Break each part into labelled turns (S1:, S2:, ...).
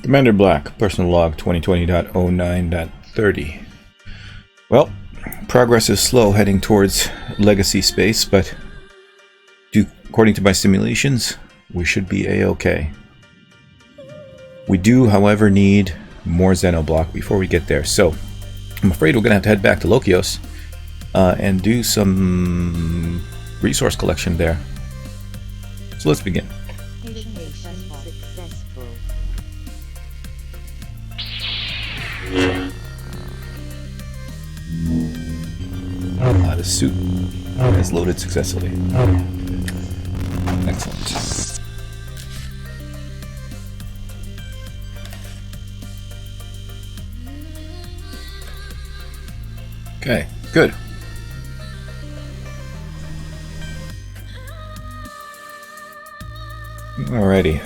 S1: Commander Black, personal log 2020.09.30. Well, progress is slow heading towards legacy space, but according to my simulations, we should be a-okay. We do, however, need more Xenoblock before we get there, so I'm afraid we're going to have to head back to Lokios and do some resource collection there. So let's begin. The suit has loaded successfully. Excellent. Okay, good. Alrighty.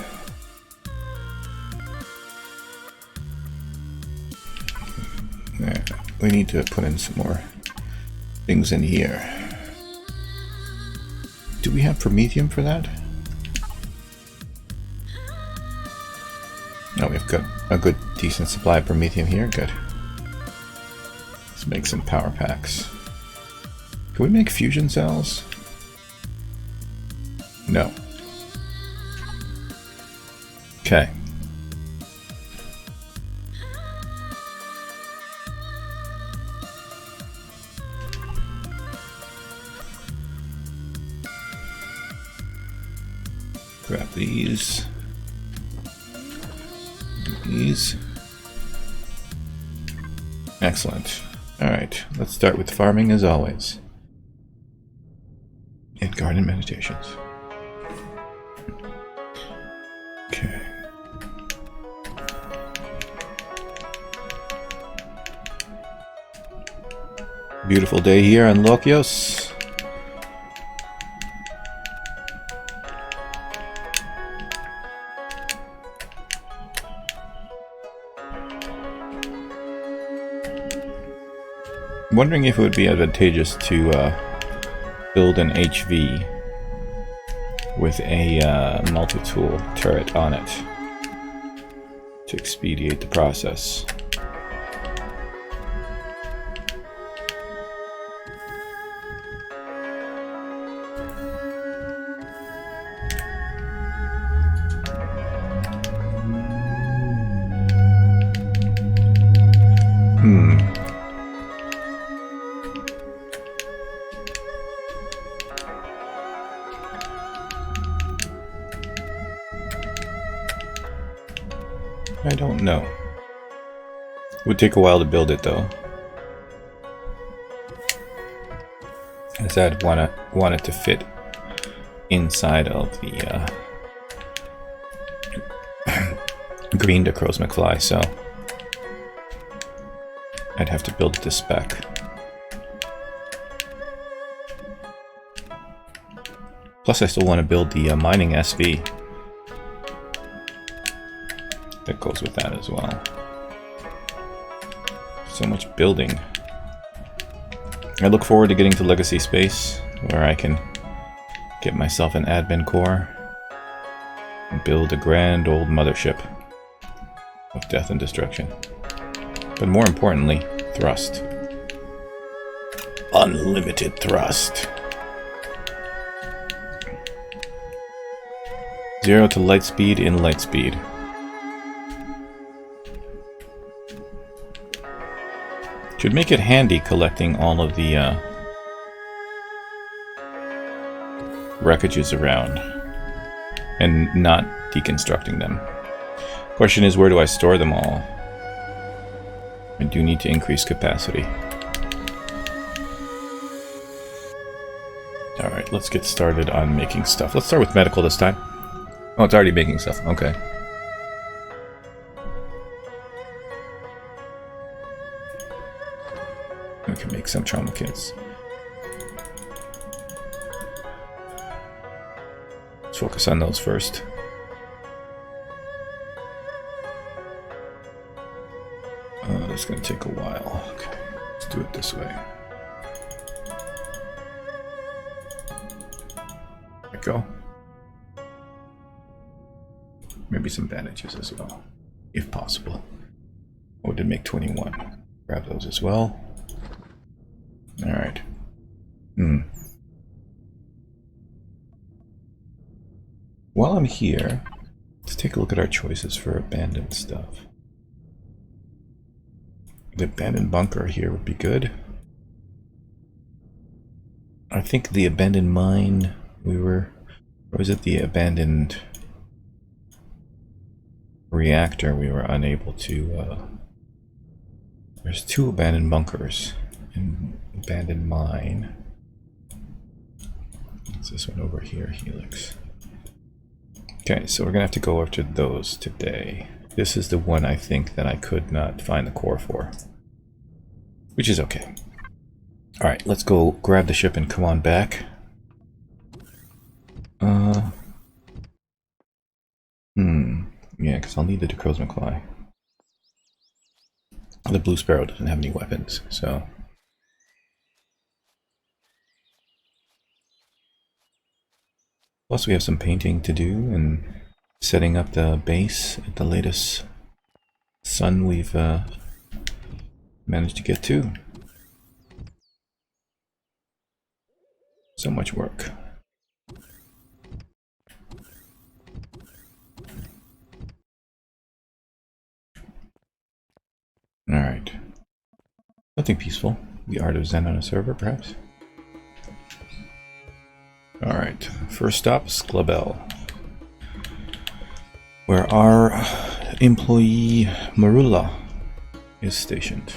S1: There. We need to put in some more things in here. Do we have Promethium for that? No, we've got a good, decent supply of Promethium here. Good. Let's make some power packs. Can we make fusion cells? No. Okay. Grab these. These. Excellent. Alright, let's start with farming as always. And garden meditations. Okay. Beautiful day here on Lokios. I'm wondering if it would be advantageous to build an HV with a multi-tool turret on it to expedite the process. I don't know. It would take a while to build it though. As I'd want it to fit inside of the green to Crows McFly, so I'd have to build it to spec. Plus I still want to build the mining SV. That goes with that as well. So much building. I look forward to getting to Legacy Space, where I can get myself an admin core and build a grand old mothership of death and destruction. But more importantly, thrust. Unlimited thrust. 0 to light speed in light speed. Should make it handy collecting all of the wreckages around and not deconstructing them. Question is, where do I store them all? I do need to increase capacity. Alright, let's get started on making stuff. Let's start with medical this time. Oh, it's already making stuff. Okay. We can make some trauma kits. Let's focus on those first. It's going to take a while. Okay, let's do it this way. There we go. Maybe some bandages as well. if possible. Oh, it did make 21. Grab those as well. Alright. While I'm here, let's take a look at our choices for abandoned stuff. The abandoned bunker here would be good. I think the abandoned mine, or was it the abandoned reactor we were unable to, there's 2 abandoned bunkers and abandoned mine. What's this one over here, Helix? Okay, so we're gonna have to go after those today. This is the one I think that I could not find the core for, which is okay. Alright, let's go grab the ship and come on back. Yeah, because I'll need the Decros McCly. The Blue Sparrow doesn't have any weapons, so... Plus we have some painting to do and setting up the base at the latest sun we've managed to get to. So much work. Alright. Nothing peaceful. The art of Zen on a server, perhaps? Alright. First stop, Sklabel, where our employee Marula is stationed.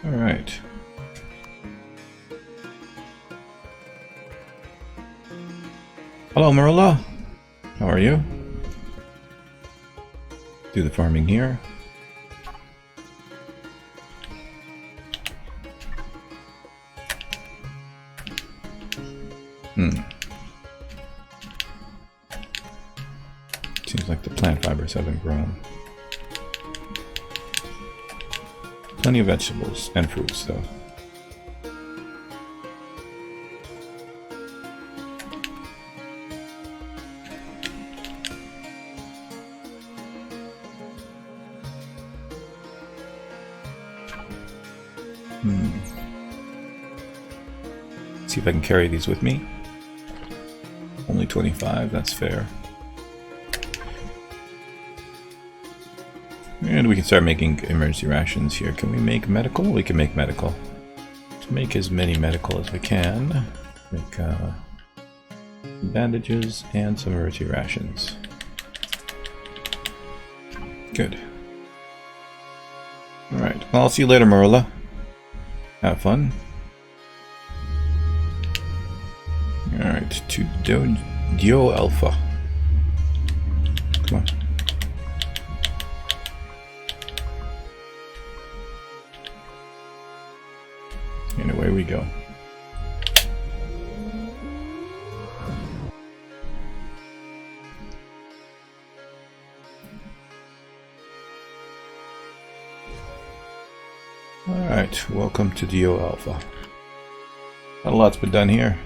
S1: Alright. Hello, Marilla. How are you? Do the farming here. Seems like the plant fibers haven't grown. Plenty of vegetables and fruits, though. See if I can carry these with me. Only 25, that's fair. And we can start making emergency rations here. Can we make medical? We can make medical. Let's make as many medical as we can. Make bandages and some emergency rations. Good. Alright, well, I'll see you later, Marilla. Have fun. Alright, to Dio Alpha. Come on. And away we go. Alright, welcome to Dio Alpha. Not a lot's been done here.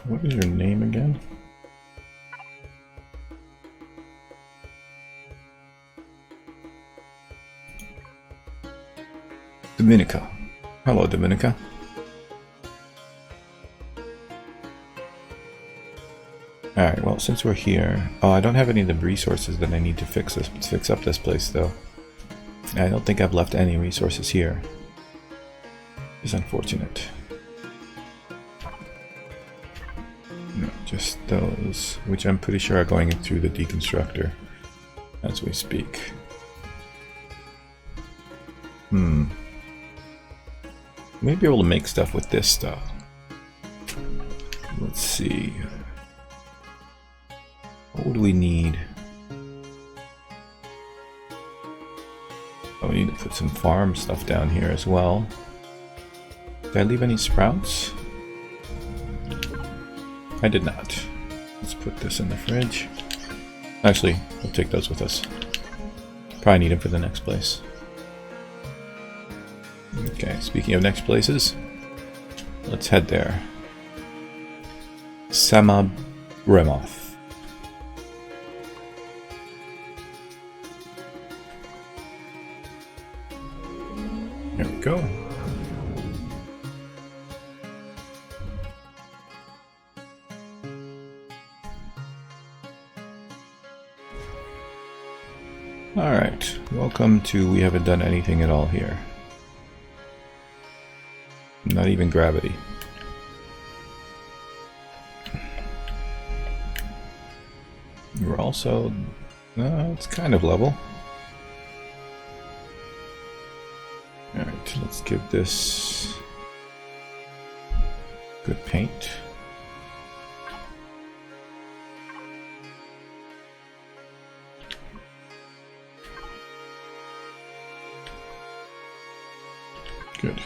S1: What is your name again? Dominica. Hello, Dominica. Alright, well, since we're here... Oh, I don't have any of the resources that I need to fix up this place, though. I don't think I've left any resources here. It's unfortunate. No, just those, which I'm pretty sure are going through the deconstructor as we speak. Maybe be able to make stuff with this stuff. Let's see. What would we need? Oh, we need to put some farm stuff down here as well. Did I leave any sprouts? I did not. Let's put this in the fridge. Actually, we'll take those with us. Probably need them for the next place. Okay, speaking of next places, let's head there. Samabremoth. There we go. Alright, welcome to We Haven't Done Anything at All here. Not even gravity. We're also... it's kind of level. Alright, let's give this good paint. Good.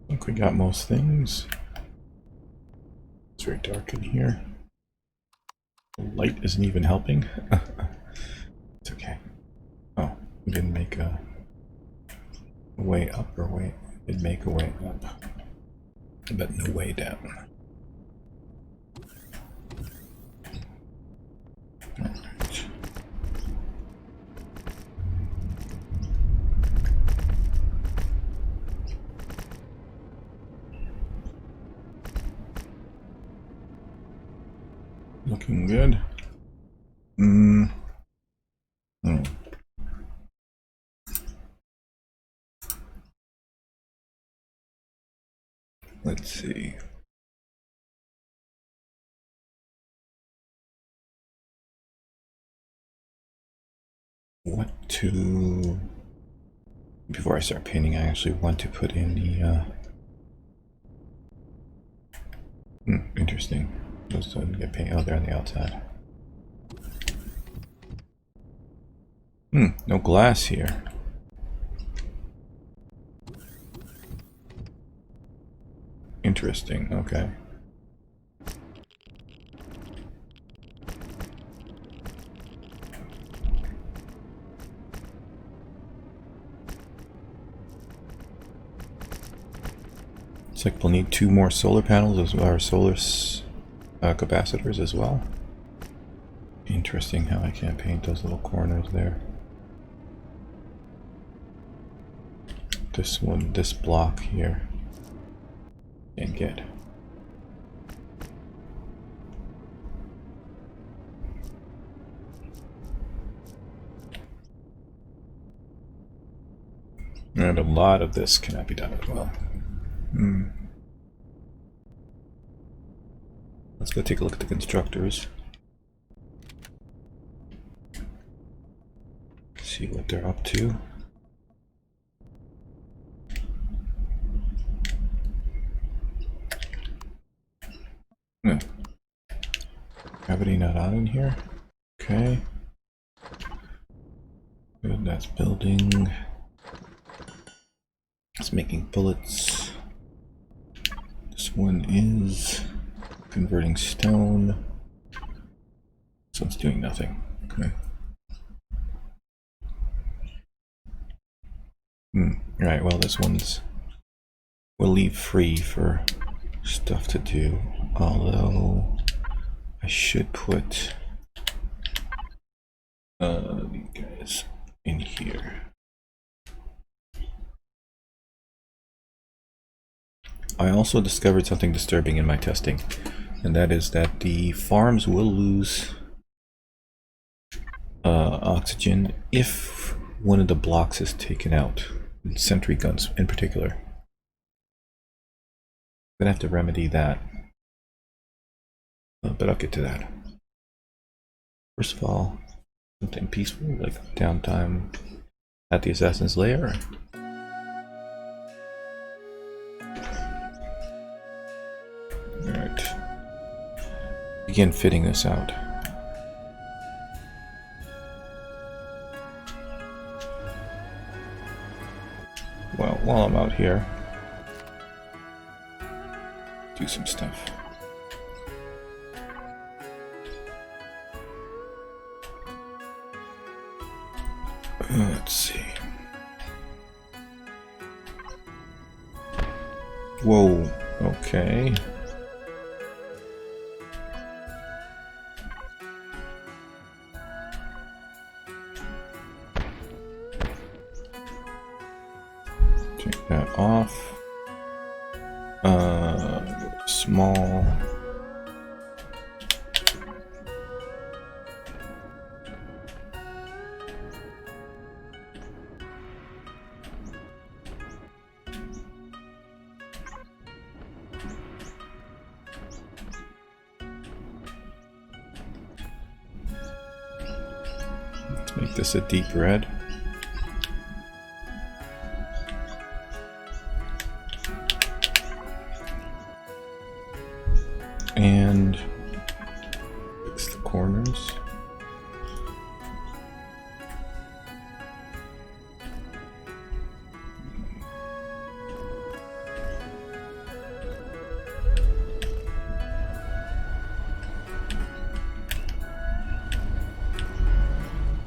S1: I think we got most things. It's very dark in here. The light isn't even helping. It's okay. Oh, we didn't make a way up or way. Did make a way up, but no way down. All right. Looking good. Let's see. What to... Before I start painting, I actually want to put in the... interesting. Those don't get paint. Oh, they're on the outside. No glass here. Interesting, okay. Looks like we'll need 2 more solar panels as well, or solar capacitors as well. Interesting how I can't paint those little corners there. This one, this block here, can't get. And a lot of this cannot be done as well. Let's go take a look at the constructors. See what they're up to. Gravity not on in here. Okay. Good, that's building. It's making bullets. This one is converting stone. This one's doing nothing. Okay. Right, well, this one's... we'll leave free for stuff to do. Although... I should put... these guys in here. I also discovered something disturbing in my testing, and that is that the farms will lose oxygen if one of the blocks is taken out, sentry guns in particular. I'm gonna have to remedy that, but I'll get to that. First of all, Something peaceful, like downtime at the assassin's lair. Alright. Begin fitting this out. Well, while I'm out here, do some stuff. Let's see. Whoa, okay. Take that off. Small. Let's make this a deep red. And fix the corners.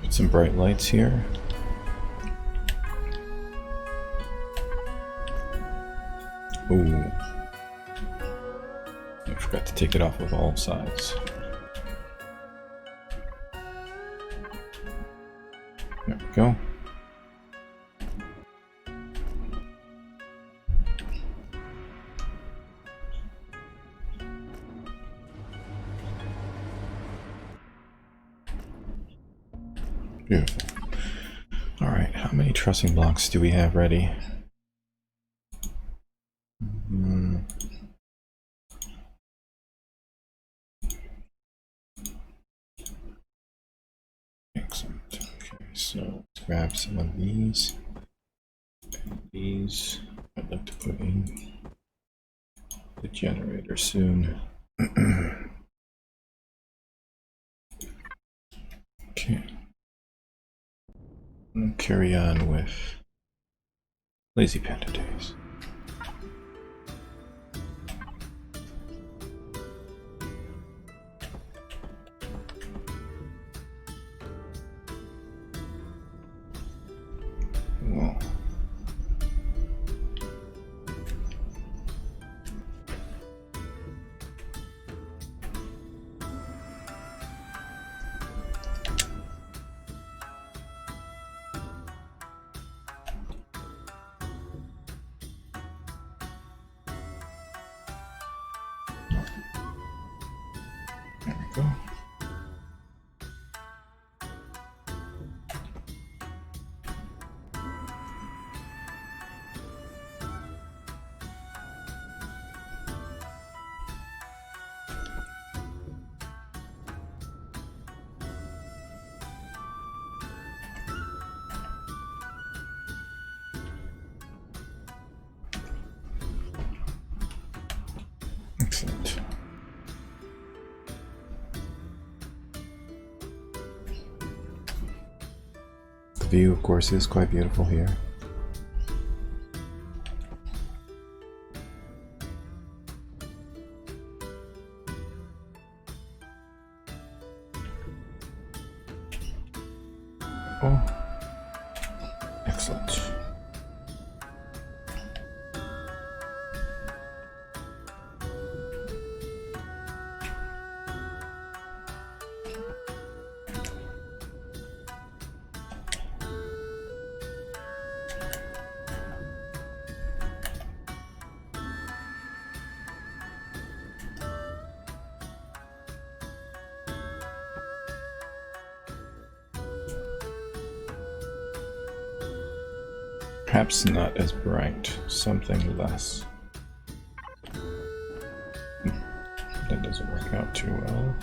S1: Put some bright lights here. Ooh. I forgot to take it off of all sides. There we go. Beautiful. Alright, how many trussing blocks do we have ready? Excellent. Okay, so let's grab some of these. And these. I'd like to put in the generator soon. Okay. We'll carry on with Lazy Panda Days. Well, there we go. Excellent. The view, of course, is quite beautiful here. Oh, excellent. Perhaps not as bright, something less. That doesn't work out too well.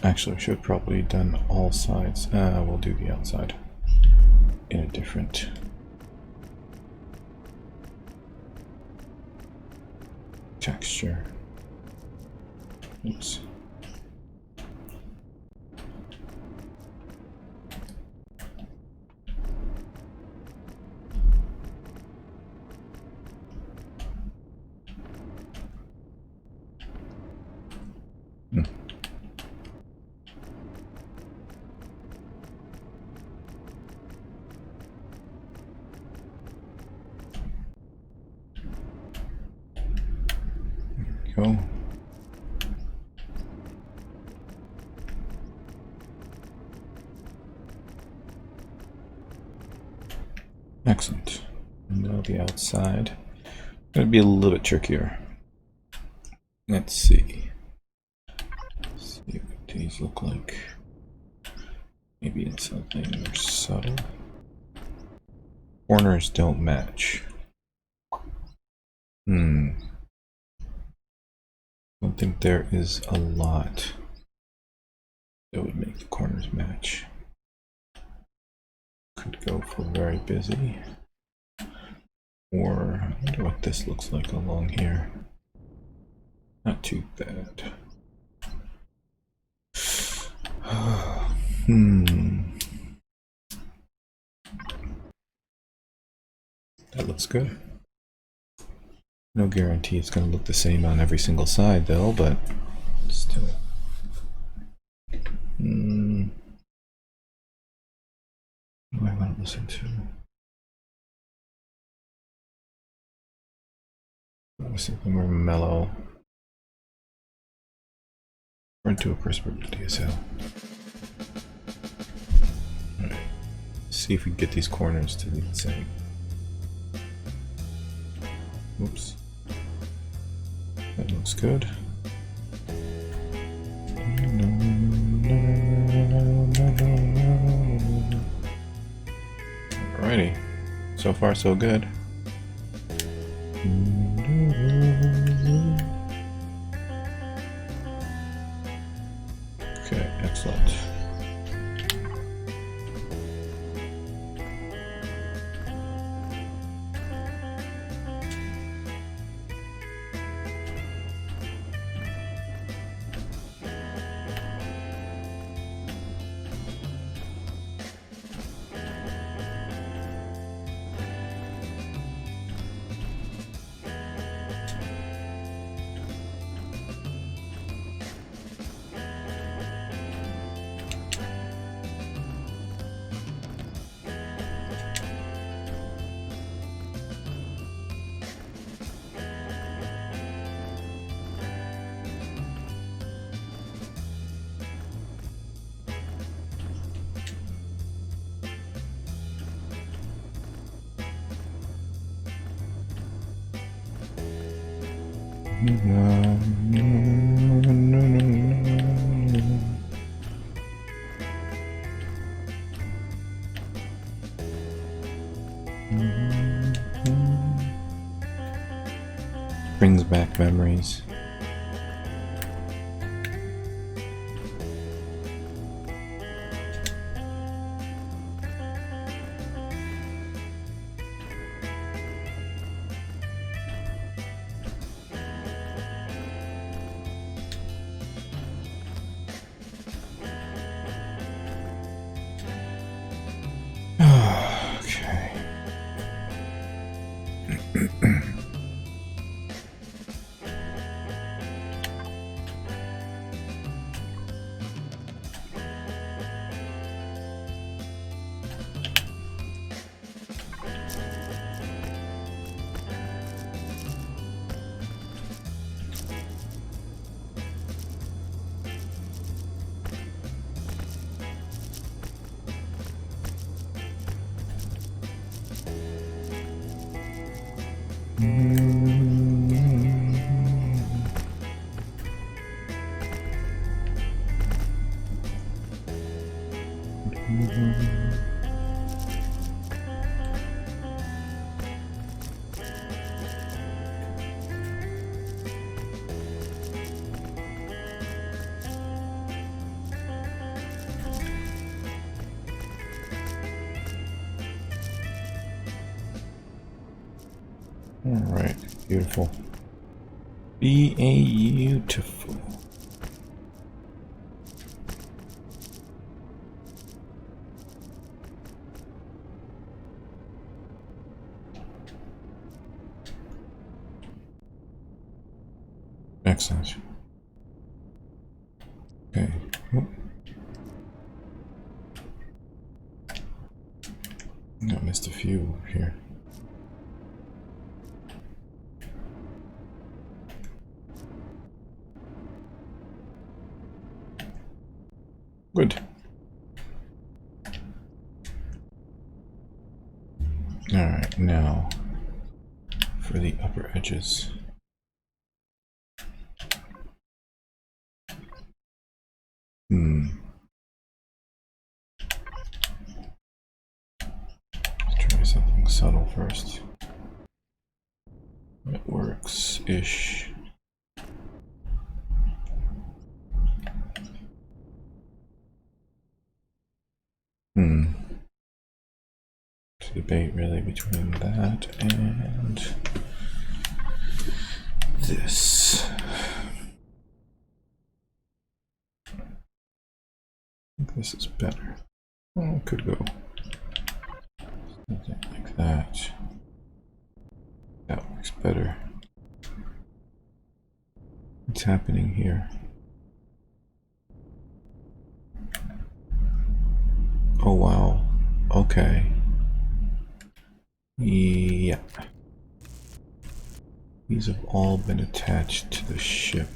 S1: Actually, I should have probably done all sides. We'll do the outside in a different texture. Oops. Go. Excellent. And now the outside. Gonna be a little bit trickier. Let's see. See what these look like. Maybe it's something more subtle. Corners don't match. I don't think there is a lot that would make the corners match. Could go for very busy. Or I wonder what this looks like along here. Not too bad. That looks good. No guarantee it's going to look the same on every single side though, but still. What do I want to listen to? Something more mellow. Or into a crisper DSL. Alright. See if we can get these corners to be the same. Oops. That looks good. Alrighty. So far so good. Okay, excellent. Brings back memories. Okay. Alright, beautiful. Beautiful. Excellent. Okay. Oh. I missed a few here. Good. Alright, now for the upper edges. Let's try something subtle first. It works-ish. To debate really between that and this. I think this is better. Oh, it could go something like that. That works better. What's happening here? Oh wow. Okay. Yeah. These have all been attached to the ship.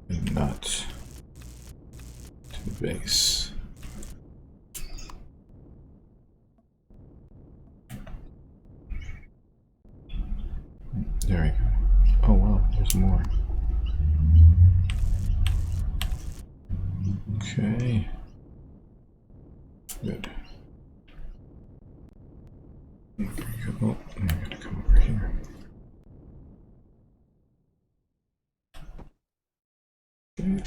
S1: And not to the base. There we go. Oh wow, there's more. Okay. Good. There we go. Oh, I'm gonna come over here. Okay.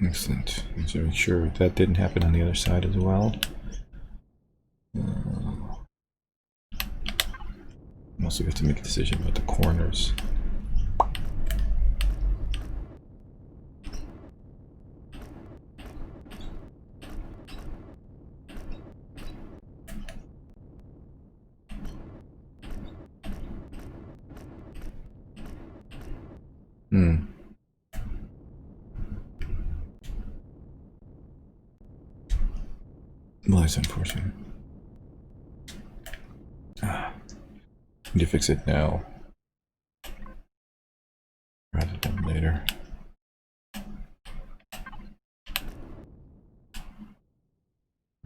S1: Excellent. So make sure that didn't happen on the other side as well. Also have to make a decision about the corners. Well, that's unfortunate. Need to fix it now rather than later.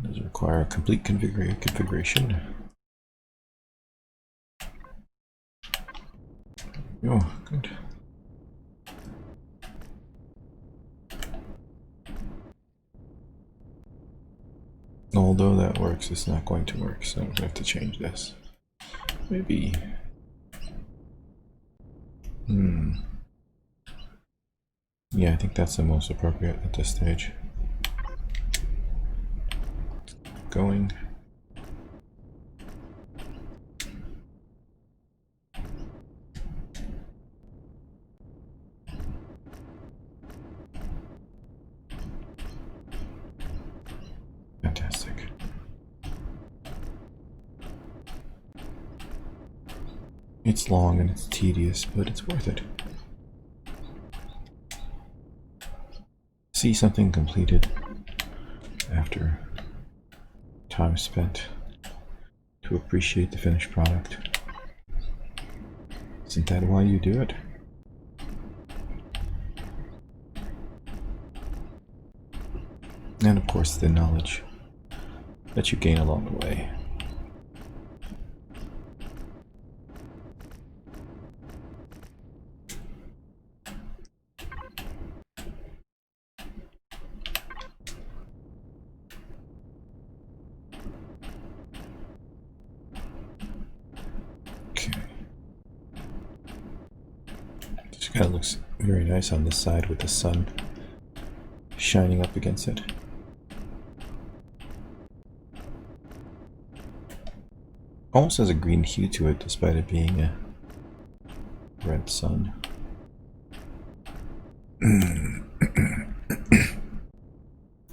S1: Does require a complete configuration. Oh, good. Although that works, it's not going to work, so I'm going to have to change this. Maybe. Yeah, I think that's the most appropriate at this stage. Going. Fantastic. It's long and it's tedious, but it's worth it. See something completed after time spent to appreciate the finished product. Isn't that why you do it? And of course the knowledge that you gain along the way. Kind of looks very nice on this side with the sun shining up against it. Almost has a green hue to it despite it being a red sun.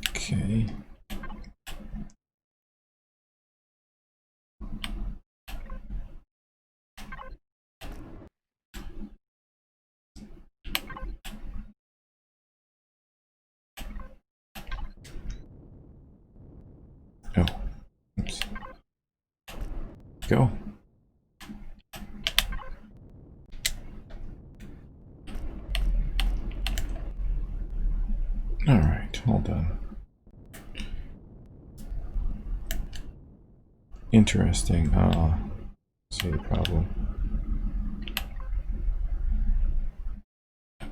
S1: Okay. Oh, oops. Go. All right, all done. Interesting. See the problem.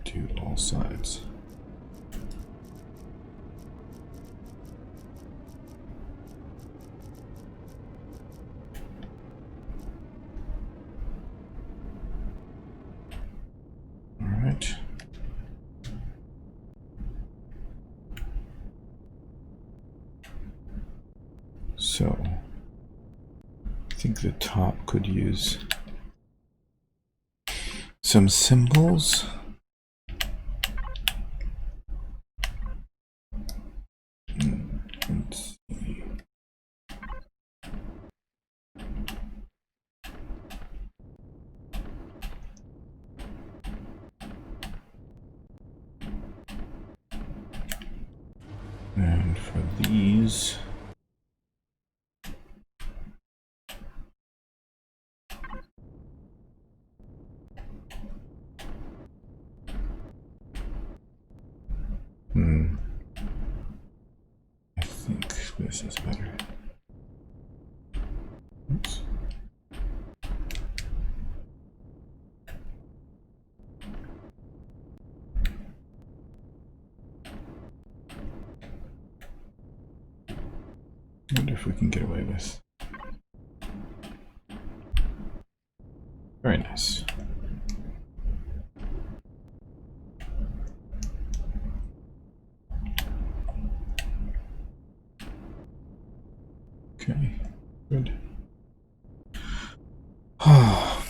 S1: Do all sides. All right. So, I think the top could use some symbols. Let's see. And for these, I think this is better. Oops. I wonder if we can get away with. Very nice. Okay, good. I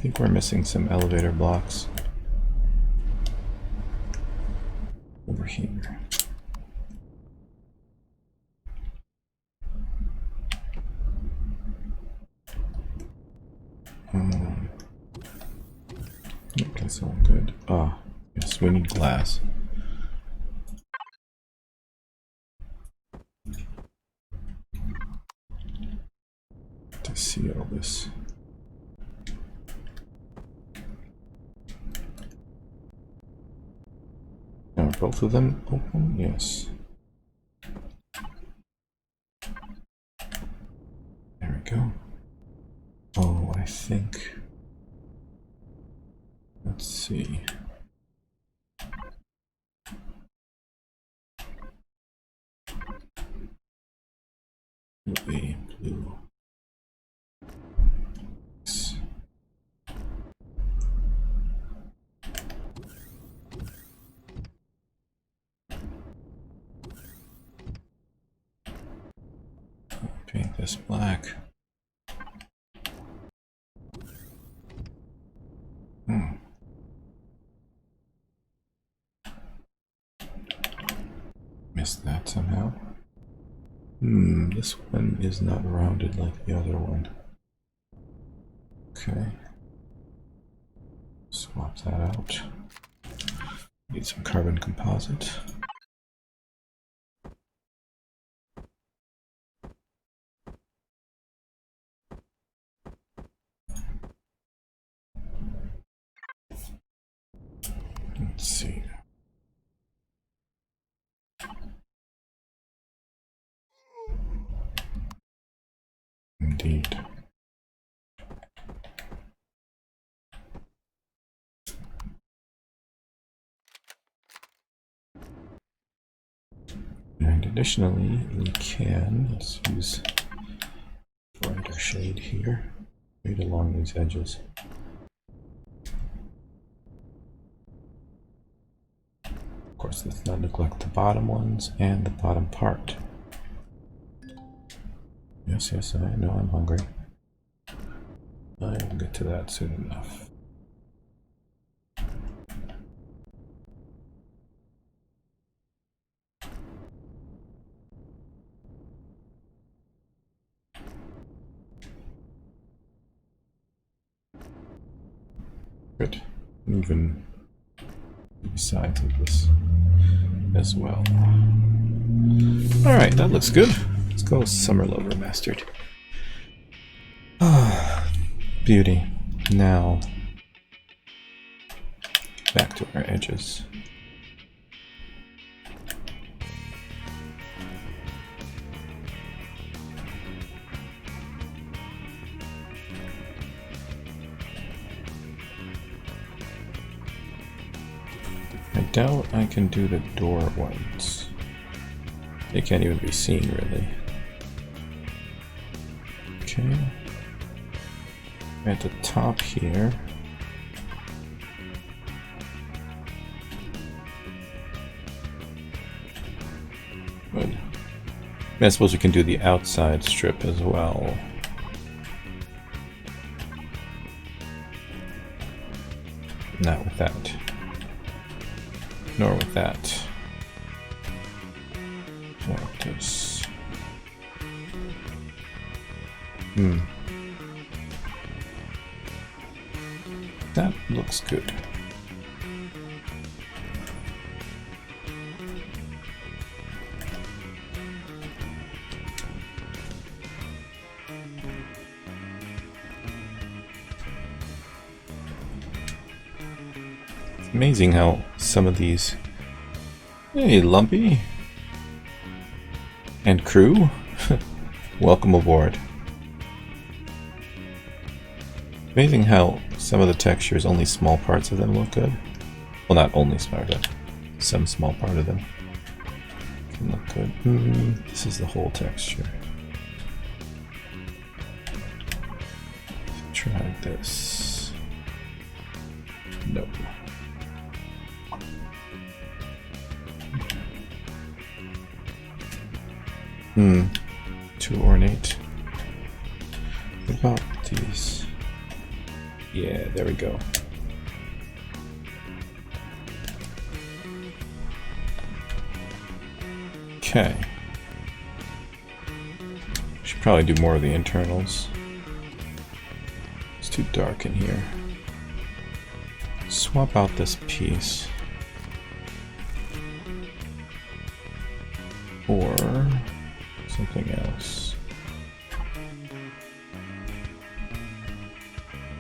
S1: think we're missing some elevator blocks over here. Yep, that's all good. Ah, yes, we need glass. To seal this. Are both of them open? Yes. There we go. Oh, I think. Let's see. It'll be blue. Paint this black. Missed that somehow. This one is not rounded like the other one. Okay. Swap that out. Need some carbon composite. Let's see. Indeed. And additionally, we can, let's use brighter shade here, right along these edges. course, let's not neglect the bottom ones and the bottom part. Yes, yes, I know I'm hungry. I will get to that soon enough. Good. Even sides of this as well. Alright, that looks good. Let's go Summer Lover Mastered. Ah, beauty. Now, back to our edges. I doubt I can do the door ones. They can't even be seen, really. Okay. At the top here. Good. I suppose we can do the outside strip as well. Not with that. Nor with that. Like this. That looks good. It's amazing how some of these... Hey, Lumpy! And crew? Welcome aboard. Amazing how some of the textures, only small parts of them look good. Well, not only small, but some small part of them can look good. This is the whole texture. Try this. Nope. Too ornate. What about these? Yeah, there we go. Okay. Should probably do more of the internals. It's too dark in here. Swap out this piece. Or something else.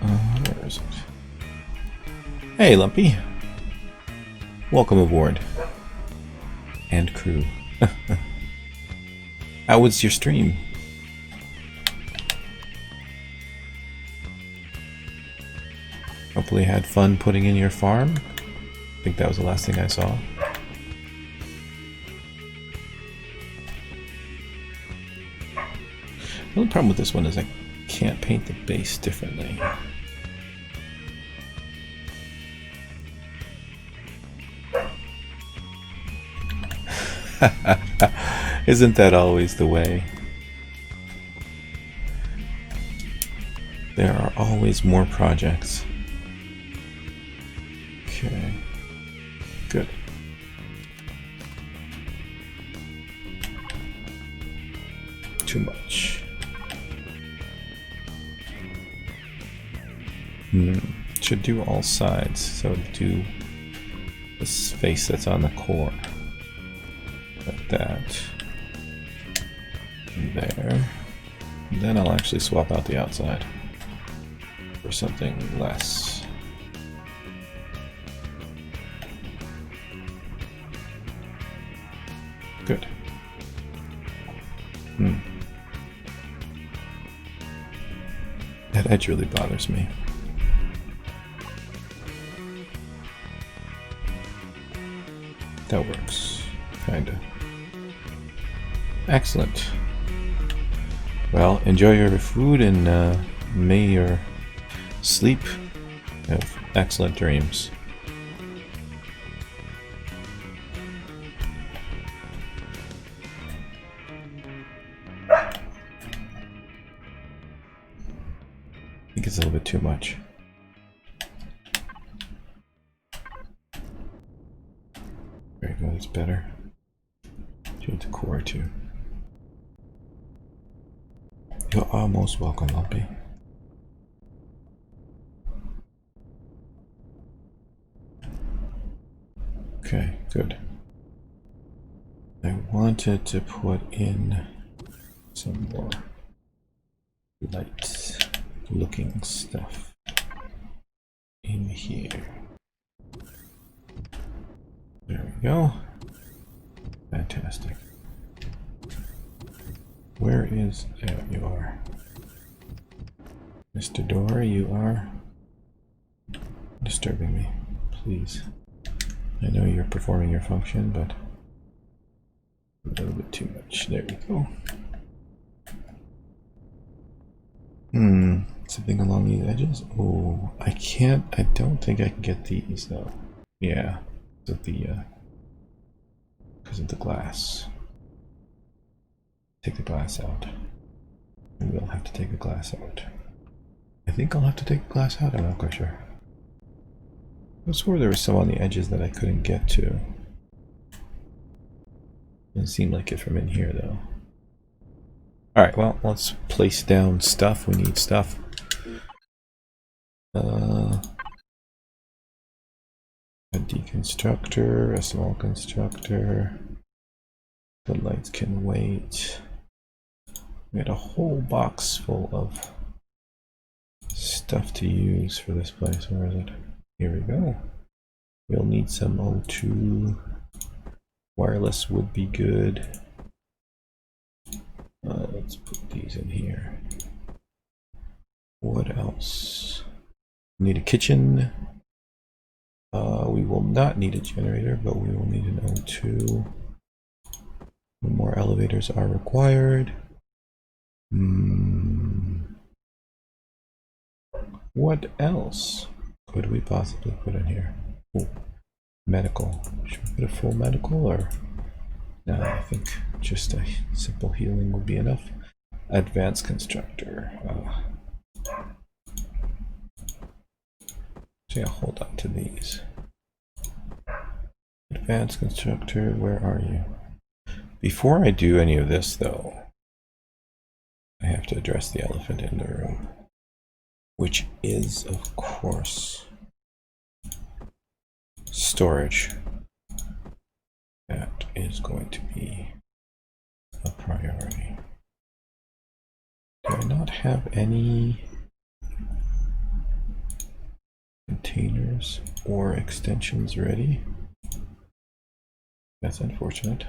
S1: Where is it? Hey, Lumpy. Welcome aboard. And crew. How was your stream? Hopefully you had fun putting in your farm. I think that was the last thing I saw. The only problem with this one is I can't paint the base differently. Isn't that always the way? There are always more projects. Okay. Good. Too much. Should do all sides, so do this face that's on the core. Like that. And there. And then I'll actually swap out the outside for something less. Good. That edge really bothers me. That works. Kinda. Excellent. Well, enjoy your food and may your sleep have excellent dreams. it's a little bit too much. There you go, that's better. Change the core too. You are most welcome, Lumpy. Okay, good. I wanted to put in some more light looking stuff in here. There we go. Fantastic. Where is... there you are. Mr. Door, you are disturbing me. Please. I know you're performing your function, but a little bit too much. There we go. Something along these edges? Oh, I don't think I can get these though. Yeah, because of the glass. Take the glass out. We'll have to take the glass out. I think I'll have to take the glass out, I'm not quite sure. I swore there was some on the edges that I couldn't get to. Doesn't seem like it from in here though. Alright, well, let's place down stuff. We need stuff. A deconstructor, a small constructor. The lights can wait. We had a whole box full of stuff to use for this place. Where is it? Here we go. We'll need some O2. Wireless would be good. Let's put these in here. What else? We need a kitchen. We will not need a generator, but we will need an O2. More elevators are required. What else could we possibly put in here? Ooh, medical. Should we put a full medical or? No, I think just a simple healing would be enough. Advanced constructor. So yeah, hold on to these. Advanced constructor, where are you? Before I do any of this though, I have to address the elephant in the room, which is, of course, storage. That is going to be a priority. Do I not have any containers or extensions ready? That's unfortunate.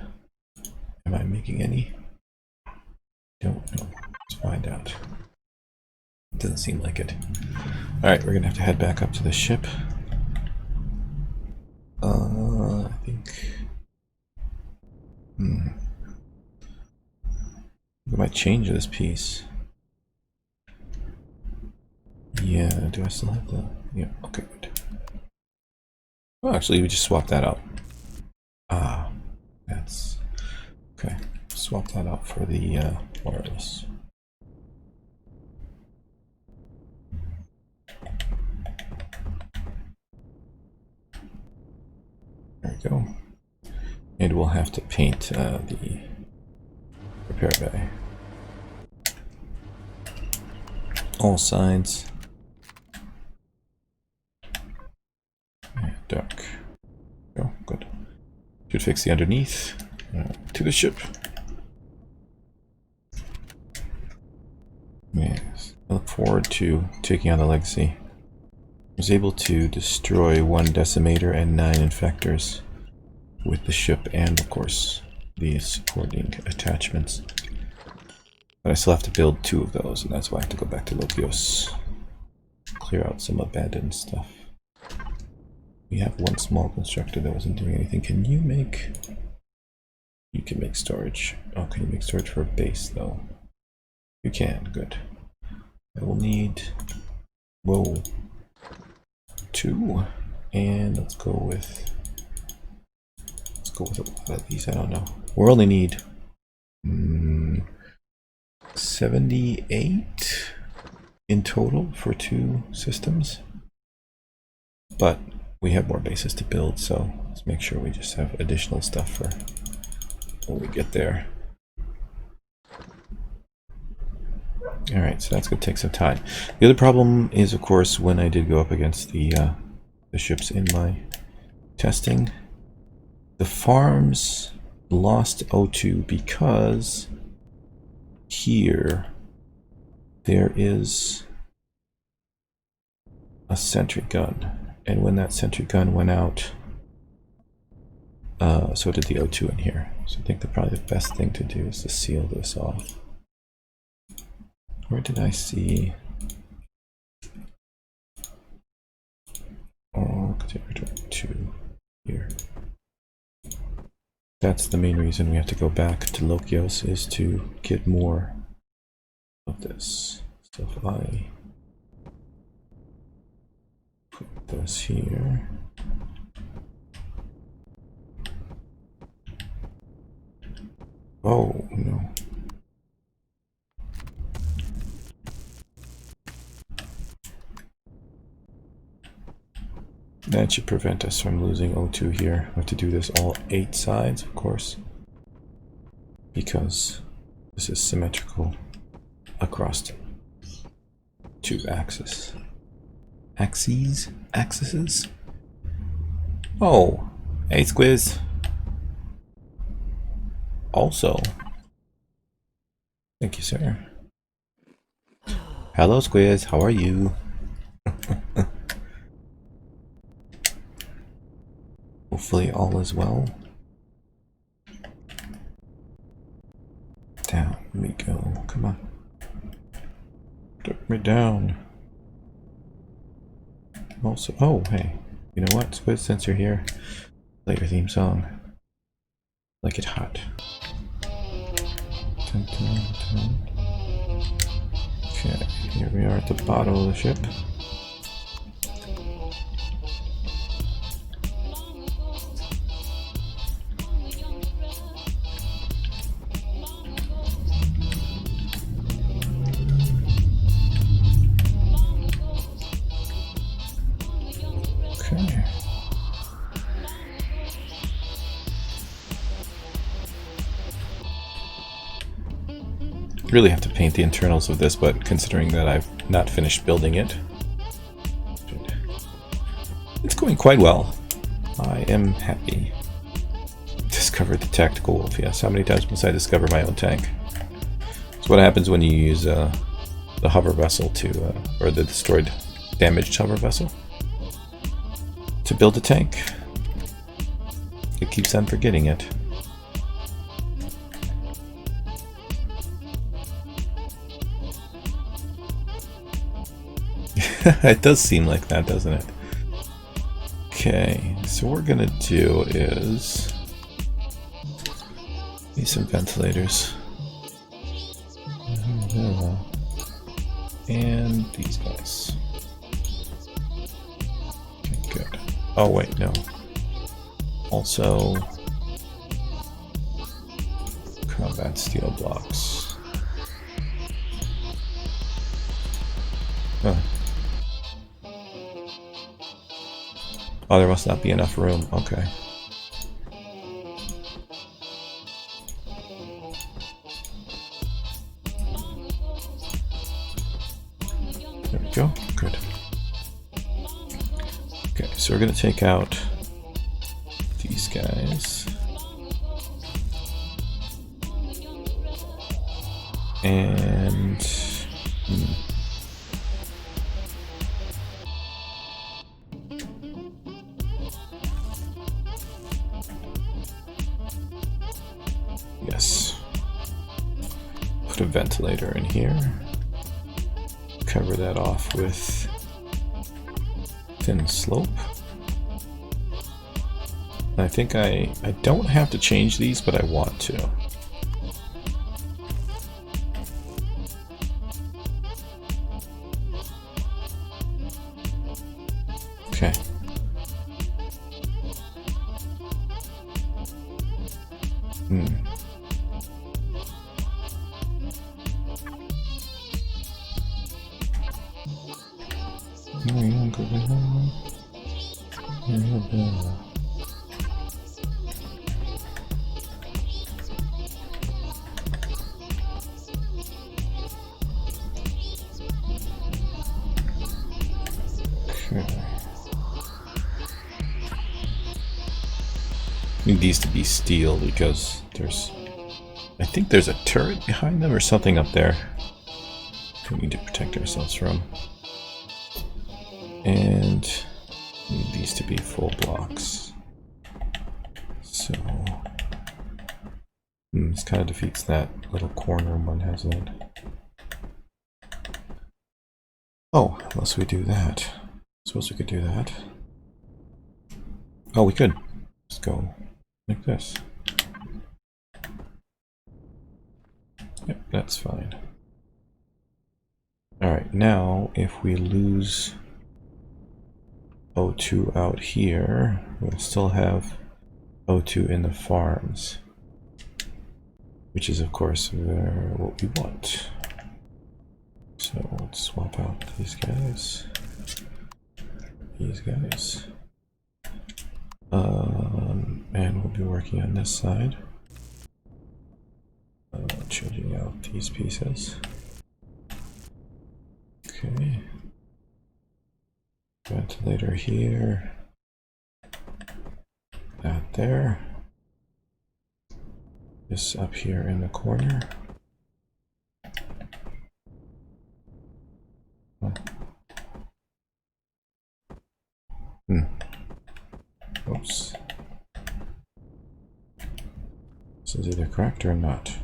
S1: Am I making any? Don't know. Let's find out. Doesn't seem like it. Alright, we're gonna have to head back up to the ship. I think... I might change this piece. Yeah, do I still have the... yeah, okay, good. Oh, actually, we just swapped that out. Ah, that's... okay, swap that out for the wireless. There we go. And we'll have to paint the repair bay. All sides. And dark. Oh, good. Should fix the underneath. To the ship. Yes. I look forward to taking on the legacy. I was able to destroy 1 decimator and 9 infectors with the ship and, of course, the supporting attachments. But I still have to build 2 of those, and that's why I have to go back to Lokios. Clear out some abandoned stuff. We have 1 small constructor that wasn't doing anything. Can you make... you can make storage. Oh, can you make storage for a base, though? You can, good. I will need... whoa. 2. And let's go with... a lot of these, I don't know. We'll only need 78 in total for 2 systems. But we have more bases to build, so let's make sure we just have additional stuff for when we get there. Alright, so that's going to take some time. The other problem is, of course, when I did go up against the ships in my testing, the farms lost O2 because here there is a sentry gun, and when that sentry gun went out, so did the O2 in here. So I think probably the best thing to do is to seal this off. Where did I see? Oh, territory 2 here. That's the main reason we have to go back to Lokios, is to get more of this. So if I put this here. Oh, no. That should prevent us from losing O2 here. We have to do this all 8 sides, of course, because this is symmetrical across 2 axes. Axes? Oh, hey Squiz. Also, thank you, sir. Hello, Squiz. How are you? Hopefully all is well. Down we go. Come on. Took me down. Also, oh, hey. You know what, Squiz, since you're here, play your theme song. Like it hot. Dun, dun, dun. Okay, here we are at the bottom of the ship. Really have to paint the internals of this, but considering that I've not finished building it, it's going quite well. I am happy. Discovered the tactical wolf. Yes, how many times must I discover my own tank? It's what happens when you use the hover vessel to, or the destroyed, damaged hover vessel to build a tank. It keeps on forgetting it. It does seem like that, doesn't it? Okay, so what we're gonna do is need some ventilators. And these guys. Okay, good. Oh wait, no. Also combat steel blocks. Huh. Oh, there must not be enough room. Okay. There we go. Good. Okay, so we're going to take out these guys. And... yes. Put a ventilator in here. Cover that off with thin slope. I think I don't have to change these, but I want to. Okay. Need these to be steel because I think there's a turret behind them or something up there we need to protect ourselves from. And need these to be full blocks. So this kind of defeats that little corner one has in. Oh, unless we do that. Suppose we could do that. Oh, we could. Let's go like this. Yep, that's fine. Alright, now if we lose O2 out here, we'll still have O2 in the farms. Which is, of course, what we want. So let's swap out these guys. These guys. And we'll be working on this side. Changing out these pieces. Okay. Ventilator here. That there. This up here in the corner. Oops. This is either correct or not.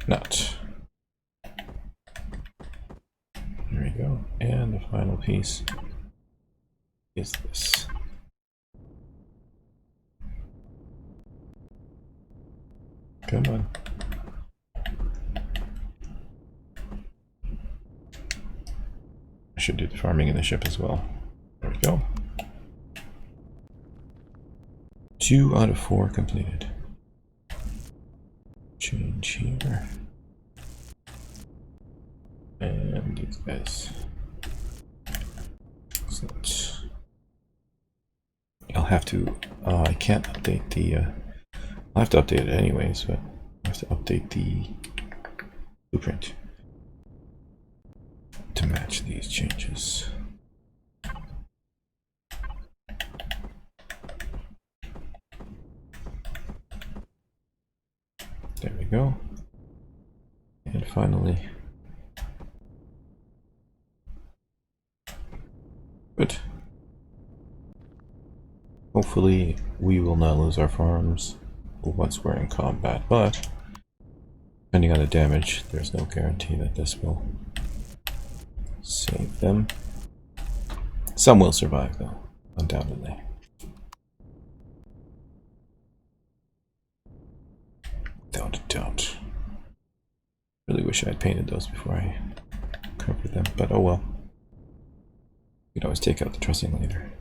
S1: Not. There we go. And the final piece is this. Come on. I should do the farming in the ship as well. There we go. 2 out of 4 completed. Change here. And these guys. Excellent. I'll have to, I can't update the, I'll have to update it anyways, but I have to update the blueprint to match these changes. There we go. And finally, good. Hopefully we will not lose our farms once we're in combat, but depending on the damage, there's no guarantee that this will save them. Some will survive though, undoubtedly. Without a doubt. Really wish I had painted those before I covered them, but oh well. You can always take out the trussing later.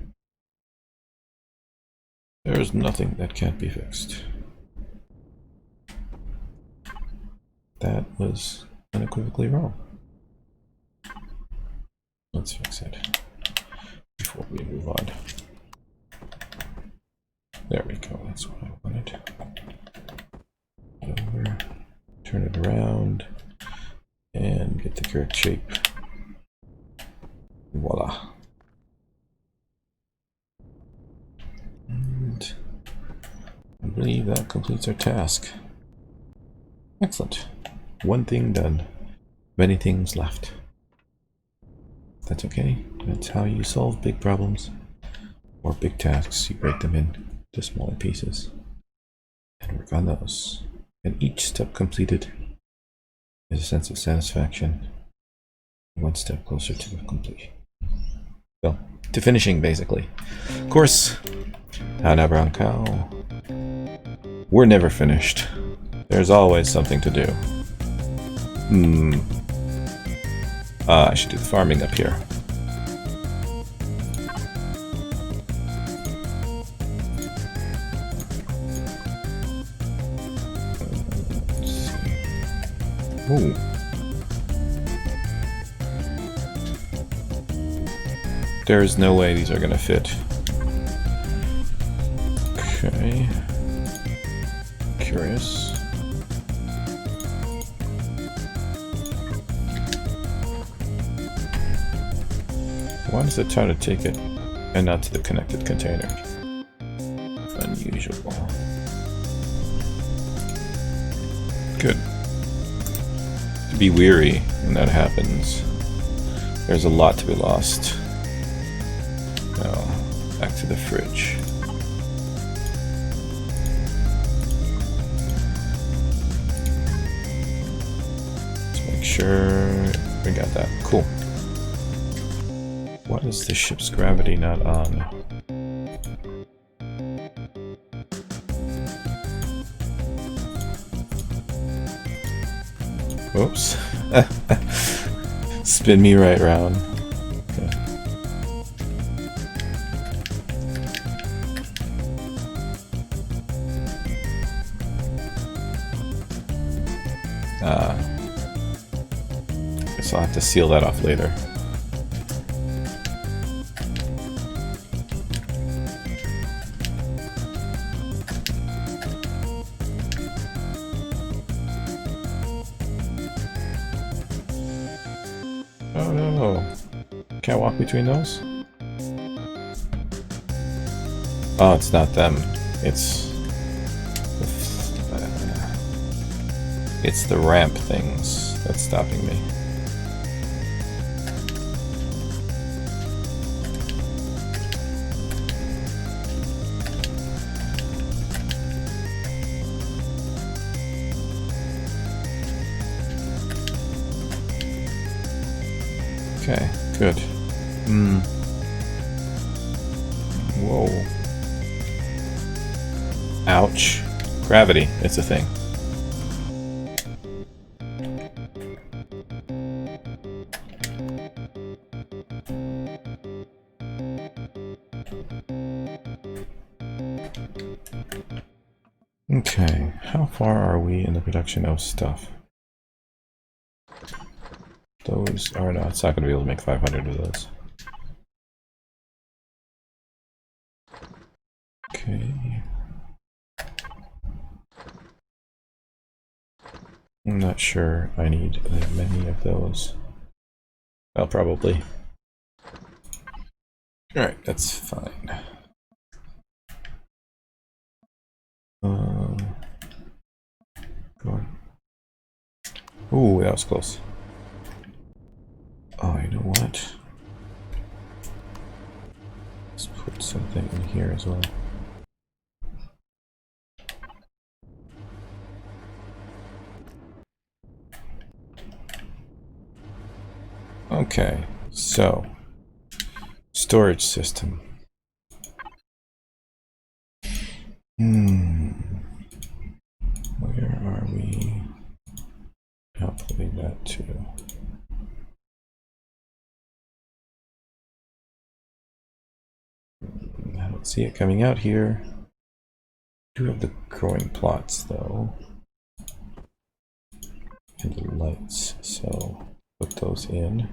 S1: There's nothing that can't be fixed. That was unequivocally wrong. Let's fix it before we move on. There we go, that's what I wanted. Over, turn it around, and get the correct shape. Voila. And I believe that completes our task. Excellent. One thing done. Many things left. That's okay. That's how you solve big problems or big tasks. You break them into smaller pieces and work on those. And each step completed is a sense of satisfaction. One step closer to the completion. Well, to finishing, basically. Of course, Hana Brown Cow. We're never finished. There's always something to do. I should do the farming up here. Ooh. There's no way these are gonna fit Okay. Curious. Why does it try to take it and not to the connected container? Unusual. Good. To be weary when that happens. There's a lot to be lost. Now, back to the fridge. Let's make sure we got that. Cool. Why is the ship's gravity not on? Oops. Spin me right round. Okay. Guess I'll have to seal that off later. Oh no. Can't walk between those? Oh, it's not them. It's the ramp things that's stopping me. Okay, good. Whoa. Ouch. Gravity, it's a thing. Okay, how far are we in the production of stuff? Those are not, it's not going to be able to make 500 of those. Okay. I'm not sure I need that many of those. Well, probably. Alright, that's fine. Go on. Ooh, that was close. Oh, you know what? Let's put something in here as well. Okay, so storage system. Where are we outputting that to? I don't see it coming out here. I do have the growing plots though. And the lights, so put those in.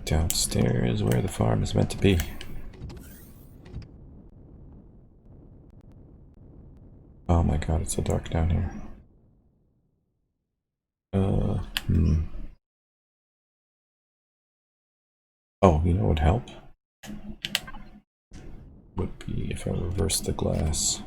S1: Downstairs where the farm is meant to be. Oh my god, it's so dark down here. Oh, you know what would help? Would be if I reverse the glass.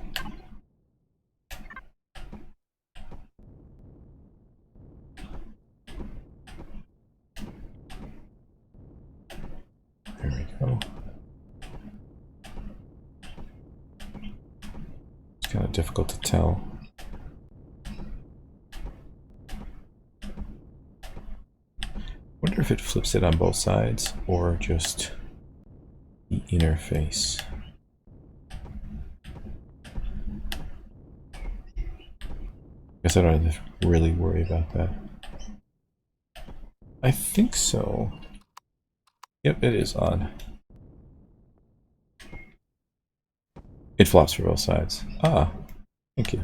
S1: There we go. It's kind of difficult to tell. Wonder if it flips it on both sides or just the inner face. Guess I don't have to really worry about that. I think so. Yep, it is on. It flops for both sides. Ah, thank you.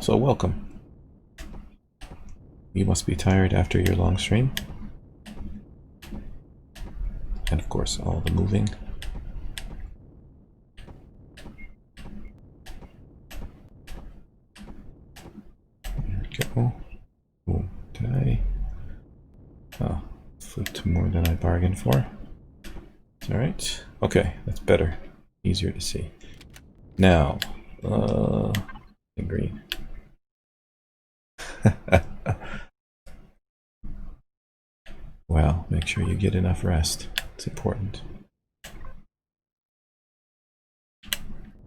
S1: So welcome. You must be tired after your long stream. And of course, all the moving. There we go. Oh, did I? Oh, flipped more than I bargained for. It's alright. Okay, that's better. Easier to see. Now, green. Well, make sure you get enough rest. It's important.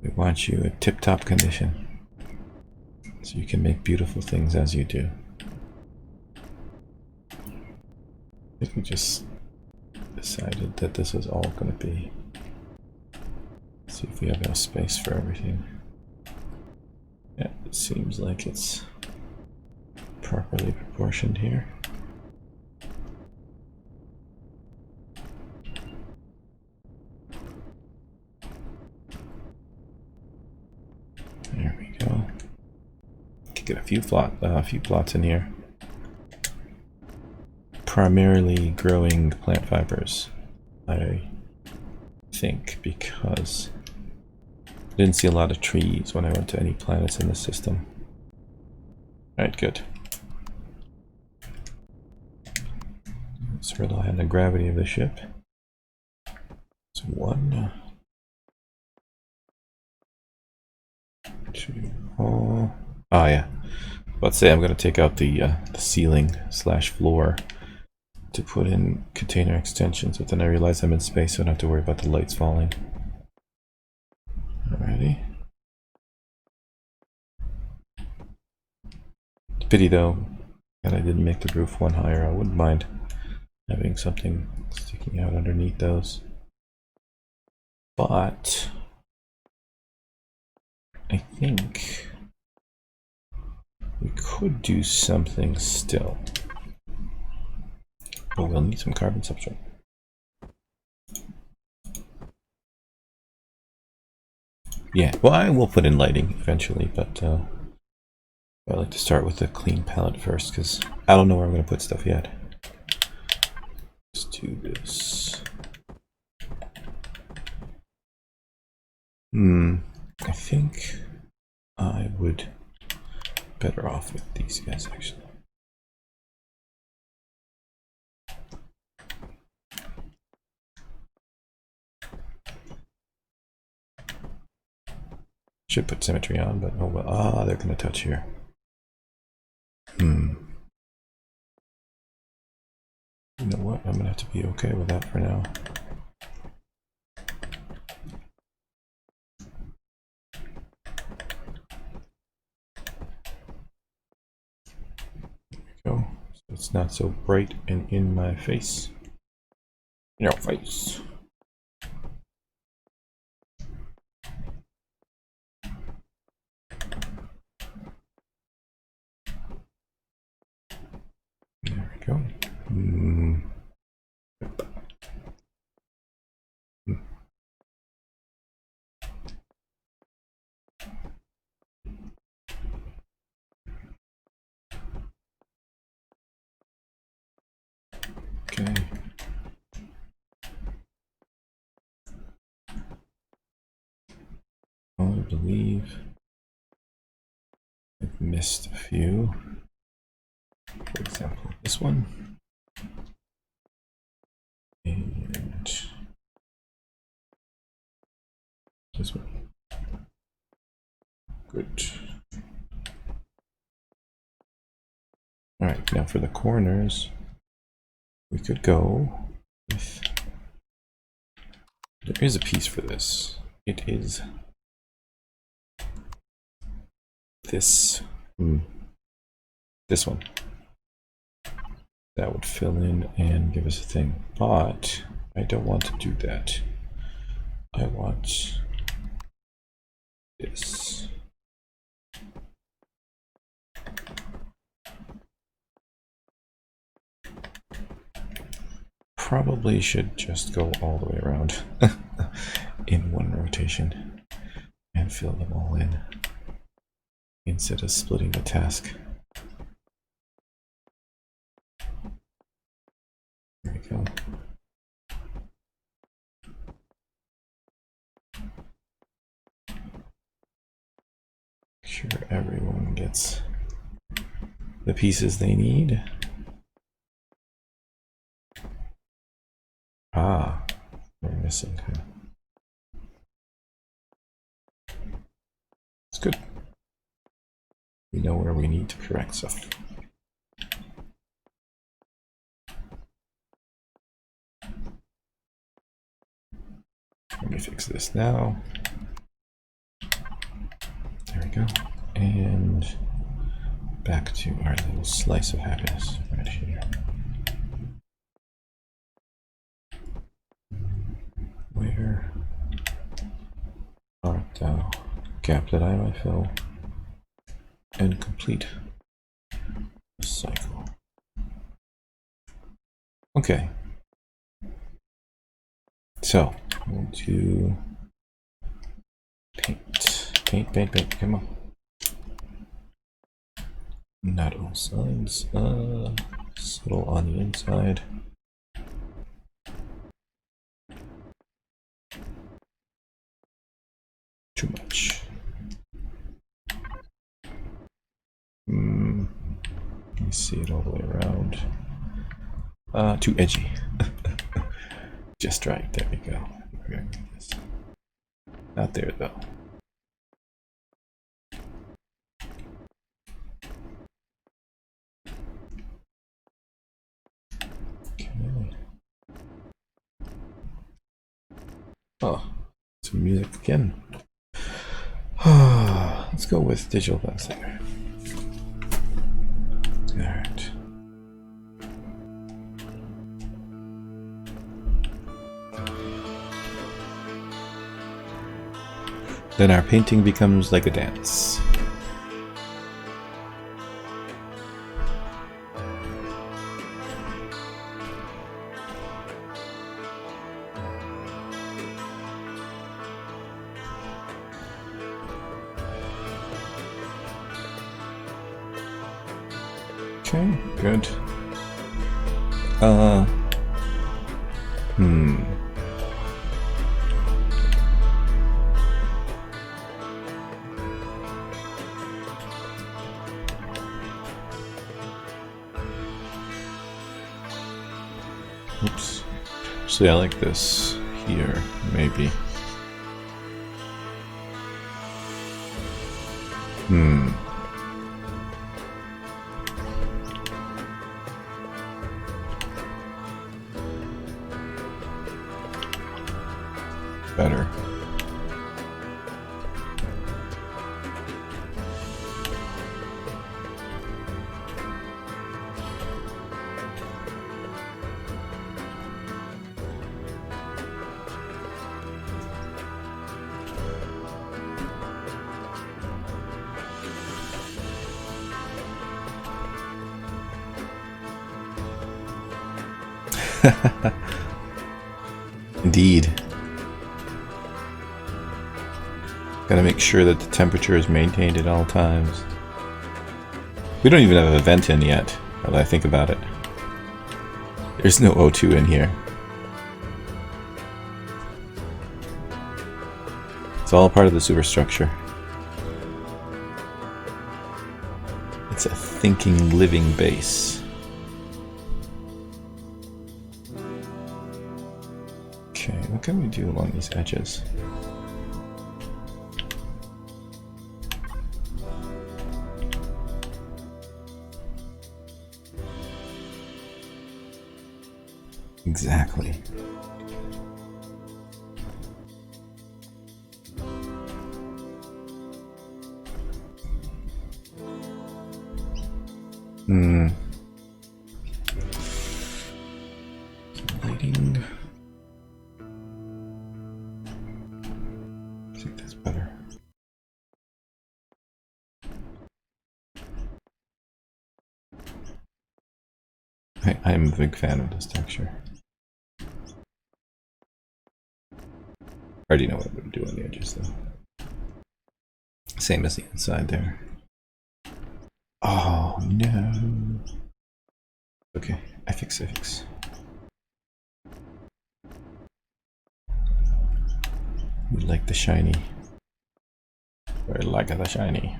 S1: We want you in tip-top condition, so you can make beautiful things as you do. I think we just decided that this was all going to be. Let's see if we have enough space for everything. Yeah, it seems like it's properly proportioned here. There we go. Could get a few plots in here. Primarily growing plant fibers, I think, because I didn't see a lot of trees when I went to any planets in the system. Alright, good. Let's rely on the gravity of the ship. It's 1, 2, oh yeah. Let's say I'm going to take out the ceiling / floor to put in container extensions, but then I realize I'm in space, so I don't have to worry about the lights falling. Alrighty. Pity though that I didn't make the roof one higher. I wouldn't mind having something sticking out underneath those. But I think we could do something still. But we'll need some carbon substrate. Yeah, well, I will put in lighting eventually, but I like to start with a clean palette first, because I don't know where I'm going to put stuff yet. Let's do this. I think I would better off with these guys, actually. Should put symmetry on, but oh well. They're going to touch here. You know what? I'm going to have to be okay with that for now. There we go. So it's not so bright and in my face. In your face. There we go. Okay. I believe I've missed a few. For example, this one. And this one. Good. Alright, now for the corners, we could go with... There is a piece for this. It is this. This one. That would fill in and give us a thing. But I don't want to do that. I want this. Probably should just go all the way around in one rotation and fill them all in instead of splitting the task. There we go. sure everyone gets the pieces they need. Ah, we're missing. It's good. We know where we need to correct stuff. Let me fix this now. There we go. And back to our little slice of happiness right here. Where art thou, gap that I might fill, and complete the cycle. Okay. So, we'll do paint. Paint, paint, paint, come on. Not all sides, subtle on the inside. Too much. Let me see it all the way around. Too edgy. Just right, there we go. We're going to do this. Not there though. Okay. Oh, some music again. Let's go with digital singer. Alright. Then our painting becomes like a dance. Okay, good. Oops. Actually, I like this here, maybe. Better. Indeed. Gotta make sure that the temperature is maintained at all times. We don't even have a vent in yet, now that I think about it. There's no O2 in here. It's all part of the superstructure. It's a thinking, living base. Okay, what can we do along these edges? Exactly. Lighting. I think that's better. I'm a big fan of this texture. I already know what I'm going to do on the edges though. Same as the inside there. Oh no. Okay, I fix. We like the shiny. I like the shiny.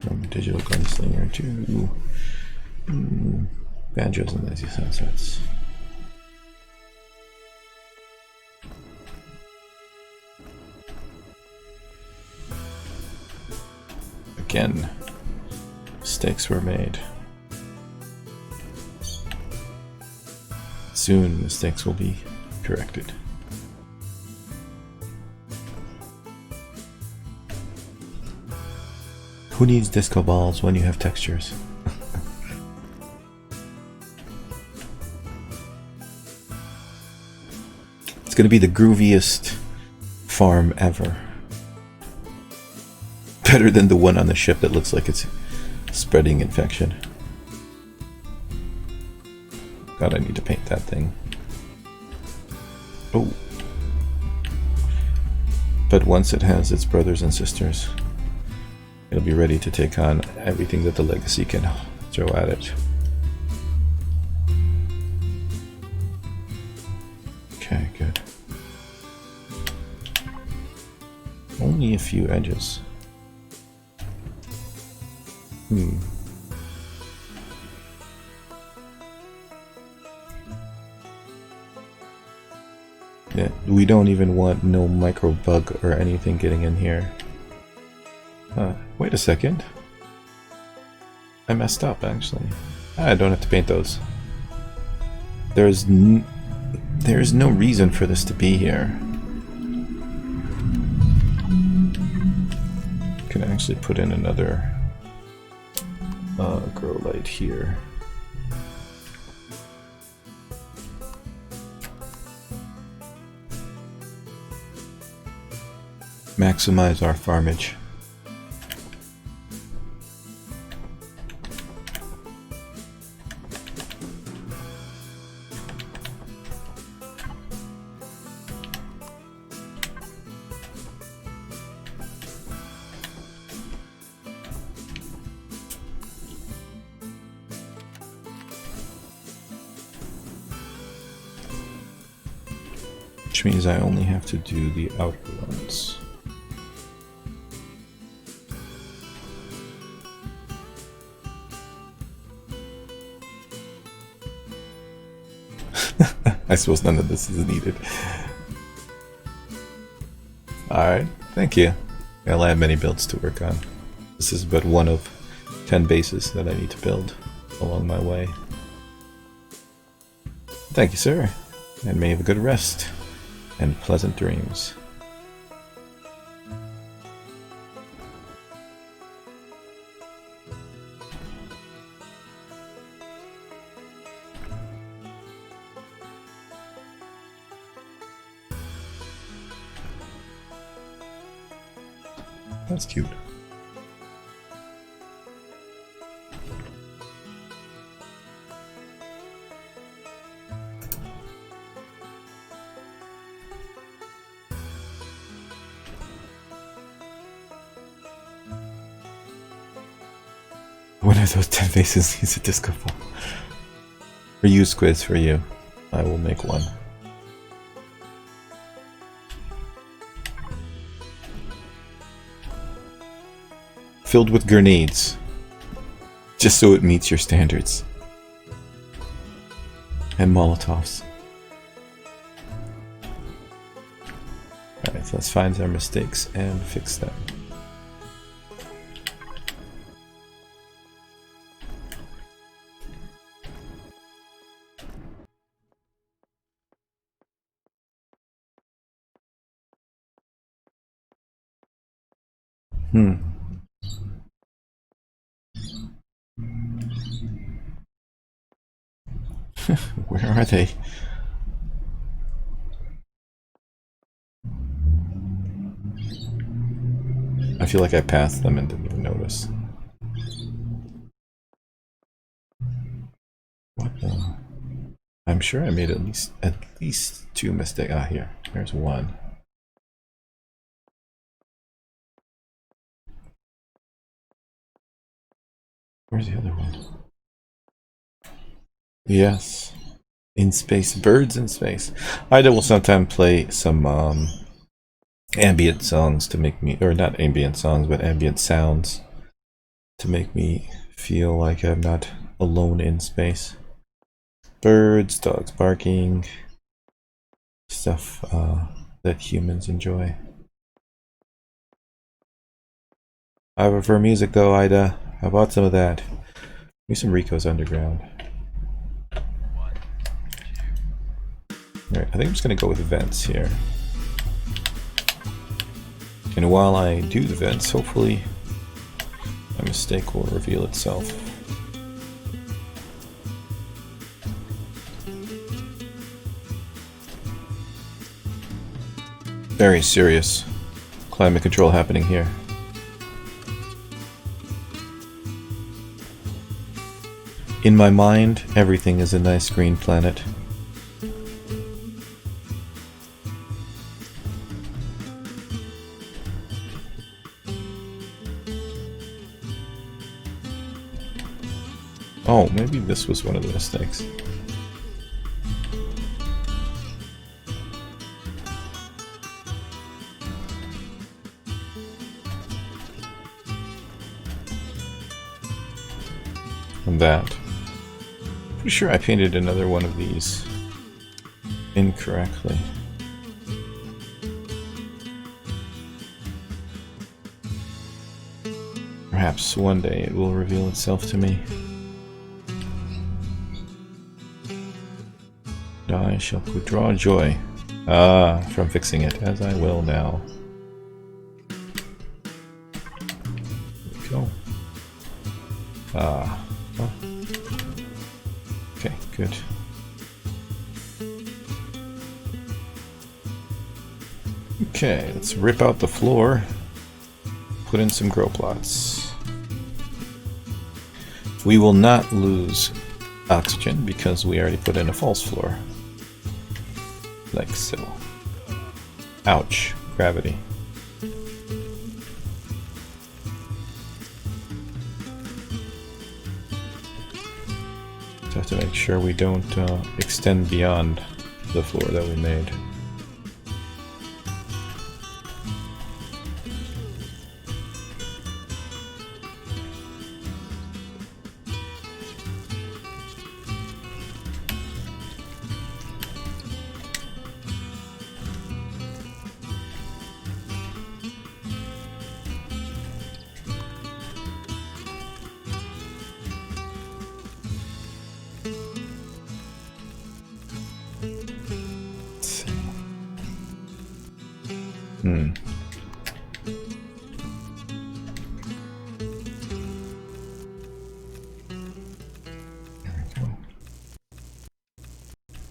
S1: From Digital Gunslinger to Banjos and Lazy Sunsets. Again, mistakes were made. Soon, mistakes will be corrected. Who needs disco balls when you have textures? It's gonna be the grooviest farm ever. Better than the one on the ship that looks like it's spreading infection. God, I need to paint that thing. Oh. But once it has its brothers and sisters, it'll be ready to take on everything that the Legacy can throw at it. Okay, good. Only a few edges. Yeah, we don't even want no micro bug or anything getting in here. Wait a second. I messed up, actually. I don't have to paint those. There's no reason for this to be here. Can actually put in another grow light here. Maximize our farmage. Which means I only have to do the outer ones. I suppose none of this is needed. Alright, thank you. I'll have many builds to work on. This is but one of 10 bases that I need to build along my way. Thank you, sir, and may you have a good rest and pleasant dreams. That's cute. One of those 10 faces needs a disco ball. For you, Squids, for you. I will make one. Filled with grenades. Just so it meets your standards. And Molotovs. Alright, so let's find our mistakes and fix them. Where are they? I feel like I passed them and didn't even notice. What the? I'm sure I made at least 2 mistakes. Ah, here. There's one. Where's the other one? Yes. In space. Birds in space. I will sometimes play some ambient songs to make me, or not ambient songs, but ambient sounds to make me feel like I'm not alone in space. Birds, dogs barking, stuff that humans enjoy. I prefer music though, Ida. How about some of that? Give me some Rico's Underground. Alright, I think I'm just gonna go with vents here. And while I do the vents, hopefully my mistake will reveal itself. Very serious climate control happening here. In my mind, everything is a nice green planet. Oh, maybe this was one of the mistakes. And that. Pretty sure I painted another one of these incorrectly. Perhaps one day it will reveal itself to me. I shall draw joy. From fixing it, as I will now. There we go. Oh. Okay, good. Okay, let's rip out the floor. Put in some grow plots. We will not lose oxygen because we already put in a false floor. Like so. Ouch. Gravity. Just have to make sure we don't extend beyond the floor that we made.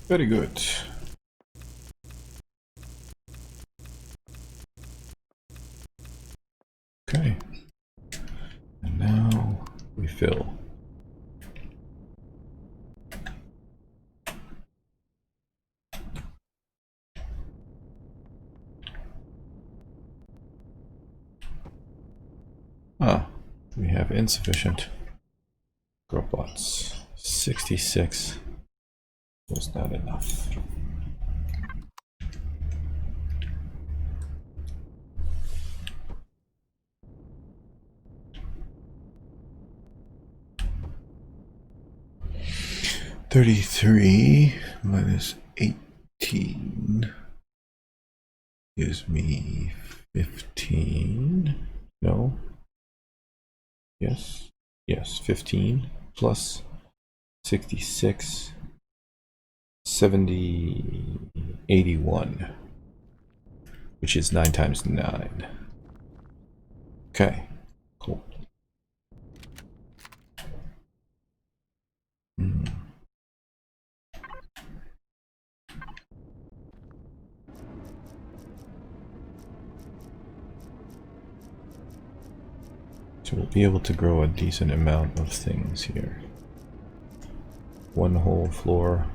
S1: Very good. Okay. And now we fill. We have insufficient grow plots. 66 was not enough. $33 minus 18 gives me 15. No. Yes. Yes, 15 plus 66, 70, 81, which is 9 times 9. Okay, cool. So we'll be able to grow a decent amount of things here. One whole floor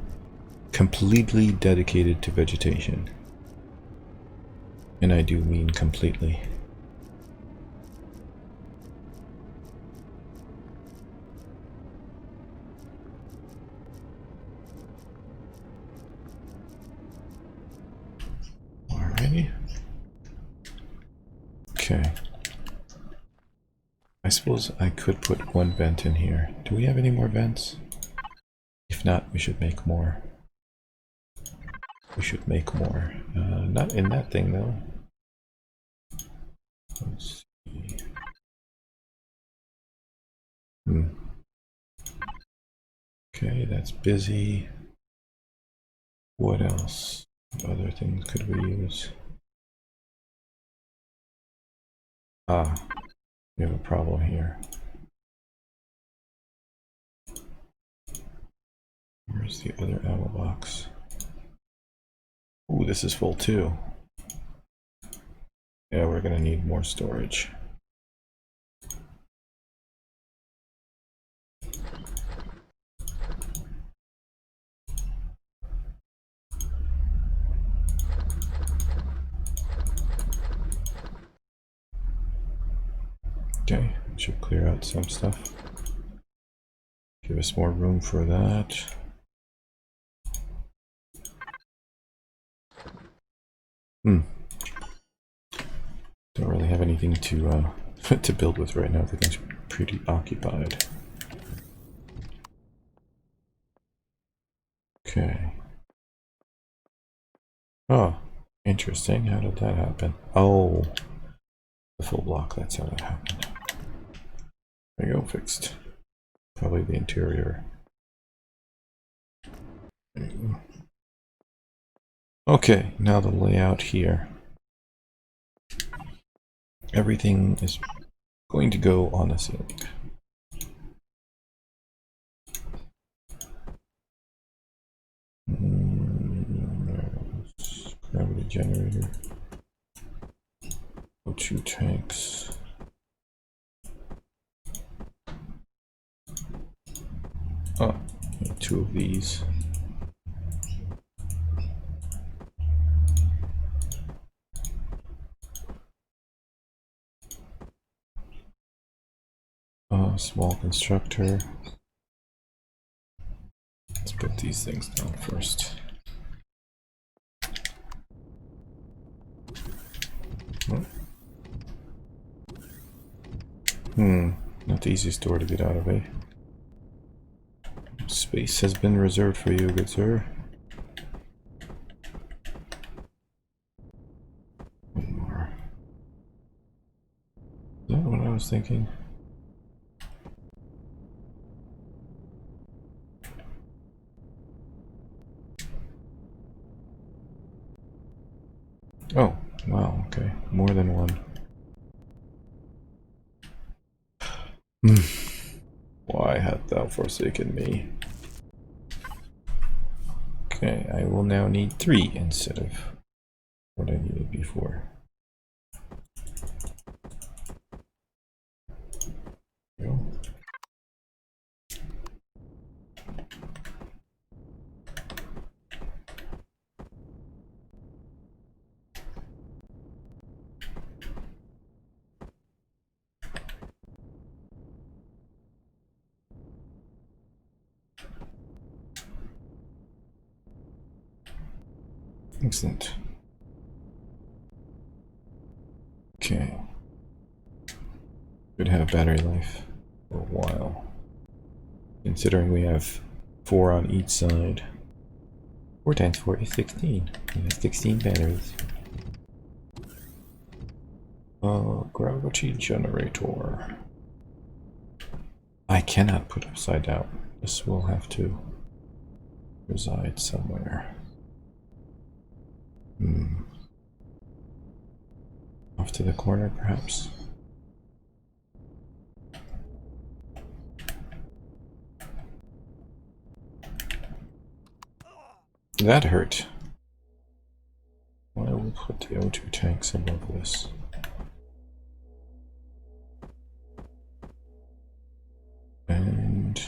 S1: completely dedicated to vegetation. And I do mean completely. Alrighty. Okay. I suppose I could put one vent in here. Do we have any more vents? If not, we should make more. We should make more. Not in that thing though. Let's see. Okay, that's busy. What else? What other things could we use? Ah, we have a problem here. Where's the other ammo box? Ooh, this is full too. Yeah, we're gonna need more storage. Okay, should clear out some stuff. Give us more room for that. Don't really have anything to to build with right now. Everything's pretty occupied. Okay. Oh, interesting. How did that happen? Oh, the full block. That's how that happened. There you go, fixed. Probably the interior. There you go. Okay, now the layout here. Everything is going to go on the ceiling. Gravity generator. O2 tanks. Oh, two of these. Small constructor. Let's put these things down first. Not the easiest door to get out of, eh? Space has been reserved for you, good sir. One more. Is that what I was thinking? Oh, wow, okay. More than one. Why hast thou forsaken me? Okay, I will now need 3 instead of what I needed before. There we go. Excellent. Okay. Could have battery life for a while. Considering we have 4 on each side. 4 times 4 is 16. We have 16 batteries. Gravity generator. I cannot put upside down. This will have to reside somewhere. Off to the corner, perhaps. That hurt. I will put the O2 tanks above this. And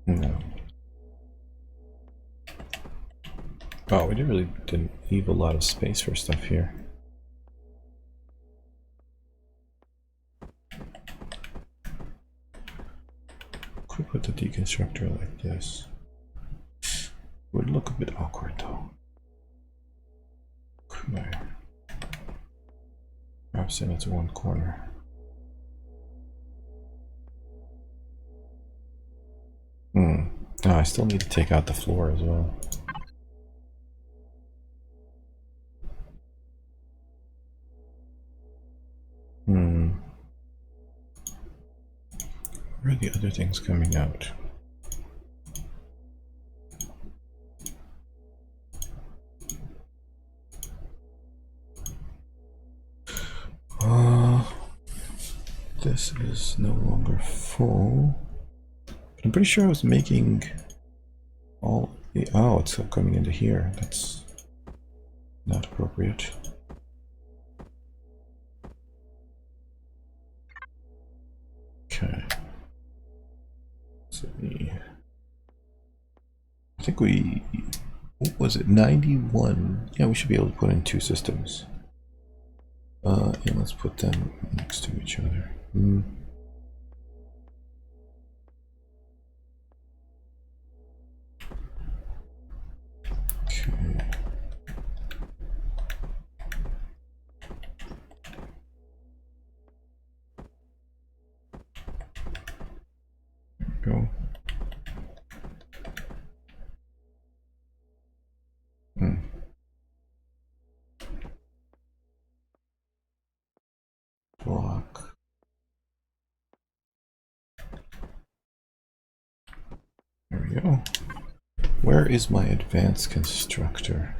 S1: no. Oh, we really didn't leave a lot of space for stuff here. Could put the deconstructor like this. Would look a bit awkward though. Okay. Perhaps send it to one corner. Oh, I still need to take out the floor as well. Where are the other things coming out? This is no longer full. I'm pretty sure I was making all the... Oh, it's still coming into here. That's not appropriate. Okay. So I think we... What was it? 91. Yeah, we should be able to put in 2 systems. And let's put them next to each other. Okay. There we go. Block. There we go. Where is my advanced constructor?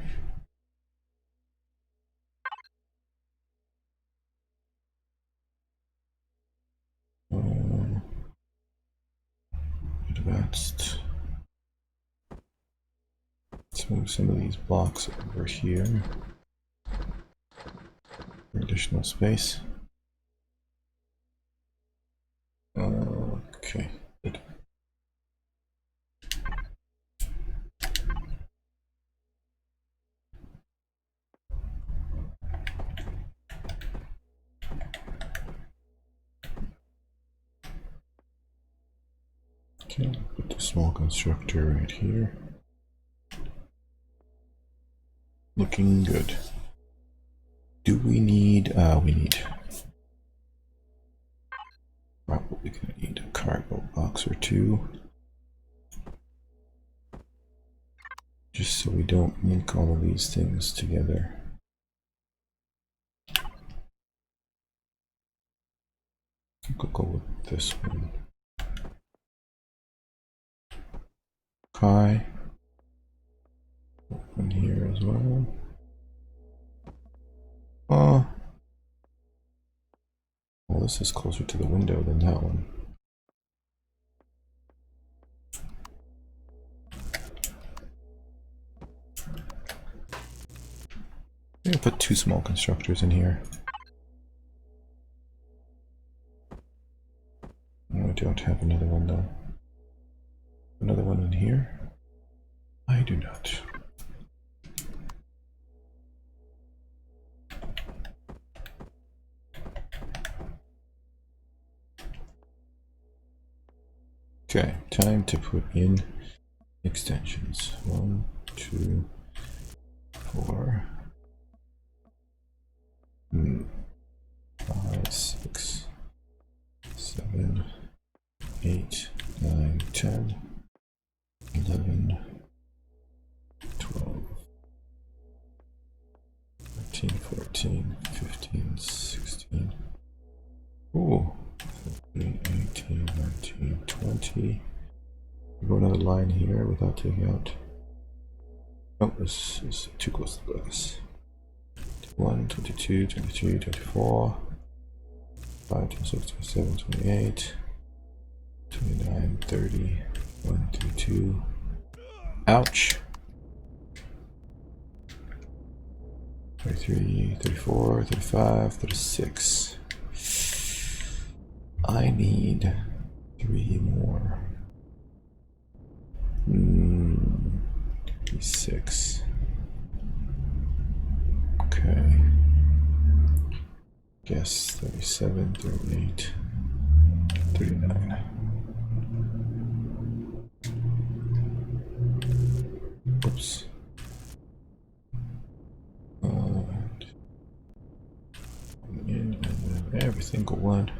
S1: Advanced. Let's move some of these blocks over here for additional space. Okay, good. Okay, put the small constructor right here. Looking good. Do we need, we need, probably gonna need a cargo box or 2. Just so we don't link all of these things together. I think we'll go with this one. Kai. One here as well. Well, this is closer to the window than that one. I'm gonna put 2 small constructors in here. No, I don't have another one though. Another one in here? I do not. Okay, time to put in extensions. 1, 2, 4, 5, 6, 7, 8, 9, 10, 11, 12, 13, 14, 15, 16. Ooh. 18, 19, 20. Go another line here without taking out. Oh, this is too close to the glass. 21, 22, 23, 24, 25, 26, 27, 28, 29, 30, 1, 2. Ouch! 33, 34, 35, 36. I need 3 more. 6. Okay. Guess 37, 38, 39. Oops. Every single one.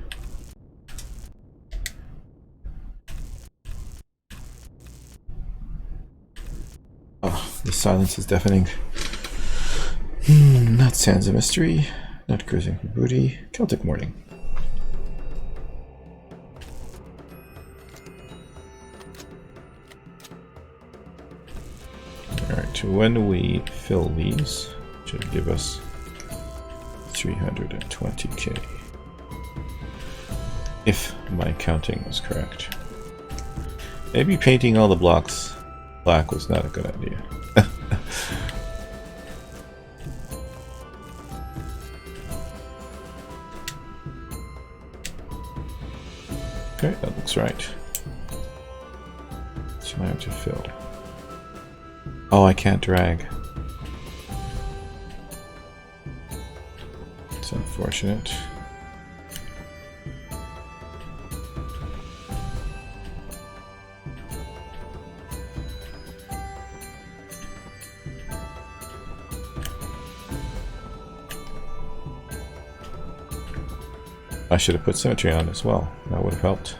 S1: Oh, the silence is deafening. Not Sands of Mystery. Not Cruising for Booty. Celtic Morning. Alright, when we fill these, should give us 320k. If my counting was correct. Maybe painting all the blocks black was not a good idea. Okay, that looks right. So I have to fill. Oh, I can't drag. It's unfortunate. I should have put symmetry on as well. That would have helped.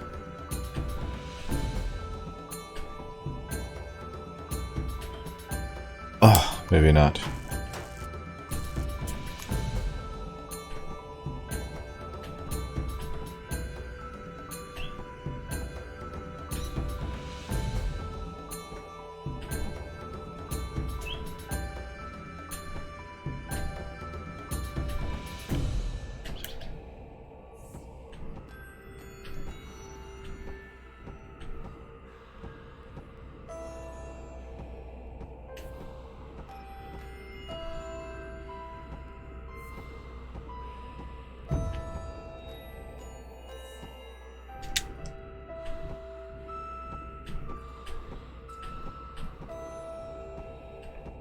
S1: Oh, maybe not.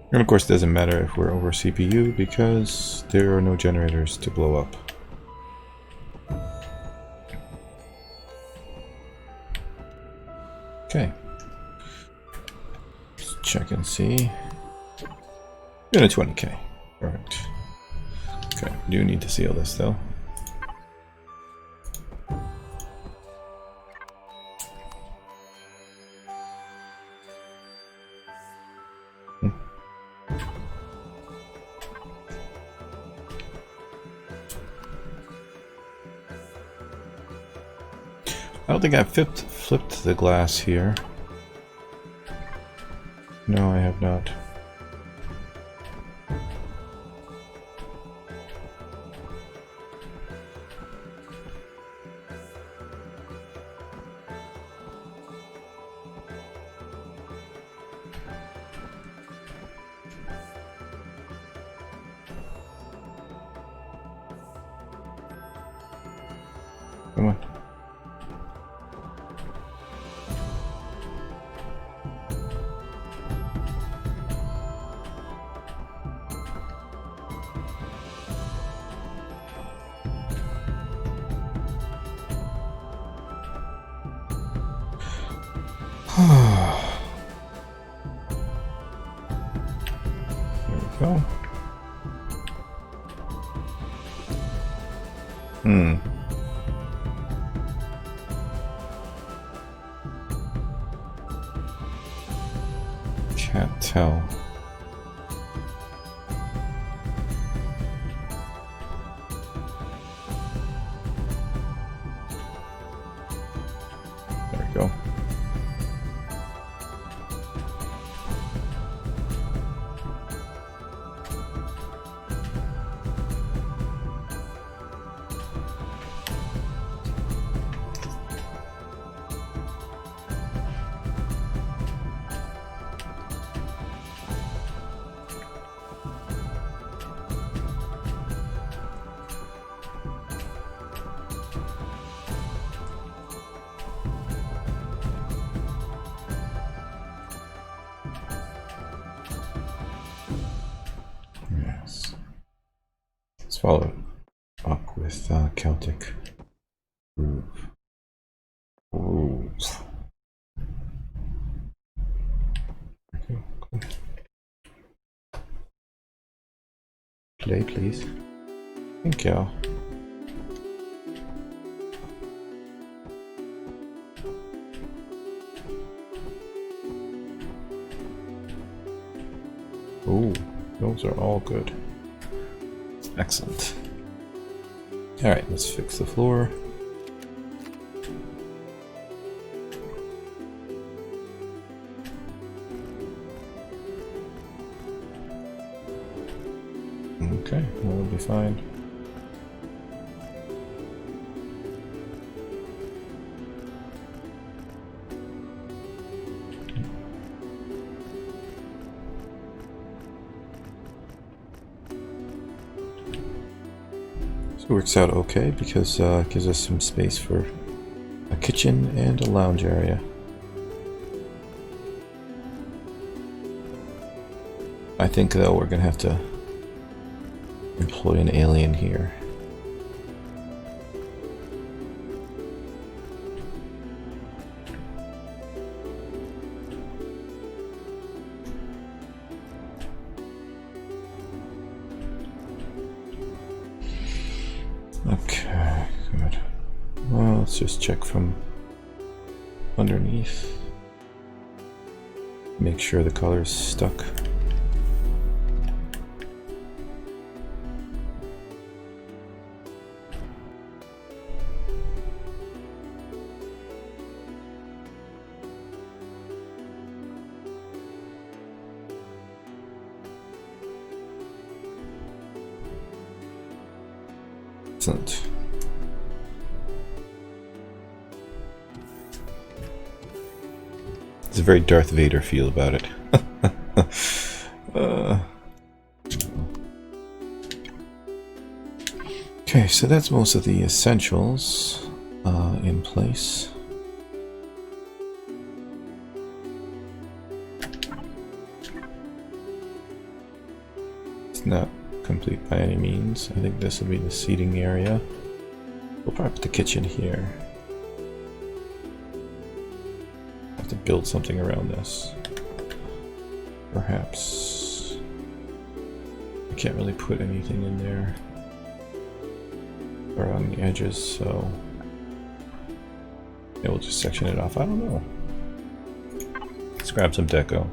S1: And of course it doesn't matter if we're over CPU because there are no generators to blow up. Okay. Let's check and see. We're at 20k. Perfect. Okay, do need to seal this though. I don't think I flipped the glass here. No, I have not. Come on. There we go. Can't tell. There we go. Yes. Let's follow up with Celtic groove. Rules. Okay, cool. Play, please. Thank you. Those are all good. Excellent. Alright, let's fix the floor. Okay, that'll be fine. It works out okay because it gives us some space for a kitchen and a lounge area. I think though we're gonna have to employ an alien here. Okay, good. Well, let's just check from underneath. Make sure the color's stuck. Excellent. There's a very Darth Vader feel about it. Okay, so that's most of the essentials in place. It's not complete by any means. I think this will be the seating area. We'll probably put the kitchen here. Have to build something around this. Perhaps. I can't really put anything in there around the edges, so yeah, we'll just section it off. I don't know. Let's grab some deco.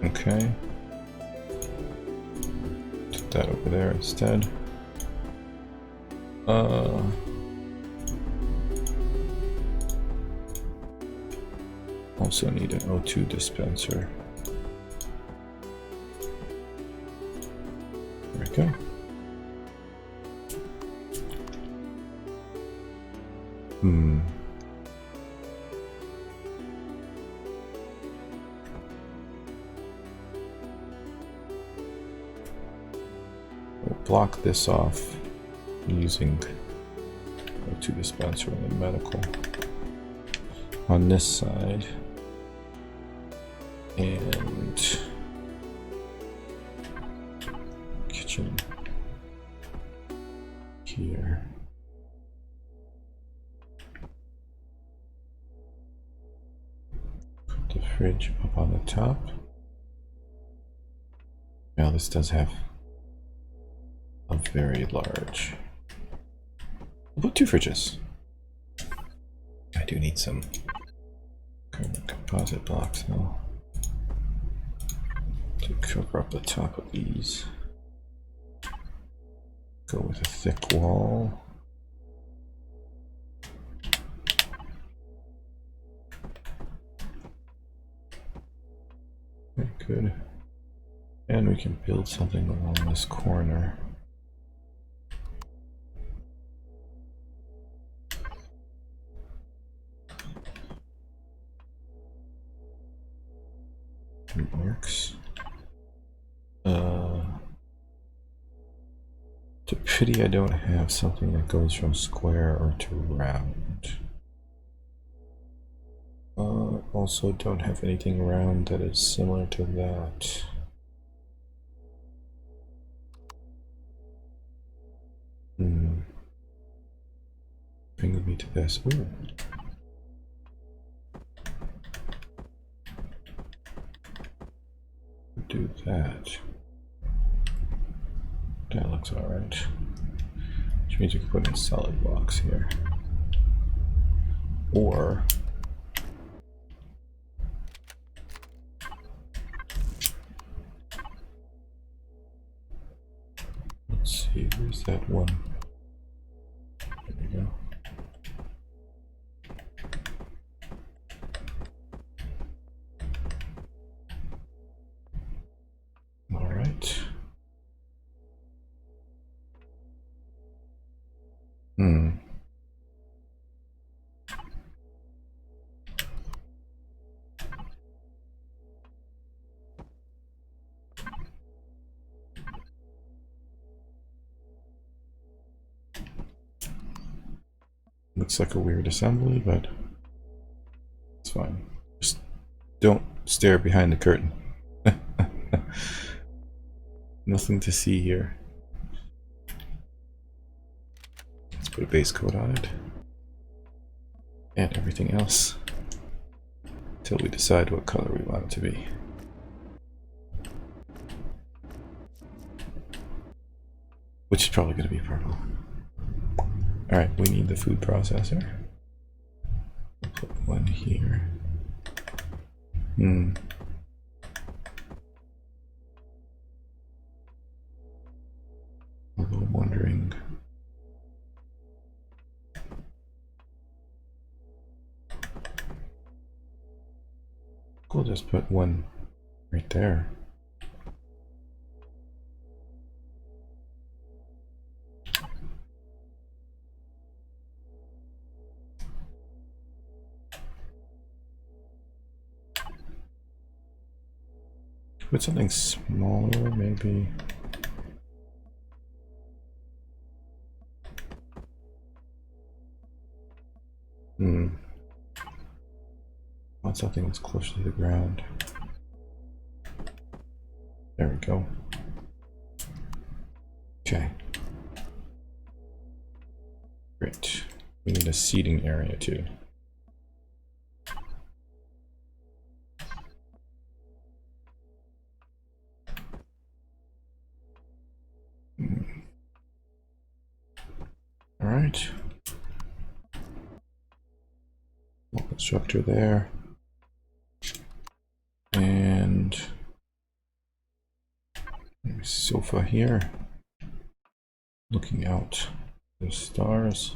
S1: Okay. Put that over there instead. Also need an O2 dispenser. There we go. We'll block this off using O2 dispenser and the medical on this side. And kitchen here. Put the fridge up on the top. Now this does have a very large. We'll put 2 fridges. I do need some composite blocks now to cover up the top of these. Go with a thick wall. Okay, good. And we can build something along this corner. It works. To pity I don't have something that goes from square or to round. Also don't have anything round that is similar to that. Bringing me to this. Ooh. do that. That looks alright. Which means we can put in solid blocks here. Or let's see, where's that one? There we go. All right. Looks like a weird assembly, but it's fine. Just don't stare behind the curtain. Nothing to see here. Let's put a base coat on it. And everything else. Until we decide what color we want it to be. Which is probably going to be purple. Alright, we need the food processor. We'll put one here. Although I'm wondering. We'll just put one right there. Put something smaller, maybe. Want something that's closer to the ground. There we go. Okay. Great. We need a seating area too. All right. Open structure there. And sofa here. Looking out the stars.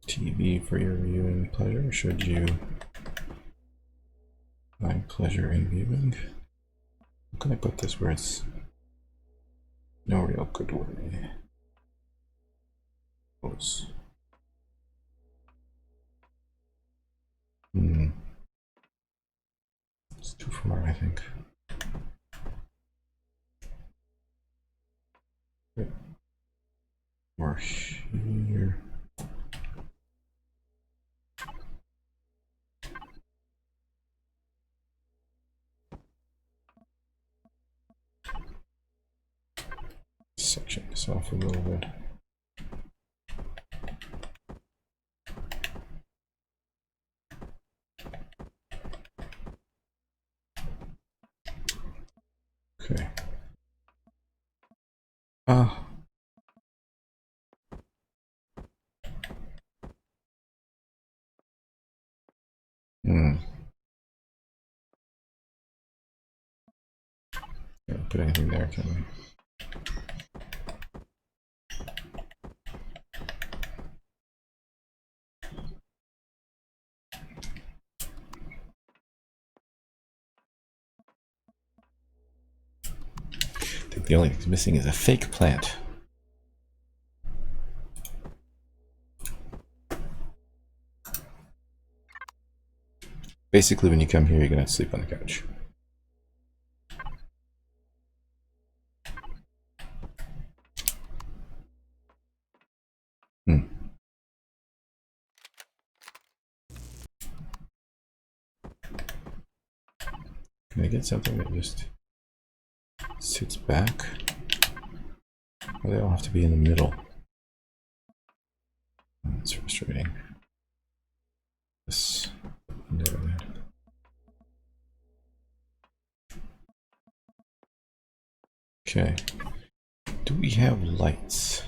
S1: TV for your viewing pleasure, should you find pleasure in viewing. How can I put this where it's no real good way? Close. It's too far, I think. Or here. Section this off a little bit. Okay. Can't put anything there, can we? I think the only thing missing is a fake plant. Basically, when you come here, you're gonna sleep on the couch. Can I get something that just sits back? Well, they all have to be in the middle. That's frustrating. This window there. Okay. Do we have lights?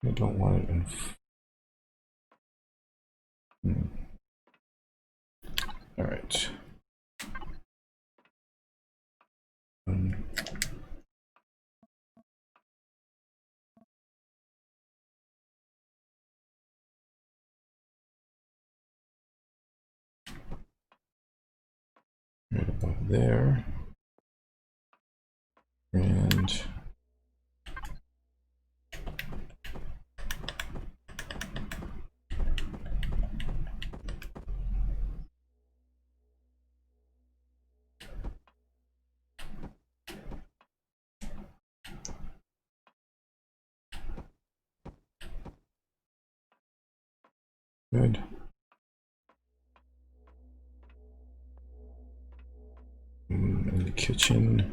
S1: I don't want it in. All right. Right about there. And good. In the kitchen.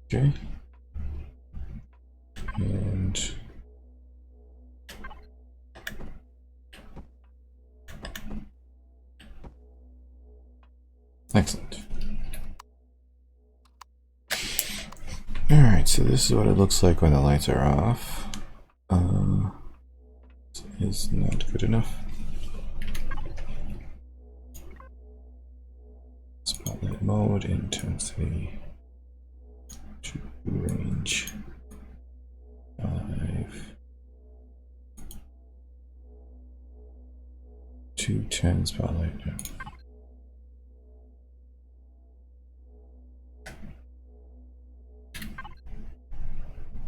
S1: Okay. And excellent. All right, so this is what it looks like when the lights are off. Is not good enough. Spotlight mode, intensity, to range 5, 210 spotlight. No.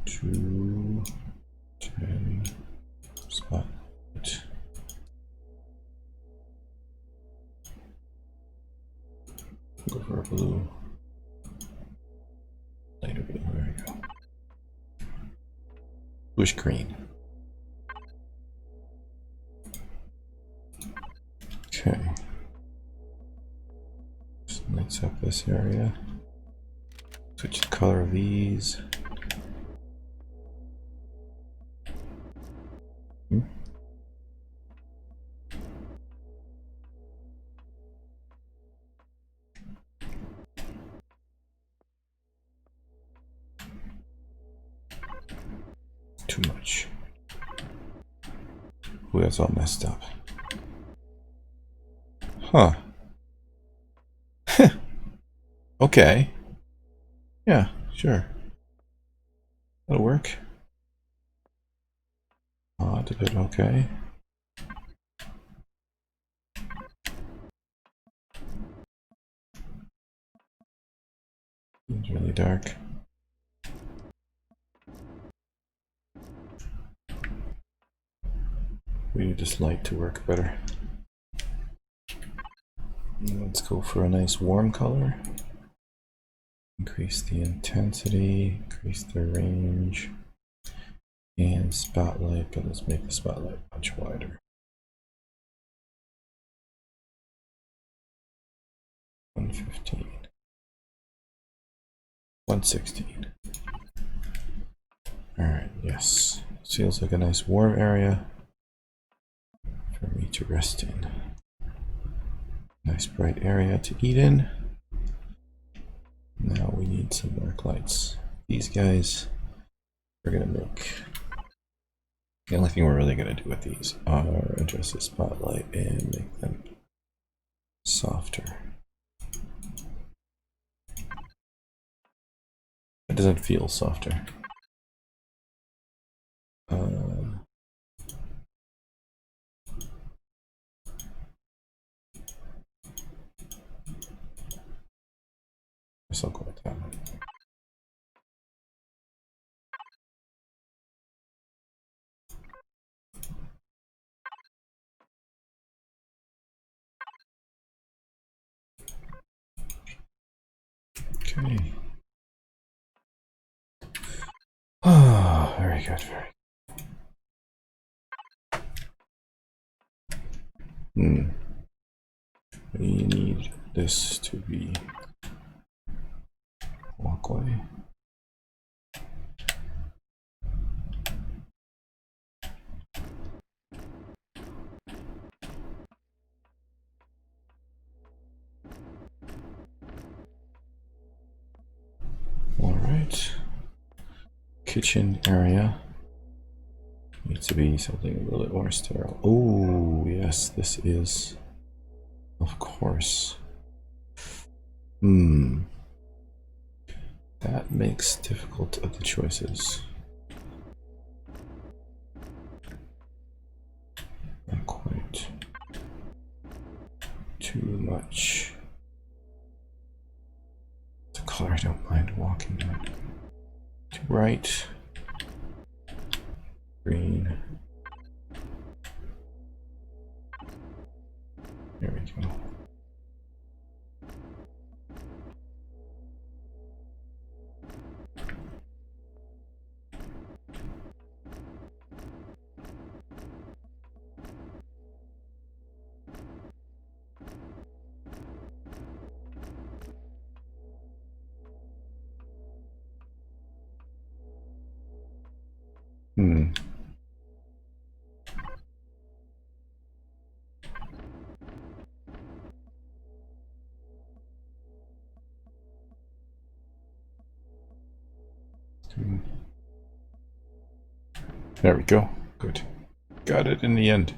S1: Two 10 spotlight. Go for a blue. Lighter blue. There we go. Bluish green. Okay. Just lights up this area. Switch the color of these. Too much. Ooh, that's all messed up. Huh. Okay. Yeah, sure. That'll work. Odd, but okay. It's really dark. We need this light to work better. Let's go for a nice warm color. Increase the intensity, increase the range, and spotlight, but let's make the spotlight much wider. 115. 116. Alright, yes. Feels like a nice warm area for me to rest in. Nice bright area to eat in. Now we need some dark lights. These guys we're gonna make. The only thing we're really gonna do with these are adjust the spotlight and make them softer. It doesn't feel softer. Guess I'll go with that one. Okay. Oh, very good, very good. We need this to be walkway. All right. Kitchen area needs to be something a little bit more sterile. Oh, yes, this is, of course. That makes difficult of the choices. Not quite too much. The color I don't mind walking on. To right. Green. There we go. There we go. Good. Got it in the end.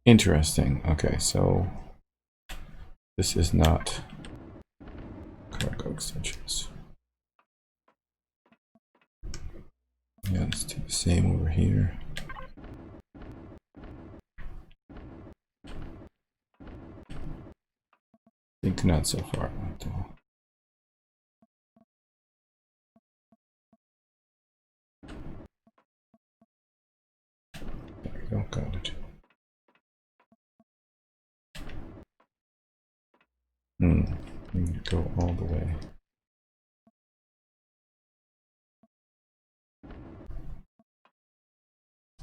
S1: Interesting. Okay, so this is not cargo extensions. Yeah, let's do the same over here. I think not so far. There we go, got it. We need to go all the way.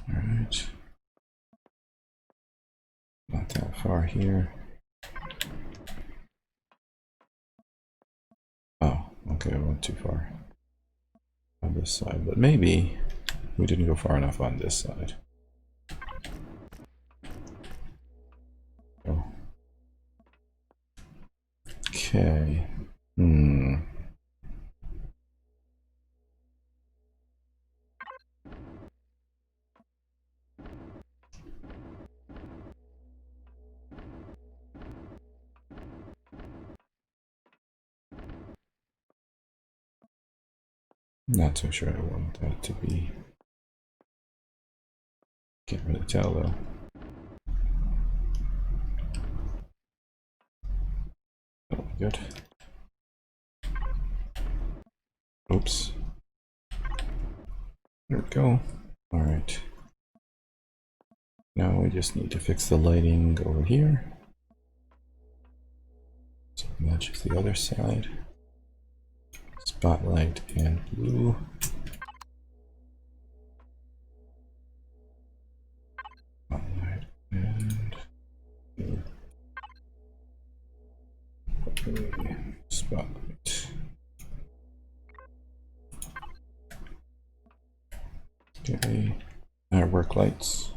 S1: Alright. Not that far here. Oh, okay, I went too far on this side, but maybe we didn't go far enough on this side. Oh. Okay. Not so sure I want that to be. Can't really tell though. That'll be good. Oops. There we go. Alright. Now we just need to fix the lighting over here. So it matches the other side. Spotlight and blue. Spotlight and blue. Spotlight. Okay. Our work lights.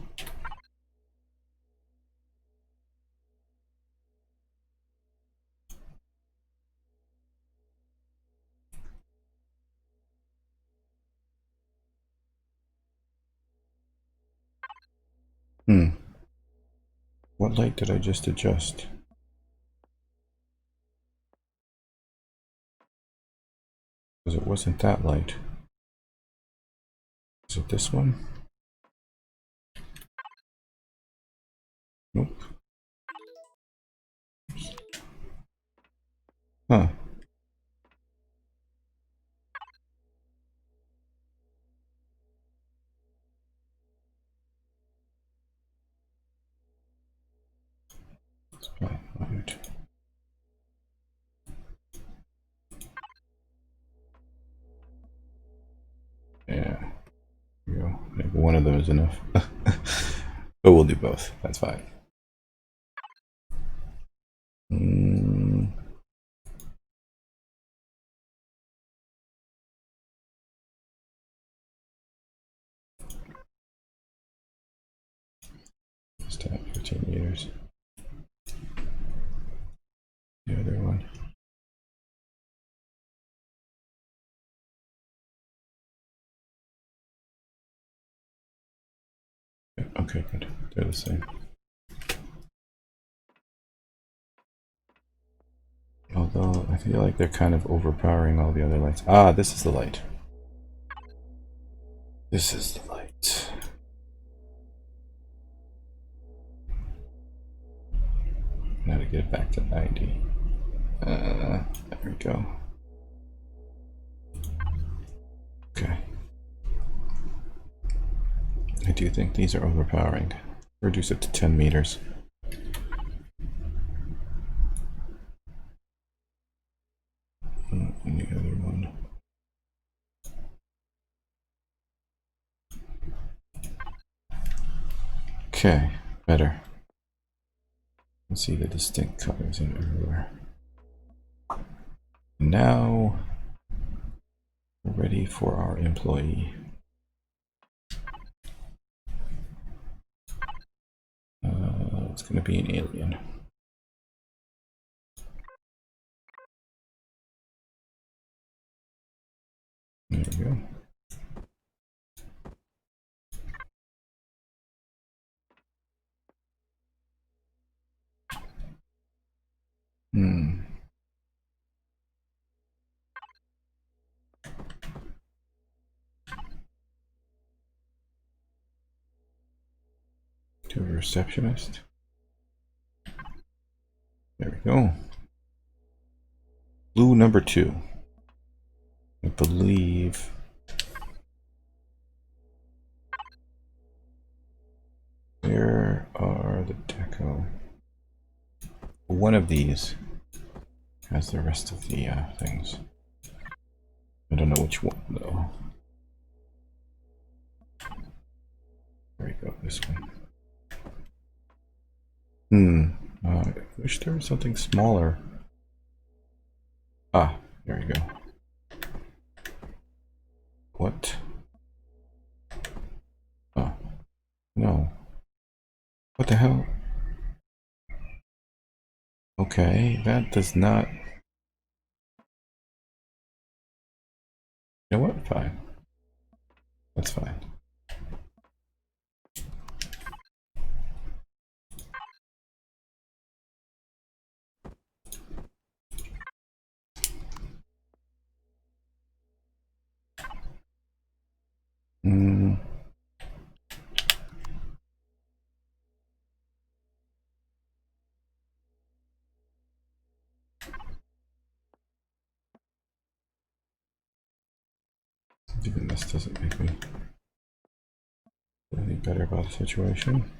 S1: What light did I just adjust? Because it wasn't that light. Is it this one? Nope. Huh. Yeah. There you go. Maybe one of them is enough. But we'll do both. That's fine. Just have 15 meters. The other one. Okay, good. They're the same. Although I feel like they're kind of overpowering all the other lights. Ah, this is the light. This is the light. Now to get it back to 90. There we go. Okay. I do think these are overpowering. Reduce it to 10 meters. And the other one. Okay, better. Let's see the distinct colors in everywhere. Now we're ready for our employee. It's going to be an alien. There we go. To a receptionist. There we go. Blue number 2. I believe. Where are the deco? One of these has the rest of the things. I don't know which one though. There we go, this one. I wish there was something smaller. Ah, there we go. What? Oh, no. What the hell? Okay, that does not... You know what? Fine. That's fine. Even this doesn't make me feel any better about the situation.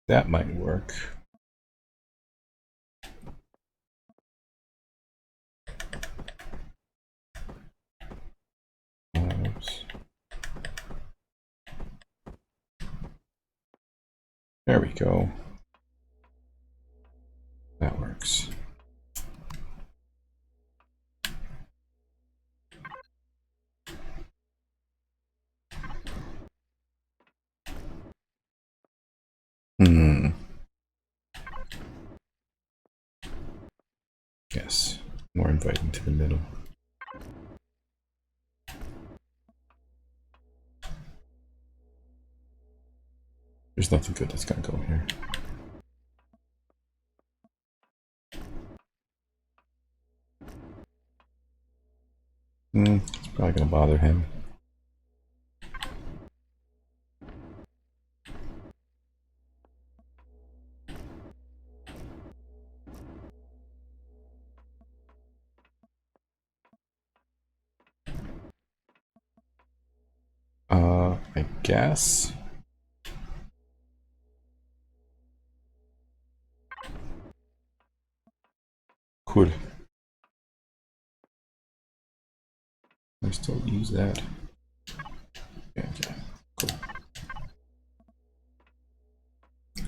S1: That might work. Oops. There we go. That works. Yes, more inviting to the middle. There's nothing good that's gonna go here. It's probably gonna bother him. I gas. Cool. I still use that. Yeah, okay, cool.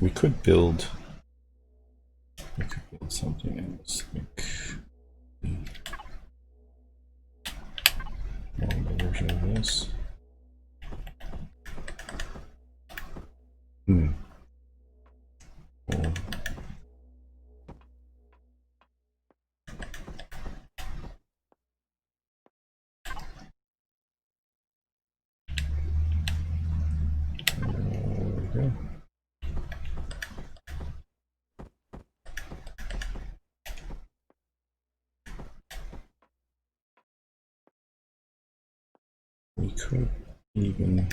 S1: We could build something else. Like a version of this. Cool. There we go. We could even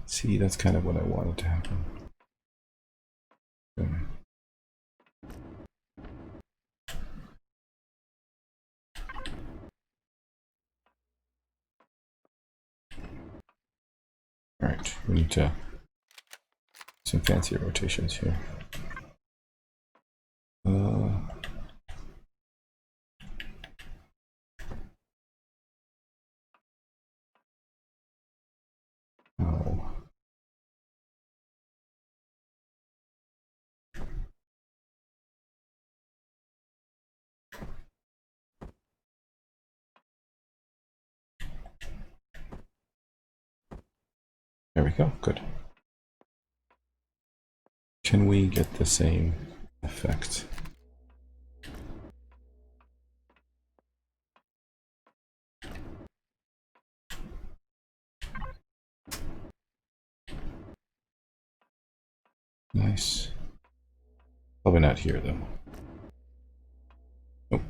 S1: See, that's kind of what I wanted to happen. Okay. Alright, we need to some fancy rotations here. Oh. There we go, good. Can we get the same effect? Nice. Probably not here though. Nope.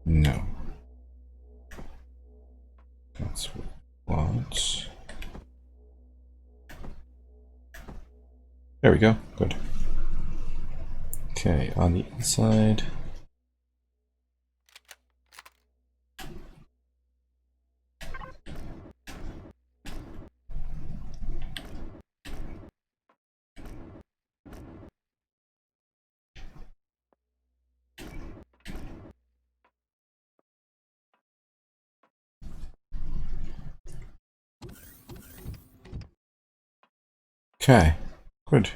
S1: No. That's what we want. There we go. Good. Okay, on the inside. Okay, good.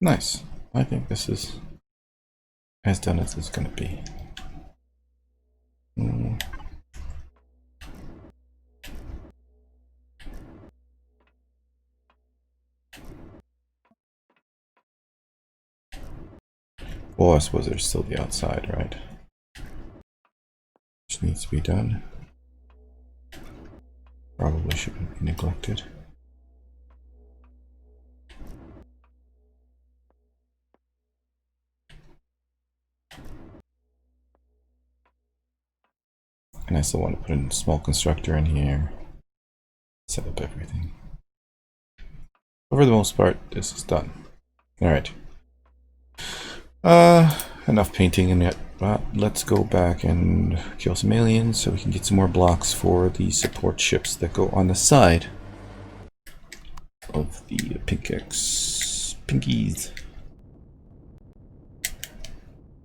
S1: Nice. I think this is as done as it's going to be. Well, I suppose there's still the outside, right? Which needs to be done. Probably shouldn't be neglected. And I still want to put a small constructor in here. Set up everything. But for the most part, this is done. Alright. Enough painting in it. Let's go back and kill some aliens so we can get some more blocks for the support ships that go on the side of the pinkies.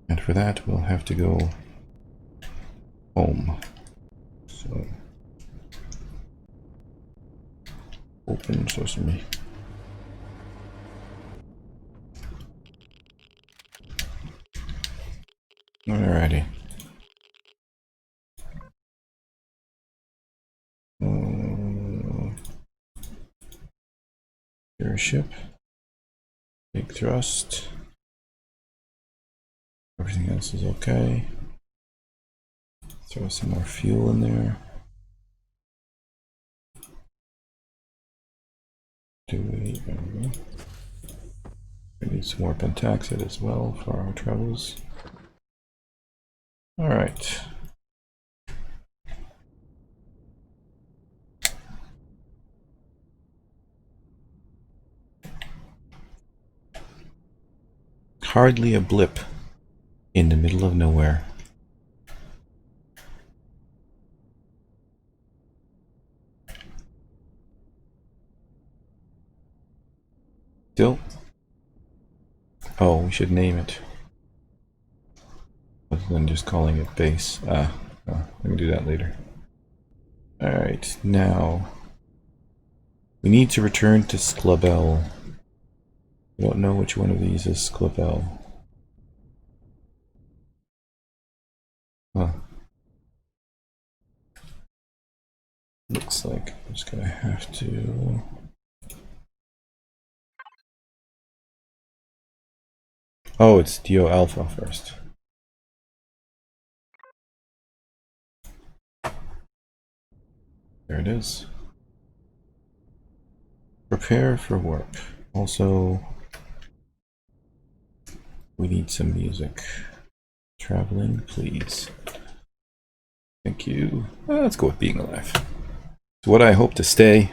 S1: And for that, we'll have to go home. So open sesame. Alrighty. ship. Big thrust. Everything else is okay. Throw some more fuel in there. There we go. We need some more pentaxid as well for our travels. All right. Hardly a blip in the middle of nowhere. Still. Oh, we should name it. Other than just calling it base. Oh, we can do that later. Alright, now we need to return to Sklabel. I don't know which one of these is Sklabel. Huh. Looks like I'm just gonna have to... Oh, it's Dio Alpha first. There it is. Prepare for work. Also, we need some music. Traveling, please. Thank you. Let's go with being alive. It's what I hope to stay.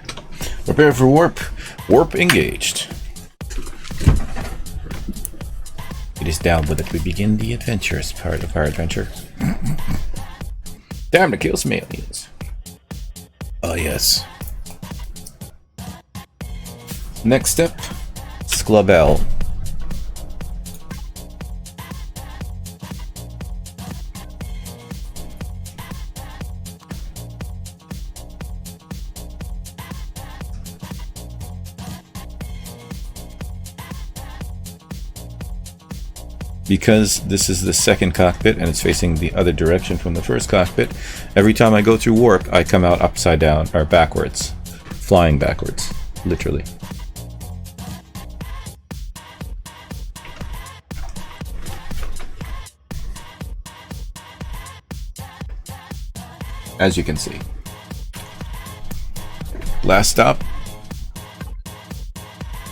S1: Prepare for warp. Warp engaged. It is downward that we begin the adventurous part of our adventure. Time to kill some aliens. Oh yes. Next step, Sklabel. Because this is the second cockpit and it's facing the other direction from the first cockpit, every time I go through warp, I come out upside down, or backwards. Flying backwards, literally. As you can see. Last stop,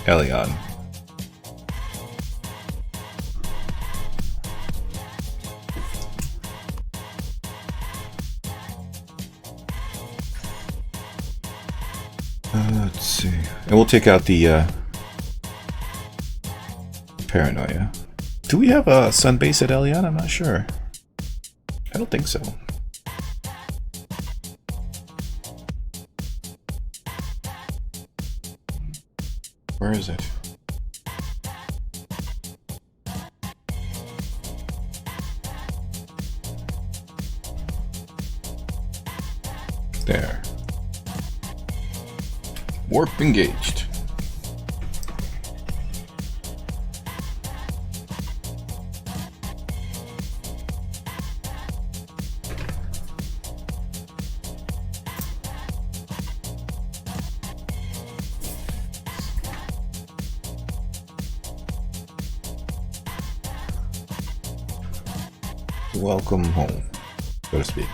S1: Elion. Let's see. And we'll take out the paranoia. Do we have a sun base at Elion? I'm not sure. I don't think so. Where is it? There. Warp engaged. Welcome home, so to speak.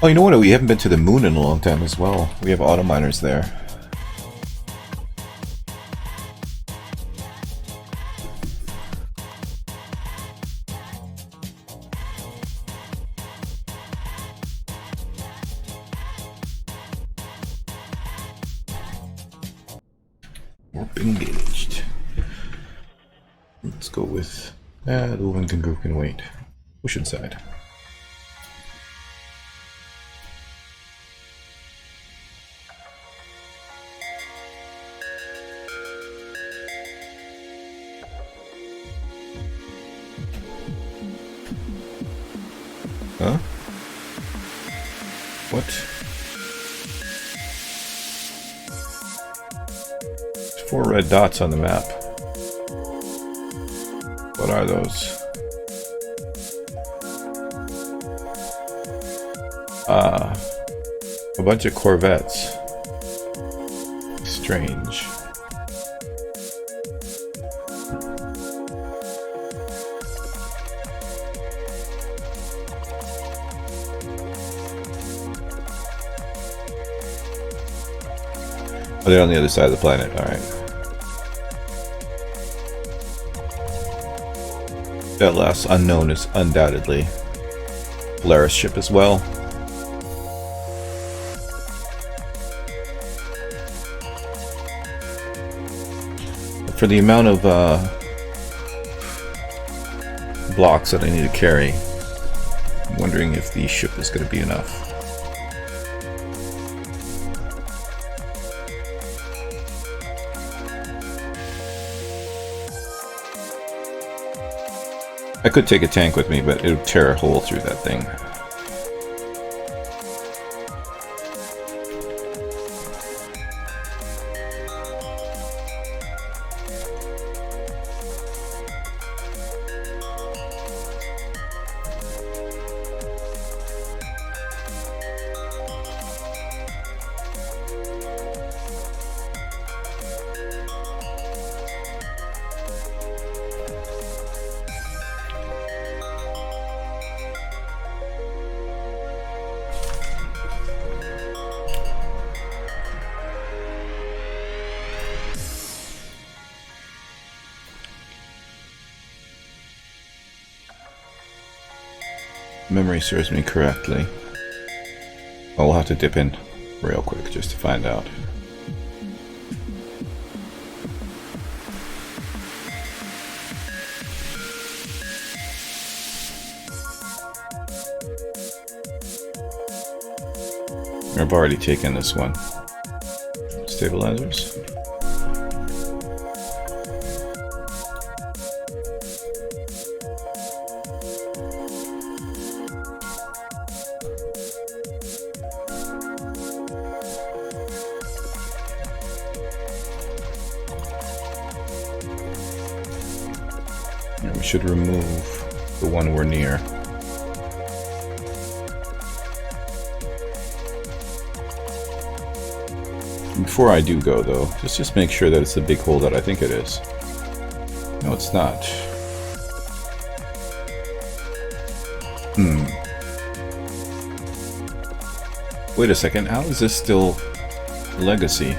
S1: Oh, you know what? We haven't been to the moon in a long time as well. We have auto miners there. Warp engaged. Let's go with... the Woven group can wait. Ocean side. Huh? What? There's 4 red dots on the map. What are those? A bunch of Corvettes. Strange. Oh, they're on the other side of the planet, alright. That last unknown is undoubtedly Polaris ship as well. For the amount of blocks that I need to carry, I'm wondering if the ship is going to be enough. I could take a tank with me, but it would tear a hole through that thing. Memory serves me correctly. I'll have to dip in real quick just to find out. I've already taken this one. Stabilizers. And we should remove the one we're near. Before I do go, though, just make sure that it's the big hole that I think it is. No, it's not. Wait a second, how is this still Legacy?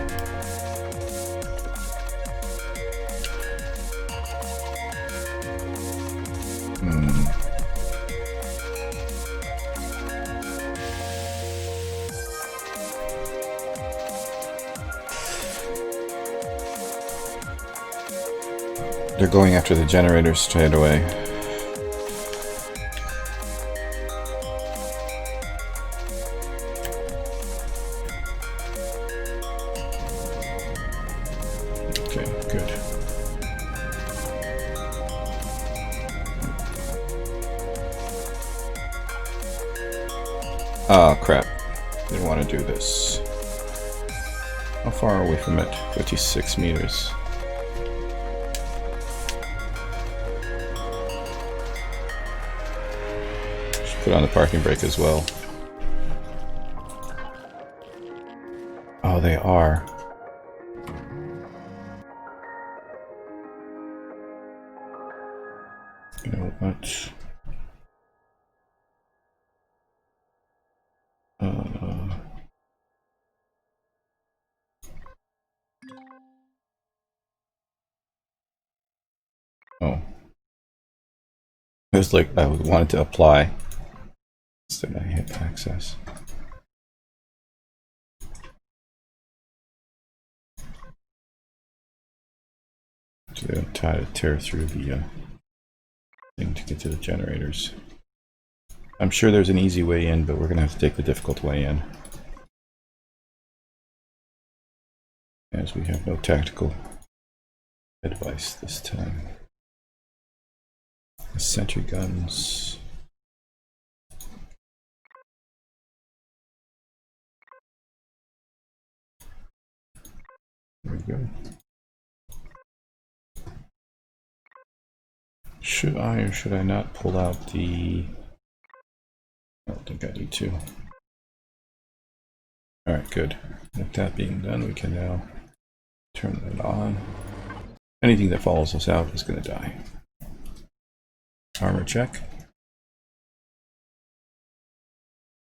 S1: They're going after the generators straight away. Okay, good. Ah, crap. Didn't want to do this. How far are we from it? 56 meters. Put on the parking brake as well. Oh, they are. You know what? Oh. It was like I wanted to apply. Instead I hit access. So they don't try to tear through the thing to get to the generators. I'm sure there's an easy way in, but we're going to have to take the difficult way in. As we have no tactical advice this time. The sentry guns. There we go. Should I or should I not pull out the... I don't think I need to. Alright, good. With that being done, we can now turn that on. Anything that follows us out is going to die. Armor check.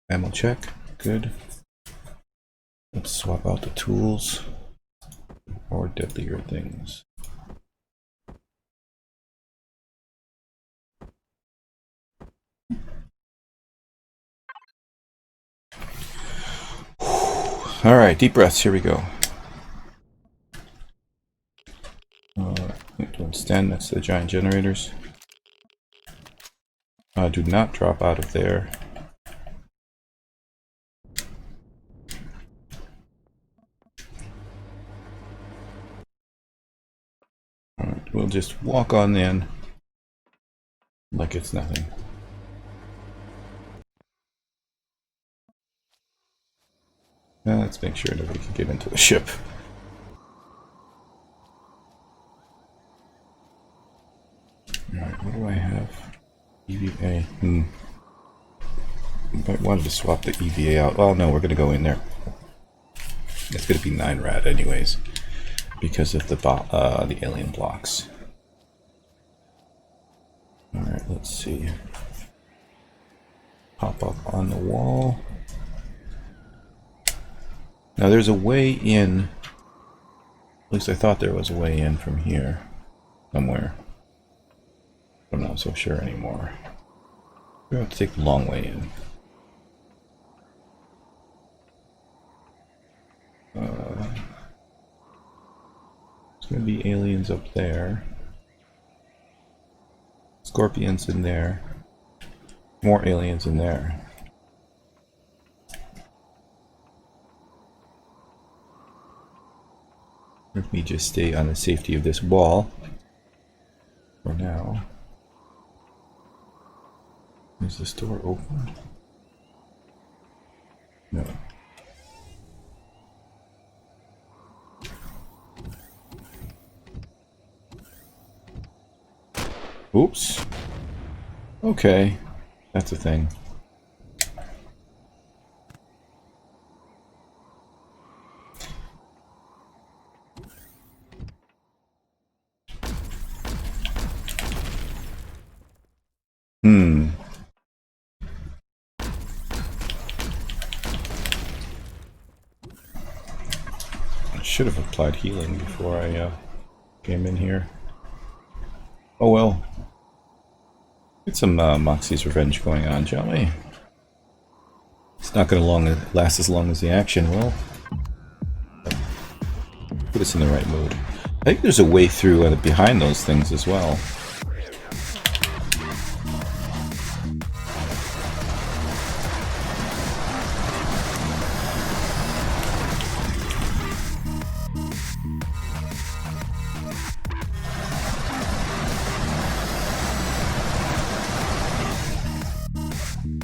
S1: Ammo check. Good. Let's swap out the tools or deadlier things. All right, deep breaths. Here we go. Don't stand next to the giant generators. Do not drop out of there. All right, we'll just walk on in like it's nothing. Now let's make sure that we can get into the ship. Alright, what do I have? EVA. I wanted to swap the EVA out. Oh no, we're going to go in there. It's going to be 9 rad anyways, because of the alien blocks. Alright, let's see. Pop up on the wall. Now there's a way in. At least I thought there was a way in from here. Somewhere. I'm not so sure anymore. We have to take the long way in. There's going to be aliens up there. Scorpions in there. More aliens in there. Let me just stay on the safety of this wall for now. Is this door open? No. Oops. Okay. That's a thing. Should have applied healing before I came in here. Oh well. Get some Moxie's Revenge going on, shall we? It's not going to last as long as the action will. Put us in the right mood. I think there's a way through behind those things as well.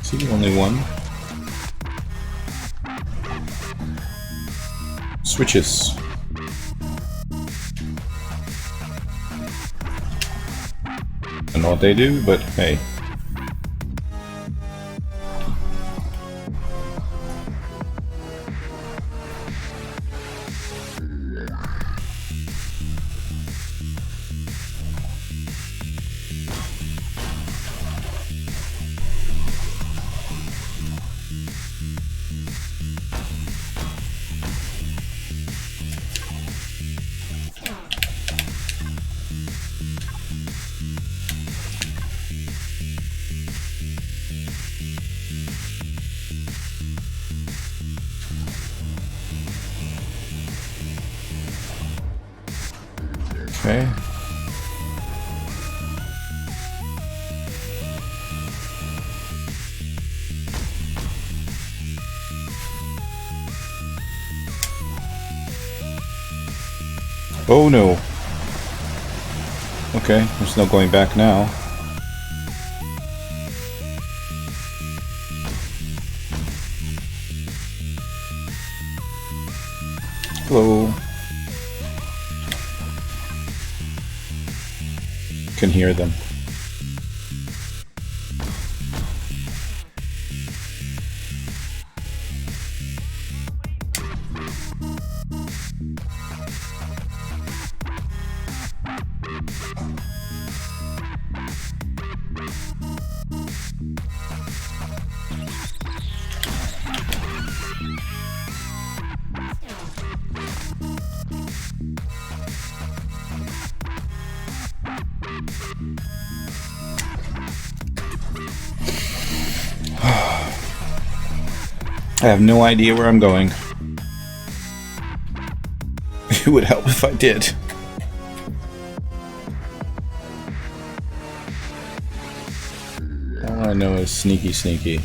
S1: Is he the only one? Switches. I don't know what they do, but hey. Okay. Oh no. Okay, there's no going back now. Hello. Can hear them. I have no idea where I'm going. It would help if I did. All I know is sneaky, sneaky.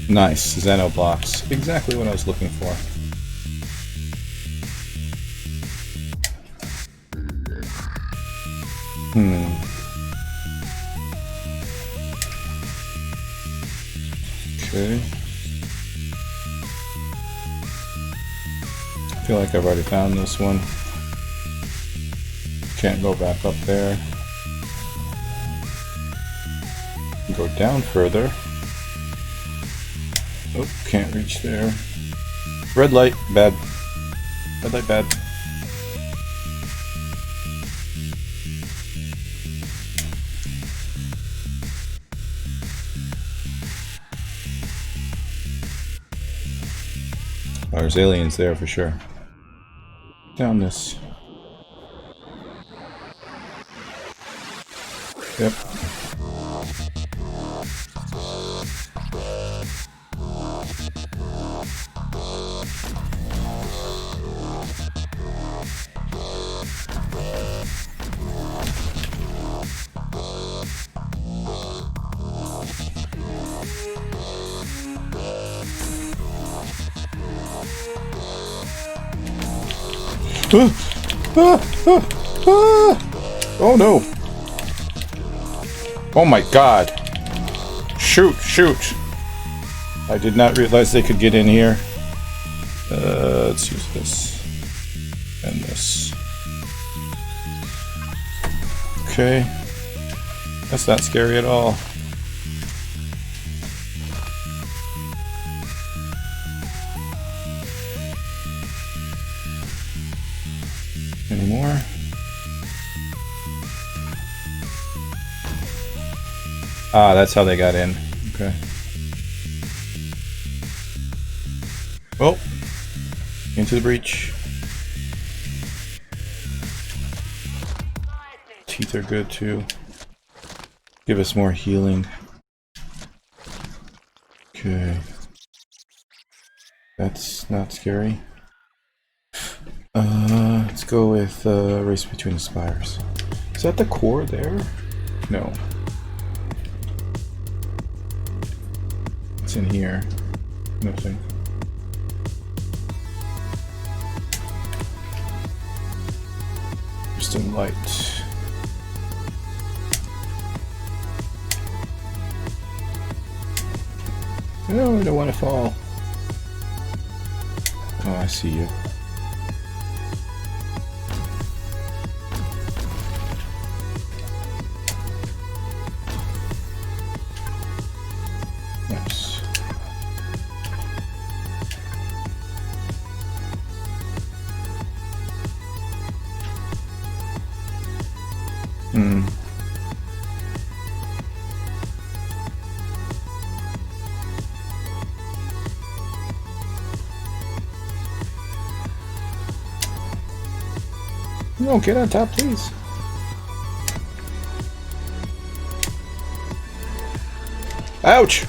S1: Nice, Xeno blocks. Exactly what I was looking for. Okay. I feel like I've already found this one. Can't go back up there. Go down further. Oh, can't reach there. Red light, bad. Red light, bad. Oh, there's aliens there for sure. Down this. Yep. Oh no! Oh my god! Shoot, shoot! I did not realize they could get in here. Let's use this. And this. Okay. That's not scary at all. Any more? Ah, that's how they got in. Okay. Well, into the breach. Teeth are good too. Give us more healing. Okay. That's not scary. Let's go with Race Between the Spires. Is that the core there? No. It's in here. Nothing. Just in light. No, I don't want to fall. Oh, I see you. Nice. No, get on top, please. Ouch!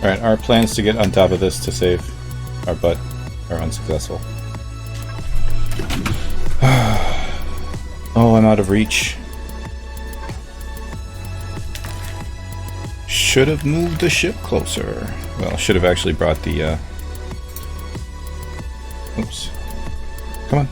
S1: Alright, our plans to get on top of this to save our butt are unsuccessful. Oh, I'm out of reach. Should have moved the ship closer. Well, should have actually brought the, oops. Come on.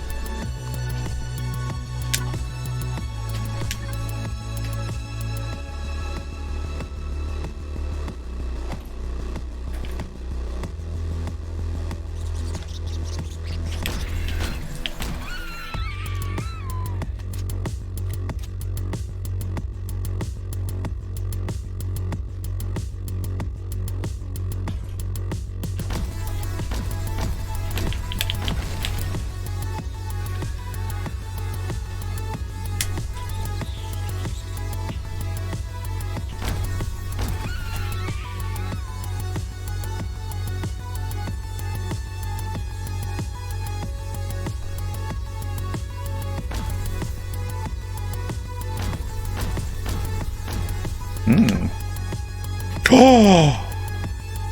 S1: Oh!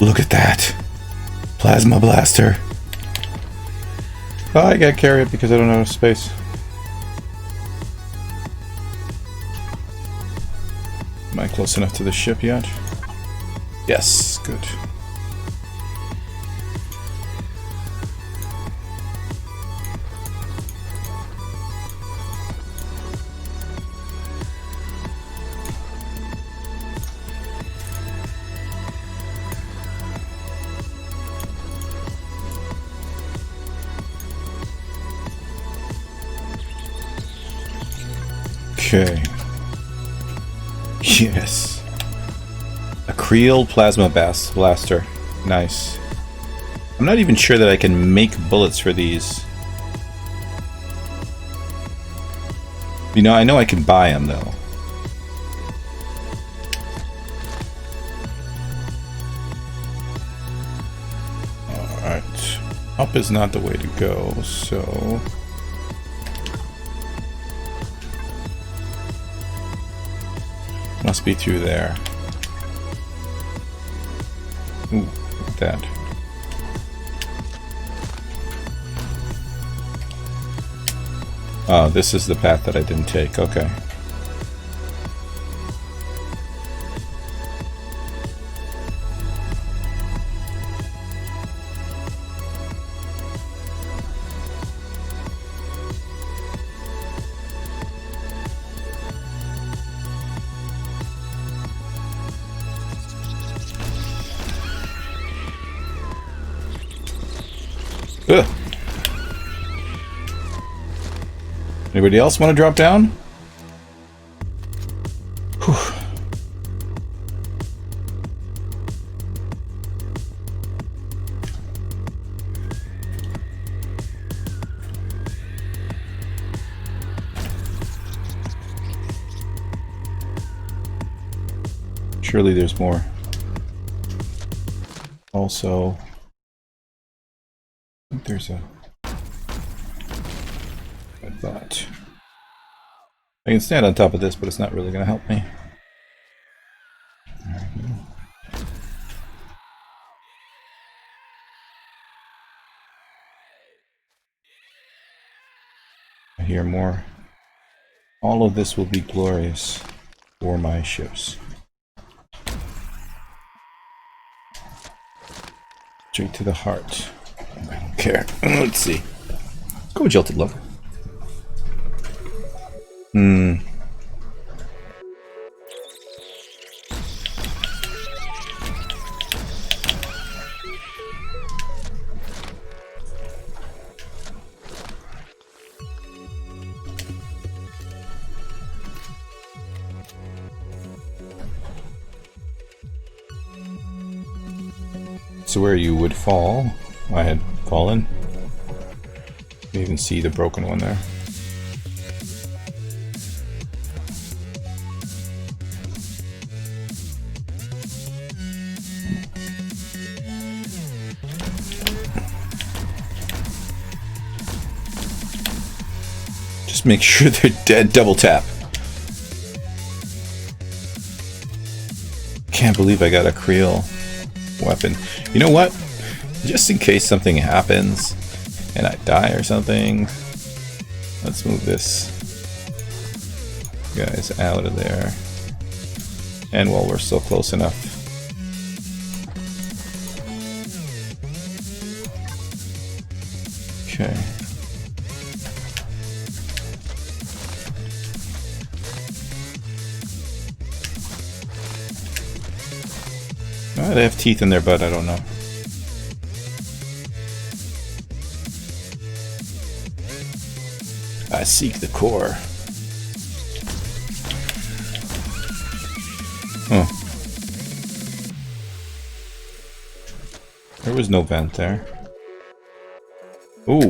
S1: Look at that! Plasma blaster. Oh, I gotta carry it because I don't have enough space. Am I close enough to the ship yet? Yes, good. Okay. Yes. A Creel Plasma Blaster. Nice. I'm not even sure that I can make bullets for these. You know, I know I can buy them though. Alright. Up is not the way to go, so... Must be through there. Ooh, look at that. Oh, this is the path that I didn't take. Okay. Ugh. Anybody else want to drop down? Whew. Surely there's more. Also, I think there's a thought. I can stand on top of this, but it's not really going to help me. I hear more. All of this will be glorious for my ships. Straight to the heart. I don't care. Let's see. Let's go with Jilted Love. So where you would fall, I had fallen. You even see the broken one there. Just make sure they're dead. Double tap. Can't believe I got a Creel weapon. You know what? Just in case something happens and I die or something, let's move this guys out of there. And while we're still close enough, okay. They have teeth in their butt, I don't know. I seek the core. Oh. There was no vent there. Ooh.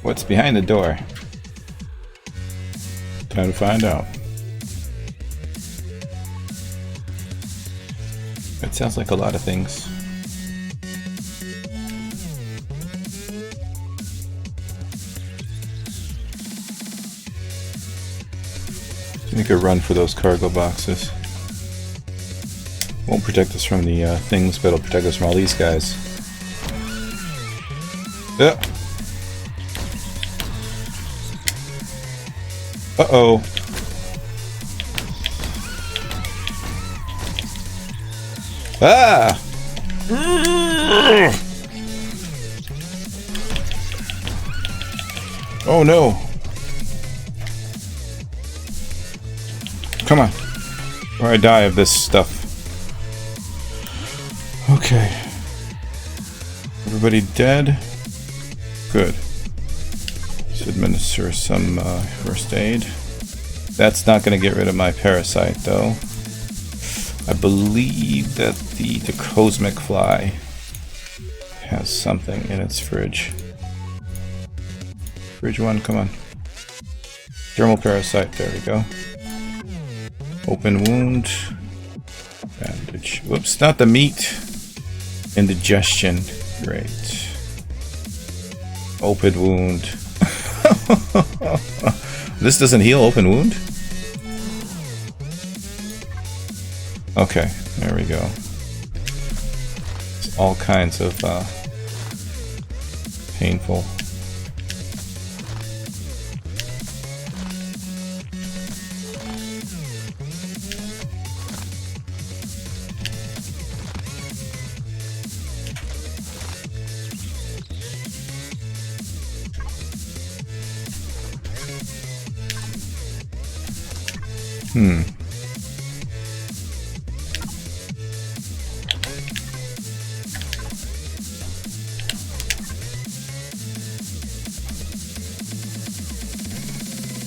S1: What's behind the door? Time to find out. It sounds like a lot of things. Make a run for those cargo boxes. Won't protect us from the things, but it'll protect us from all these guys. Uh-oh. Ah! Oh no! Come on. Or I die of this stuff. Okay. Everybody dead? Good. Let's administer some first aid. That's not going to get rid of my parasite, though. I believe that the cosmic fly has something in its fridge. Fridge 1, come on. Thermal parasite, there we go. Open wound. Bandage. Whoops, not the meat. Indigestion. Great. Open wound. This doesn't heal open wound? Okay, there we go. It's all kinds of painful.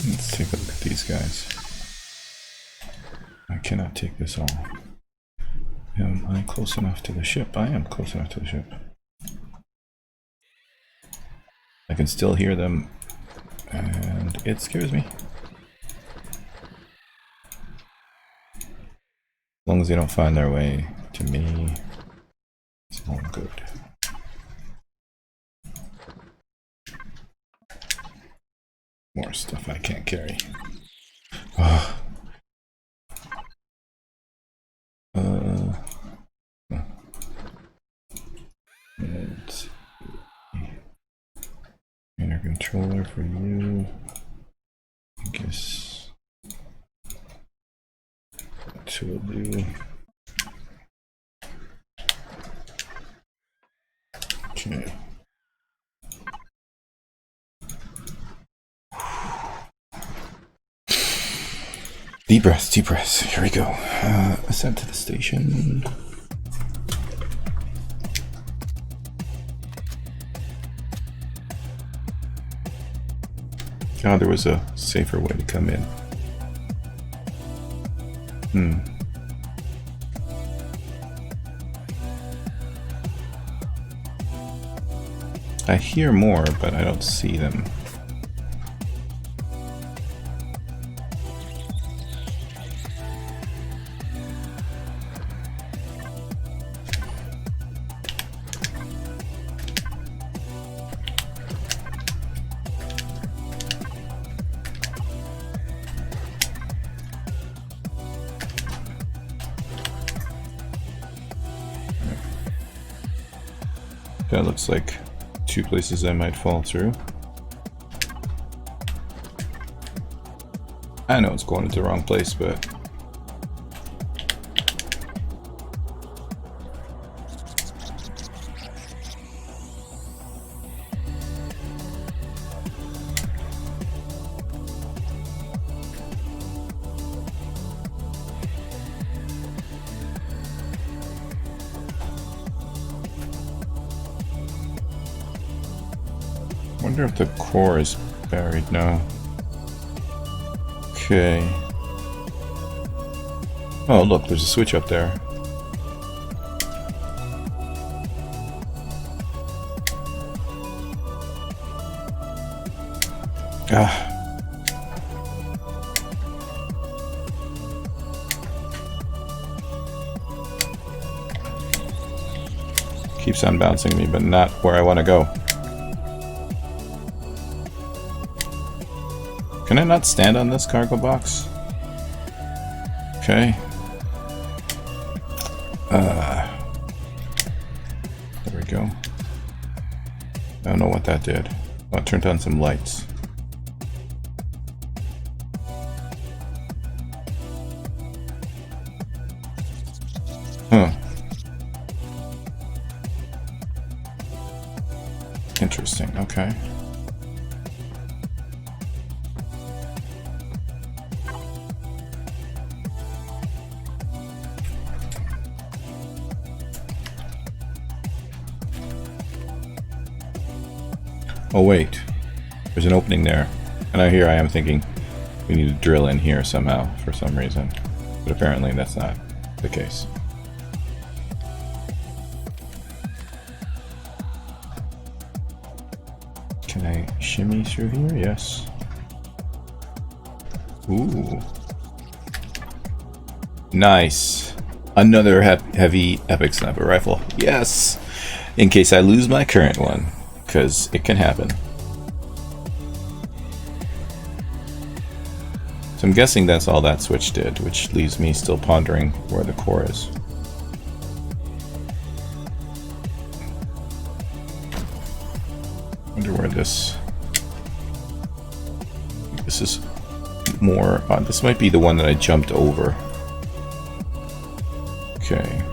S1: Let's take a look at these guys. I cannot take this all. Am I close enough to the ship? I am close enough to the ship. I can still hear them, and it scares me. As long as they don't find their way to me, it's all good. More stuff I can't carry. Let's see. Inner controller for you. I guess two of you. Okay. Deep breaths, deep breaths. Here we go. Ascend to the station. God, there was a safer way to come in. I hear more, but I don't see them. That looks like two places I might fall through. I know it's going into the wrong place, but I wonder if the core is buried now. Okay. Oh, look, there's a switch up there. Ah. Keeps on bouncing me, but not where I want to go. Can I not stand on this cargo box? Okay. There we go. I don't know what that did. Oh, it turned on some lights. Huh. Interesting, okay. Oh wait, there's an opening there. And I am thinking we need to drill in here somehow for some reason. But apparently that's not the case. Can I shimmy through here? Yes. Ooh. Nice. Another heavy epic sniper rifle. Yes! In case I lose my current one. Because it can happen. So I'm guessing that's all that switch did, which leaves me still pondering where the core is. Wonder where this is more. This might be the one that I jumped over. Okay.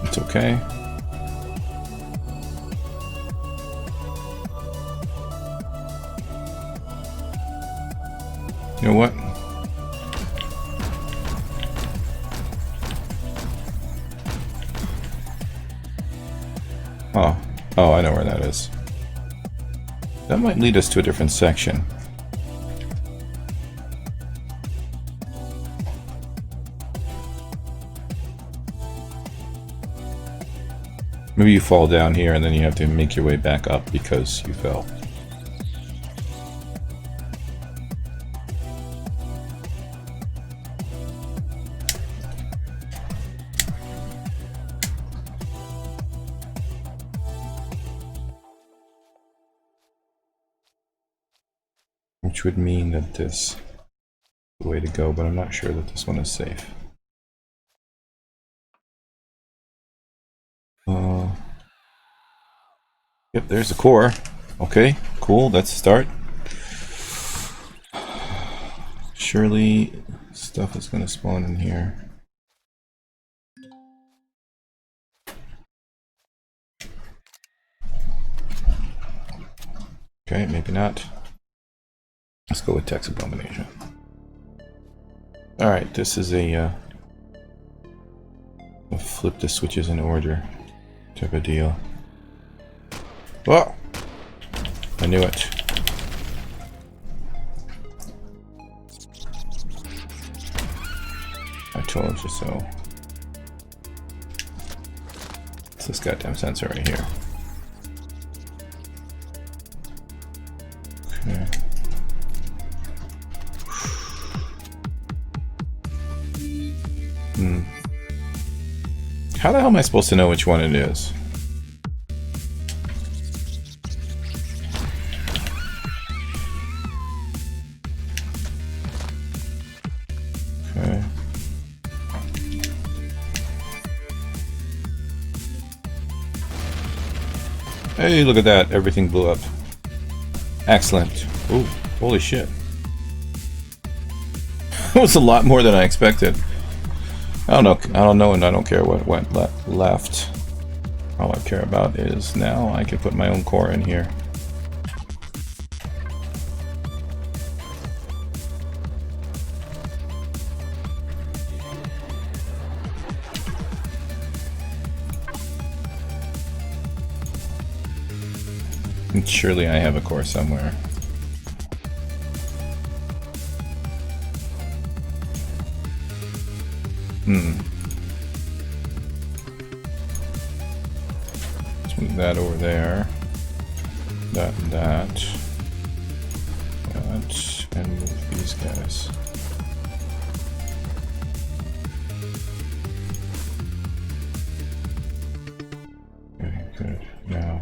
S1: It's okay. You know what? Oh, I know where that is. That might lead us to a different section. Maybe you fall down here and then you have to make your way back up because you fell. Which would mean that this is the way to go, but I'm not sure that this one is safe. Yep, there's the core. Okay, cool, that's a start. Surely stuff is going to spawn in here. Okay, maybe not. Let's go with Text Abomination. Alright, this is a flip the switches in order type of deal. Oh! I knew it. I told you so. It's this goddamn sensor right here. Okay. How the hell am I supposed to know which one it is? Okay. Hey, look at that. Everything blew up. Excellent. Ooh, holy shit. That was a lot more than I expected. I don't know, and I don't care what went left. All I care about is now I can put my own core in here. And surely I have a core somewhere. Move that over there. That and that. That. And move these guys. Okay, good. Now,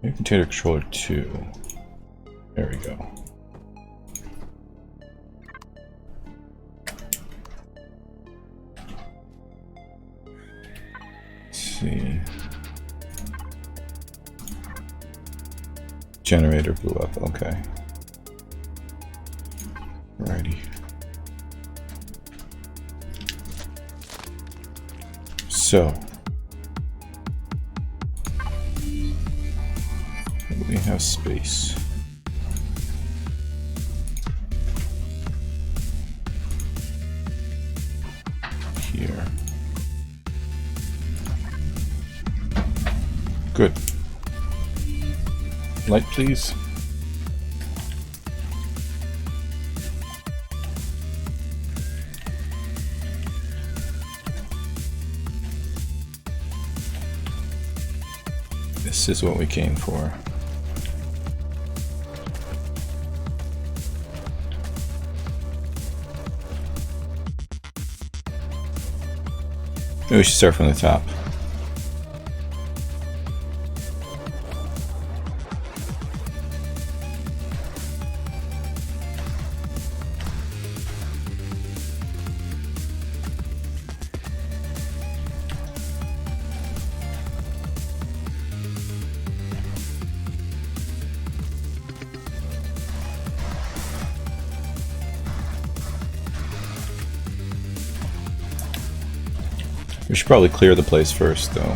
S1: make container controller 2. There we go. Let's see. Generator blew up, okay. Alrighty. So, we have space. Here. Good. Light, please. This is what we came for. Maybe we should start from the top. We should probably clear the place first, though.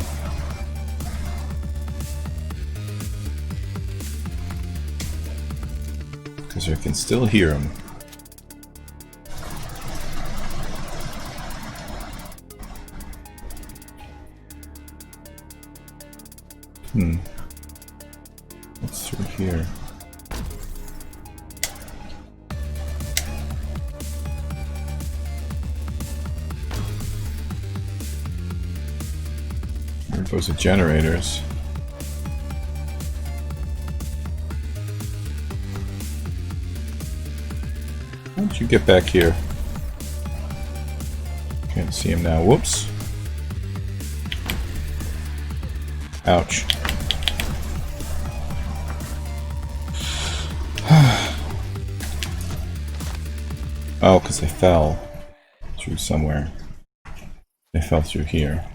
S1: Because I can still hear them. What's through here? Those are generators. Why don't you get back here? Can't see him now. Whoops. Ouch. Oh, because they fell through somewhere. They fell through here.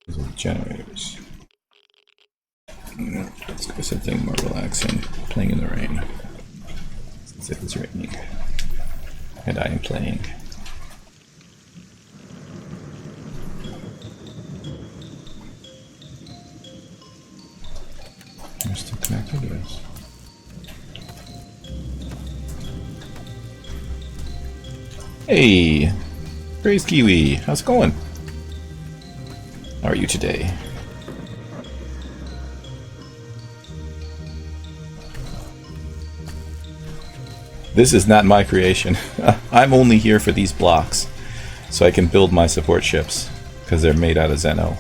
S1: Those are the generators. Let's go something more relaxing. Playing in the rain. Since it is raining. And I am playing. They're still connected, yes. Hey! Praise Kiwi! How's it going? How are you today? This is not my creation. I'm only here for these blocks, so I can build my support ships, because they're made out of Zeno.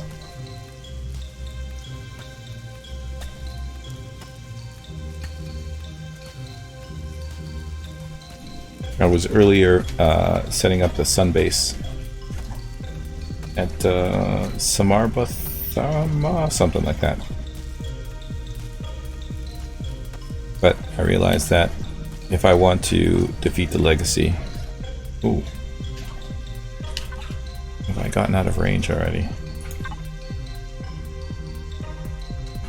S1: I was earlier setting up the sun base at Samarbathama, something like that. But I realized that if I want to defeat the legacy... Ooh. Have I gotten out of range already?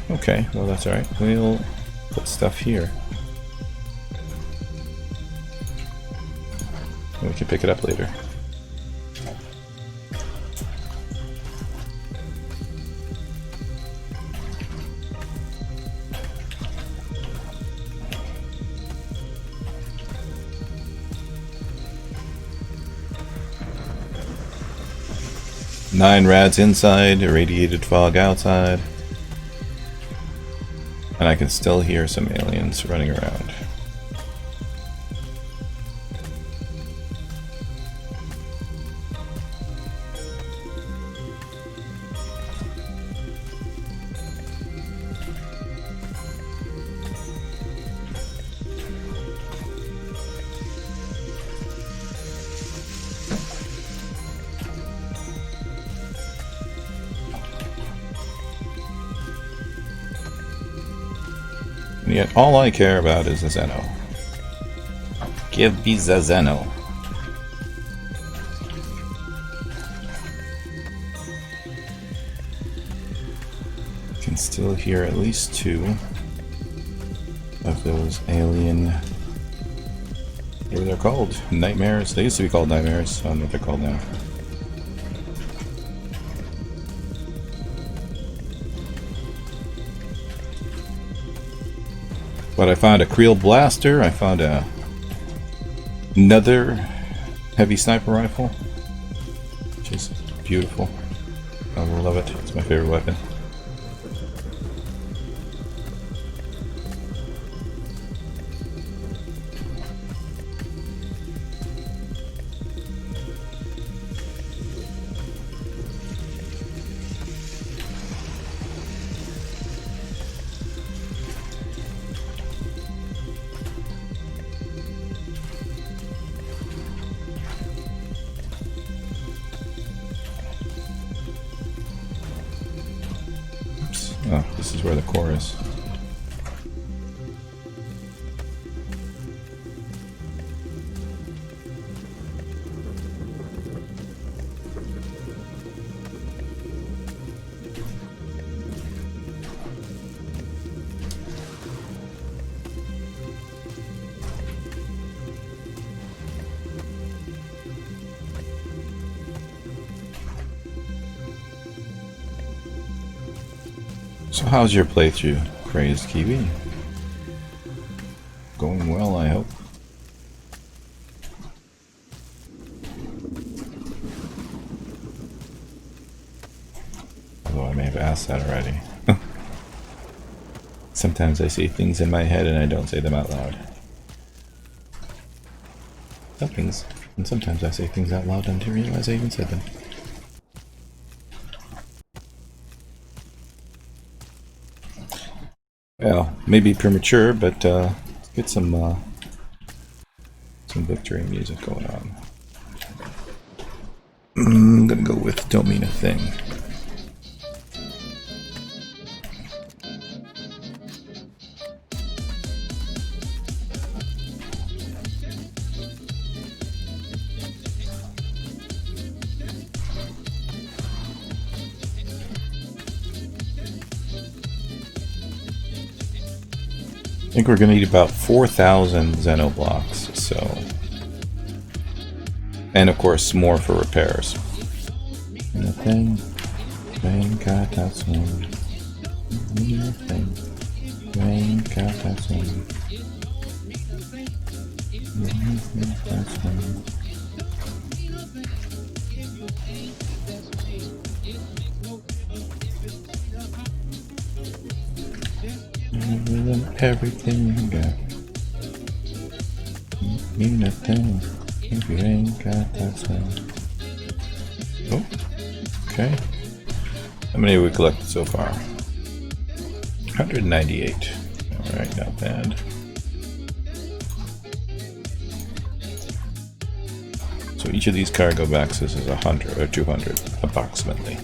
S1: Okay, well that's alright. We'll put stuff here. We can pick it up later. Nine rads inside, irradiated fog outside. And I can still hear some aliens running around. Yet all I care about is the Zeno. Give me the Zeno. Can still hear at least 2 of those alien, whatever they're called, nightmares. They used to be called nightmares. I don't know what they're called now. But I found a Creel blaster. I found another heavy sniper rifle, which is beautiful. I love it. It's my favorite weapon. Oh, this is where the core is. So how's your playthrough, Crazed Kiwi? Going well, I hope. Although I may have asked that already. Sometimes I say things in my head and I don't say them out loud. And sometimes I say things out loud and didn't realize I even said them. Well, maybe premature, but let's get some victory music going on. I'm gonna go with "Don't Mean a Thing." I think we're going to need about 4,000 Xeno blocks, so... And of course, more for repairs. Nothing. Rain got that swing. Nothing. Rain got that swing. Everything you got. Mean nothing if you ain't got that sound. Oh, okay. How many have we collected so far? 198. Alright, not bad. So each of these cargo boxes is 100 or 200 approximately.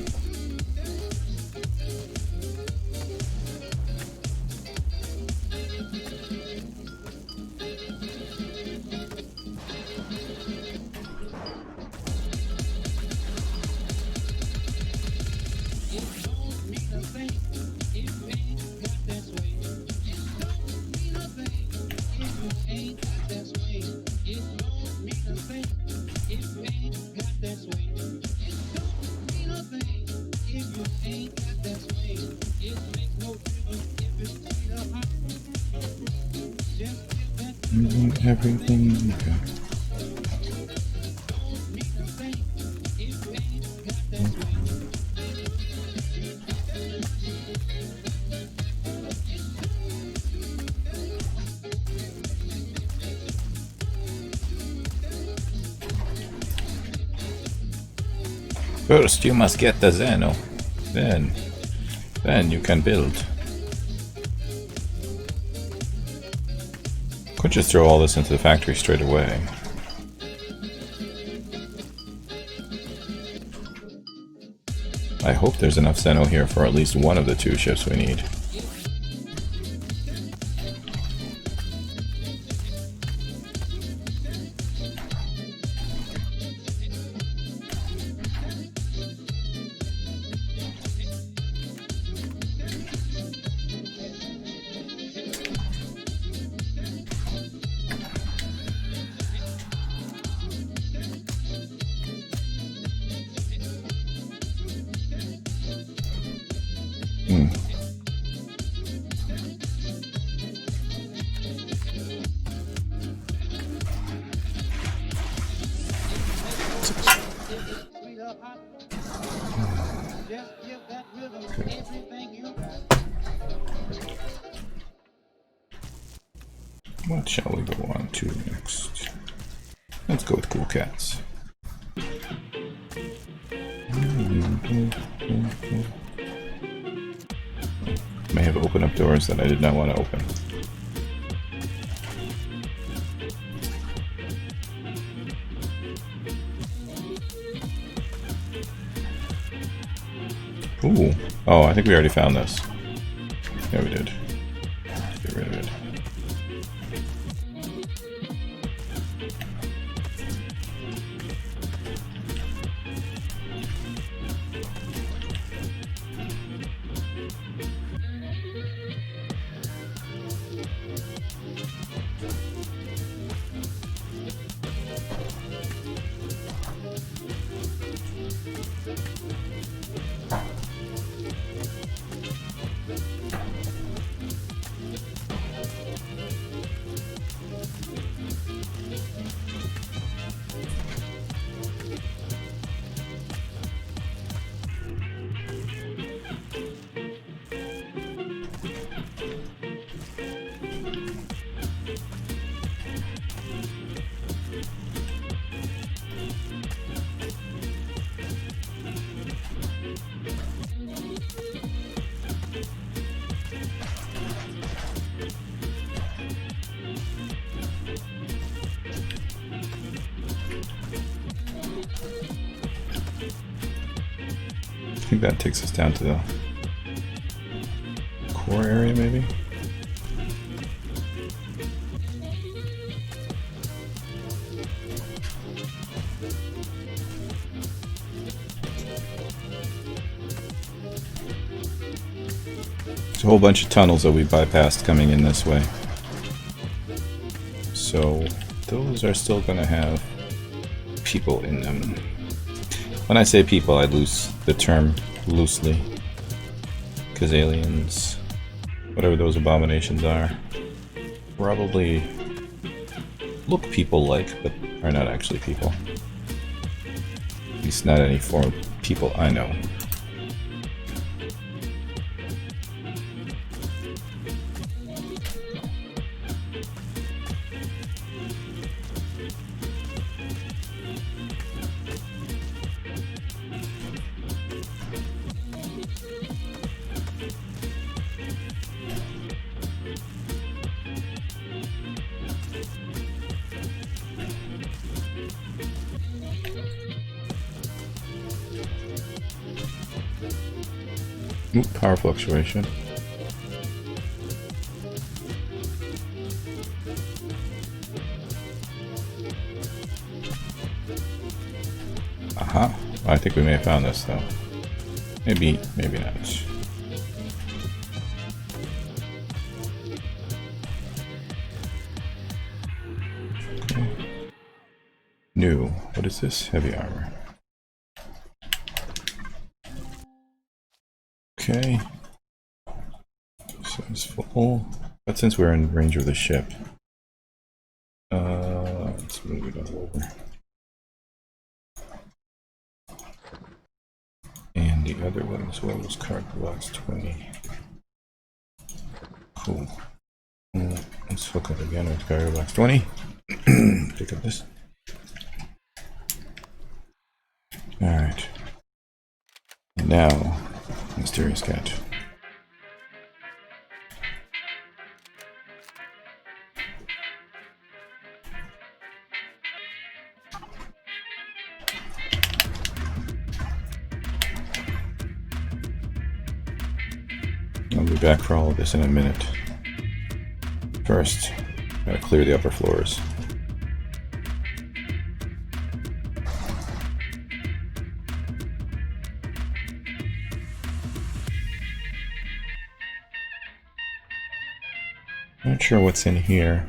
S1: Everything you got. First you must get the Xeno, then you can build. Could just throw all this into the factory straight away. I hope there's enough Xeno here for at least one of the 2 ships we need. defenses. Okay. What shall we go on to next? Let's go with cool cats. May have opened up doors that I did not want to open. Ooh. Oh, I think we already found this. Yeah, we did. Let's get rid of it. I think that takes us down to the core area, maybe? There's a whole bunch of tunnels that we bypassed coming in this way. So those are still going to have people in them. When I say people, I use the term loosely. Because aliens, whatever those abominations are, probably look people-like, but are not actually people. At least not any form of people I know. Oop, power fluctuation. Aha. I think we may have found this though. Maybe, maybe not. Okay. New. What is this? Heavy armor. Okay. So it's full. But since we're in range of the ship, let's move it over. And the other one as well was cargo box 20. Cool. Let's hook up again with cargo box 20. Pick up this. Alright. Now, mysterious cat. I'll be back for all of this in a minute. First, gotta clear the upper floors. Not sure what's in here.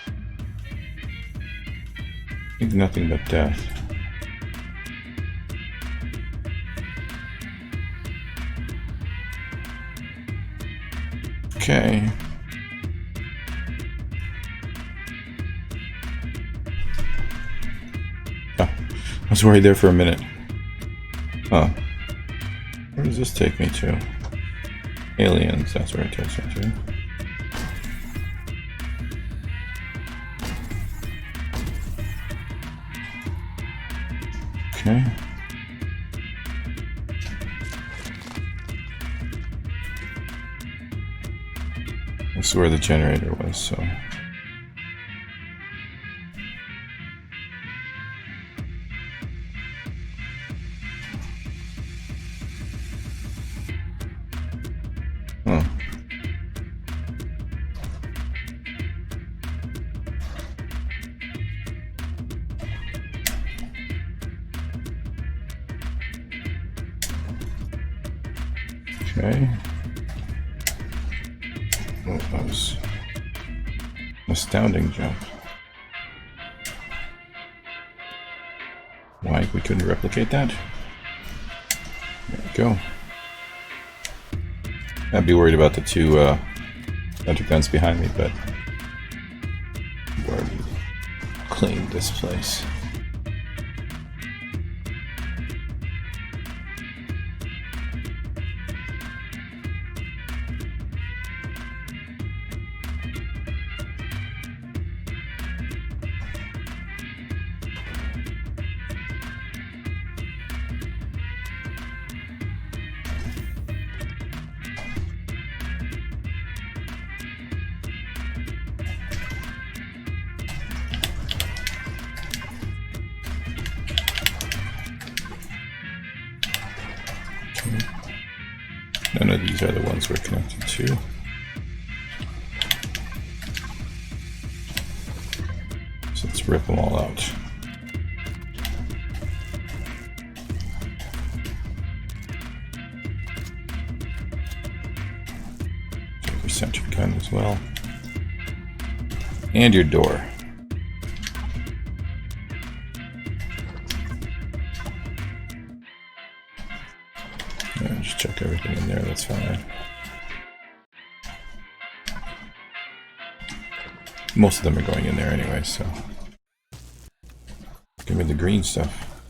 S1: I think nothing but death. Okay. was worried there for a minute. Huh. Where does this take me to? Aliens, that's where it takes me to. Okay. This is where the generator was, so... Huh. Okay. Oh, that was an astounding jump. Why we couldn't replicate that? There we go. I'd be worried about the two hunter guns behind me, but I've already cleaned this place. None of these are the ones we're connected to. So let's rip them all out. Take your sentry gun as well. And your door. Just check everything in there, that's fine. Most of them are going in there anyway, so. Give me the green stuff.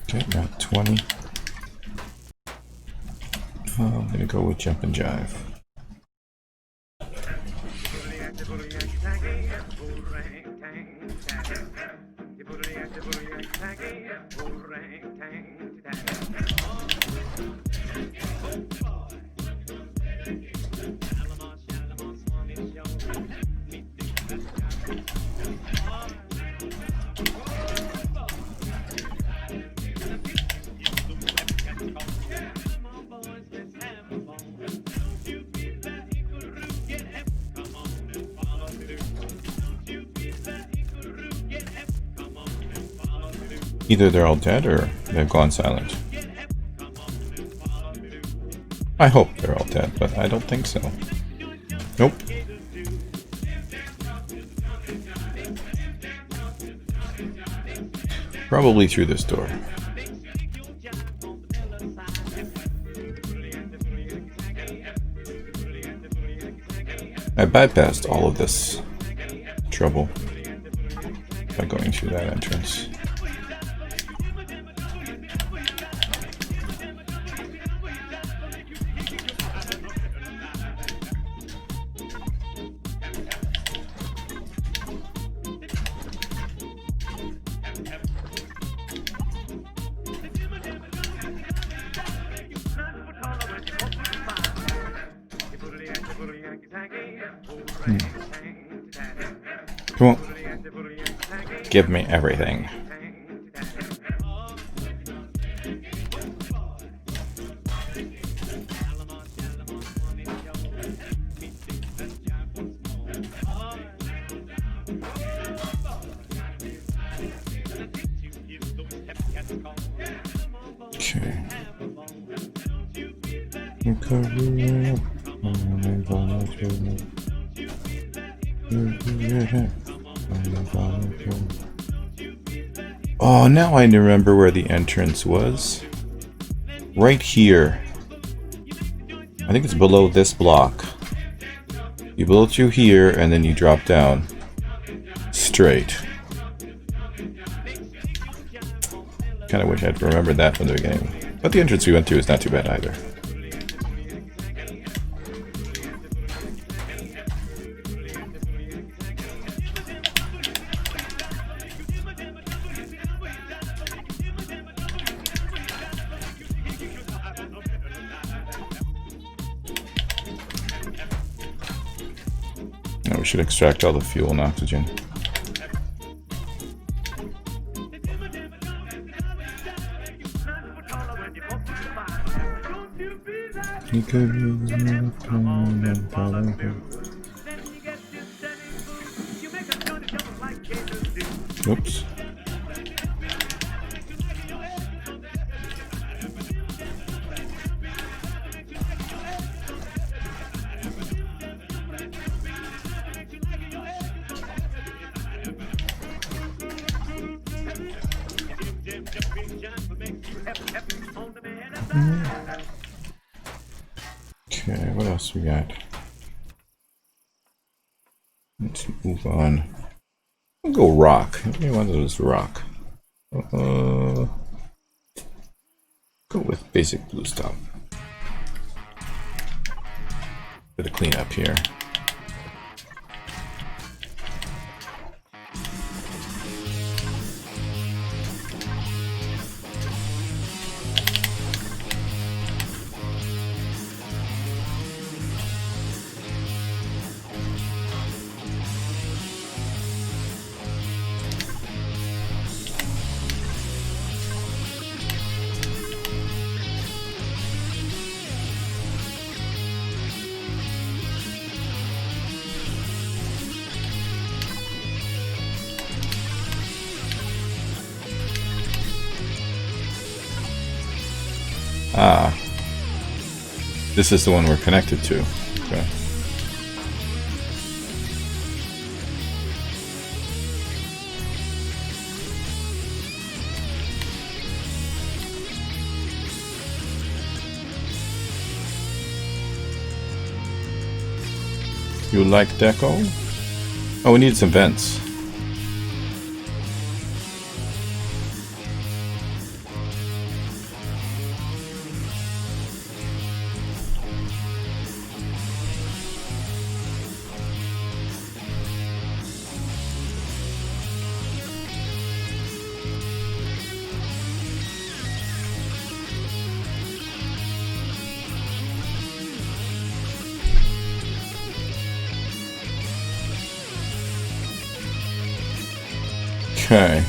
S1: Okay, got 20. I'm gonna go with jump and jive. Either they're all dead or they've gone silent. I hope they're all dead, but I don't think so. Nope. Probably through this door. I bypassed all of this trouble by going through that entrance. Come on. Give me everything. Okay. Oh, now I remember where the entrance was. Right here. I think it's below this block. You blow through here and then you drop down. Straight. kind of wish I'd remembered that from the beginning. But the entrance we went to is not too bad either. Now we should extract all the fuel and oxygen. Oops. Okay, what else we got? Let's move on. We'll go rock. Everybody wants rock. Go with basic blue stuff. Bit of cleanup here. Ah, this is the one we're connected to. Okay. You like deco? Oh, we need some vents. Okay.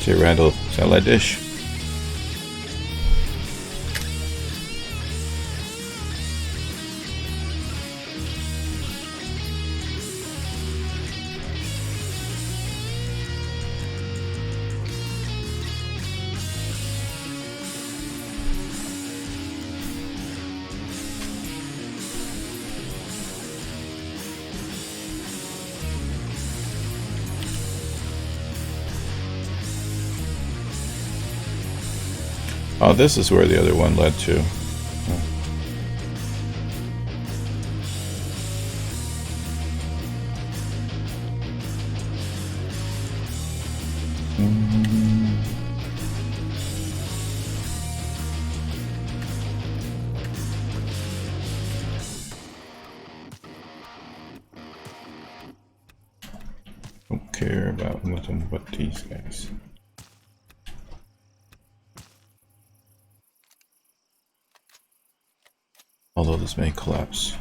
S1: J. Randall, satellite dish. Oh, this is where the other one led to. Don't care about nothing but these guys. Although this may collapse.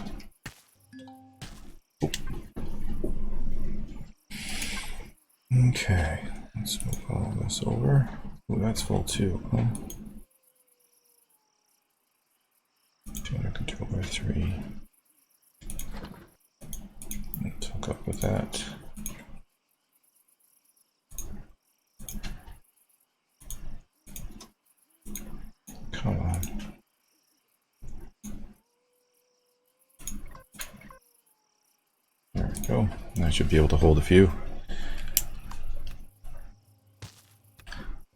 S1: Okay, let's move all this over. Oh, that's full too, huh? 200 control by 3. Let's hook up with that. Come on. There we go. I should be able to hold a few.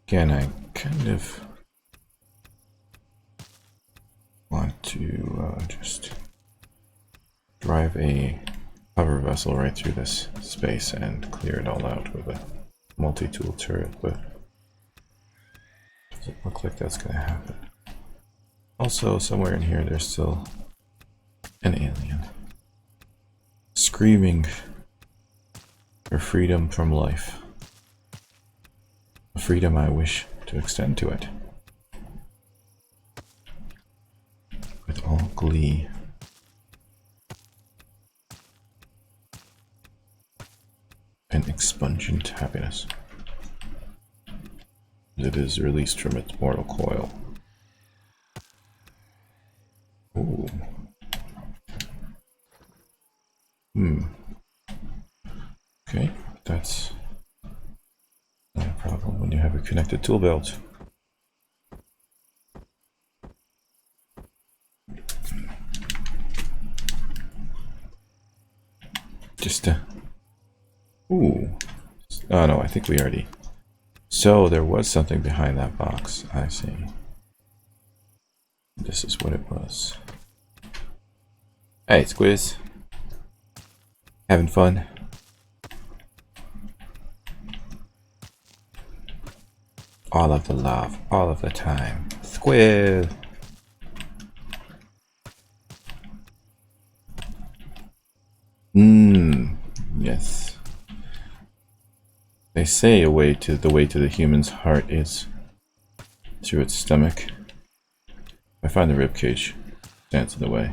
S1: Again, I kind of want to just drive a hover vessel right through this space and clear it all out with a multi-tool turret, but doesn't look like that's going to happen. Also, somewhere in here there's still an alien screaming for freedom from life. A freedom I wish to extend to it with all glee. And expungent happiness. It is released from its mortal coil. Ooh. Okay, that's not a problem when you have a connected tool belt. Just ooh. Oh no, I think we already... So there was something behind that box. I see. This is what it was. Hey, Squiz. Having fun? All of the love, all of the time. Squiz! Yes. They say the way to the human's heart is through its stomach. I find the ribcage stands in the way.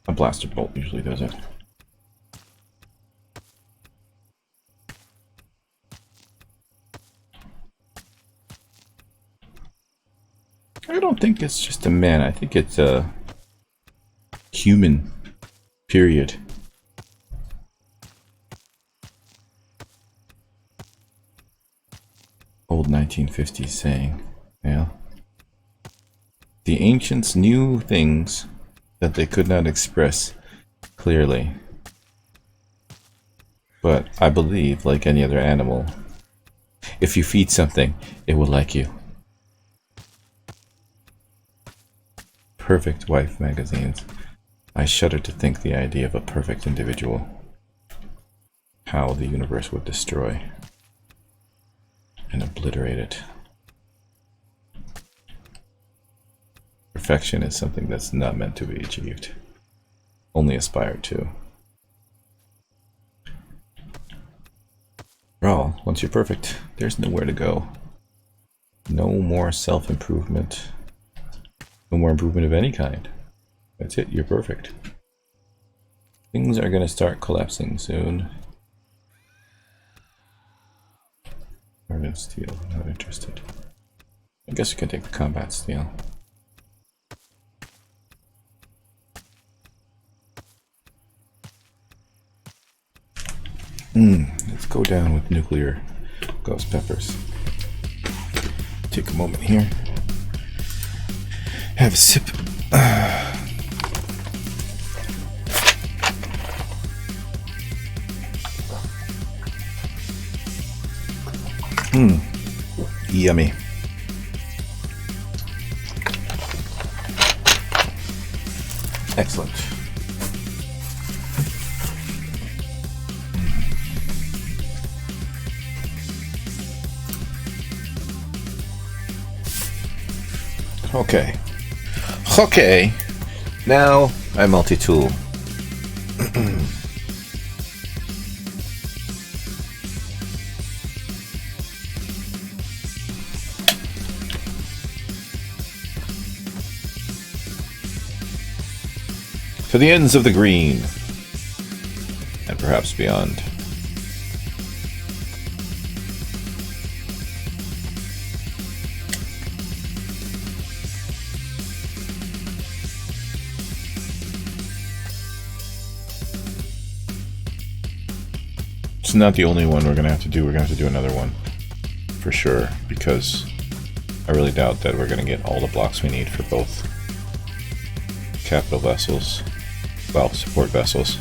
S1: A blaster bolt usually does it. I don't think it's just a man. I think it's a human. Period. Old 1950s saying, yeah. The ancients knew things that they could not express clearly. But I believe, like any other animal, if you feed something, it will like you. Perfect wife magazines. I shudder to think the idea of a perfect individual. How the universe would destroy and obliterate it. Perfection is something that's not meant to be achieved, only aspired to. After all, once you're perfect, there's nowhere to go. No more self-improvement. No more improvement of any kind. That's it, you're perfect. Things are gonna start collapsing soon. Carbon steel, not interested. I guess we can take the combat steel. Let's go down with nuclear ghost peppers. Take a moment here. Have a sip. Yummy. Excellent. Okay. Okay. Now I multi-tool. To the ends of the green, and perhaps beyond. It's not the only one we're going to have to do. We're going to have to do another one for sure, because I really doubt that we're going to get all the blocks we need for both capital vessels. Well, support vessels.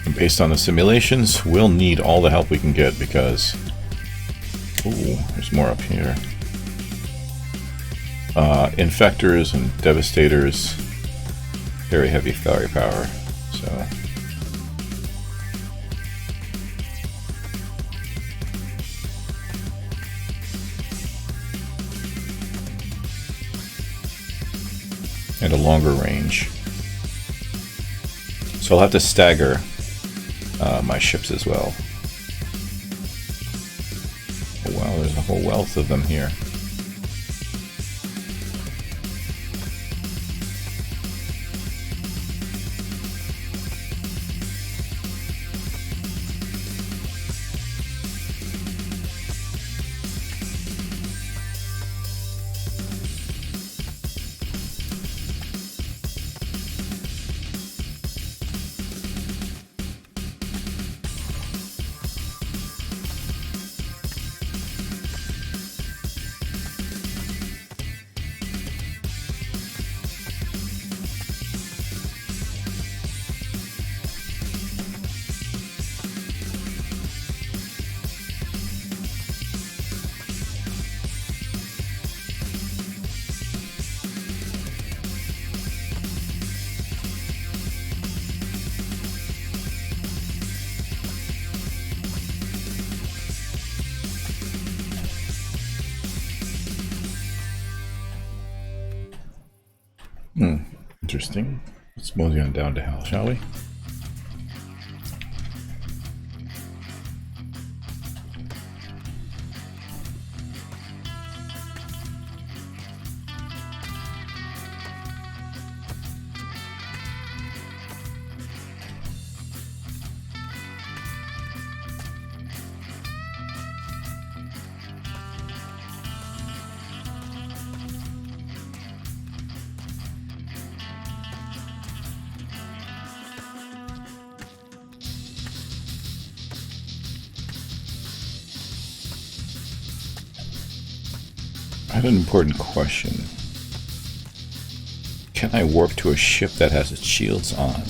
S1: And based on the simulations, we'll need all the help we can get because... Ooh, there's more up here. Infectors and Devastators, very heavy firepower, so... and a longer range. So I'll have to stagger my ships as well. Oh, wow, there's a whole wealth of them here. Interesting. Let's mosey on down to hell, shall we? I have an important question. Can I warp to a ship that has its shields on?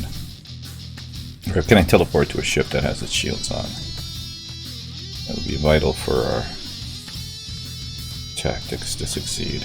S1: Or can I teleport to a ship that has its shields on? That'll be vital for our tactics to succeed.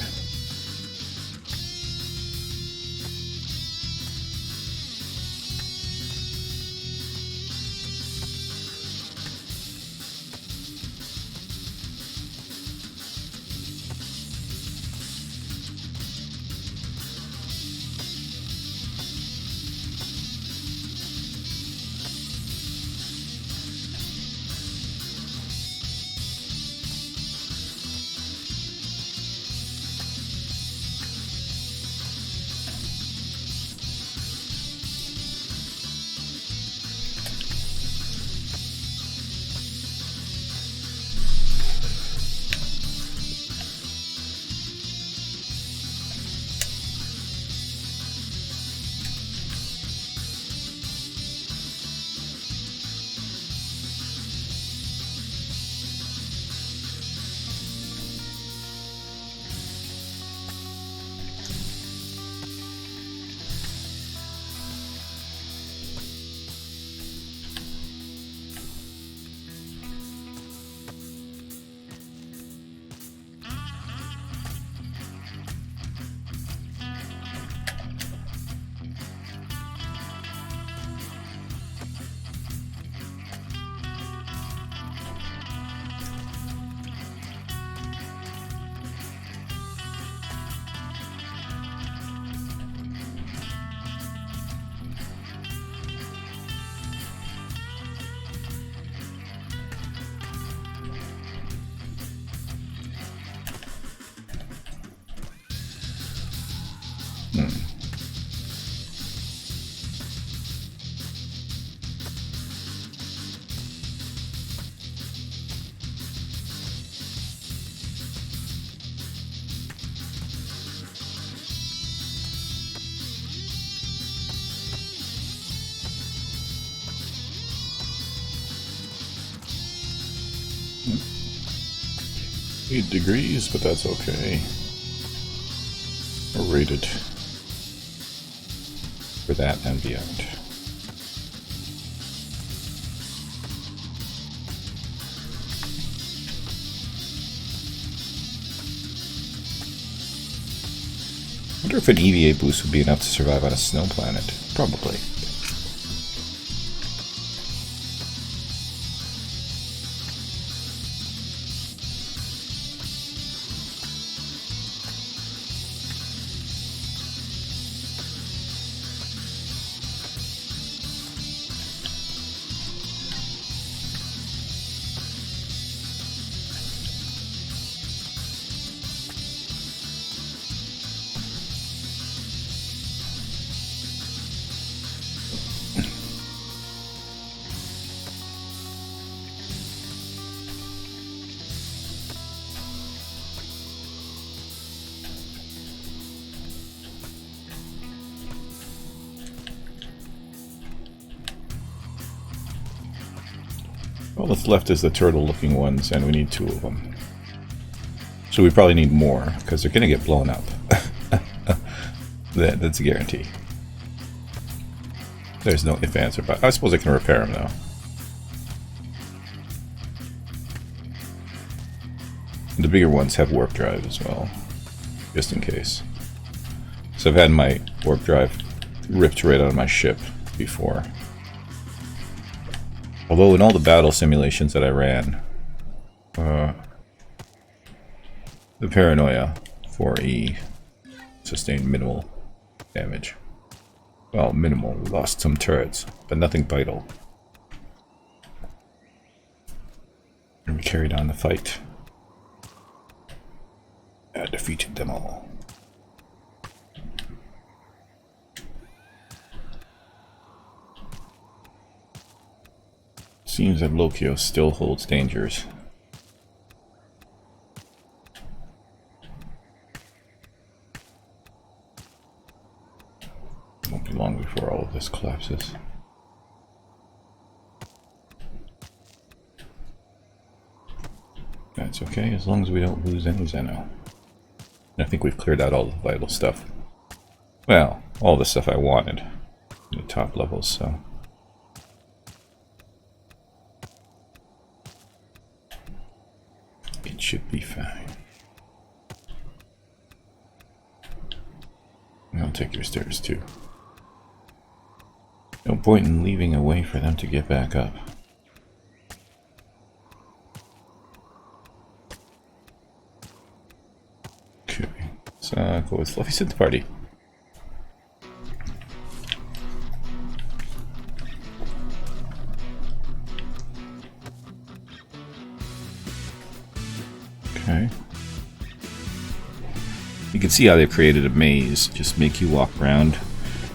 S1: Eight degrees, but that's okay. We're rated for that and beyond. I wonder if an EVA boost would be enough to survive on a snow planet. Probably. All that's left is the turtle-looking ones, and we need 2 of them. So we probably need more, because they're going to get blown up. That's a guarantee. There's no if, answer, but I suppose I can repair them, though. The bigger ones have warp drive as well, just in case. So I've had my warp drive ripped right out of my ship before. Although in all the battle simulations that I ran, the Paranoia 4E sustained minimal damage. Well, minimal. We lost some turrets, but nothing vital. And we carried on the fight. I defeated them all. Seems that Lokio still holds dangers. Won't be long before all of this collapses. That's okay, as long as we don't lose any Zeno. And I think we've cleared out all the vital stuff. Well, all the stuff I wanted in the top levels, so... it should be fine. I'll take your stairs too. No point in leaving a way for them to get back up. Okay, so go with Fluffy Synth Party. Okay. You can see how they've created a maze, just make you walk around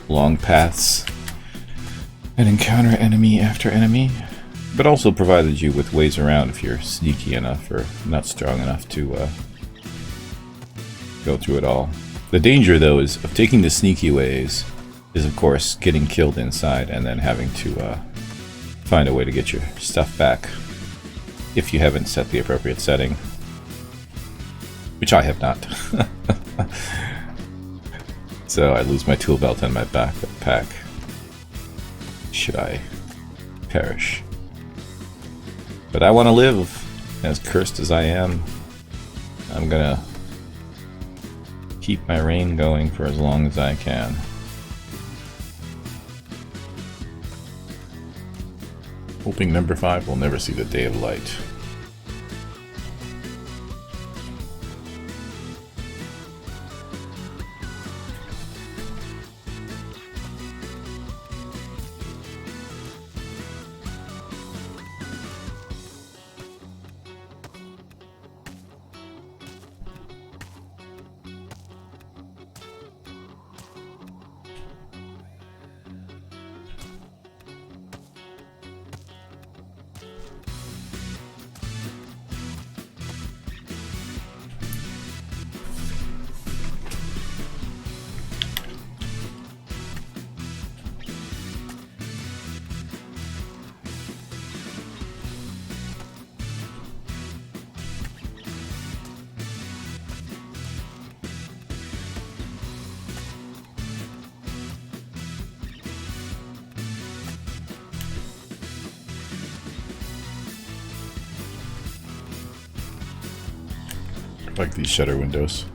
S1: long paths and encounter enemy after enemy, but also provided you with ways around if you're sneaky enough or not strong enough to go through it all. The danger, though, is of taking the sneaky ways is, of course, getting killed inside and then having to find a way to get your stuff back if you haven't set the appropriate setting. Which I have not. So I lose my tool belt and my backpack. Should I perish? But I want to live. As cursed as I am, I'm gonna keep my reign going for as long as I can. Hoping number 5 will never see the day of light. Like these shutter windows.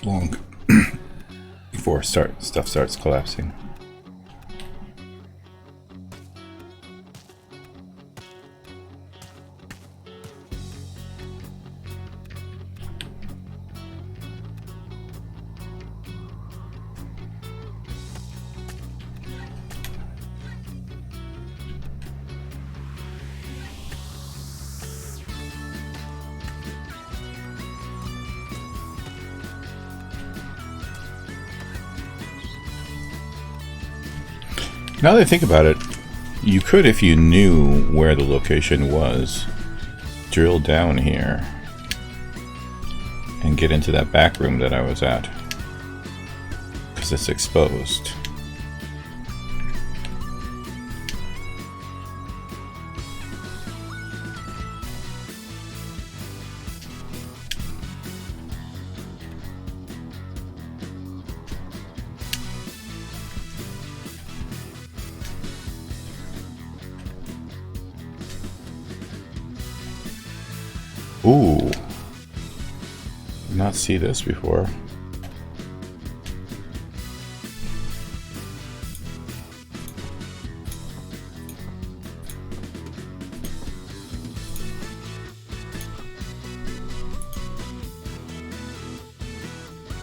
S1: long before stuff starts collapsing. Now that I think about it, you could, if you knew where the location was, drill down here and get into that back room that I was at, because it's exposed. Ooh, did not see this before.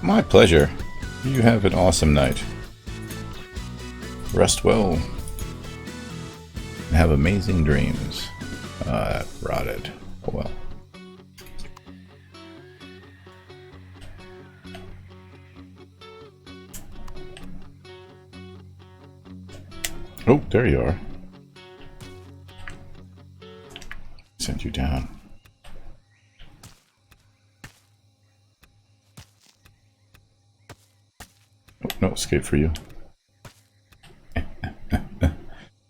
S1: My pleasure. You have an awesome night. Rest well. And have amazing dreams. That rotted. Oh well. Oh, there you are. Sent you down. Oh, no escape for you.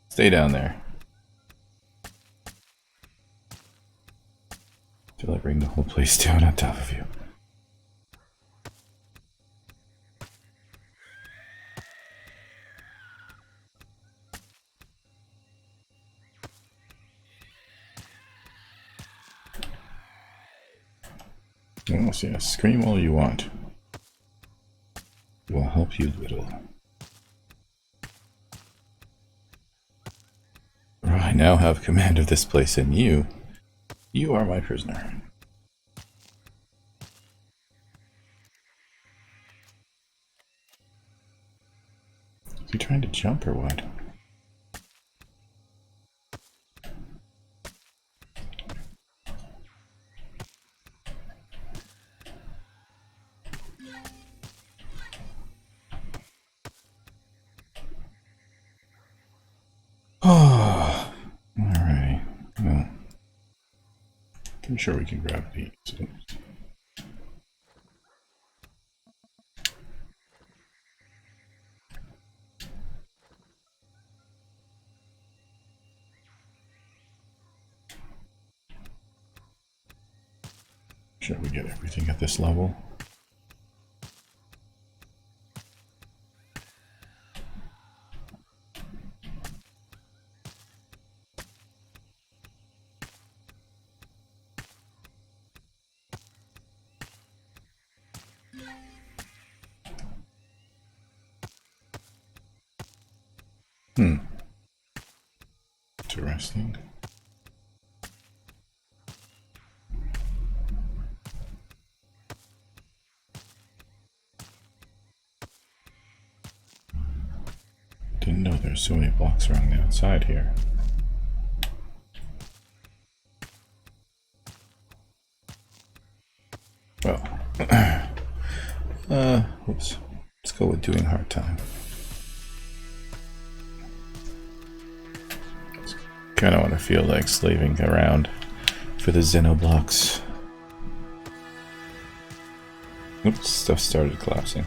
S1: Stay down there. Till I bring the whole place down on top of you. Oh, yeah, scream all you want. It will help you little. I now have command of this place, and you are my prisoner. Is he trying to jump or what? Oh, alright. Well, I'm sure we can grab these. Sure we get everything at this level. Interesting. Didn't know there's so many blocks around the outside here. Well, oops. Let's go with doing hard time. Kind of want to feel like slaving around for the Xenoblocks. Oops, stuff started collapsing.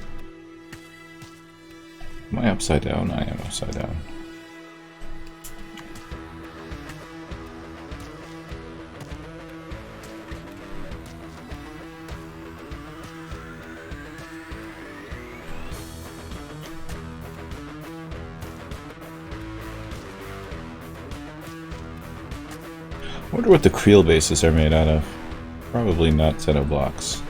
S1: Am I upside down? I am upside down. I wonder what the Creel bases are made out of. Probably not Xenoblocks.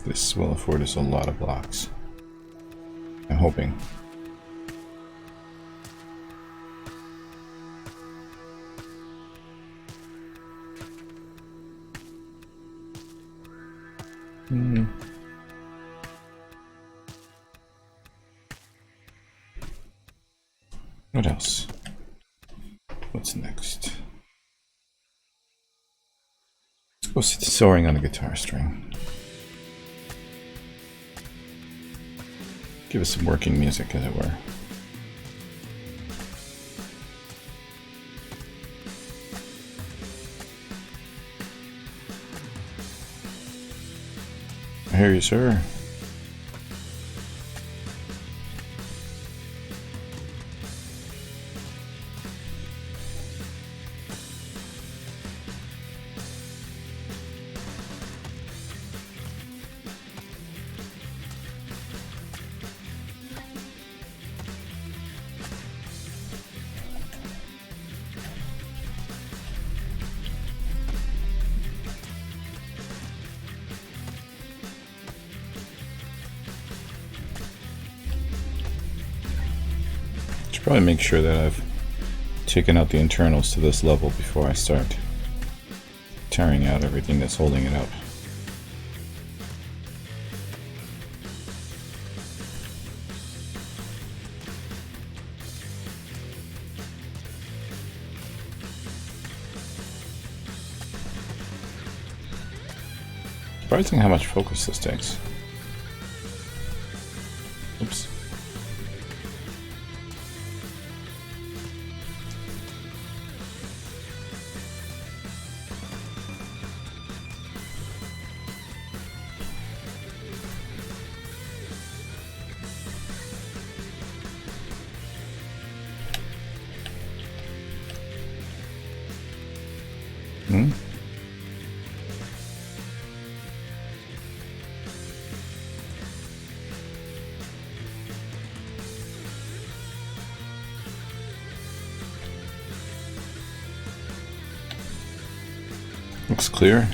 S1: This will afford us a lot of blocks. I'm hoping. What else? What's next? Let's go sit soaring on a guitar string. Give us some working music, as it were. I hear you, sir. Probably make sure that I've taken out the internals to this level before I start tearing out everything that's holding it up. Surprising how much focus this takes. Oops. Looks clear.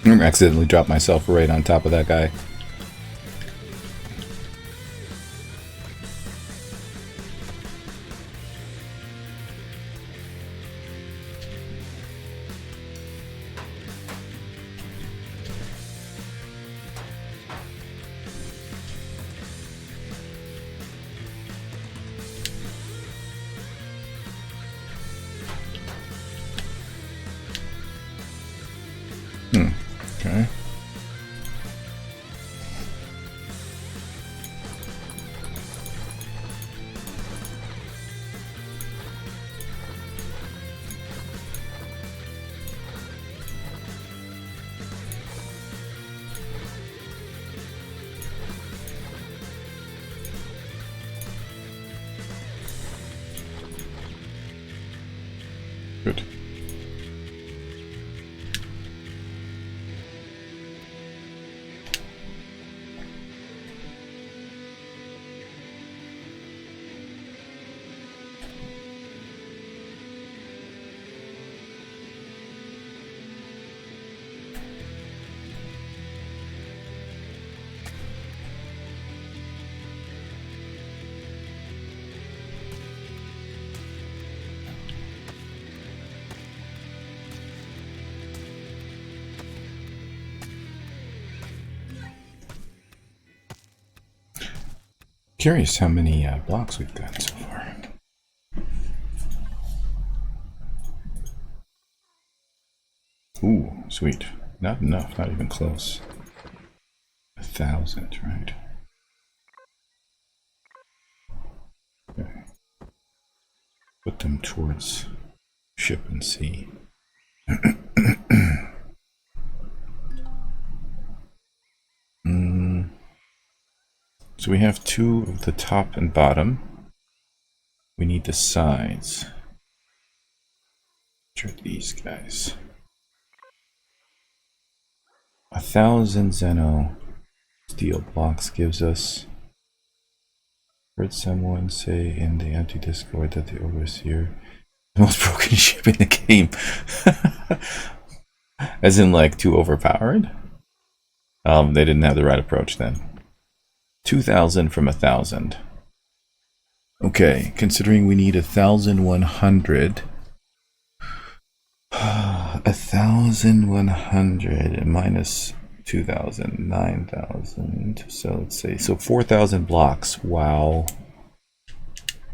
S1: I accidentally dropped myself right on top of that guy. Okay. Good. curious how many blocks we've gotten so far. Ooh, sweet. Not enough, not even close. 1,000, right? Okay. Put them towards ship and sea. So we have 2 of the top and bottom. We need the sides. Which are these guys? 1,000 Zeno steel blocks gives us. Heard someone say in the empty Discord that the overseer the most broken ship in the game. As in, like, too overpowered? They didn't have the right approach then. 2,000 from 1,000. Okay, considering we need 1,100. 1,100 minus 2,000, 9,000. So let's say, so 4,000 blocks. Wow.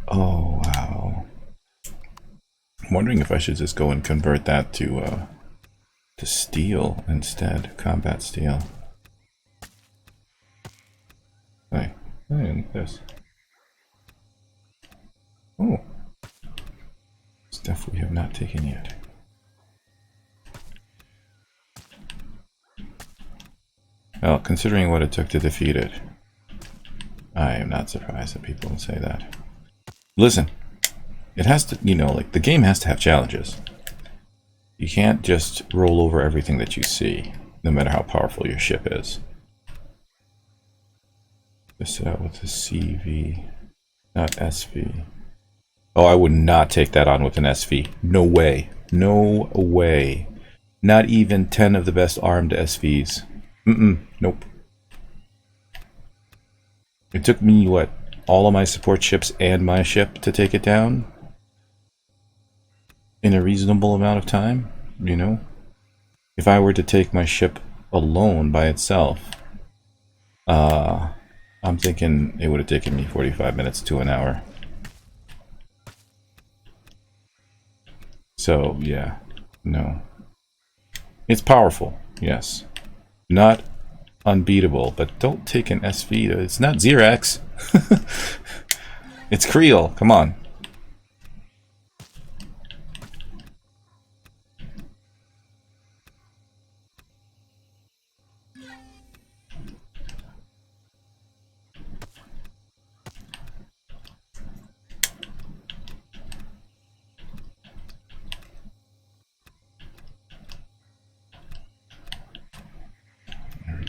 S1: Oh, wow. I'm wondering if I should just go and convert that to steel instead, combat steel. Hey, look at this. Oh, stuff we have not taken yet. Well, considering what it took to defeat it, I am not surprised that people would say that. Listen, it has to, you know, like, the game has to have challenges. You can't just roll over everything that you see, no matter how powerful your ship is. This out with the CV, not SV. Oh, I would not take that on with an SV. No way. No way. Not even 10 of the best armed SVs. Nope. It took me, what, all of my support ships and my ship to take it down? In a reasonable amount of time, you know? If I were to take my ship alone by itself, I'm thinking it would have taken me 45 minutes to an hour. So, yeah. No. It's powerful, yes. Not unbeatable, but don't take an SV. It's not Xerox. It's Creel. Come on.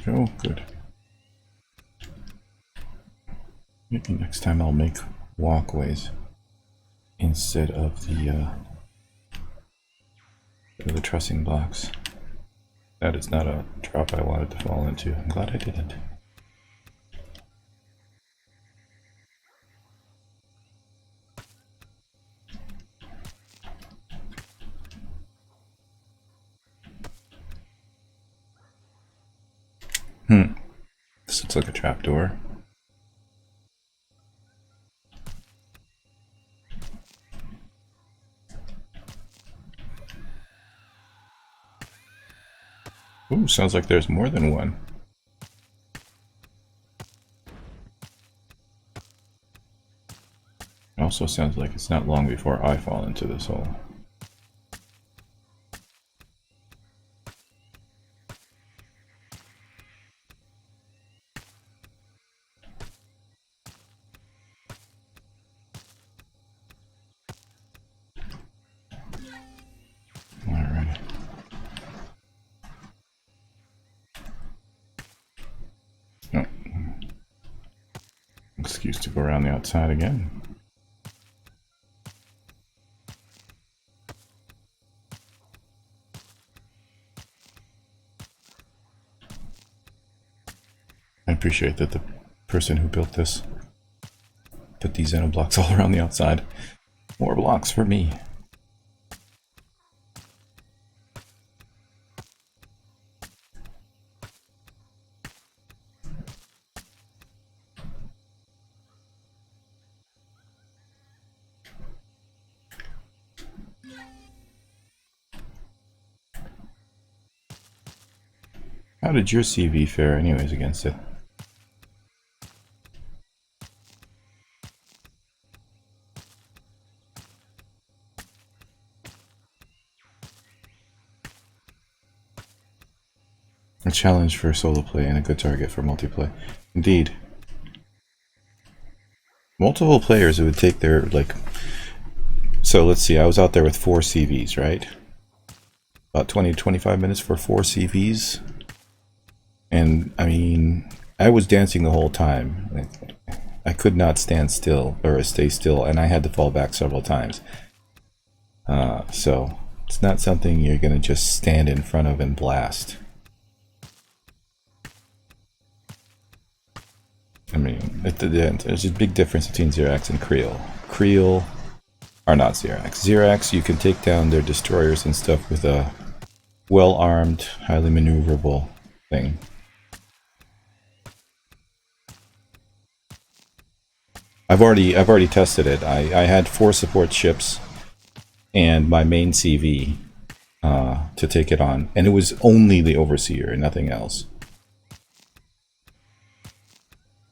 S1: Oh, good. Maybe next time I'll make walkways instead of the trussing blocks. That is not a trap I wanted to fall into. I'm glad I didn't. This looks like a trapdoor. Ooh, sounds like there's more than one. It also sounds like it's not long before I fall into this hole. Alright. Oh. Excuse to go around the outside again. I appreciate that the person who built this put these Xeno blocks all around the outside. More blocks for me. How did your CV fare anyways against it? A challenge for solo play and a good target for multiplayer. Indeed. Multiple players, it would take their, like... So let's see, I was out there with 4 CVs, right? About 20 to 25 minutes for 4 CVs. And, I mean, I was dancing the whole time. I could not stand still, or stay still, and I had to fall back several times. So, it's not something you're going to just stand in front of and blast. I mean, there's a big difference between Xerax and Creel. Creel are not Xerax. Xerax, you can take down their destroyers and stuff with a well-armed, highly maneuverable thing. I've already tested it. I had 4 support ships and my main CV to take it on, and it was only the Overseer and nothing else.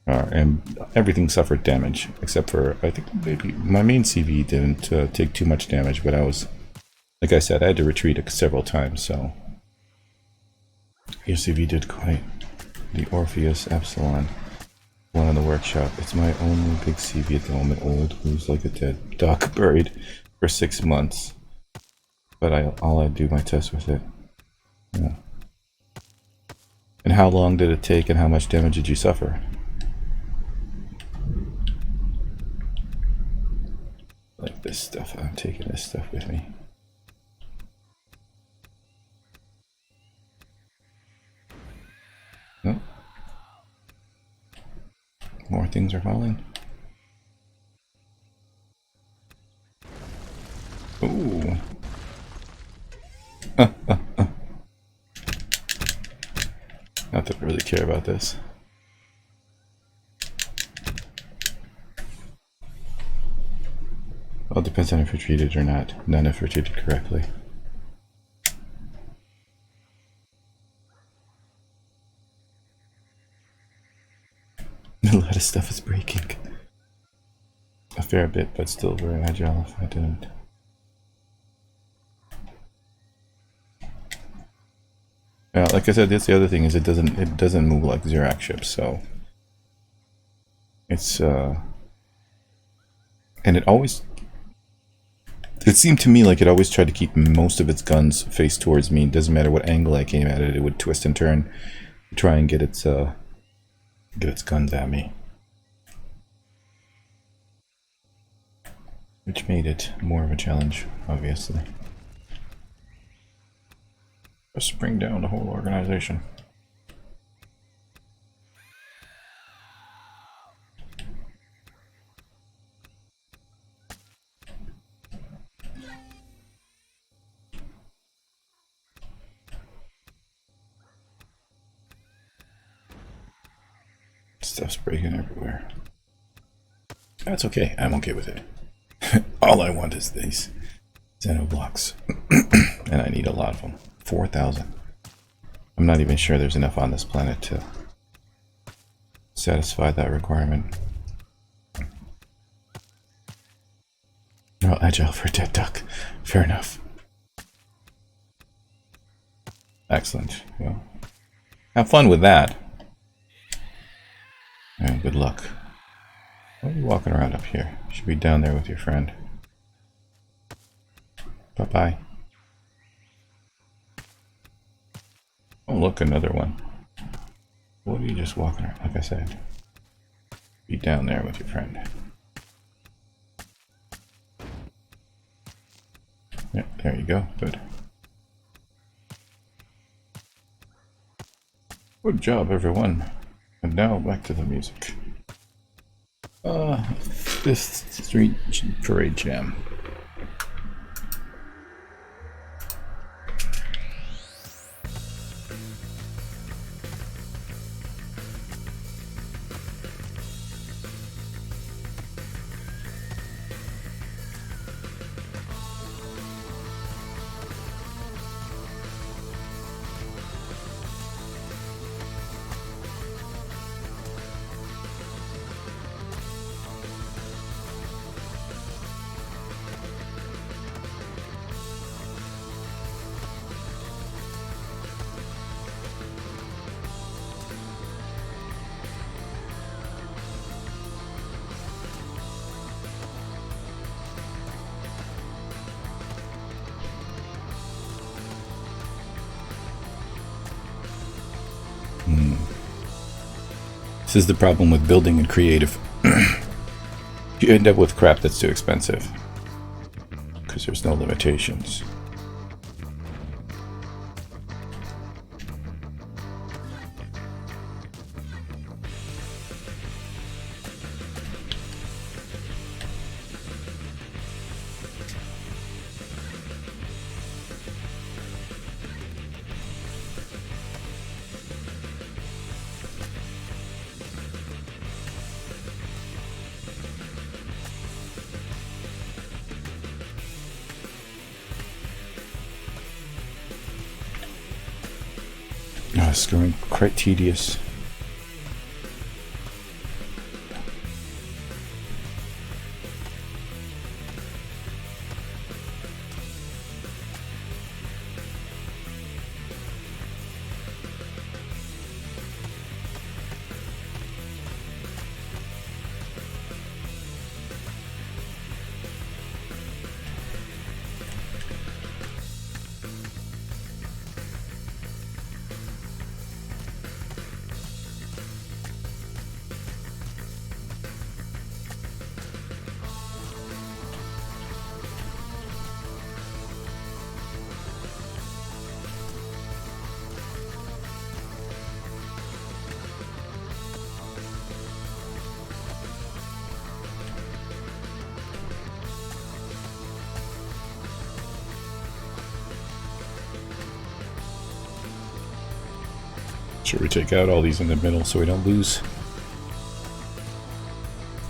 S1: And everything suffered damage, except for, I think, maybe my main CV didn't take too much damage, but I was, like I said, I had to retreat several times, so... Your CV did quite. The Orpheus Epsilon. One in the workshop. It's my only big CV at the moment, old, who's like a dead duck, buried for 6 months. But I do my test with it. Yeah. And how long did it take, and how much damage did you suffer? Like this stuff, I'm taking this stuff with me. Oh. More things are falling. Ooh. Not that I really care about this. Well, it depends on if you're treated or not. None if you're treated correctly. A lot of stuff is breaking. A fair bit, but still very agile if I didn't. Yeah, like I said, that's the other thing, is it doesn't move like Xerax ships, so it's and it seemed to me like it always tried to keep most of its guns faced towards me. It doesn't matter what angle I came at it, it would twist and turn to try and get its guns at me. Which made it more of a challenge, obviously. Just bring down the whole organization. Stuff's breaking everywhere. That's okay. I'm okay with it. All I want is these Xeno blocks. And I need a lot of them. 4,000. I'm not even sure there's enough on this planet to satisfy that requirement. No, agile for a dead duck. Fair enough. Excellent. Well, have fun with that. And good luck. Why are you walking around up here? You should be down there with your friend. Bye-bye. Oh, look, another one. What are you just walking around? Like I said, be down there with your friend. Yep, there you go. Good. Good job, everyone. And now back to the music. This street parade jam. This is the problem with building in creative. You end up with crap that's too expensive. Because there's no limitations. It's going quite tedious. Should we take out all these in the middle so we don't lose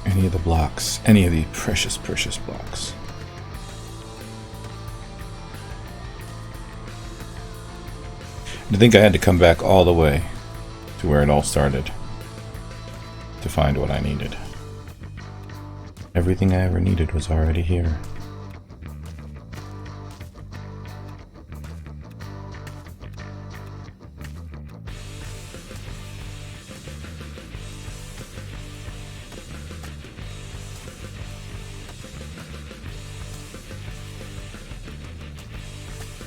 S1: any of the blocks, any of the precious blocks? I think I had to come back all the way to where it all started to find what I needed. Everything I ever needed was already here.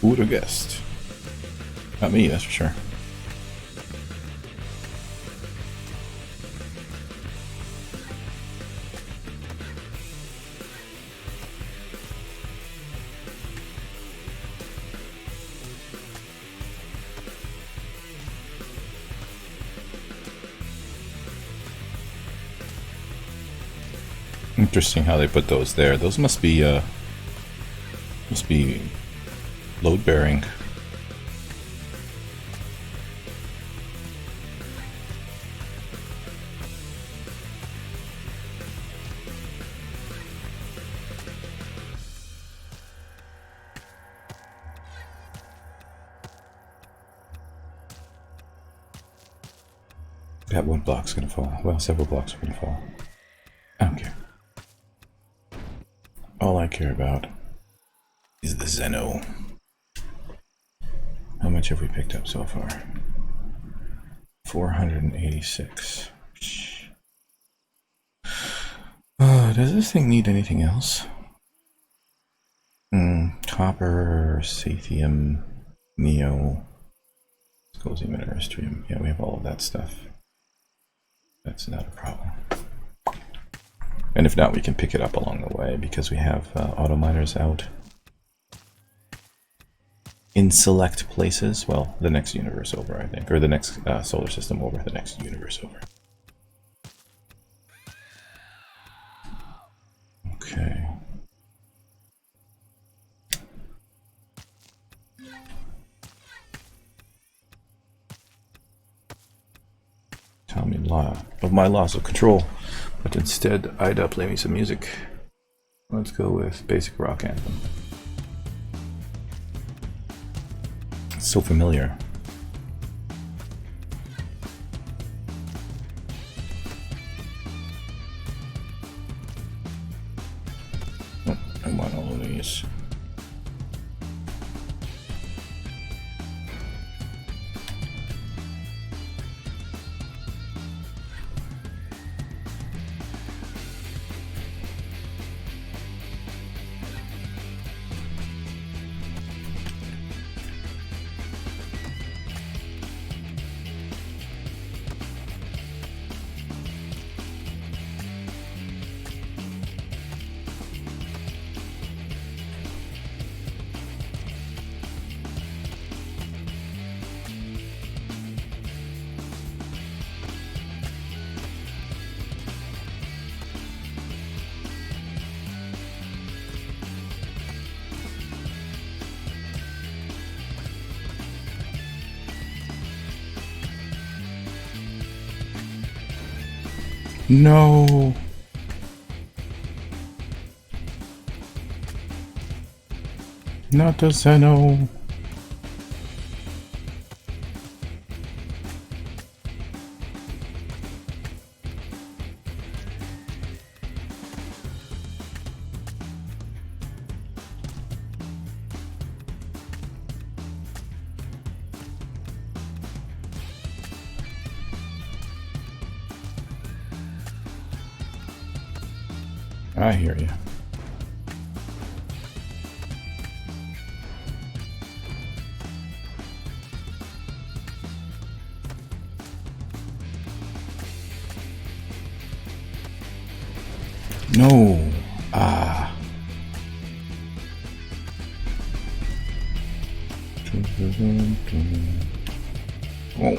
S1: Who would have guessed? Not me, that's for sure. Interesting how they put those there. Those must be load bearing. That one block's gonna fall. Well, several blocks are gonna fall. I don't care. All I care about is the Zeno. How much have we picked up so far? 486. Does this thing need anything else? Copper, Sathium, Neo, Scolzium, and Eristrium. Yeah, we have all of that stuff. That's not a problem. And if not, we can pick it up along the way because we have auto miners out in select places. Well, the next universe over, I think, or the next solar system over, the next universe over. Okay. Tell me of my loss of control, but instead Ida play me some music. Let's go with basic rock anthem. It's so familiar. Oh, I want all of these. No. Not the Zeno. I hear you. No. Ah. Oh.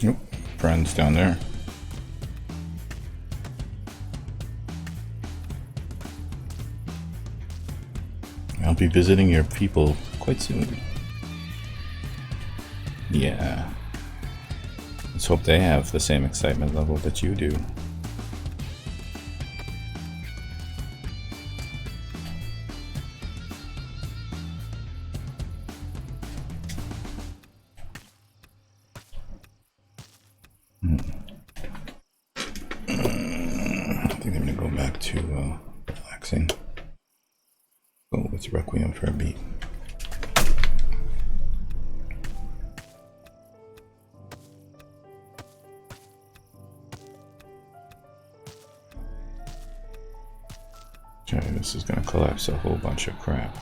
S1: Nope, friends down there. I'll be visiting your people quite soon. Yeah. Let's hope they have the same excitement level that you do. I think I'm gonna go back to relaxing. Go with Requiem for a beat. Okay, this is gonna collapse a whole bunch of crap.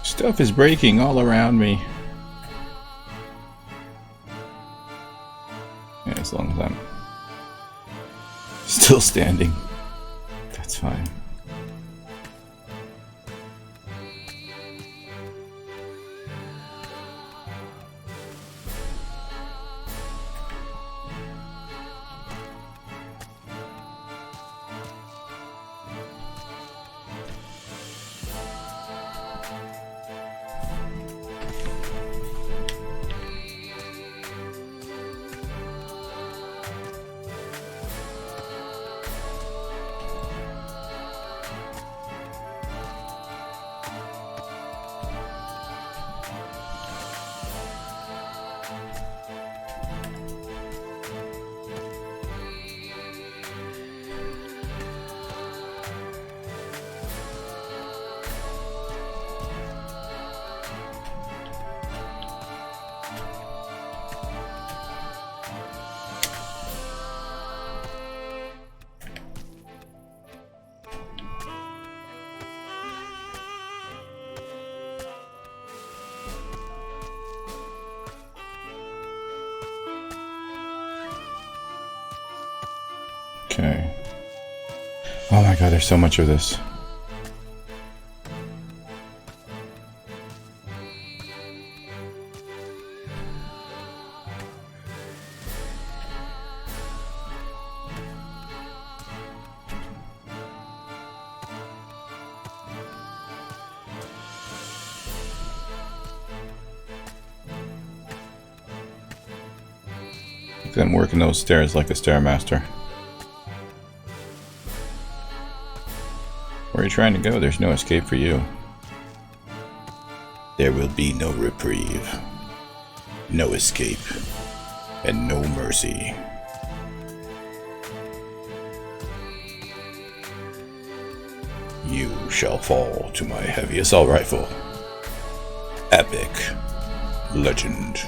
S1: Stuff is breaking all around me. Yeah, as long as I'm still standing, that's fine. Okay. Oh my god, there's so much of this. Couldn't work in those stairs like the Stairmaster. Where are you trying to go? There's no escape for you. There will be no reprieve, no escape, and no mercy. You shall fall to my heavy assault rifle. Epic legend.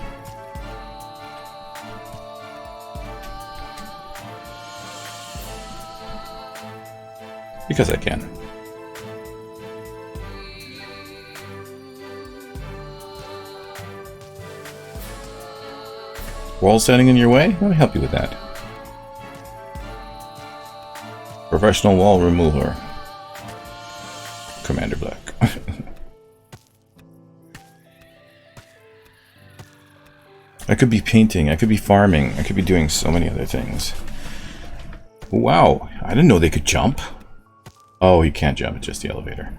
S1: Because I can. Wall standing in your way? Let me help you with that. Professional wall remover. Commander Black. I could be painting, I could be farming, I could be doing so many other things. Wow, I didn't know they could jump. Oh, you can't jump, it's just the elevator.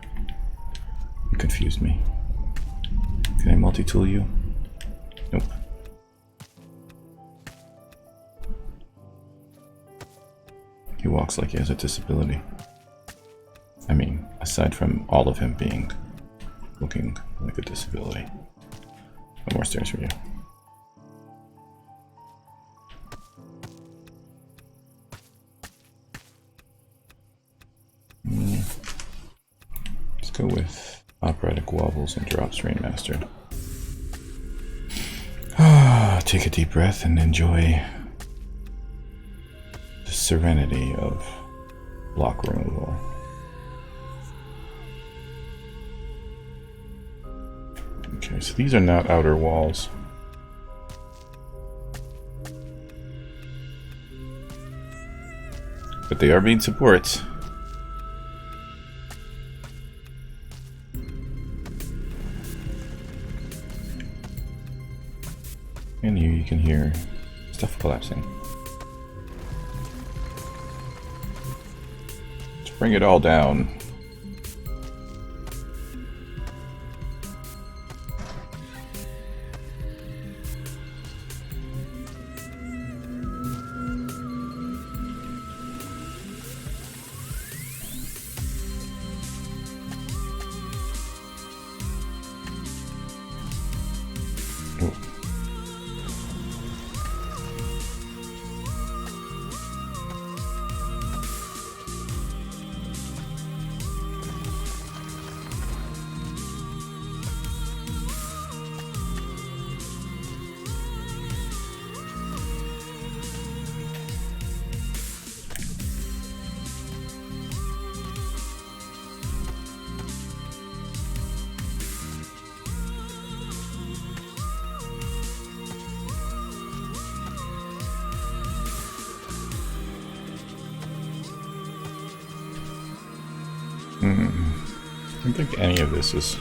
S1: You confused me. Can I multi-tool you? Nope. He walks like he has a disability. I mean, aside from all of him looking like a disability. No more stairs for you. Let's go with operatic wobbles and drops, Rainmaster. Take a deep breath and enjoy the serenity of block removal. Okay, so these are not outer walls. But they are being supports. And here you can hear stuff collapsing. Let's bring it all down. I don't think any of this is...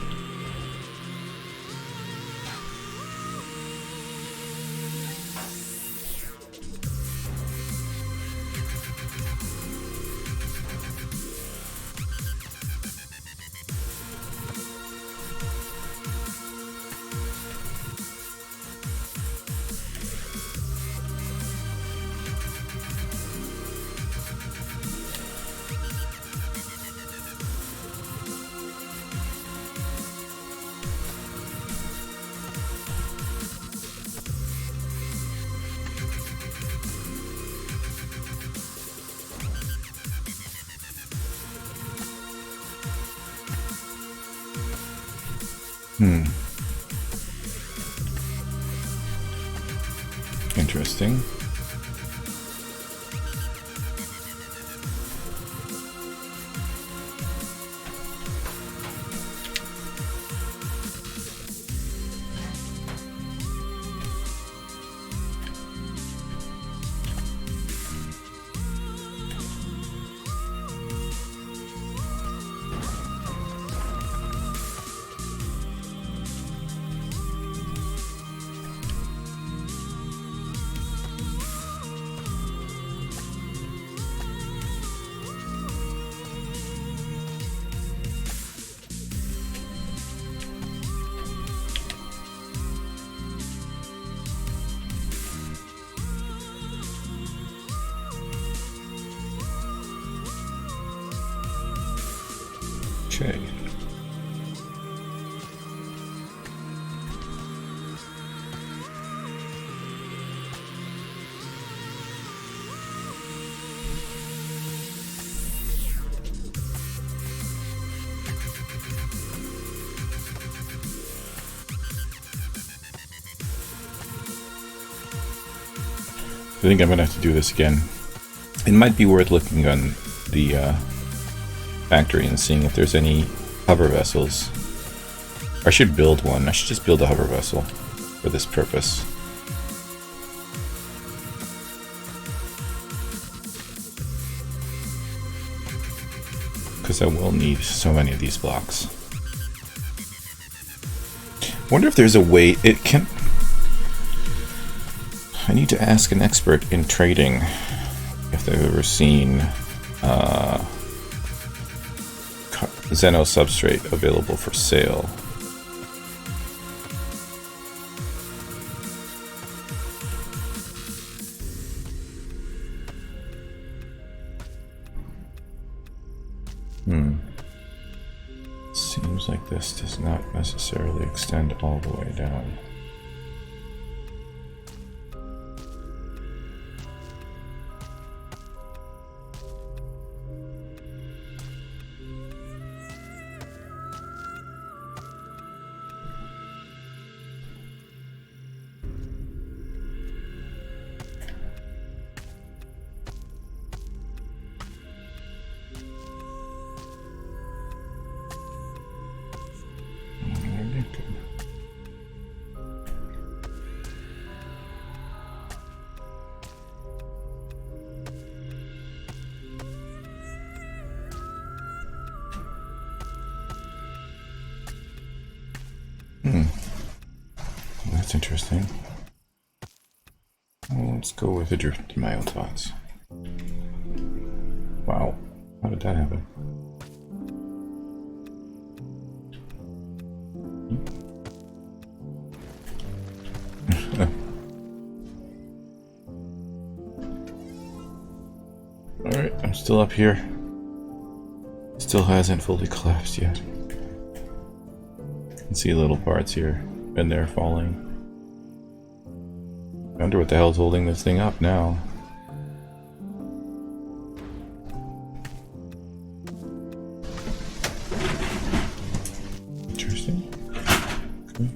S1: Interesting. Okay. I think I'm gonna have to do this again. It might be worth looking on the factory and seeing if there's any hover vessels. I should build one. I should just build a hover vessel for this purpose. Because I will need so many of these blocks. Wonder if there's a way it can... I need to ask an expert in trading if they've ever seen Xeno substrate available for sale. Seems like this does not necessarily extend all the way down. That's interesting. Well, let's go with a drift to my own thoughts. Wow, how did that happen? Alright, I'm still up here. Still hasn't fully collapsed yet. You can see little parts here and there falling. I wonder what the hell's holding this thing up now. Interesting. Okay.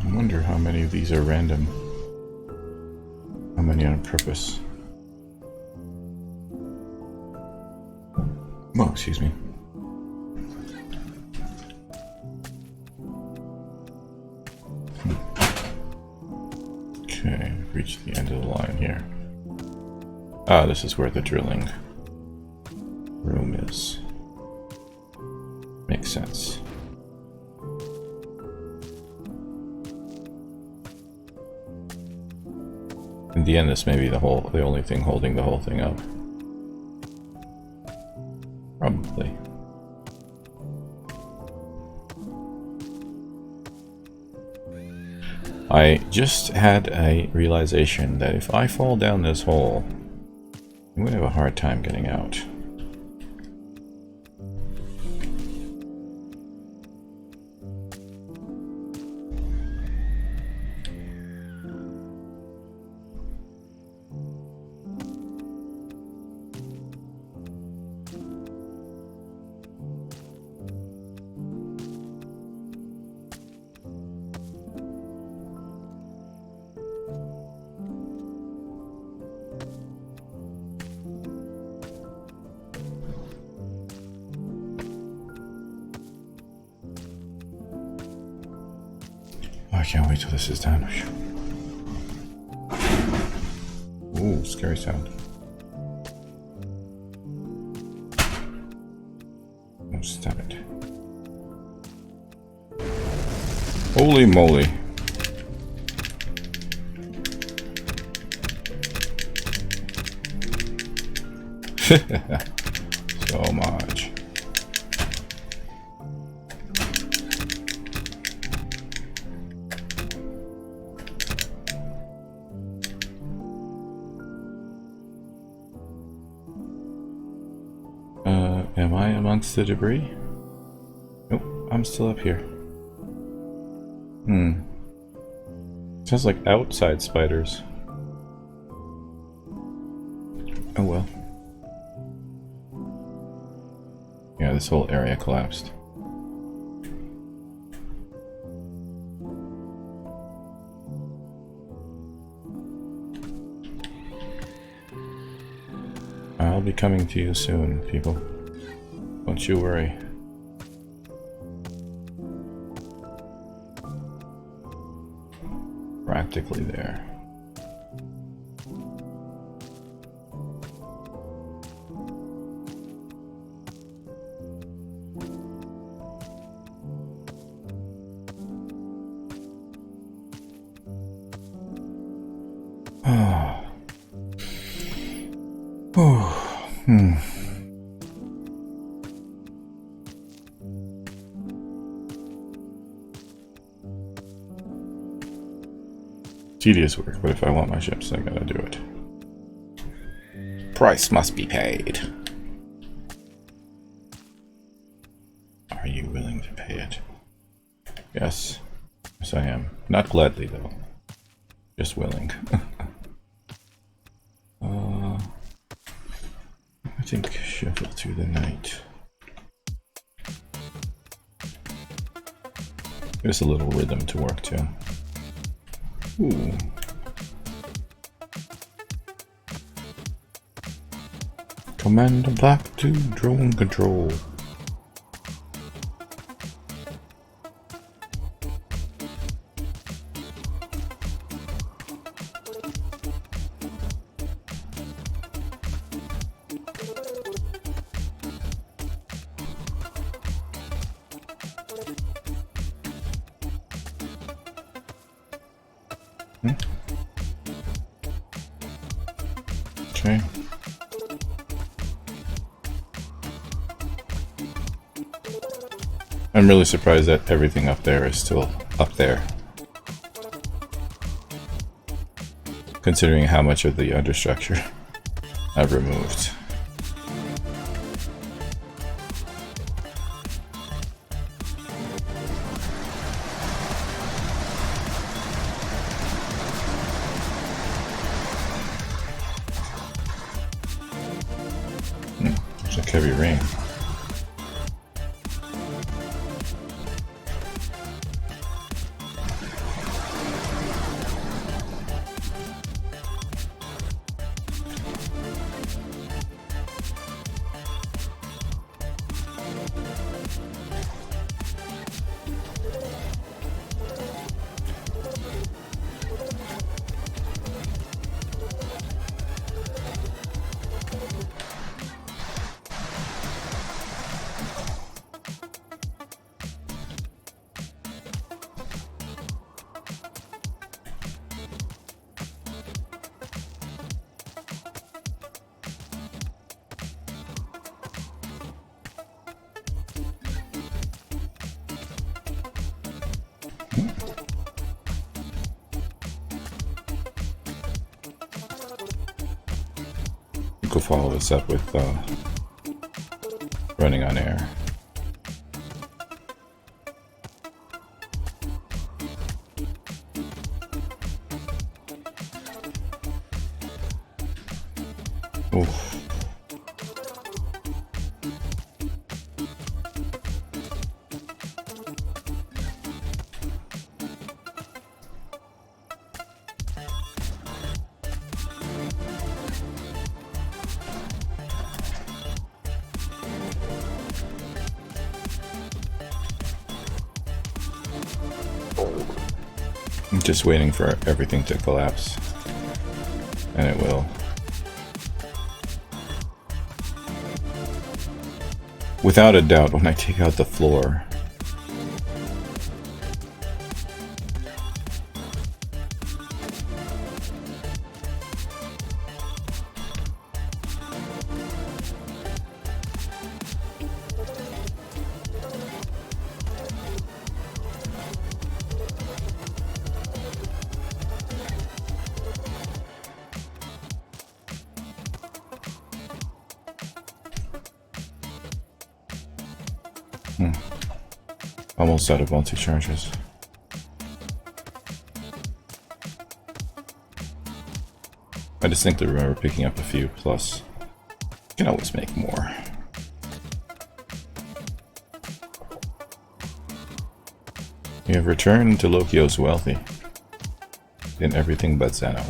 S1: I wonder how many of these are random. How many on purpose? Oh, excuse me. Okay, we've reached the end of the line here. Ah, this is where the drilling room is. Makes sense. In the end, this may be the only thing holding the whole thing up. Probably. I just had a realization that if I fall down this hole, I'm going to have a hard time getting out. I can't wait till this is done. Ooh, scary sound. Oh, stop it. Holy moly. So much. Am I amongst the debris? Nope, I'm still up here. Sounds like outside spiders. Oh well. Yeah, this whole area collapsed. I'll be coming to you soon, people. Don't you worry. Practically there. Tedious work, but if I want my ships, I gotta do it. Price must be paid. Are you willing to pay it? Yes. Yes, I am. Not gladly, though. Just willing. I think shuffle through the night. There's a little rhythm to work to. Ooh. Commander Black to drone control. Okay. I'm really surprised that everything up there is still up there. Considering how much of the understructure I've removed. It's like heavy rain. We'll follow this up with running on air. Oof. I'm just waiting for everything to collapse, and it will. Without a doubt, when I take out the floor, Almost out of multi-charges. I distinctly remember picking up a few, plus you can always make more. We have returned to Lokio's wealthy in everything but Zeno.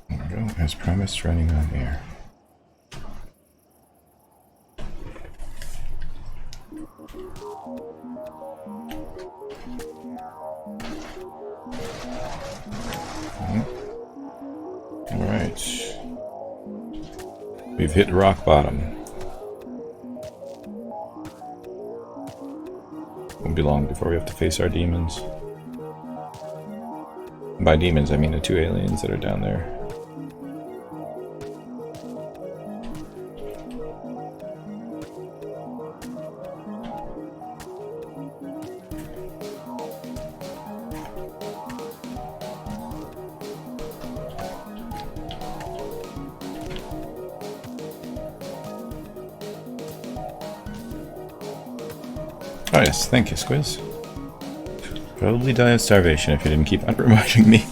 S1: There we go, as promised, running on air. Alright. We've hit rock bottom. Won't be long before we have to face our demons. And by demons, I mean the 2 aliens that are down there. Oh yes, thank you, Squiz. Probably die of starvation if you didn't keep on reminding me.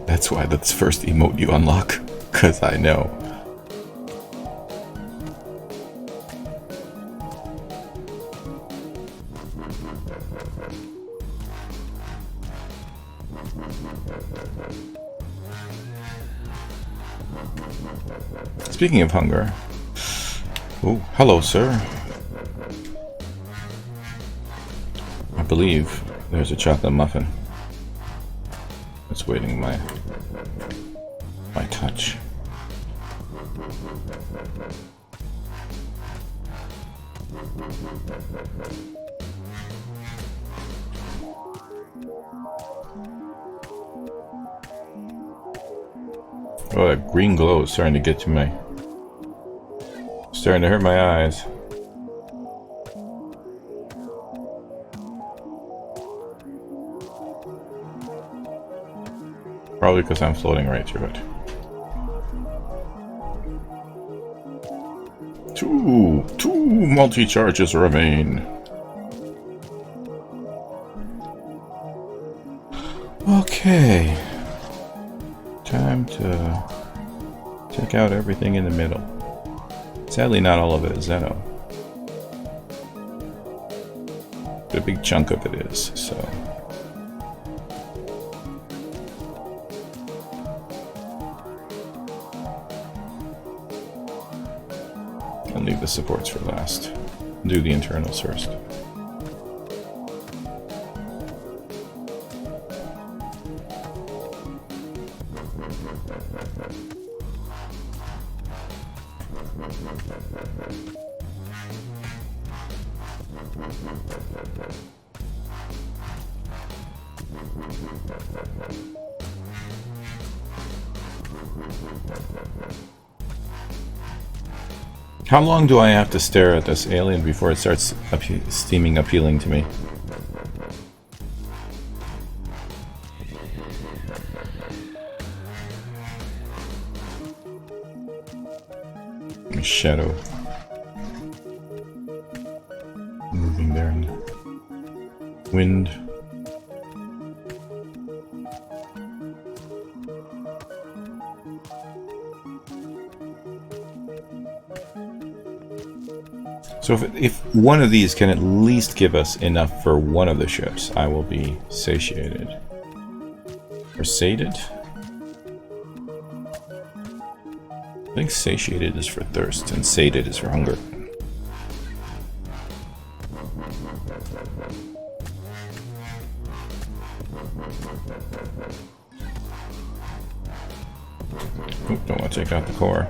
S1: That's why that's the first emote you unlock, because I know. Speaking of hunger... Oh, hello, sir. I believe there's a chocolate muffin that's waiting my touch. Oh, that green glow is starting to get to me. Starting to hurt my eyes. Probably because I'm floating right through it. Two multi-charges remain. Okay. Time to take out everything in the middle. Sadly, not all of it is Zeno. But a big chunk of it is, so... I'll leave the supports for last. Do the internals first. How long do I have to stare at this alien before it starts steaming appealing to me? Shadow moving there in the wind. So if one of these can at least give us enough for one of the ships, I will be satiated. Or sated? I think satiated is for thirst, and sated is for hunger. Oop, don't want to take out the core.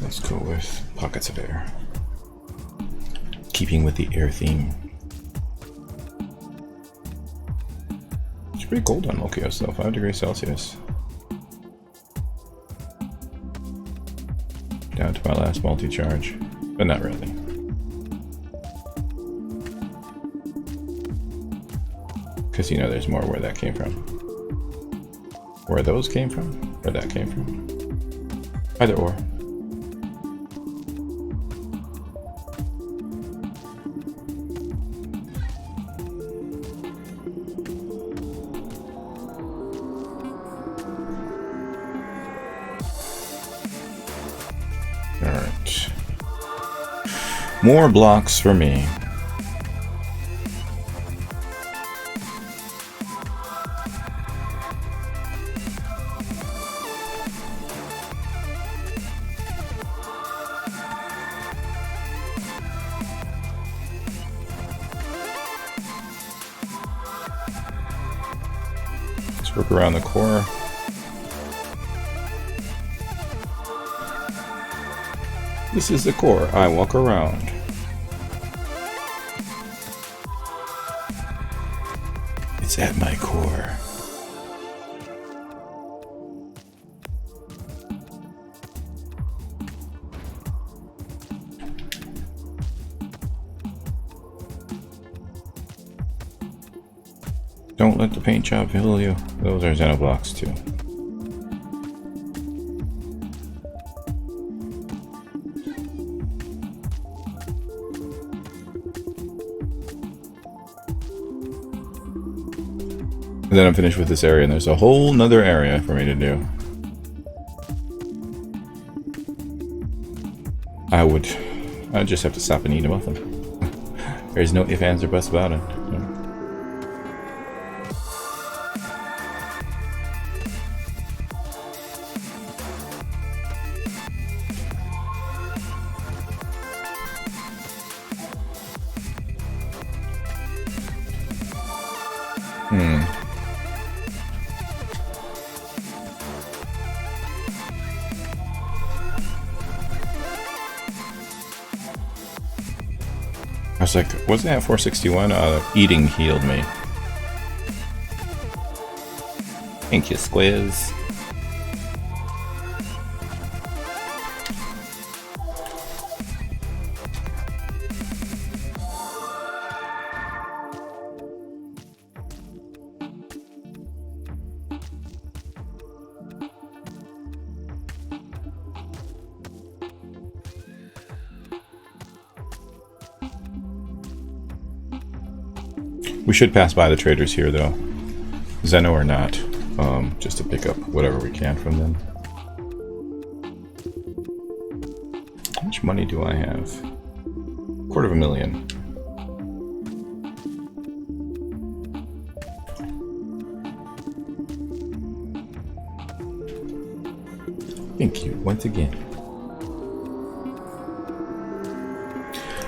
S1: Let's go with pockets of air. Keeping with the air theme. It's pretty cold on Lokios though, 5 degrees Celsius. Down to my last multi-charge, but not really. Because you know there's more where that came from. Where those came from? Where that came from? Either or. Alright. More blocks for me. Let's work around the core. This is the core I walk around. It's at my core. Don't let the paint job fill you. Those are Xenoblocks too. And then I'm finished with this area, and there's a whole nother area for me to do. I'd just have to stop and eat a muffin. There's no ifs, ands, or buts about it. I was like, wasn't that 461? Eating healed me. Thank you, Squiz. We should pass by the traders here, though. Xeno or not, just to pick up whatever we can from them. How much money do I have? $250,000. Thank you, once again.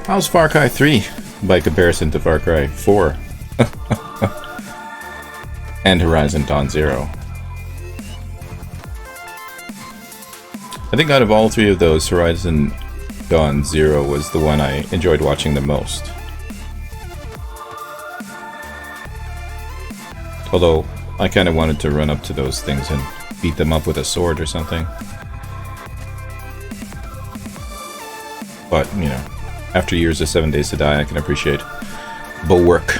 S1: How's Far Cry 3 by comparison to Far Cry 4? And Horizon Dawn Zero. I think out of all three of those, Horizon Dawn Zero was the one I enjoyed watching the most. Although, I kind of wanted to run up to those things and beat them up with a sword or something. But, you know, after years of 7 Days to Die, I can appreciate bulwark.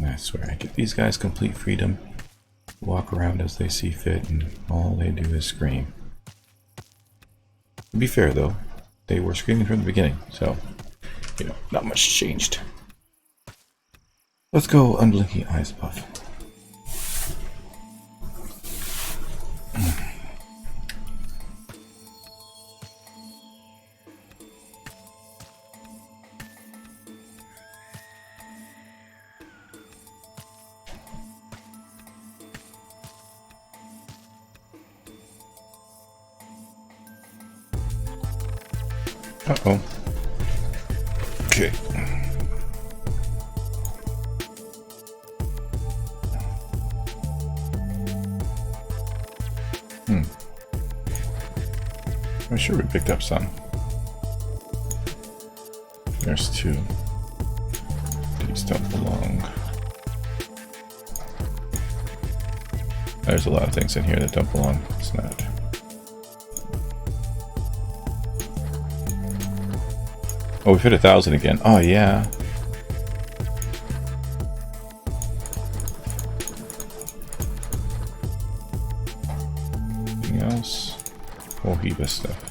S1: I swear, I give these guys complete freedom, walk around as they see fit, and all they do is scream. To be fair, though, they were screaming from the beginning, so, you know, not much changed. Let's go Unblinking Eyes Buff. Uh-oh. Okay. I'm sure we picked up some. There's 2. These don't belong. There's a lot of things in here that don't belong. It's not. Oh, we've hit 1,000 again. Oh, yeah. Anything else? A whole heap of stuff.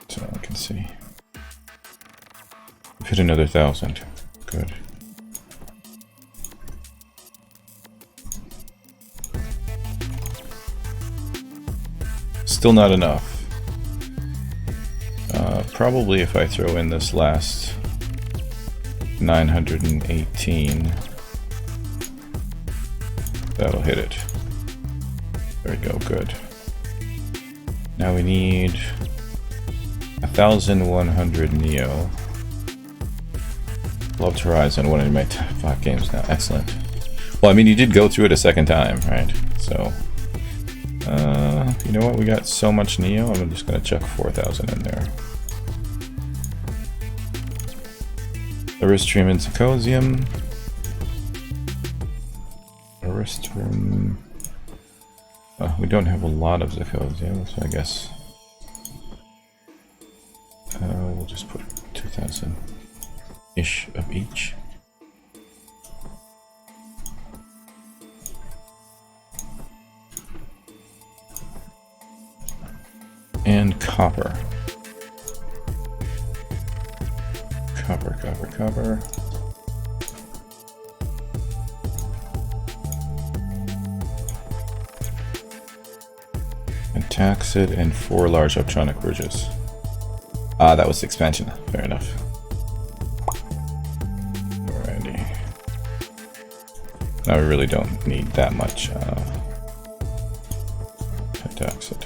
S1: That's all I can see. We've hit another 1,000. Good. Still not enough. Probably if I throw in this last 918, that'll hit it. There we go, good. Now we need 1,100 Neo. Loved Horizon, one of my top 5 games now. Excellent. Well, I mean, you did go through it a second time, right? So, you know what? We got so much Neo, I'm just going to chuck 4,000 in there. Aristrium and Symposium. Aristrium. We don't have a lot of Symposium, so I guess we'll just put 2,000-ish of each. And copper. Copper. And Taxid and 4 large optronic bridges. Ah, that was the expansion. Fair enough. Alrighty. Now we really don't need that much Taxid.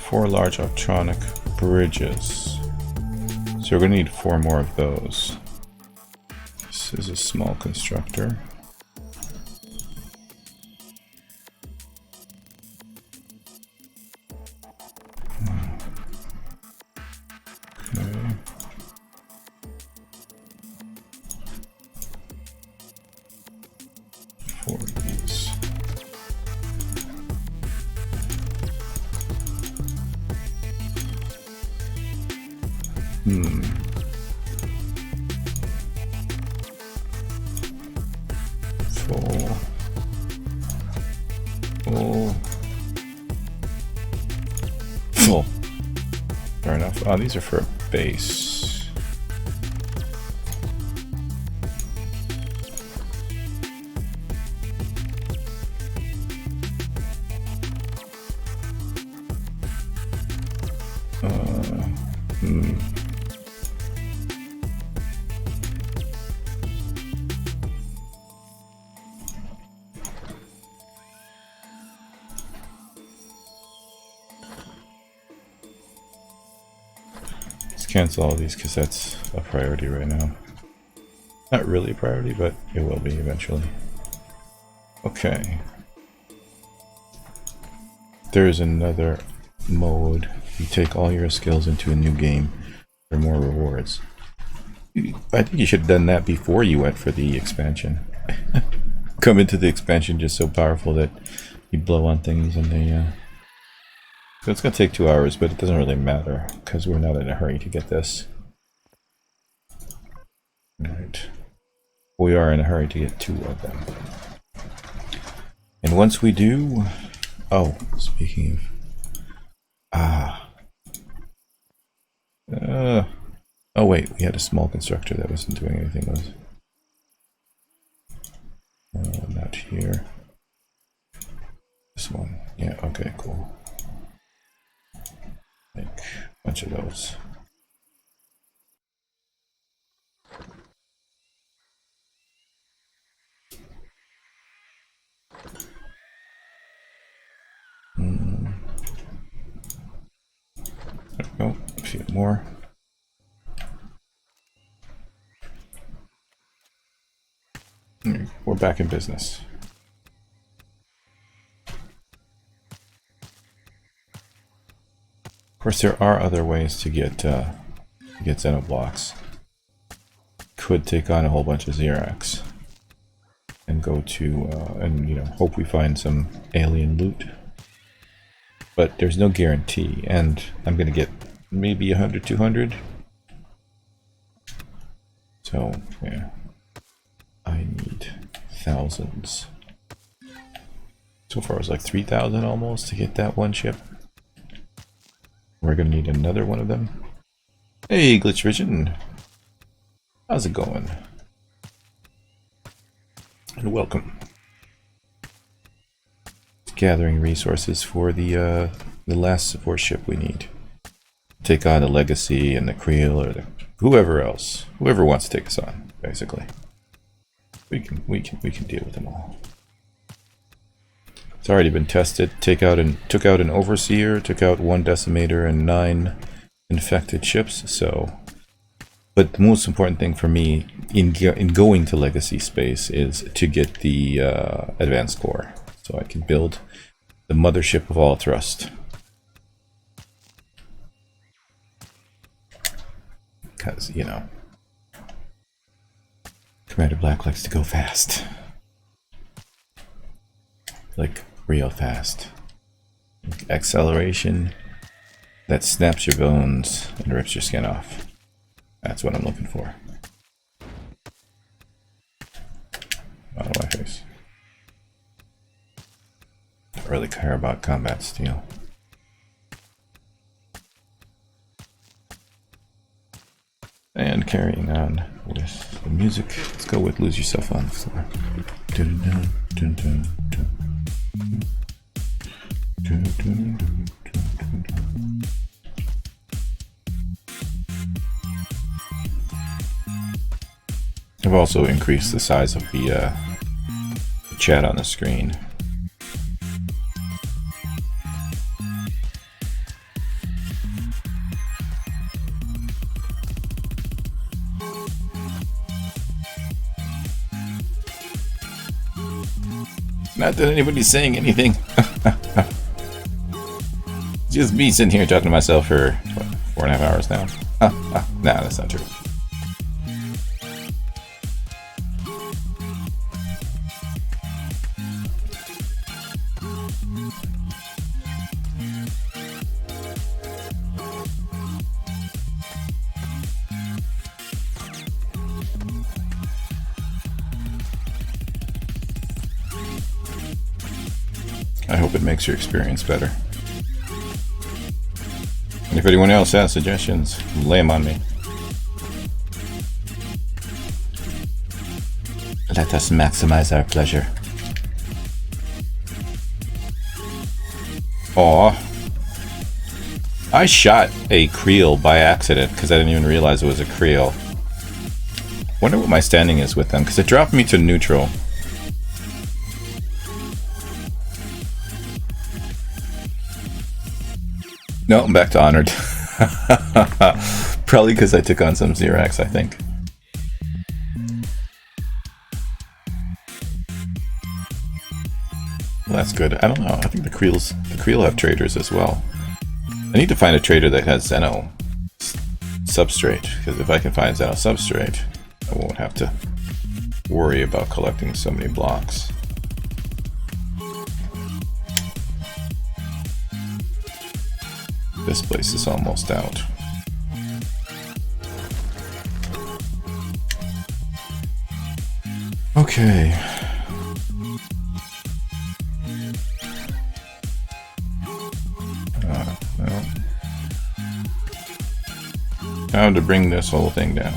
S1: Four large optronic bridges. So we're going to need 4 more of those. This is a small constructor. Okay. Four of these. Full. Fair enough. Oh, these are for a base. Cancel all these because that's a priority right now. Not really a priority, but it will be eventually. Okay. There's another mode. You take all your skills into a new game for more rewards. I think you should have done that before you went for the expansion. Come into the expansion just so powerful that you blow on things and they So it's going to take 2 hours, but it doesn't really matter because we're not in a hurry to get this. Right. We are in a hurry to get 2 of them. And once we do... Oh, speaking of... Oh wait, we had a small constructor that wasn't doing anything, was it? Not here. This one. Yeah, okay, cool. Bunch of those. There we go. A few more. We're back in business. Of course, there are other ways to get Xenoblocks. Could take on a whole bunch of Xerax and go to and you know, hope we find some alien loot. But there's no guarantee, and I'm gonna get maybe 100, 200. So yeah, I need thousands. So far, it was like 3,000 almost to get that one ship. We're gonna need another one of them. Hey, Glitch Vision, how's it going? And welcome. Gathering resources for the last support ship we need. Take on the Legacy and the Creel or the whoever else, whoever wants to take us on. Basically, we can deal with them all. It's already been tested. Took out an Overseer, took out 1 Decimator and 9 infected ships. So, but the most important thing for me in going to Legacy space is to get the Advanced Core, so I can build the mothership of all thrust. Because, you know, Commander Black likes to go fast. Like, real fast. Acceleration that snaps your bones and rips your skin off. That's what I'm looking for. Out of my face. Don't really care about combat steel. And carrying on with the music, let's go with Lose Yourself on the Floor. Dun, dun, dun, dun, dun. Dun, dun, dun, dun, dun. I've also increased the size of the chat on the screen. Not that anybody's saying anything. Just me sitting here talking to myself for what, 4.5 hours now. Nah, that's not true. I hope it makes your experience better. And if anyone else has suggestions, lay them on me. Let us maximize our pleasure. Aw. I shot a Creel by accident because I didn't even realize it was a Creel. Wonder what my standing is with them, because it dropped me to neutral. No, I'm back to honored. Probably because I took on some Xerax, I think. Well, that's good. I don't know. I think the Creel have traders as well. I need to find a trader that has Xeno substrate, because if I can find Xeno substrate, I won't have to worry about collecting so many blocks. This place is almost out. Okay. Well. Time to bring this whole thing down.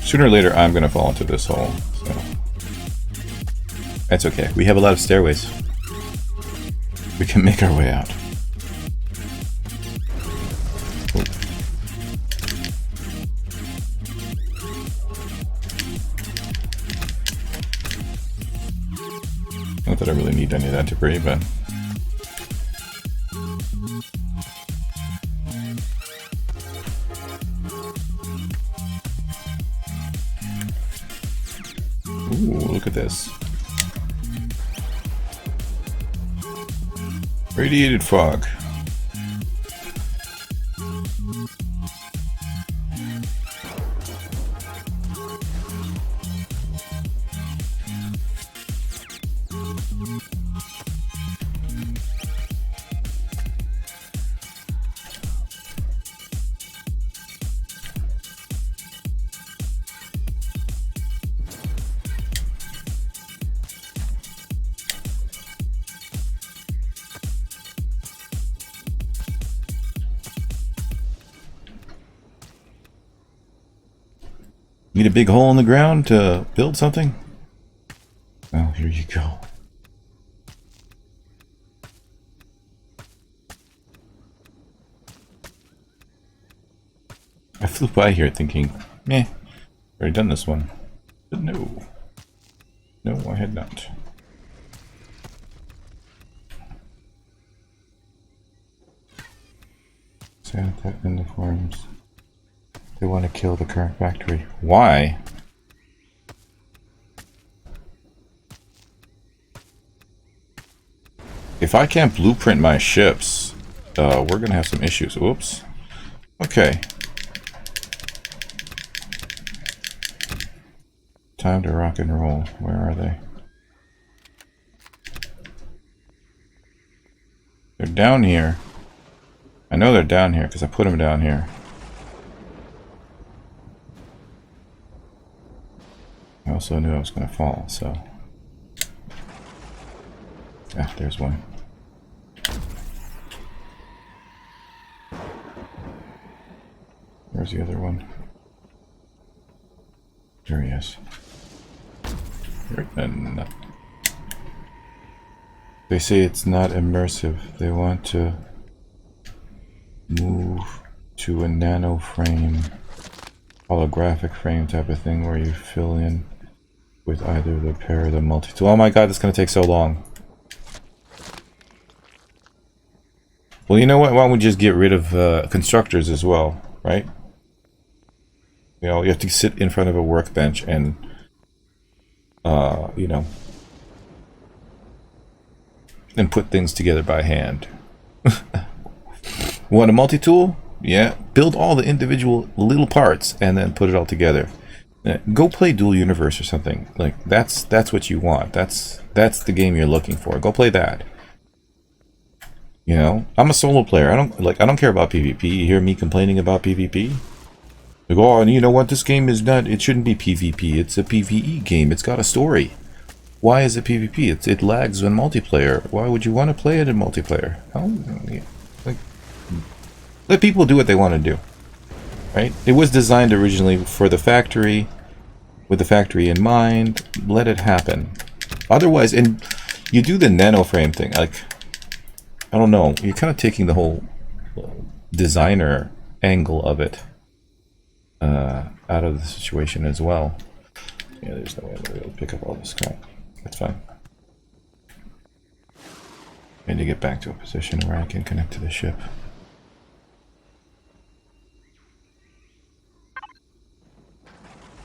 S1: Sooner or later, I'm gonna fall into this hole, so that's okay. We have a lot of stairways. We can make our way out. Ooh. Not that I really need any of that debris, but... Ooh, look at this. Radiated fog. Need a big hole in the ground to build something? Well, here you go. I flew by here thinking, meh, already done this one. But no. No, I had not. Santa in the forums. They want to kill the current factory. Why? If I can't blueprint my ships, we're gonna have some issues. Oops. Okay. Time to rock and roll. Where are they? They're down here. I know they're down here because I put them down here. I also knew I was going to fall, so... Ah, there's one. Where's the other one? There he is. And they say it's not immersive. They want to move to a nano frame, holographic frame type of thing where you fill in with either the pair or the multi-tool. Oh my god, it's going to take so long. Well, you know what? Why don't we just get rid of constructors as well, right? You know, you have to sit in front of a workbench and, you know, and put things together by hand. Want a multi-tool? Yeah. Build all the individual little parts and then put it all together. Go play Dual Universe or something. Like that's what you want. That's the game you're looking for. Go play that. You know, I'm a solo player. I don't care about PvP. You hear me complaining about PvP? Like, oh, and you know what? This game is not. It shouldn't be PvP. It's a PvE game. It's got a story. Why is it PvP? It lags in multiplayer. Why would you want to play it in multiplayer? Like, let people do what they want to do. Right? It was designed originally for the factory, with the factory in mind. Let it happen. Otherwise, and you do the nano frame thing. Like, I don't know. You're kind of taking the whole designer angle of it out of the situation as well. Yeah, there's no way I'm going to be able to pick up all this crap. That's fine. I need to get back to a position where I can connect to the ship.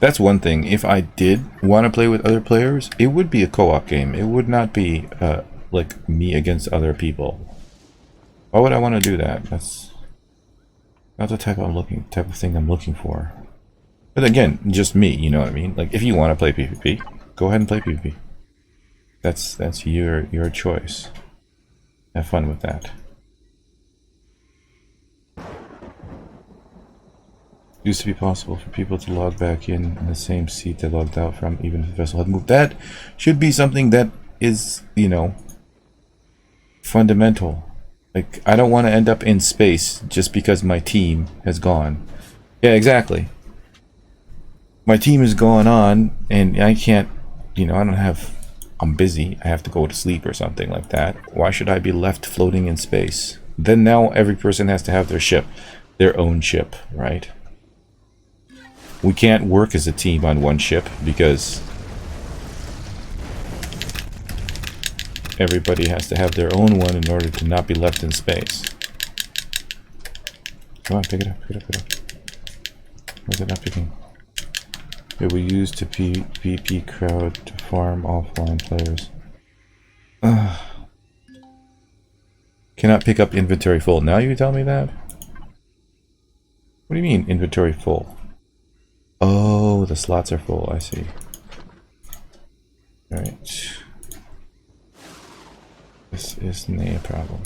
S1: That's one thing. If I did want to play with other players, it would be a co-op game. It would not be like me against other people. Why would I want to do that? That's not the type of thing I'm looking for. But again, just me, you know what I mean? Like, if you want to play PvP, go ahead and play PvP. That's your choice. Have fun with that. Used to be possible for people to log back in the same seat they logged out from, even if the vessel had moved. That should be something that is, you know, fundamental. Like, I don't want to end up in space just because my team has gone. Yeah, exactly. my team is going on, and I can't, you know, I'm busy. I have to go to sleep or something like that. Why should I be left floating in space? Then now every person has to have their ship, their own ship, right? We can't work as a team on one ship because everybody has to have their own one in order to not be left in space. Come on, pick it up, pick it up, pick it up. Why is it not picking? It will use to PvP crowd to farm offline players. Cannot pick up inventory full. Now you tell me that? What do you mean inventory full? Oh, the slots are full, I see. Alright. This isn't a problem.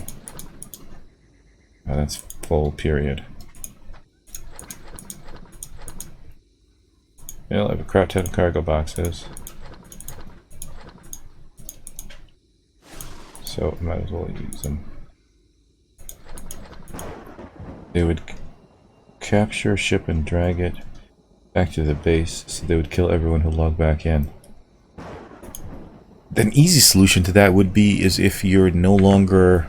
S1: Oh, that's full, period. Well, I have a crap ton of cargo boxes. So, I might as well use them. They would capture a ship and drag it back to the base, so they would kill everyone who logged back in. An easy solution to that would be is if you're no longer...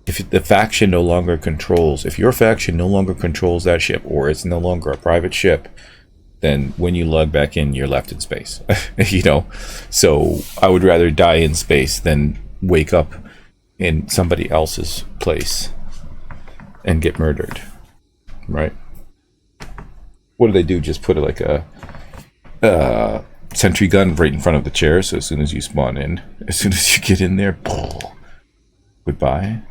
S1: If the faction no longer controls... If your faction no longer controls that ship, or it's no longer a private ship, then when you log back in, you're left in space. You know? So, I would rather die in space than wake up in somebody else's place and get murdered. Right? What do they do? Just put like a sentry gun right in front of the chair, so as soon as you spawn in, as soon as you get in there, goodbye.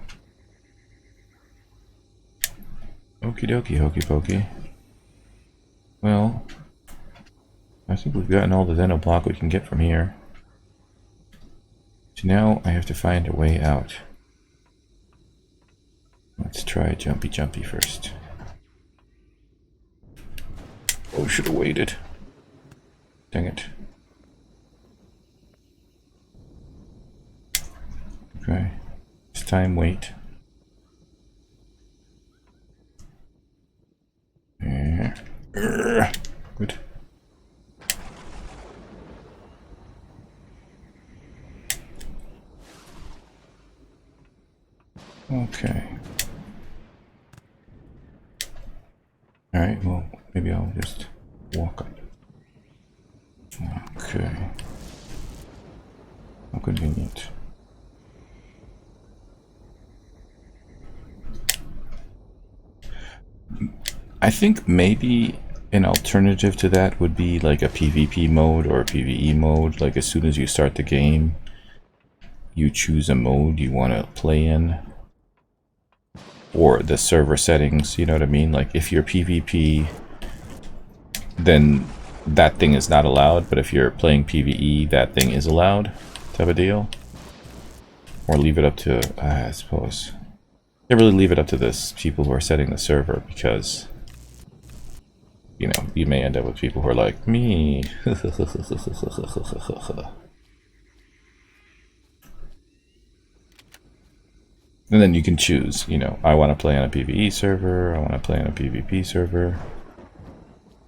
S1: Okie dokie, hokey pokey. Well, I think we've gotten all the Zeno block we can get from here. So now I have to find a way out. Let's try jumpy jumpy first. Oh, should have waited. Dang it. Okay. It's time wait. Yeah. Good. Okay. Alright, well, maybe I'll just walk up. Okay. How convenient. I think maybe an alternative to that would be like a PvP mode or a PvE mode. Like as soon as you start the game, you choose a mode you want to play in. Or the server settings, you know what I mean? Like if you're PvP, then that thing is not allowed, but if you're playing PvE, that thing is allowed, type of deal. Or leave it up to, I suppose. You really leave it up to this people who are setting the server, because, you know, you may end up with people who are like, me. And then you can choose, you know, I want to play on a PvE server, I want to play on a PvP server,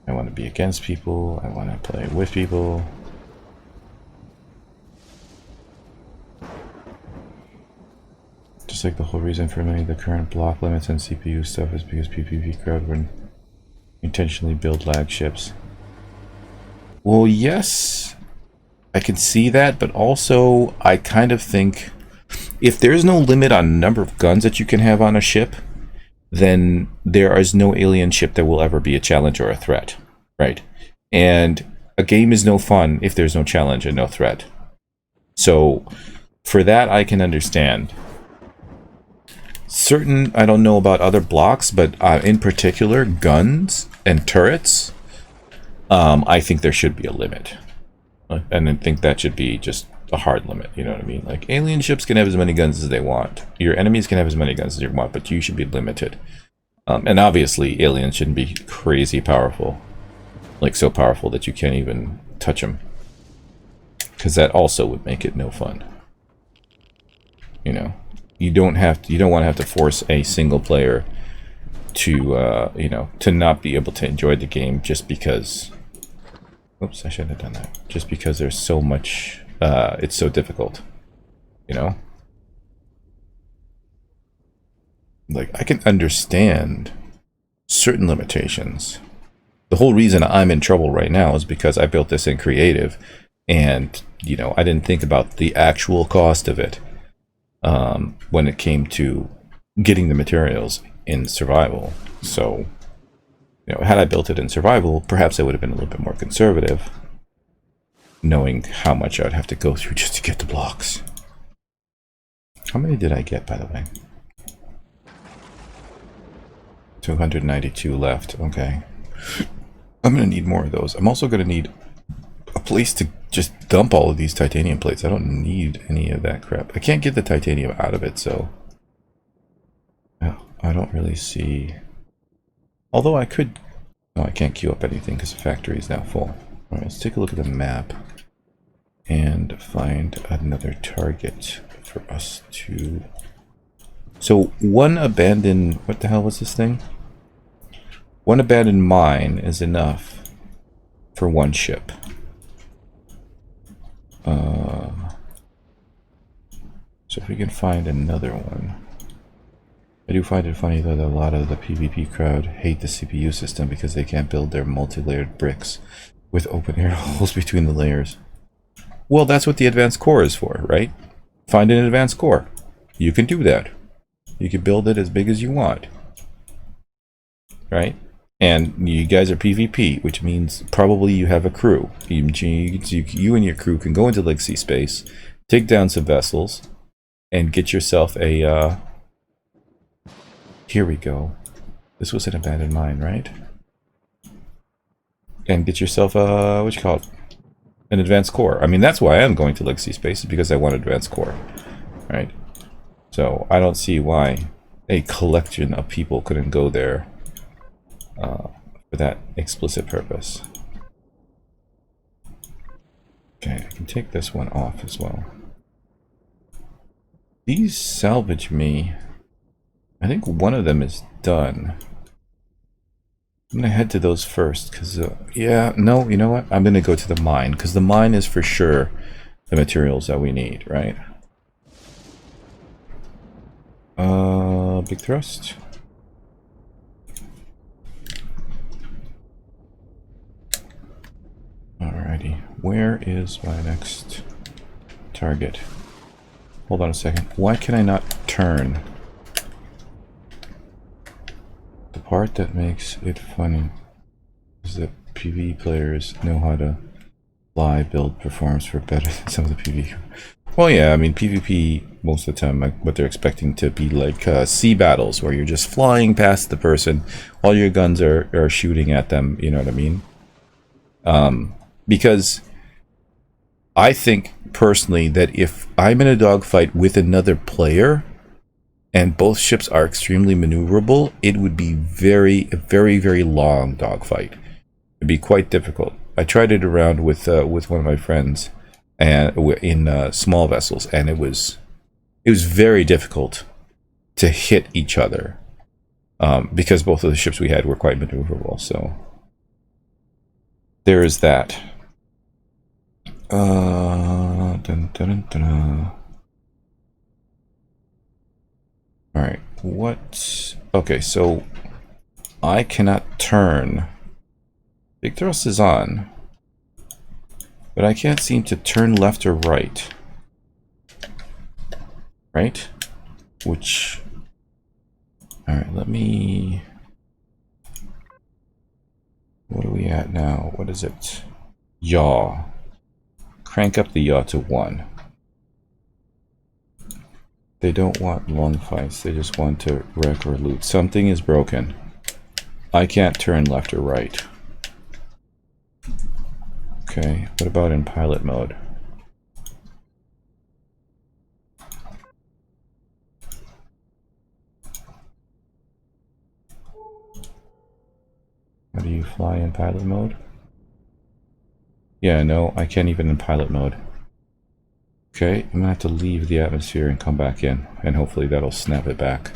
S1: I want to be against people, I want to play with people. Just like the whole reason for many of the current block limits and CPU stuff is because PvP crowd would intentionally build lag ships. Well, yes, I can see that, but also I kind of think if there's no limit on number of guns that you can have on a ship, then there is no alien ship that will ever be a challenge or a threat, right? And a game is no fun if there's no challenge and no threat. So for that, I can understand. Certain, I don't know about other blocks, but in particular, guns and turrets, I think there should be a limit. And I think that should be just a hard limit, you know what I mean? Like, alien ships can have as many guns as they want. Your enemies can have as many guns as you want, but you should be limited. And obviously, aliens shouldn't be crazy powerful. Like, so powerful that you can't even touch them. Because that also would make it no fun. You know? You don't want to have to force a single player to, you know, to not be able to enjoy the game just because Oops, I shouldn't have done that. Just because there's so much, it's so difficult, you know? Like, I can understand certain limitations. The whole reason I'm in trouble right now is because I built this in creative, and, you know, I didn't think about the actual cost of it when it came to getting the materials in survival. So, you know, had I built it in survival, perhaps I would have been a little bit more conservative, knowing how much I'd have to go through just to get the blocks. How many did I get, by the way? 292 left. Okay. I'm going to need more of those. I'm also going to need a place to just dump all of these titanium plates. I don't need any of that crap. I can't get the titanium out of it, so I don't really see. Although I could. No, I can't queue up anything because the factory is now full. Alright, let's take a look at the map and find another target for us to. So one abandoned. What the hell was this thing? One abandoned mine is enough for one ship. So if we can find another one. I do find it funny though that a lot of the PvP crowd hate the CPU system because they can't build their multi-layered bricks with open air holes between the layers. Well, that's what the advanced core is for, right? Find an advanced core. You can do that. You can build it as big as you want. Right? And you guys are PvP, which means probably you have a crew. You and your crew can go into Legacy space, take down some vessels, and get yourself a, here we go. This was an abandoned mine, right? And get yourself a, what you call it? An advanced core. I mean, that's why I'm going to Legacy space, because I want advanced core. Right? So, I don't see why a collection of people couldn't go there for that explicit purpose. Okay, I can take this one off as well. These salvage me. I think one of them is done. I'm gonna head to those first, because, yeah, no, you know what? I'm gonna go to the mine, because the mine is for sure the materials that we need, right? Big thrust. Alrighty, where is my next target? Hold on a second. Why can I not turn? The part that makes it funny is that PvE players know how to fly, build, performs for better than some of the PvE. Well, yeah, I mean, PvP, most of the time, what they're expecting to be like sea battles, where you're just flying past the person, all your guns are shooting at them, you know what I mean? Because I think, personally, that if I'm in a dogfight with another player, and both ships are extremely maneuverable, it would be a very, very long dogfight. It'd be quite difficult. I tried it around with one of my friends, and in small vessels, and it was very difficult to hit each other because both of the ships we had were quite maneuverable. So there is that. Dun, dun, dun, dun. Alright, what? Okay, so I cannot turn. Big thrust is on, but I can't seem to turn left or right. Right? Which... Alright, let me... What are we at now? What is it? Yaw. Crank up the yaw to 1. They don't want long fights, they just want to wreck or loot. Something is broken. I can't turn left or right. Okay, what about in pilot mode? How do you fly in pilot mode? Yeah, no, I can't even in pilot mode. Okay, I'm gonna have to leave the atmosphere and come back in, and hopefully that'll snap it back.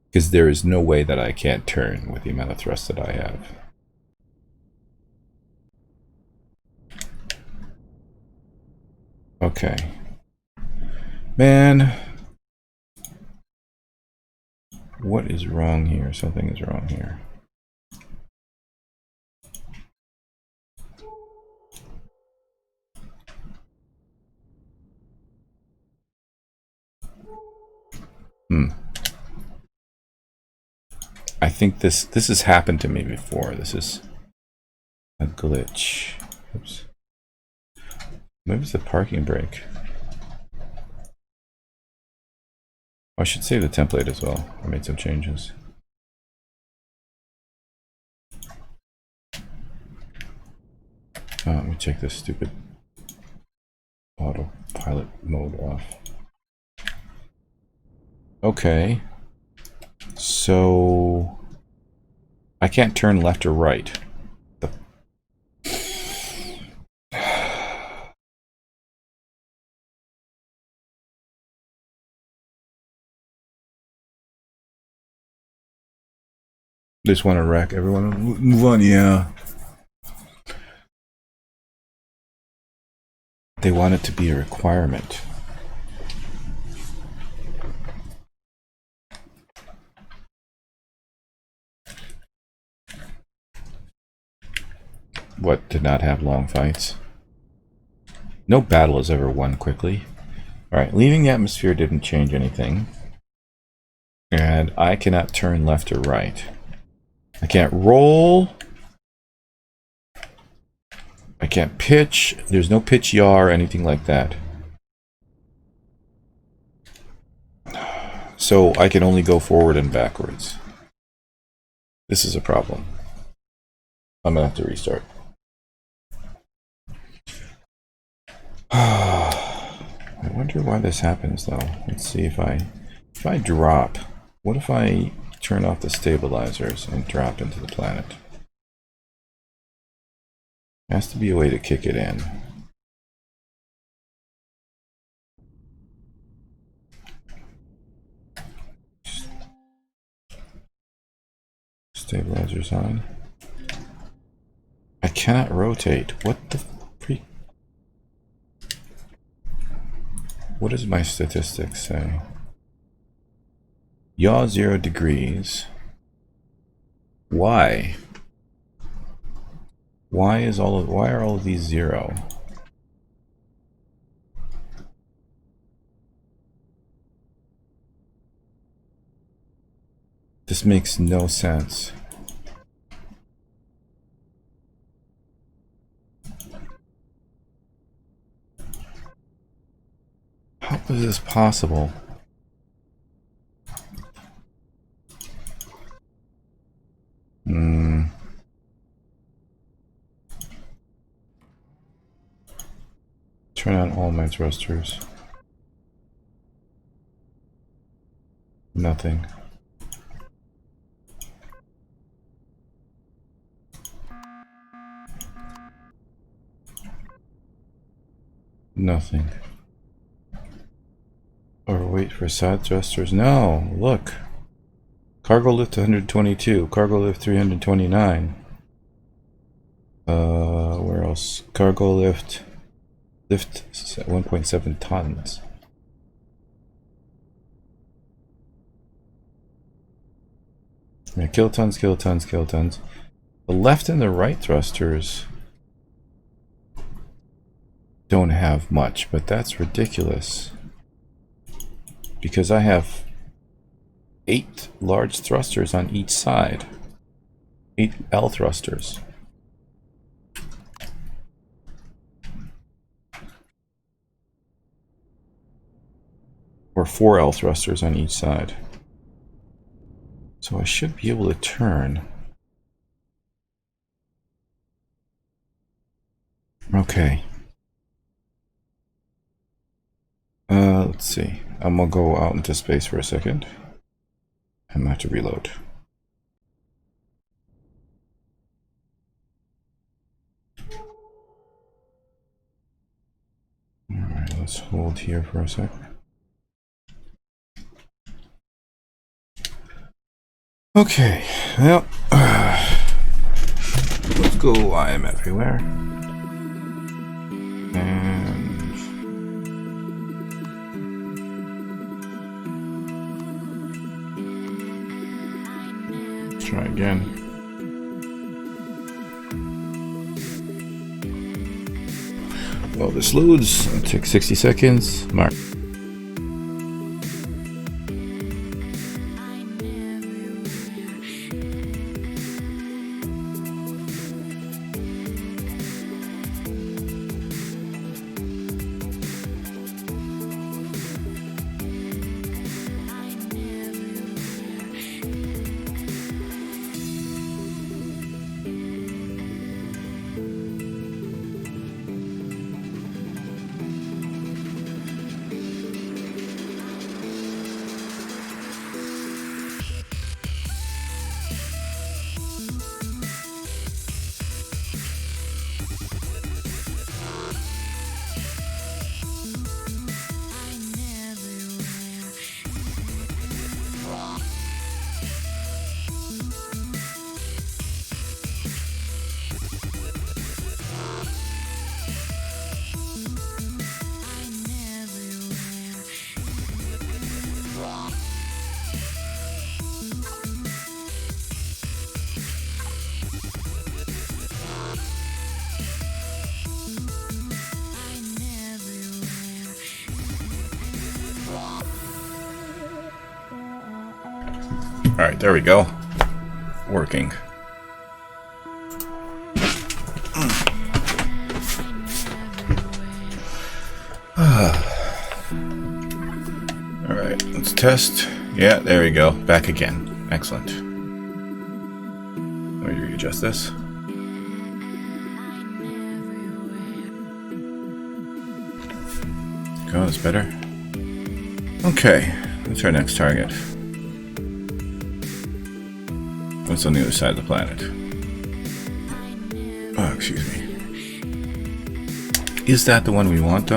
S1: Because there is no way that I can't turn with the amount of thrust that I have. Okay. Man. What is wrong here? Something is wrong here. I think this has happened to me before. This is a glitch. Oops. Maybe it's the parking brake. I should save the template as well. I made some changes. Let me check this stupid autopilot mode off. Okay. So I can't turn left or right. They just want to wreck everyone. Move on, yeah. They want it to be a requirement. What, did not have long fights? No battle is ever won quickly. Alright, leaving the atmosphere didn't change anything. And I cannot turn left or right. I can't roll. I can't pitch. There's no pitch yaw or anything like that. So I can only go forward and backwards. This is a problem. I'm gonna have to restart. I wonder why this happens though. Let's see if I drop. What if I turn off the stabilizers and drop into the planet? There has to be a way to kick it in. Stabilizers on. I cannot rotate. What the freak? What does my statistics say? Yaw 0 degrees. Why? Why are all of these 0? This makes no sense. How is this possible? Turn on all my thrusters. Nothing. Nothing. Or wait for side thrusters. No, look. Cargo lift 122. Cargo lift 329. Where else? Cargo lift 1.7 tons. Yeah, kilotons, kilotons, kilotons. The left and the right thrusters don't have much, but that's ridiculous. Because I have 8 large thrusters on each side. 8 L thrusters. Or 4 L thrusters on each side. So I should be able to turn. Okay. Let's see. I'm gonna go out into space for a second. I'm gonna have to reload. Alright, let's hold here for a sec. Okay, well, let's go. I am everywhere. And Try again. Well, this loads. It'll take 60 seconds. Mark. Alright, there we go. Working. Alright, let's test. Yeah, there we go. Back again. Excellent. Let me readjust this. Go, that's better. Okay, what's our next target? What's on the other side of the planet? Oh, excuse me. Is that the one we want, though?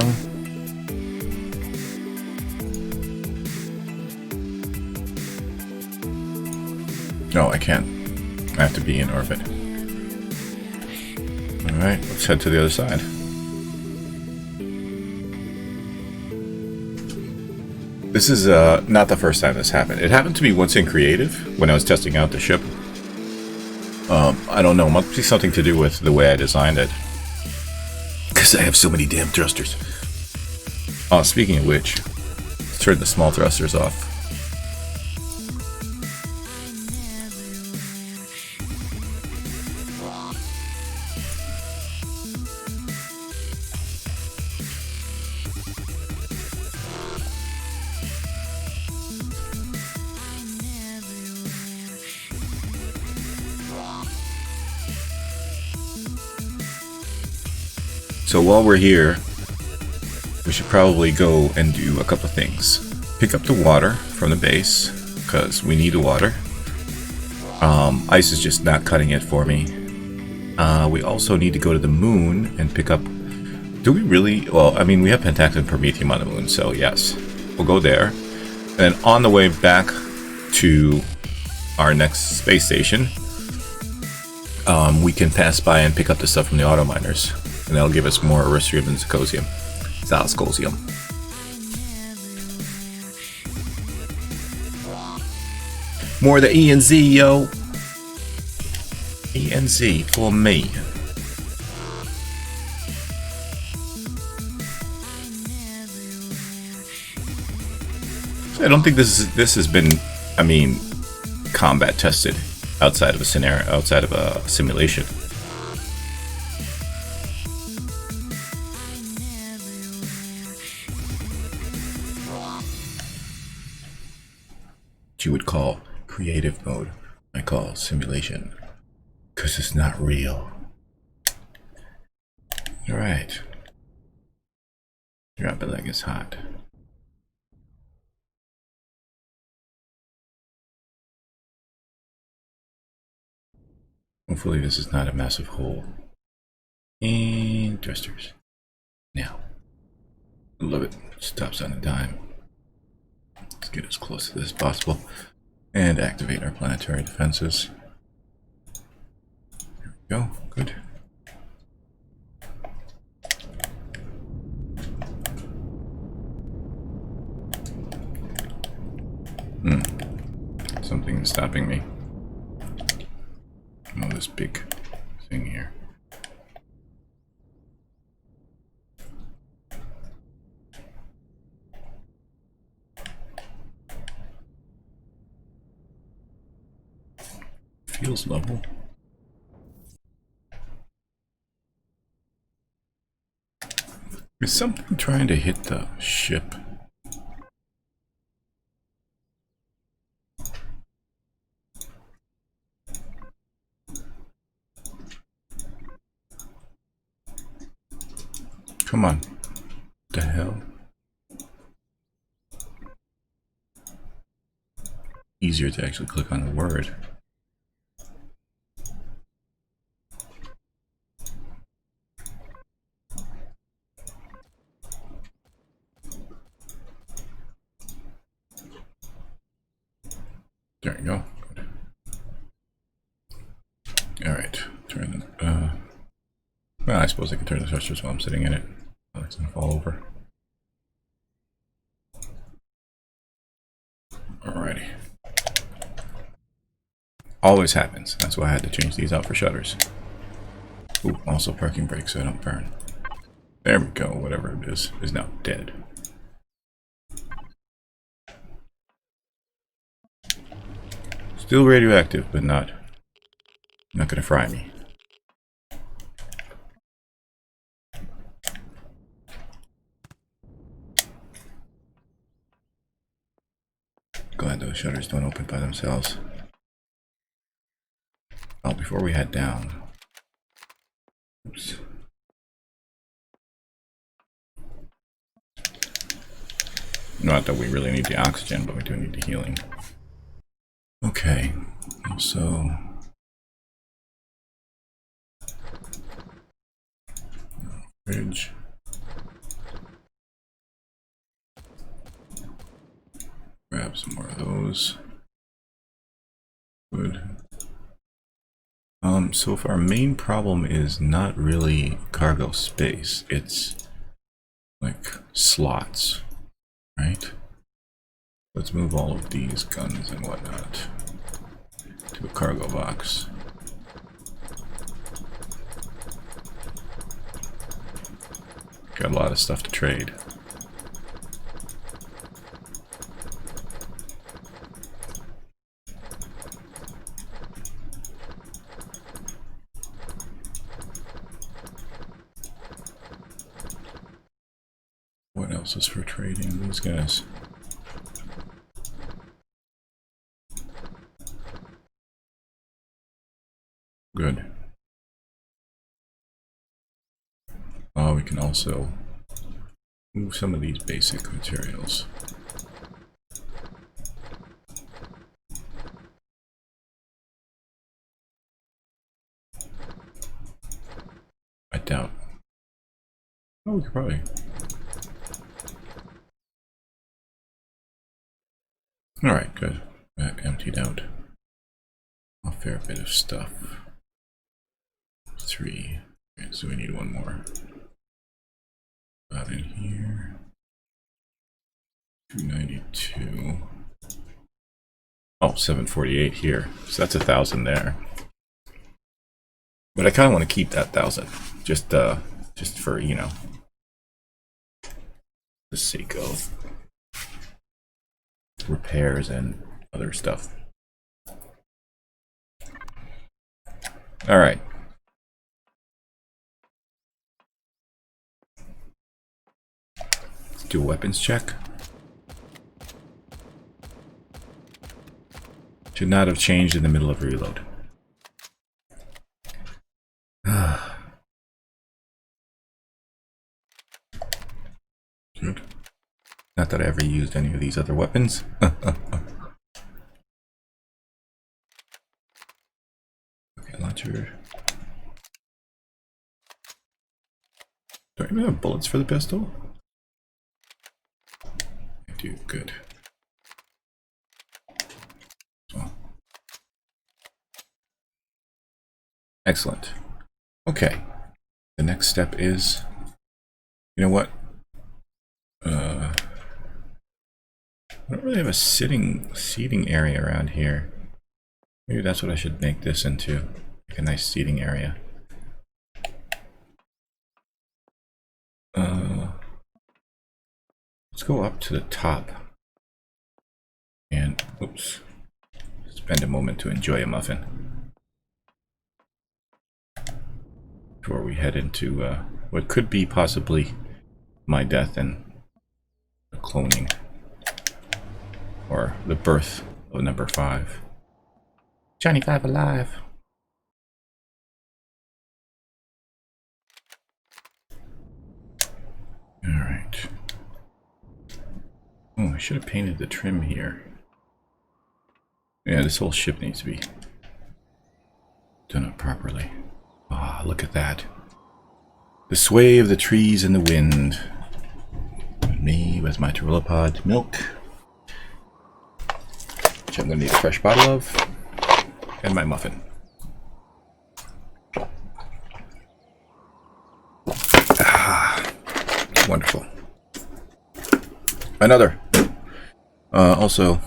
S1: No, I can't. I have to be in orbit. Alright, let's head to the other side. This is not the first time this happened. It happened to me once in Creative, when I was testing out the ship. I don't know, it must be something to do with the way I designed it. Because I have so many damn thrusters. Oh, speaking of which, let's turn the small thrusters off. So while we're here, we should probably go and do a couple of things. Pick up the water from the base, because we need the water. Ice is just not cutting it for me. We also need to go to the moon and pick up... Do we really? Well, I mean, we have Pentax and Promethium on the moon, so yes. We'll go there. And then on the way back to our next space station, we can pass by and pick up the stuff from the auto miners. And that'll give us more Aristrium and Zircosium. Zalscosium. More of the E and Z, yo! E and Z for me. I don't think this has been, I mean, combat tested outside of a scenario, outside of a simulation. You would call creative mode, I call simulation, because it's not real. Alright. Drop it like it's hot. Hopefully this is not a massive hole. And thrusters. Now. Love it. Stops on a dime. Let's get as close to this as possible and activate our planetary defenses. There we go. Good. Something is stopping me. this big thing here. Feels level. Is something trying to hit the ship? Come on. What the hell? Easier to actually click on the word. There you go. Alright. Turn the well, I suppose I can turn the thrusters while I'm sitting in it. It's gonna fall over. Alrighty. Always happens. That's why I had to change these out for shutters. Ooh, also parking brakes so I don't burn. There we go. Whatever it is now dead. Still radioactive, but not gonna fry me. Glad those shutters don't open by themselves. Oh, before we head down. Oops. Not that we really need the oxygen, but we do need the healing. Okay, so fridge. Grab some more of those. Good. So if our main problem is not really cargo space, it's like slots, right? Let's move all of these guns and whatnot to a cargo box. Got a lot of stuff to trade. What else is for trading? These guys. Good. Oh, we can also move some of these basic materials. I doubt. Oh, we could probably. Alright, good. That emptied out a fair bit of stuff. 3. Okay, so we need one more. That in here. 292. Oh, 748 here. So that's 1,000 there. But I kind of want to keep that 1,000. Just for, you know, the sake of repairs and other stuff. All right. Do a weapons check. Should not have changed in the middle of reload. Good. Not that I ever used any of these other weapons. Okay, launcher. Do I even have bullets for the pistol? I do, good. So. Excellent. Okay. The next step is, you know what? I don't really have a seating area around here. Maybe that's what I should make this into. Like a nice seating area. Let's go up to the top. And, oops, spend a moment to enjoy a muffin. Before we head into what could be possibly my death and the cloning. Or the birth of number 5. Johnny 5 alive. Alright. Oh, I should have painted the trim here. Yeah, this whole ship needs to be done up properly. Ah, look at that. The sway of the trees in the wind. And me with my Terillipod milk. Which I'm going to need a fresh bottle of. And my muffin. Ah, wonderful. Another. Also,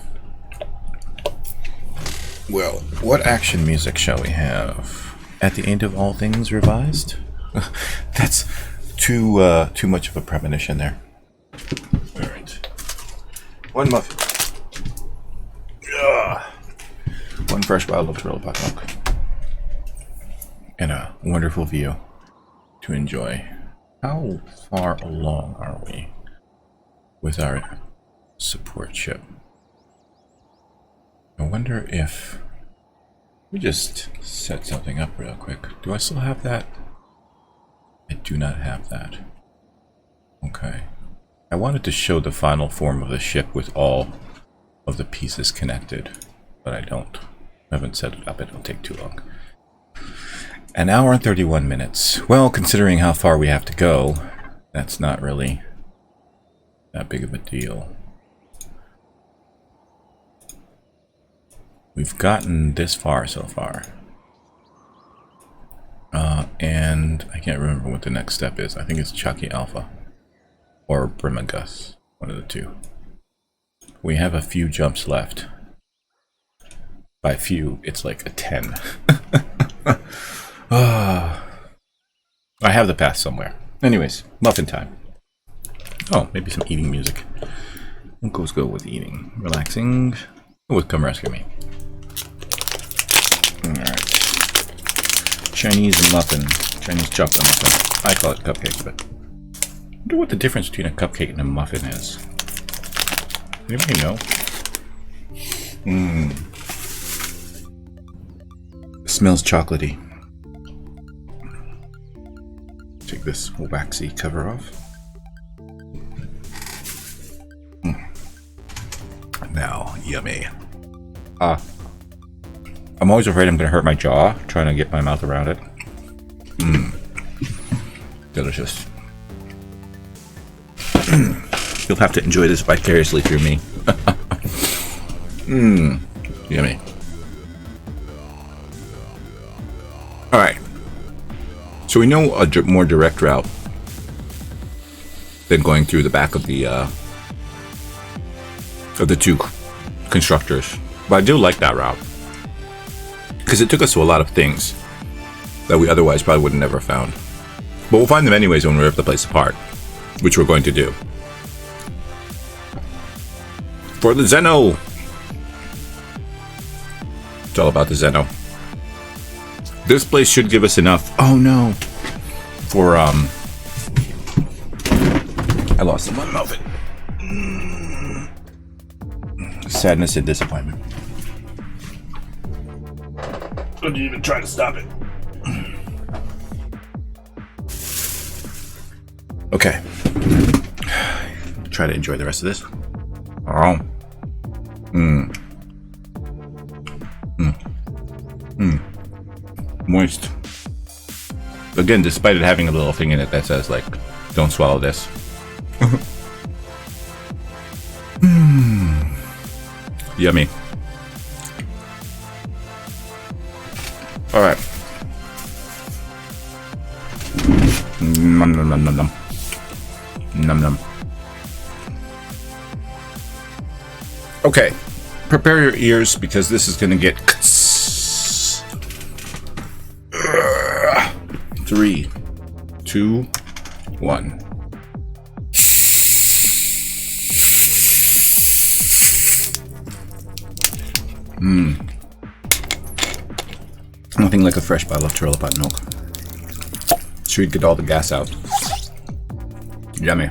S1: well, what action music shall we have? At the end of all things revised? That's too much of a premonition there. All right. One muffin. One fresh bottle of Terillipod milk. And a wonderful view to enjoy. How far along are we with our support ship? I wonder if we just set something up real quick. Do I still have that? I do not have that. Okay. I wanted to show the final form of the ship with all of the pieces connected, but I don't. I haven't set it up. It'll take too long. An hour and 31 minutes. Well, considering how far we have to go, that's not really that big of a deal. We've gotten this far so far. And I can't remember what the next step is. I think it's Chucky Alpha. Or Brimagus. One of the two. We have a few jumps left. By few, it's like a 10. I have the path somewhere. Anyways, muffin time. Oh, maybe some eating music. We'll go with eating. Relaxing. Who would come rescue me? Alright. Chinese muffin. Chinese chocolate muffin. I call it cupcake, but I wonder what the difference between a cupcake and a muffin is. Anybody know? Smells chocolatey. Take this waxy cover off. Now, yummy. I'm always afraid I'm going to hurt my jaw trying to get my mouth around it. Delicious. You'll have to enjoy this vicariously through me. Yummy. Alright. So we know a more direct route than going through the back of the two constructors. But I do like that route. Because it took us to a lot of things that we otherwise probably would have never found. But we'll find them anyways when we rip the place apart. Which we're going to do. For the Zeno! It's all about the Zeno. This place should give us enough. Oh no! For, I lost the one muffin. Sadness and disappointment. Don't even try to stop it. Okay. Try to enjoy the rest of this. Oh. Moist. Again, despite it having a little thing in it that says, like, don't swallow this. Yummy. Alright. Num num num num num. Num num. Okay. Prepare your ears because this is gonna get 3, 2, 1. Nothing like a fresh bottle of Turlipot milk. Should get all the gas out. Yummy.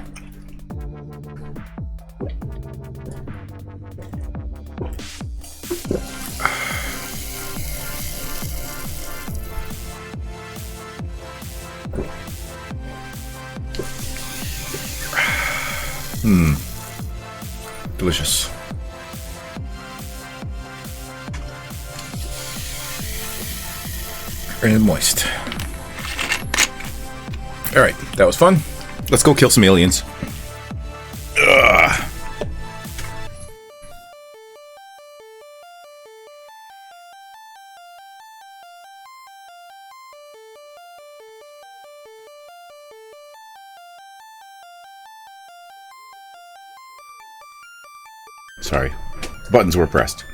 S1: Delicious. And moist. Alright, that was fun. Let's go kill some aliens. Ugh. Sorry. Buttons were pressed.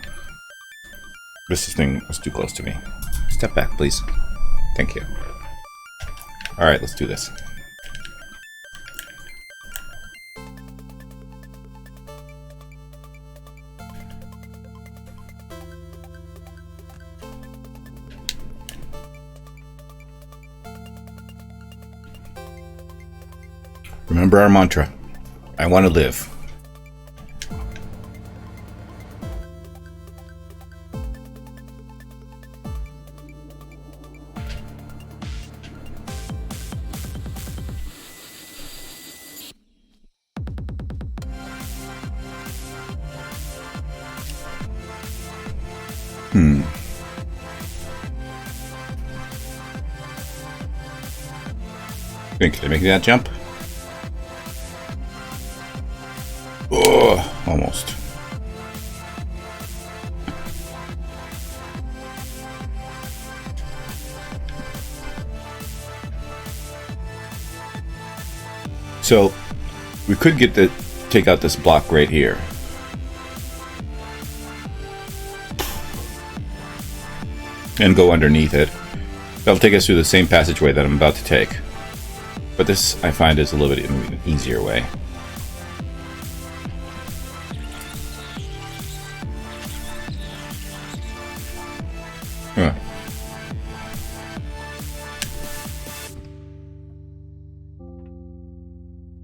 S1: This thing was too close to me. Step back, please. Thank you. Alright, let's do this. Remember our mantra. I want to live. Can I make that jump? Oh, almost. So we could take out this block right here. And go underneath it. That'll take us through the same passageway that I'm about to take. But this, I find, is a little bit an easier way. Huh.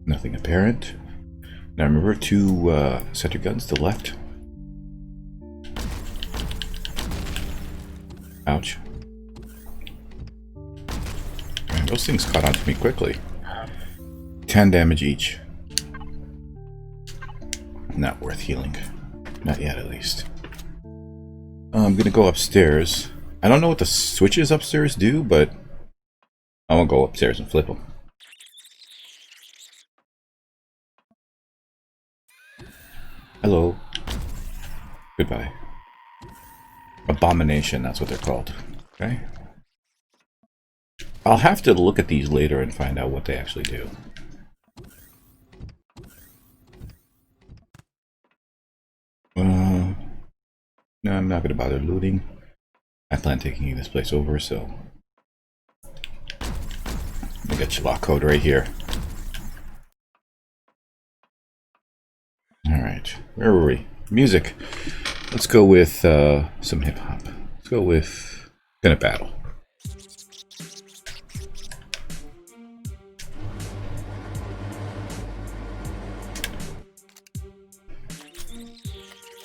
S1: Nothing apparent. Now remember to set your guns to the left. Ouch. Man, those things caught on to me quickly. 10 damage each. Not worth healing. Not yet, at least. I'm gonna go upstairs. I don't know what the switches upstairs do, but I'm gonna go upstairs and flip them. Hello. Goodbye. Abomination, that's what they're called. Okay. I'll have to look at these later and find out what they actually do. No, I'm not going to bother looting. I plan taking this place over, so... I got your lock code right here. Alright, where were we? Music. Let's go with some hip-hop. Let's go with Gonna Battle.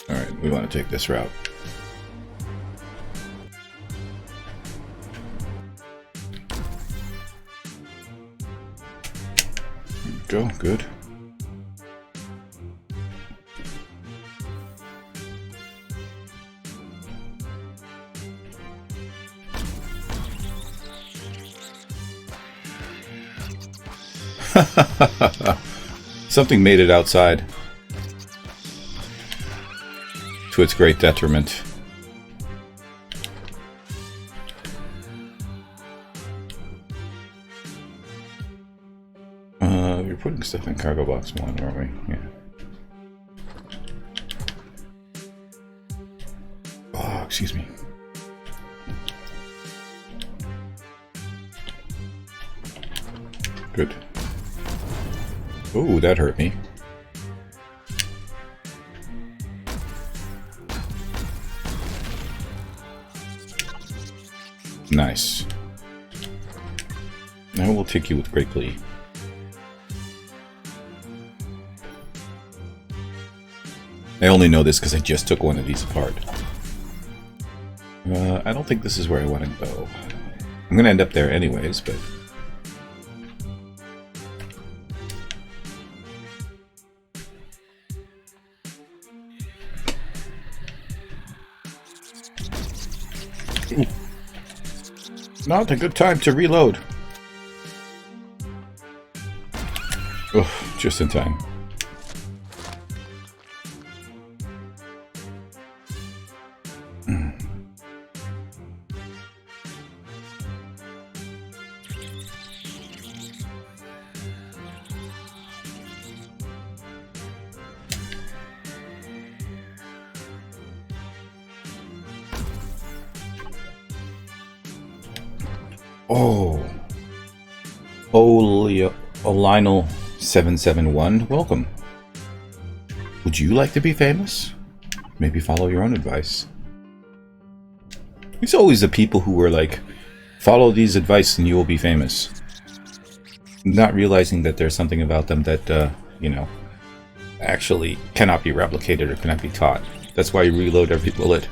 S1: Alright, we want to take this route. There we go, good. Something made it outside. To its great detriment. You're putting stuff in cargo box 1, aren't we? Yeah. Oh, excuse me. Good. Ooh, that hurt me. Nice. Now we'll take you with great glee. I only know this because I just took one of these apart. I don't think this is where I want to go. I'm going to end up there anyways, but... Ooh. Not a good time to reload. Oh, just in time. Lionel 771, welcome. Would you like to be famous? Maybe follow your own advice. It's always the people who were like, follow these advice and you will be famous. Not realizing that there's something about them that, you know, actually cannot be replicated or cannot be taught. That's why you reload every bullet.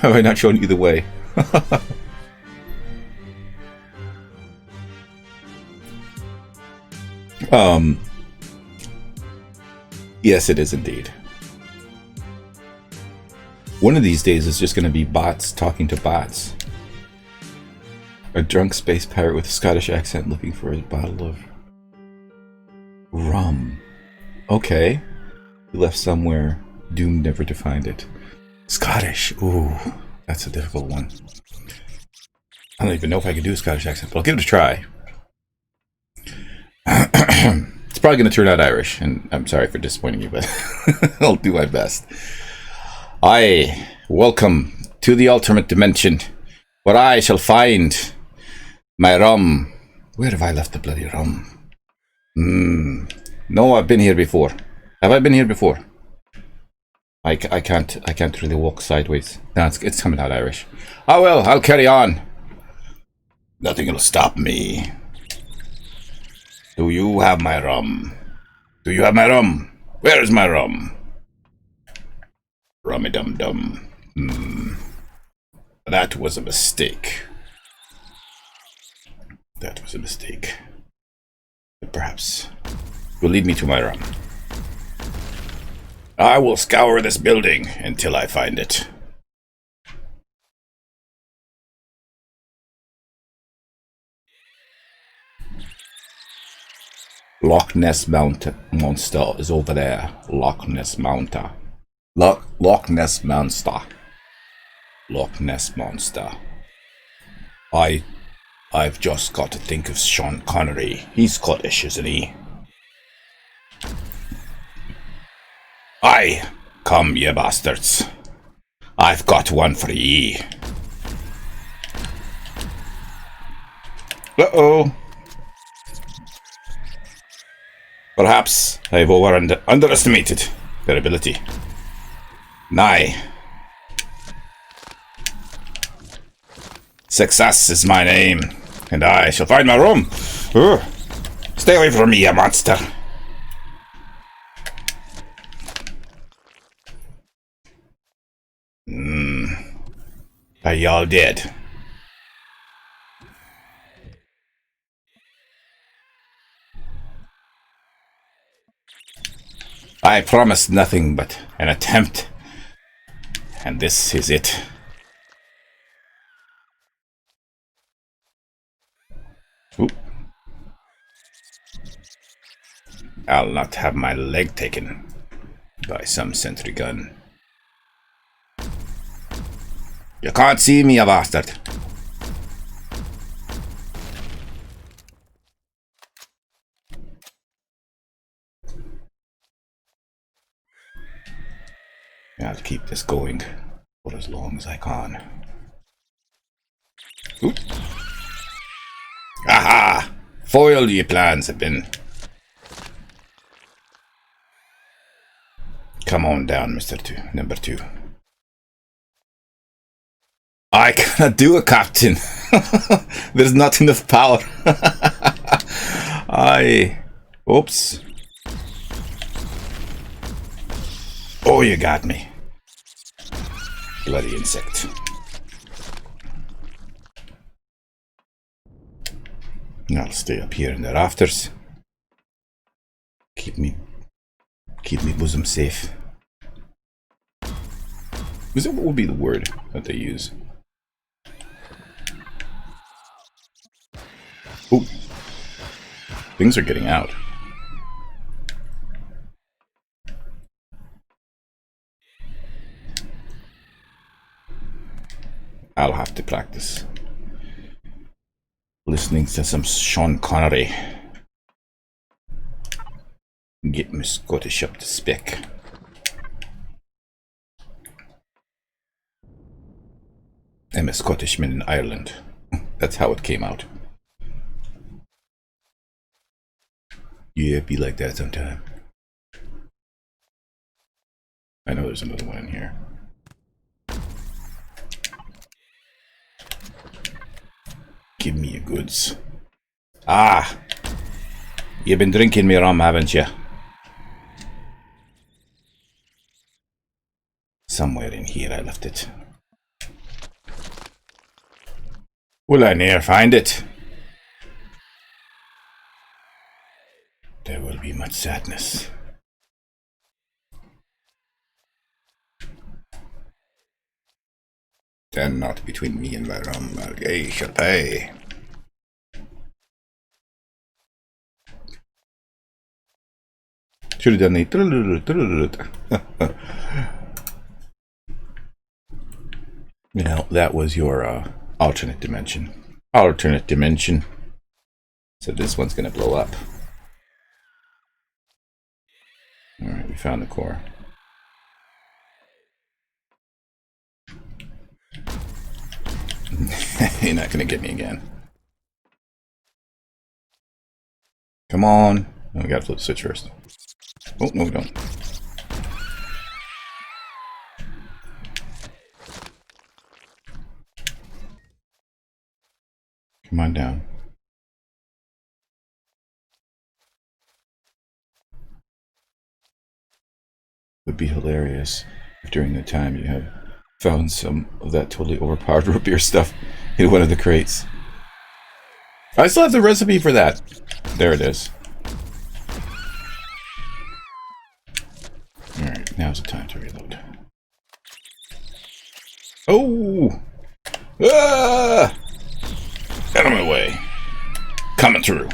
S1: Have I not shown you the way? Yes, it is indeed. One of these days is just going to be bots talking to bots. A drunk space pirate with a Scottish accent looking for a bottle of rum. Okay. He left somewhere, doomed never to find it. Scottish. Ooh, that's a difficult one. I don't even know if I can do a Scottish accent, but I'll give it a try. It's probably going to turn out Irish, and I'm sorry for disappointing you, but I'll do my best. I welcome to the ultimate dimension, where I shall find my rum. Where have I left the bloody rum? No, I've been here before. Have I been here before? I can't really walk sideways. No, it's coming out Irish. Oh well, I'll carry on. Nothing will stop me. Do you have my rum? Do you have my rum? Where is my rum? Rummy-dum-dum. That was a mistake. That was a mistake. But perhaps you'll lead me to my rum. I will scour this building until I find it. Loch Ness Monster is over there. Loch Ness Monster. Loch Ness Monster. Loch Ness Monster. I've just got to think of Sean Connery. He's Scottish, isn't he? Aye, come ye bastards. I've got one for ye. Uh-oh. Perhaps I've underestimated their ability. Nay. Success is my aim, and I shall find my room. Stay away from me, you monster. Are y'all dead? I promised nothing but an attempt, and this is it. Oop. I'll not have my leg taken by some sentry gun. You can't see me, you bastard. I'll keep this going for as long as I can. Oop. Aha! foiled your plans have been. Come on down, Number 2. I cannot do it, Captain. There's not enough power. Oops. Oh, you got me. Bloody insect. I'll stay up here in the rafters. Keep me bosom safe. What would be the word that they use? Oh, things are getting out. I'll have to practice listening to some Sean Connery. Get my Scottish up to spec. I'm a Scottishman in Ireland. That's how it came out. Yeah, be like that sometime. I know there's another one in here. Give me your goods. Ah! You've been drinking me rum, haven't you? Somewhere in here I left it. Will I ne'er find it? There will be much sadness. And not between me and my rum. I shall pay. Should have done the. You know, that was your alternate dimension. Alternate dimension. So this one's gonna blow up. Alright, we found the core. You're not gonna get me again. Come on. Oh, we gotta flip the switch first. Oh, no, we don't. Come on down. Would be hilarious if during the time you have found some of that totally overpowered root beer stuff in one of the crates. I still have the recipe for that. There it is. Alright, now's the time to reload. Oh! Ah! Out of my way. Coming through.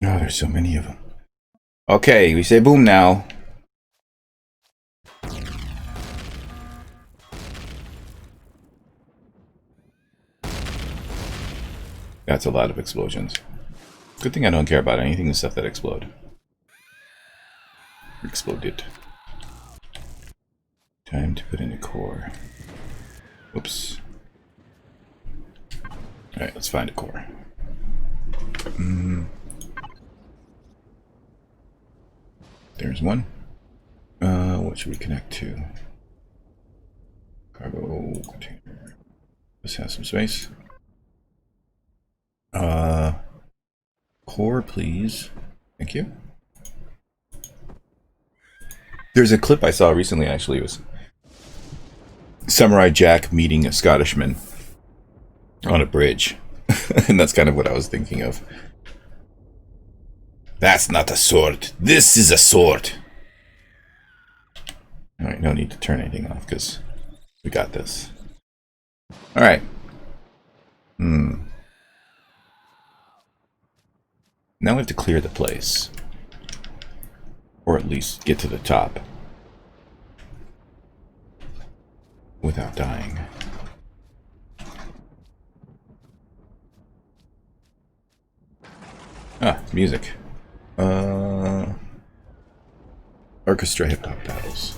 S1: Oh, there's so many of them. Okay, we say boom now. That's a lot of explosions. Good thing I don't care about anything and stuff that explode. Exploded. Time to put in a core. Oops. Alright, let's find a core. There's one. What should we connect to? Cargo container. This has some space. Core, please. Thank you. There's a clip I saw recently, actually. It was Samurai Jack meeting a Scottishman on a bridge. And that's kind of what I was thinking of. That's not a sword. This is a sword. Alright, no need to turn anything off because we got this. Alright. Now we have to clear the place. Or at least get to the top. Without dying. Ah, music. Orchestra hip-hop battles.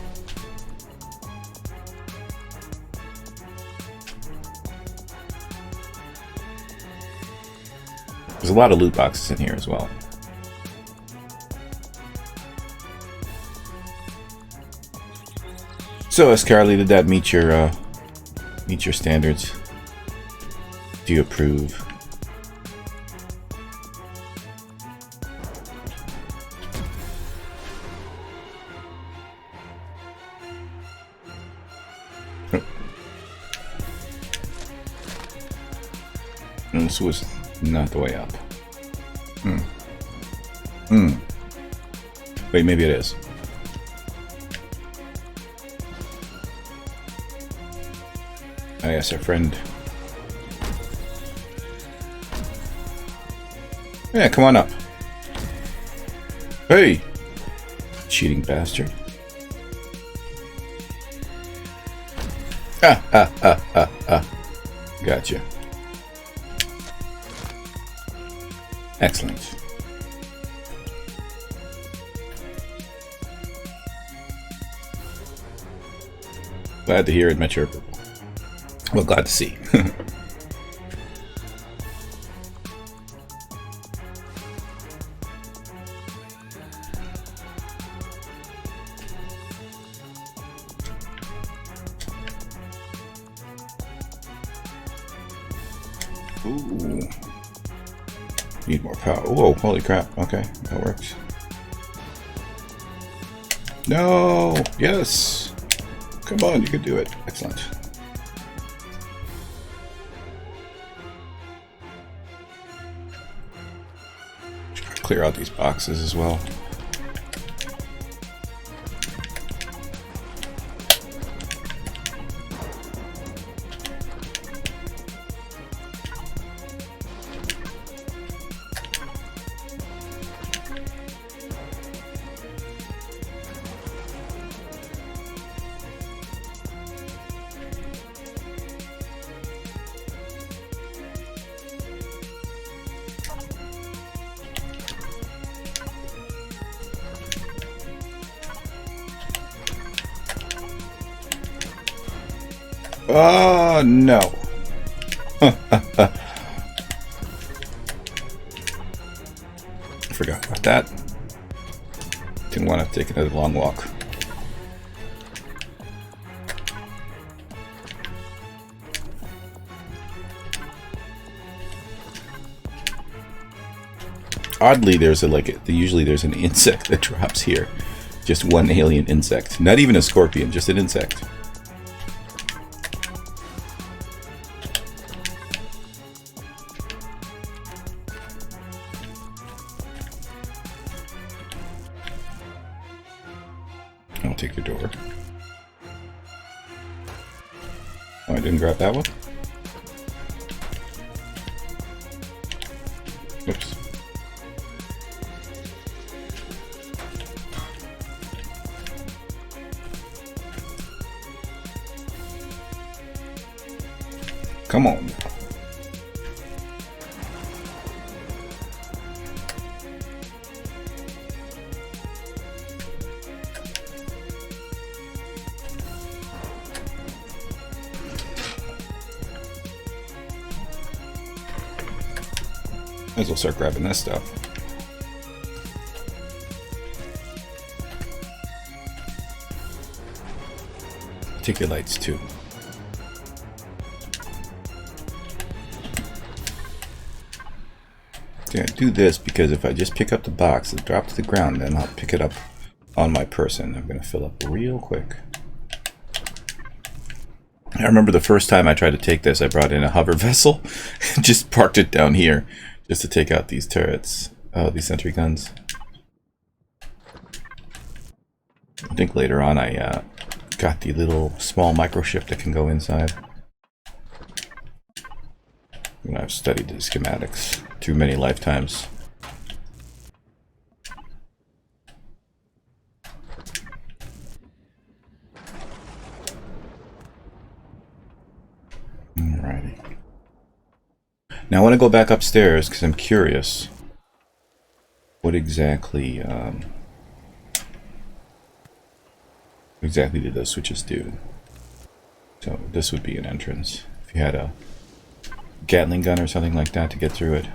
S1: There's a lot of loot boxes in here as well. So, Escarly, did that meet your standards? Do you approve? This was not the way up. Wait, maybe it is. Oh yes, our friend. Yeah, come on up. Hey! Cheating bastard. Gotcha. Excellent. Glad to hear it met your... Well, glad to see. Ooh. Need more power. Whoa, holy crap. Okay, that works. No! Yes! Come on, you can do it. Excellent. Clear out these boxes as well. Oh, no. Forgot about that. Didn't want to take another long walk. Oddly, there's usually there's an insect that drops here. Just one alien insect. Not even a scorpion, just an insect. I'll take your door. Oh, I didn't grab that one? Oops. Come on. Might as well start grabbing this stuff. Take your lights too. Yeah, do this because if I just pick up the box and drop to the ground, then I'll pick it up on my person. I'm going to fill up real quick. I remember the first time I tried to take this, I brought in a hover vessel and just parked it down here just to take out these turrets, these sentry guns. I think later on I got the little small microchip that can go inside. And I've studied the schematics through many lifetimes. Alrighty. Now I want to go back upstairs because I'm curious what exactly did those switches do. So this would be an entrance. If you had a Gatling gun or something like that to get through it.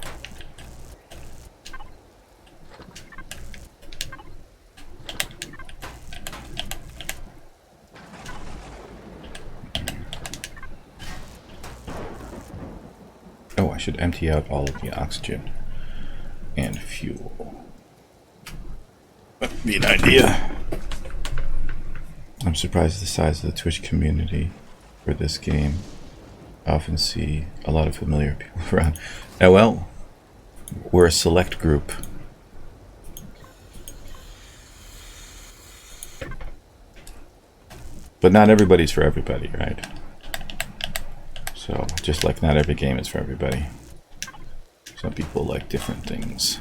S1: should empty out all of the oxygen and fuel. That'd be an idea. I'm surprised at the size of the Twitch community for this game. I often see a lot of familiar people around. Now, well, we're a select group. But not everybody's for everybody, right? So, just like not every game is for everybody. Some people like different things.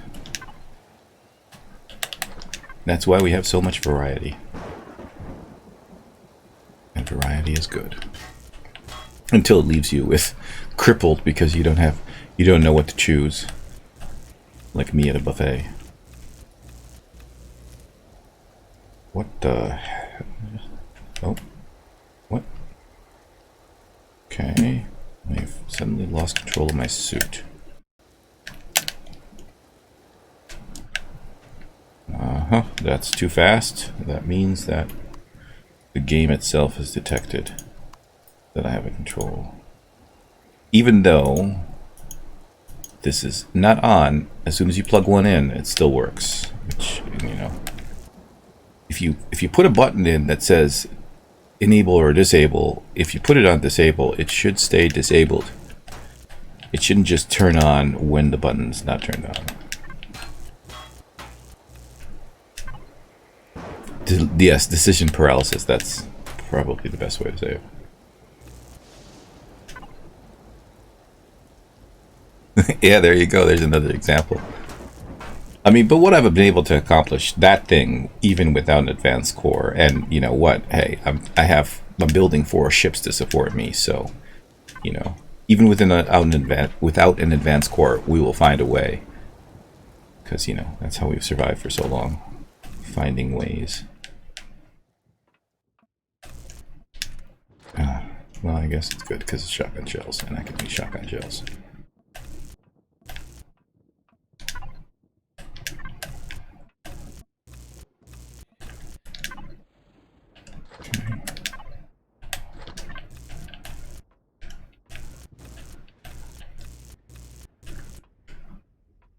S1: That's why we have so much variety. And variety is good. Until it leaves you with crippled because you don't know what to choose. Like me at a buffet. What the... Oh. What? Okay. I've suddenly lost control of my suit. Uh-huh. That's too fast. That means that the game itself has detected that I have a control. Even though this is not on, as soon as you plug one in, it still works. Which, you know, if you put a button in that says enable or disable, if you put it on disable, it should stay disabled. It shouldn't just turn on when the button's not turned on. Yes, decision paralysis. That's probably the best way to say it. Yeah, there you go. There's another example. I mean, but what I've been able to accomplish, that thing, even without an advanced core, and you know what? Hey, I'm building 4 ships to support me, so you know, even without an advanced core, we will find a way. Because you know that's how we've survived for so long, finding ways. Well, I guess it's good because it's shotgun shells, and I can use shotgun shells.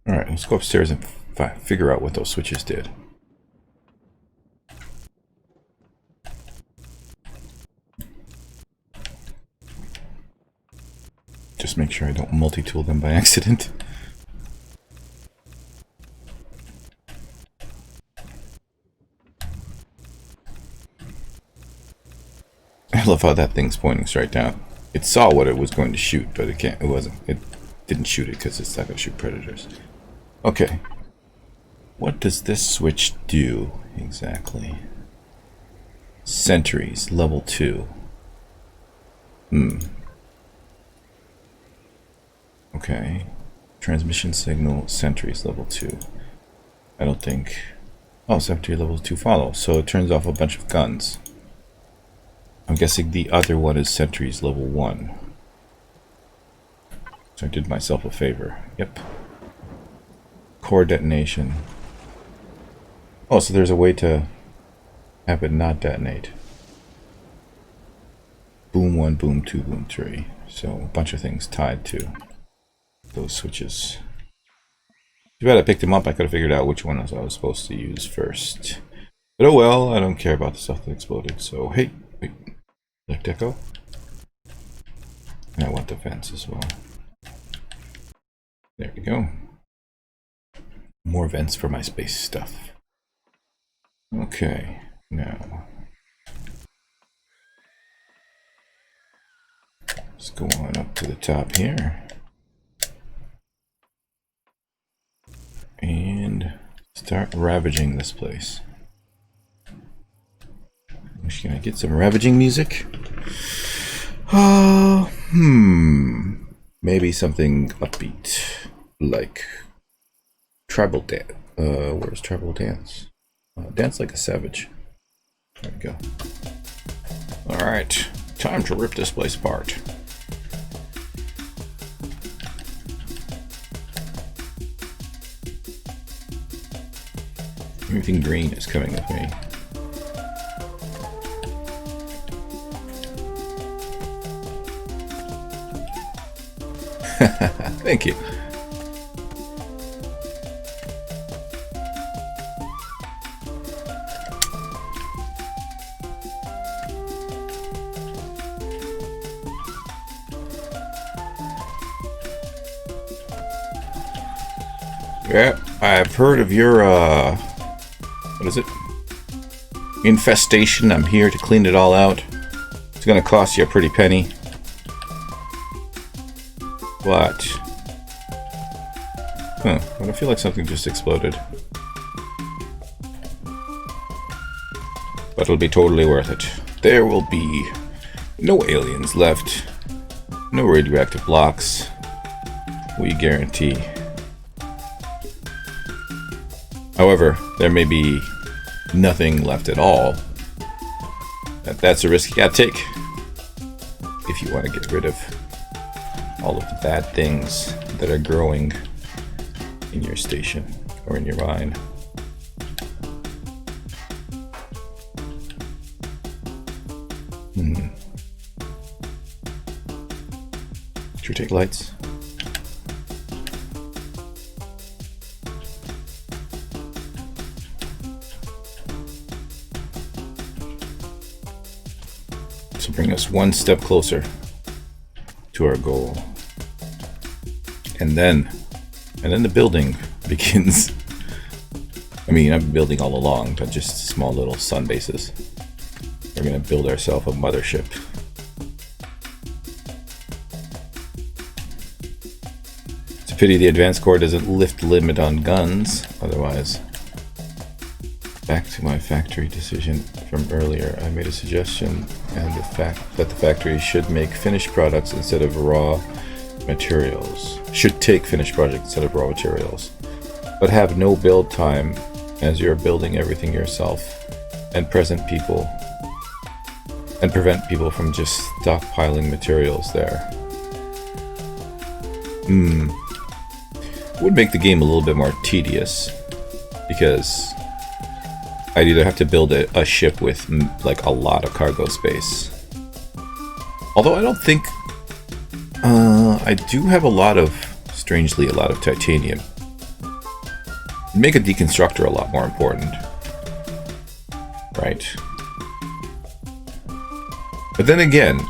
S1: Alright, let's go upstairs and figure out what those switches did. Just make sure I don't multi-tool them by accident. I love how that thing's pointing straight down. It saw what it was going to shoot, but it didn't shoot it because it's not going to shoot predators. Okay. What does this switch do exactly? Sentries, level 2. Okay. Transmission signal, sentries, level 2. I don't think... Oh, sentry level 2 follow. So it turns off a bunch of guns. I'm guessing the other one is sentries, level 1. So I did myself a favor. Yep. Core detonation. Oh, so there's a way to have it not detonate. Boom 1, boom 2, boom 3. So a bunch of things tied to those switches. Too bad I picked them up. I could have figured out which one I was supposed to use first. But oh well, I don't care about the stuff that exploded. So hey, wait, like deco. And I want the vents as well. There we go. More vents for my space stuff. Okay, now let's go on up to the top here and start ravaging this place. I'm just gonna get some ravaging music. Maybe something upbeat like tribal dance. Where's tribal dance? Dance like a savage. There we go. Alright, time to rip this place apart. Everything green is coming with me. Thank you. Yeah, I've heard of your, what is it? Infestation. I'm here to clean it all out. It's gonna cost you a pretty penny. But... Huh, I don't feel like something just exploded. But it'll be totally worth it. There will be no aliens left. No radioactive blocks. We guarantee. However, there may be nothing left at all. That's a risk you gotta take if you want to get rid of all of the bad things that are growing in your station or in your mine. Should we take lights? To bring us one step closer to our goal. And then the building begins. I mean, I've been building all along, but just small little sun bases. We're gonna build ourselves a mothership. It's a pity the advanced core doesn't lift limit on guns, otherwise. Back to my factory decision from earlier. I made a suggestion and the fact that the factory should make finished products instead of raw materials. Should take finished products instead of raw materials. But have no build time as you're building everything yourself and prevent people from just stockpiling materials there. Would make the game a little bit more tedious because I'd either have to build a ship with like a lot of cargo space. Although I don't think I do have strangely a lot of titanium. Make a deconstructor a lot more important, right? But then again,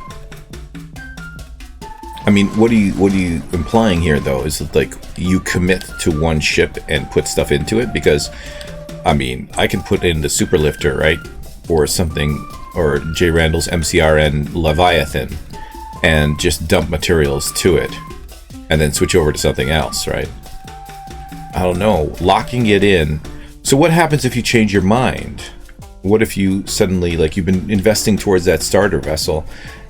S1: I mean, what are you implying here though? Is that like you commit to one ship and put stuff into it? Because I mean, I can put in the super lifter, right? Or something, or J. Randall's MCRN Leviathan, and just dump materials to it, and then switch over to something else, right? I don't know, locking it in. So what happens if you change your mind? What if you suddenly, like, you've been investing towards that starter vessel,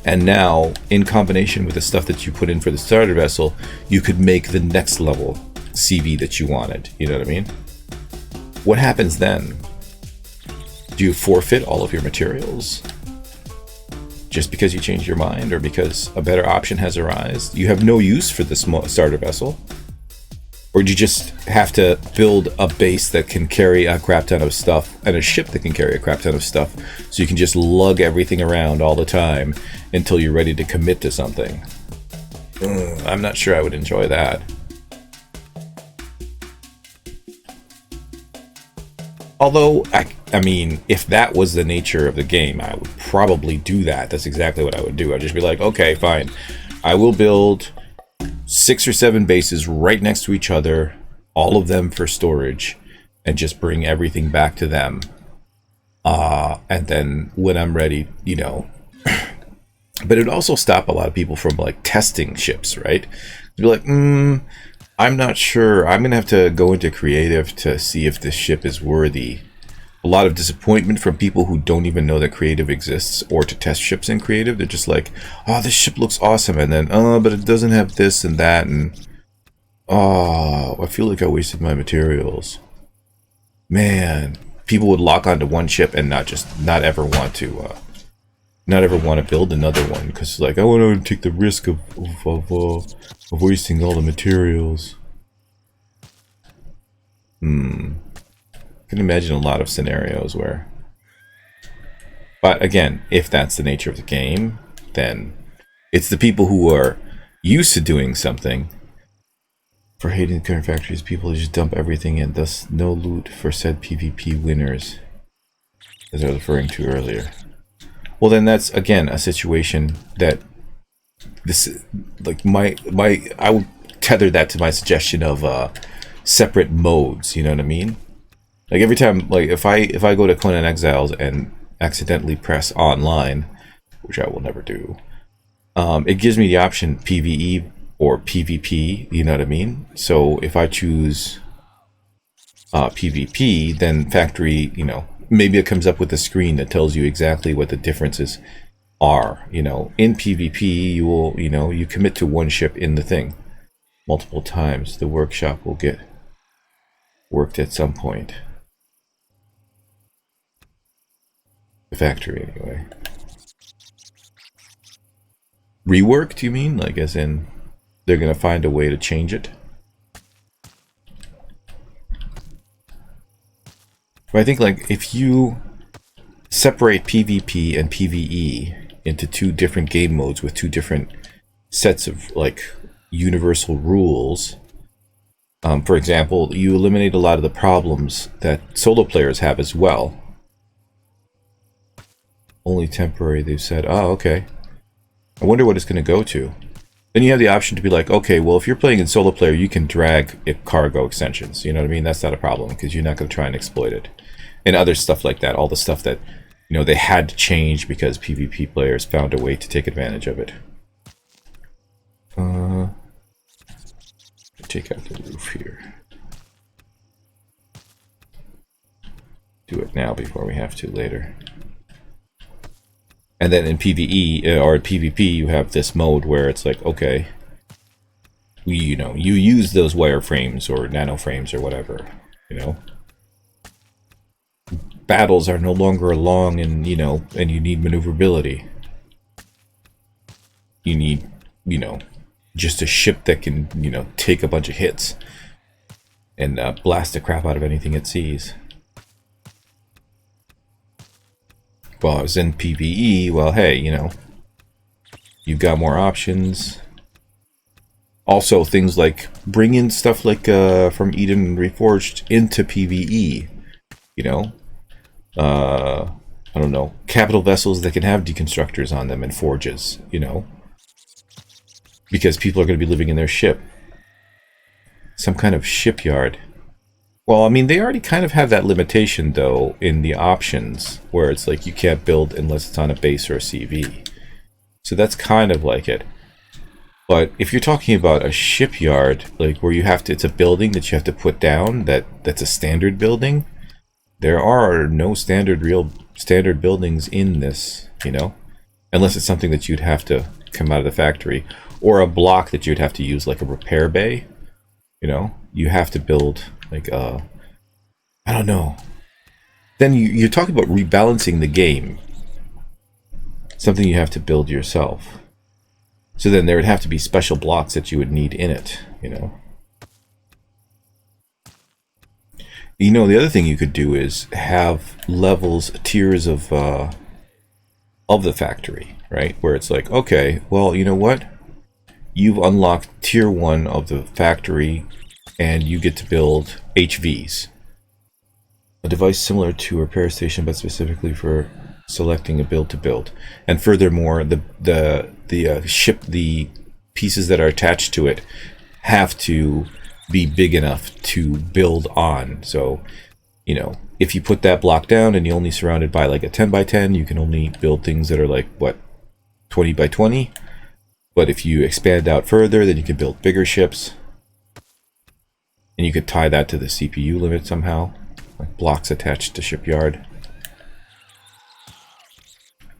S1: and now, in combination with the stuff that you put in for the starter vessel, you could make the next level CV that you wanted, you know what I mean? What happens then? Do you forfeit all of your materials? Just because you changed your mind or because a better option has arisen? You have no use for this starter vessel? Or do you just have to build a base that can carry a crap ton of stuff and a ship that can carry a crap ton of stuff so you can just lug everything around all the time until you're ready to commit to something? I'm not sure I would enjoy that. Although, I mean, if that was the nature of the game, I would probably do that. That's exactly what I would do. I'd just be like, okay, fine. I will build 6 or 7 bases right next to each other, all of them for storage, and just bring everything back to them. And then when I'm ready, you know. But it would also stop a lot of people from, like, testing ships, right? They'd be like, I'm not sure. I'm going to have to go into creative to see if this ship is worthy. A lot of disappointment from people who don't even know that creative exists or to test ships in creative. They're just like, oh, this ship looks awesome. And then, oh, but it doesn't have this and that. And, oh, I feel like I wasted my materials. Man, people would lock onto one ship and not ever want to build another one. Because, like, I want to take the risk of wasting all the materials. I can imagine a lot of scenarios where... But again, if that's the nature of the game, then it's the people who are used to doing something For hating the current factories, people just dump everything in, thus no loot for said PvP winners, as I was referring to earlier. Well, then that's again a situation that this, like I would tether that to my suggestion of separate modes. You know what I mean? Like every time, like if I go to Conan Exiles and accidentally press online, which I will never do, it gives me the option PvE or PvP, you know what I mean? So if I choose PvP, then factory, you know, maybe it comes up with a screen that tells you exactly what the differences are. You know, in PvP, you will, you know, you commit to one ship in the thing multiple times. The workshop will get worked at some point. The factory, anyway. Reworked, you mean? Like, as in, they're going to find a way to change it? But I think, like, if you separate PvP and PvE into two different game modes with two different sets of, like, universal rules, for example, you eliminate a lot of the problems that solo players have as well. Only temporary, they've said. Oh, okay. I wonder what it's going to go to. Then you have the option to be like, okay, well, if you're playing in solo player, you can drag cargo extensions. You know what I mean? That's not a problem because you're not going to try and exploit it. And other stuff like that. All the stuff that, you know, they had to change because PvP players found a way to take advantage of it. Take out the roof here. Do it now before we have to later. And then in PvE or PvP, you have this mode where it's like, okay, you know, you use those wireframes or nanoframes or whatever, you know. Battles are no longer long, and you know, and you need maneuverability. You need, you know, just a ship that can, you know, take a bunch of hits and blast the crap out of anything it sees. Well, I was in PvE, well, hey, you know, you've got more options. Also, things like bring in stuff like from Eden and Reforged into PvE, you know. I don't know, capital vessels that can have deconstructors on them and forges, you know. Because people are going to be living in their ship. Some kind of shipyard. Well, I mean, they already kind of have that limitation, though, in the options, where it's like you can't build unless it's on a base or a CV. So that's kind of like it. But if you're talking about a shipyard, like where you have to, it's a building that you have to put down, that's a standard building, there are no standard buildings in this, you know? Unless it's something that you'd have to come out of the factory, or a block that you'd have to use like a repair bay, you know? You have to build like I don't know. Then you're talking about rebalancing the game. Something you have to build yourself. So then there would have to be special blocks that you would need in it, you know. You know, the other thing you could do is have levels, tiers of the factory, right? Where it's like, okay, well, you know what? You've unlocked tier 1 of the factory, and you get to build HVs. A device similar to a repair station, but specifically for selecting a build to build. And furthermore, the ship, the pieces that are attached to it have to be big enough to build on. So, you know, if you put that block down and you're only surrounded by like a 10 by 10, you can only build things that are like, what, 20 by 20? But if you expand out further, then you can build bigger ships. And you could tie that to the CPU limit somehow, like blocks attached to shipyard.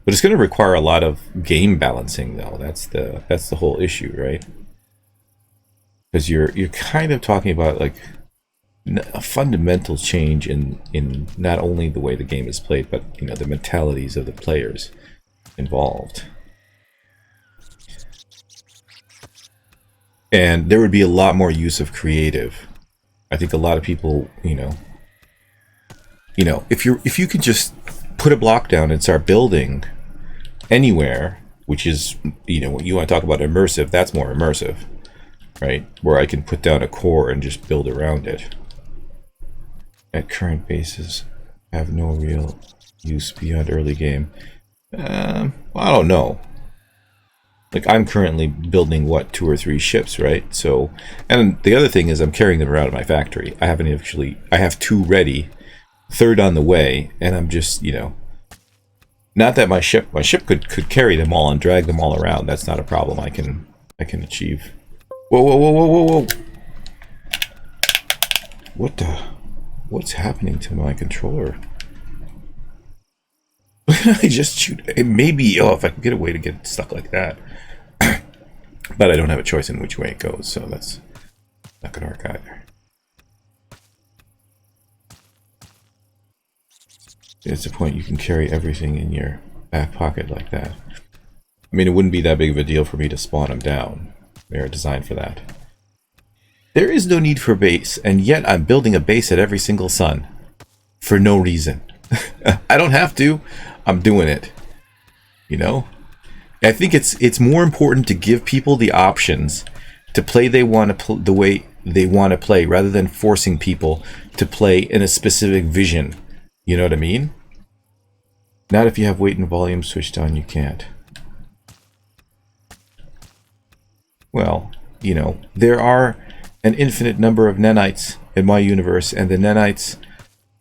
S1: But it's going to require a lot of game balancing, though. That's the whole issue, right? Because you're kind of talking about like a fundamental change in not only the way the game is played, but you know, the mentalities of the players involved. And there would be a lot more use of creative. I think a lot of people, you know, if you could just put a block down and start building anywhere, which is, you know, what you want to talk about immersive, that's more immersive, right? Where I can put down a core and just build around it. At current bases, have no real use beyond early game. I don't know. Like, I'm currently building, what, 2 or 3 ships, right? So, and the other thing is I'm carrying them around in my factory. I haven't actually, I have 2 ready, 3rd on the way, and I'm just, you know, not that my ship could carry them all and drag them all around. That's not a problem I can achieve. Whoa, whoa, whoa, whoa, whoa, whoa. What's happening to my controller? I just shoot. It may be, if I can get a way to get stuck like that. But I don't have a choice in which way it goes, so that's not gonna work either. It's the point you can carry everything in your back pocket like that. I mean, it wouldn't be that big of a deal for me to spawn them down. They're designed for that. There is no need for a base, and yet I'm building a base at every single sun. For no reason. I don't have to. I'm doing it. You know? I think it's more important to give people the options to play the way they want to play, rather than forcing people to play in a specific vision. You know what I mean? Not if you have weight and volume switched on, you can't. Well, you know, there are an infinite number of nanites in my universe, and the nanites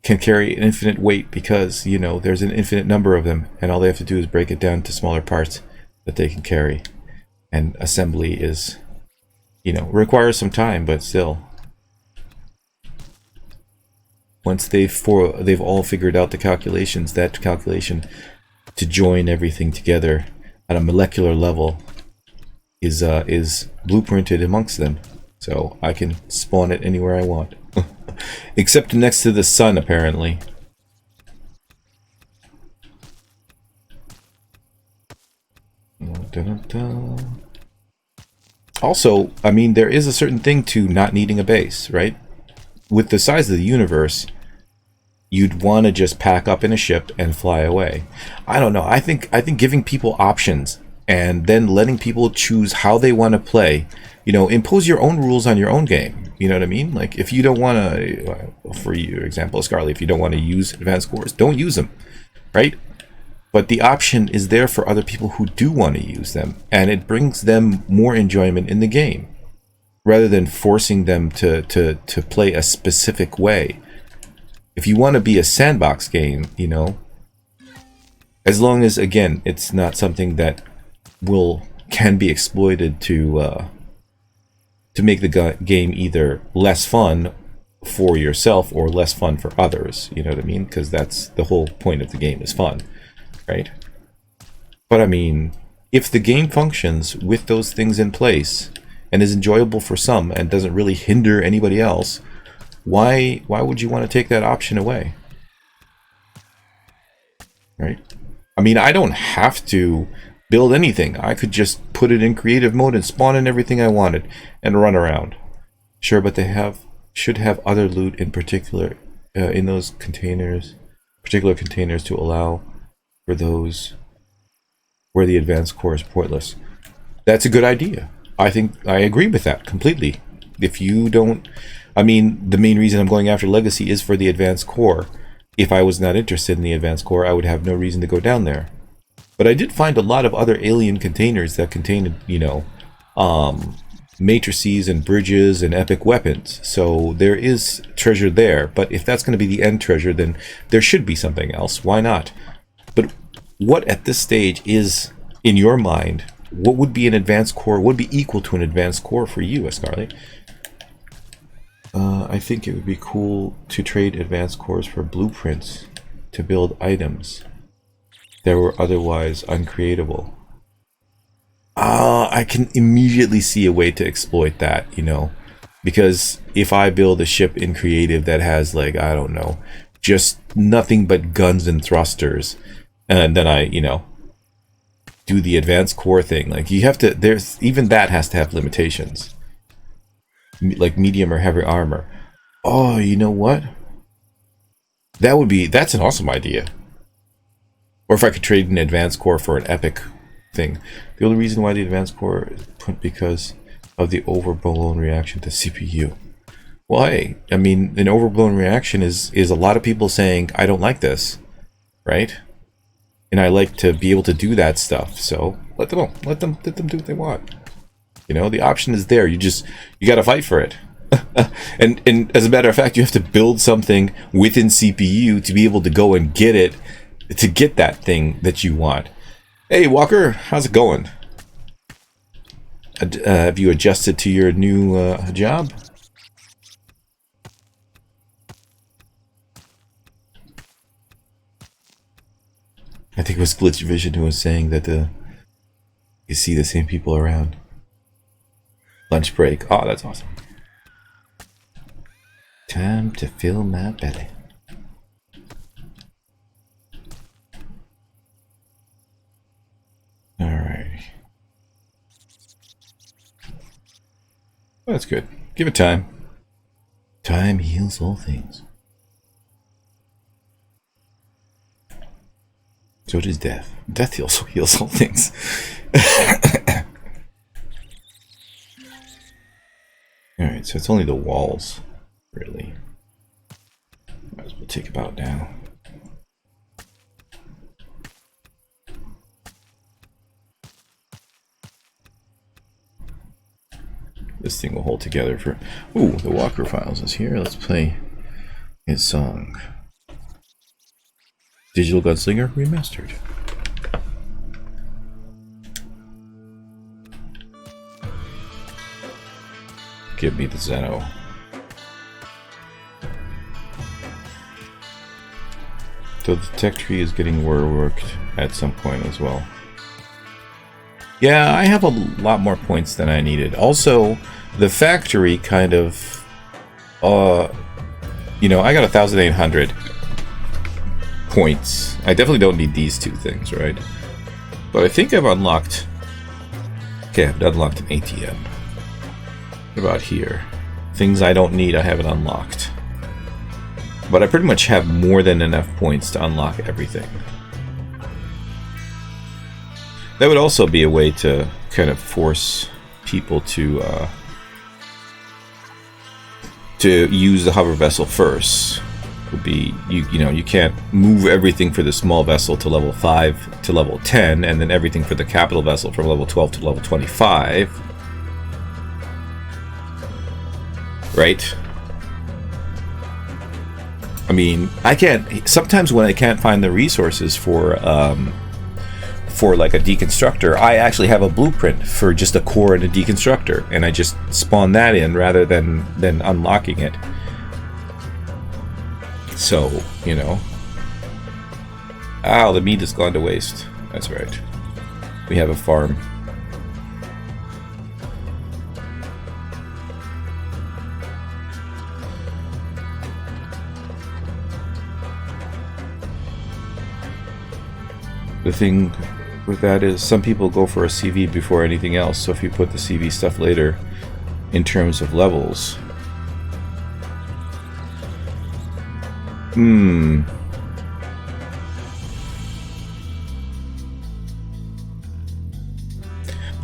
S1: can carry an infinite weight because, you know, there's an infinite number of them, and all they have to do is break it down to smaller parts that they can carry. And assembly is, you know, requires some time, but still. Once they've all figured out the calculations, that calculation to join everything together at a molecular level is blueprinted amongst them. So I can spawn it anywhere I want. Except next to the sun, apparently. Also, I mean, there is a certain thing to not needing a base, right? With the size of the universe, you'd want to just pack up in a ship and fly away. I don't know. I think giving people options and then letting people choose how they want to play, you know, impose your own rules on your own game. You know what I mean? Like, if you don't want to, for your example, Scarlet, if you don't want to use advanced cores, don't use them, right? But the option is there for other people who do want to use them, and it brings them more enjoyment in the game, rather than forcing them to play a specific way. If you want to be a sandbox game, you know, as long as, again, it's not something that can be exploited to make the game either less fun for yourself or less fun for others. You know what I mean? Because that's the whole point of the game, is fun, right? But I mean, if the game functions with those things in place and is enjoyable for some and doesn't really hinder anybody else, why would you want to take that option away? Right? I mean, I don't have to build anything. I could just put it in creative mode and spawn in everything I wanted and run around. Sure, but they should have other loot in particular in those particular containers to allow for those where the advanced core is pointless. That's a good idea. I think I agree with that completely. If you don't, I mean, the main reason I'm going after Legacy is for the advanced core. If I was not interested in the advanced core, I would have no reason to go down there. But I did find a lot of other alien containers that contained, you know, matrices and bridges and epic weapons. So there is treasure there. But if that's going to be the end treasure, then there should be something else. Why not? But what at this stage is, in your mind, what would be an advanced core? Would be equal to an advanced core for you, Scarlet? I think it would be cool to trade advanced cores for blueprints to build items that were otherwise uncreatable. I can immediately see a way to exploit that, you know, because if I build a ship in creative that has, like, I don't know, just nothing but guns and thrusters, and then I, you know, do the advanced core thing, like, you have to, even that has to have limitations, like medium or heavy armor. Oh, you know what? That's an awesome idea. Or if I could trade an advanced core for an epic thing. The only reason why the advanced core is put, because of the overblown reaction to CPU. Well, hey, I mean, an overblown reaction is a lot of people saying, I don't like this, right? And I like to be able to do that stuff, so let them do what they want. You know, the option is there. You got to fight for it. and as a matter of fact, you have to build something within CPU to be able to go and get it, to get that thing that you want. Hey, Walker, how's it going? Have you adjusted to your new job? I think it was Glitch Vision who was saying that you see the same people around. Lunch break. Oh, that's awesome. Time to fill my belly. Alright. Well, that's good. Give it time. Time heals all things. So does death. Death also heals all things. Alright, so it's only the walls, really. Might as well take them out now. This thing will hold together for... Ooh, the Walker Files is here. Let's play his song. Digital Gunslinger Remastered. Give me the Zeno. So the tech tree is getting worked at some point as well. Yeah, I have a lot more points than I needed. Also, the factory kind of, you know, I got 1,800 points. I definitely don't need these two things, right? But I think I've unlocked... Okay, I've unlocked an ATM. What about here? Things I don't need, I haven't unlocked. But I pretty much have more than enough points to unlock everything. That would also be a way to kind of force people to use the hover vessel first. Would be you know, you can't move everything for the small vessel to level 5 to level 10, and then everything for the capital vessel from level 12 to level 25. Right? I mean, I can't. Sometimes when I can't find the resources for like a deconstructor, I actually have a blueprint for just a core and a deconstructor, and I just spawn that in rather than unlocking it. So, you know. Ah, the meat has gone to waste. That's right. We have a farm. The thing with that is some people go for a CV before anything else, so if you put the CV stuff later in terms of levels... But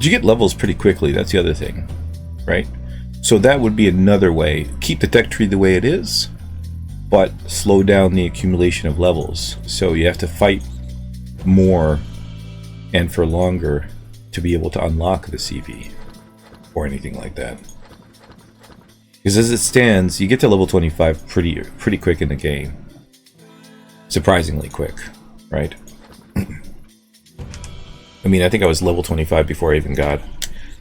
S1: you get levels pretty quickly, that's the other thing, right? So that would be another way. Keep the tech tree the way it is, but slow down the accumulation of levels. So you have to fight more and for longer to be able to unlock the CV or anything like that. Because as it stands, you get to level 25 pretty quick in the game. Surprisingly quick, right? I mean, I think I was level 25 before I even got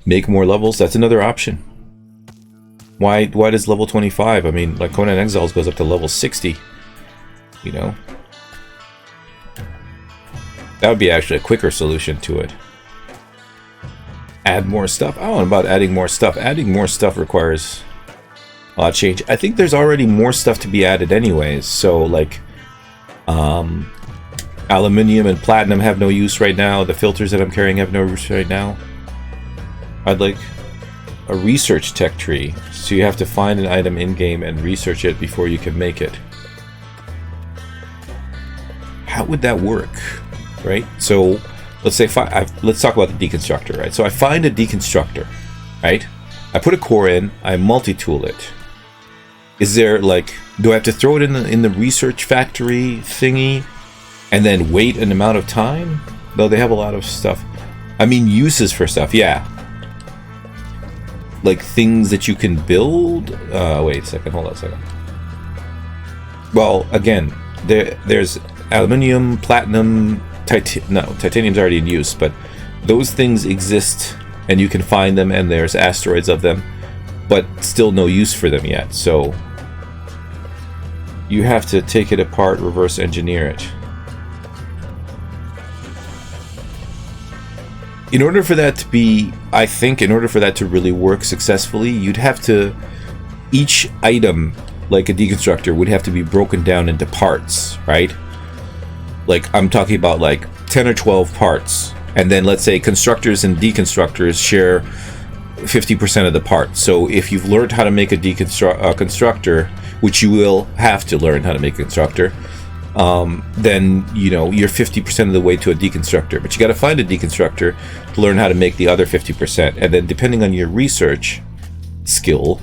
S1: make more levels. That's another option. Why does level 25? I mean, like Conan Exiles goes up to level 60, you know? That would be actually a quicker solution to it. Add more stuff? I don't know about adding more stuff. Adding more stuff requires a lot of change. I think there's already more stuff to be added anyways. So, like, aluminium and platinum have no use right now. The filters that I'm carrying have no use right now. I'd like a research tech tree. So you have to find an item in-game and research it before you can make it. How would that work? Right? So let's say let's talk about the deconstructor, right? So I find a deconstructor, right? I put a core in, I multi-tool it. Is there like, do I have to throw it in the research factory thingy and then wait an amount of time? Though they have a lot of stuff. I mean, uses for stuff, yeah. Like things that you can build. Wait a second, hold on a second. Well, again, there's aluminum, platinum, titanium's already in use, but those things exist and you can find them, and there's asteroids of them, but still no use for them yet. So you have to take it apart, reverse engineer it. In order for that to be, I think, in order for that to really work successfully, you'd have to, each item, like a deconstructor, would have to be broken down into parts, right? Like, I'm talking about like 10 or 12 parts. And then let's say constructors and deconstructors share 50% of the parts. So if you've learned how to make a constructor, which you will have to learn how to make a constructor, then you know you're 50% of the way to a deconstructor. But you got to find a deconstructor to learn how to make the other 50%. And then depending on your research skill,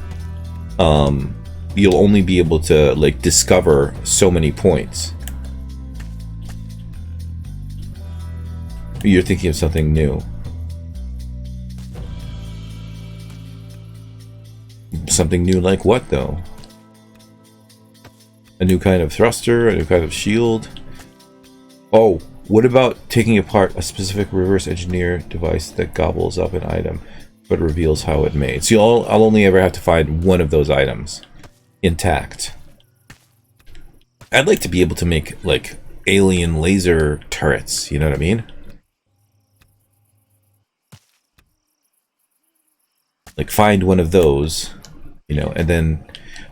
S1: you'll only be able to like discover so many points. You're thinking of something new. Something new like what, though? A new kind of thruster, a new kind of shield? Oh, what about taking apart a specific reverse engineer device that gobbles up an item, but reveals how it made? So I'll only ever have to find one of those items intact. I'd like to be able to make, like, alien laser turrets, you know what I mean? Like, find one of those, you know, and then...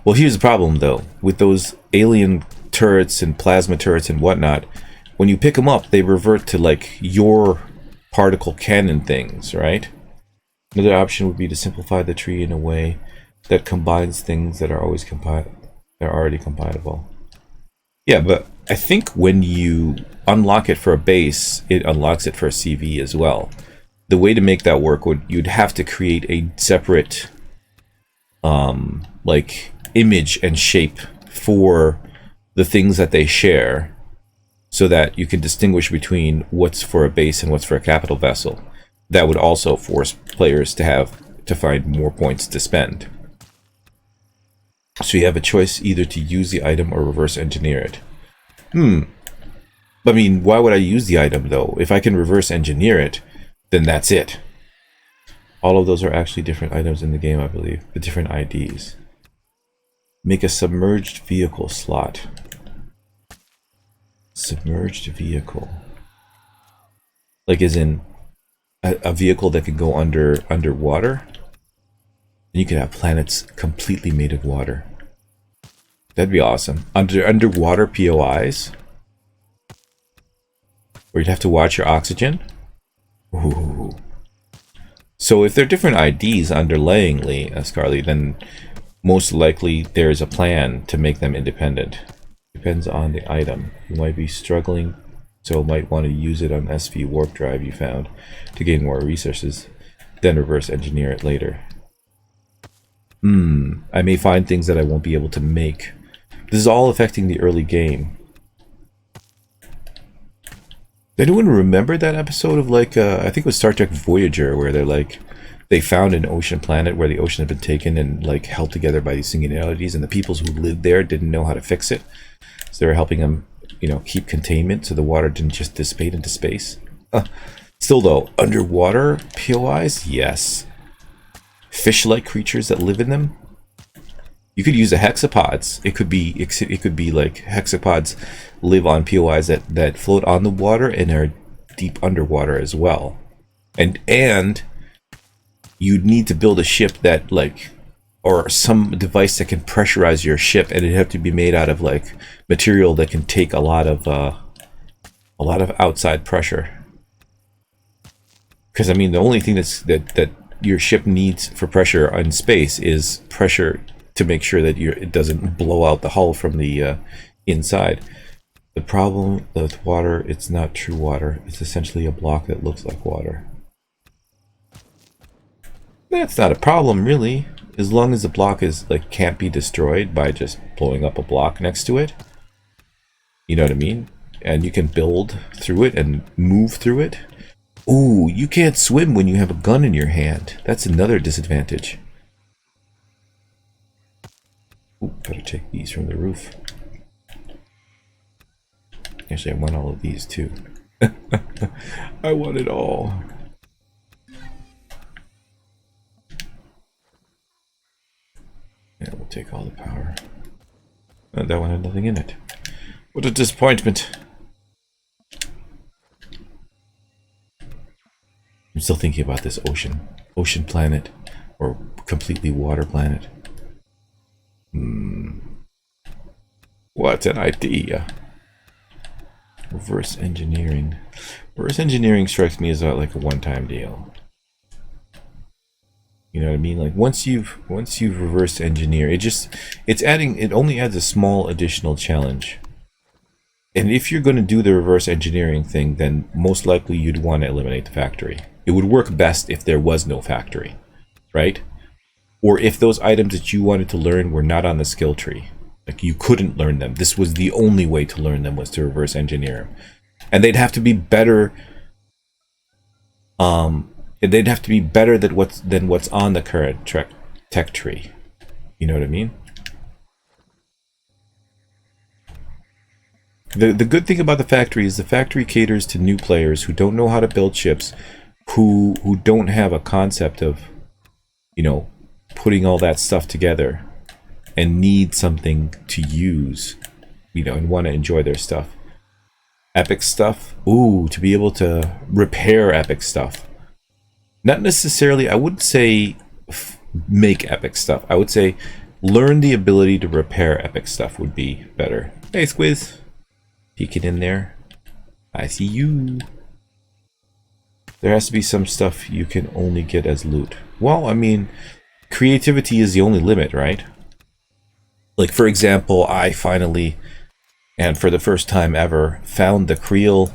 S1: Well, here's the problem, though. With those alien turrets and plasma turrets and whatnot, when you pick them up, they revert to, like, your particle cannon things, right? Another option would be to simplify the tree in a way that combines things that are always they're already compatible. Yeah, but I think when you unlock it for a base, it unlocks it for a CV as well. The way to make that work you'd have to create a separate like image and shape for the things that they share, so that you can distinguish between what's for a base and what's for a capital vessel. That would also force players to find more points to spend. So you have a choice either to use the item or reverse engineer it. I mean, why would I use the item though? If I can reverse engineer it, then that's it. All of those are actually different items in the game, I believe. The different IDs. Make a submerged vehicle slot. Submerged vehicle. Like as in a vehicle that can go underwater? And you can have planets completely made of water. That'd be awesome. Underwater POIs? Where you'd have to watch your oxygen? Ooh. So if they're different IDs underlayingly, Scarly, then most likely there's a plan to make them independent. Depends on the item. You might be struggling, so might want to use it on SV warp drive you found to gain more resources, then reverse engineer it later. I may find things that I won't be able to make. This is all affecting the early game. Anyone remember that episode of like, I think it was Star Trek Voyager, where they're like, they found an ocean planet where the ocean had been taken and like held together by these singularities, and the peoples who lived there didn't know how to fix it. So they were helping them, you know, keep containment so the water didn't just dissipate into space. Still though, underwater POIs, yes. Fish-like creatures that live in them. You could use the hexapods. It could be like hexapods live on POIs that float on the water and are deep underwater as well. And you'd need to build a ship that like, or some device that can pressurize your ship, and it'd have to be made out of like material that can take a lot of outside pressure. Because I mean, the only thing that your ship needs for pressure in space is pressure to make sure that it doesn't blow out the hull from the inside. The problem with water, it's not true water. It's essentially a block that looks like water. That's not a problem, really. As long as the block is like can't be destroyed by just blowing up a block next to it. You know what I mean? And you can build through it and move through it. Ooh, you can't swim when you have a gun in your hand. That's another disadvantage. Ooh, better take these from the roof. Actually, I want all of these too. I want it all. Yeah, we'll take all the power. Oh, that one had nothing in it. What a disappointment. I'm still thinking about this ocean planet, or completely water planet. What an idea. Reverse engineering. Reverse engineering strikes me as like a one-time deal. You know what I mean? Like once you've reverse engineer, it only adds a small additional challenge. And if you're going to do the reverse engineering thing, then most likely you'd want to eliminate the factory. It would work best if there was no factory, right? Or if those items that you wanted to learn were not on the skill tree. Like you couldn't learn them. This was the only way to learn them, was to reverse engineer them. And they'd have to be better. They'd have to be better than what's on the current tech tree. You know what I mean? The good thing about the factory is the factory caters to new players who don't know how to build ships, who don't have a concept of, you know, putting all that stuff together and need something to use, you know, and want to enjoy their stuff. Epic stuff. Ooh, to be able to repair epic stuff. Not necessarily, I wouldn't say make epic stuff. I would say learn the ability to repair epic stuff would be better. Hey, Squiz. Peeking in there. I see you. There has to be some stuff you can only get as loot. Well, I mean, creativity is the only limit, right? Like, for example, I finally, and for the first time ever, found the Creel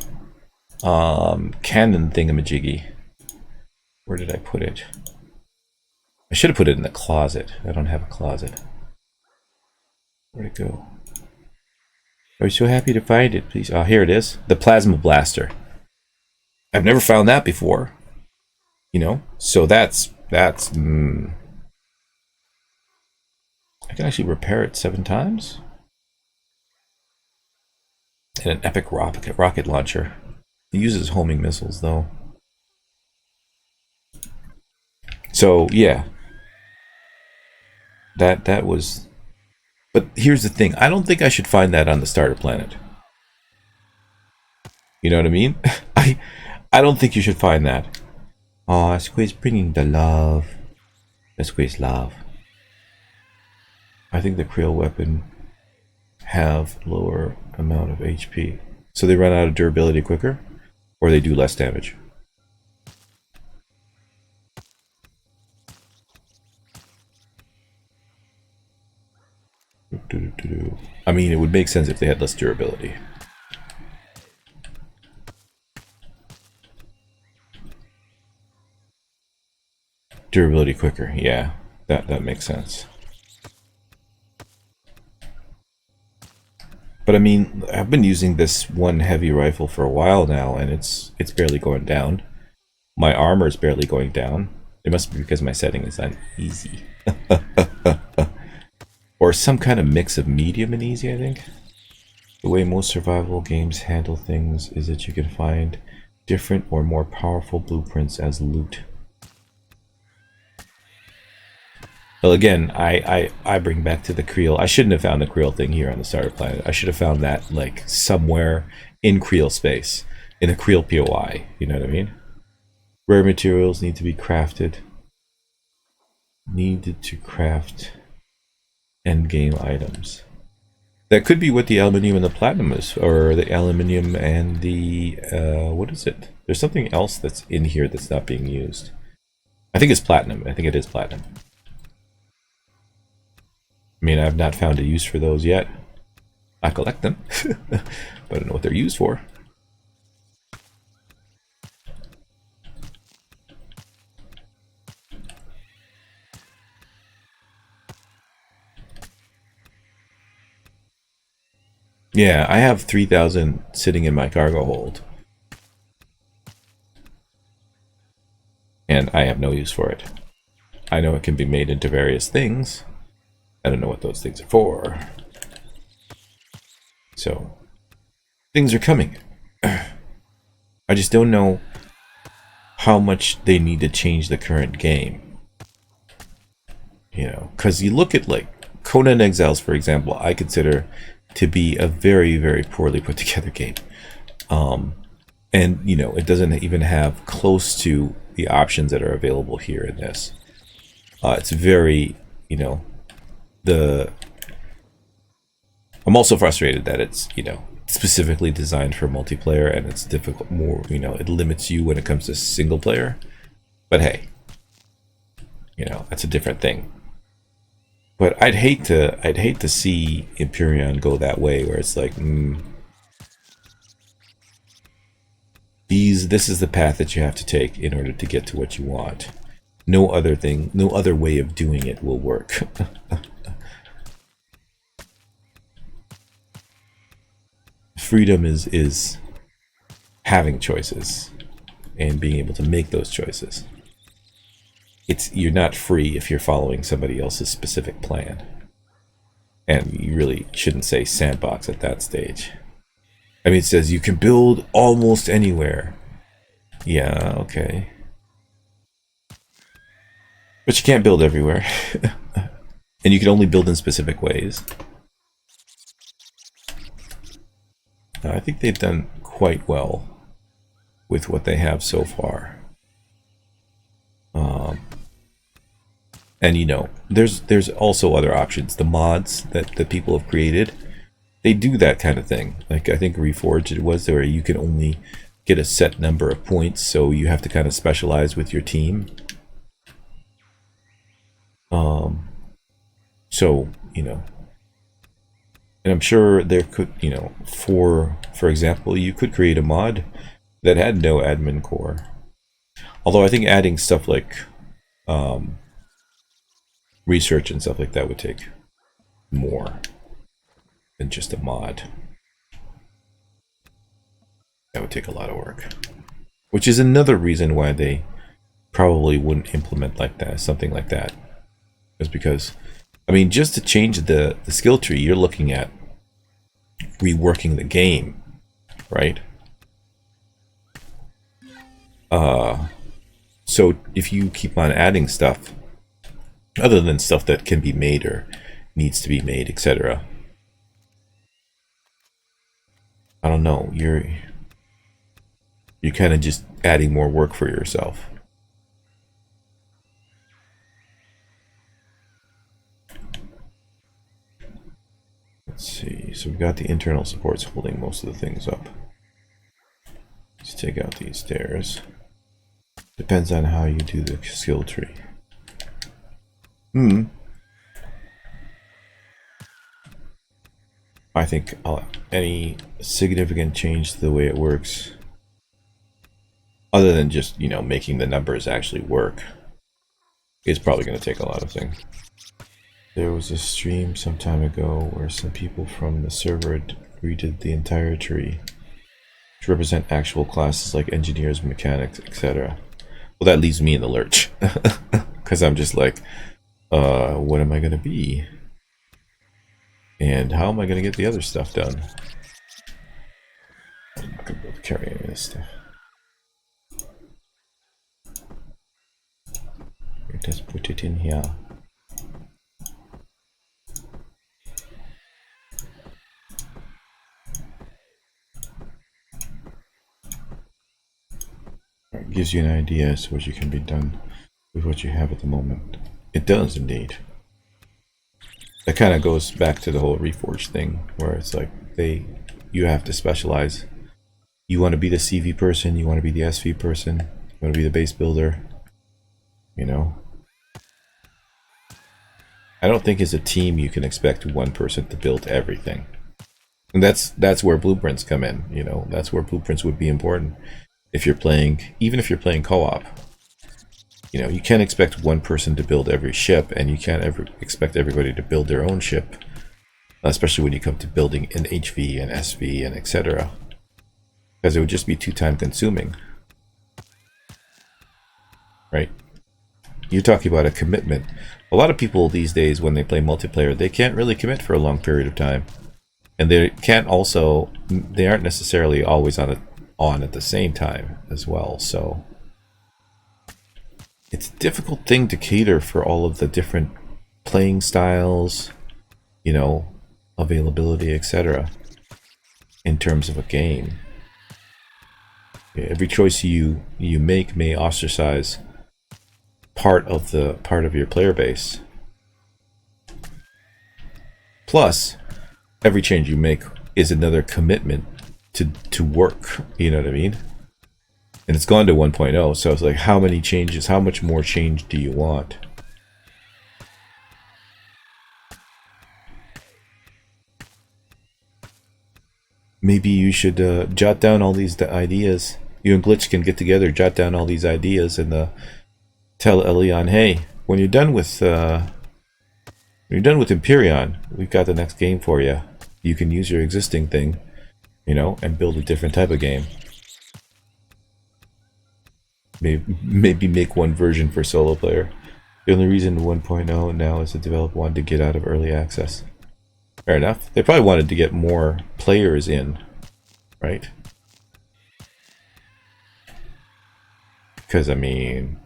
S1: cannon thingamajiggy. Where did I put it? I should have put it in the closet. I don't have a closet. Where'd it go? I was so happy to find it, please. Oh, here it is. The plasma blaster. I've never found that before. You know? So that's I can actually repair it 7 times. And an epic rocket launcher. It uses homing missiles, though. So, yeah. That was... But here's the thing. I don't think I should find that on the starter planet. You know what I mean? I don't think you should find that. Oh, Squid's bringing the love. The Squid's love. I think the Creel weapon have lower amount of HP. So they run out of durability quicker? Or they do less damage? I mean, it would make sense if they had less durability. Durability quicker, yeah, that makes sense. But I mean, I've been using this one heavy rifle for a while now, and it's barely going down. My armor is barely going down. It must be because my setting is on easy. Or some kind of mix of medium and easy, I think. The way most survival games handle things is that you can find different or more powerful blueprints as loot. Well, again, I bring back to the Creel. I shouldn't have found the Creel thing here on the starter planet. I should have found that, like, somewhere in Creel space. In the Creel POI, you know what I mean? Rare materials need to be crafted. Needed to craft endgame items. That could be what the aluminium and the platinum is, or the aluminium and the what is it? There's something else that's in here that's not being used. I think it's platinum. I think it is platinum. I mean, I've not found a use for those yet. I collect them, but I don't know what they're used for. Yeah, I have 3,000 sitting in my cargo hold. And I have no use for it. I know it can be made into various things. I don't know what those things are for. So, things are coming. I just don't know how much they need to change the current game. You know, because you look at like Conan Exiles, for example, I consider to be a very, very poorly put together game. And, you know, it doesn't even have close to the options that are available here in this. It's very, you know, I'm also frustrated that it's, you know, specifically designed for multiplayer, and it's difficult, more, you know, it limits you when it comes to single player. But hey, you know, that's a different thing. But I'd hate to see Empyrion go that way, where it's like, this is the path that you have to take in order to get to what you want. No other way of doing it will work. Freedom is having choices and being able to make those choices. You're not free if you're following somebody else's specific plan. And you really shouldn't say sandbox at that stage. I mean, it says you can build almost anywhere. Yeah, okay. But you can't build everywhere. And you can only build in specific ways. I think they've done quite well with what they have so far. And you know, there's also other options. The mods that people have created, they do that kind of thing. Like I think Reforged it was, where you can only get a set number of points, so you have to kind of specialize with your team. So, you know, and I'm sure there could, you know, for example, you could create a mod that had no admin core. Although I think adding stuff like research and stuff like that would take more than just a mod. That would take a lot of work. Which is another reason why they probably wouldn't implement like that, something like that. Is because, I mean, just to change the skill tree, you're looking at reworking the game, right? So if you keep on adding stuff, other than stuff that can be made or needs to be made, etc., I don't know, you're kind of just adding more work for yourself. Let's see, so we've got the internal supports holding most of the things up. Let's take out these stairs. Depends on how you do the skill tree. I think any significant change to the way it works, other than just, you know, making the numbers actually work, is probably going to take a lot of things. There was a stream some time ago where some people from the server redid the entire tree to represent actual classes like engineers, mechanics, etc. Well, that leaves me in the lurch, because I'm just like, what am I going to be? And how am I going to get the other stuff done? I'm not going to be able to carry any of this stuff. Let's put it in here. It gives you an idea as to what you can be done with what you have at the moment. It does indeed. That kind of goes back to the whole Reforged thing, where it's like you have to specialize. You want to be the CV person, you want to be the SV person, you want to be the base builder, you know. I don't think as a team you can expect one person to build everything. And that's where blueprints come in, you know. That's where blueprints would be important. If you're playing, even if you're playing co-op, you know, you can't expect one person to build every ship, and you can't ever expect everybody to build their own ship, especially when you come to building an HV and SV and etc. Because it would just be too time consuming, right? You're talking about a commitment. A lot of people these days, when they play multiplayer, they can't really commit for a long period of time, and they aren't necessarily always on at the same time as well. So it's a difficult thing to cater for all of the different playing styles, you know, availability, etc. in terms of a game. Every choice you make may ostracize part of your player base. Plus, every change you make is another commitment to work. You know what I mean? And it's gone to 1.0, so it's like, how many changes? How much more change do you want? Maybe you should jot down all these ideas. You and Glitch can get together, jot down all these ideas, and tell Elion, hey, when you're done with Empyrion, we've got the next game for you. You can use your existing thing, you know, and build a different type of game. Maybe make one version for solo player. The only reason 1.0 now is the developer wanted to get out of early access. Fair enough. They probably wanted to get more players in, right? Because I mean,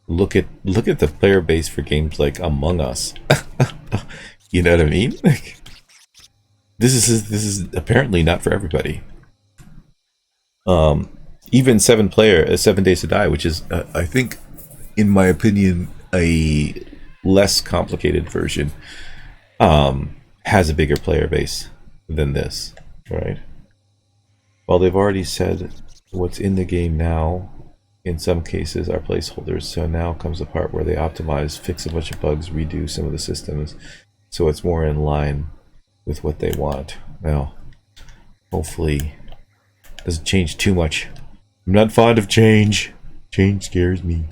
S1: look at the player base for games like Among Us. You know what I mean? This is apparently not for everybody. Even 7 Days to Die, which is I think, in my opinion, a less complicated version, has a bigger player base than this, right? Well, they've already said what's in the game now, in some cases, are placeholders. So now comes the part where they optimize, fix a bunch of bugs, redo some of the systems, so it's more in line with what they want. Now, hopefully, it doesn't change too much. I'm not fond of change. Change scares me.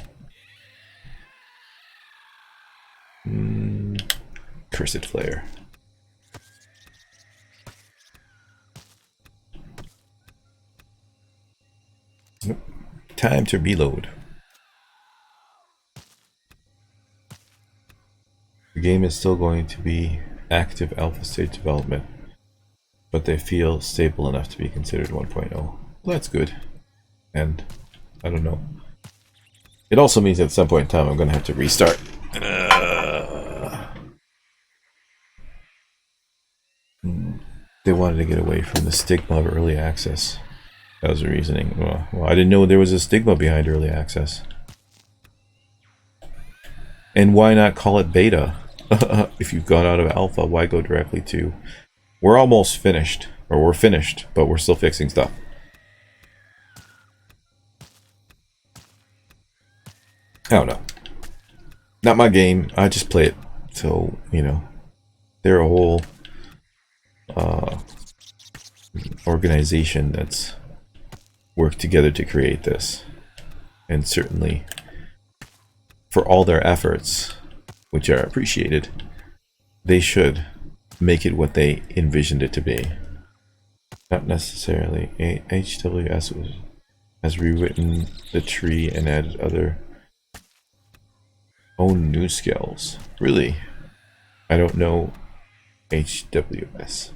S1: Cursed flare. Nope. Time to reload. The game is still going to be active alpha stage development, but they feel stable enough to be considered 1.0. Well, that's good. And I don't know. It also means at some point in time I'm going to have to restart. They wanted to get away from the stigma of early access. That was the reasoning. Well, I didn't know there was a stigma behind early access. And why not call it beta? If you've gone out of alpha, why go directly to... We're almost finished. Or we're finished, but we're still fixing stuff. I don't know. Not my game. I just play it. So, you know, they're a whole organization that's worked together to create this. And certainly, for all their efforts, which are appreciated, they should make it what they envisioned it to be. Not necessarily. HWS has rewritten the tree and added other own new skills. Really? I don't know HWS.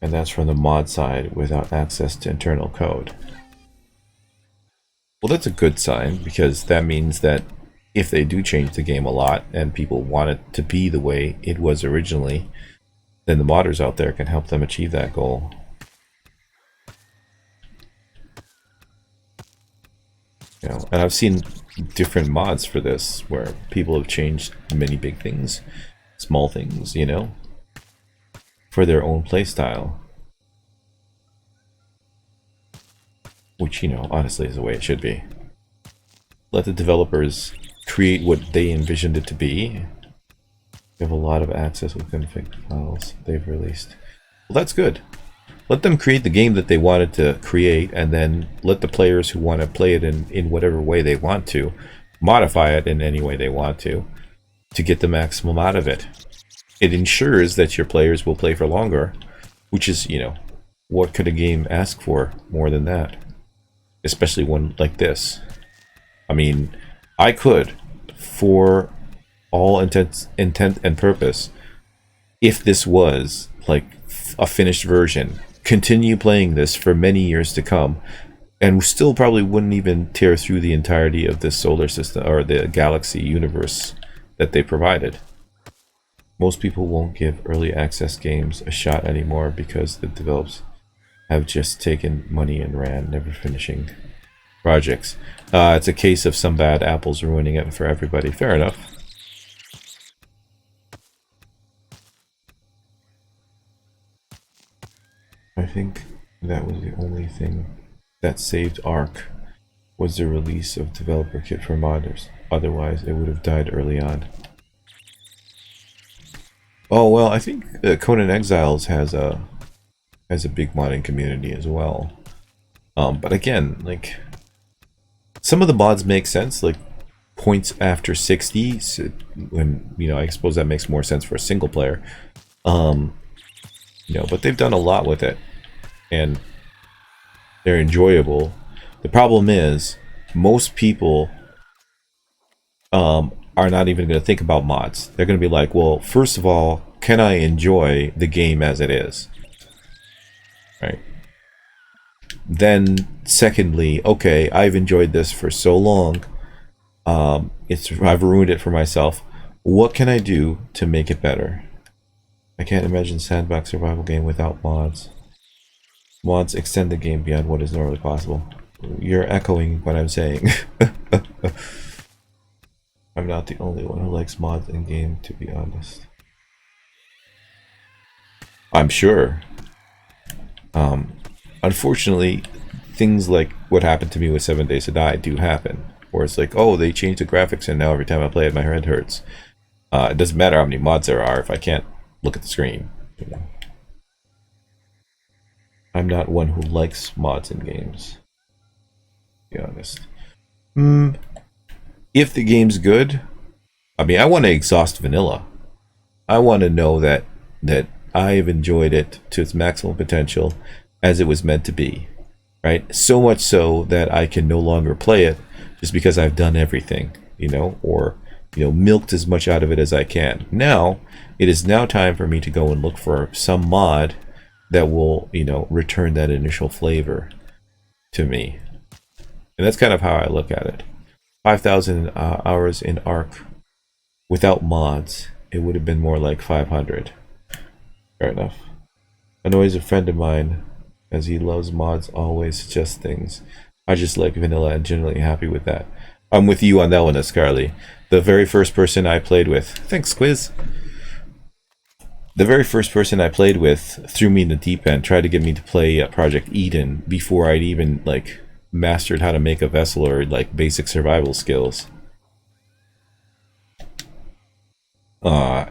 S1: And that's from the mod side without access to internal code. Well, that's a good sign, because that means that if they do change the game a lot and people want it to be the way it was originally, then the modders out there can help them achieve that goal. You know, and I've seen different mods for this where people have changed many big things, small things, you know, for their own playstyle. Which, you know, honestly is the way it should be. Let the developers create what they envisioned it to be. They have a lot of access with config files they've released. Well, that's good. Let them create the game that they wanted to create, and then let the players who want to play it in whatever way they want to, modify it in any way they want to get the maximum out of it. it ensures that your players will play for longer, which is, you know, what could a game ask for more than that? Especially one like this. I mean, I could, for all intent and purpose, if this was like a finished version, continue playing this for many years to come, and still probably wouldn't even tear through the entirety of this solar system or the galaxy universe that they provided. Most people won't give early access games a shot anymore because the developers have just taken money and ran, never finishing projects. It's a case of some bad apples ruining it for everybody. Fair enough. I think that was the only thing that saved Ark, was the release of developer kit for modders. Otherwise, it would have died early on. Oh well, I think Conan Exiles has a big modding community as well. But again, like, some of the mods make sense, like points after 60. So when, you know, I suppose that makes more sense for a single player. You know, but they've done a lot with it, and they're enjoyable. The problem is, most people are not even going to think about mods. They're going to be like, well, first of all, can I enjoy the game as it is? Right. Then, secondly, okay, I've enjoyed this for so long. I've ruined it for myself. What can I do to make it better? I can't imagine sandbox survival game without mods. Mods extend the game beyond what is normally possible. You're echoing what I'm saying. I'm not the only one who likes mods in game, to be honest. I'm sure. Unfortunately, things like what happened to me with 7 Days to Die do happen. Where it's like, oh, they changed the graphics and now every time I play it, my head hurts. It doesn't matter how many mods there are if I can't look at the screen. You know? I'm not one who likes mods in games, to be honest. If the game's good, I mean, I want to exhaust vanilla. I want to know that I have enjoyed it to its maximum potential as it was meant to be, right? So much so that I can no longer play it just because I've done everything, you know, or, you know, milked as much out of it as I can. Now, it is now time for me to go and look for some mod that will, you know, return that initial flavor to me. And that's kind of how I look at it. 5,000 hours in Ark without mods, it would have been more like 500. Fair enough. Annoys a friend of mine, as he loves mods, always suggests things. I just like vanilla and generally happy with that. I'm with you on that one, Ascarly. The very first person I played with... Thanks, Quiz! The very first person I played with threw me in the deep end, tried to get me to play Project Eden before I'd even, like, mastered how to make a vessel or, like, basic survival skills.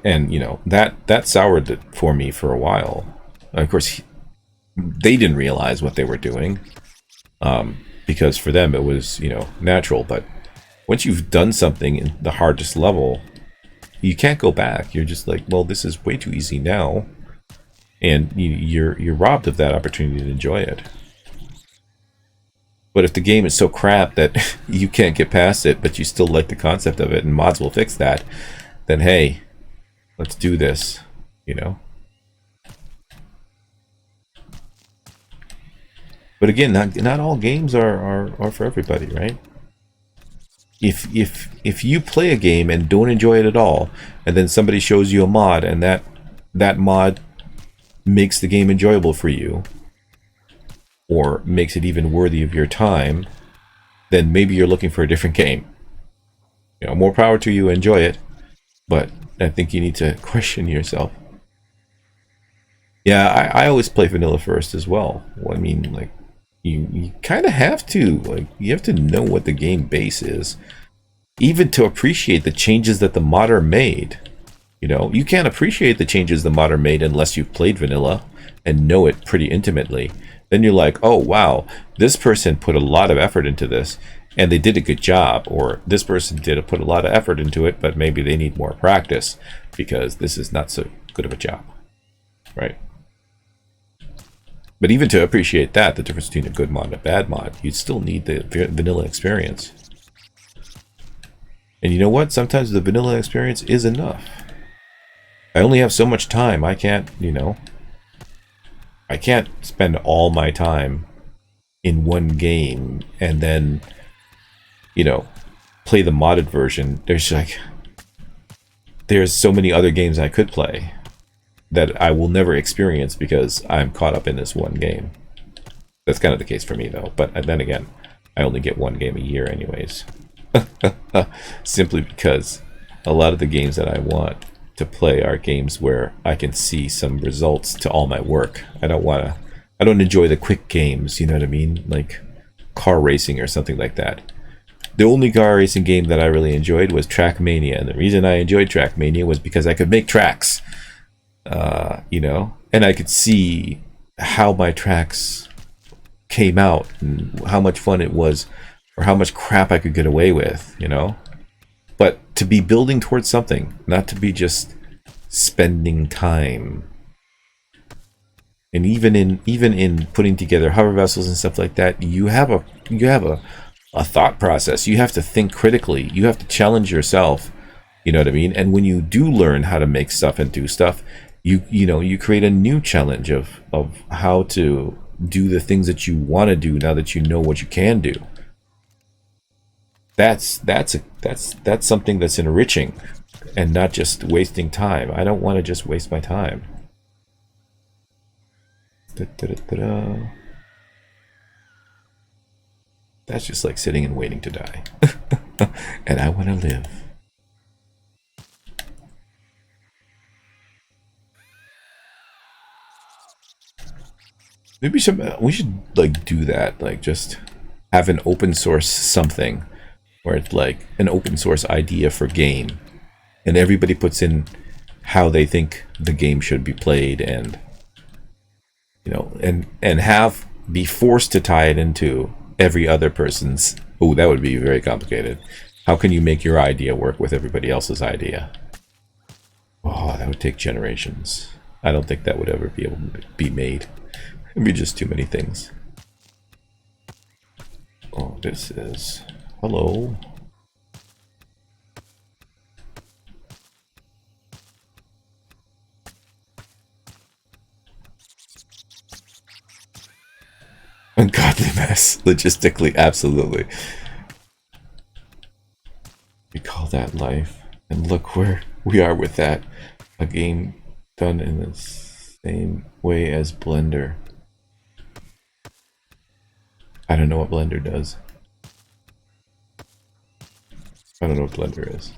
S1: And, you know, that soured it for me for a while. Of course, they didn't realize what they were doing, because for them it was, you know, natural. But once you've done something in the hardest level, you can't go back. You're just like, well, this is way too easy now, and you're robbed of that opportunity to enjoy it. But if the game is so crap that you can't get past it, but you still like the concept of it, and mods will fix that, then hey, let's do this, you know? But again, not all games are for everybody, right? If you play a game and don't enjoy it at all, and then somebody shows you a mod, and that mod makes the game enjoyable for you, or makes it even worthy of your time, then maybe you're looking for a different game. You know, more power to you, enjoy it, but I think you need to question yourself. Yeah, I always play vanilla first as well. I mean, like, you kind of have to. Like, you have to know what the game base is, even to appreciate the changes that the modder made. You know, you can't appreciate the changes the modder made unless you've played vanilla and know it pretty intimately. Then you're like, oh wow, this person put a lot of effort into this, and they did a good job, or this person did put a lot of effort into it, but maybe they need more practice because this is not so good of a job, right? But even to appreciate that, the difference between a good mod and a bad mod, you still need the vanilla experience. And you know what? Sometimes the vanilla experience is enough. I only have so much time. I can't, I can't spend all my time in one game and then, play the modded version. There's so many other games I could play that I will never experience because I'm caught up in this one game. That's kind of the case for me, though. But then again, I only get one game a year anyways. Simply because a lot of the games that I want to play are games where I can see some results to all my work. I don't enjoy the quick games, you know what I mean? Like car racing or something like that. The only car racing game that I really enjoyed was Trackmania, and the reason I enjoyed Trackmania was because I could make tracks, and I could see how my tracks came out and how much fun it was, or how much crap I could get away with, But to be building towards something, not to be just spending time. And even in putting together hover vessels and stuff like that, you have a thought process. You have to think critically. You have to challenge yourself. You know what I mean? And when you do learn how to make stuff and do stuff, you create a new challenge of how to do the things that you want to do now that you know what you can do. That's something that's enriching and not just wasting time. I don't want to just waste my time. That's just like sitting and waiting to die. And I want to live. Maybe we should like do that, like just have an open source something where it's like an open source idea for game, and everybody puts in how they think the game should be played, and and be forced to tie it into every other person's. Oh, that would be very complicated. How can you make your idea work with everybody else's idea? Oh, that would take generations. I don't think that would ever be able to be made. It'd be just too many things. Oh, this is... Hello. Ungodly mess. Logistically, absolutely. We call that life. And look where we are with that. A game done in the same way as Blender. I don't know what Blender does. I don't know what Blender is.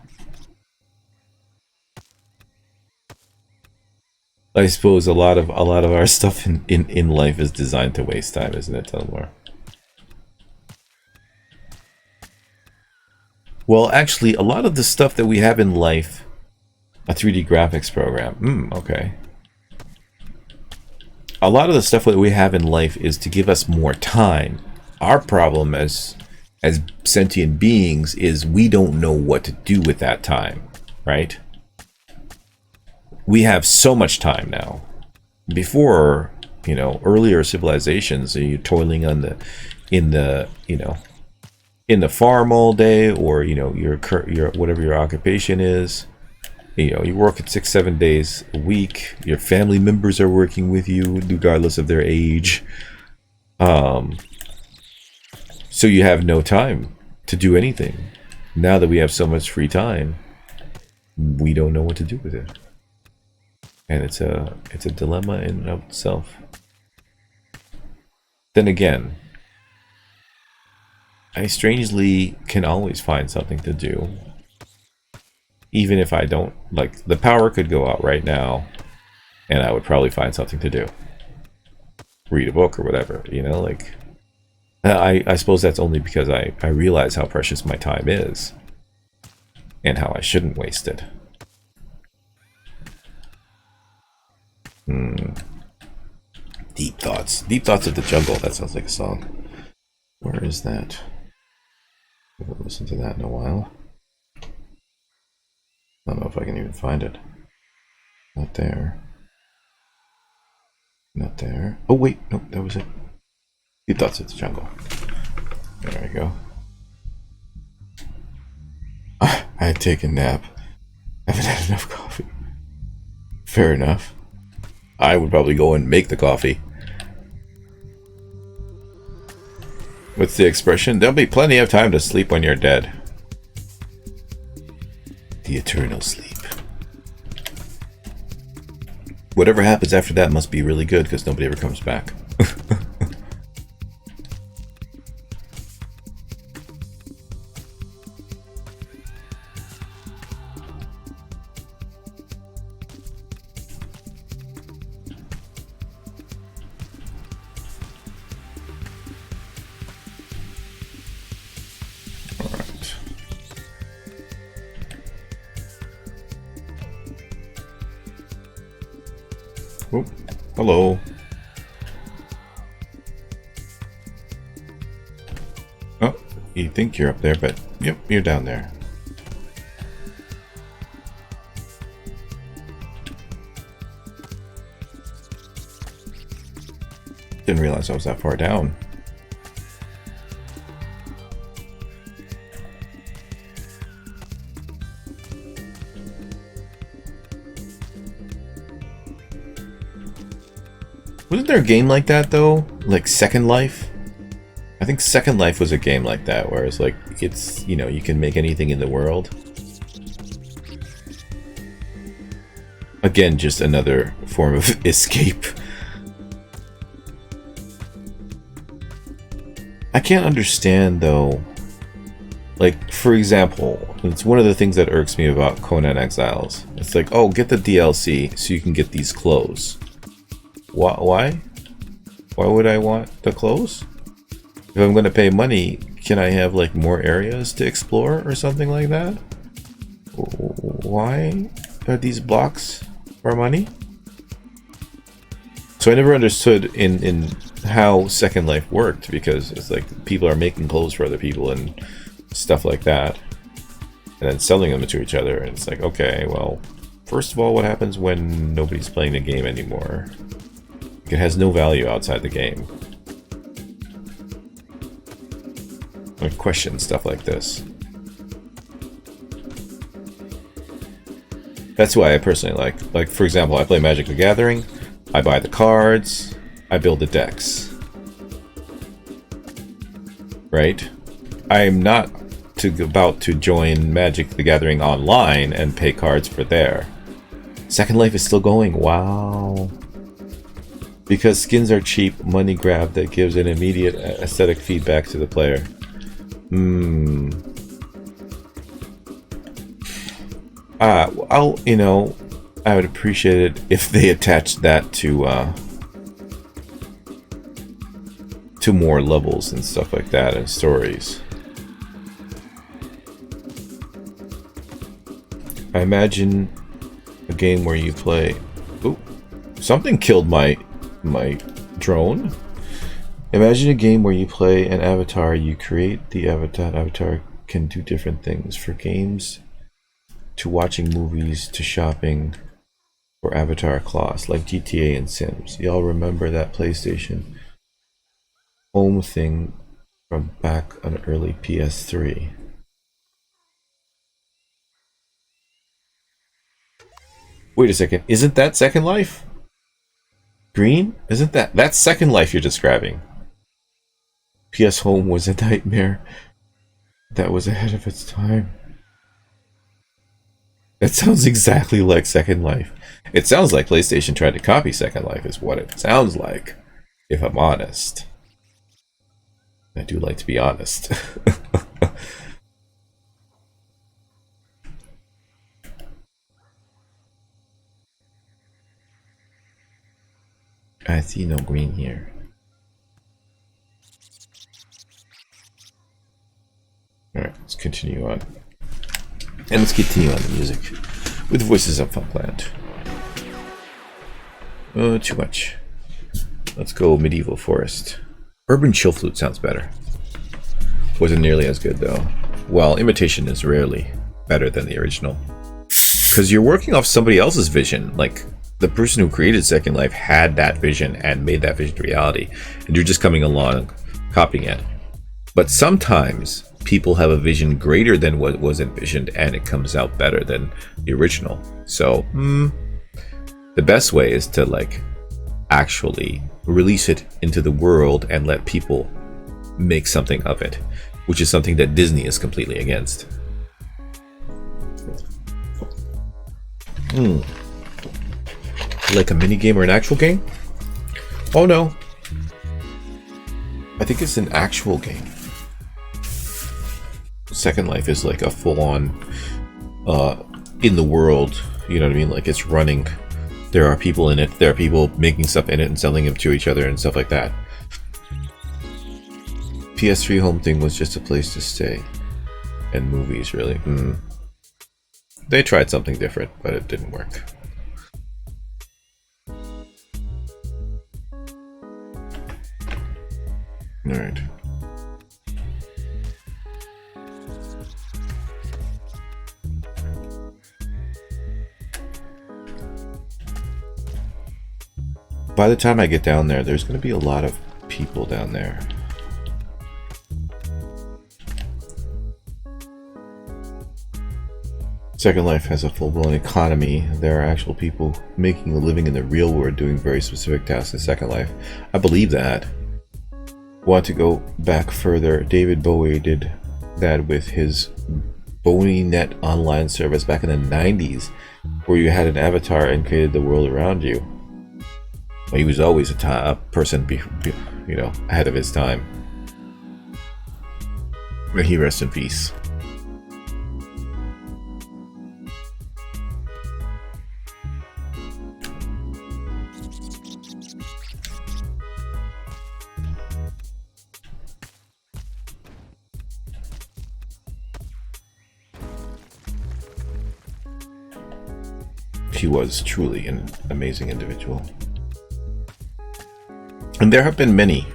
S1: I suppose a lot of our stuff in life is designed to waste time, isn't it, Telmore? Well, actually, a lot of the stuff that we have in life, a 3D graphics program. Okay. A lot of the stuff that we have in life is to give us more time. Our problem as sentient beings is we don't know what to do with that time, right? We have so much time now. Before, earlier civilizations, you're toiling in the farm all day, or your whatever your occupation is. You work at 6-7 days a week. Your family members are working with you, regardless of their age. So you have no time to do anything. Now that we have so much free time, we don't know what to do with it. And it's a dilemma in and of itself. Then again, I strangely can always find something to do. Even if I don't, like, the power could go out right now, and I would probably find something to do. Read a book or whatever, like... I suppose that's only because I realize how precious my time is. And how I shouldn't waste it. Deep Thoughts. Deep Thoughts of the Jungle. That sounds like a song. Where is that? I haven't listened to that in a while. I don't know if I can even find it. Not there. Not there. Oh wait, no, that was it. Deep Thoughts of the Jungle. There we go. I had taken a nap. I haven't had enough coffee. Fair enough. I would probably go and make the coffee. What's the expression? There'll be plenty of time to sleep when you're dead. The eternal sleep. Whatever happens after that must be really good because nobody ever comes back. Oh, hello. Oh, you think you're up there, but yep, you're down there. Didn't realize I was that far down. Wasn't there a game like that though? Like Second Life? I think Second Life was a game like that, where it's like, it's, you know, you can make anything in the world. Again, just another form of escape. I can't understand though, like, for example, it's one of the things that irks me about Conan Exiles. It's like, oh, get the DLC so you can get these clothes. Why? Why would I want the clothes? If I'm going to pay money, can I have like more areas to explore or something like that? Why are these blocks for money? So I never understood in how Second Life worked, because it's like people are making clothes for other people and stuff like that, and then selling them to each other. And it's like, okay, well, first of all, what happens when nobody's playing the game anymore? It has no value outside the game. I question stuff like this. That's why I personally like, for example, I play Magic the Gathering, I buy the cards, I build the decks. Right? I'm not about to join Magic the Gathering online and pay cards for there. Second Life is still going, wow. Because skins are cheap, money grab that gives an immediate aesthetic feedback to the player. You know, I would appreciate it if they attached that to more levels and stuff like that and stories. I imagine a game where you play... Ooh, something killed my drone. Imagine a game where you play an avatar, you create the avatar. Avatar can do different things, for games to watching movies to shopping or avatar class like GTA and Sims. Y'all remember that PlayStation home thing from back on early PS3? Wait a second, isn't that Second Life? Green? Isn't that's Second Life you're describing? PS Home was a nightmare. That was ahead of its time. That sounds exactly like Second Life. It sounds like PlayStation tried to copy Second Life is what it sounds like, if I'm honest. I do like to be honest. I see no green here. Alright, let's continue on. And let's continue on the music with Voices of Funland. Oh, too much. Let's go Medieval Forest. Urban Chill Flute sounds better. Wasn't nearly as good though. well, imitation is rarely better than the original. Because you're working off somebody else's vision. Like, the person who created Second Life had that vision and made that vision reality. And you're just coming along, copying it. But sometimes people have a vision greater than what was envisioned, and it comes out better than the original. So, the best way is to, like, actually release it into the world and let people make something of it, which is something that Disney is completely against. Like a mini game or an actual game? Oh no, I think it's an actual game. Second Life is like a full-on in the world, you know what I mean? Like, it's running. There are people in it. There are people making stuff in it and selling them to each other and stuff like that. PS3 home thing was just a place to stay. And movies, really. They tried something different, but it didn't work. Alright. By the time I get down there, there's going to be a lot of people down there. Second Life has a full-blown economy. There are actual people making a living in the real world doing very specific tasks in Second Life. I believe that. Want to go back further, David Bowie did that with his BowieNet online service back in the 90s, where you had an avatar and created the world around you. Well, he was always a person, you know, ahead of his time. May he rest in peace. He was truly an amazing individual. And there have been many.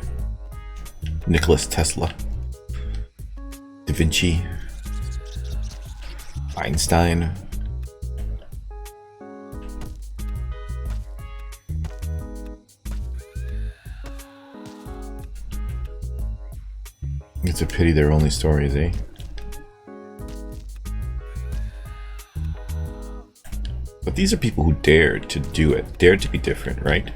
S1: Nikola Tesla, Da Vinci, Einstein. It's a pity they're only stories, eh? But these are people who dared to do it, dared to be different, right?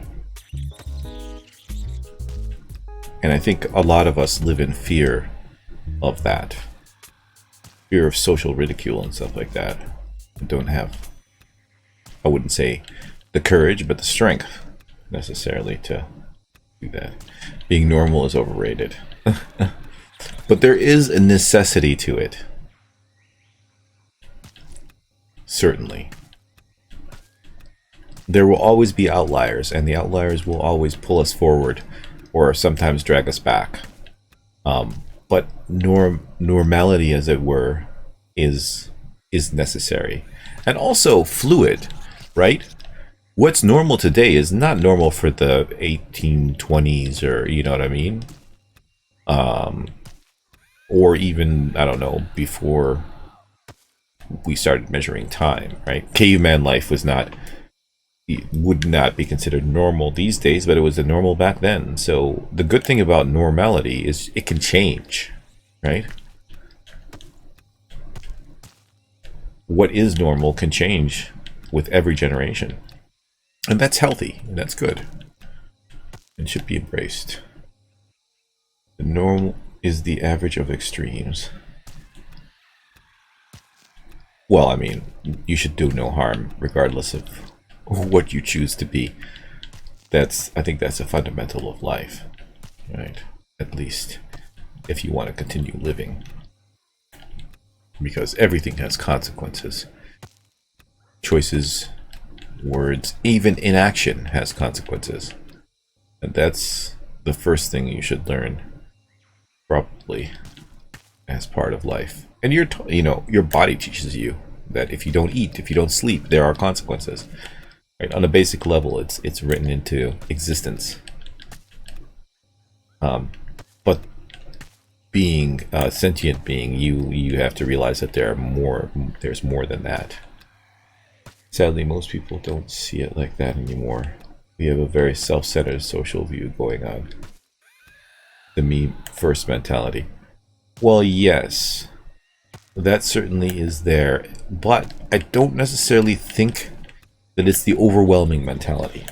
S1: And I think a lot of us live in fear of that. Fear of social ridicule and stuff like that. We don't have, I wouldn't say the courage, but the strength necessarily to do that. Being normal is overrated. But there is a necessity to it. Certainly. There will always be outliers, and the outliers will always pull us forward or sometimes drag us back. But normality, as it were, is necessary. And also fluid, right? What's normal today is not normal for the 1820s, or, you know what I mean? Or even, I don't know, before we started measuring time, right? Caveman life would not be considered normal these days, but it was the normal back then. So the good thing about normality is it can change, right? What is normal can change with every generation. And that's healthy, and that's good. It should be embraced. The normal is the average of extremes. Well, I mean, you should do no harm regardless of what you choose to be. I think that's a fundamental of life, right? At least if you want to continue living, because everything has consequences. Choices, words, even inaction has consequences, and that's the first thing you should learn, probably, as part of life. And your body teaches you that if you don't eat, if you don't sleep, there are consequences. Right? On a basic level, it's written into existence. But being sentient being, you have to realize that there's more than that. Sadly, most people don't see it like that anymore. We have a very self-centered social view going on. The me first mentality. Well, yes, that certainly is there, but I don't necessarily think that it's the overwhelming mentality.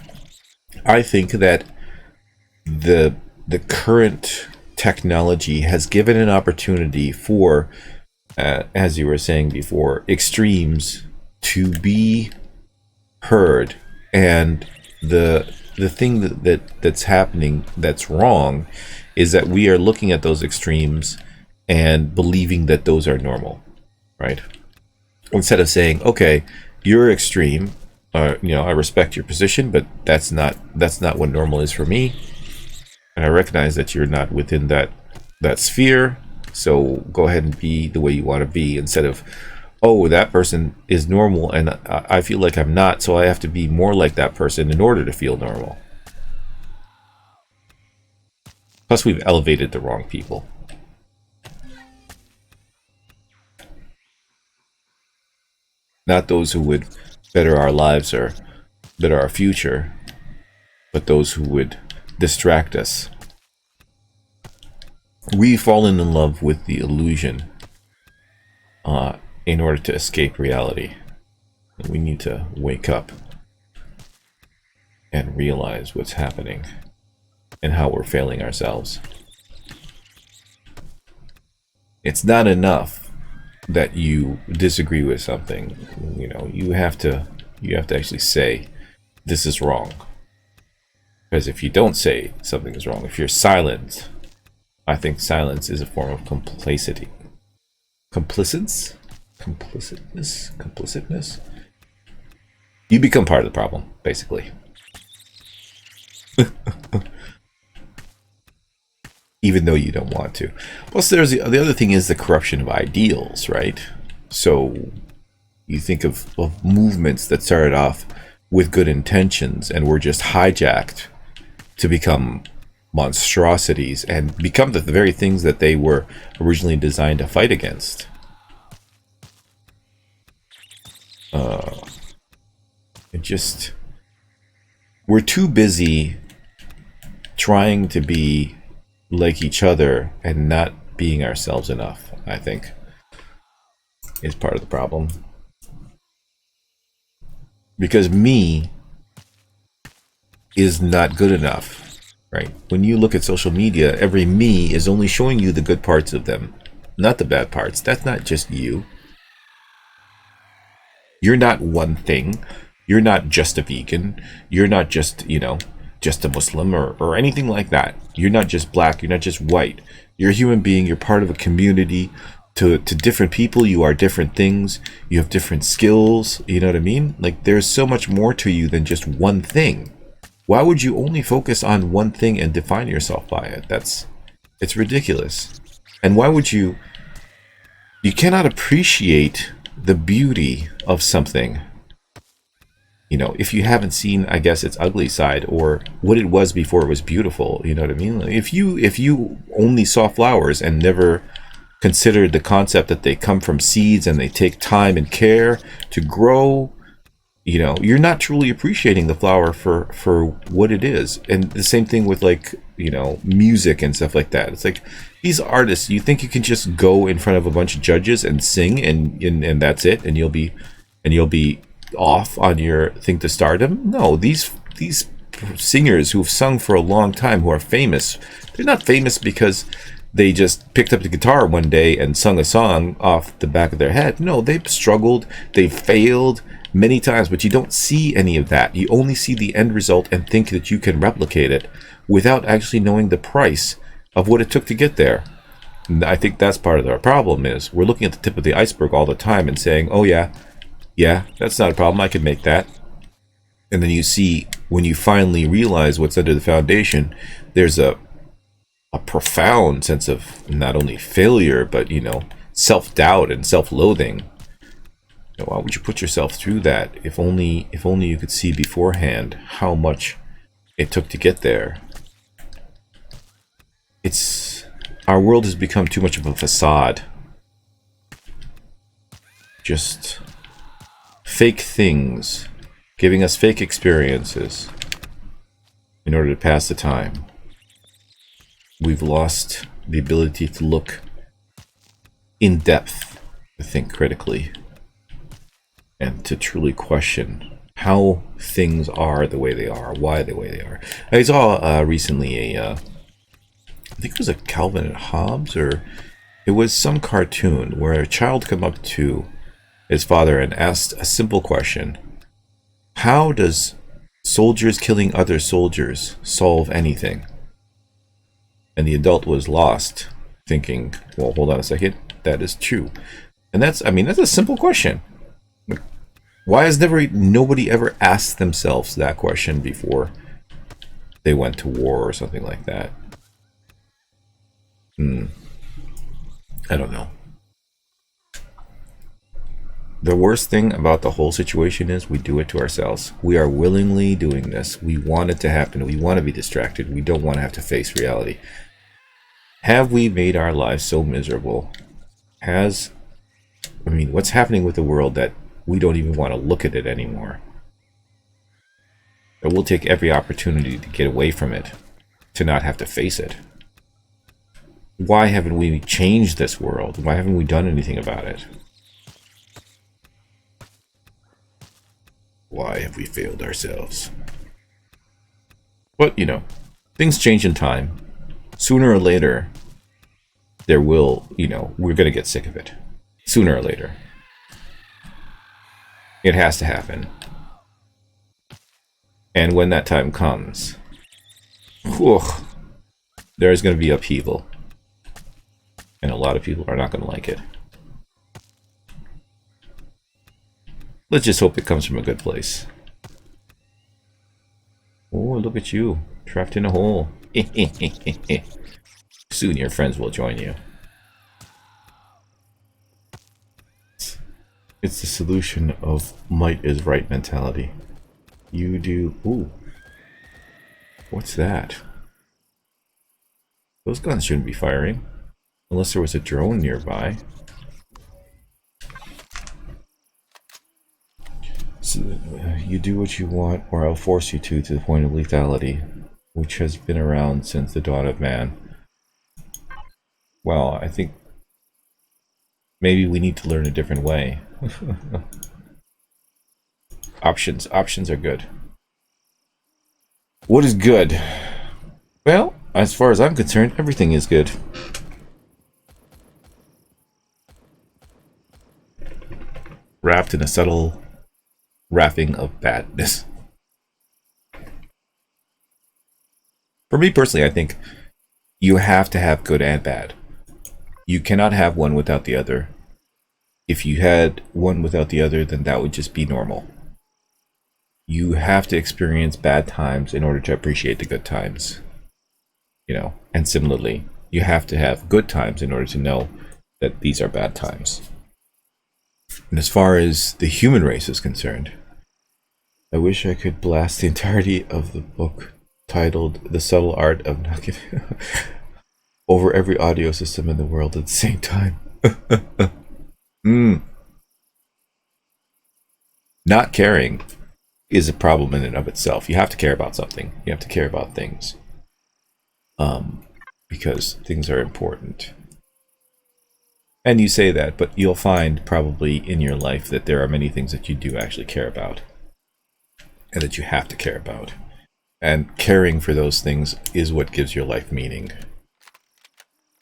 S1: I think that the current technology has given an opportunity for, as you were saying before, extremes to be heard, and the thing that's happening that's wrong is that we are looking at those extremes and believing that those are normal, right? Instead of saying, okay, you're extreme, I respect your position, but that's not what normal is for me, and I recognize that you're not within that sphere, so go ahead and be the way you want to be, instead of, oh, that person is normal and I feel like I'm not, so I have to be more like that person in order to feel normal. Plus, we've elevated the wrong people. Not those who would better our lives or better our future, but those who would distract us. We've fallen in love with the illusion in order to escape reality. We need to wake up and realize what's happening and how we're failing ourselves. It's not enough that you disagree with something. You have to actually say, this is wrong. Because if you don't say something is wrong, if you're silent, I think silence is a form of complicity. Complicitness? You become part of the problem, basically. Even though you don't want to. Plus, there's the other thing is the corruption of ideals, right? So you think of movements that started off with good intentions and were just hijacked to become monstrosities and become the very things that they were originally designed to fight against. We're too busy trying to be like each other and not being ourselves enough, I think, is part of the problem. Because me is not good enough, right? When you look at social media, every me is only showing you the good parts of them, not the bad parts. That's not just you. You're not one thing. You're not just a vegan. You're not just, just a Muslim or anything like that. You're not just black. You're not just white. You're a human being. You're part of a community. To different people, you are different things. You have different skills. You know what I mean? Like, there's so much more to you than just one thing. Why would you only focus on one thing and define yourself by it? It's ridiculous. And why would you cannot appreciate the beauty of something, if you haven't seen, I guess, its ugly side or what it was before it was beautiful. You know what I mean? Like, if you only saw flowers and never considered the concept that they come from seeds and they take time and care to grow, you're not truly appreciating the flower for what it is. And the same thing with, like, music and stuff like that. It's like, these artists, you think you can just go in front of a bunch of judges and sing and that's it, and you'll be off on your thing to stardom? No, these singers who've sung for a long time, who are famous, they're not famous because they just picked up the guitar one day and sung a song off the back of their head. No, they've struggled, they've failed many times, but you don't see any of that. You only see the end result and think that you can replicate it without actually knowing the price of what it took to get there. And I think that's part of our problem, is we're looking at the tip of the iceberg all the time and saying, oh yeah, that's not a problem, I can make that. And then you see, when you finally realize what's under the foundation, there's a profound sense of not only failure, but, self-doubt and self-loathing. Why would you put yourself through that? If only you could see beforehand how much it took to get there. It's Our world has become too much of a facade. Just fake things, giving us fake experiences in order to pass the time. We've lost the ability to look in depth, to think critically, and to truly question how things are the way they are, why the way they are. I saw recently I think it was a Calvin and Hobbes, or it was some cartoon where a child came up to his father and asked a simple question: how does soldiers killing other soldiers solve anything? And the adult was lost, thinking, well, hold on a second, that is true. And that's, I mean, that's a simple question. Why has nobody ever asked themselves that question before they went to war or something like that? I don't know. The worst thing about the whole situation is we do it to ourselves. We are willingly doing this. We want it to happen. We want to be distracted. We don't want to have to face reality. Have we made our lives so miserable? What's happening with the world that we don't even want to look at it anymore? But we'll take every opportunity to get away from it, to not have to face it. Why haven't we changed this world? Why haven't we done anything about it? Why have we failed ourselves? But, you know, things change in time. Sooner or later, there will, we're going to get sick of it. Sooner or later. It has to happen. And when that time comes, there's going to be upheaval. And a lot of people are not going to like it. Let's just hope it comes from a good place. Oh, look at you. Trapped in a hole. Soon your friends will join you. It's the solution of might is right mentality. You do... Ooh. What's that? Those guns shouldn't be firing. Unless there was a drone nearby. So, you do what you want, or I'll force you to the point of lethality, which has been around since the dawn of man. Well, I think maybe we need to learn a different way. Options are good. What is good? Well, as far as I'm concerned, everything is good. Wrapped in a subtle wrapping of badness. For me personally, I think you have to have good and bad. You cannot have one without the other. If you had one without the other, then that would just be normal. You have to experience bad times in order to appreciate the good times. And similarly, you have to have good times in order to know that these are bad times. And as far as the human race is concerned, I wish I could blast the entirety of the book titled The Subtle Art of Not over every audio system in the world at the same time. Not caring is a problem in and of itself. You have to care about something. You have to care about things. Because things are important. And you say that, but you'll find probably in your life that there are many things that you do actually care about. And that you have to care about. And caring for those things is what gives your life meaning.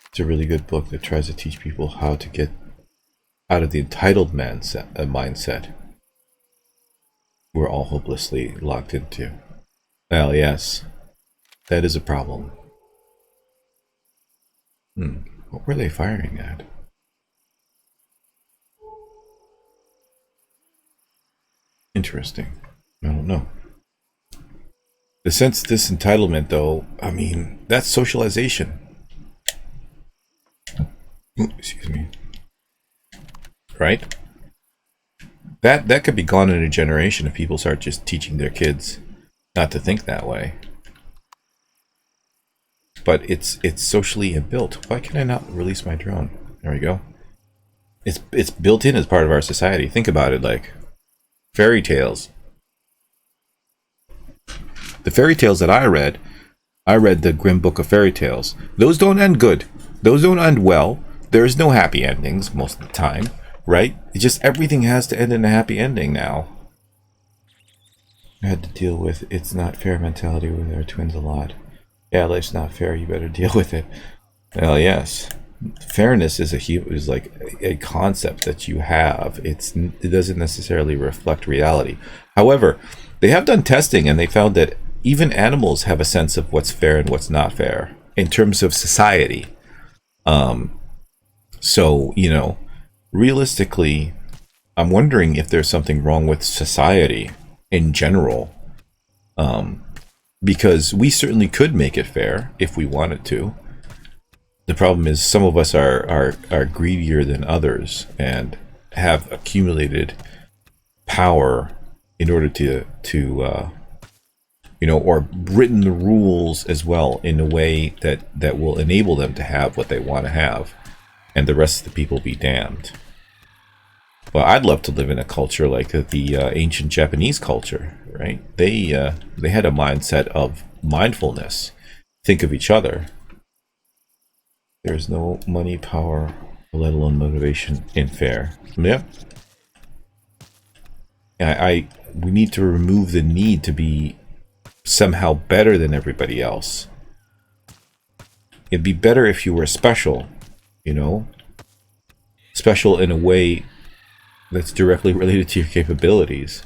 S1: It's a really good book that tries to teach people how to get out of the entitled mindset we're all hopelessly locked into. Well, yes, that is a problem. What were they firing at? Interesting. I don't know. The sense of this entitlement, though, I mean, that's socialization. Ooh, excuse me. Right? That could be gone in a generation if people start just teaching their kids not to think that way. but it's socially inbuilt. Why can I not release my drone? There we go. It's built in as part of our society. Think about it, like fairy tales. The fairy tales that I read the Grimm Book of Fairy Tales. Those don't end good. Those don't end well. There's no happy endings most of the time, right? It's just everything has to end in a happy ending now. I had to deal with it's not fair mentality with our twins a lot. Yeah, life's not fair. You better deal with it. Well, yes. Fairness is like a concept that you have. It doesn't necessarily reflect reality. However, they have done testing and they found that even animals have a sense of what's fair and what's not fair in terms of society. So, you know, realistically, I'm wondering if there's something wrong with society in general. Because we certainly could make it fair if we wanted to. The problem is some of us are greedier than others and have accumulated power in order to you know, or written the rules as well in a way that will enable them to have what they want to have, and the rest of the people be damned. Well, I'd love to live in a culture like the ancient Japanese culture, right? They had a mindset of mindfulness. Think of each other. There's no money, power, let alone motivation in fair. Yep. We need to remove the need to be somehow better than everybody else. It'd be better if you were special, you know? Special in a way that's directly related to your capabilities.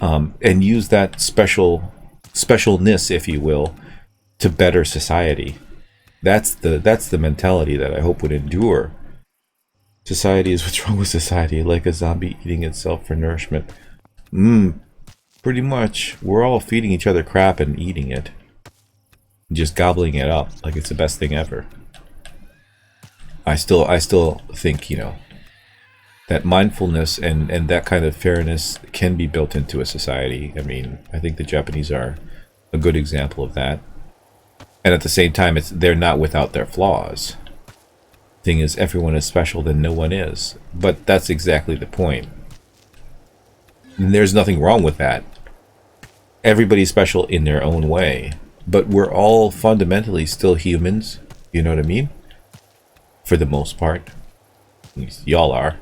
S1: And use that specialness, if you will, to better society. That's the mentality that I hope would endure. Society is what's wrong with society, like a zombie eating itself for nourishment. Pretty much. We're all feeding each other crap and eating it. Just gobbling it up like it's the best thing ever. I still think, you know, that mindfulness and that kind of fairness can be built into a society. I mean, I think the Japanese are a good example of that. And at the same time, they're not without their flaws. Thing is, everyone is special, then no one is. But that's exactly the point. And there's nothing wrong with that. Everybody's special in their own way. But we're all fundamentally still humans. You know what I mean? For the most part. At least y'all are.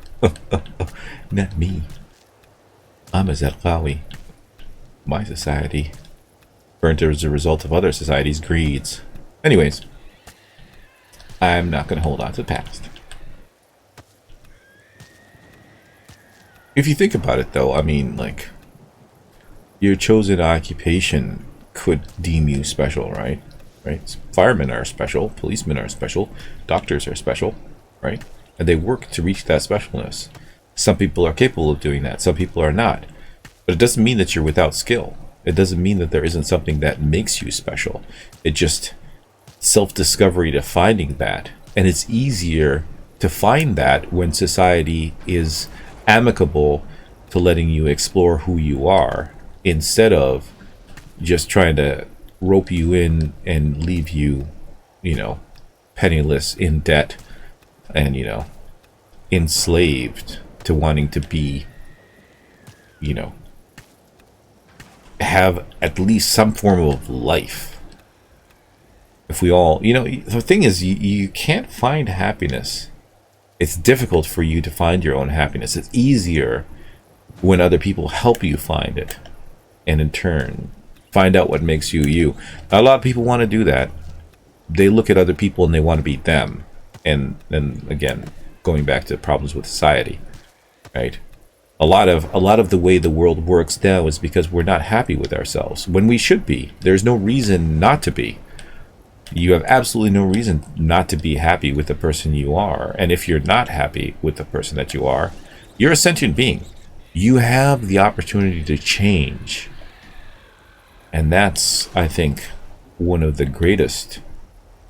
S1: Not me. I'm a Zelkawi. My society. Burnt as a result of other societies' greeds. Anyways. I'm not going to hold on to the past. If you think about it, though, I mean, like, your chosen occupation could deem you special, right? Right? Firemen are special, policemen are special, doctors are special, right? And they work to reach that specialness. Some people are capable of doing that, some people are not. But it doesn't mean that you're without skill. It doesn't mean that there isn't something that makes you special. It just self-discovery to finding that. And it's easier to find that when society is amicable to letting you explore who you are, instead of just trying to rope you in and leave you, you know, penniless, in debt, and, you know, enslaved to wanting to be, you know, have at least some form of life. If we all, you know, the thing is, you can't find happiness. It's difficult for you to find your own happiness. It's easier when other people help you find it, and in turn find out what makes you you. A lot of people want to do that. They look at other people and they want to be them. And then again, going back to problems with society, right? A lot of the way the world works now is because we're not happy with ourselves when we should be. There's no reason not to be. You have absolutely no reason not to be happy with the person you are. And if you're not happy with the person that you are, you're a sentient being. You have the opportunity to change. And that's, I think, one of the greatest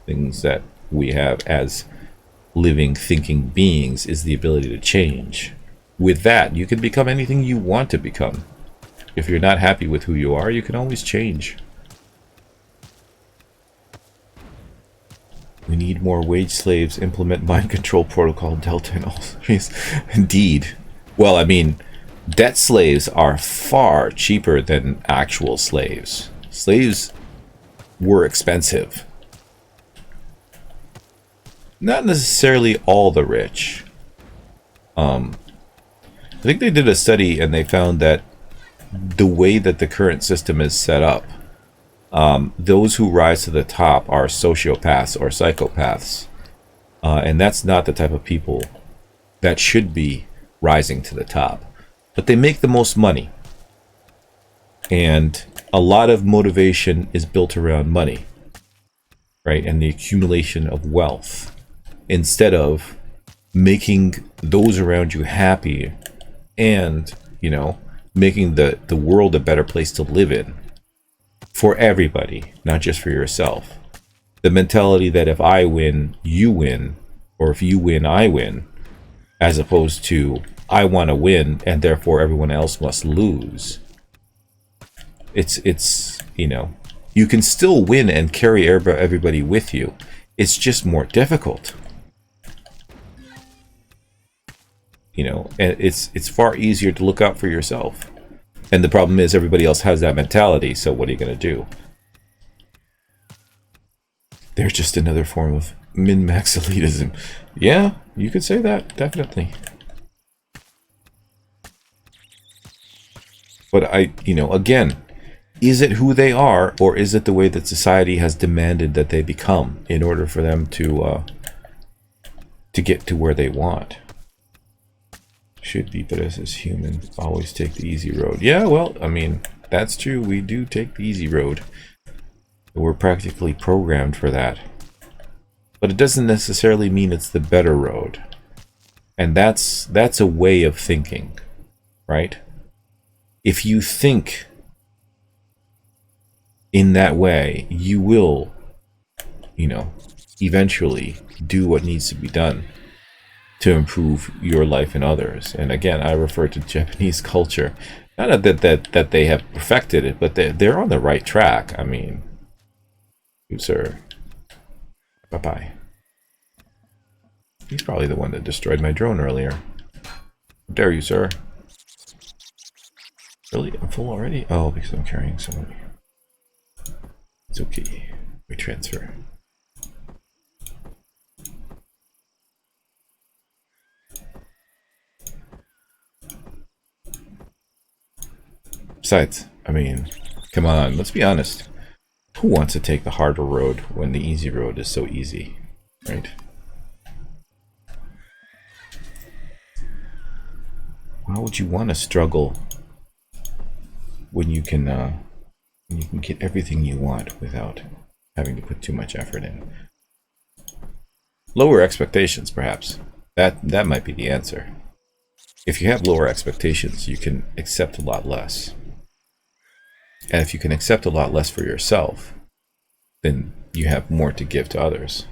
S1: things that we have as living, thinking beings, is the ability to change. With that, you can become anything you want to become. If you're not happy with who you are, you can always change. We need more wage slaves, implement mind control protocol Delta and all. Indeed. Well, I mean, debt slaves are far cheaper than actual slaves. Slaves were expensive. Not necessarily all the rich. I think they did a study and they found that the way that the current system is set up, those who rise to the top are sociopaths or psychopaths. And that's not the type of people that should be rising to the top. But they make the most money. And a lot of motivation is built around money, right? And the accumulation of wealth, instead of making those around you happy and, you know, making the world a better place to live in for everybody, not just for yourself. The mentality that if I win, you win, or if you win, I win, as opposed to I want to win and therefore everyone else must lose. It's you know, you can still win and carry everybody with you. It's just more difficult. You know, and it's far easier to look out for yourself. And the problem is everybody else has that mentality, so what are you going to do? There's just another form of min-max elitism. Yeah, you could say that, definitely. But you know, again, is it who they are, or is it the way that society has demanded that they become in order for them to get to where they want? Should be, but as human, always take the easy road. Yeah, well, I mean, that's true. We do take the easy road. We're practically programmed for that. But it doesn't necessarily mean it's the better road. And that's a way of thinking, right? If you think in that way, you will, you know, eventually do what needs to be done to improve your life and others. And again, I refer to Japanese culture. Not that they have perfected it, but they're on the right track. I mean, sir. Bye-bye. He's probably the one that destroyed my drone earlier. How dare you, sir? Really? I'm full already? Oh, because I'm carrying so many. It's okay. We transfer. Besides, I mean, come on, let's be honest. Who wants to take the harder road when the easy road is so easy, right? Why would you want to struggle when you can get everything you want without having to put too much effort in? Lower expectations, perhaps. That might be the answer. If you have lower expectations, you can accept a lot less. And if you can accept a lot less for yourself, then you have more to give to others.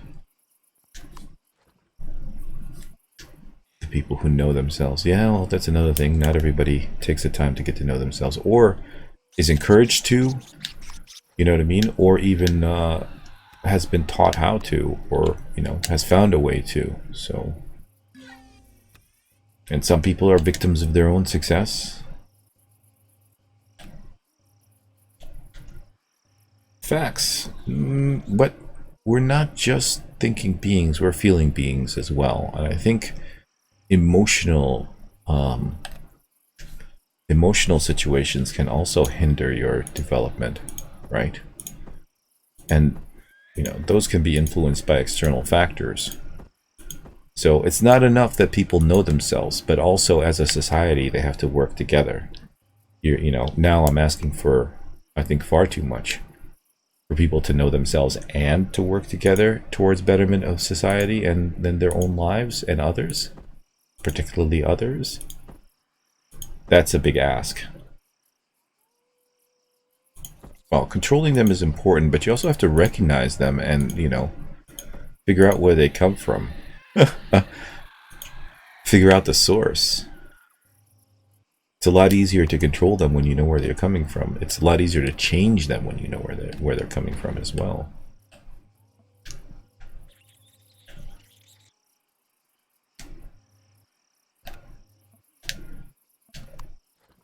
S1: The people who know themselves. Yeah, well, that's another thing. Not everybody takes the time to get to know themselves, or is encouraged to, you know what I mean? Or even has been taught how to, or, you know, has found a way to. So, and some people are victims of their own success. Facts. But we're not just thinking beings, we're feeling beings as well. And I think emotional situations can also hinder your development, right? And, you know, those can be influenced by external factors. So it's not enough that people know themselves, but also as a society, they have to work together. You know, now I'm asking for, I think, far too much. For people to know themselves and to work together towards betterment of society and then their own lives and others, particularly others. That's a big ask. Well, controlling them is important, but you also have to recognize them and, you know, figure out where they come from. Figure out the source. It's a lot easier to control them when you know where they're coming from. It's a lot easier to change them when you know where they're coming from as well.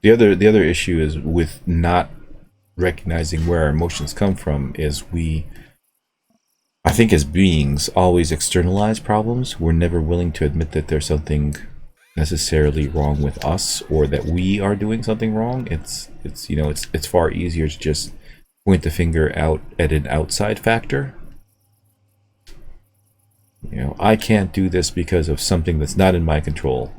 S1: the other issue is with not recognizing where our emotions come from is I think as beings always externalize problems. We're never willing to admit that there's something necessarily wrong with us or that we are doing something wrong. It's far easier to just point the finger out at an outside factor. I can't do this because of something that's not in my control.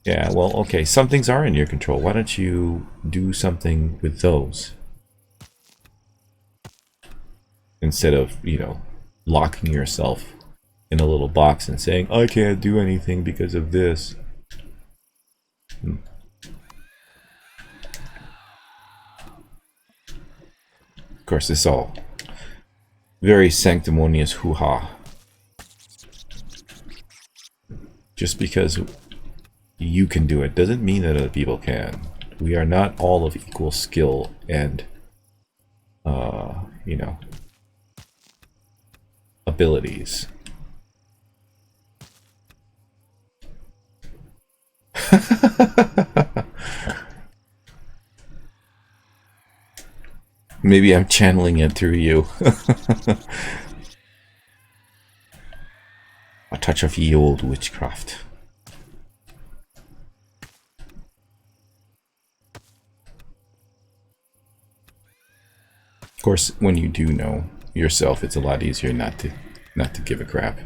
S1: Yeah, well, okay, some things are in your control. Why don't you do something with those? Instead of, locking yourself in a little box and saying, I can't do anything because of this. Of course, it's all very sanctimonious hoo-ha. Just because you can do it doesn't mean that other people can. We are not all of equal skill and, abilities. Maybe I'm channeling it through you. A touch of ye old witchcraft. Of course, when you do know yourself, it's a lot easier not to give a crap.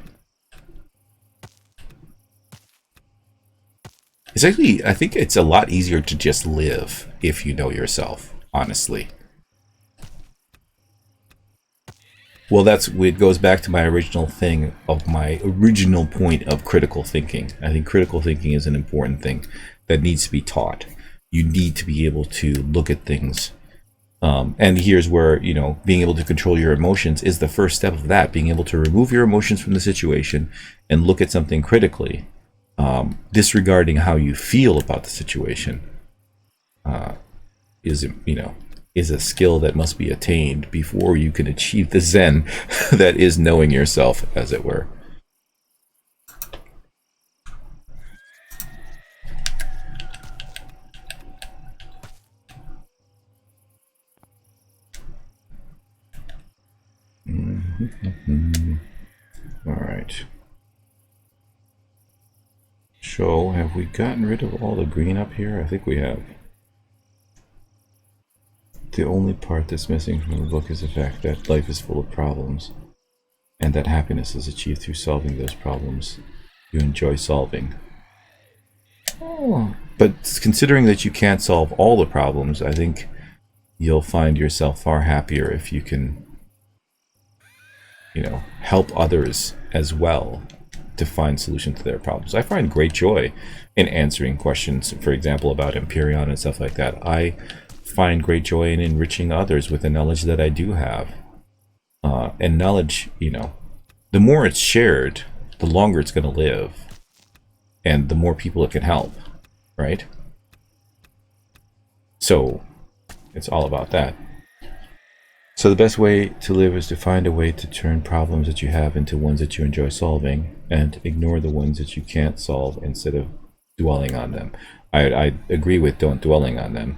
S1: It's actually, I think it's a lot easier to just live if you know yourself, honestly. Well, it goes back to my original thing of my original point of critical thinking. I think critical thinking is an important thing that needs to be taught. You need to be able to look at things. And here's where, being able to control your emotions is the first step of that. Being able to remove your emotions from the situation and look at something critically, disregarding how you feel about the situation, is a skill that must be attained before you can achieve the Zen that is knowing yourself, as it were. All right. So, have we gotten rid of all the green up here? I think we have. The only part that's missing from the book is the fact that life is full of problems, and that happiness is achieved through solving those problems you enjoy solving. Oh. But considering that you can't solve all the problems, I think you'll find yourself far happier if you can, help others as well to find solutions to their problems. I find great joy in answering questions, for example, about Empyrion and stuff like that. I find great joy in enriching others with the knowledge that I do have. And knowledge, the more it's shared, the longer it's going to live, and the more people it can help, right? So, it's all about that. So the best way to live is to find a way to turn problems that you have into ones that you enjoy solving, and ignore the ones that you can't solve instead of dwelling on them. I agree with don't dwelling on them.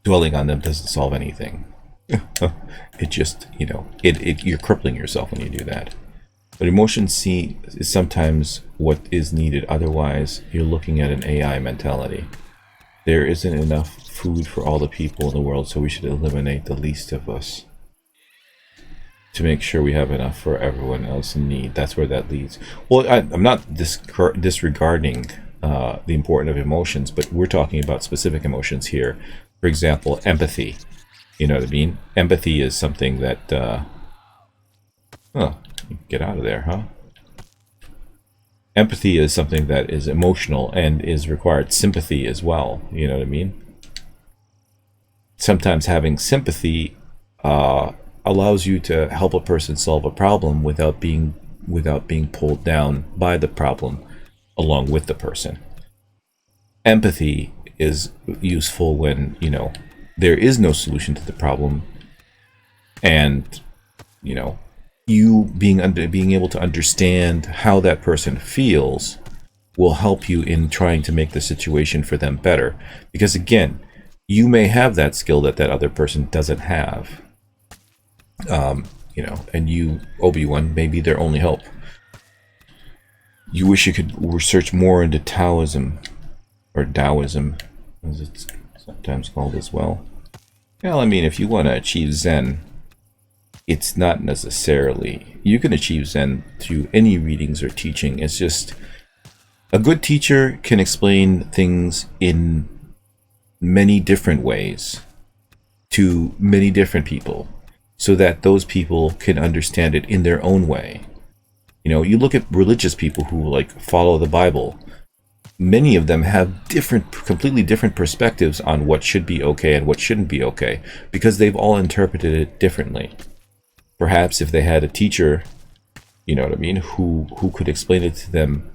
S1: Dwelling on them doesn't solve anything. It just, you're crippling yourself when you do that. But emotion is sometimes what is needed. Otherwise, you're looking at an AI mentality. There isn't enough food for all the people in the world, so we should eliminate the least of us to make sure we have enough for everyone else in need. That's where that leads. Well, I'm not disregarding the importance of emotions, but we're talking about specific emotions here. For example, empathy. You know what I mean? Empathy is something that... get out of there, huh? Empathy is something that is emotional and is required sympathy as well. You know what I mean? Sometimes having sympathy allows you to help a person solve a problem without being pulled down by the problem along with the person. Empathy is useful when, there is no solution to the problem, and, you being able to understand how that person feels will help you in trying to make the situation for them better. Because again, you may have that skill that that other person doesn't have. You know, and you, Obi-Wan, may be their only hope. You wish you could research more into Taoism, or Taoism, as it's sometimes called as well. Well, I mean, if you want to achieve Zen, it's not necessarily... You can achieve Zen through any readings or teaching. It's just... A good teacher can explain things in many different ways to many different people, so that those people can understand it in their own way. You know, you look at religious people who like follow the Bible. Many of them have completely different perspectives on what should be okay and what shouldn't be okay, because they've all interpreted it differently. Perhaps if they had a teacher, you know what I mean, who could explain it to them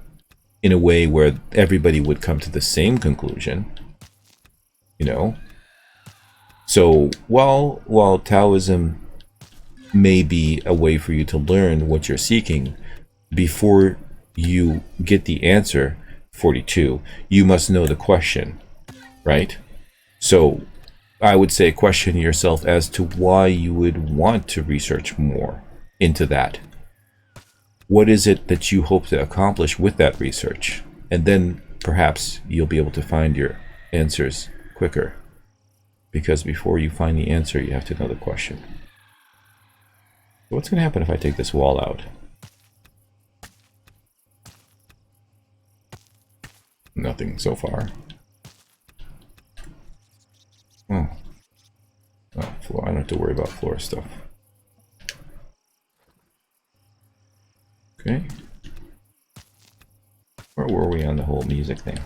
S1: in a way where everybody would come to the same conclusion, you know. So while Taoism may be a way for you to learn what you're seeking, before you get the answer, 42, you must know the question, right? So I would say question yourself as to why you would want to research more into that. What is it that you hope to accomplish with that research? And then perhaps you'll be able to find your answers quicker. Because before you find the answer, you have to know the question. What's going to happen if I take this wall out? Nothing so far. Oh. Oh, floor. I don't have to worry about floor stuff. Okay. Where were we on the whole music thing?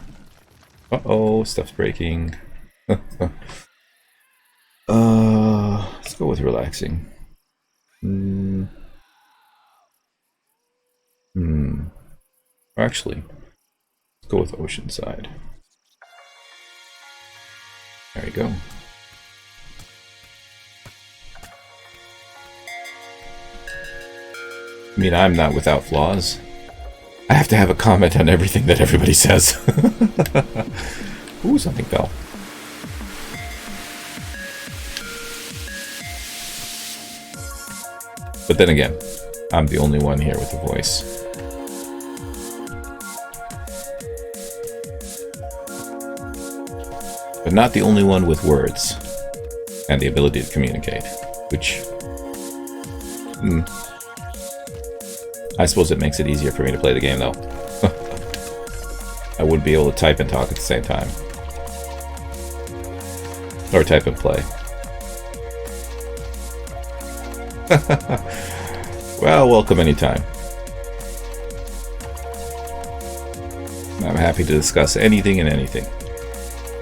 S1: Uh-oh, stuff's breaking. Let's go with relaxing. Actually, let's go with Oceanside. There you go. I mean, I'm not without flaws. I have to have a comment on everything that everybody says. Ooh, something fell. But then again, I'm the only one here with a voice. But not the only one with words and the ability to communicate, which I suppose it makes it easier for me to play the game, though. I wouldn't be able to type and talk at the same time. Or type and play. Well, welcome anytime. I'm happy to discuss anything and anything.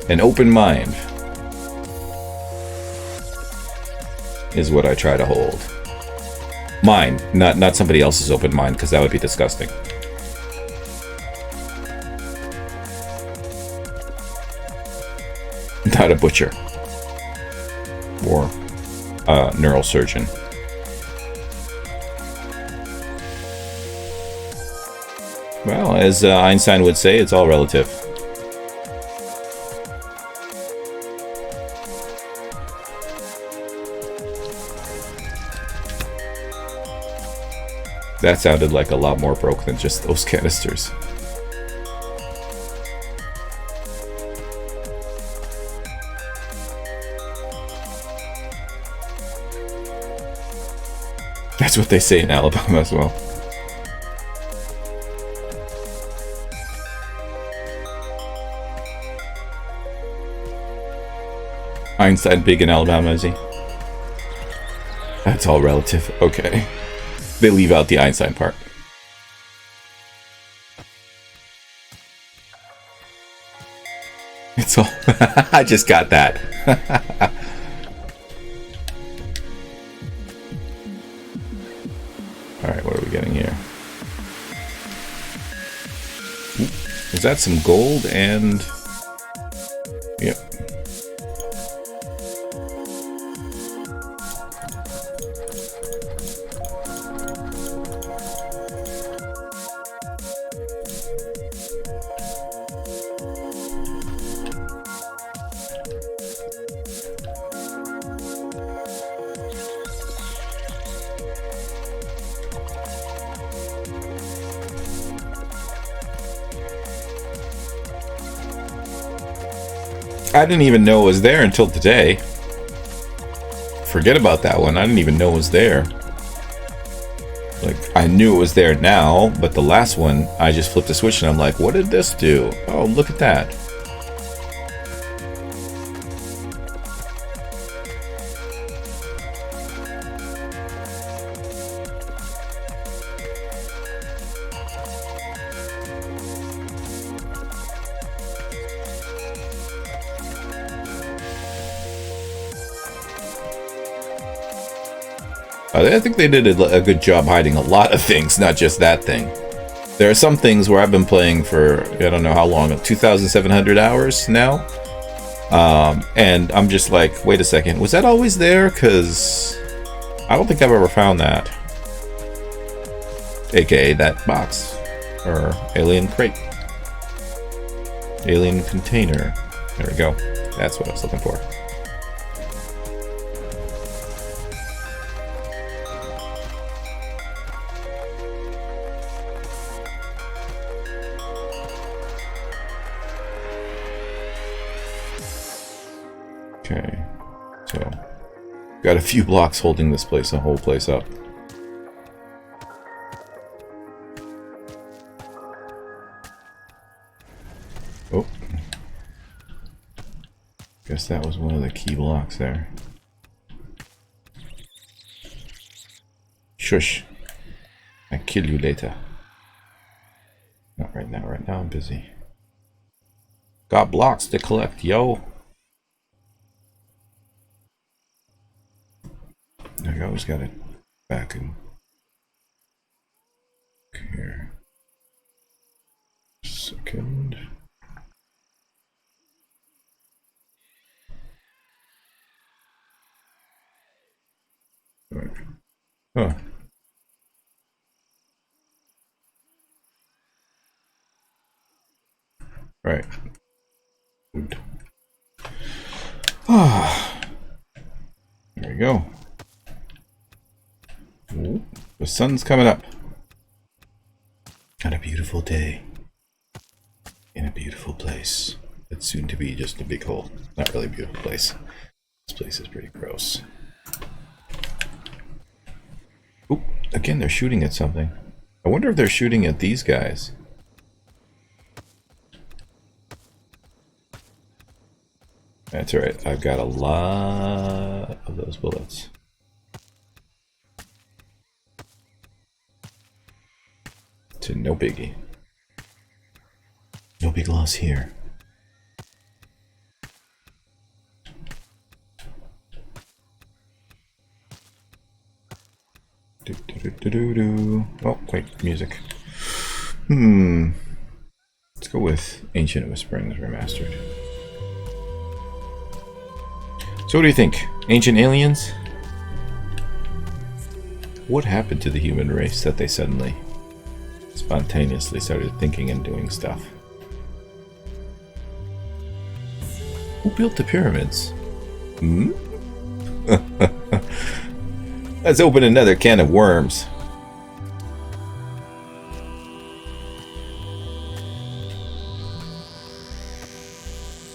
S1: An open mind is what I try to hold. Mine, not somebody else's open mind, because that would be disgusting. Not a butcher. Or a neurosurgeon. Well, as Einstein would say, it's all relative. That sounded like a lot more broke than just those canisters. That's what they say in Alabama as well. Einstein big in Alabama, is he? That's all relative. Okay. They leave out the Einstein part. It's all... I just got that. Alright, what are we getting here? Is that some gold and... Yep. I didn't even know it was there until today. Forget about that one. I didn't even know it was there. Like, I knew it was there now, but the last one, I just flipped the switch and I'm like, what did this do? Oh, look at that. I think they did a good job hiding a lot of things, not just that thing. There are some things where I've been playing for, I don't know how long, 2,700 hours now. And I'm just like, wait a second, was that always there? Because I don't think I've ever found that. AKA that box. Or alien crate. Alien container. There we go. That's what I was looking for. Okay, so got a few blocks holding this place, the whole place up. Oh, guess that was one of the key blocks there. Shush, I kill you later. Not right now. Right now I'm busy. Got blocks to collect, yo. I always got it back in here. Second. Right. Huh. Right. Good. Ah. There we go. Ooh, the sun's coming up. On a beautiful day. In a beautiful place. It's soon to be just a big hole. Not really a beautiful place. This place is pretty gross. Oop, again they're shooting at something. I wonder if they're shooting at these guys. That's alright, I've got a lot of those bullets. So no biggie. No big loss here. Do, do, do, do, do, do. Oh, wait, music. Let's go with Ancient Whisperings Remastered. So what do you think? Ancient aliens? What happened to the human race that they suddenly spontaneously started thinking and doing stuff? Who built the pyramids? Let's open another can of worms.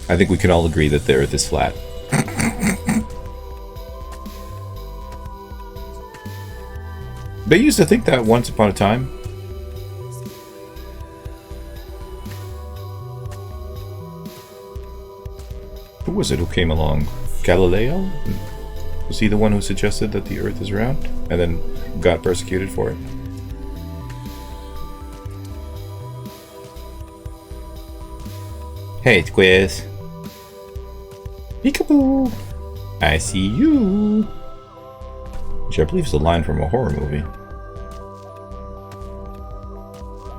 S1: I think we can all agree that the Earth is flat. They used to think that once upon a time. Who was it who came along? Galileo? Was he the one who suggested that the Earth is round? And then got persecuted for it? Hey, Quiz. Peekaboo! I see you! Which I believe is a line from a horror movie.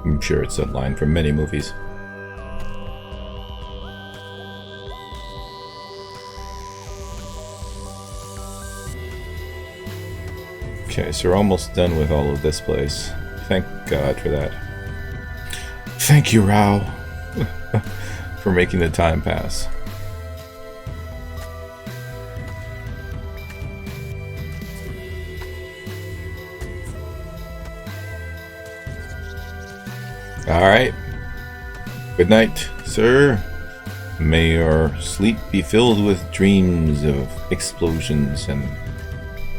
S1: I'm sure it's a line from many movies. Okay, so we're almost done with all of this place. Thank God for that. Thank you, Rao, for making the time pass. Alright. Good night, sir. May your sleep be filled with dreams of explosions and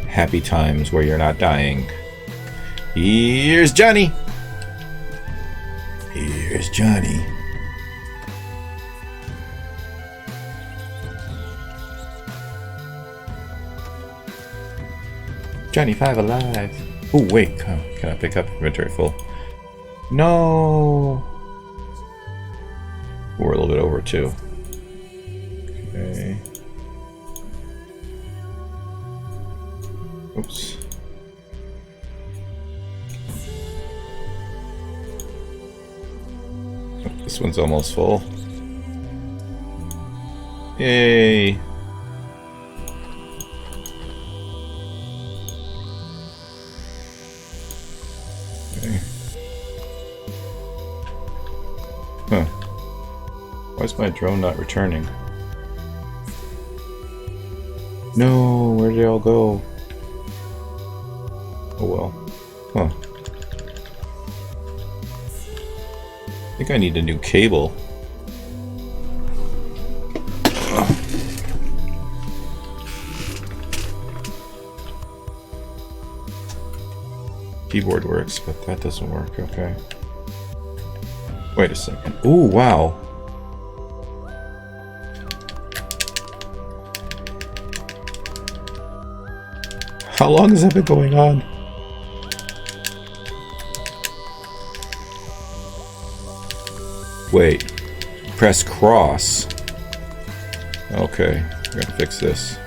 S1: happy times where you're not dying. Here's Johnny! Here's Johnny. Johnny 5 alive. Oh, wait. Oh, can I pick up inventory full? No! We're a little bit over, too. Okay. Oops. Oh, this one's almost full. Yay! Okay. Huh. Why is my drone not returning? No, where did they all go? Oh well. Huh. I think I need a new cable. Keyboard works, but that doesn't work. Okay. Wait a second. Ooh, wow. How long has that been going on? Wait. Press cross. Okay, we're gonna fix this.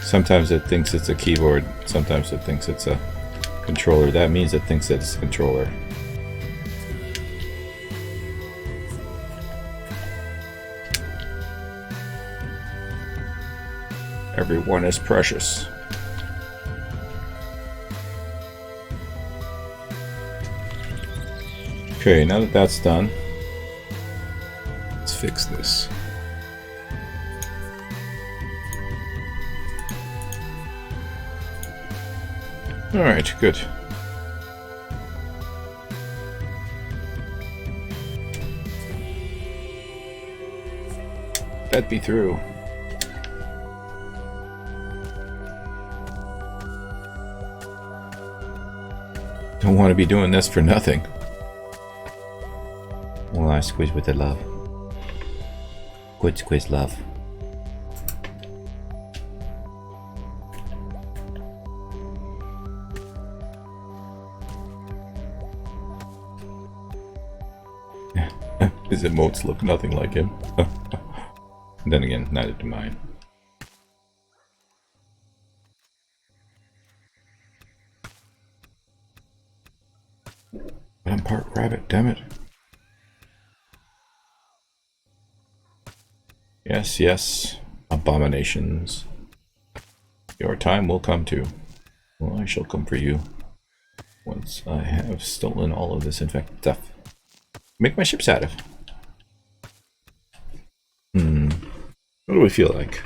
S1: Sometimes it thinks it's a keyboard, sometimes it thinks it's a controller. That means it thinks that it's a controller. Everyone is precious. Okay, now that that's done, let's fix this. Alright, good. That'd be through. Don't want to be doing this for nothing. Well, I squiz with the love. Good squiz love. His emotes look nothing like him. Then again, neither do mine. I'm part rabbit, damn it. Yes, yes, abominations. Your time will come too. Well, I shall come for you once I have stolen all of this infected stuff. Make my ships out of. What do we feel like?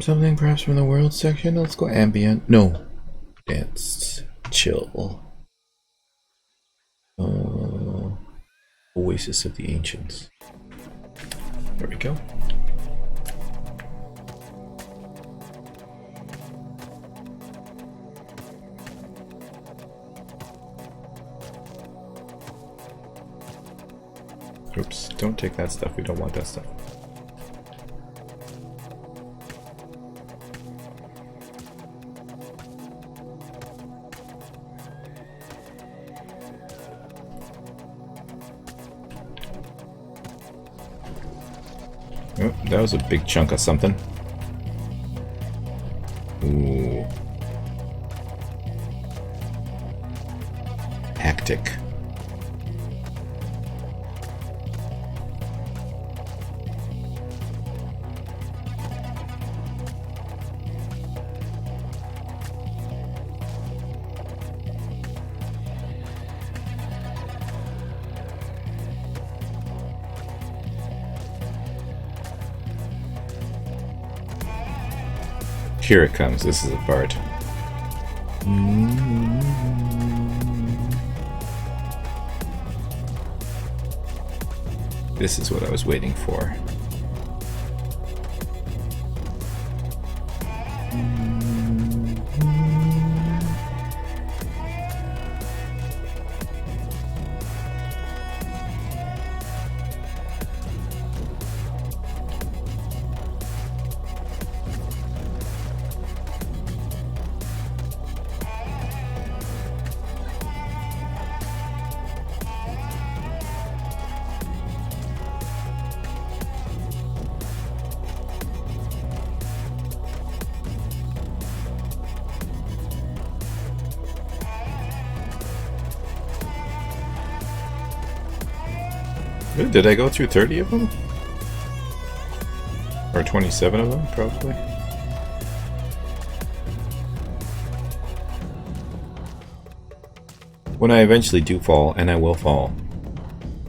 S1: Something perhaps from the world section. Let's go ambient. No. Dance. Chill. Oasis of the Ancients. There we go. Oops, don't take that stuff. We don't want that stuff. Oh, that was a big chunk of something. Ooh. Hectic. Here it comes. This is the part. This is what I was waiting for. Did I go through 30 of them? Or 27 of them, probably? When I eventually do fall, and I will fall,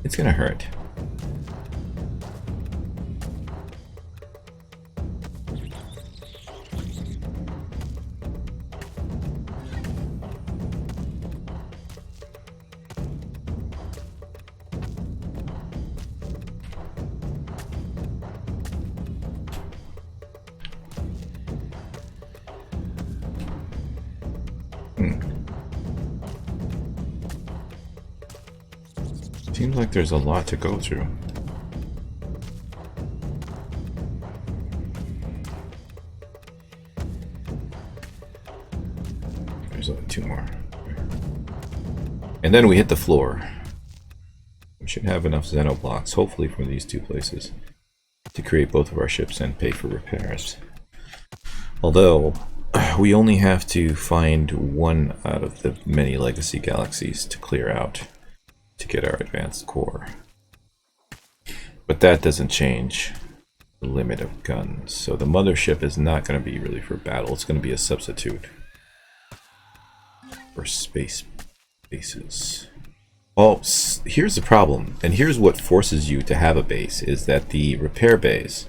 S1: it's gonna hurt. Seems like there's a lot to go through. There's only 2 more. And then we hit the floor. We should have enough Xeno blocks, hopefully from these 2 places, to create both of our ships and pay for repairs. Although, we only have to find 1 out of the many legacy galaxies to clear out to get our advanced core. But that doesn't change the limit of guns. So the mothership is not going to be really for battle. It's going to be a substitute for space bases. Well, here's the problem, and here's what forces you to have a base, is that the repair bays,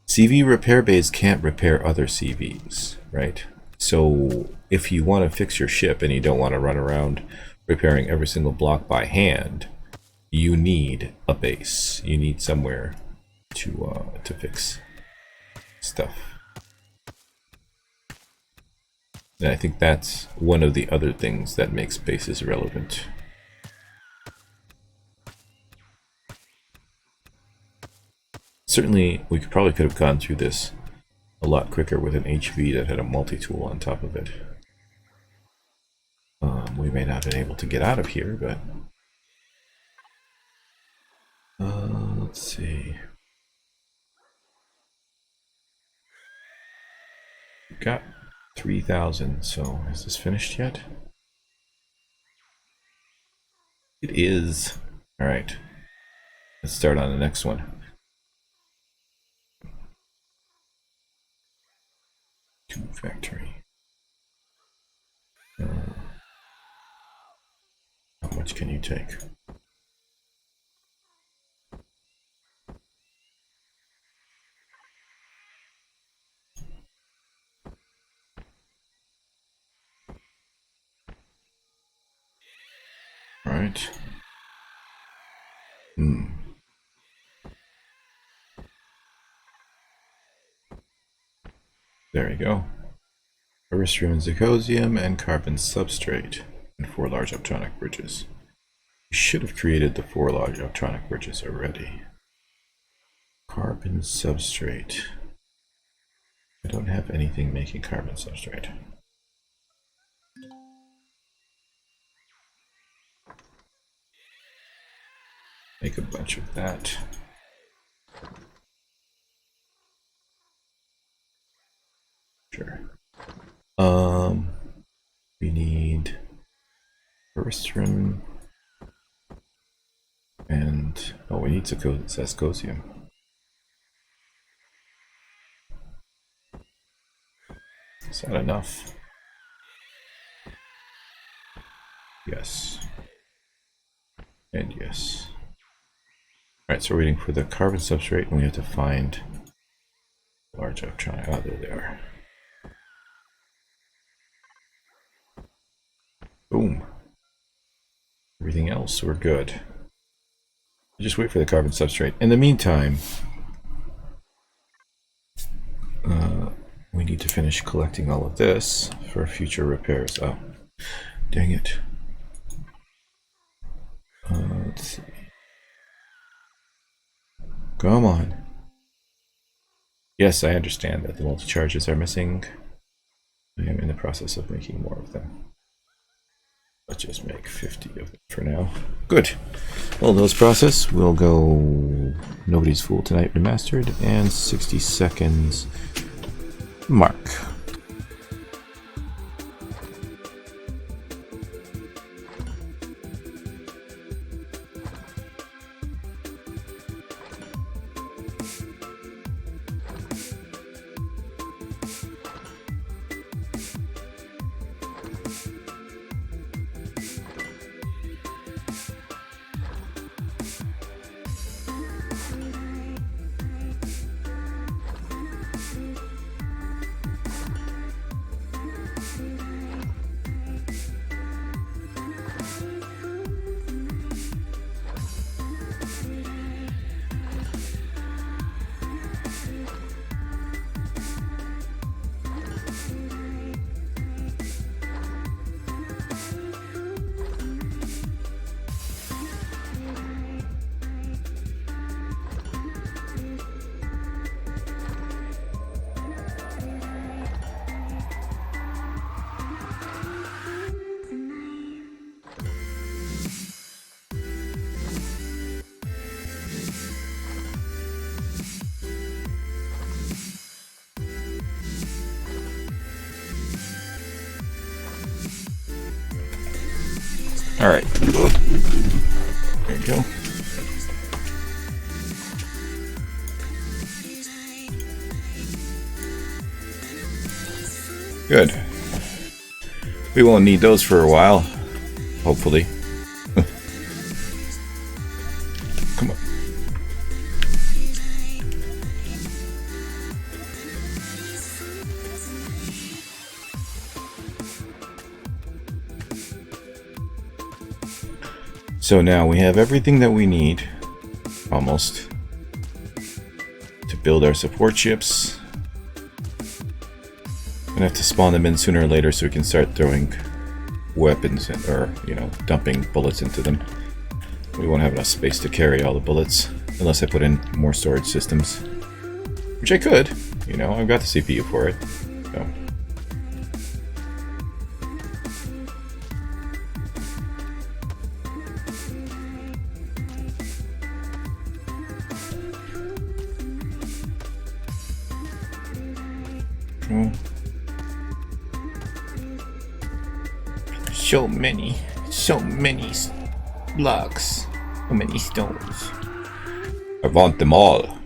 S1: CV repair bays can't repair other CVs, right? So if you want to fix your ship and you don't want to run around repairing every single block by hand, you need a base. You need somewhere to fix stuff. And I think that's one of the other things that makes bases relevant. Certainly, we probably could have gone through this a lot quicker with an HV that had a multi-tool on top of it. We may not have been able to get out of here, but let's see. We've got 3,000, so is this finished yet? It is. All right, let's start on the next one. Factory. How much can you take? All right. There you go. Terrestrium and zirconium and carbon substrate and 4 large optronic bridges. We should have created the 4 large optronic bridges already. Carbon substrate. I don't have anything making carbon substrate. Make a bunch of that. Sure. We need Terrestrium and we need zirconium. Is that enough? Yes. And yes. Alright, so we're waiting for the carbon substrate, and we have to find large optronic. Oh, there they are. Boom. Everything else, we're good. Just wait for the carbon substrate. In the meantime, we need to finish collecting all of this for future repairs. Oh, dang it. Let's see. Come on. Yes, I understand that the multi-charges are missing. I am in the process of making more of them. Let's just make 50 of them for now. Good. Well, those process will go Nobody's Fool Tonight Remastered and 60 seconds mark. All right. There you go. Good. We won't need those for a while, hopefully. Come on. So now we have everything that we need, almost, to build our support ships. I'm gonna have to spawn them in sooner or later so we can start throwing weapons in, or, you know, dumping bullets into them. We won't have enough space to carry all the bullets unless I put in more storage systems, which I could. You know, I've got the CPU for it. So. So many blocks, so many stones. I want them all,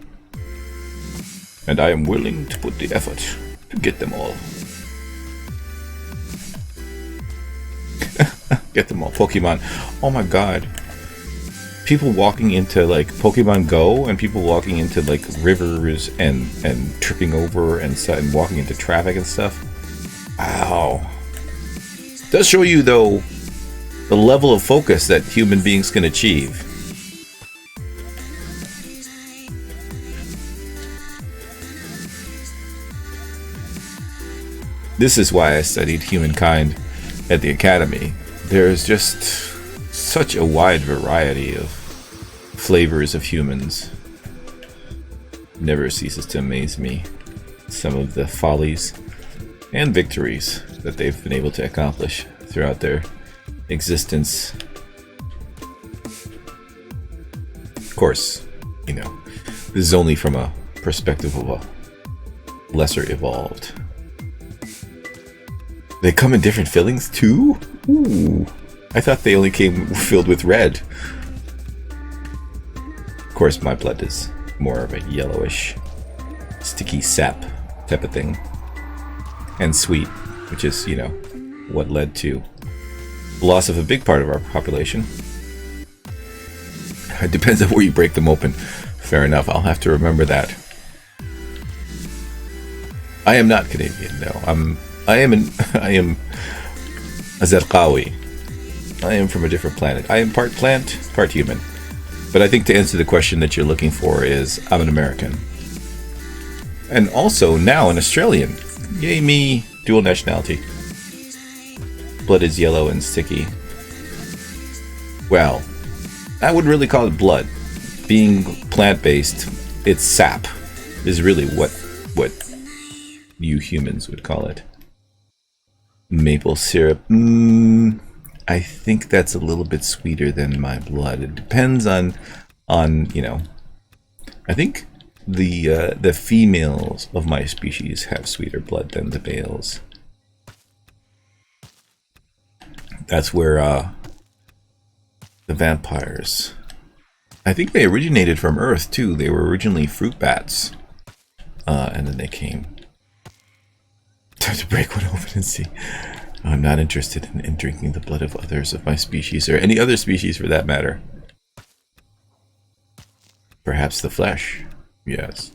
S1: and I am willing to put the effort to get them all. Get them all, Pokemon. Oh my god. People walking into like Pokemon Go and people walking into like rivers and tripping over and walking into traffic and stuff. Wow. Does show you though the level of focus that human beings can achieve. This is why I studied humankind at the academy. There's just such a wide variety of flavors of humans. Never ceases to amaze me some of the follies and victories that they've been able to accomplish throughout their existence. Of course, you know, this is only from a perspective of a lesser evolved. They come in different fillings too? Ooh, I thought they only came filled with red. Of course, my blood is more of a yellowish, sticky sap type of thing. And sweet, which is, you know, what led to the loss of a big part of our population. It depends on where you break them open. Fair enough, I'll have to remember that. I am not Canadian, no. I am a Zerqawi. I am from a different planet. I am part plant, part human. But I think to answer the question that you're looking for is, I'm an American. And also now an Australian. Yay me, dual nationality. Blood is yellow and sticky. Well, I wouldn't really call it blood. Being plant-based, it's sap, is really what you humans would call it. Maple syrup. I think that's a little bit sweeter than my blood. It depends on you know. I think the females of my species have sweeter blood than the males. That's where the vampires. I think they originated from Earth too. They were originally fruit bats, and then they came. Time to break one open and see. I'm not interested in drinking the blood of others of my species, or any other species for that matter. Perhaps the flesh, yes.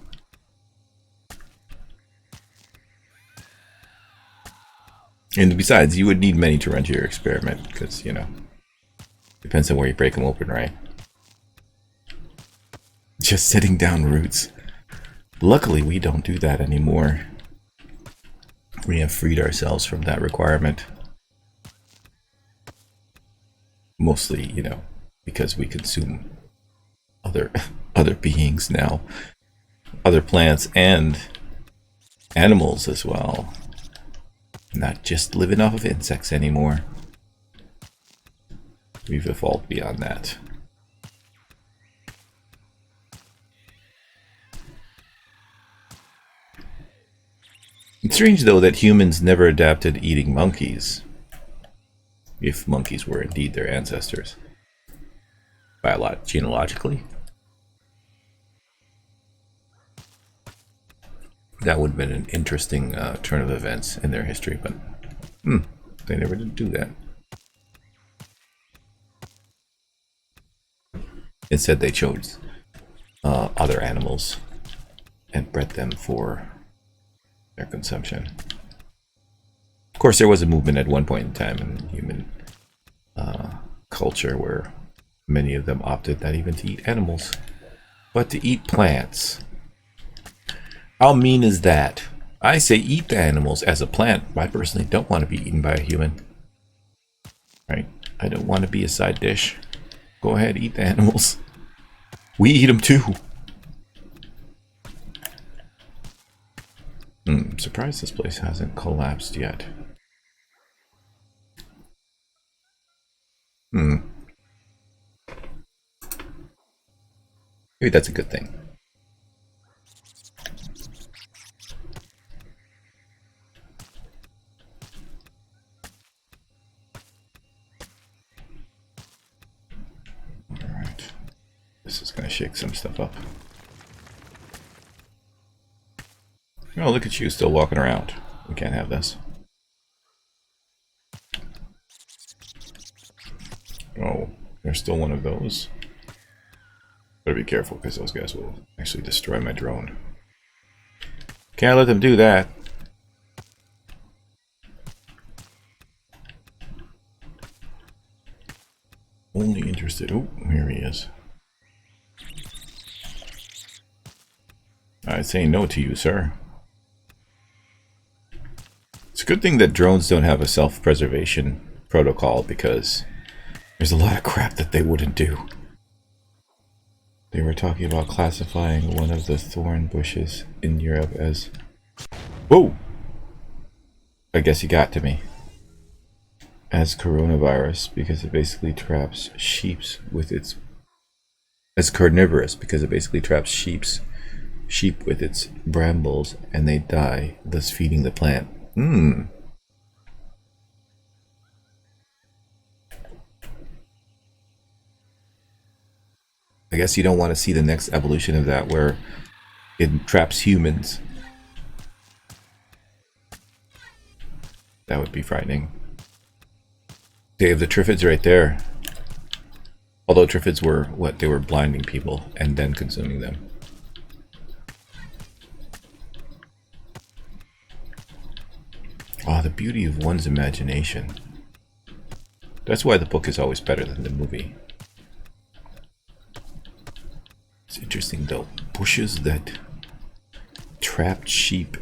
S1: And besides, you would need many to run to your experiment, because, you know, depends on where you break them open, right? Just sitting down roots. Luckily, we don't do that anymore. We have freed ourselves from that requirement. Mostly, you know, because we consume other beings now. Other plants and animals as well. Not just living off of insects anymore. We've evolved beyond that. It's strange, though, that humans never adapted eating monkeys. If monkeys were indeed their ancestors. By a lot, genealogically. That would have been an interesting turn of events in their history, but they never did do that. Instead, they chose other animals and bred them for their consumption. Of course, there was a movement at one point in time in human culture where many of them opted not even to eat animals, but to eat plants. How mean is that? I say eat the animals as a plant. I personally don't want to be eaten by a human. Right? I don't want to be a side dish. Go ahead, eat the animals. We eat them too. I'm surprised this place hasn't collapsed yet. Maybe that's a good thing. Alright. This is going to shake some stuff up. Oh, look at you, still walking around. We can't have this. Oh, there's still one of those. Better be careful, because those guys will actually destroy my drone. Can't let them do that. Only interested. Oh, here he is. I say no to you, sir. It's a good thing that drones don't have a self-preservation protocol, because there's a lot of crap that they wouldn't do. They were talking about classifying one of the thorn bushes in Europe as... Whoa! I guess he got to me. As coronavirus, because it basically traps sheep with its... As carnivorous, because it basically traps sheep with its brambles, and they die, thus feeding the plant. I guess you don't want to see the next evolution of that, where it traps humans. That would be frightening. They have the triffids right there. Although triffids were what? They were blinding people and then consuming them. Oh, the beauty of one's imagination. That's why the book is always better than the movie. interesting though. Bushes that trapped sheep.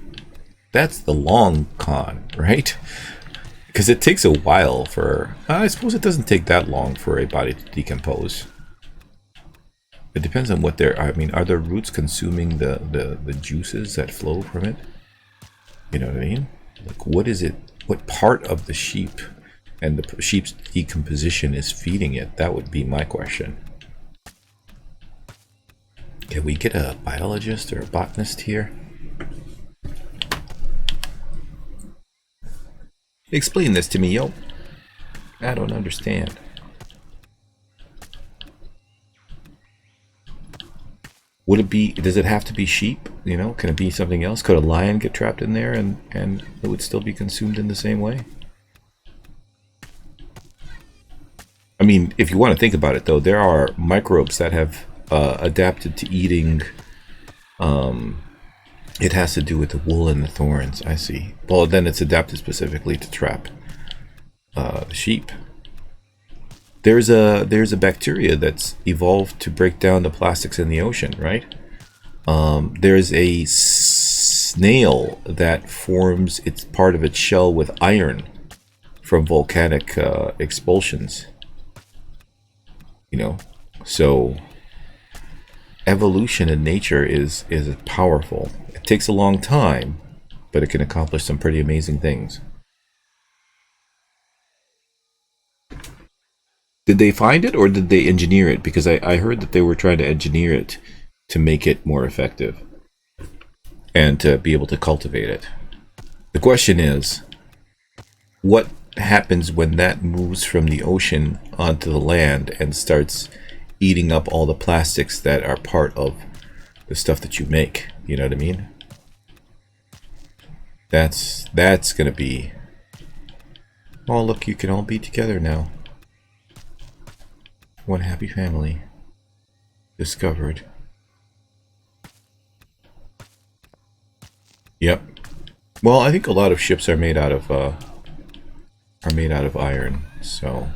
S1: That's the long con, right? Because it takes a while for... I suppose it doesn't take that long for a body to decompose. It depends on what they're... I mean, are the roots consuming the juices that flow from it? You know what I mean? Like, what is it? What part of the sheep and the sheep's decomposition is feeding it? That would be my question. Can we get a biologist or a botanist here? Explain this to me, yo. I don't understand. Would it be, does it have to be sheep? You know, can it be something else? Could a lion get trapped in there and it would still be consumed in the same way? I mean, if you want to think about it though, there are microbes that have adapted to eating, it has to do with the wool and the thorns, I see. Well, then it's adapted specifically to trap the sheep. There's a bacteria that's evolved to break down the plastics in the ocean, right? There's a snail that forms its part of its shell with iron from volcanic expulsions. You know, so evolution in nature is powerful. It takes a long time, but it can accomplish some pretty amazing things. Did they find it or did they engineer it? Because I heard that they were trying to engineer it to make it more effective and to be able to cultivate it. The question is, what happens when that moves from the ocean onto the land and starts eating up all the plastics that are part of the stuff that you make? You know what I mean? That's gonna be... Oh, look, you can all be together now. One happy family discovered. Yep. Well, I think a lot of ships are made out of iron, so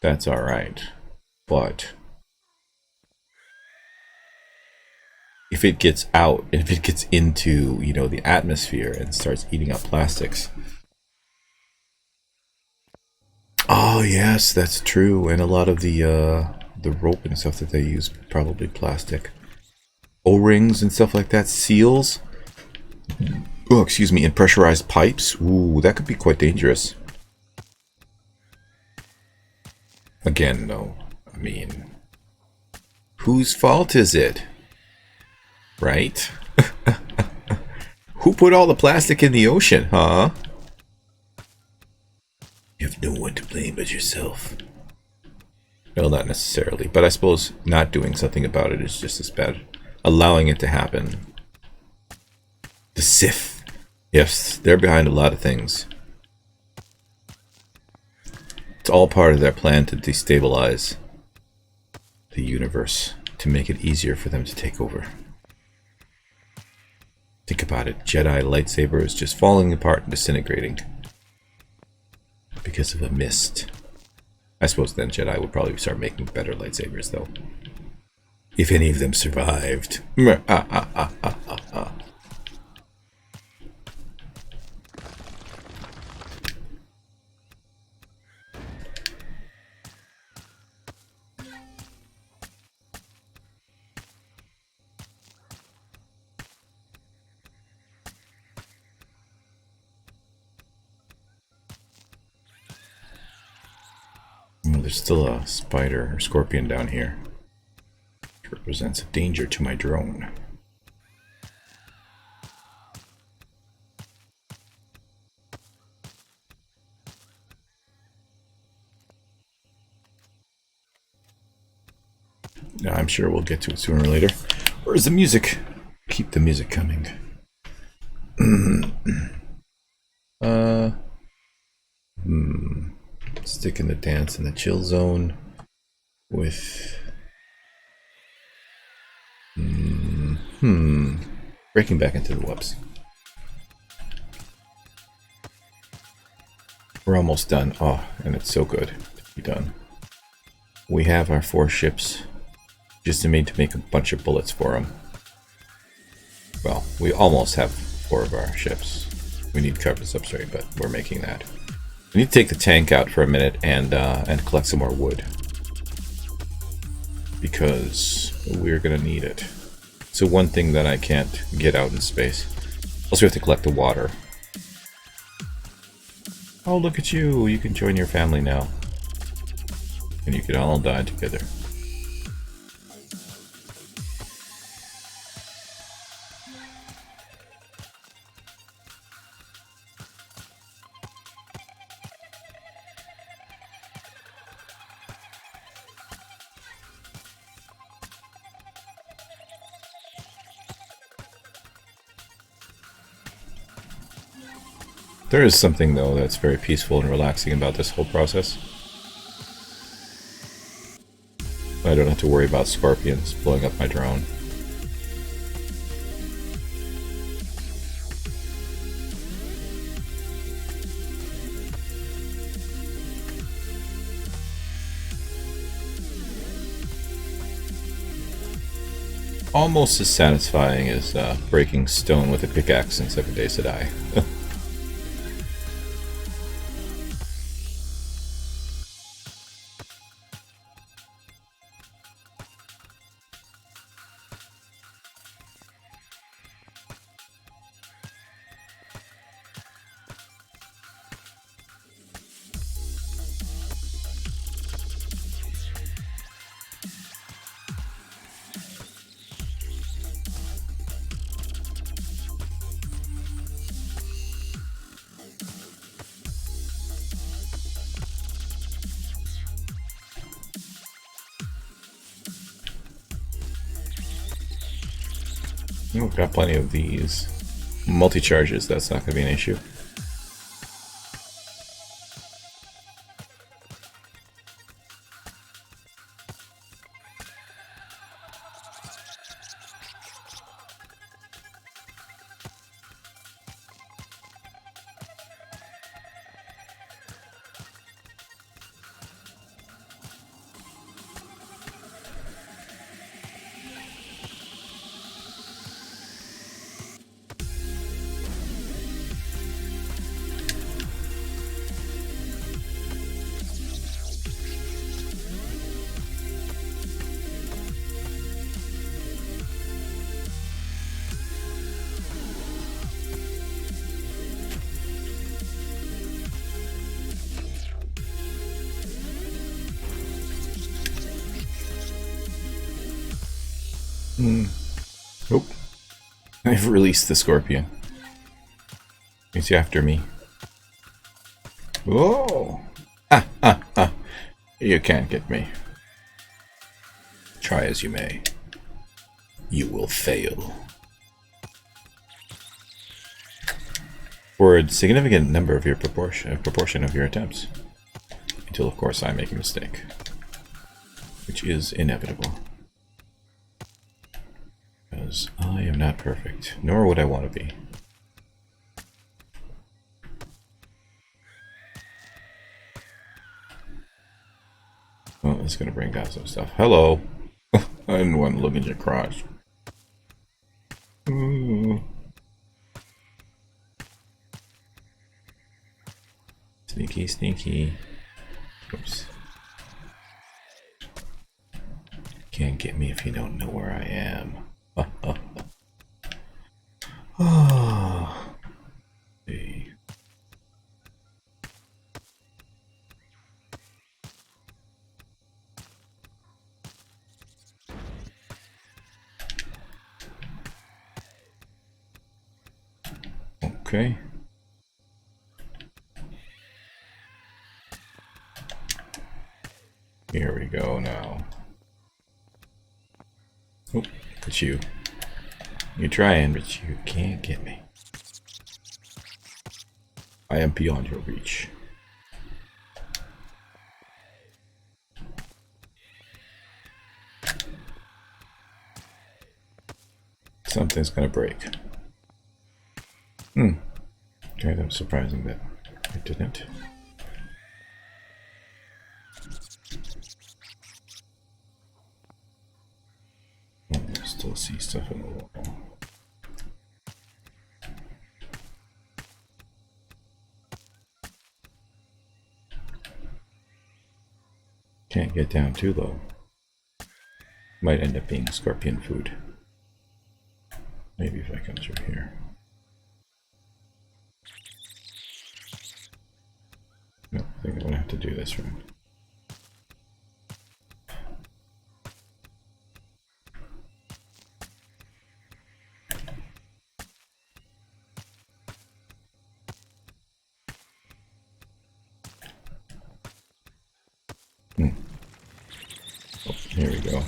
S1: that's all right. But if it gets out, if it gets into, you know, the atmosphere and starts eating up plastics. Oh yes, that's true. And a lot of the rope and stuff that they use, probably plastic. O-rings and stuff like that. Seals. Oh, excuse me. And pressurized pipes. Ooh, that could be quite dangerous. Again, though, I mean, whose fault is it? Right? Who put all the plastic in the ocean, huh? You have no one to blame but yourself. Well, not necessarily, but I suppose not doing something about it is just as bad. Allowing it to happen. The Sith. Yes, they're behind a lot of things. It's all part of their plan to destabilize the universe, to make it easier for them to take over. Think about it. Jedi lightsabers just falling apart and disintegrating because of a mist. I suppose then Jedi would probably start making better lightsabers, though. If any of them survived. There's still a spider or scorpion down here. It represents a danger to my drone. Now, I'm sure we'll get to it sooner or later. Where's the music? Keep the music coming. Stick in the dance in the chill zone with breaking back into the whoops. We're almost done. Oh, and it's so good to be done. We have our 4 ships Just need to make a bunch of bullets for him. Well, we almost have 4 of our ships. We need cover substrate, but we're making that. We need to take the tank out for a minute and collect some more wood. Because we're gonna need it. So one thing that I can't get out in space. Also, we have to collect the water. Oh, look at you! You can join your family now. And you can all die together. There is something, though, that's very peaceful and relaxing about this whole process. I don't have to worry about scorpions blowing up my drone. Almost as satisfying as breaking stone with a pickaxe in 7 Days to Die. We've got plenty of these. Multi-charges, that's not going to be an issue. Oh, I've released the scorpion. He's after me. Whoa! Ah, ah, ah. You can't get me. Try as you may. You will fail. For a significant number of your proportion of your attempts. Until, of course, I make a mistake. Which is inevitable. Because I am not perfect, nor would I want to be. Well, it's going to bring down some stuff. Hello! I didn't want to look at your crotch. Ooh. Sneaky, sneaky. Oops. Can't get me if you don't know where I am. Oh. Hey. Okay. Here we go now. Oh, it's you. You're trying, but you can't get me. I am beyond your reach. Something's gonna break. Okay, that was surprising that it didn't. see stuff in the wall. Can't get down too low. Might end up being scorpion food. Maybe if I come through here. No, I think I'm gonna have to do this right. Oh, here we go.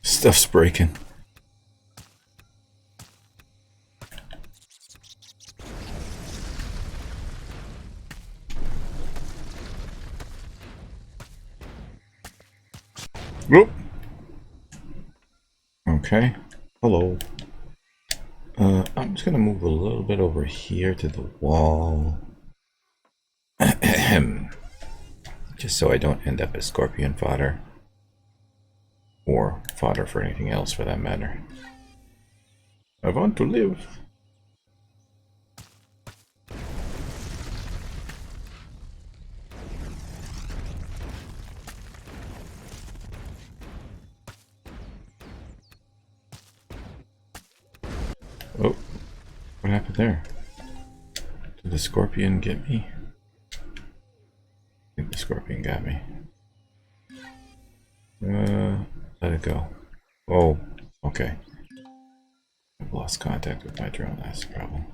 S1: Stuff's breaking. Whoop. Okay. Hello. I'm just gonna move a little bit over here to the wall. Just so I don't end up as scorpion fodder. Or fodder for anything else for that matter. I want to live. Oh, what happened there? Did the scorpion get me? I think the scorpion got me. Let it go. Oh, okay. I've lost contact with my drone, that's the problem.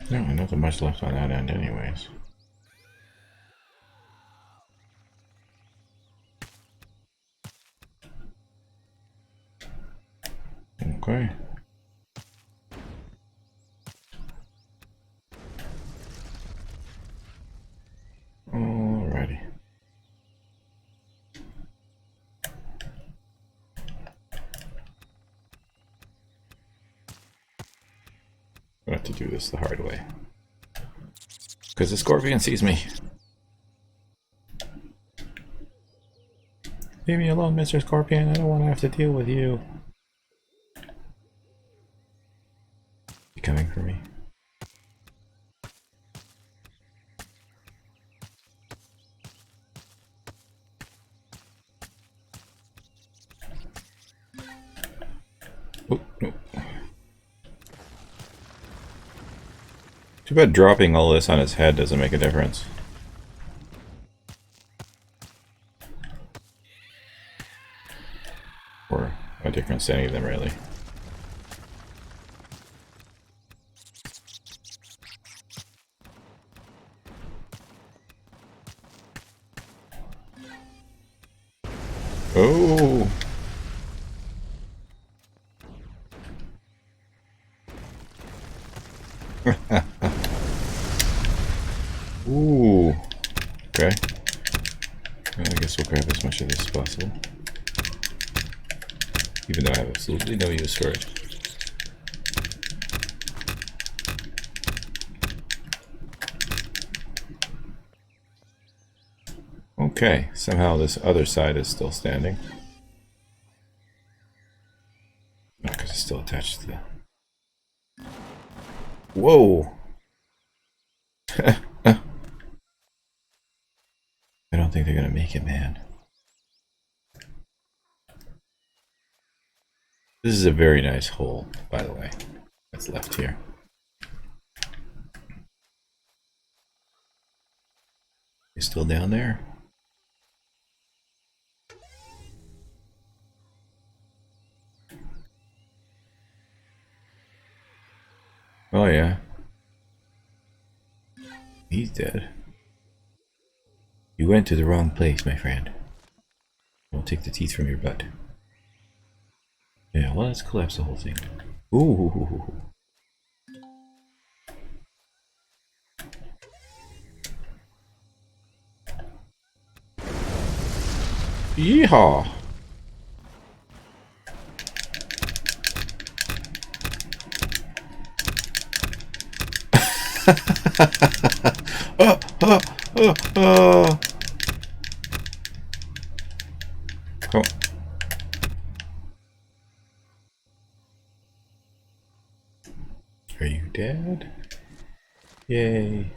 S1: No, nothing much left on that end anyways. Okay. Alrighty. I have to do this the hard way. Because the scorpion sees me. Leave me alone, Mr. Scorpion. I don't want to have to deal with you. You coming for me? Oh, no. Too bad dropping all this on his head doesn't make a difference. Or a difference to any of them, really. Oh! Ooh. Okay. Well, I guess we'll grab as much of this as possible. Even though I have absolutely no use for it. Okay, somehow this other side is still standing. Not because it's still attached to the... Whoa! I don't think they're gonna make it, man. This is a very nice hole, by the way, that's left here. You still down there? Oh yeah. He's dead. You went to the wrong place, my friend. I'll take the teeth from your butt. Yeah, well, let's collapse the whole thing. Ooh. Yeehaw! Oh. Are you dead? Yay.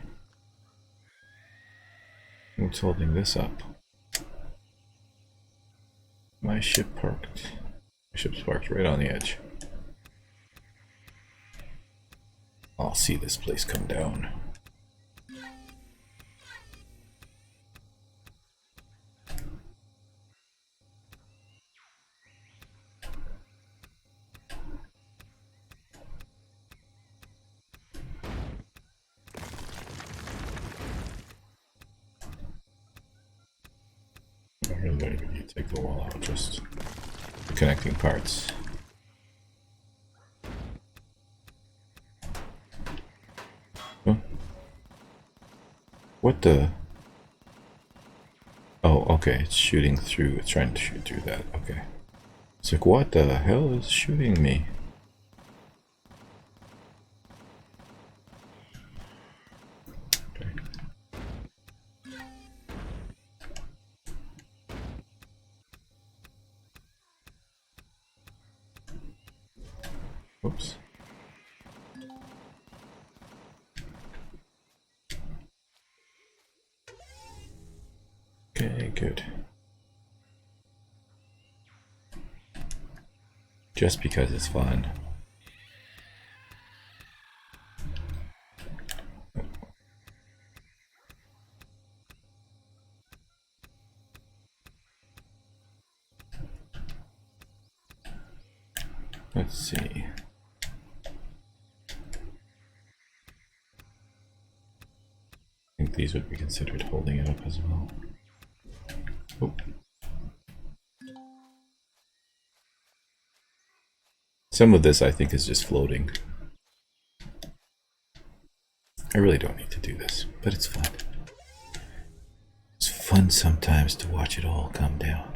S1: What's holding this up? My ship parked. My ship's parked right on the edge. I'll see this place come down. You take the wall out, just the connecting parts. Huh? What the? Oh, okay, it's shooting through, it's trying to shoot through that, okay. It's like, what the hell is shooting me? Okay. Oops. Okay, good. Just because it's fun. Let's see. I think these would be considered holding it up as well. Oh. Some of this I think is just floating. I really don't need to do this, but it's fun. It's fun sometimes to watch it all come down.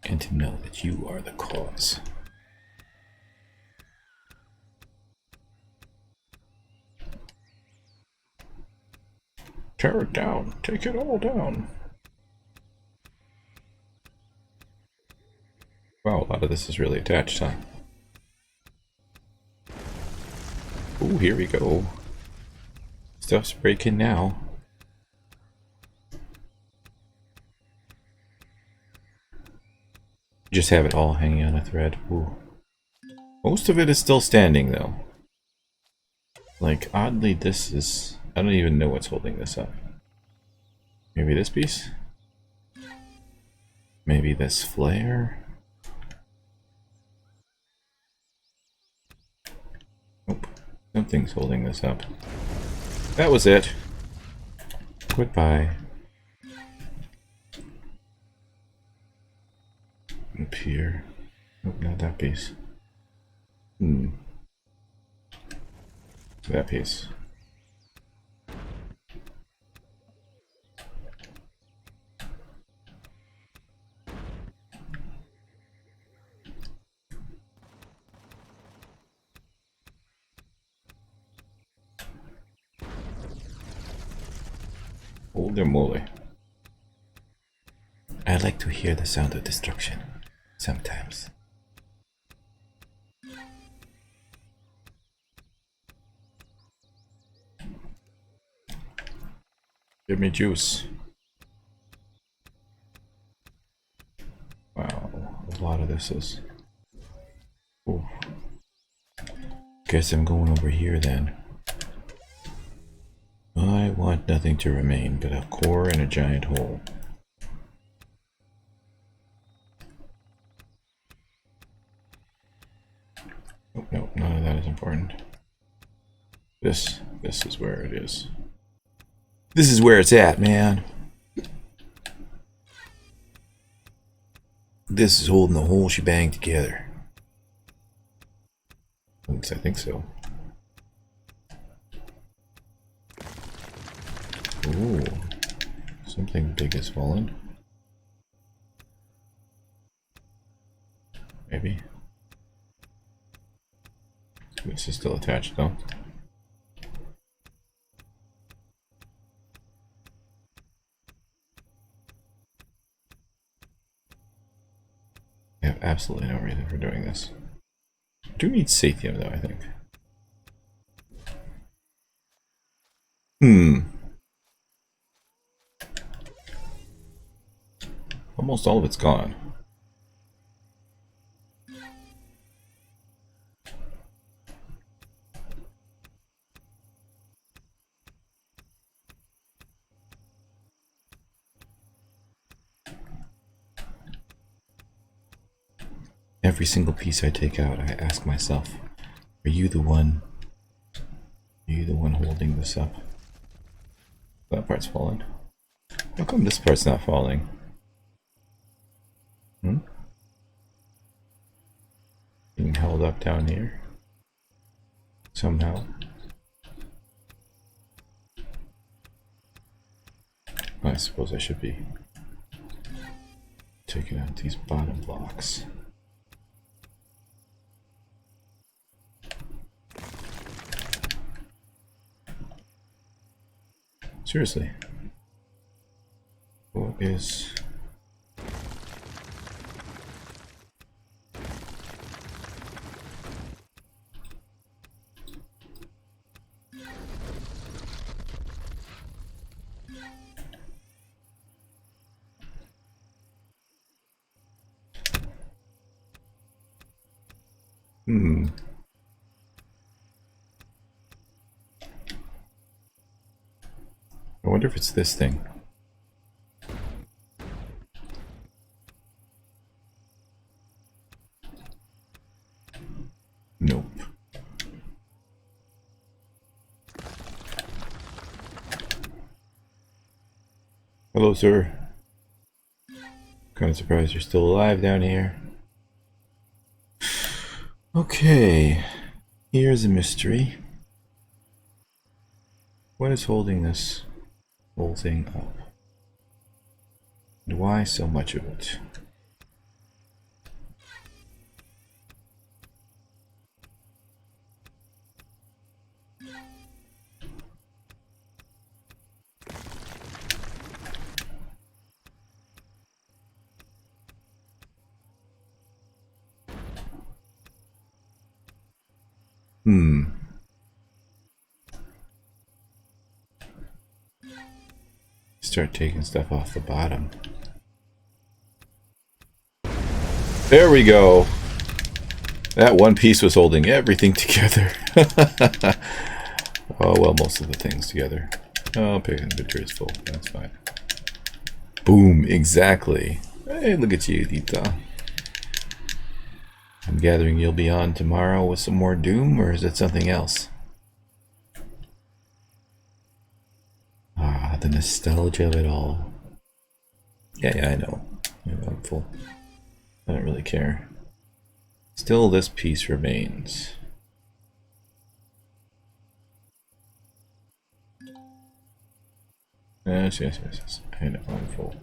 S1: And to know that you are the cause. Tear it down. Take it all down. Wow, a lot of this is really attached, huh? Ooh, here we go. Stuff's breaking now. Just have it all hanging on a thread. Ooh. Most of it is still standing, though. Like, oddly, this is... I don't even know what's holding this up. Maybe this piece? Maybe this flare? Nope. Something's holding this up. That was it. Goodbye. Up here. Nope, not that piece. That piece. Holy moly. I like to hear the sound of destruction. Sometimes. Give me juice. Wow, a lot of this is... Ooh. Guess I'm going over here then. I want nothing to remain but a core and a giant hole. Oh, no, none of that is important. This is where it is. This is where it's at, man. This is holding the whole shebang together. At least I think so. Ooh, something big has fallen. Maybe. This is still attached though. I have absolutely no reason for doing this. I do need Sathium though, I think. Almost all of it's gone. Every single piece I take out, I ask myself, are you the one holding this up? That part's falling. How come this part's not falling? Being held up down here. Somehow. I suppose I should be taking out these bottom blocks. Seriously. What is... I wonder if it's this thing. Nope. Hello, sir. Kind of surprised you're still alive down here. Okay, here's a mystery. What is holding this whole thing up? And why so much of it? Start taking stuff off the bottom. There we go. That one piece was holding everything together. Oh, well, most of the things together. Oh, pick inventory is full. That's fine. Boom, exactly. Hey, look at you, Dita. I'm gathering you'll be on tomorrow with some more Doom, or is it something else? Ah, the nostalgia of it all. Yeah, I know. I'm full. I don't really care. Still, this piece remains. Yes. I know, I'm full.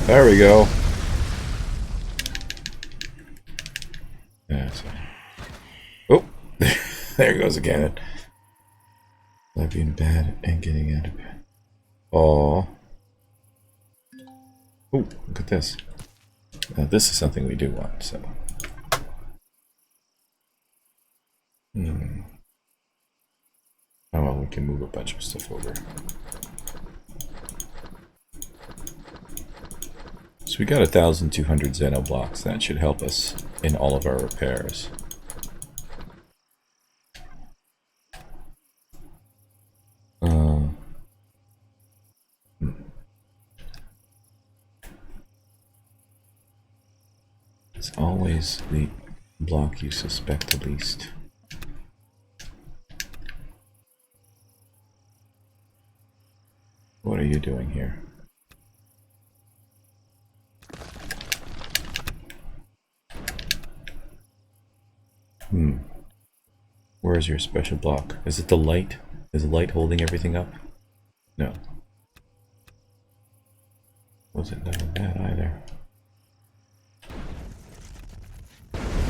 S1: There we go. Yeah, oh, there goes again. Love being bad and getting out of bed. Oh, look at this. Now this is something we do want. So, oh well, we can move a bunch of stuff over. So we got 1,200 Xeno blocks. That should help us in all of our repairs. It's always the block you suspect the least. What are you doing here? Where is your special block? Is it the light? Is the light holding everything up? No. Wasn't done that either.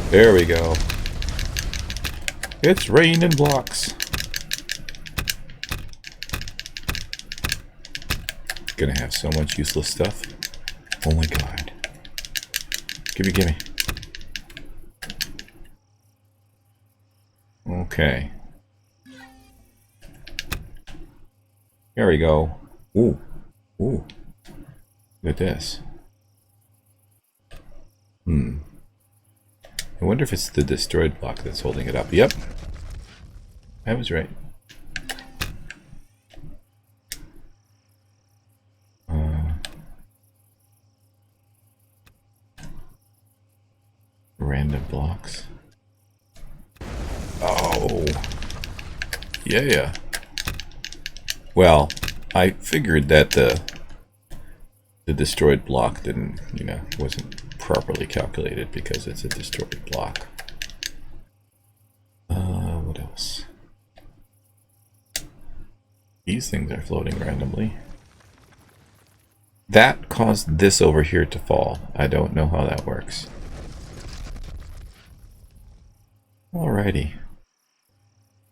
S1: There we go. It's raining blocks. Gonna have so much useless stuff. Oh my god. Gimme, gimme. Okay. There we go. Ooh. Ooh. Look at this. I wonder if it's the destroyed block that's holding it up. Yep. I was right. Random blocks. Oh. Yeah. Well, I figured that the destroyed block didn't, wasn't properly calculated because it's a destroyed block. What else? These things are floating randomly. That caused this over here to fall. I don't know how that works. Alrighty.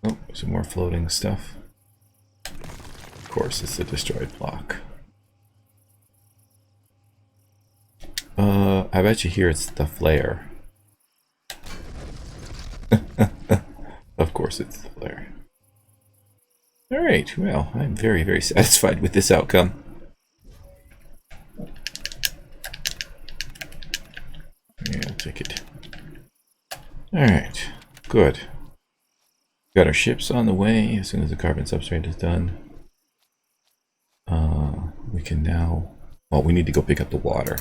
S1: Oh, some more floating stuff. Of course, it's a destroyed block. I bet you here it's the flare. Of course it's the flare. Alright, well, I'm very, very satisfied with this outcome. Yeah, I'll take it. Alright, good. Got our ships on the way as soon as the carbon substrate is done. We can now... Well, we need to go pick up the water.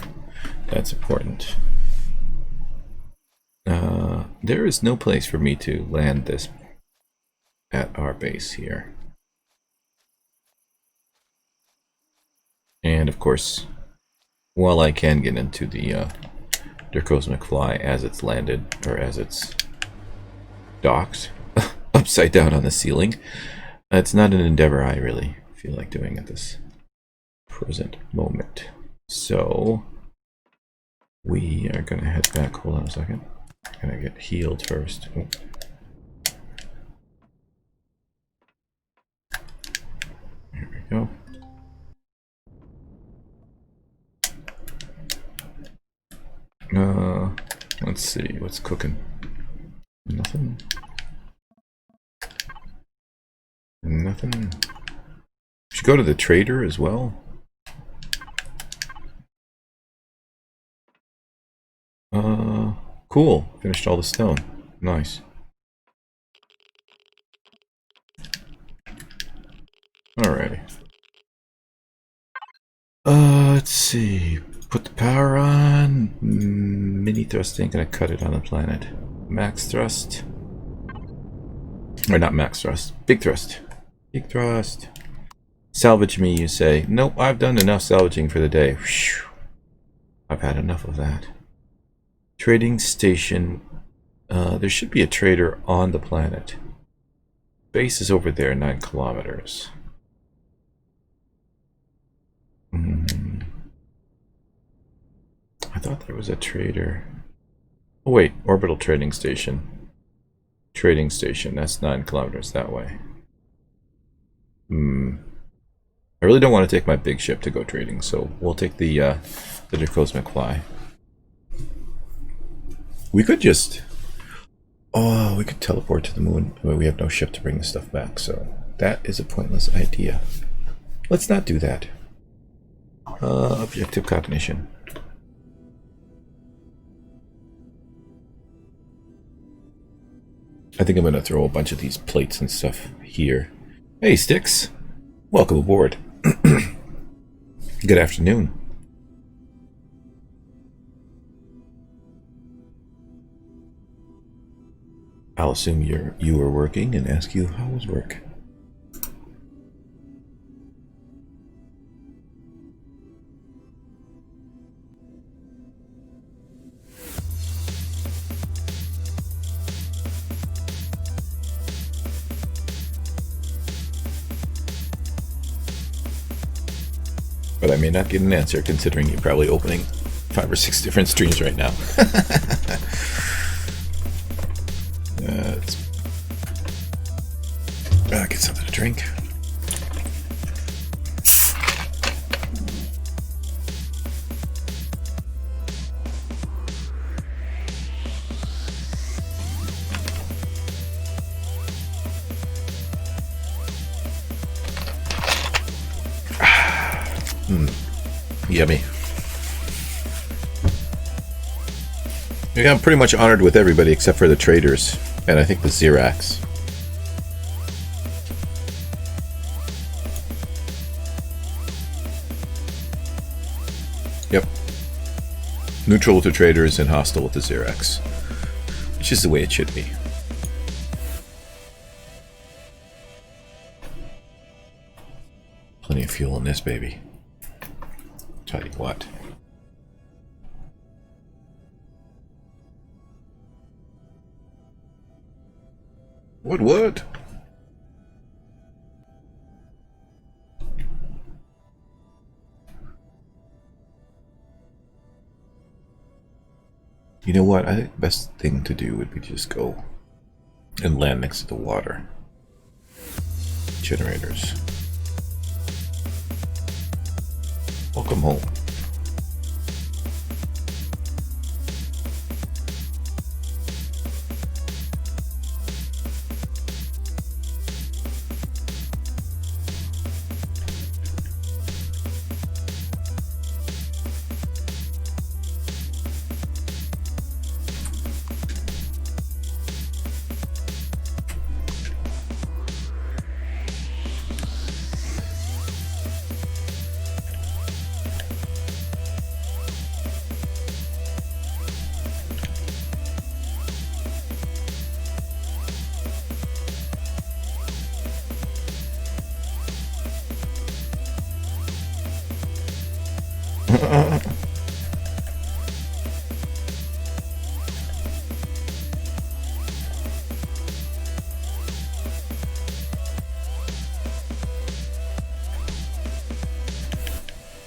S1: That's important. There is no place for me to land this at our base here. And of course, while I can get into the Cosmic Fly as it's landed, or as it's docked upside down on the ceiling, it's not an endeavor I really feel like doing at this present moment. So we are going to head back. Hold on a second. I'm going to get healed first. Oh. Here we go. Let's see what's cooking. Nothing. Nothing. Should go to the trader as well. Cool. Finished all the stone. Nice. Alrighty. Let's see. Put the power on. Mini thrust ain't gonna cut it on the planet. Max thrust. Or not max thrust. Big thrust. Big thrust. Salvage me, you say. Nope, I've done enough salvaging for the day. Whew. I've had enough of that. Trading station. There should be a trader on the planet. Base is over there, 9 kilometers. I thought there was a trader. Oh wait, orbital trading station. Trading station, that's 9 kilometers that way. I really don't want to take my big ship to go trading, so we'll take the Cosmic Fly. We could just... Oh, we could teleport to the moon. Well, we have no ship to bring the stuff back, so that is a pointless idea. Let's not do that. Objective cognition. I think I'm going to throw a bunch of these plates and stuff here. Hey, Sticks! Welcome aboard. Good afternoon. I'll assume you were working and ask you how was work. But I may not get an answer, considering you're probably opening 5 or 6 different streams right now. Let's get something to drink. Yummy. Yeah, I'm pretty much honored with everybody except for the traders, and I think the Xerax. Yep. Neutral with the traders and hostile with the Xerax. Which is the way it should be. Plenty of fuel in this baby. Tell you what. What? You know what? I think the best thing to do would be just go and land next to the water. Generators. Welcome home.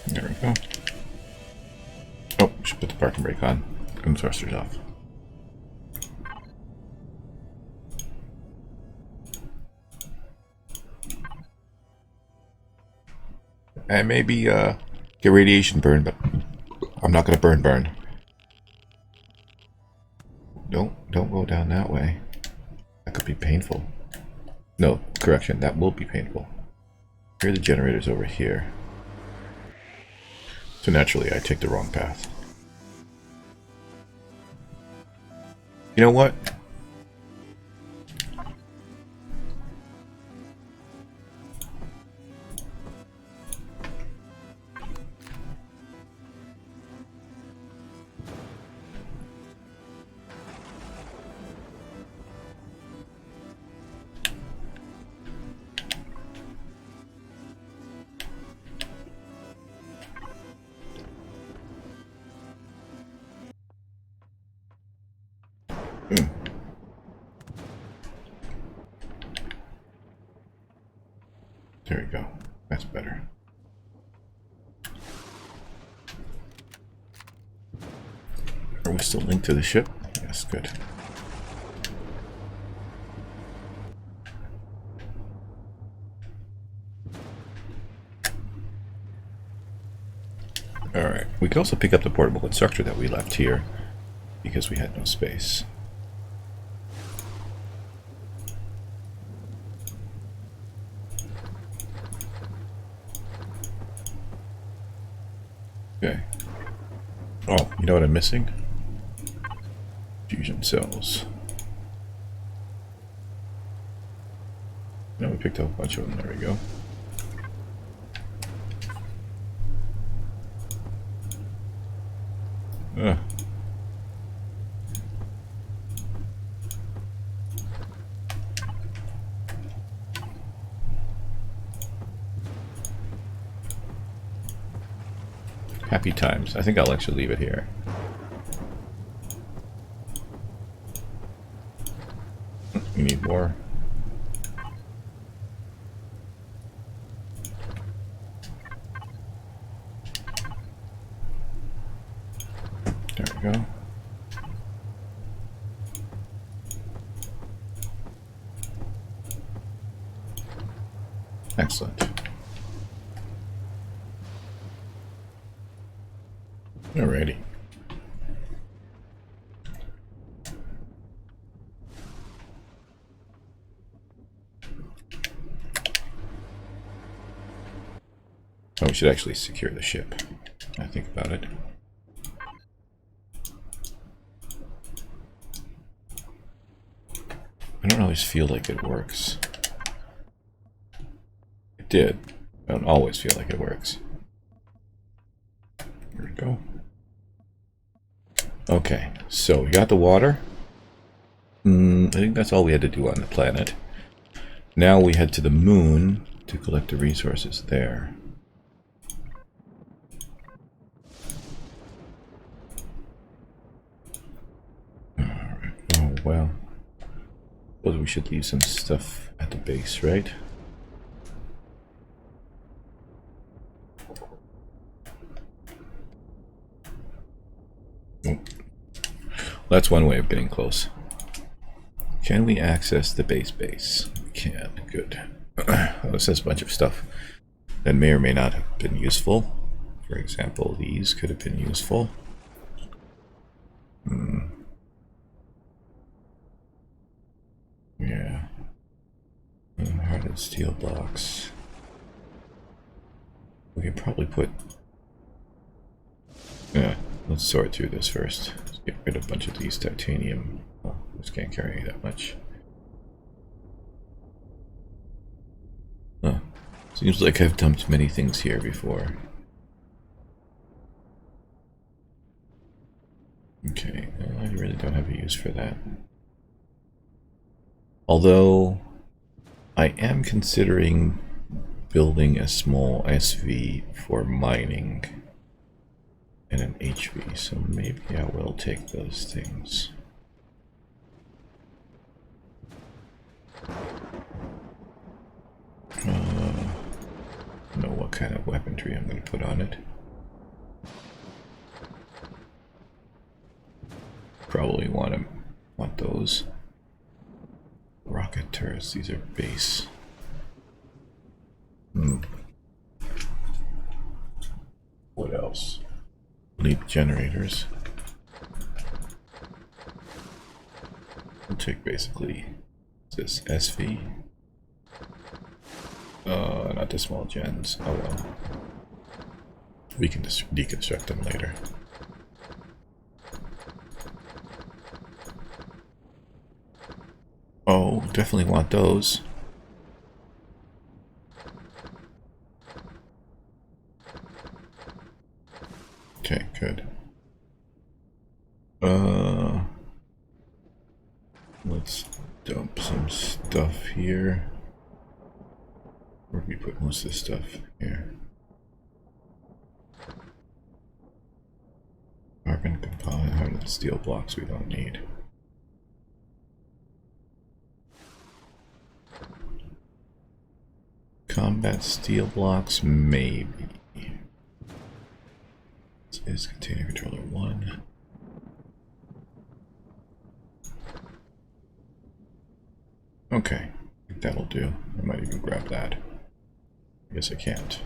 S1: There we go. Oh, should put the parking brake on and the thrusters off. And maybe get radiation burn, but I'm not gonna burn. Don't go down that way. That could be painful. No, correction, that will be painful. Here are the generators over here. So naturally, I take the wrong path. You know what? There we go. That's better. Are we still linked to the ship? Yes, good. Alright, we could also pick up the portable constructor that we left here because we had no space. Okay. Oh, you know what I'm missing? Fusion cells. No, we picked up a bunch of them. There we go. Happy times. I think I'll actually leave it here. We need more. Excellent. Alrighty. Oh, we should actually secure the ship. I think about it. I don't always feel like it works. It did. I don't always feel like it works. Here we go. Okay, so we got the water. I think that's all we had to do on the planet. Now we head to the moon to collect the resources there. Alright, oh well. Suppose we should leave some stuff at the base, right? Oh. That's one way of getting close. Can we access the base? We can. Good. This has a bunch of stuff that may or may not have been useful. For example, these could have been useful. Yeah. Hardened steel blocks. We could probably put... Yeah, let's sort through this first. Let's get rid of a bunch of these titanium. Oh, this can't carry that much. Huh. Seems like I've dumped many things here before. Okay, I really don't have a use for that. Although, I am considering building a small SV for mining and an HV, so maybe I will take those things. I don't know what kind of weaponry I'm going to put on it. Probably want those rocket turrets. These are base. What else? Leap generators. We'll take basically this SV. Not the small gens. Oh well. We can just deconstruct them later. Oh, definitely want those. Okay, good. Let's dump some stuff here. Where do we put most of this stuff? Here. Carbon composite, hardened steel blocks we don't need. Combat steel blocks, maybe. This is container controller 1. Okay, I think that'll do. I might even grab that. I guess I can't.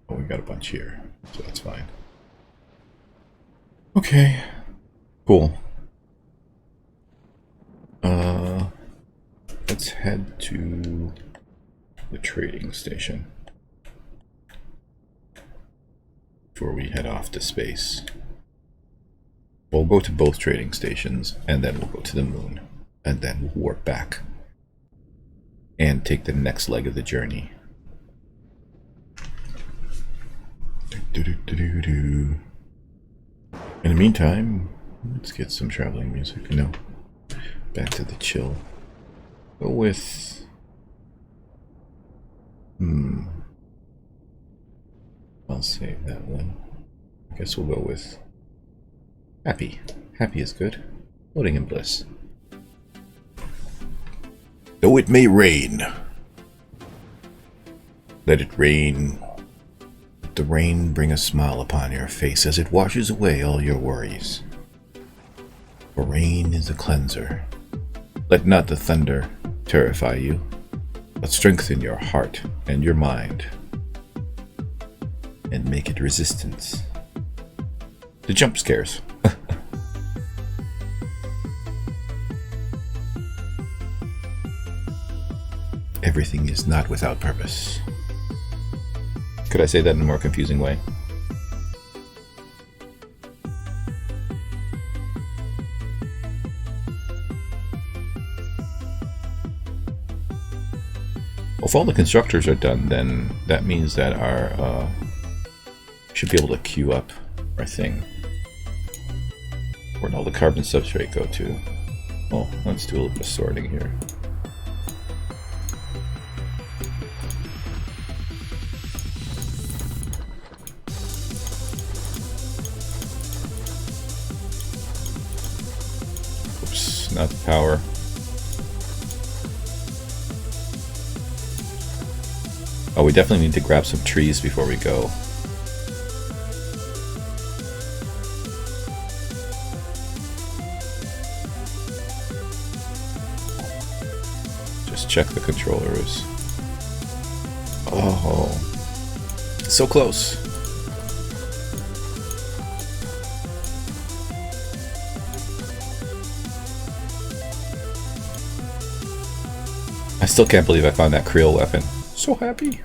S1: Oh, we got a bunch here, so that's fine. Okay, cool. Let's head to the trading station before we head off to space. We'll go to both trading stations, and then we'll go to the moon, and then we'll warp back and take the next leg of the journey. In the meantime, let's get some traveling music. No, back to the chill. Go with... I'll save that one. I guess we'll go with... Happy. Happy is good. Floating in bliss. Though it may rain, let it rain. Let the rain bring a smile upon your face as it washes away all your worries. For rain is a cleanser. Let not the thunder terrify you. But strengthen your heart and your mind. And make it resistant to jump scares. Everything is not without purpose. Could I say that in a more confusing way? Well, if all the constructors are done, then that means that our should be able to queue up our thing. Where'd all the carbon substrate go to? Oh, let's do a little bit of sorting here. Oops, not the power. Oh, we definitely need to grab some trees before we go. Just check the controllers. Oh, so close. I still can't believe I found that Creel weapon. So happy.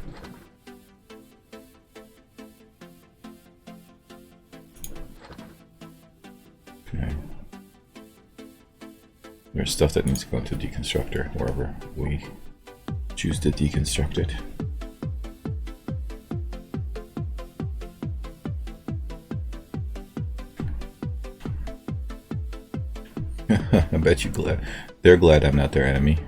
S1: Okay. There's stuff that needs to go into deconstructor wherever we choose to deconstruct it. I bet you they're glad I'm not their enemy.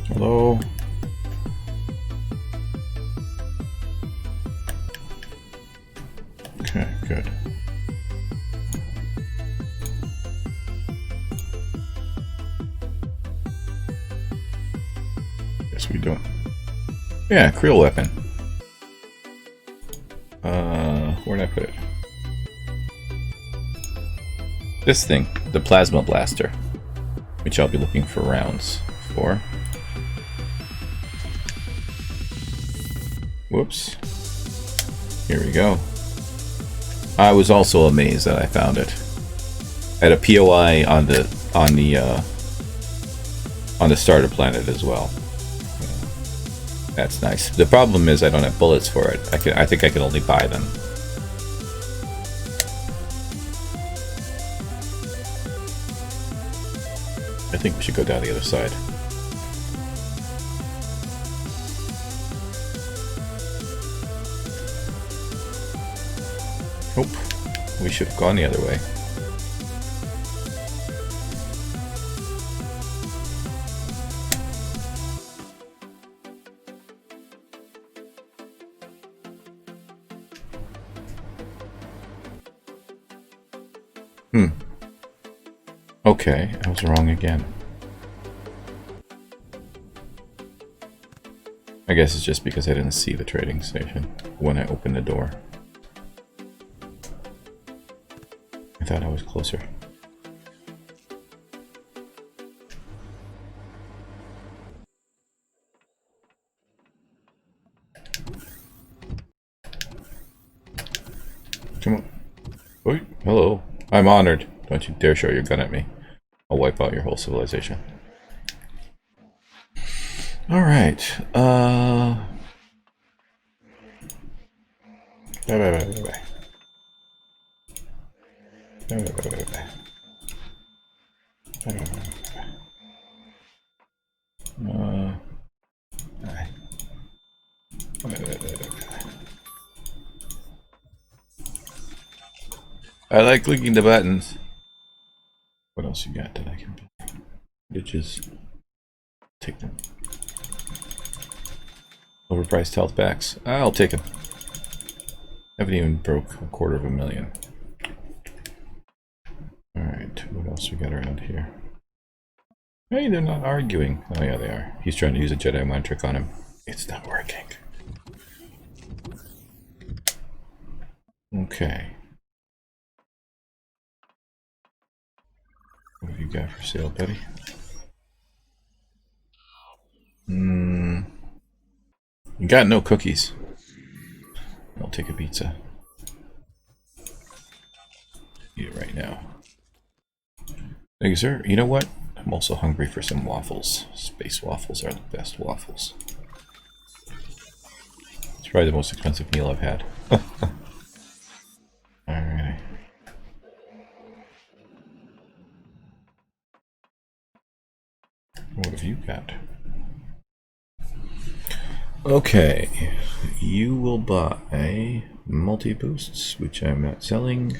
S1: Hello. Okay, good. Guess we don't. Yeah, Creel weapon. Where'd I put it? This thing, the plasma blaster, which I'll be looking for rounds for. Whoops. Here we go. I was also amazed that I found it. I had a POI on the starter planet as well. That's nice. The problem is I don't have bullets for it. I think I can only buy them. I think we should go down the other side. Nope. We should have gone the other way. Okay, I was wrong again. I guess it's just because I didn't see the trading station when I opened the door. I thought I was closer. Come on. Oh, hello. I'm honored. Don't you dare show your gun at me. I'll wipe out your whole civilization. Alright. Bye. I like clicking the buttons. What else you got that I can buy? Bitches. Take them. Overpriced health packs. I'll take them. Haven't even broke $250,000. Alright, what else we got around here? Hey, they're not arguing. Oh yeah, they are. He's trying to use a Jedi mind trick on him. It's not working. Okay. got for sale, buddy? You got no cookies. I'll take a pizza. Eat it right now. Thank you, sir. You know what? I'm also hungry for some waffles. Space waffles are the best waffles. It's probably the most expensive meal I've had. Alright. What have you got? Okay. You will buy multi-boosts, which I'm not selling.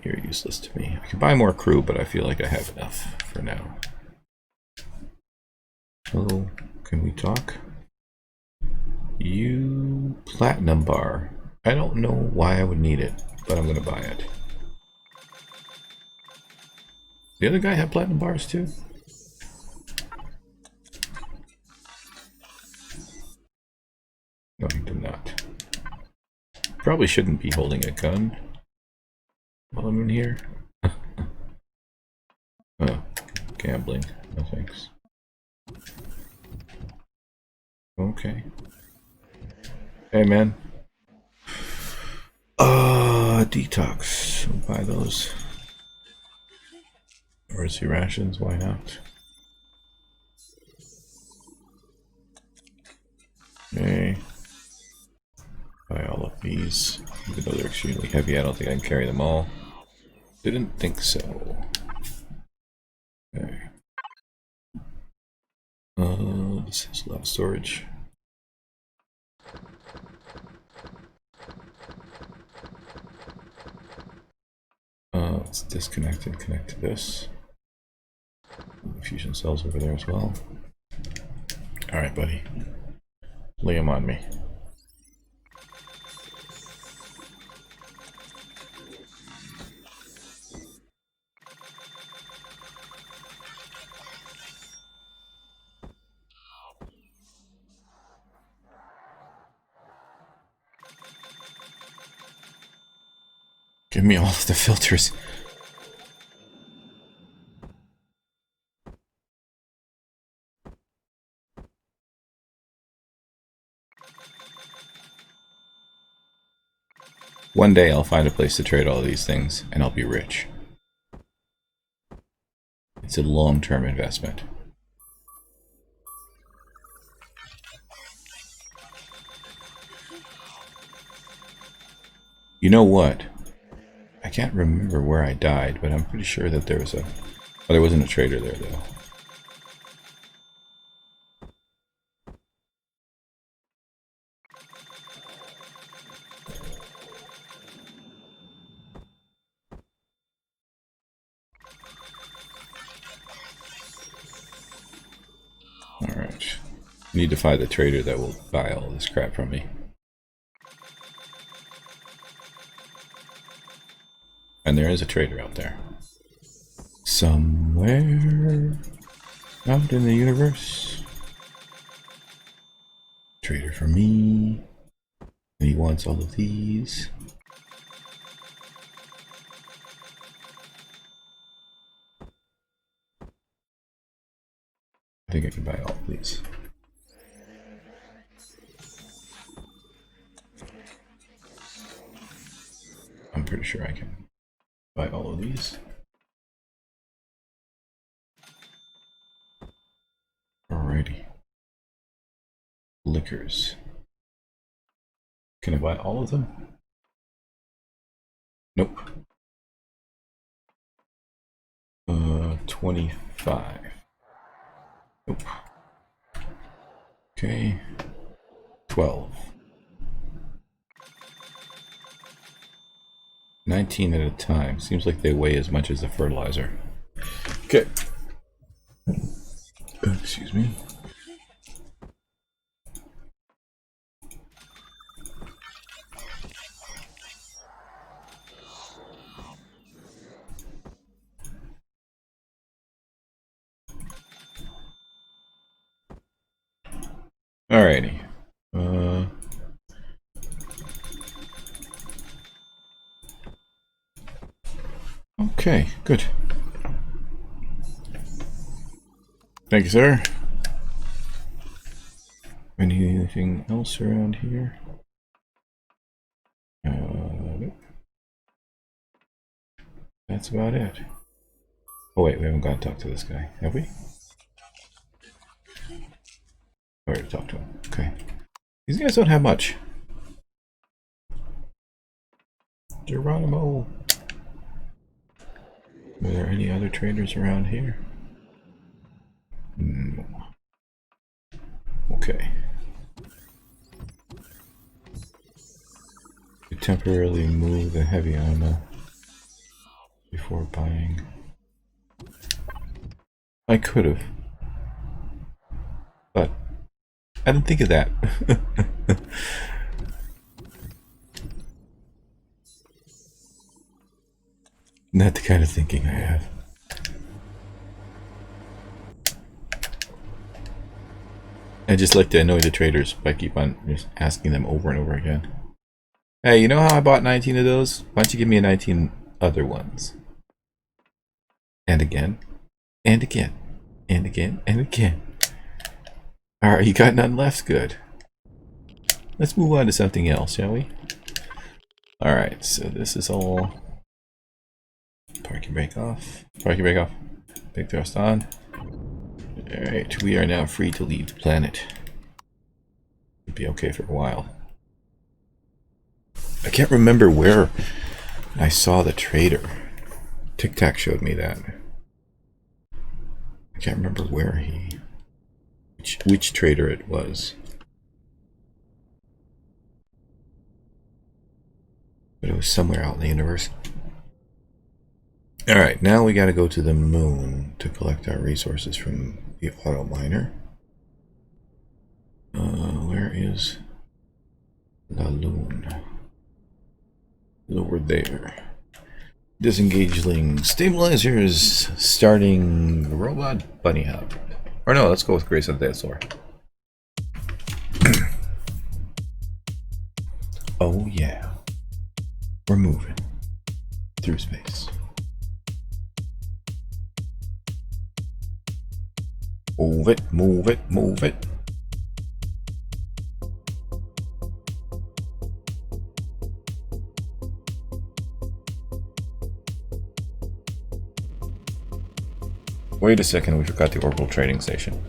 S1: You're useless to me. I can buy more crew, but I feel like I have enough for now. Hello, can we talk? You platinum bar. I don't know why I would need it, but I'm gonna buy it. The other guy have platinum bars too? No, he did not. Probably shouldn't be holding a gun while I'm in here. Oh, gambling. No thanks. Okay. Hey, man. Detox. We'll buy those. Emergency rations, why not? Okay. Buy all of these. Even though they're extremely heavy, I don't think I can carry them all. Didn't think so. Okay. This has a lot of storage. Let's disconnect and connect to this. Fusion cells over there as well. Alright, buddy. Lay them on me. Give me all of the filters. One day I'll find a place to trade all of these things, and I'll be rich. It's a long-term investment. You know what? I can't remember where I died, but I'm pretty sure that there was a... Oh, there wasn't a trader there, though. Alright. Need to find the trader that will buy all this crap from me. And there is a trader out there. Somewhere out in the universe. Trader for me. And he wants all of these. I think I can buy all of these. I'm pretty sure I can buy all of these. Alrighty. Liquors. Can I buy all of them? Nope. 25. Nope. Okay. 12. 19 at a time. Seems like they weigh as much as the fertilizer. Okay. Excuse me. Alrighty. Okay, good. Thank you, sir. Anything else around here? Nope. That's about it. Oh wait, we haven't got to talk to this guy, have we? Already talked to him. Okay. These guys don't have much. Geronimo. Are there any other traders around here? No. Okay. You temporarily move the heavy ammo before buying. I could have, but I didn't think of that. Not the kind of thinking I have. I just like to annoy the traders by keep on just asking them over and over again. Hey, you know how I bought 19 of those? Why don't you give me 19 other ones? And again, and again, and again, and again. Alright, you got none left? Good. Let's move on to something else, shall we? Alright, so this is all... Parking brake off. Parking brake off. Big thrust on. Alright, we are now free to leave the planet. It'll be okay for a while. I can't remember where I saw the trader. Tic Tac showed me that. I can't remember where he... which trader it was. But it was somewhere out in the universe. Alright, now we gotta go to the moon to collect our resources from the auto miner. Where is La Lune? Over there. Disengaging stabilizers, starting robot bunny hop. Or no, let's go with Grace of the Dinosaur. Oh yeah. We're moving through space. Move it, move it, move it. Wait a second, we forgot the orbital trading station.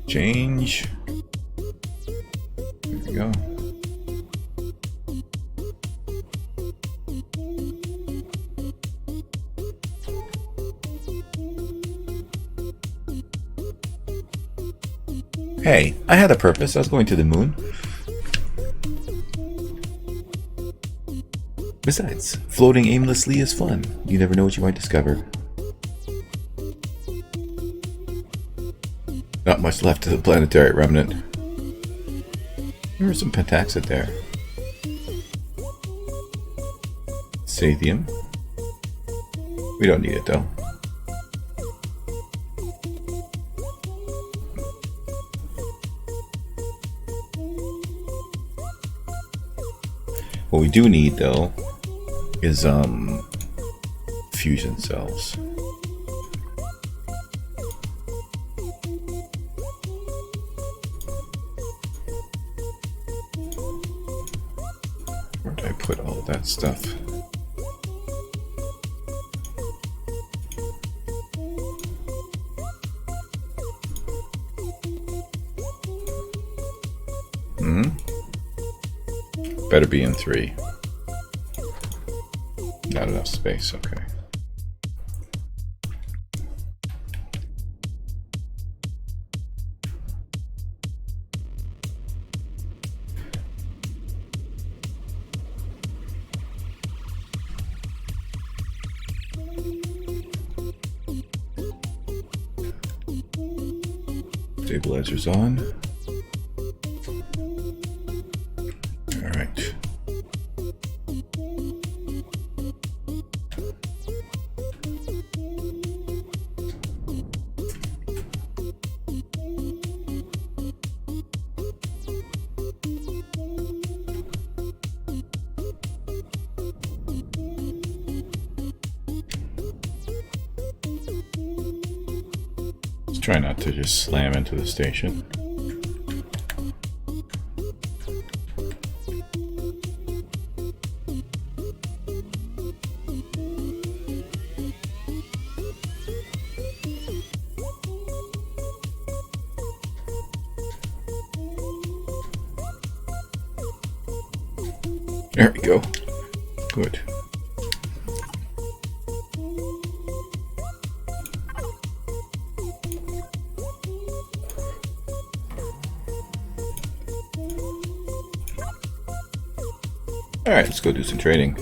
S1: Change. There we go. Hey, I had a purpose. I was going to the moon. Besides, floating aimlessly is fun. You never know what you might discover. Not much left of the planetary remnant. There are some pentaxid there. Sathium. We don't need it though. What we do need though is fusion cells. Where did I put all of that stuff? Better be in 3. Not enough space, okay. Stabilizers on. Alright. Try not to just slam into the station. There we go. Good. Alright, let's go do some trading.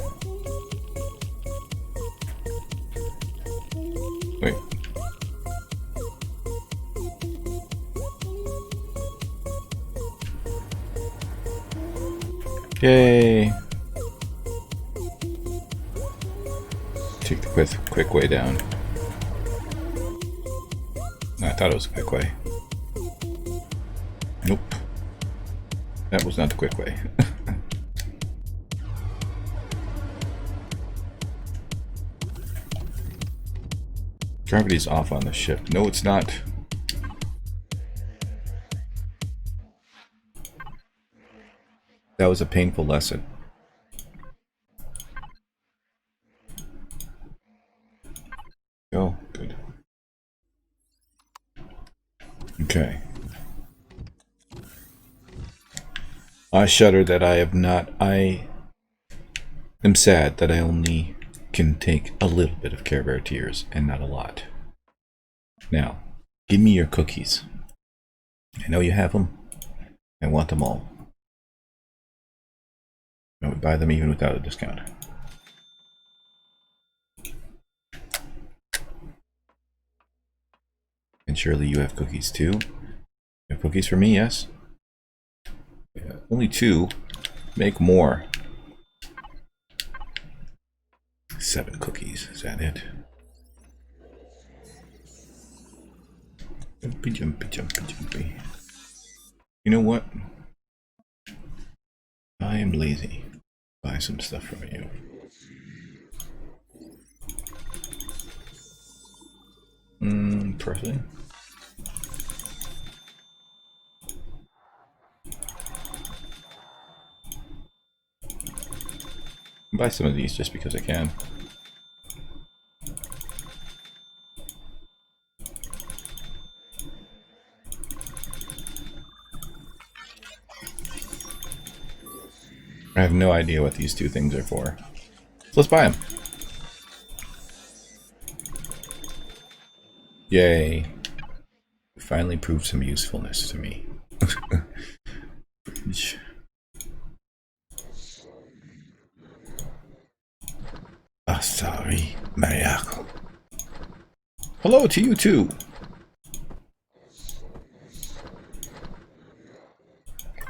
S1: Wait. Yay! Take the quick way down. I thought it was a quick way. Nope. That was not the quick way. Gravity's off on the ship. No, it's not. That was a painful lesson. Oh, good. Okay. I shudder that I have not. I am sad that I only can take a little bit of Care Bear tears and not a lot. Now, give me your cookies. I know you have them. I want them all. I would buy them even without a discount. And surely you have cookies too. You have cookies for me, yes? Yeah, only 2. Make more. 7 cookies, is that it? Jumpy, jumpy, jumpy, jumpy. You know what? I am lazy. Buy some stuff from you. Personally. Buy some of these just because I can. I have no idea what these 2 things are for. So let's buy them. Yay. Finally proved some usefulness to me. Sorry, Mariaco. Hello to you too.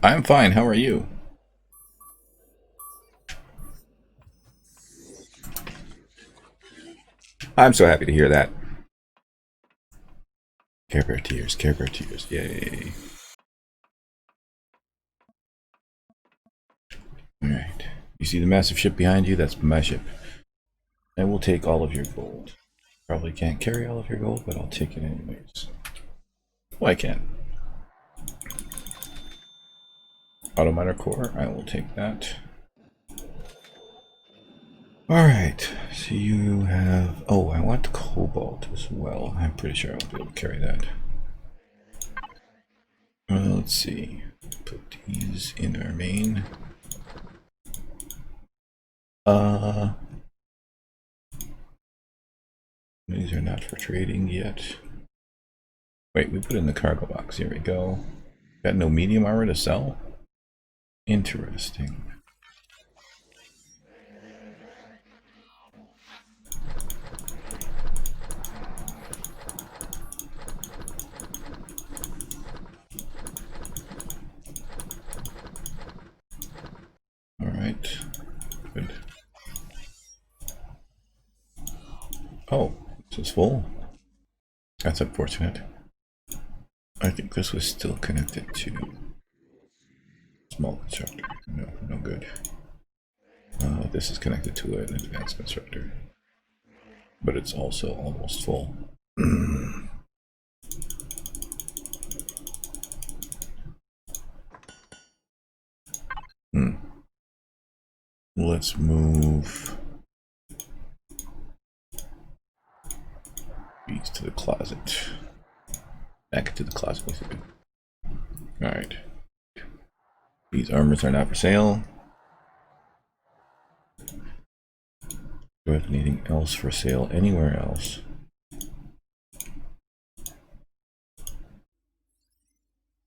S1: I'm fine, how are you? I'm so happy to hear that. Care Bear tears, Care Bear tears, yay. Alright, you see the massive ship behind you? That's my ship. I will take all of your gold. Probably can't carry all of your gold, but I'll take it anyways. Well, I can. Auto miner core, I will take that. Alright, so you have... Oh, I want cobalt as well. I'm pretty sure I'll be able to carry that. Let's see. Put these in our main. These are not for trading yet. Wait, we put it in the cargo box. Here we go. Got no medium armor to sell? Interesting. Alright. Good. Oh, this is full. That's unfortunate. I think this was still connected to small constructor. No, no good. This is connected to an advanced constructor. But it's also almost full. Let's move these to the closet. Back into the closet with it. Alright. These armors are not for sale. Do I have anything else for sale anywhere else?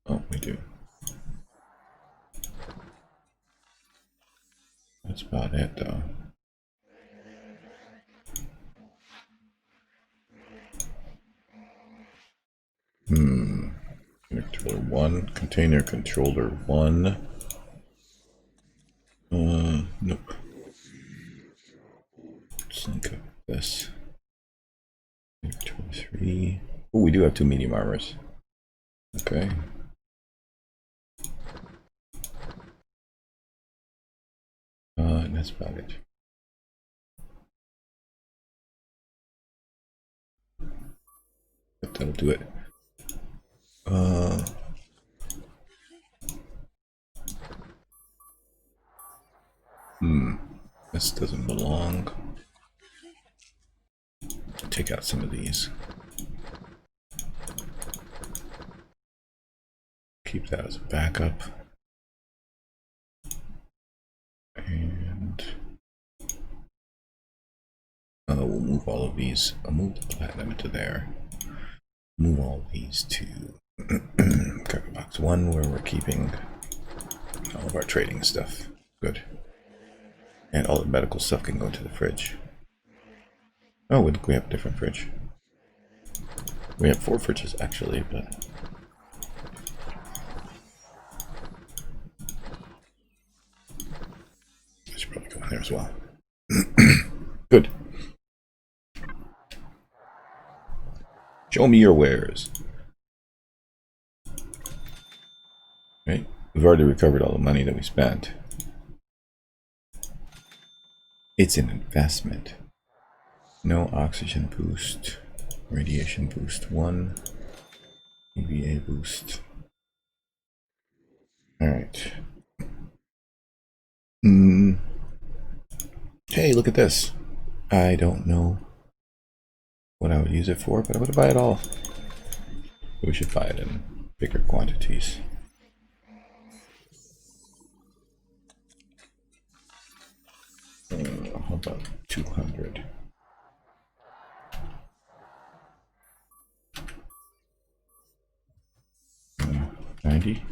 S1: Oh, we do. That's about it, though. Controller 1, container controller 1. Nope. Let's link up this. Controller 3. Oh, we do have 2 medium armors. Okay. And that's about it. But that'll do it. This doesn't belong. Take out some of these. Keep that as a backup. And we'll move all of these. I'll move the platinum into there. Move all of these to cargo box 1, where we're keeping all of our trading stuff. Good. And all the medical stuff can go into the fridge. Oh, we have a different fridge. We have 4 fridges actually, but I should probably go in there as well. Good. Show me your wares. Right? We've already recovered all the money that we spent. It's an investment. No oxygen boost. Radiation boost 1. EVA boost. Alright. Hey, look at this. I don't know what I would use it for, but I would buy it all. We should buy it in bigger quantities. How about 200? Uh, 90?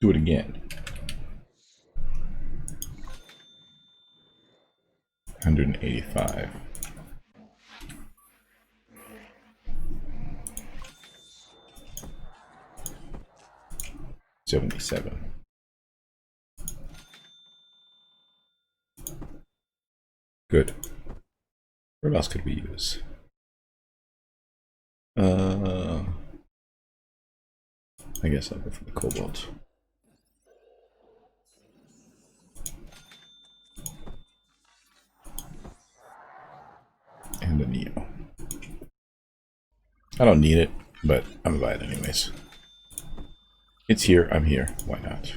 S1: Do it again. 185. 77. Good. What else could we use? I guess I'll go for the cobalt. And the Neo. I don't need it, but I'm gonna buy it anyways. It's here, I'm here, why not?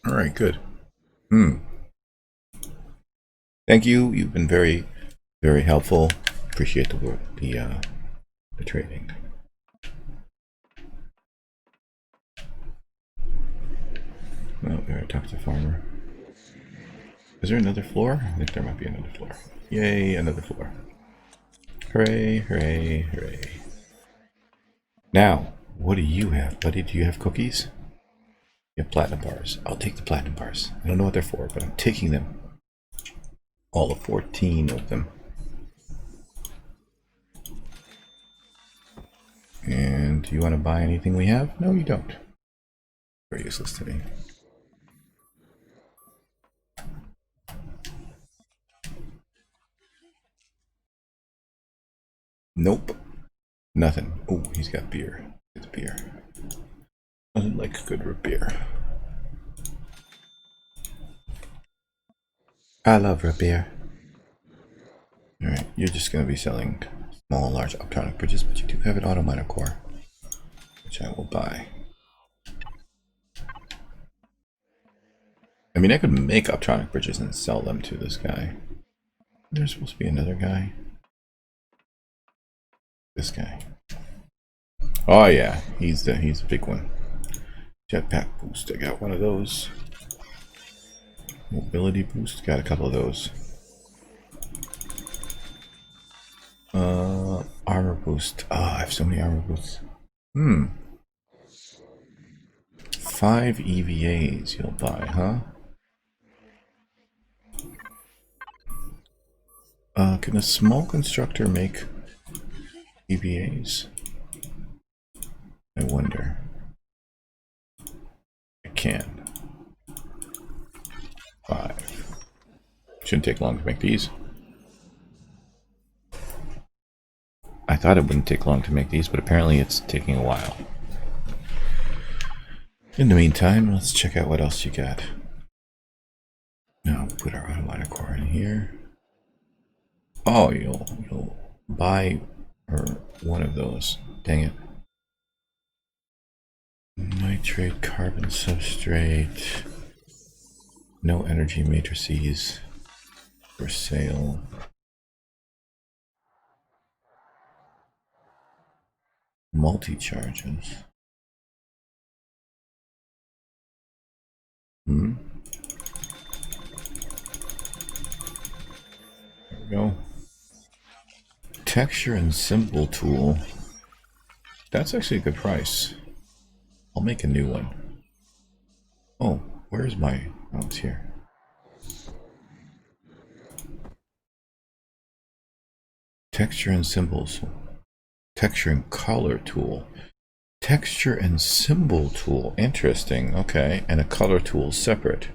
S1: Alright, good. Thank you, you've been very, very helpful. Appreciate the trading. Oh, we already talked to the farmer. Is there another floor? I think there might be another floor. Yay, another floor. Hooray, hooray, hooray. Now, what do you have, buddy? Do you have cookies? You have platinum bars. I'll take the platinum bars. I don't know what they're for, but I'm taking them. All of 14 of them. And do you want to buy anything we have? No, you don't. Very useless to me. Nope. Nothing. Oh, he's got beer. It's beer. Doesn't like good root beer. I love root beer. Alright, you're just going to be selling small, large optronic bridges, but you do have an auto miner core, which which I will buy. I mean, I could make optronic bridges and sell them to this guy. There's supposed to be another guy. This guy. Oh yeah, he's the big one. Jetpack boost. I got one of those. Mobility boost. Got a couple of those. Armor boost. Ah, I have so many armor boosts. 5 EVAs you'll buy, huh? Can a small constructor make EVAs? I wonder. I can. 5. Shouldn't take long to make these. I thought it wouldn't take long to make these, but apparently it's taking a while. In the meantime, let's check out what else you got. Now we'll put our automatic core in here. Oh, you'll buy her one of those. Dang it. Nitrate, carbon substrate. No energy matrices for sale. Multi-charges. There we go. Texture and symbol tool. That's actually a good price. I'll make a new one. Oh, where's my... Oh, it's here. Texture and symbols. Texture and color tool. Texture and symbol tool. Interesting. Okay. And a color tool separate.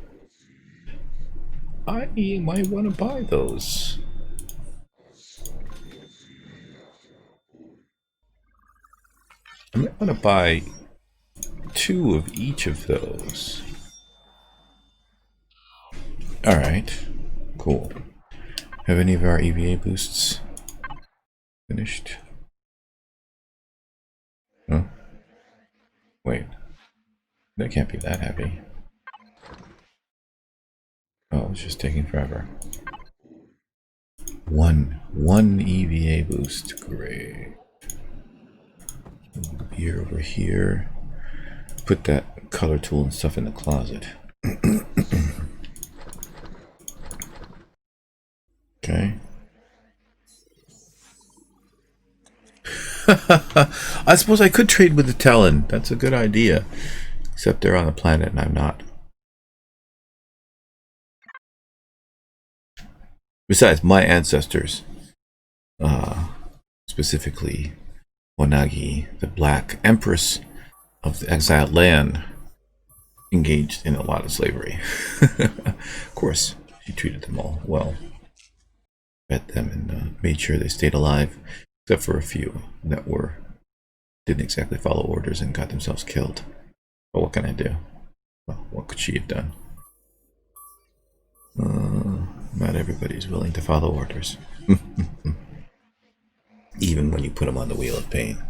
S1: I might want to buy those. I might want to buy 2 of each of those. Alright. Cool. Have any of our EVA boosts finished? Huh? Wait. They can't be that heavy. Oh, it's just taking forever. One EVA boost. Great. Here, over here. Put that color tool and stuff in the closet. Okay. I suppose I could trade with the Talon. That's a good idea. Except they're on the planet and I'm not. Besides, my ancestors, specifically Onagi, the Black Empress of the exiled land, engaged in a lot of slavery. Of course, she treated them all well. Fed them and made sure they stayed alive. Except for a few that didn't exactly follow orders and got themselves killed. But what can I do? Well, what could she have done? Not everybody's willing to follow orders. Even when you put them on the wheel of pain.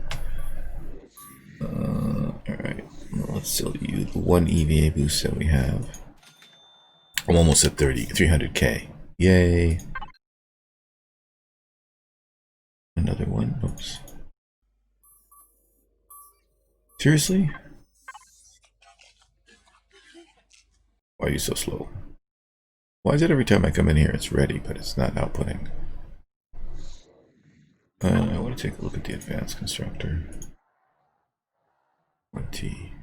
S1: Alright, well, let's still use the 1 EVA boost that we have. I'm almost at 300k. Yay! Another one. Oops. Seriously? Why are you so slow? Why is it every time I come in here it's ready, but it's not outputting? I want to take a look at the advanced constructor. 20.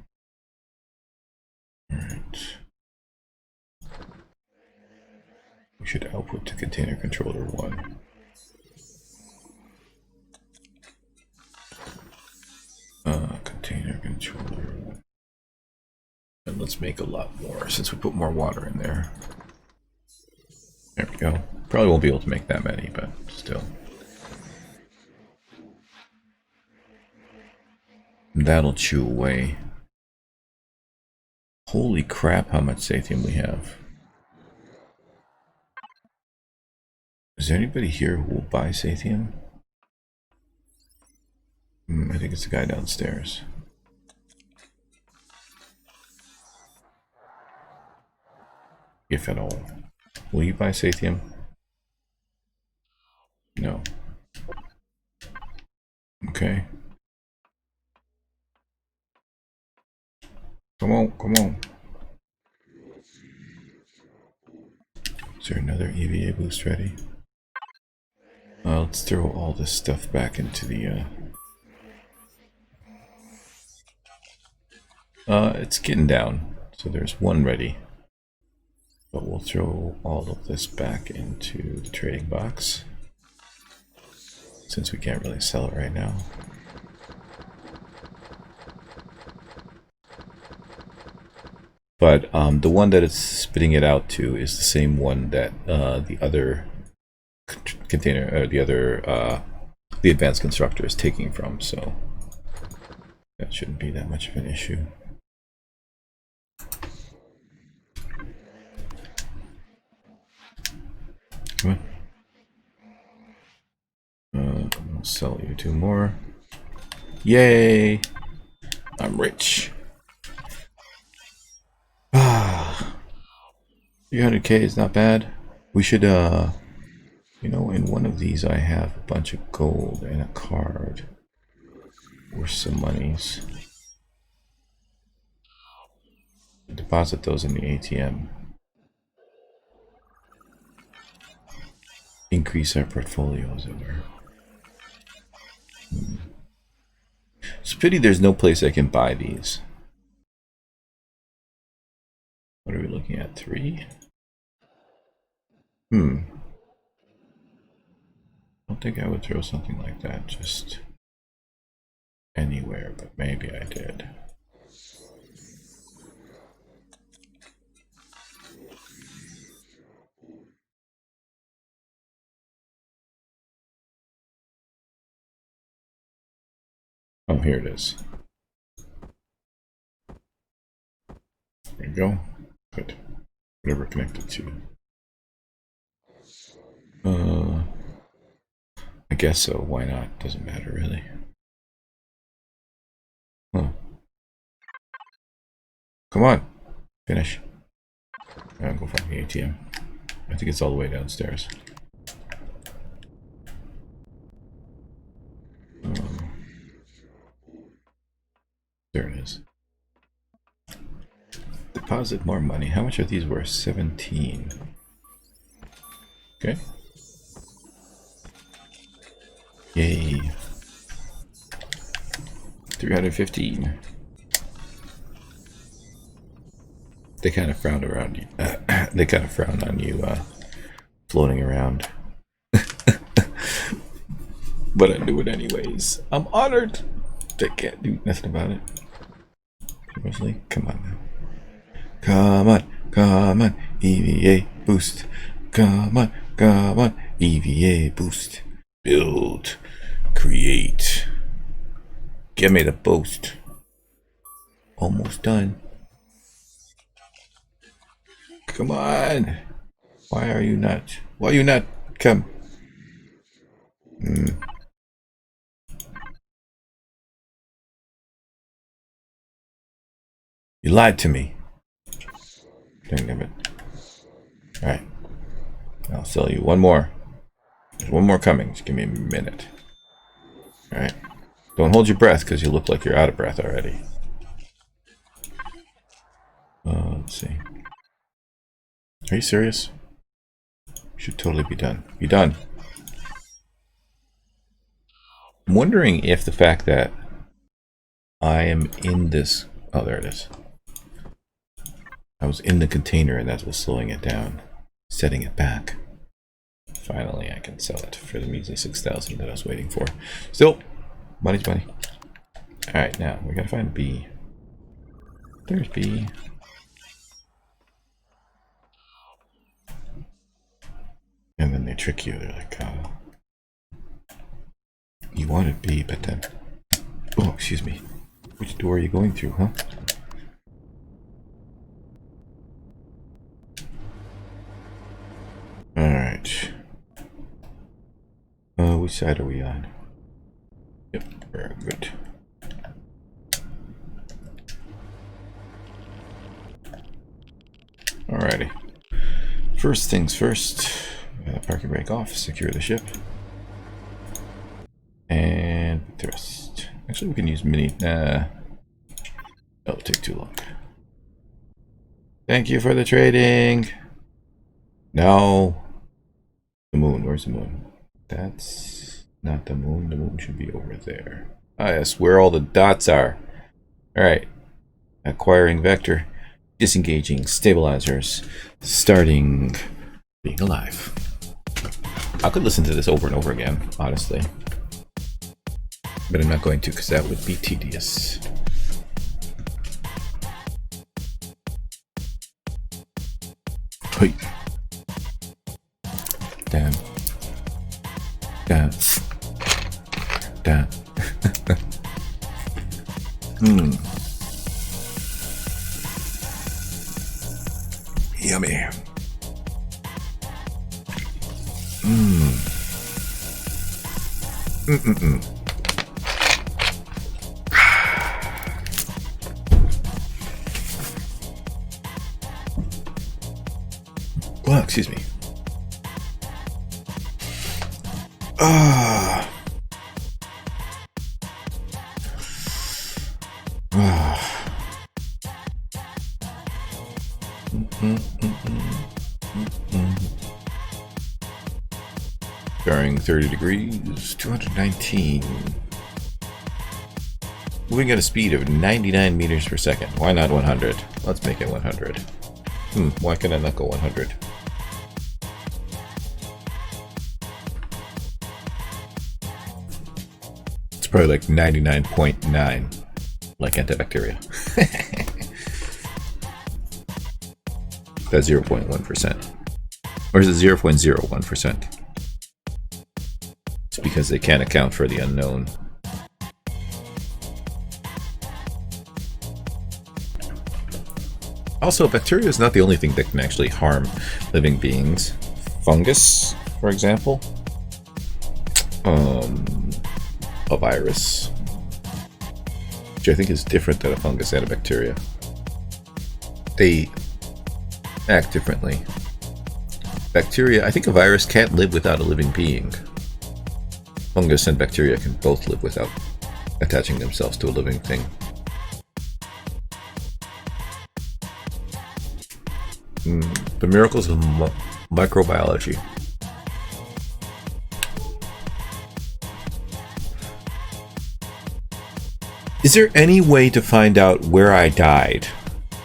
S1: Alright. We should output to container controller 1. Container controller 1. And let's make a lot more since we put more water in there. There we go. Probably won't be able to make that many, but still. That'll chew away. Holy crap, how much sathium we have. Is there anybody here who will buy sathium? I think it's the guy downstairs. if at all. Will you buy Sathium? No. Okay. Come on, come on. Is there another EVA boost ready? Let's throw all this stuff back into the... it's getting down, so there's one ready. But we'll throw all of this back into the trading box, since we can't really sell it right now. But the one that it's spitting it out to is the same one that the other container, or the advanced constructor is taking from, so that shouldn't be that much of an issue. Come on. I'll sell you 2 more. Yay! I'm rich. 300k is not bad. We should, you know, in one of these I have a bunch of gold and a card worth some monies. Deposit those in the ATM. Increase our portfolio, as it were. It's a pity there's no place I can buy these. What are we looking at? 3? I don't think I would throw something like that just anywhere, but maybe I did. Oh, here it is. There you go. Good. Whatever connected to. I guess so. Why not? Doesn't matter really. Huh. Come on. Finish. I'll go find the ATM. I think it's all the way downstairs. There it is. Deposit more money. How much are these worth? 17. Okay. Yay. 315. They kind of frowned around you. They kind of frowned on you floating around. But I do it anyways. I'm honored. They can't do nothing about it. Seriously? Come on now. Come on, come on, EVA boost. Come on, EVA boost. Build, create. Give me the boost. Almost done. Come on. Why are you not? Why are you not? Come. You lied to me. Dang it. Alright. I'll sell you one more. There's one more coming. Just give me a minute. Alright. Don't hold your breath because you look like you're out of breath already. Let's see. Are you serious? Should totally be done. Be done. I'm wondering if the fact that I am in this... Oh, there it is. I was in the container and that was slowing it down, setting it back. Finally, I can sell it for the measly 6,000 that I was waiting for. Still, money's money. Alright, now we gotta find B. There's B. And then they trick you. They're like, you wanted B, but then... Oh, excuse me. Which door are you going through, huh? Alright. Which side are we on? Yep, very good. Alrighty. First things first, parking brake off, secure the ship. And thrust. Actually, we can use mini. That'll take too long. Thank you for the trading. No. The moon. Where's the moon? That's not the moon. The moon should be over there. Ah, yes, where all the dots are. Alright. Acquiring vector. Disengaging stabilizers. Starting being alive. I could listen to this over and over again, honestly. But I'm not going to because that would be tedious. Hey. Damn. Damn. Damn. Yummy. Well, excuse me. Bearing 30 degrees, 219. Moving at a speed of 99 meters per second. Why not 100? Let's make it 100. Why can I not go 100? It's probably like 99.9, like antibacterial. That's 0.1%. Or is it 0.01%? It's because they can't account for the unknown. Also, bacteria is not the only thing that can actually harm living beings. Fungus, for example. A virus. Which I think is different than a fungus and a bacteria. They act differently. Bacteria, I think a virus can't live without a living being. Fungus and bacteria can both live without attaching themselves to a living thing. The miracles of microbiology. Is there any way to find out where I died?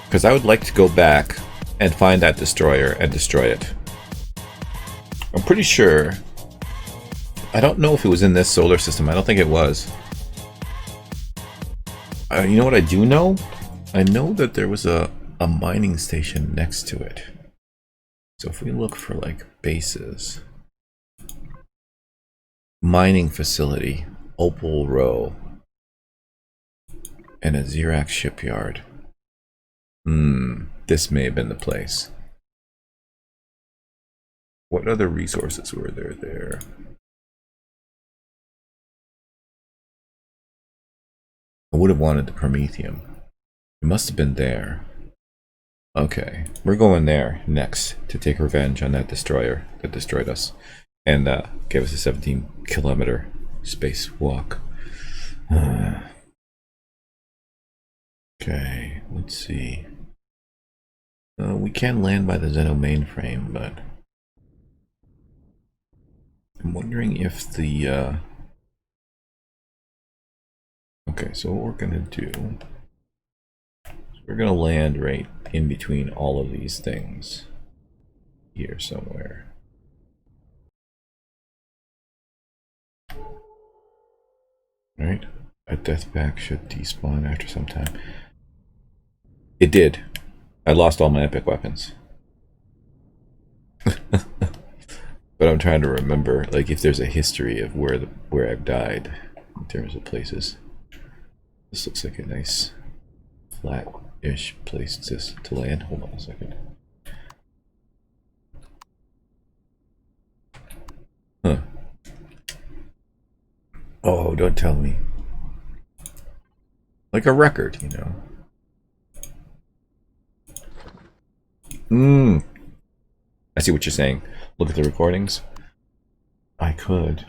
S1: Because I would like to go back and find that destroyer and destroy it. I'm pretty sure. I don't know if it was in this solar system. I don't think it was. You know what I do know? I know that there was a mining station next to it. So if we look for like bases. Mining facility. Opal Row. And a Xerax shipyard. This may have been the place. What other resources were there? I would have wanted the Promethium. It must have been there. Okay, we're going there next to take revenge on that destroyer that destroyed us and gave us a 17-kilometer spacewalk. Okay, let's see. We can land by the Zeno mainframe, but I'm wondering if the okay, so what we're gonna do is we're gonna land right in between all of these things here somewhere. Right? A death pack should despawn after some time. It did. I lost all my epic weapons. But I'm trying to remember, like, if there's a history of where I've died in terms of places. This looks like a nice flat-ish place to land. Hold on a second. Huh. Oh, don't tell me. Like a record, you know. I see what you're saying. Look at the recordings. I could,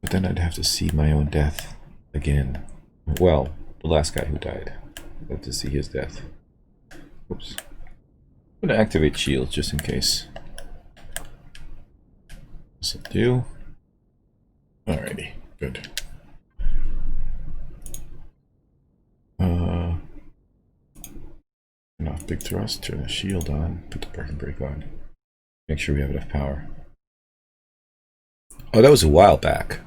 S1: but then I'd have to see my own death again. Well, the last guy who died. I'd have to see his death. Oops. I'm gonna activate shields just in case. This'll do. Alrighty, good. Turn off big thrust, turn the shield on, put the parking brake on. Make sure we have enough power. Oh, that was a while back.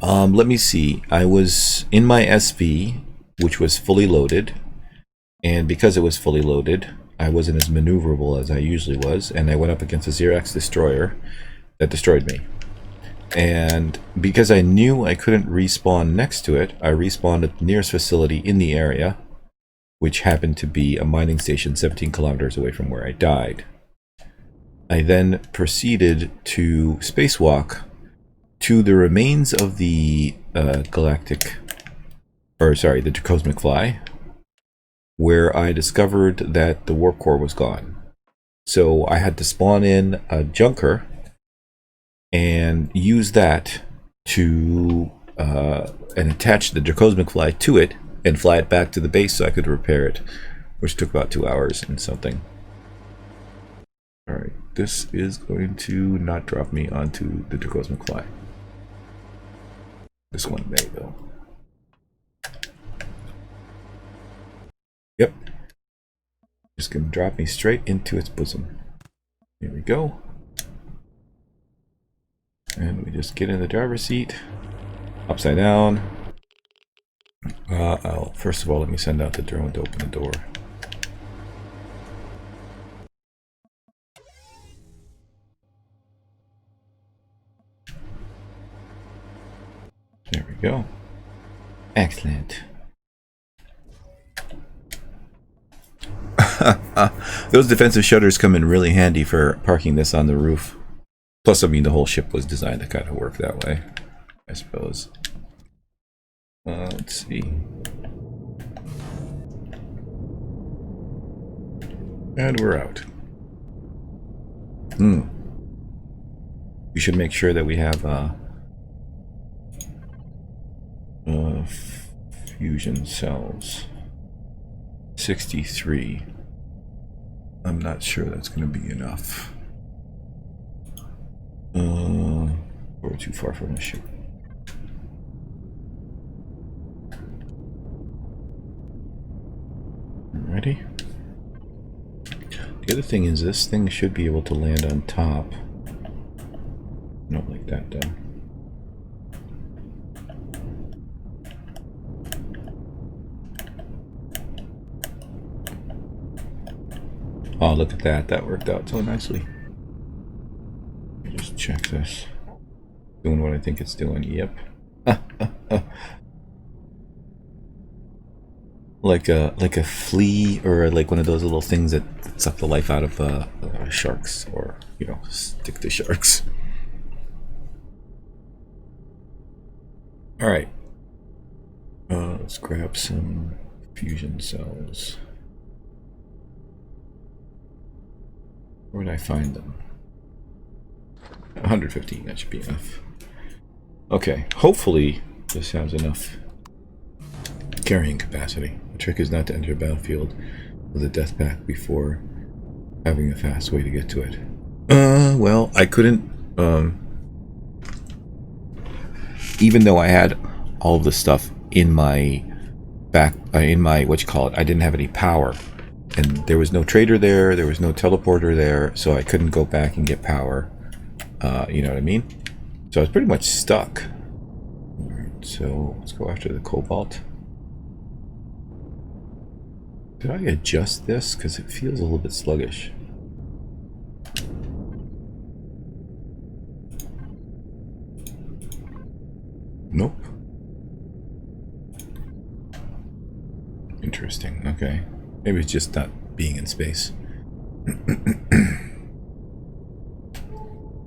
S1: Let me see. I was in my SV, which was fully loaded. And because it was fully loaded, I wasn't as maneuverable as I usually was. And I went up against a Xerax destroyer that destroyed me. And because I knew I couldn't respawn next to it, I respawned at the nearest facility in the area, which happened to be a mining station 17 kilometers away from where I died. I then proceeded to spacewalk to the remains of the the Dracosmic Fly, where I discovered that the warp core was gone. So I had to spawn in a junker and use that to and attach the Dracosmic Fly to it and fly it back to the base so I could repair it, which took about 2 hours and something. Alright, this is going to not drop me onto the Dracosmic Fly. This one may, though. Yep. Just gonna drop me straight into its bosom. Here we go. And we just get in the driver's seat. Upside down. First of all, let me send out the drone to open the door. There we go. Excellent. Those defensive shutters come in really handy for parking this on the roof. Plus, I mean, the whole ship was designed to kind of work that way, I suppose. Let's see. And we're out. We should make sure that we have fusion cells. 63. I'm not sure that's going to be enough. We're too far from the ship. Ready? The other thing is this thing should be able to land on top. Not like that though. Oh, look at that. That worked out so nicely. Let me just check this. Doing what I think it's doing. Yep. Like a flea, or like one of those little things that suck the life out of sharks, or, you know, stick to sharks. All right. Let's grab some fusion cells. Where would I find them? 115, that should be enough. Okay, hopefully this has enough carrying capacity. The trick is not to enter a battlefield with a death pack before having a fast way to get to it. Well, I couldn't, even though I had all of the stuff in my what you call it, I didn't have any power. And there was no trader there, there was no teleporter there, so I couldn't go back and get power. You know what I mean? So I was pretty much stuck. Alright, so let's go after the cobalt. Did I adjust this? Because it feels a little bit sluggish. Nope. Interesting, okay. Maybe it's just not being in space.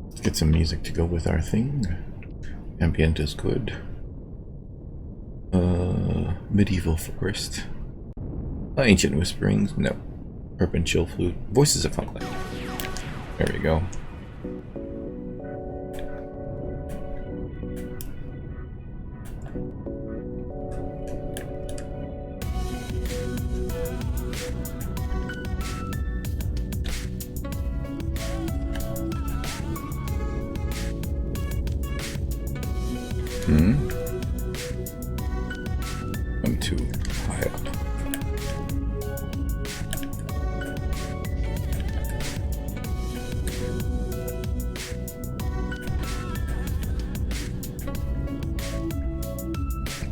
S1: Let's get some music to go with our thing. Ambient is good. Medieval forest. Ancient whisperings, no. Urban chill flute. Voices of Funkland. There we go. I'm too high up.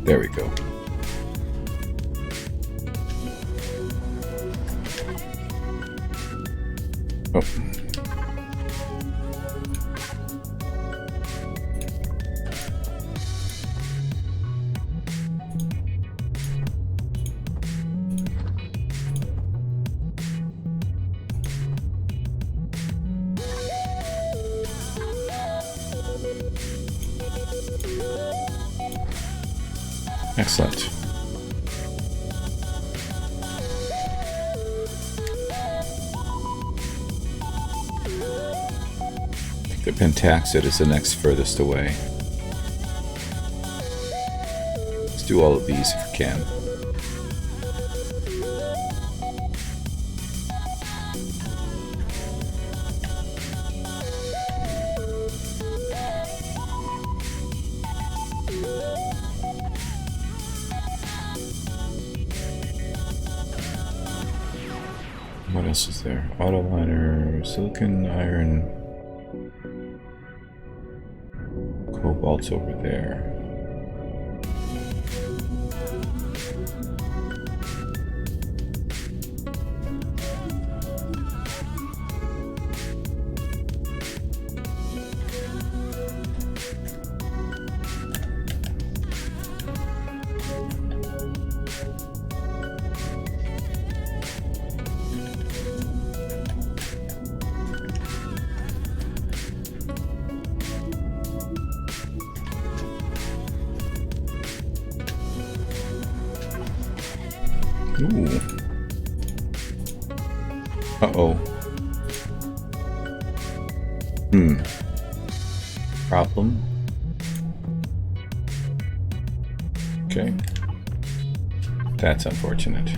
S1: There we go. Oh. Excellent. I think the Pentaxid is the next furthest away. Let's do all of these if we can. What else is there? Auto liner, silicon, iron, cobalt's over there. Ooh. Uh-oh. Problem. Okay. That's unfortunate.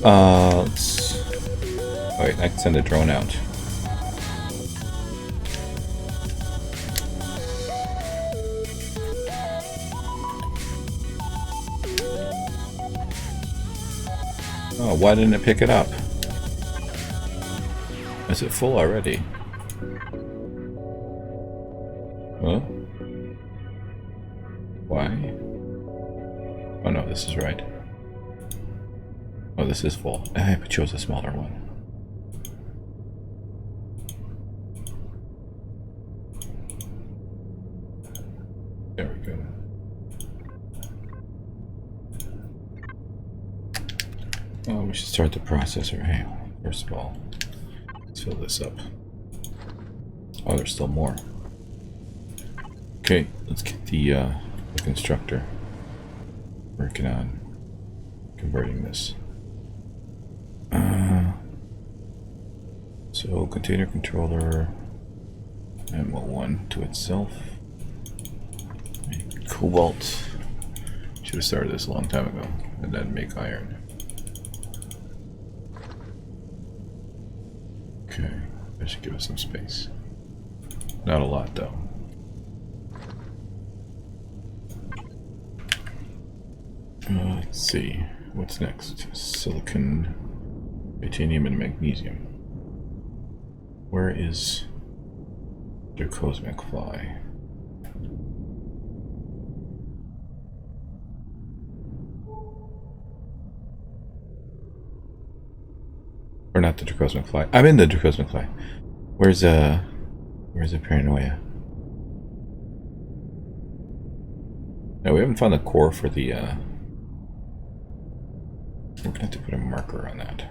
S1: Let's... Oh wait, I can send a drone out. Oh, why didn't it pick it up? Is it full already? Huh? Why? Oh no, this is right. Oh, this is full. I chose a smaller one. There we go. Oh, we should start the processor. Hey, first of all, let's fill this up. Oh, there's still more. Okay, let's get the constructor working on converting this. So container controller M01 to itself. Make cobalt. Should have started this a long time ago. And then make iron. Okay, that should give us some space. Not a lot though. Let's see, what's next? Silicon, titanium, and magnesium. Where is the cosmic fly? Or not the Dracosmic Fly. I'm in the Dracosmic Fly. Where's the paranoia? Now we haven't found the core for the, we're gonna have to put a marker on that.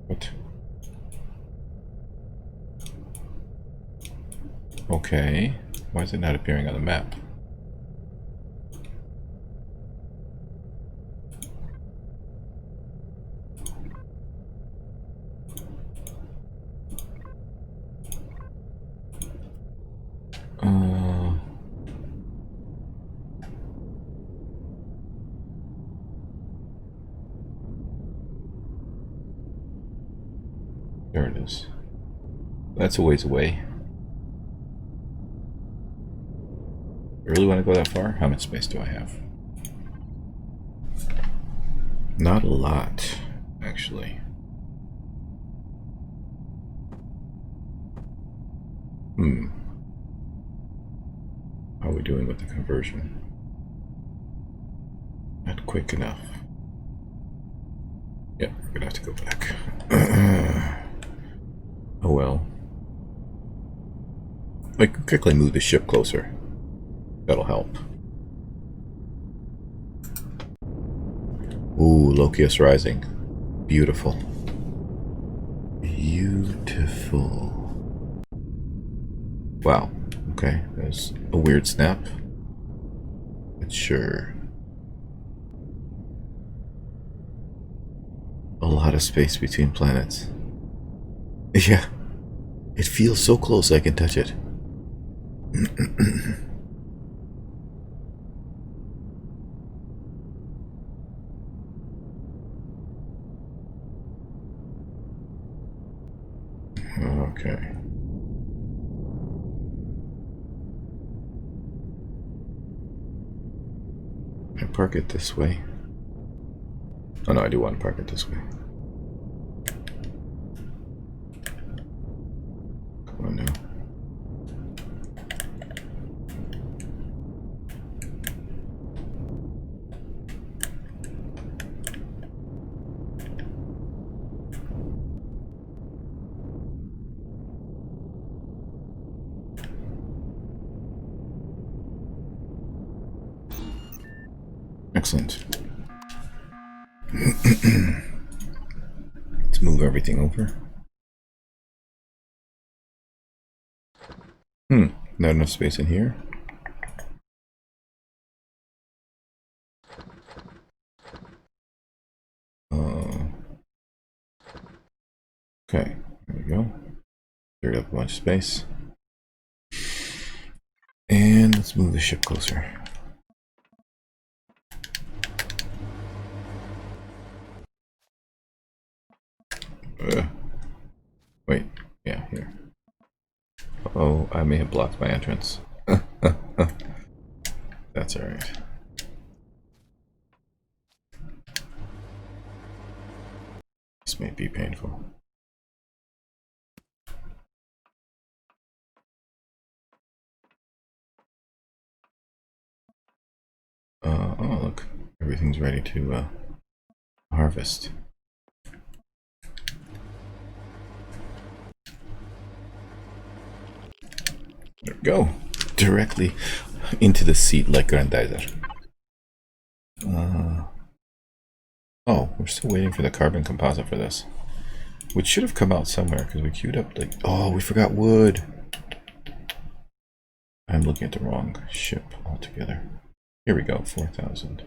S1: What? Okay. Why is it not appearing on the map? There it is. That's a ways away. I really want to go that far? How much space do I have? Not a lot, actually. How are we doing with the conversion? Not quick enough. Yeah, we're gonna have to go back. Oh well. I can quickly move the ship closer. That'll help. Ooh, Lokius Rising. Beautiful. Beautiful. Wow. Okay, there's a weird snap. But sure. A lot of space between planets. Yeah. It feels so close I can touch it. Okay. I park it this way. Oh no, I do want to park it this way. Come on now. Excellent. Let's move everything over. Not enough space in here. Okay, there we go. Cleared up a bunch of space. And let's move the ship closer. Wait, yeah, here. Oh, I may have blocked my entrance. That's alright. This may be painful. Oh, look. Everything's ready to harvest. There we go. Directly into the seat like Grandizer. Oh, we're still waiting for the carbon composite for this. Which should have come out somewhere because we queued up like... Oh, we forgot wood. I'm looking at the wrong ship altogether. Here we go, 4,000.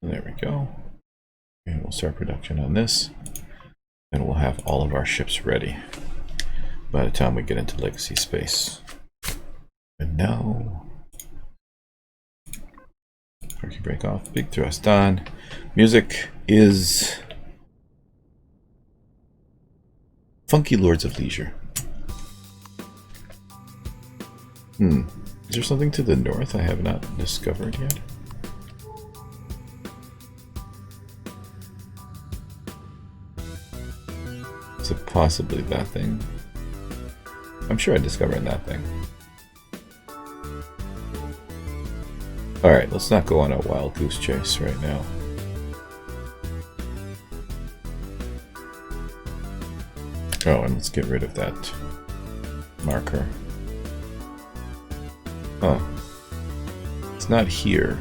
S1: There we go. And we'll start production on this. And we'll have all of our ships ready by the time we get into legacy space. And now, turkey break off, big thrust on. Music is Funky Lords of Leisure. Is there something to the north I have not discovered yet? Is it possibly that thing? I'm sure I discovered that thing. Alright, let's not go on a wild goose chase right now. Oh, and let's get rid of that marker. Oh. It's not here.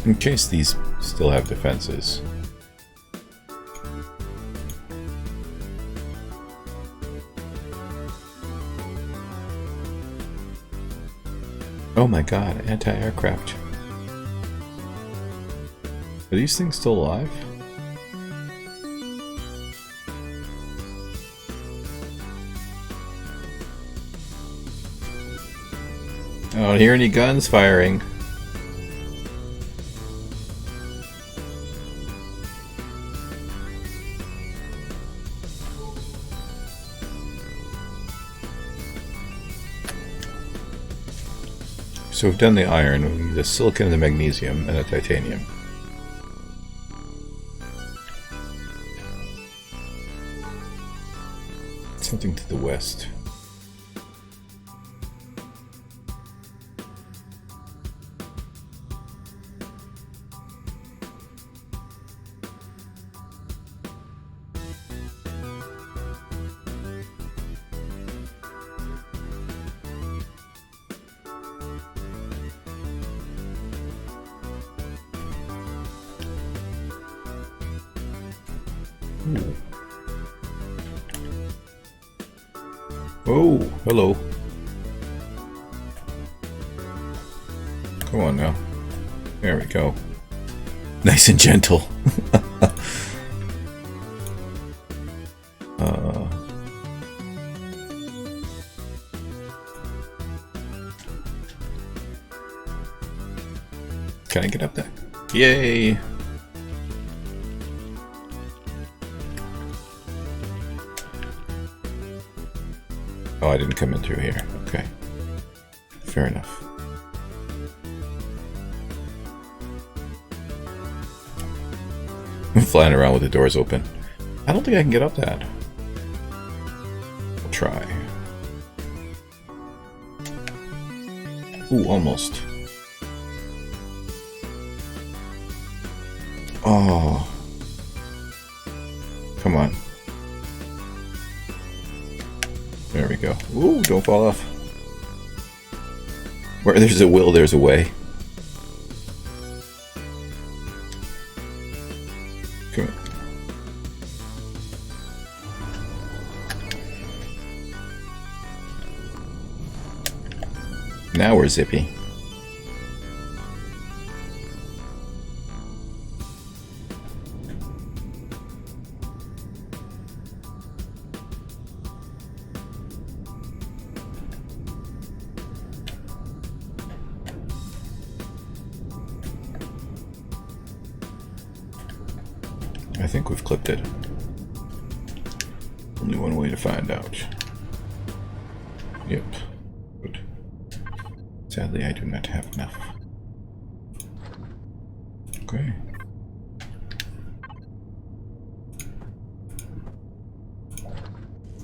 S1: In case these still have defenses. Oh my god, anti-aircraft. Are these things still alive? I don't hear any guns firing. So we've done the iron, we need the silicon, the magnesium, and the titanium. Something to the west. Oh, hello. Come on now. There we go. Nice and gentle. Can I get up there? Yay! Oh, I didn't come in through here. Okay. Fair enough. I'm flying around with the doors open. I don't think I can get up that. I'll try. Ooh, almost. Oh. Come on. There we go. Ooh, don't fall off. Where there's a will, there's a way. Come on. Now we're zippy. I think we've clipped it. Only one way to find out. Yep. Good. Sadly, I do not have enough. Okay.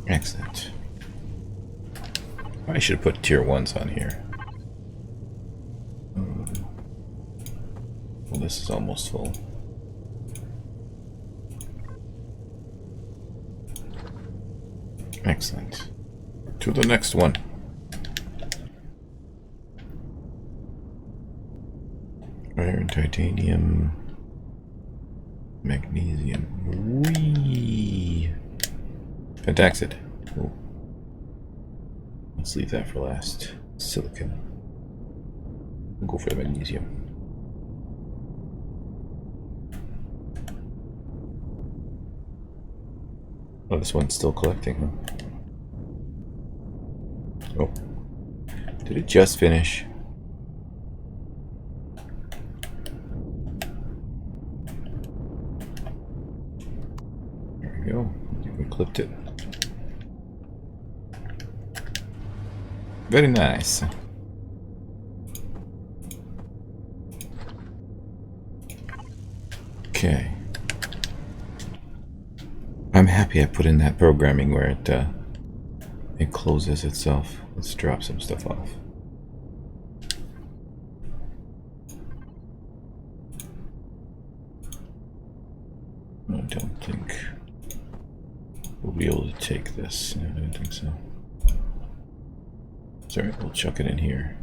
S1: Excellent. I should have put tier 1s on here. Well, this is almost full. Excellent. To the next one. Iron, titanium, magnesium. Whee! Pentaxid. Cool. Let's leave that for last. Silicon. We'll go for the magnesium. Oh, this one's still collecting, huh? Oh. Did it just finish? There we go. We clipped it. Very nice. Okay. I'm happy I put in that programming where it closes itself. Let's drop some stuff off. I don't think we'll be able to take this. No, I don't think so. Sorry, we'll chuck it in here.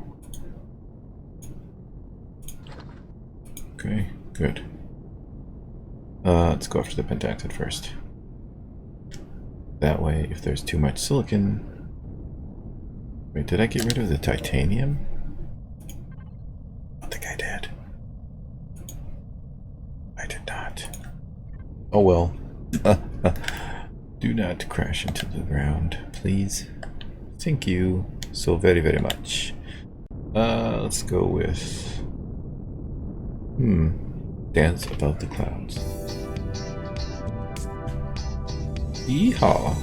S1: Okay, good. Let's go after the pentactid first. That way, if there's too much silicon... Wait, did I get rid of the titanium? I don't think I did. I did not. Oh well. Do not crash into the ground, please. Thank you so very, very much. Let's go with... Dance above the clouds. Yeehaw!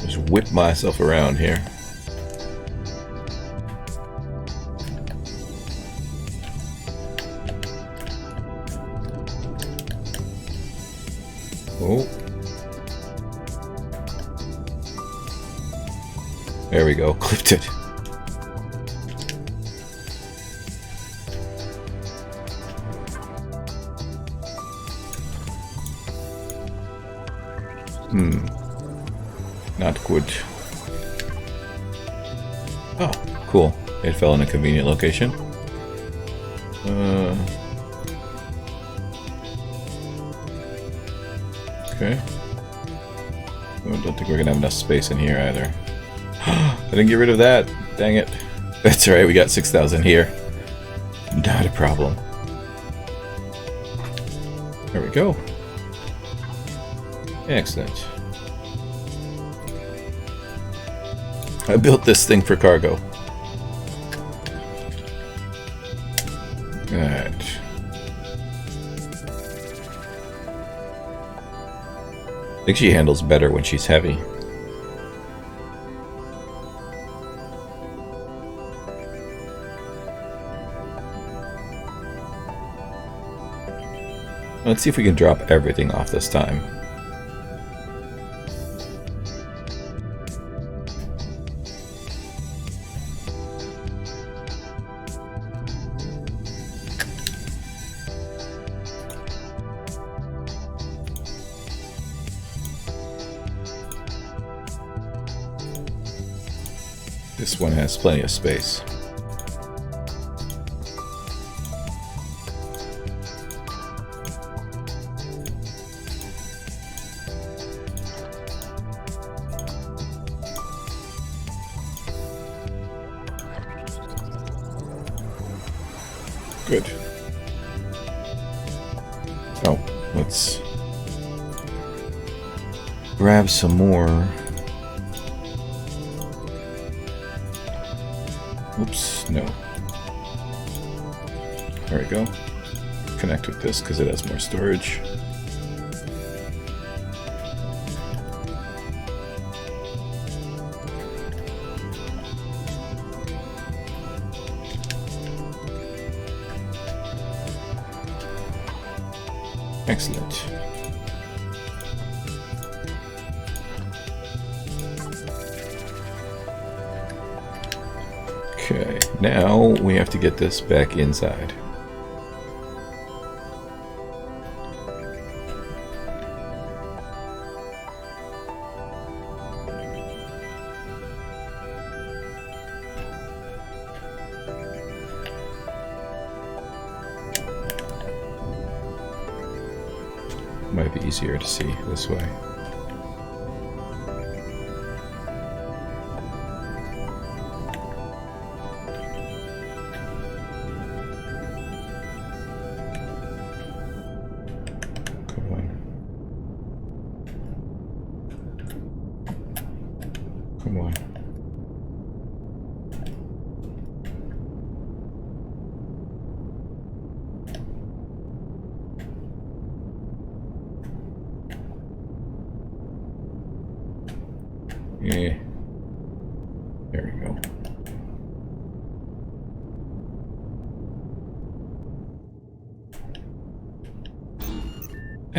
S1: Just whip myself around here. Oh. There we go, clipped it. Not good. Oh, cool. It fell in a convenient location. Okay. I don't think we're gonna have enough space in here either. I didn't get rid of that. Dang it. That's alright, we got 6,000 here. Not a problem. There we go. Excellent. I built this thing for cargo. Alright. I think she handles better when she's heavy. Let's see if we can drop everything off this time. This one has plenty of space. Good. Oh, let's grab some more. Oops, no. There we go. Connect with this because it has more storage. Excellent. Okay, now we have to get this back inside. Might be easier to see this way. Come on. Come on. Yeah. There we go.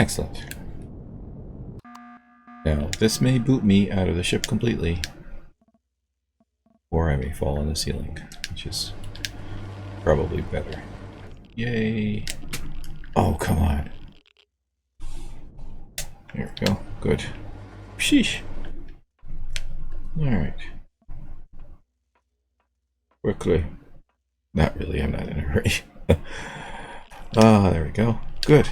S1: Excellent. Now, this may boot me out of the ship completely. Or I may fall on the ceiling, which is probably better. Yay! Oh, come on. Here we go. Good. Sheesh. Alright. Quickly. Not really, I'm not in a hurry. Ah, there we go. Good.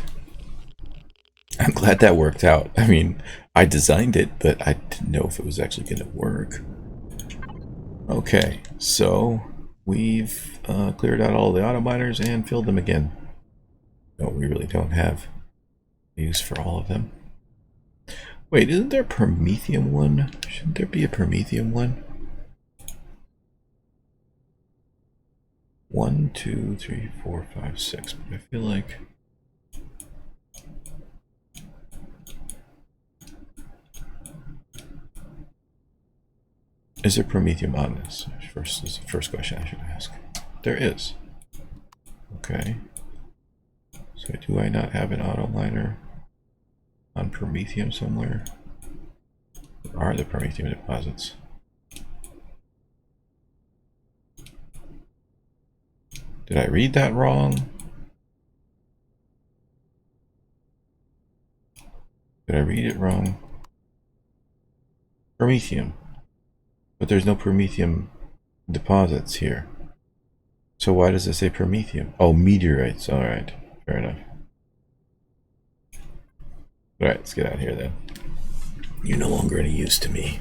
S1: I'm glad that worked out. I mean, I designed it, but I didn't know if it was actually going to work. Okay, so we've cleared out all the auto miners and filled them again. No, we really don't have use for all of them. Wait, isn't there a Promethium one? Shouldn't there be a Promethium one? 1, 2, 3, 4, 5, 6. But I feel like is there Promethium on this? First is the first question I should ask. There is. Okay. So do I not have an auto miner on Promethium somewhere? Where are the Promethium deposits? Did I read that wrong? Did I read it wrong? Promethium. But there's no Promethium deposits here. So why does it say Promethium? Oh, meteorites. Alright. Fair enough. Alright, let's get out of here then. You're no longer any use to me.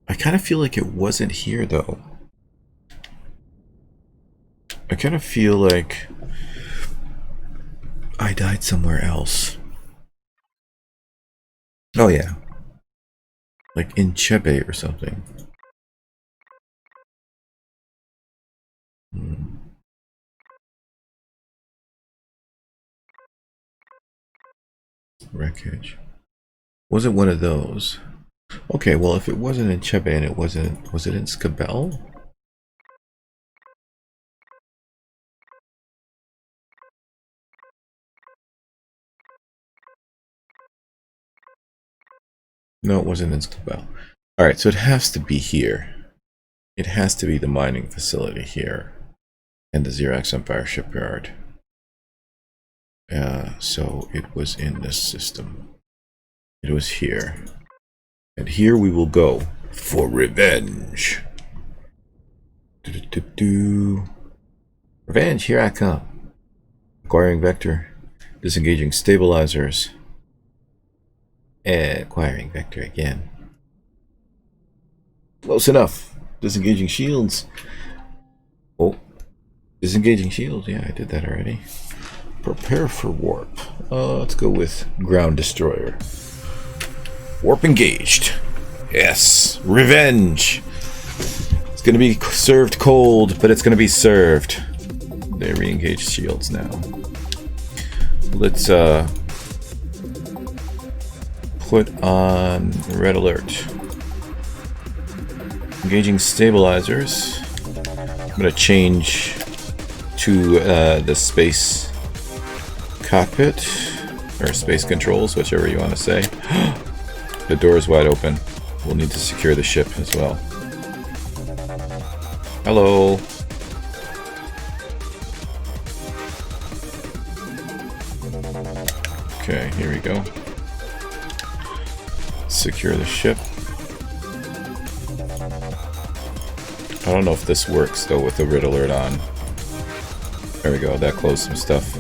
S1: I kind of feel like it wasn't here though. I kind of feel like I died somewhere else. Oh yeah. Like in Chebe or something. Wreckage. Was it one of those? Okay, well if it wasn't in Chebe and it wasn't, was it in Skabel? No, it wasn't in Skabel. Alright, so it has to be here. It has to be the mining facility here. And the Xerox Empire shipyard. So it was in this system. It was here. And here we will go for revenge. Revenge, here I come. Acquiring vector. Disengaging stabilizers. Acquiring vector again. Close enough. Disengaging shields. Oh. Disengaging shields. Yeah, I did that already. Prepare for warp. Let's go with ground destroyer. Warp engaged. Yes. Revenge. It's going to be served cold, but it's going to be served. They re-engaged shields now. Let's put on red alert. Engaging stabilizers. I'm going to change to the space cockpit, or space controls, whichever you want to say. The door is wide open. We'll need to secure the ship as well. Hello. Okay, here we go. Secure the ship. I don't know if this works though with the red alert on. There we go, that closed some stuff.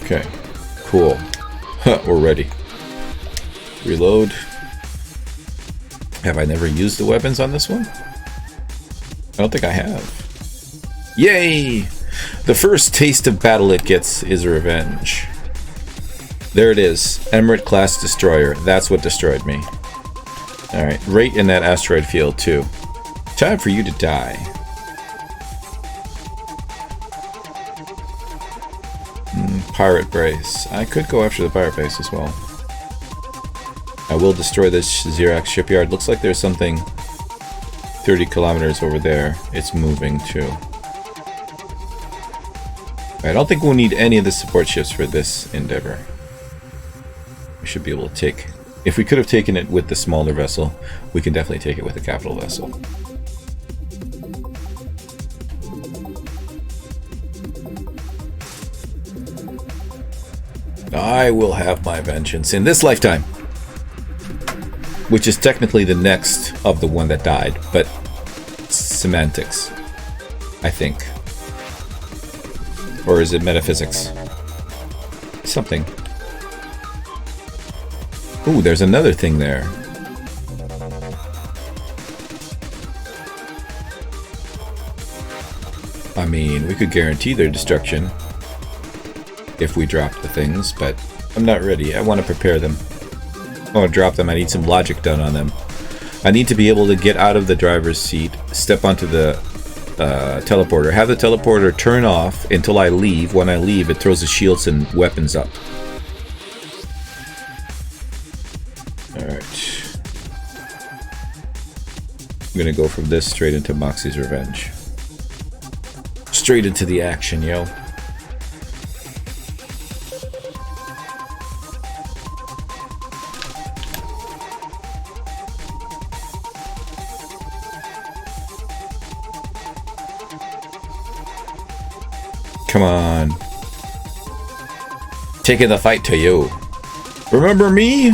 S1: Okay, cool. We're ready. Reload. Have I never used the weapons on this one? I don't think I have. Yay! The first taste of battle it gets is revenge. There it is. Emirate class destroyer. That's what destroyed me. Alright, right in that asteroid field too. Time for you to die. Pirate base. I could go after the pirate base as well. I will destroy this Xerox shipyard. Looks like there's something 30 kilometers over there, it's moving too. I don't think we'll need any of the support ships for this endeavor. We should be able to take... If we could have taken it with the smaller vessel, we can definitely take it with the capital vessel. I will have my vengeance in this lifetime. Which is technically the next of the one that died, but semantics, I think. Or is it metaphysics? Something. Ooh, there's another thing there. I mean, we could guarantee their destruction if we drop the things, but I'm not ready. I want to prepare them. I want to drop them. I need some logic done on them. I need to be able to get out of the driver's seat, step onto the teleporter, have the teleporter turn off until I leave. When I leave, it throws the shields and weapons up. Alright. I'm gonna go from this straight into Moxie's Revenge. Straight into the action, yo. Come on. Taking the fight to you. Remember me?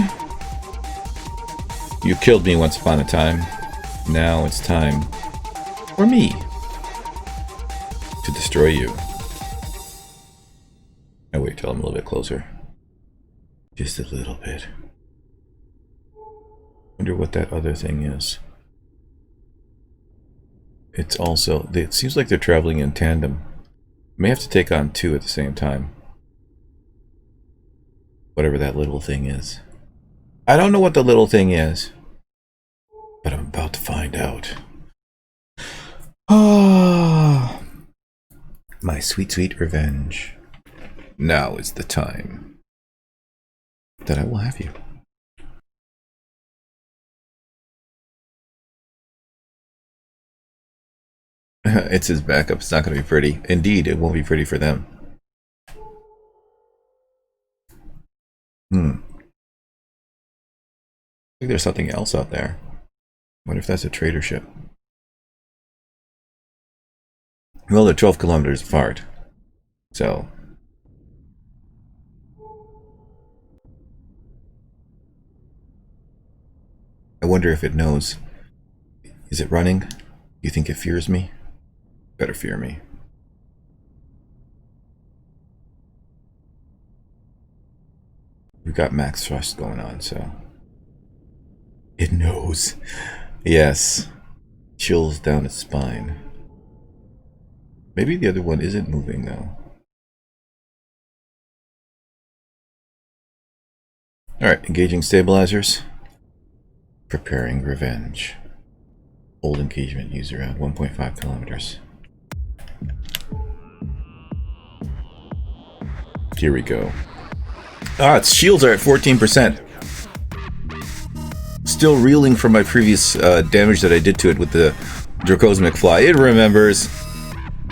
S1: You killed me once upon a time. Now it's time for me to destroy you. I wait till I'm a little bit closer. Just a little bit. Wonder what that other thing is. It's also... It seems like they're traveling in tandem. May have to take on two at the same time. Whatever that little thing is. I don't know what the little thing is. But I'm about to find out. Ah, my sweet, sweet revenge. Now is the time that I will have you. It's his backup. It's not going to be pretty. Indeed, it won't be pretty for them. I think there's something else out there. What if that's a trader ship? Well, they're 12 kilometers apart. So... I wonder if it knows. Is it running? You think it fears me? Better fear me. We've got max thrust going on, so... It knows. Yes. Chills down its spine. Maybe the other one isn't moving, though. Alright, engaging stabilizers. Preparing revenge. Hold engagement, use around 1.5 kilometers. Here we go. Ah, its shields are at 14%. Still reeling from my previous damage that I did to it with the Dracosmic Fly. It remembers.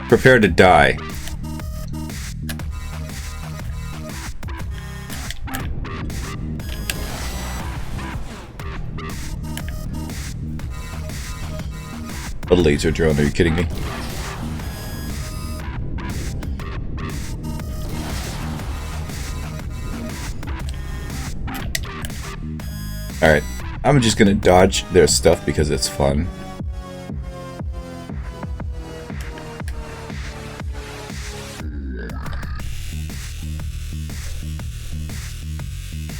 S1: Prepare to die. A laser drone, are you kidding me? Alright, I'm just gonna dodge their stuff because it's fun.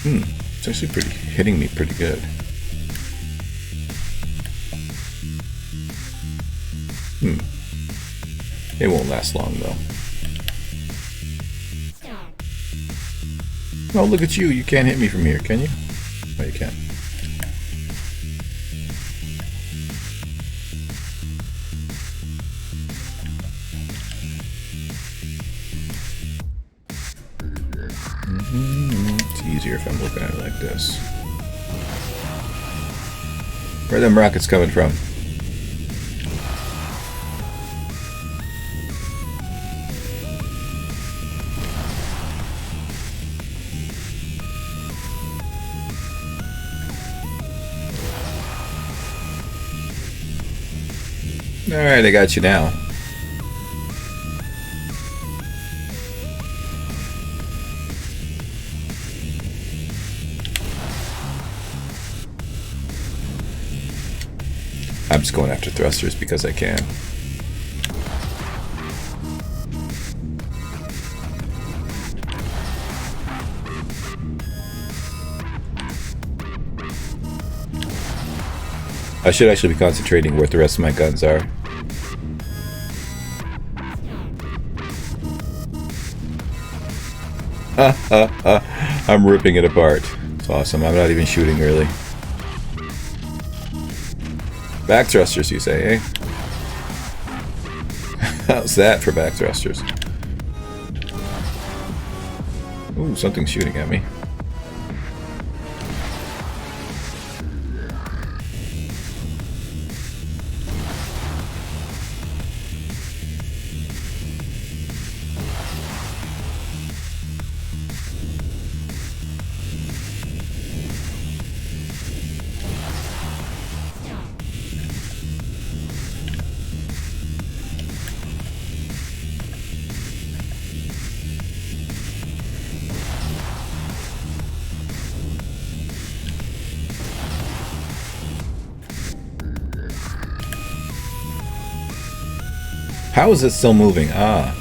S1: It's actually hitting me pretty good. It won't last long though. Oh, look at you. You can't hit me from here, can you? Oh, you can. It's easier if I'm looking at it like this. Where are them rockets coming from? Alright, I got you now. I'm just going after thrusters because I can. I should actually be concentrating where the rest of my guns are. I'm ripping it apart. It's awesome. I'm not even shooting really. Back thrusters, you say, eh? How's that for back thrusters? Ooh, something's shooting at me. How is it still moving? Ah.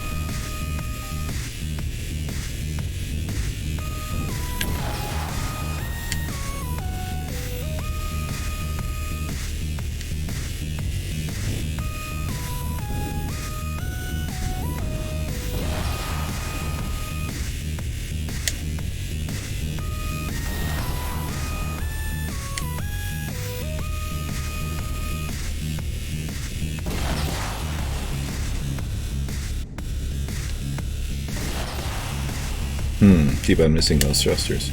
S1: Keep on missing those thrusters.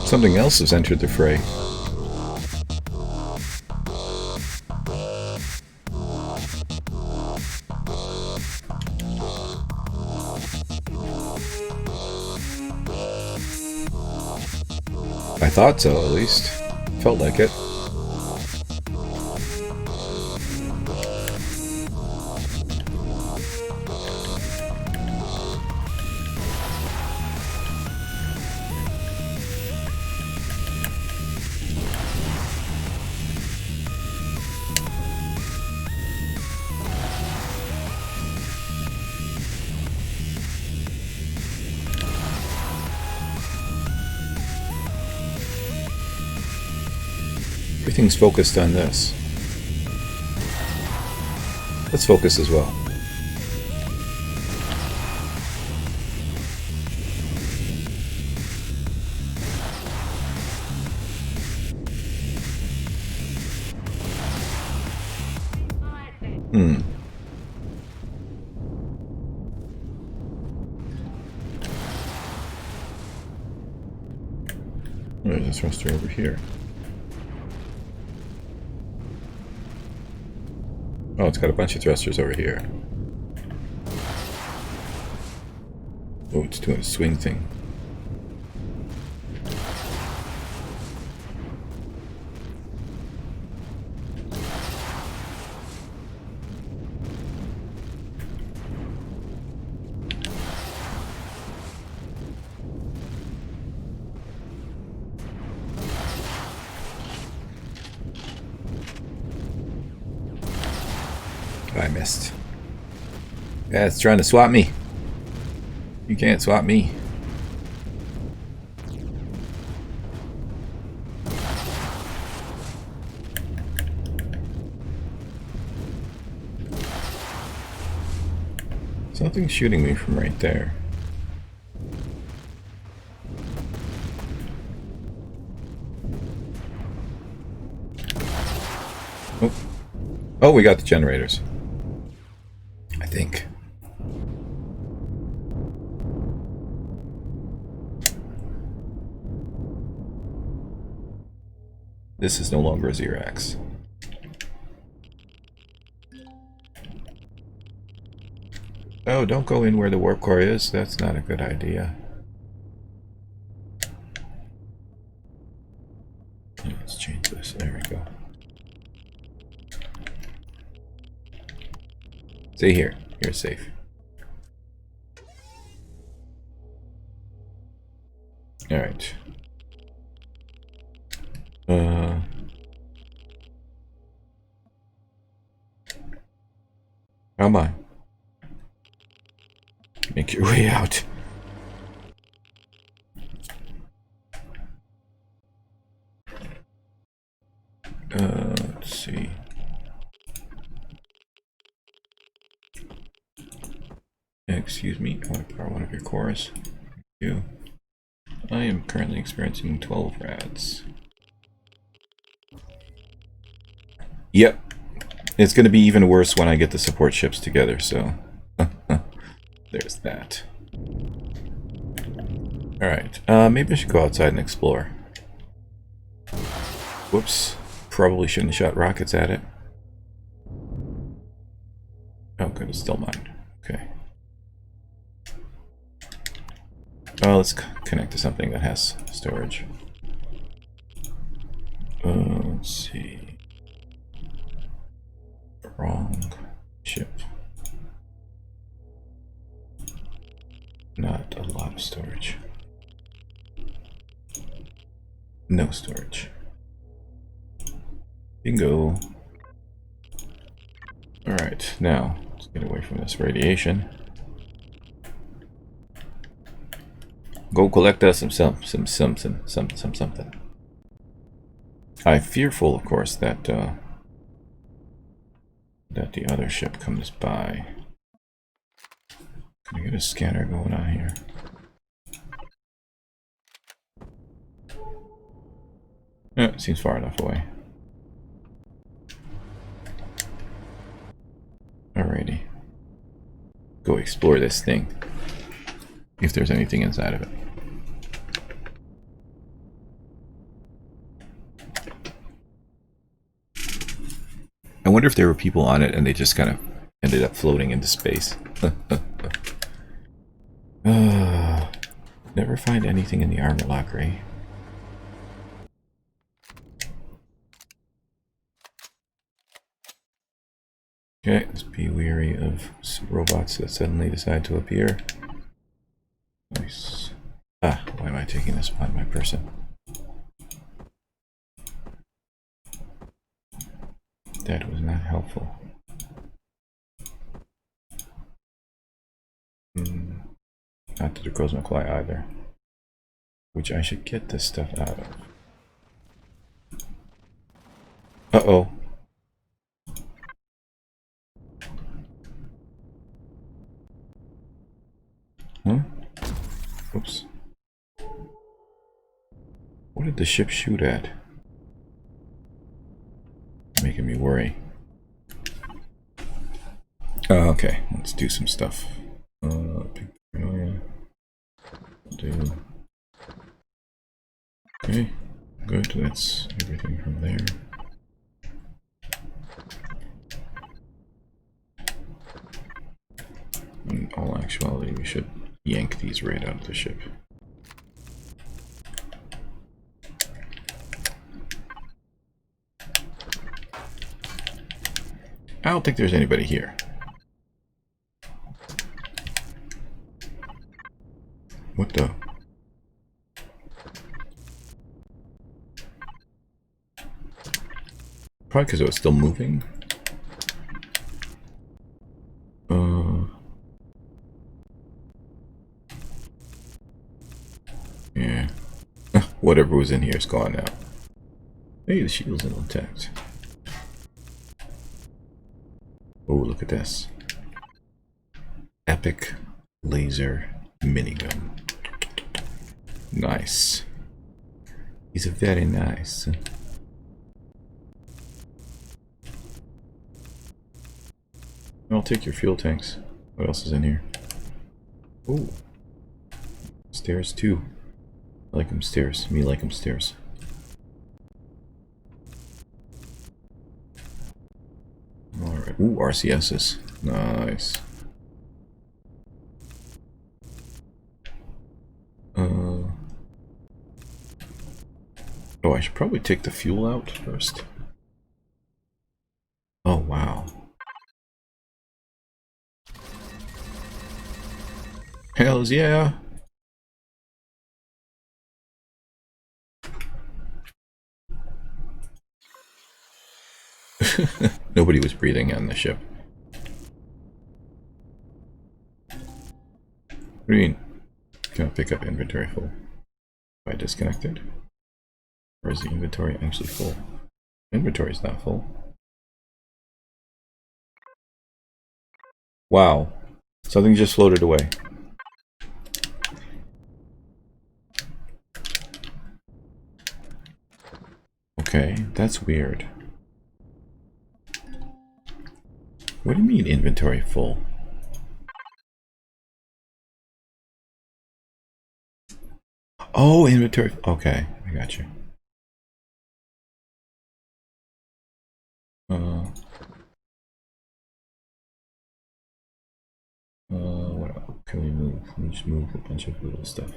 S1: Something else has entered the fray. I thought so, at least. Felt like it. Everything's focused on this. Let's focus as well. There's a thruster over here. Oh, it's got a bunch of thrusters over here. Oh, it's doing a swing thing. I missed. Yeah, it's trying to swap me. You can't swap me. Something's shooting me from right there. Oh, oh, we got the generators. I think. This is no longer a Xerax. Oh, don't go in where the warp core is. That's not a good idea. Let's change this. There we go. Stay here. You're safe. Alright. Come on. Make your way out. Let's see. Excuse me, I want to borrow one of your cores. Thank you. I am currently experiencing 12 rads. Yep. It's going to be even worse when I get the support ships together, so there's that. Alright, maybe I should go outside and explore. Whoops. Probably shouldn't have shot rockets at it. Oh, good, it's still mine. Okay. Let's connect to something that has storage. Let's see. Wrong ship. Not a lot of storage. No storage. Bingo. Alright, now let's get away from this radiation. Go collect us something. I'm fearful, of course, that that the other ship comes by. Can I get a scanner going on here? No, it seems far enough away. Alrighty. Go explore this thing. If there's anything inside of it. I wonder if there were people on it and they just kind of ended up floating into space. Never find anything in the armor lock, Ray. Okay, let's be wary of robots that suddenly decide to appear. Nice. Ah, why am I taking this on my person? That was not helpful. Not to the Cosmic Lie either. Which I should get this stuff out of. Uh-oh. Huh? Oops. What did the ship shoot at? Making me worry. Oh, okay, let's do some stuff. Okay, good. That's everything from there. In all actuality, we should yank these right out of the ship. I don't think there's anybody here. What the? Probably because it was still moving. Yeah. Whatever was in here is gone now. Hey, the shield's intact. Oh, look at this. Epic laser minigun. Nice. He's a very nice. I'll take your fuel tanks. What else is in here? Oh. Stairs too. I like them stairs. Me like them stairs. Alright. Ooh, RCSs. Nice. Oh, I should probably take the fuel out first. Oh, wow. Hells yeah! Nobody was breathing on the ship. What do you mean? Cannot pick up inventory full. Have I disconnected? Or is the inventory actually full? Inventory is not full. Wow. Something just floated away. Okay, that's weird. What do you mean inventory full? Oh, inventory. Okay, I got you. What else can we move? Let me just move a bunch of little stuff.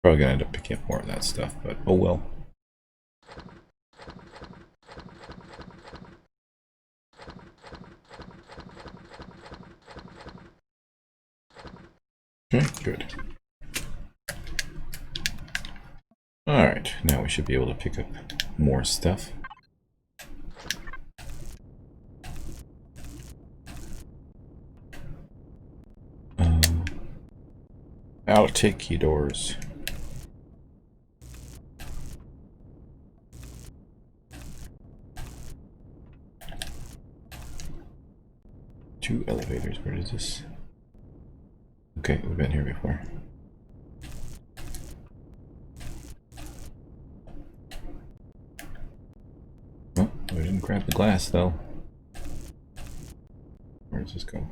S1: Probably gonna end up picking up more of that stuff, but oh well. Okay, good. Alright, now we should be able to pick up more stuff. I'll take key doors. Two elevators. Where is this? Okay, we've been here before. Oh, we didn't grab the glass though. Where does this go?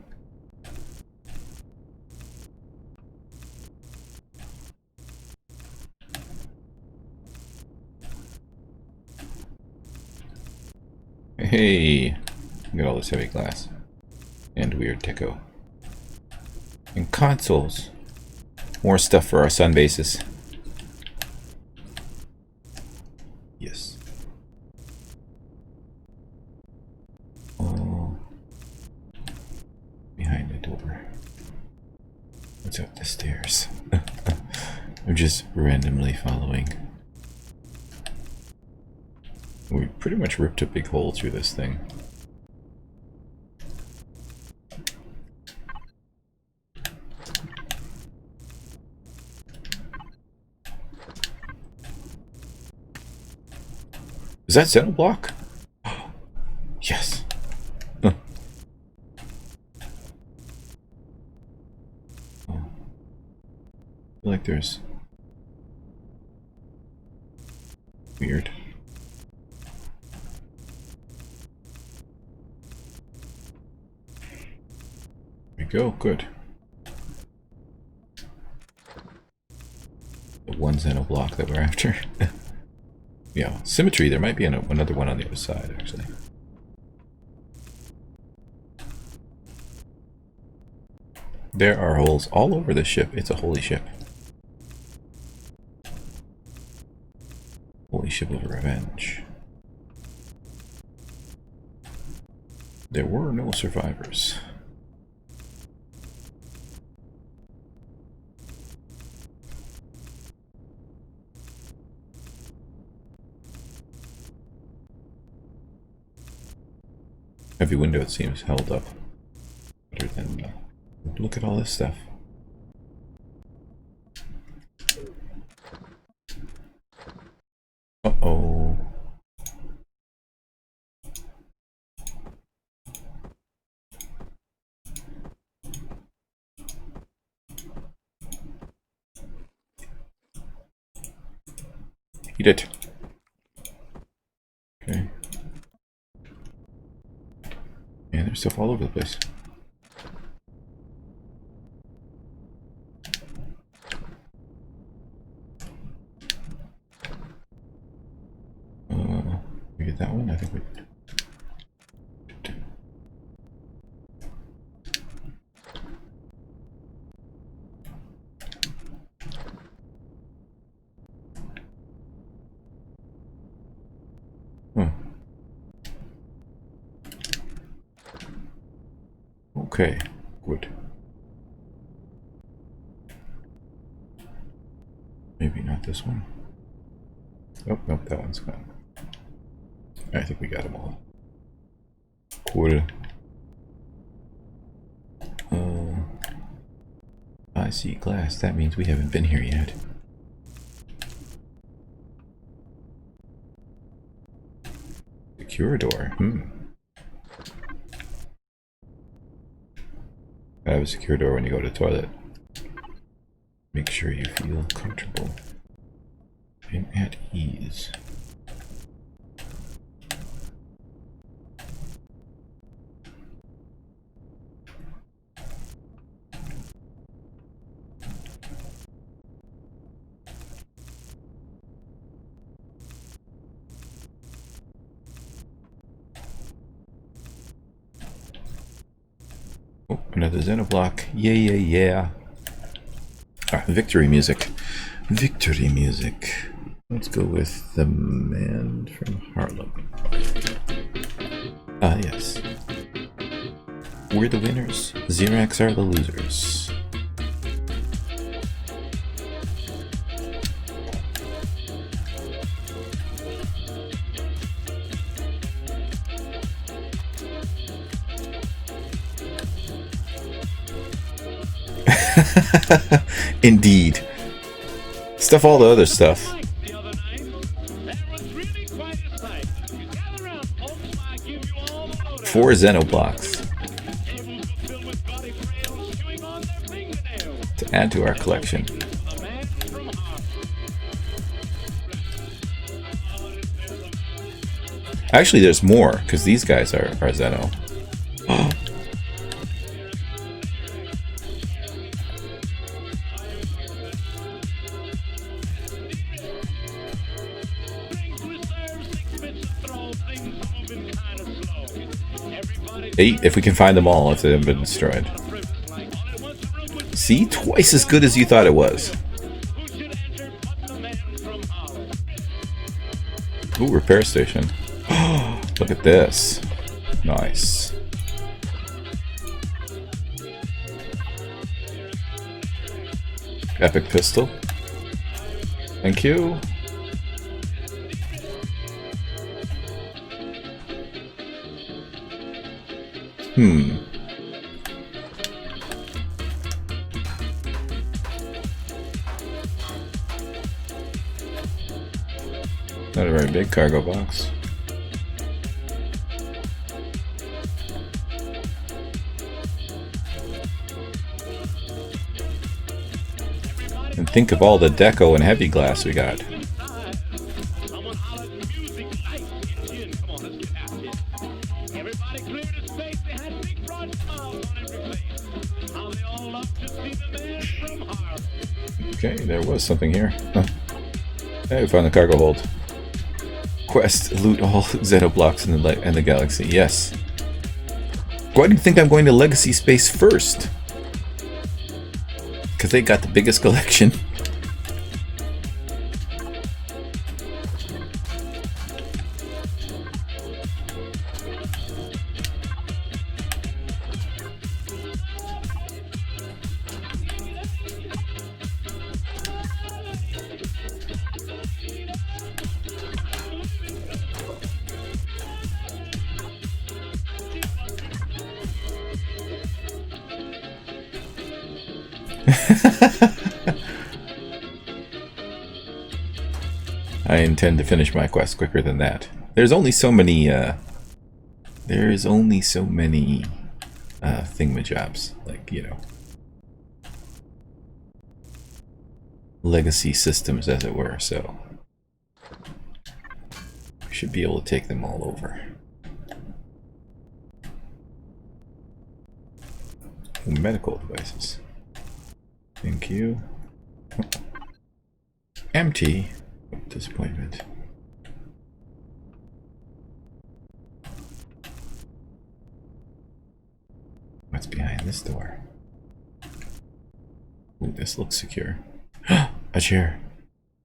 S1: Hey! Look at all this heavy glass. And weird deco. And consoles. More stuff for our sun bases. Yes. Oh. Behind the door. What's up the stairs? I'm just randomly following. We pretty much ripped a big hole through this thing. Is that center block? Yes. Huh. Oh. I feel like there's weird. There we go. Good. The one Xeno block that we're after. Yeah, symmetry, there might be another one on the other side, actually. There are holes all over this ship. It's a holy ship. Holy ship of revenge. There were no survivors. Heavy window, it seems, held up better than look at all this stuff. Uh-oh. Eat it. Okay. And there's stuff all over the place. get that one? I think we... Huh. Okay, good. Maybe not this one. Oh, nope, that one's gone. I think we got them all. Cool. I see glass. That means we haven't been here yet. Secure door. I have a secure door when you go to the toilet. Make sure you feel comfortable and at ease. Oh, another Xenoblock. Yeah, yeah, yeah. Ah, victory music. Victory music. Let's go with the man from Harlem. Ah, yes. We're the winners. Xerax are the losers. Indeed. Stuff all the other stuff. 4 Xenoblocks to add to our collection. Actually, there's more, because these guys are Xeno. 8, if we can find them all, if they haven't been destroyed. See? Twice as good as you thought it was. Ooh, repair station. Look at this. Nice. Epic pistol. Thank you. Not a very big cargo box. And think of all the deco and heavy glass we got. Okay, there was something here. Huh. Hey, we found the cargo hold. Quest, loot all Xenoblocks in the galaxy. Yes. Why do you think I'm going to Legacy Space first? Because they got the biggest collection. I intend to finish my quest quicker than that. There's only so many thingamajobs, like, you know, legacy systems, as it were, so we should be able to take them all over. Medical devices. Thank you. Empty. Disappointment. What's behind this door? Ooh, this looks secure. A chair.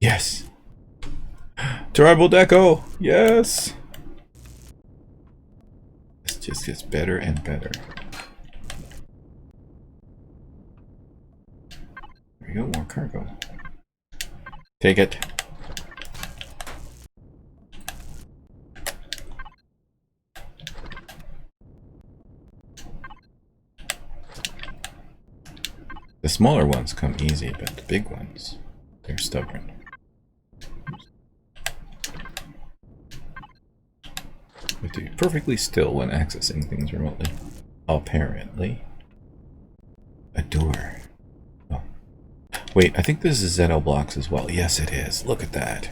S1: Yes. Tribal deco. Yes. This just gets better and better. There we go, more cargo. Take it. The smaller ones come easy, but the big ones, they're stubborn. We have to be perfectly still when accessing things remotely. Apparently. A door. Oh. Wait, I think this is Xeno blocks as well. Yes, it is. Look at that.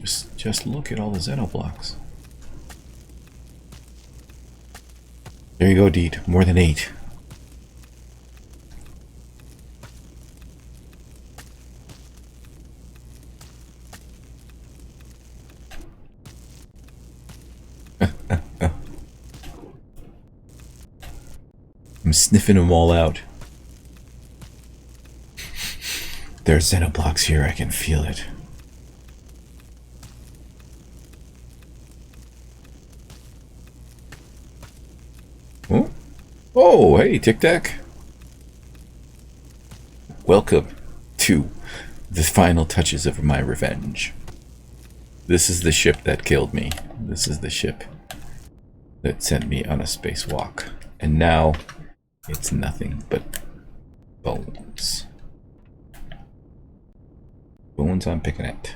S1: Just look at all the Xeno blocks. There you go, Deed. More than 8. I'm sniffing them all out. There's Xenoblocks here, I can feel it. Oh, oh hey, Tic Tac. Welcome to the final touches of my revenge. This is the ship that killed me. This is the ship that sent me on a spacewalk. And now it's nothing but bones. Bones I'm picking at.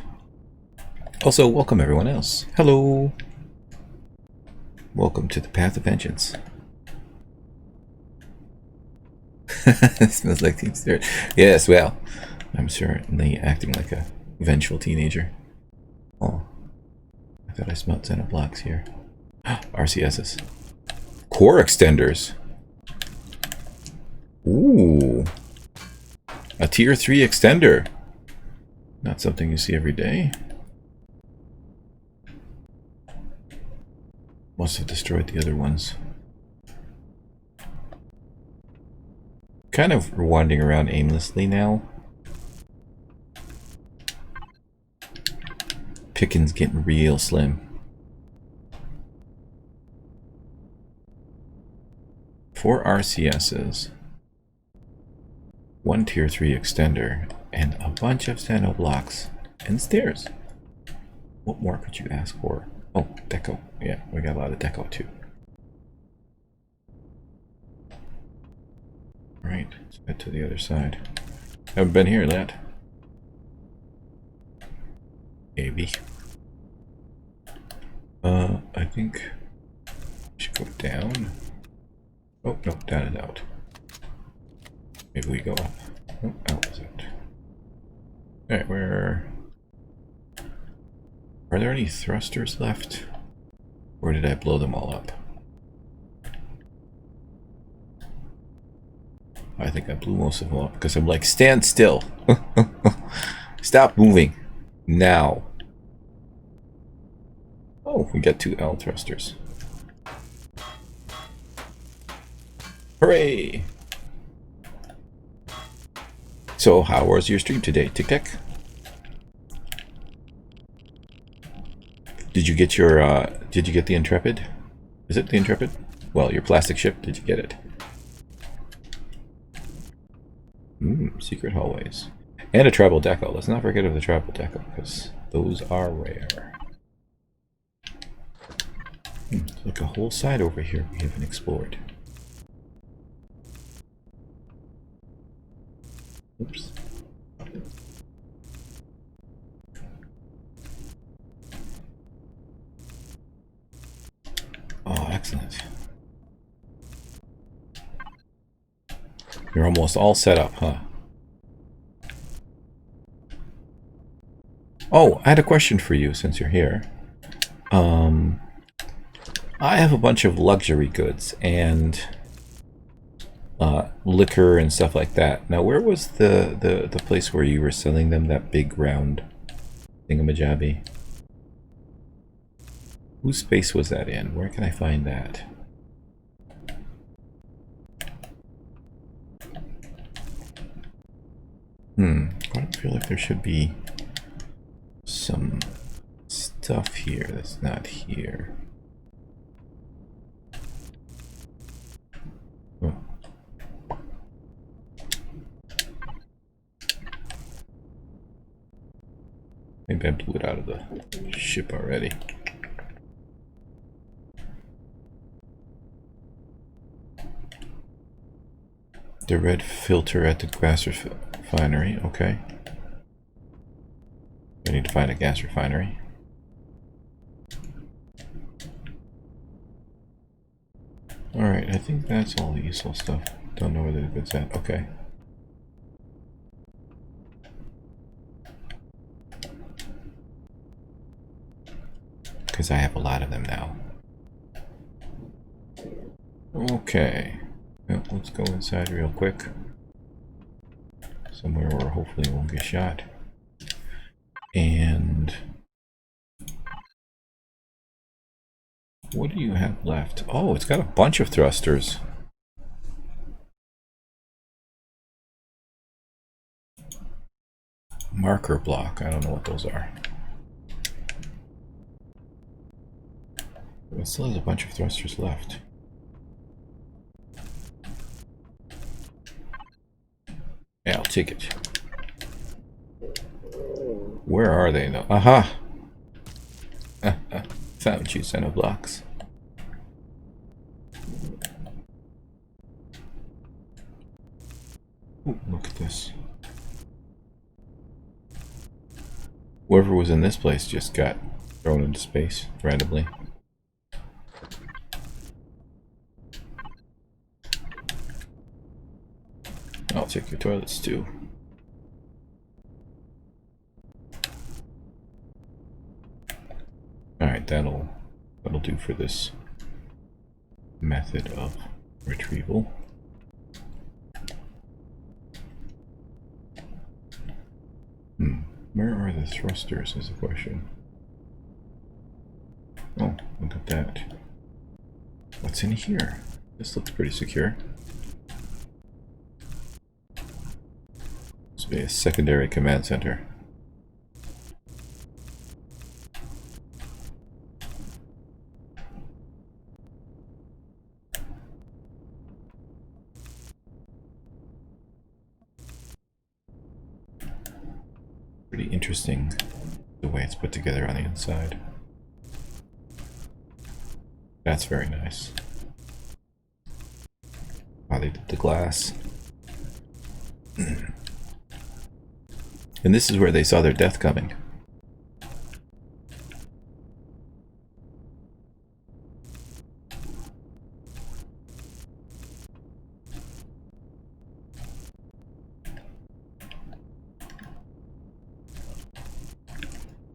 S1: Also, welcome everyone else. Hello. Welcome to the Path of Vengeance. It smells like Teen Spirit. Yes, well, I'm certainly acting like a vengeful teenager. Oh, I thought I smelled Xenoblocks here. RCSs. Core extenders. Ooh. A tier 3 extender. Not something you see every day. Must have destroyed the other ones. Kind of wandering around aimlessly now. Pickings getting real slim. 4 RCSs. 1 tier 3 extender. And a bunch of Xenoblocks. And stairs. What more could you ask for? Oh, deco. Yeah, we got a lot of deco too. Right, let's head to the other side. Haven't been here yet. Maybe. I think we should go down. Oh, no, down and out. Maybe we go up. Oh, out was it. Alright, where... Are there any thrusters left? Or did I blow them all up? I think I blew most of them up because I'm like, stand still. Stop moving. Now. Oh, we got 2 L thrusters. Hooray! So, how was your stream today, Tic Tac? Did you get your, did you get the Intrepid? Is it the Intrepid? Well, your plastic ship, did you get it? Secret hallways. And a tribal deco. Let's not forget of the tribal deco, because those are rare. Like a whole side over here we haven't explored. Oops. Oh, excellent. You're almost all set up, huh? Oh, I had a question for you since you're here. I have a bunch of luxury goods and liquor and stuff like that. Now, where was the place where you were selling them, that big round thingamajabby? Whose space was that in? Where can I find that? feel like there should be some stuff here that's not here. Oh. Maybe I blew it out of the ship already. The red filter at the gas refinery, okay. I need to find a gas refinery. Alright, I think that's all the useful stuff. Don't know where the good's at. Okay. Because I have a lot of them now. Okay. Well, let's go inside real quick. Somewhere where hopefully we won't get shot. And what do you have left? Oh, it's got a bunch of thrusters. Marker block. I don't know what those are. It still has a bunch of thrusters left. Yeah, I'll take it. Where are they though? Aha! Found you, Xenoblocks. Ooh, look at this. Whoever was in this place just got thrown into space randomly. I'll take your toilets too. Alright, that'll do for this method of retrieval. Where are the thrusters is the question. Oh, look at that. What's in here? This looks pretty secure. This will be a secondary command center. Pretty interesting the way it's put together on the inside. That's very nice. How they did the glass. And this is where they saw their death coming.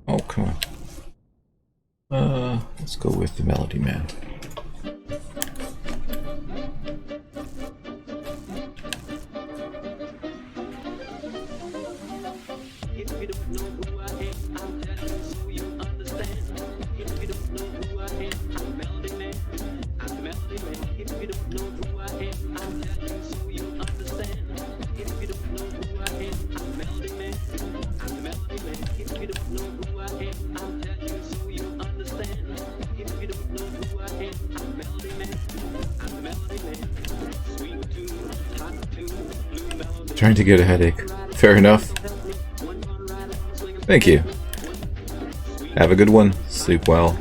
S1: Oh, come on. Let's go with the Melody Man. Trying to get a headache. Fair enough. Thank you. Have a good one. Sleep well.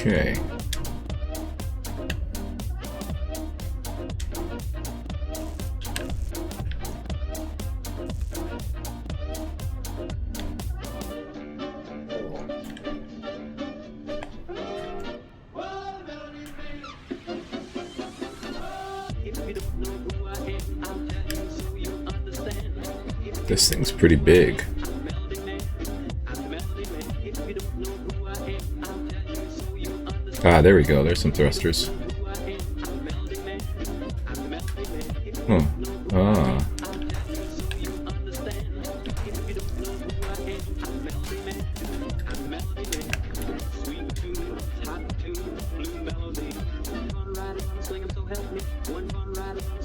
S1: Okay. This thing's pretty big. Ah, there we go. There's some thrusters. Oh. Ah.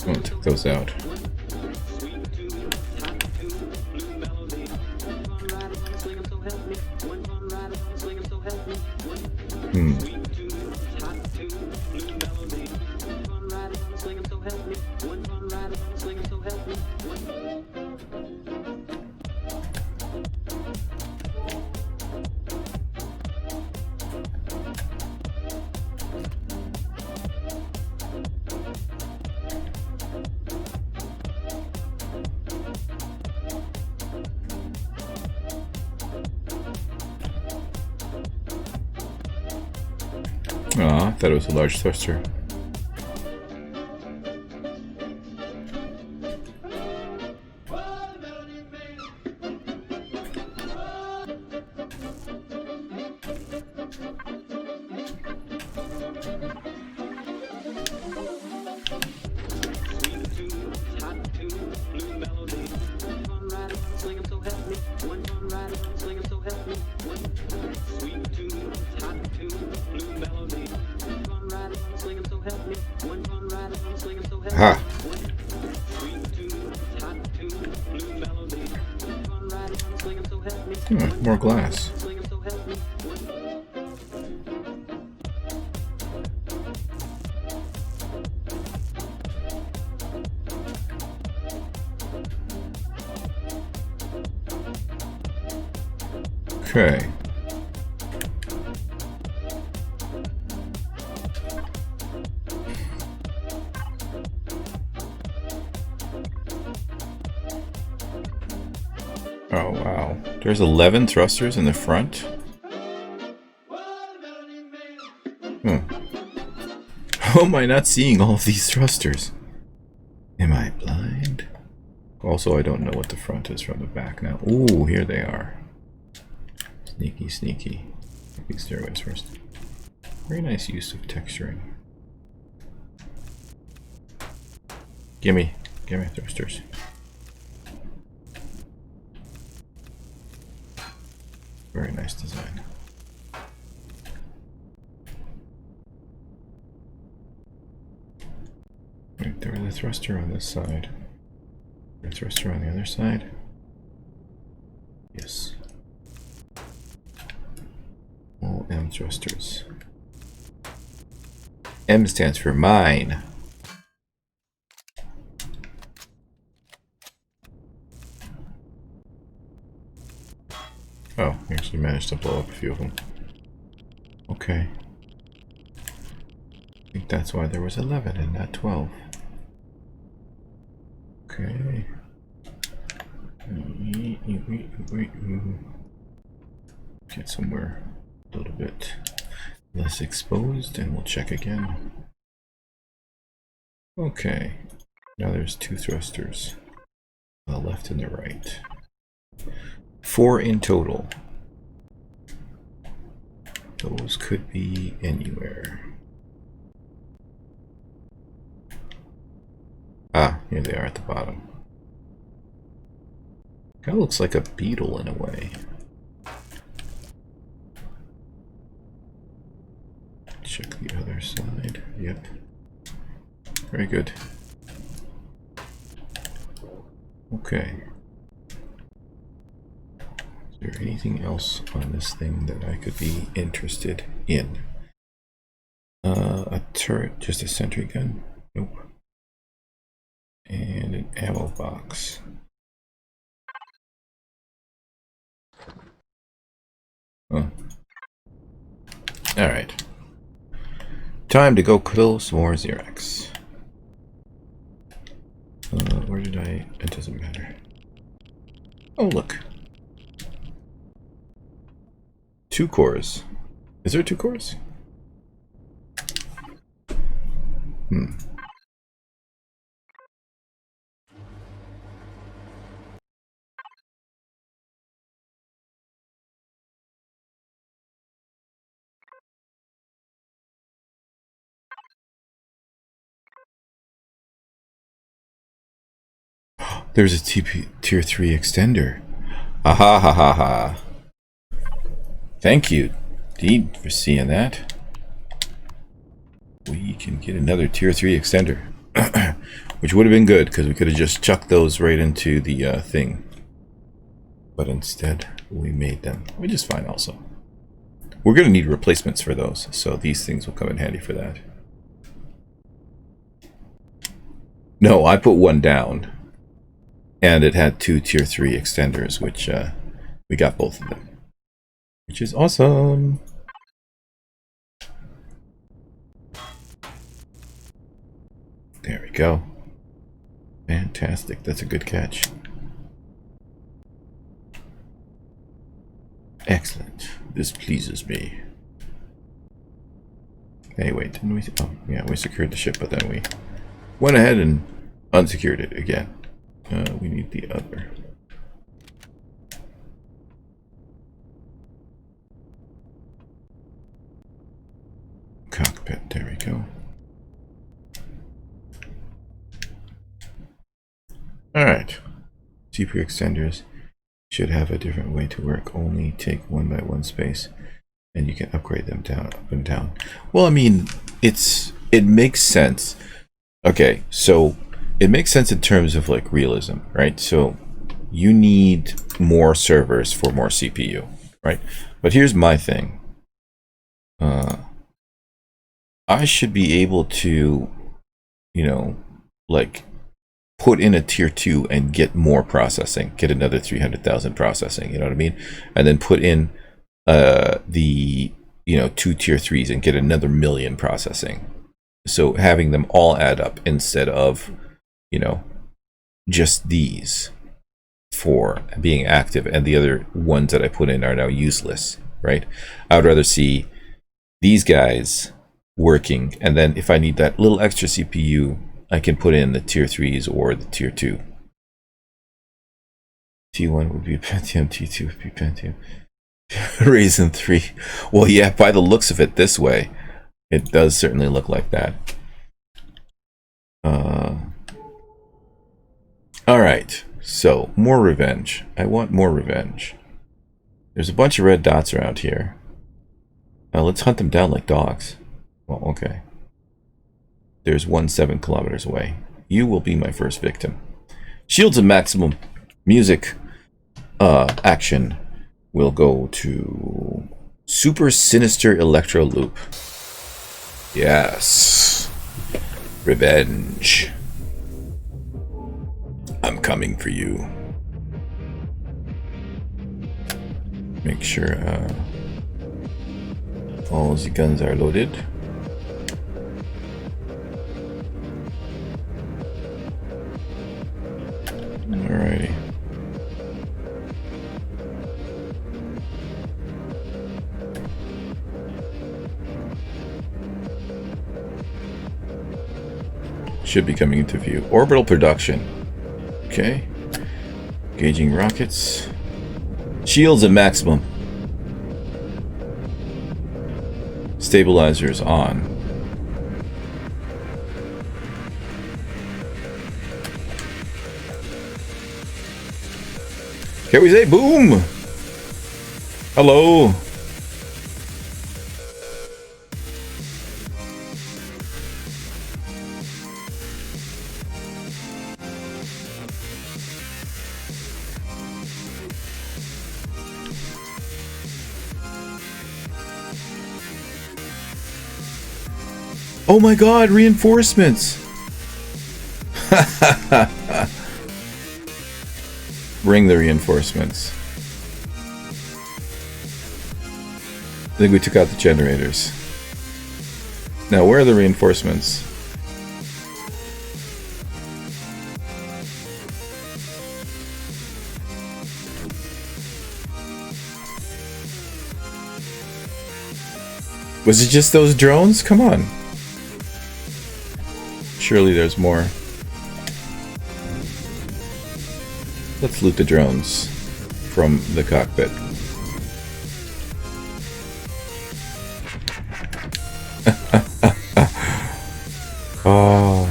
S1: Oh, took those out. Aw, I thought it was a large thruster. Ha! More glass. Okay. Oh wow. There's 11 thrusters in the front? How am I not seeing all of these thrusters? Am I blind? Also, I don't know what the front is from the back now. Ooh, here they are. Sneaky, sneaky. These stairways first. Very nice use of texturing. Gimme thrusters. Very nice design. Right, there was a thruster on this side. A thruster on the other side. Yes. All M thrusters. M stands for mine. Oh, we actually managed to blow up a few of them. Okay. I think that's why there was 11 and not 12. Okay. Get somewhere a little bit less exposed and we'll check again. Okay. Now there's 2 thrusters. The left and the right. 4 in total. Those could be anywhere. Ah, here they are at the bottom. Kind of looks like a beetle in a way. Check the other side. Yep. Very good. Okay. Is there anything else on this thing that I could be interested in? A turret, just a sentry gun? Nope. And an ammo box. Oh. Alright. Time to go kill some more Xerax. Where did I... It doesn't matter. Oh, look. 2 cores. Is there 2 cores? There's a tier 3 extender. Aha ha ha ha. Thank you, Dean, for seeing that. We can get another tier 3 extender. Which would have been good, because we could have just chucked those right into the thing. But instead, we made them, which is fine also. We're going to need replacements for those, so these things will come in handy for that. No, I put one down. And it had 2 tier 3 extenders, which we got both of them. Which is awesome. There we go. Fantastic. That's a good catch. Excellent. This pleases me. Hey, wait, didn't we? Oh, yeah, we secured the ship, but then we went ahead and unsecured it again. We need the other. Cockpit, there we go. Alright. CPU extenders should have a different way to work. Only take 1 by 1 space and you can upgrade them down, up and down. Well, I mean, it makes sense. Okay, so it makes sense in terms of like realism, right? So you need more servers for more CPU, right? But here's my thing. I should be able to, you know, like put in a tier 2 and get more processing, get another 300,000 processing, you know what I mean? And then put in the, you know, 2 tier 3s and get another 1,000,000 processing. So having them all add up instead of, you know, just these for being active and the other ones that I put in are now useless, right? I would rather see these guys working, and then if I need that little extra CPU, I can put in the tier 3s or the tier 2. T1 would be Pentium, T2 would be Pentium. Ryzen 3. Well, yeah, by the looks of it this way, it does certainly look like that. Alright, so more revenge. I want more revenge. There's a bunch of red dots around here. Now let's hunt them down like dogs. Well, okay. There's one 7 kilometers away. You will be my first victim. Shields of maximum. Music action will go to Super Sinister Electro Loop. Yes. Revenge. I'm coming for you. Make sure all the guns are loaded. Alrighty. Should be coming into view. Orbital production. Okay. Gauging rockets. Shields at maximum. Stabilizers on. Can we say boom? Hello. Oh my god, reinforcements! Bring the reinforcements. I think we took out the generators. Now, where are the reinforcements? Was it just those drones? Come on. Surely there's more. Let's loot the drones from the cockpit. Oh.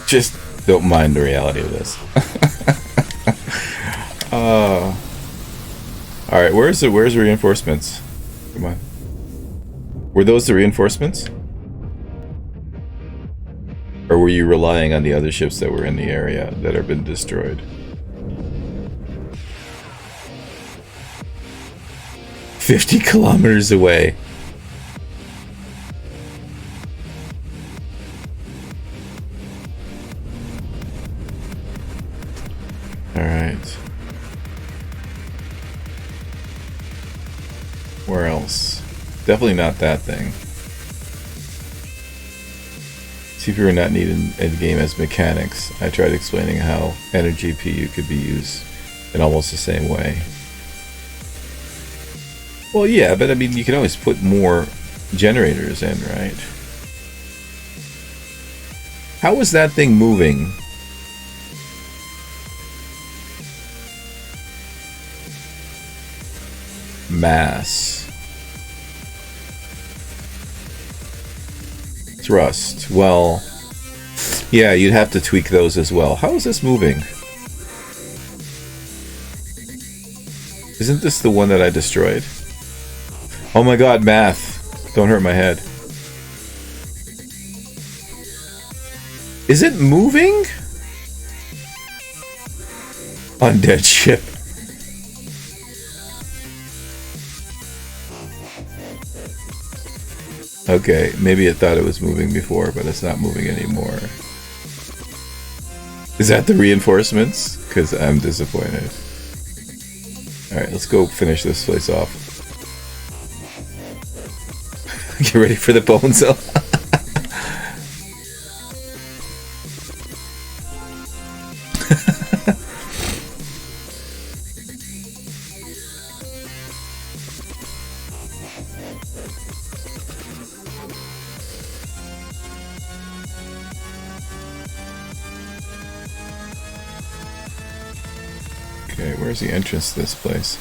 S1: Just don't mind the reality of this. Alright, where's reinforcements? Come on. Were those the reinforcements? Or were you relying on the other ships that were in the area that have been destroyed? "50 kilometers away." Alright. Where else? Definitely not that thing. See if you were not needed in the game as mechanics. I tried explaining how energy PU could be used in almost the same way. Well, yeah, but I mean, you can always put more generators in, right? How was that thing moving? Mass. Thrust. Well, yeah, you'd have to tweak those as well. How is this moving? Isn't this the one that I destroyed? Oh my god, math. Don't hurt my head. Is it moving? Undead ship. Okay, maybe it thought it was moving before, but it's not moving anymore. Is that the reinforcements? Because I'm disappointed. Alright, let's go finish this place off. Get ready for the bone cell. Okay, where's the entrance to this place?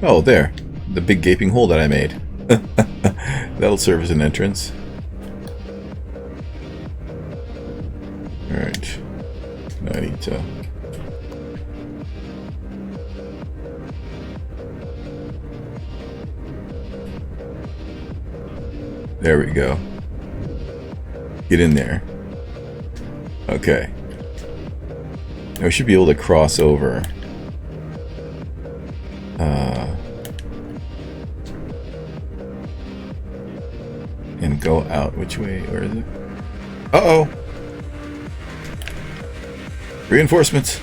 S1: Oh, there. The big gaping hole that I made. That'll serve as an entrance. Alright. Now I need to... There we go. Get in there. Okay. Now we should be able to cross over. And go out. Which way? Where is it? Uh-oh! Reinforcements!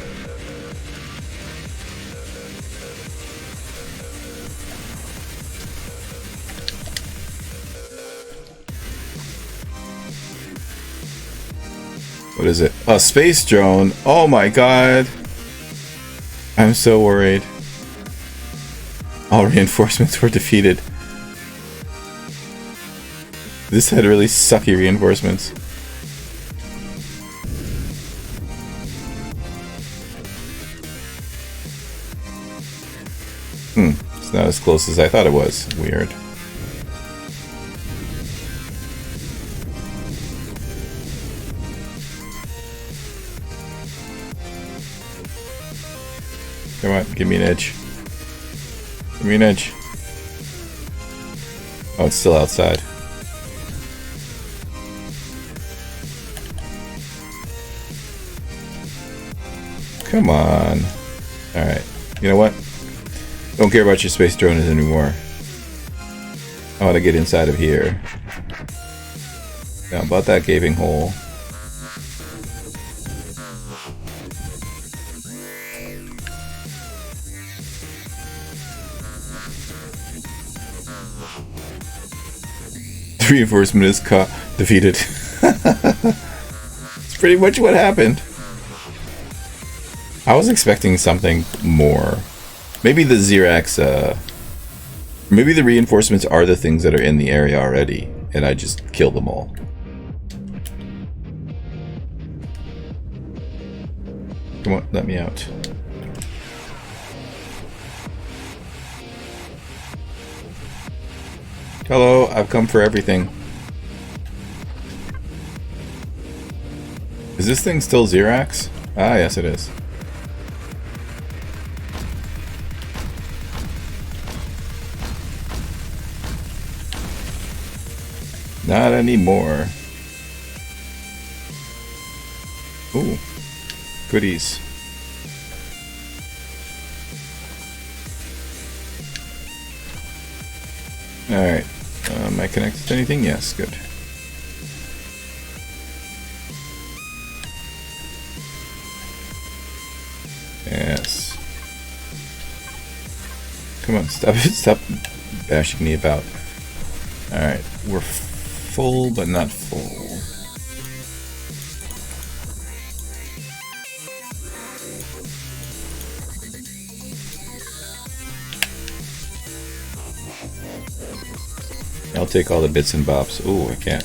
S1: What is it? A space drone. Oh my god. I'm so worried. All reinforcements were defeated. This had really sucky reinforcements. It's not as close as I thought it was. Weird. Come on, give me an edge. Give me an edge. Oh, it's still outside. Come on. Alright. You know what? Don't care about your space drones anymore. I want to get inside of here. Now, about that gaping hole. The reinforcement is defeated. It's pretty much what happened. I was expecting something more. Maybe the Xerax, maybe the reinforcements are the things that are in the area already, and I just killed them all. Come on, let me out. Hello, I've come for everything. Is this thing still Xerax? Ah, yes it is. Not anymore. Ooh, goodies. Alright, am I connected to anything? Yes, good. Yes. Come on, stop bashing me about. Alright, we're full, but not full. I'll take all the bits and bobs. Ooh, I can't.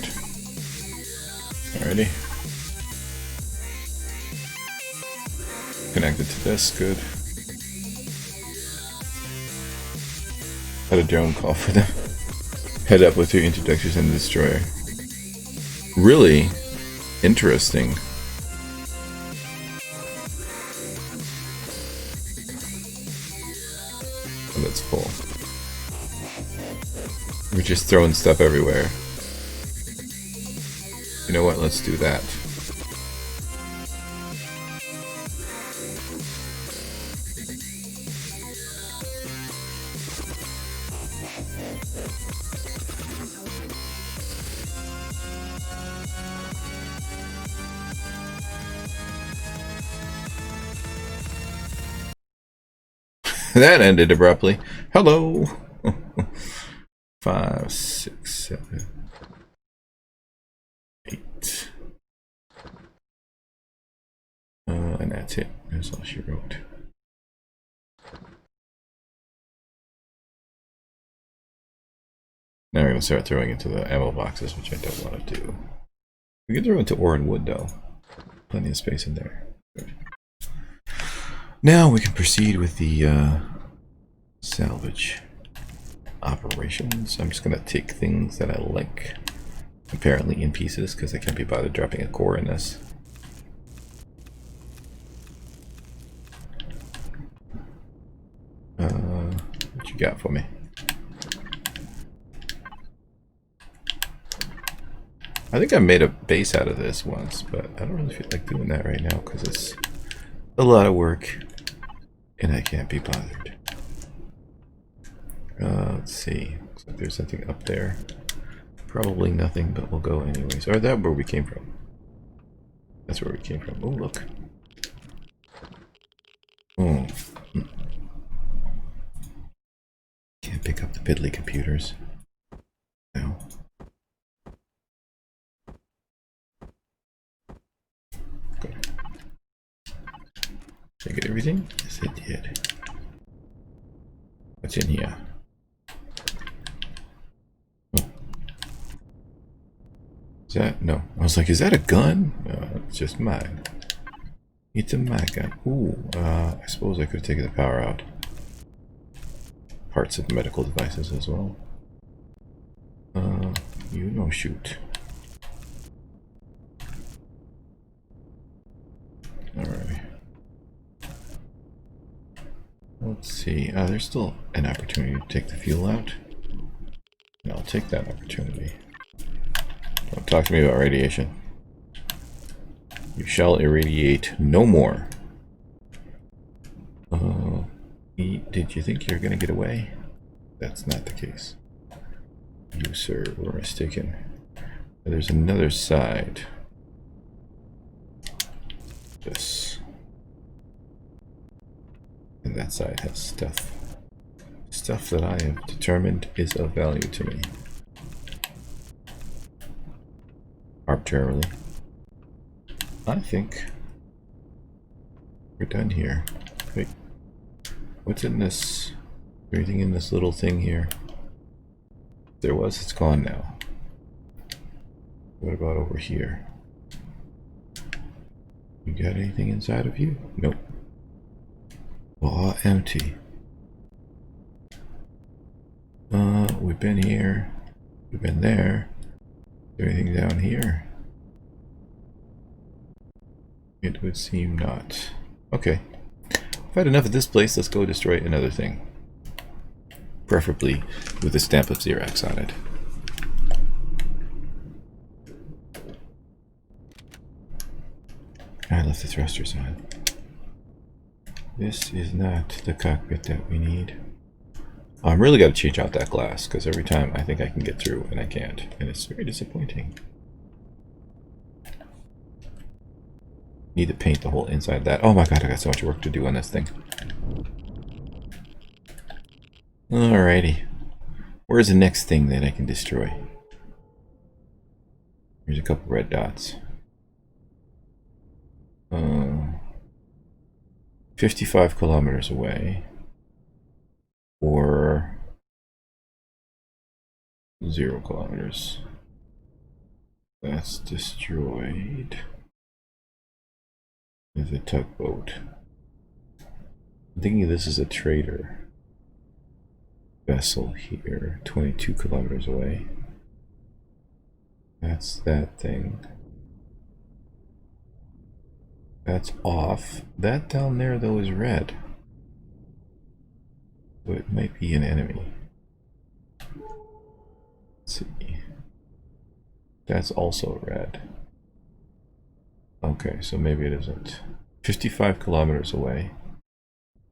S1: Alrighty. Connected to this, good. Had a drone call for them. Head up with your introductors and destroyer. Really interesting. Oh, that's full. We're just throwing stuff everywhere. You know what? Let's do that. That ended abruptly. Hello. 5, 6, 7, 8. And that's it. That's all she wrote. Now we're going to start throwing into the ammo boxes, which I don't want to do. We can throw into ore and wood, though. Plenty of space in there. Good. Now we can proceed with the salvage operations. I'm just going to take things that I like, apparently in pieces, because I can't be bothered dropping a core in this. What you got for me? I think I made a base out of this once, but I don't really feel like doing that right now because it's a lot of work and I can't be bothered. Let's see. Looks like there's something up there. Probably nothing, but we'll go anyways. Or that where we came from. That's where we came from. Oh, look. Oh. Can't pick up the piddly computers. No. Good. Did I get everything? Yes, I did. What's in here? Oh. Is that? No. I was like, is that a gun? No, it's just mine. It's a my gun. Ooh, I suppose I could have taken the power out. Parts of medical devices as well. You know, shoot. Alright. Let's see. There's still an opportunity to take the fuel out. And I'll take that opportunity. Don't talk to me about radiation. You shall irradiate no more. Did you think you're gonna get away? That's not the case. You, sir, were mistaken. There's another side. This. And that side has stuff. Stuff that I have determined is of value to me. Arbitrarily. I think we're done here. Wait. What's in this? Everything in this little thing here? There was, it's gone now. What about over here? You got anything inside of you? Nope. All empty. We've been here. We've been there. Is there anything down here? It would seem not. Okay. I've had enough of this place. Let's go destroy another thing. Preferably with a stamp of Xerox on it. I left the thrusters on. This is not the cockpit that we need. Oh, I'm really got to change out that glass, because every time I think I can get through and I can't. And it's very disappointing. Need to paint the whole inside of that. Oh my god, I got so much work to do on this thing. Alrighty. Where's the next thing that I can destroy? Here's a couple red dots. 55 kilometers away. Or 0 kilometers. That's destroyed. There's a tugboat. I'm thinking this is a trader vessel here, 22 kilometers away. That's that thing. That's off. That down there, though, is red. So it might be an enemy. Let's see. That's also red. Okay, so maybe it isn't. 55 kilometers away.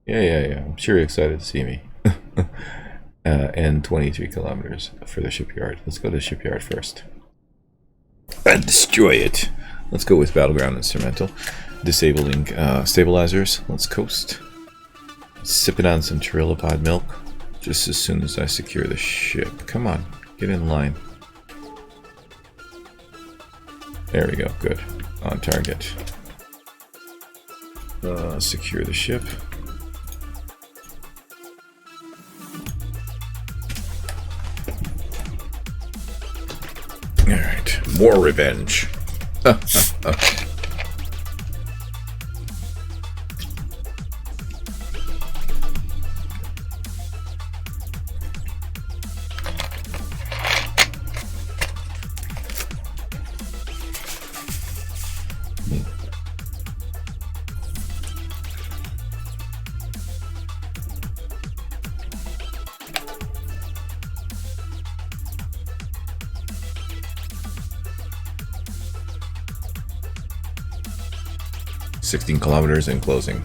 S1: Yeah. I'm sure you're excited to see me. And 23 kilometers for the shipyard. Let's go to the shipyard first. And destroy it. Let's go with Battleground Instrumental. Disabling stabilizers. Let's coast. Sipping on some Trilipod milk. Just as soon as I secure the ship. Come on, get in line. There we go, good. On target. Secure the ship. Alright, more revenge. 16 kilometers and closing.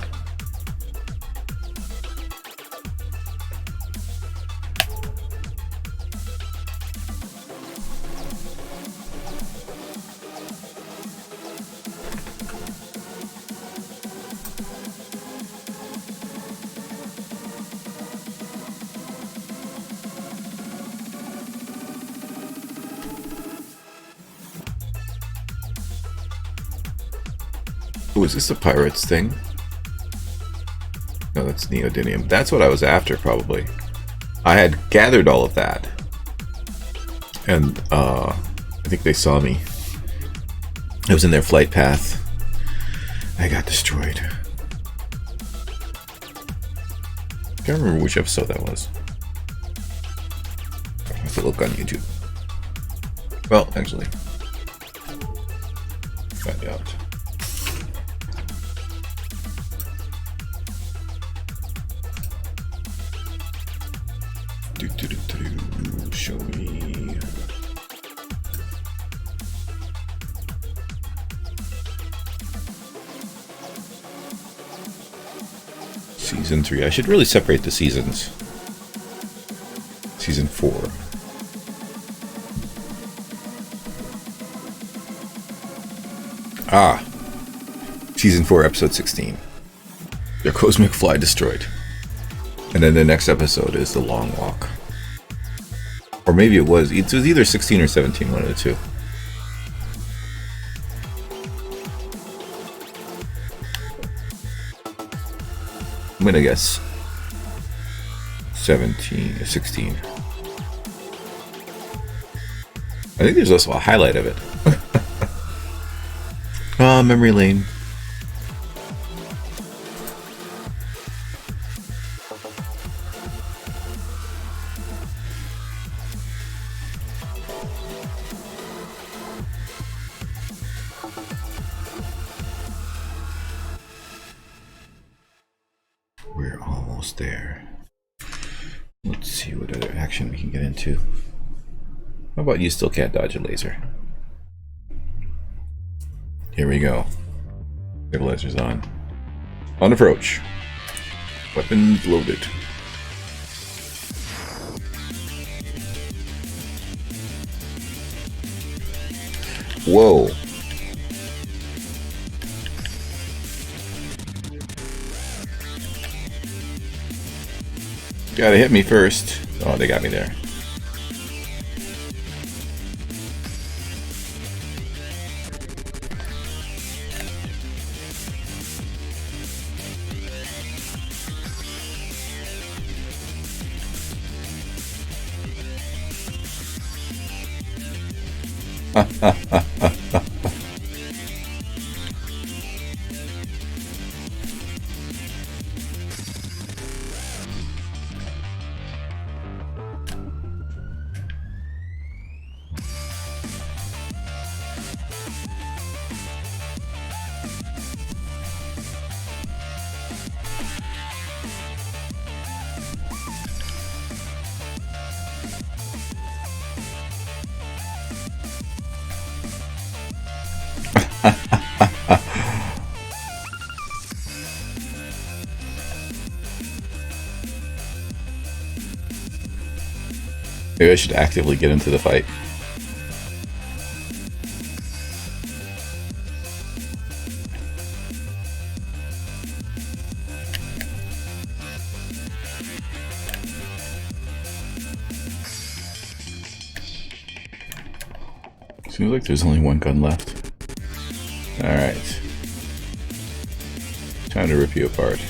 S1: Oh, is this a pirates thing? No, that's neodymium. That's what I was after, probably. I had gathered all of that. And, I think they saw me. I was in their flight path. I got destroyed. Can't remember which episode that was. I have to look on YouTube. Well, actually. Find out. Show me. Season 3. I should really separate the seasons. Season 4. Ah. Season 4, episode 16. Their cosmic fly destroyed. And then the next episode is The Long Walk. Or maybe it was either 16 or 17, one of the two. I'm gonna guess 16. I think there's also a highlight of it. Memory lane. We're almost there. Let's see what other action we can get into. How about you still can't dodge a laser? Here we go. Stabilizer's on. On approach. Weapons loaded. Whoa. Gotta hit me first. Oh, they got me there. Maybe I should actively get into the fight. Seems like there's only one gun left. Alright. Time to rip you apart.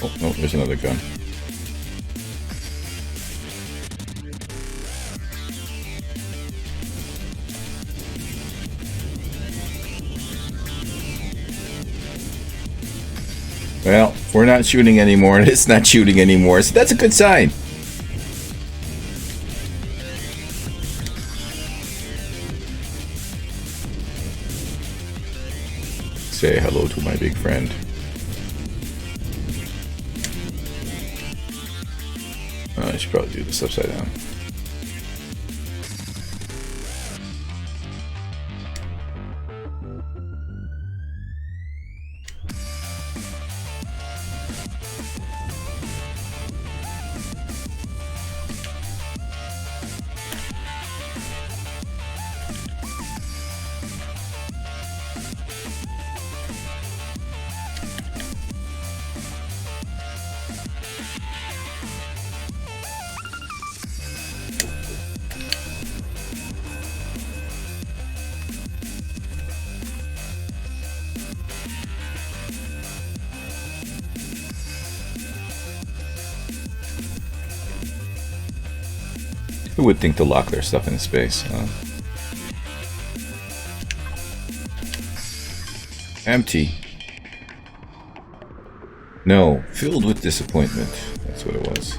S1: Oh, no, there's another gun. Well, we're not shooting anymore, and it's not shooting anymore, so that's a good sign. Say hello to my big friend. I should probably do this upside down. Who would think to lock their stuff in space? Empty. No, filled with disappointment. That's what it was.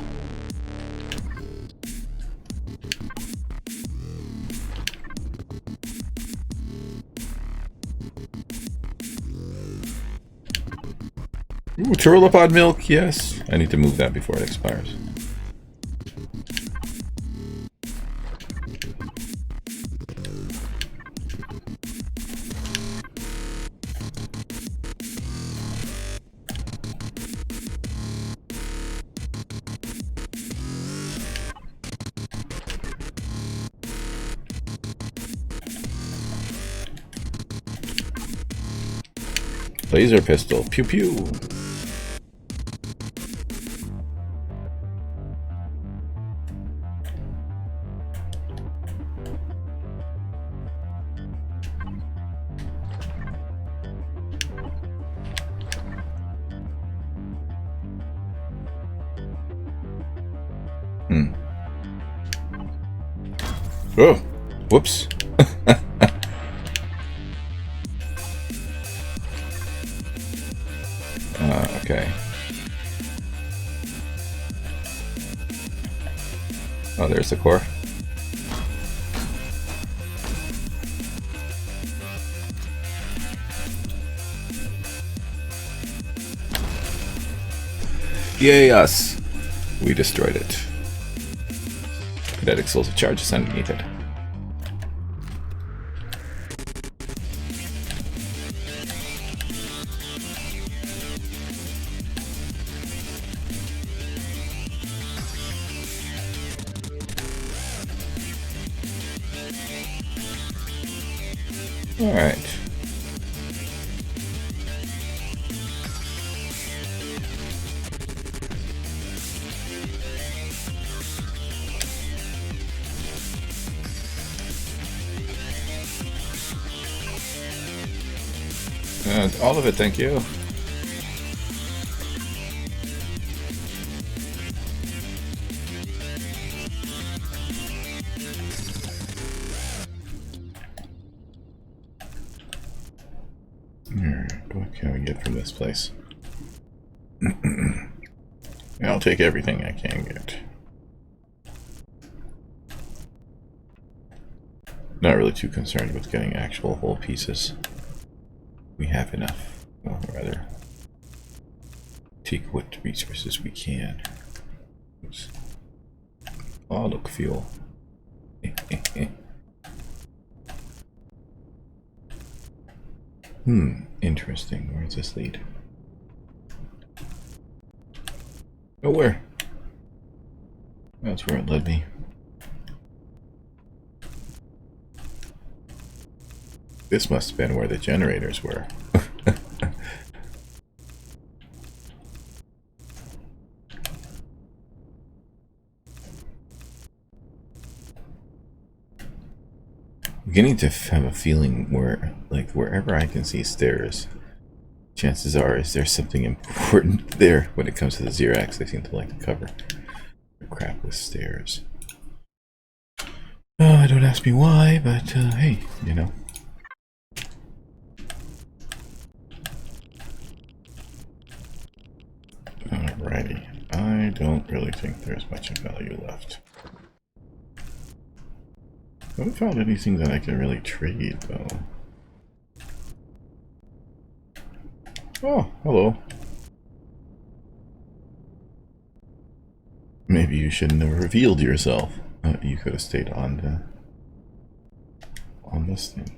S1: Ooh, Turlipod milk, yes. I need to move that before it expires. Laser pistol. Pew pew. Oh, whoops. Okay. Oh, there's the core. Yay us! We destroyed it. Kinetic explosive charges underneath it. Alright. All of it, thank you. What can we get from this place? I'll take everything I can get. Not really too concerned with getting actual whole pieces. We have enough. Well, rather, take what resources we can. Oops. Oh, look, fuel. Interesting. Where does this lead? Nowhere. That's where it led me. This must have been where the generators were. I'm beginning to have a feeling where, like, wherever I can see stairs, chances are is there's something important there when it comes to the Xerax. They seem to like to cover crap with stairs. Don't ask me why, but hey, you know. Alrighty, I don't really think there's much of value left. I haven't found anything that I can really trade, though. Oh, hello. Maybe you shouldn't have revealed yourself. You could have stayed on this thing.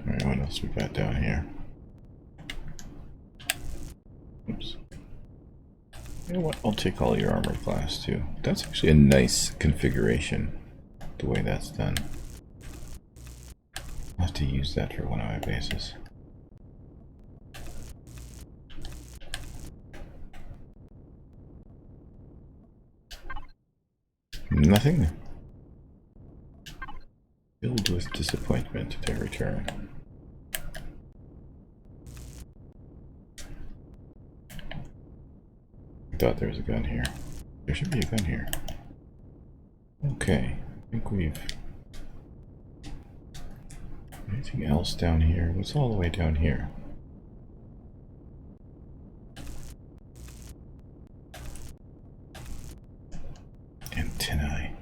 S1: Alright, what else we got down here? Oops. You know what? I'll take all your armored class too. That's actually a nice configuration, the way that's done. I'll have to use that for one of my bases. Nothing. Filled with disappointment at every turn. I thought there was a gun here. There should be a gun here. Okay, I think we've... Anything else down here? What's all the way down here? Antennae.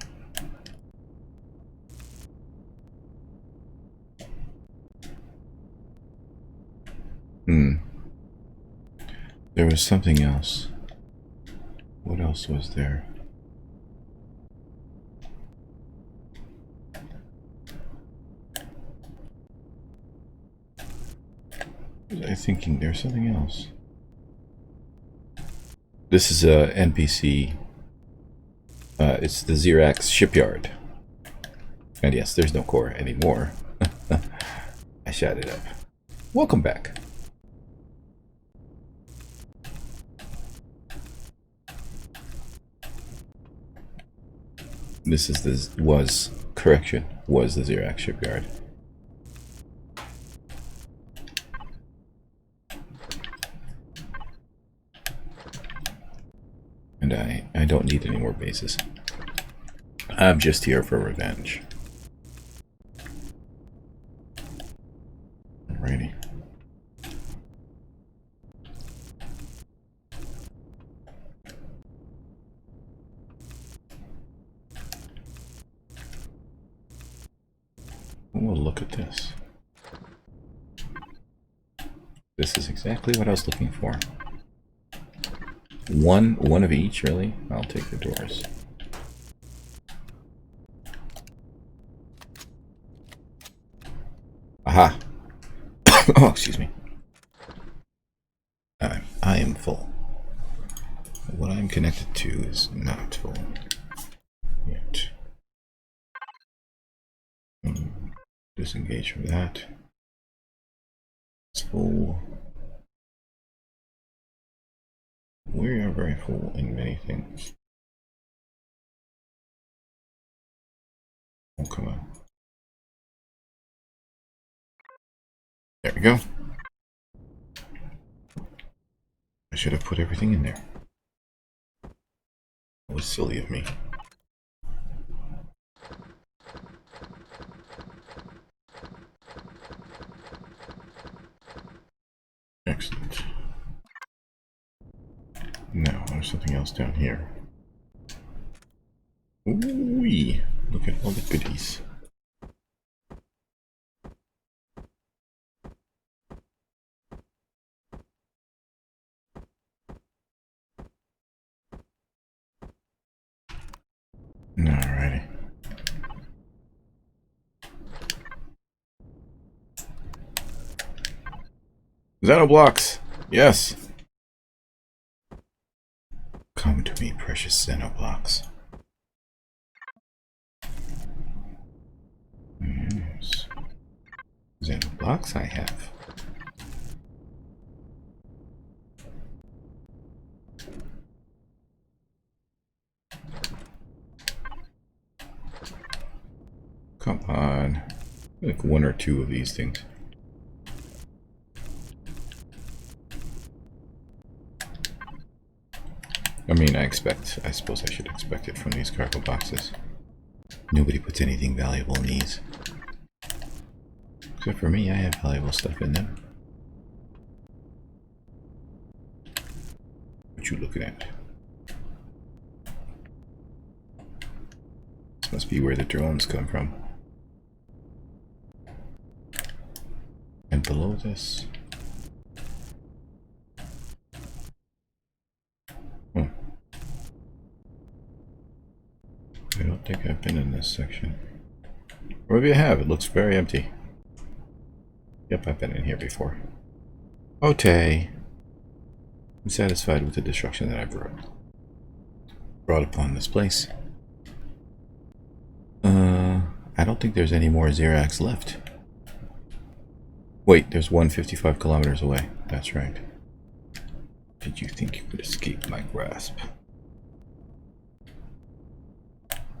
S1: There was something else. What else was there? Was I thinking there's something else? This is a NPC. It's the Xerax shipyard. And yes, there's no core anymore. I shot it up. Welcome back. This is the was the Xerax shipyard. And I don't need any more bases. I'm just here for revenge. Alrighty. Oh, look at this. This is exactly what I was looking for. One of each, really? I'll take the doors. Aha! Oh, excuse me. I am full. What I'm connected to is not full yet. Disengage from that. It's full. We are very full in many things. Oh, come on. There we go. I should have put everything in there. That was silly of me. Excellent. Now, there's something else down here. Ooh-wee! Look at all the goodies. Alrighty. Xenoblocks! Yes! Come to me, precious Xenoblocks. Yes. Xenoblocks I have. Come on. Like one or two of these things. I mean, I suppose I should expect it from these cargo boxes. Nobody puts anything valuable in these. Except for me, I have valuable stuff in them. What you looking at? This must be where the drones come from. And below this... I don't think I've been in this section. Or maybe I have. It looks very empty. Yep, I've been in here before. Okay. I'm satisfied with the destruction that I've brought upon this place. I don't think there's any more Xerax left. Wait, there's 155 kilometers away. That's right. Did you think you could escape my grasp?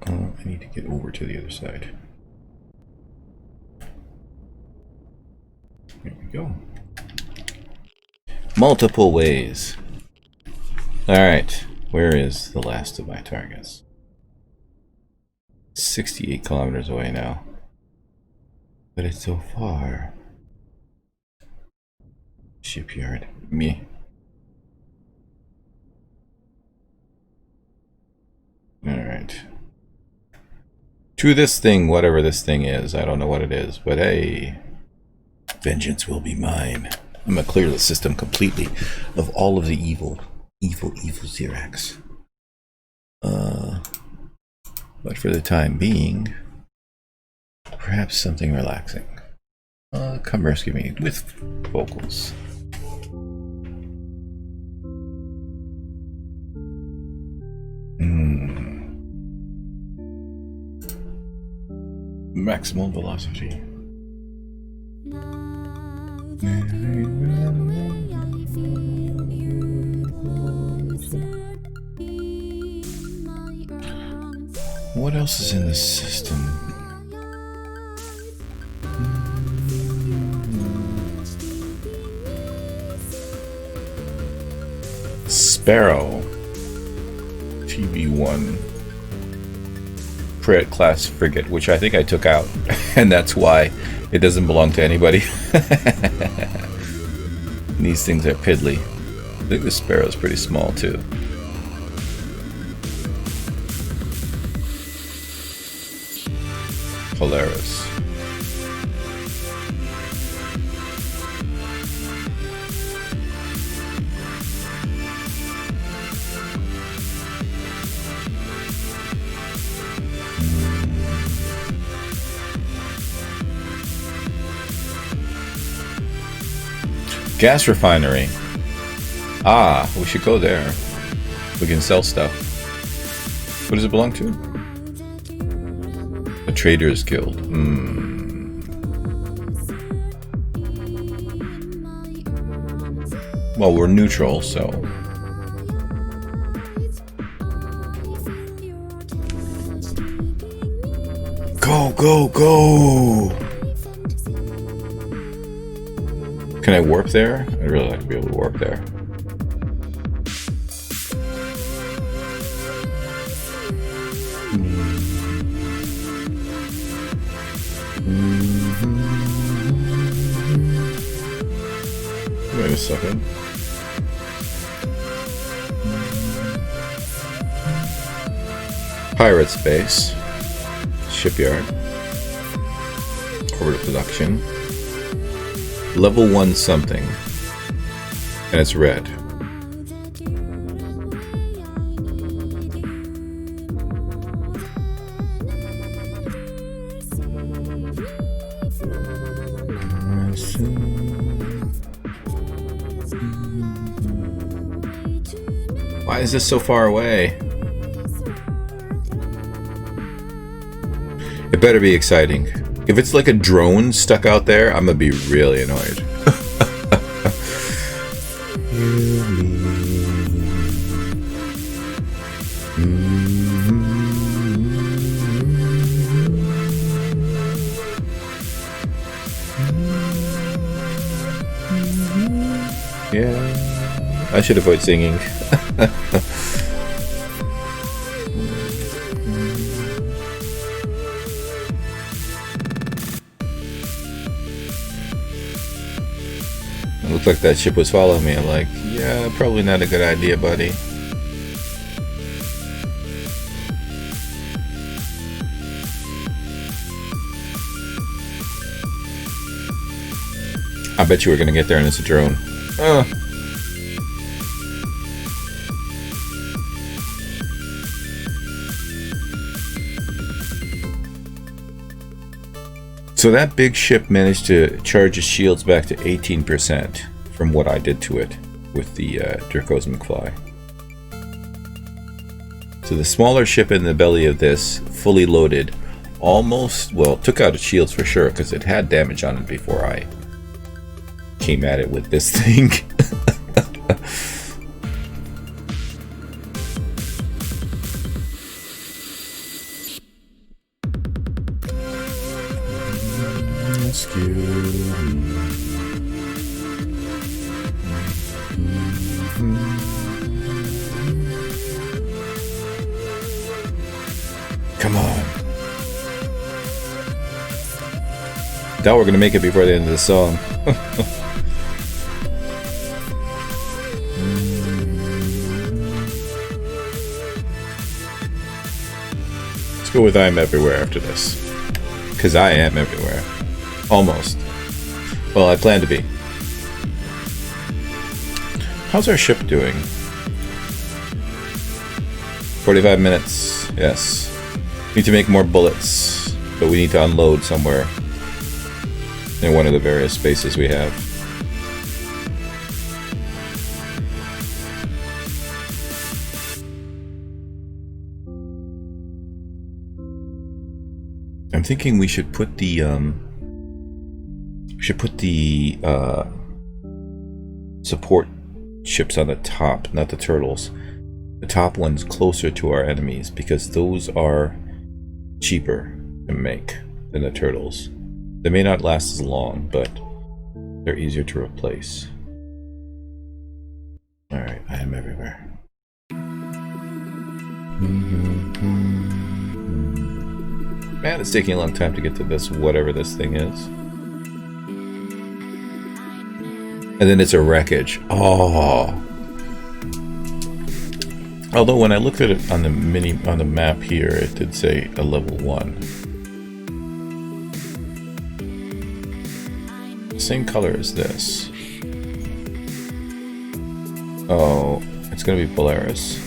S1: I need to get over to the other side. There we go. Multiple ways. Alright, where is the last of my targets? 68 kilometers away now. But it's so far. Shipyard. Me. Alright. To this thing, whatever this thing is. I don't know what it is, but hey. Vengeance will be mine. I'm gonna clear the system completely of all of the evil Xerax. But for the time being, perhaps something relaxing. Come rescue me with vocals. Maximum velocity. What else is in the system? Sparrow TB1 Pratt class frigate, which I think I took out, and that's why it doesn't belong to anybody. These things are piddly. I think the Sparrow's pretty small too. Polaris. Gas refinery. Ah, we should go there. We can sell stuff. What does it belong to? A Traders Guild. Well, we're neutral, so... Go, go, go! Can I warp there? I'd really like to be able to warp there. Wait a second. Pirate space. Shipyard. Over to production. Level 1 something. And it's red. Why is this so far away? It better be exciting. If it's like a drone stuck out there, I'm gonna be really annoyed. Yeah, I should avoid singing. It looked like that ship was following me. I'm like, yeah, probably not a good idea, buddy. I bet you we're gonna get there and it's a drone. So that big ship managed to charge its shields back to 18% from what I did to it with the Draco's McFly. So the smaller ship in the belly of this, fully loaded, almost, well, took out its shields for sure because it had damage on it before I came at it with this thing. Come on. Doubt we're gonna make it before the end of the song. Let's go with I'm everywhere after this. Because I am everywhere. Almost. Well, I plan to be. How's our ship doing? 45 minutes. Yes. Need to make more bullets, but we need to unload somewhere in one of the various spaces we have. I'm thinking we should put the support ships on the top, not the turtles. The top ones closer to our enemies because those are cheaper to make than the turtles. They may not last as long, but they're easier to replace. Alright, I am everywhere. Man, it's taking a long time to get to this, whatever this thing is. And then it's a wreckage. Oh. Although when I looked at it on the map here, it did say a level 1. Same color as this. Oh, it's gonna be Polaris.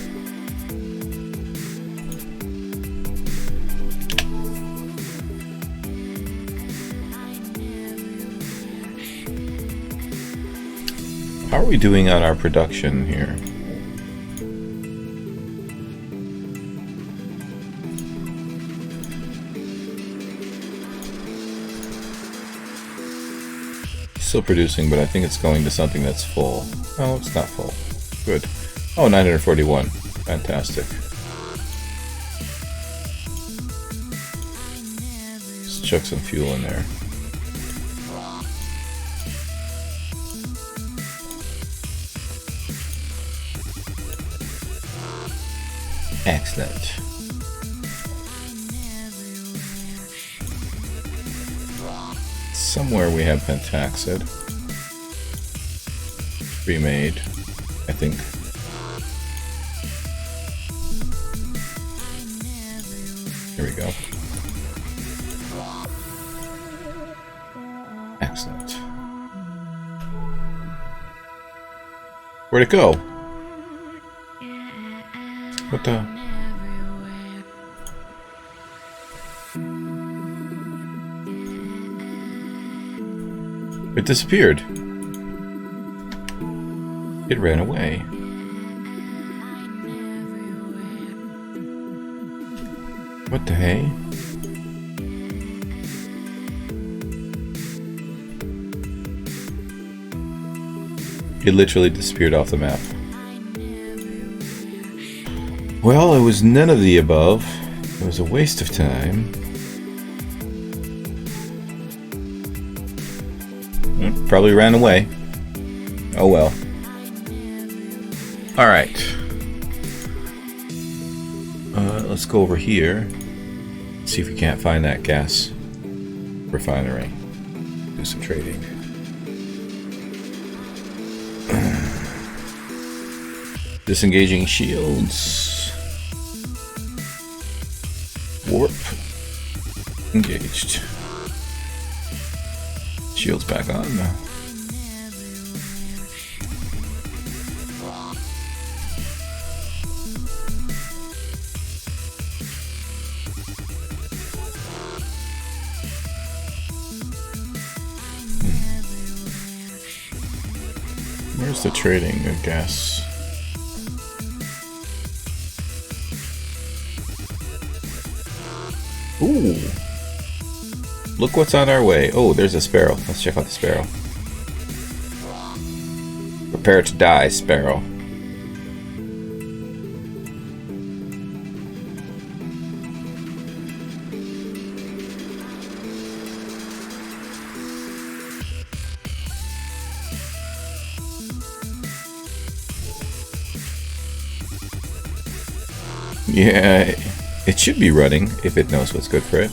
S1: we doing on our production here? Still producing, but I think it's going to something that's full. Oh, it's not full. Good. Oh, 941. Fantastic. Let's chuck some fuel in there. Excellent. Somewhere we have pentaxid. Pre-made, I think. Here we go. Excellent. Where'd it go? What the? It disappeared. It ran away. What the hey? It literally disappeared off the map. Well, it was none of the above. It was a waste of time. Probably ran away. Oh well. Alright. Let's go over here. See if we can't find that gas refinery. Do some trading. Disengaging shields. Warp. Engaged. Shields back on. Where's the trading of gas? Ooh. Look what's on our way. Oh, there's a sparrow. Let's check out the sparrow. Prepare to die, sparrow. Yeah, it should be running if it knows what's good for it.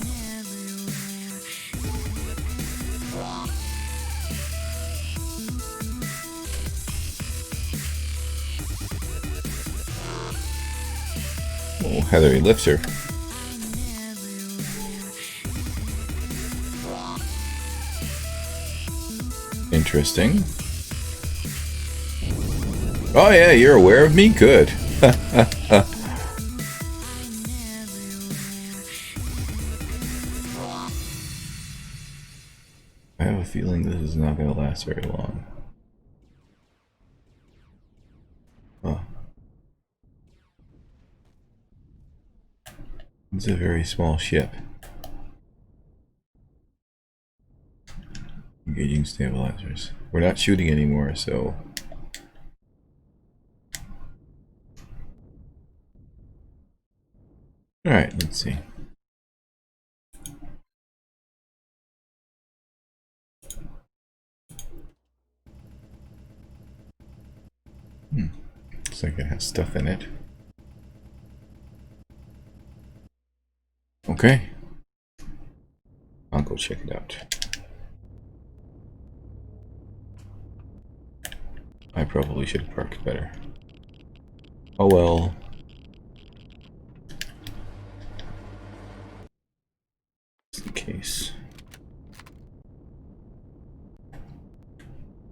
S1: Oh, Heathery lifter. Interesting. Oh yeah, you're aware of me? Good. I have a feeling this is not going to last very long. Oh. It's a very small ship. Engaging stabilizers. We're not shooting anymore, so... Alright, let's see. Looks like it has stuff in it. Okay. I'll go check it out. I probably should have parked better. Oh well. Just in case.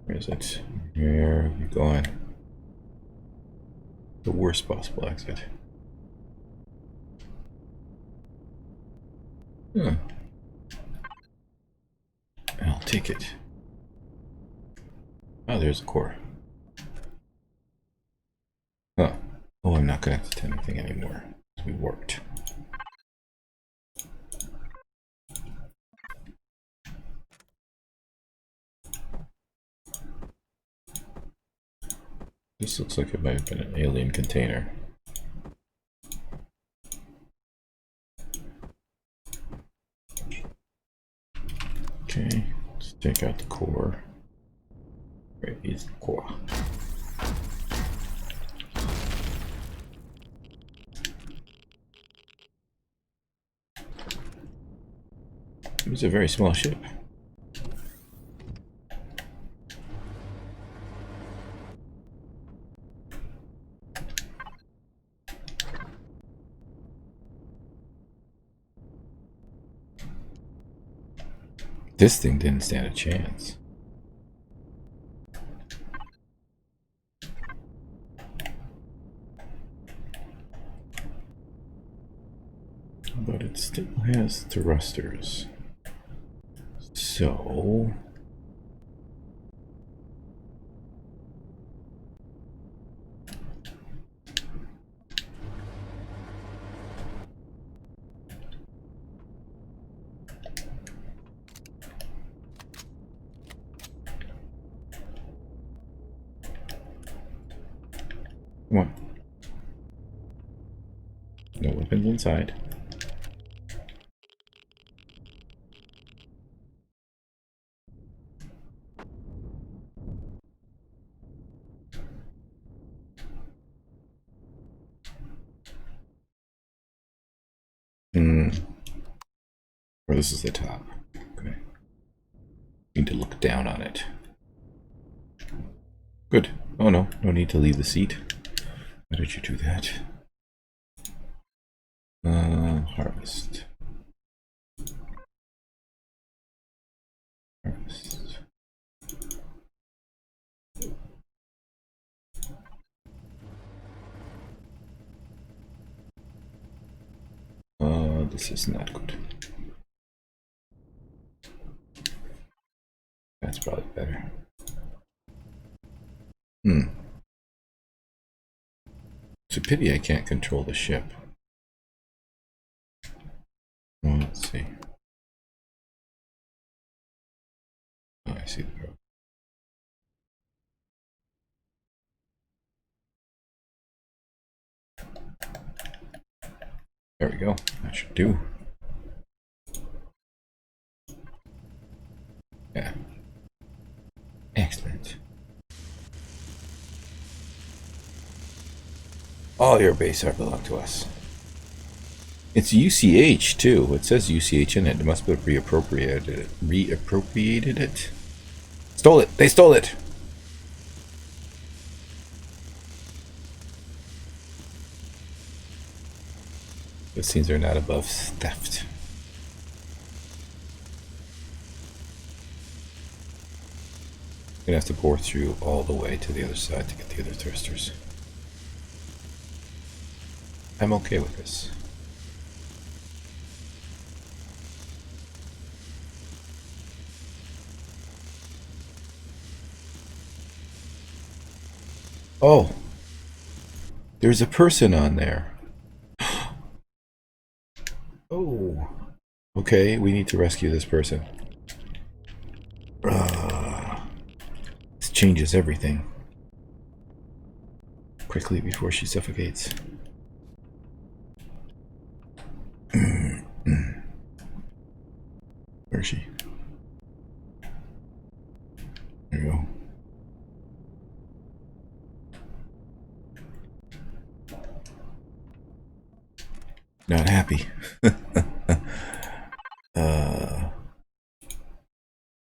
S1: Where is it? Where are you going? The worst possible exit. I'll take it. Oh, there's a core. not connected to anything anymore. We warped. This looks like it might have been an alien container. Okay, let's take out the core. Where is the core? It was a very small ship. This thing didn't stand a chance. But it still has thrusters. So... Come on. No weapons inside. Or this is the top. Okay. Need to look down on it. Good. Oh no, no need to leave the seat. Why did you do that? Harvest. Harvest. This is not good. That's probably better. It's a pity I can't control the ship. Well, let's see. Oh, I see the problem. There we go. That should do. Yeah. Excellent. All your base art belong to us. It's UCH too. It says UCH in it. It must have reappropriated it. Reappropriated it? Stole it! They stole it! It seems they're not above theft. I'm gonna have to bore through all the way to the other side to get the other thrusters. I'm okay with this. Oh! There's a person on there. Oh. Okay, we need to rescue this person. This changes everything. Quickly before she suffocates. Where is she? There you go. Not happy.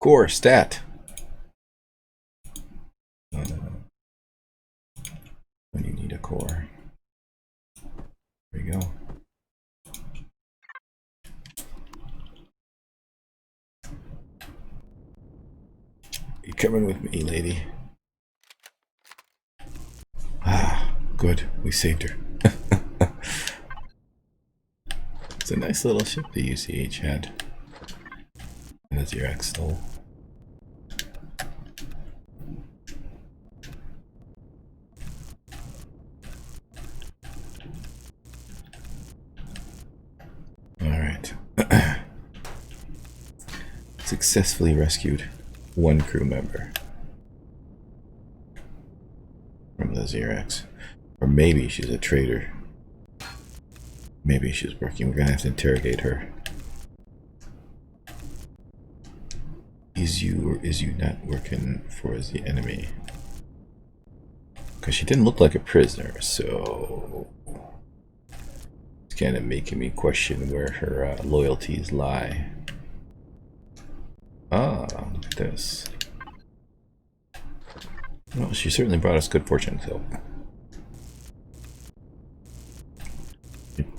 S1: Core stat. When you need a core. There you go. You coming with me, lady? Ah, good. We saved her. It's a nice little ship the UCH had. And the Xerox stole. Alright. Successfully rescued one crew member from the Xerox. Or maybe she's a traitor. Maybe she's working. We're gonna have to interrogate her. Is you or is you not working for the enemy? Because she didn't look like a prisoner, so it's kind of making me question where her loyalties lie. Ah, look at this. Well, she certainly brought us good fortune, so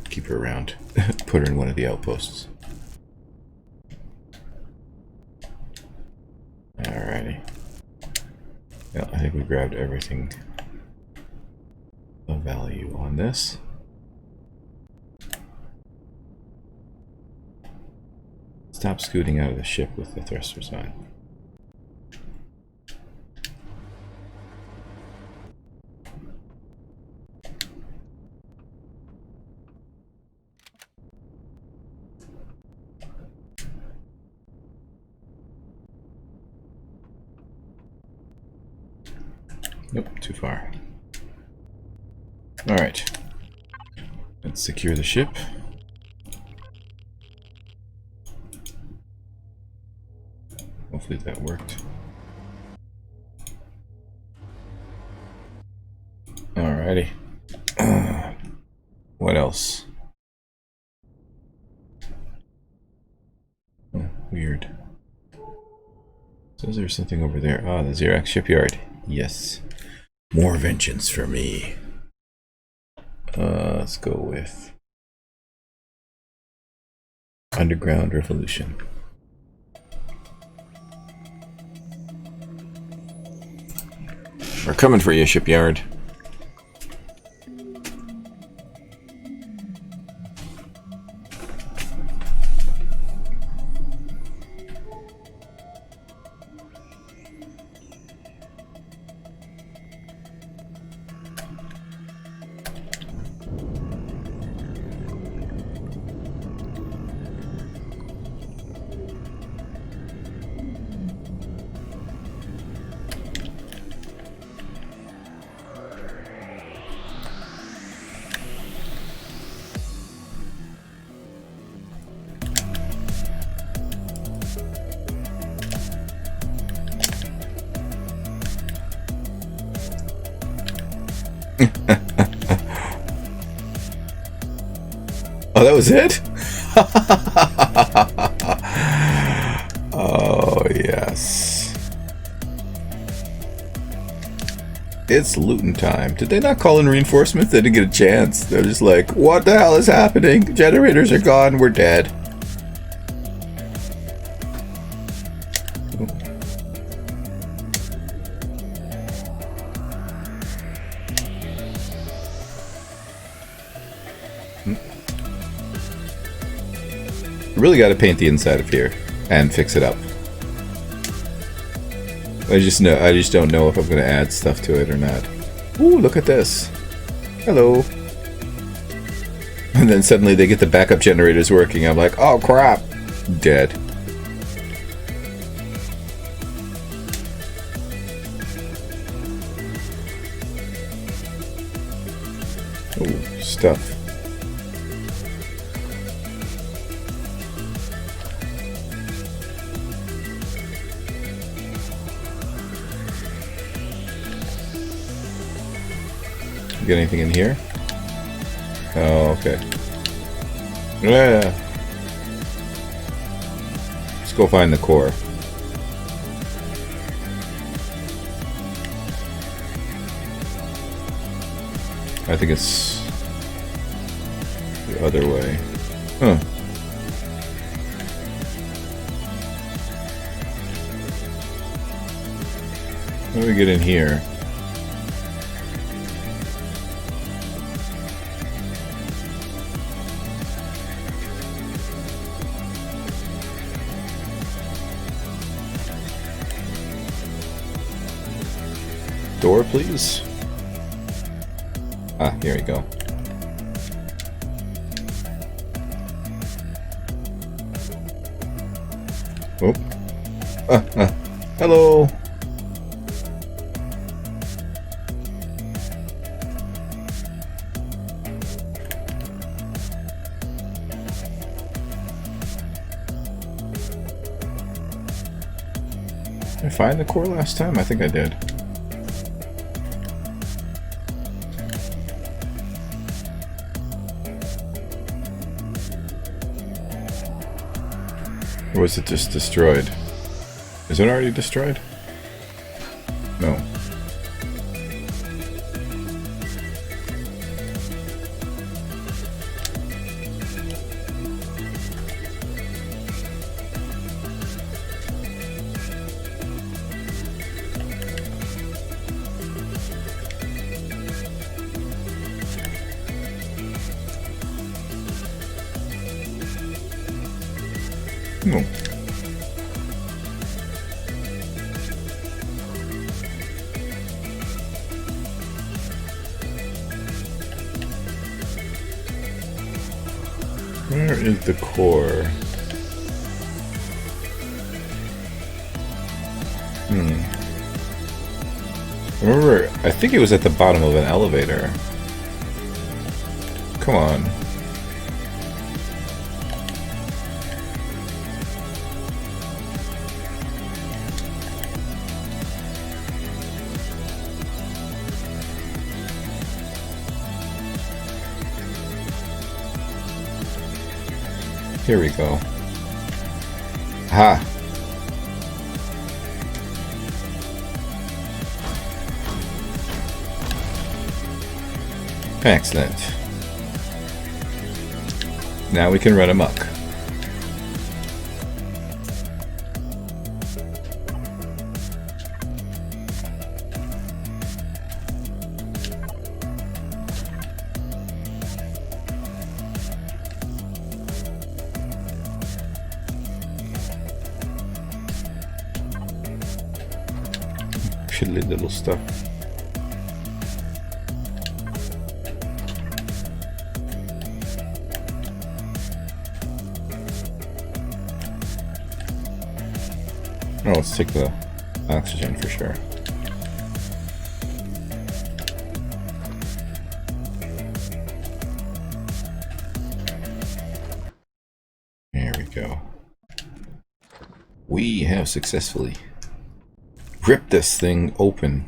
S1: keep her around. Put her in one of the outposts. Alrighty. Well, I think we grabbed everything of value on this. Stop scooting out of the ship with the thrusters on. Nope, too far. Alright. Let's secure the ship. Hopefully that worked. Alrighty. What else? Oh, weird. Says there's something over there. Ah, the Xerox shipyard. Yes. More vengeance for me. Let's go with Underground Revolution. We're coming for you, shipyard. Oh, that was it? Oh, yes. It's looting time. Did they not call in reinforcements? They didn't get a chance. They're just like, what the hell is happening? Generators are gone. We're dead. Really got to paint the inside of here and fix it up. I just don't know if I'm going to add stuff to it or not. Ooh, look at this. Hello. And then suddenly they get the backup generators working. I'm like, oh crap. Dead. Ooh, stuff. Get anything in here? Oh, okay. Yeah. Let's go find the core. I think it's the other way. Huh. How do we get in here? Door, please. Ah, here we go. Oh. Hello. Did I find the core last time? I think I did. Or was it just destroyed? Is it already destroyed? No. No. Where is the core? Remember, I think it was at the bottom of an elevator. Come on. Here we go. Ha! Excellent. Now we can run amok. Fiddly little stuff. Oh, let's take the oxygen for sure. There we go. We have successfully ripped this thing open.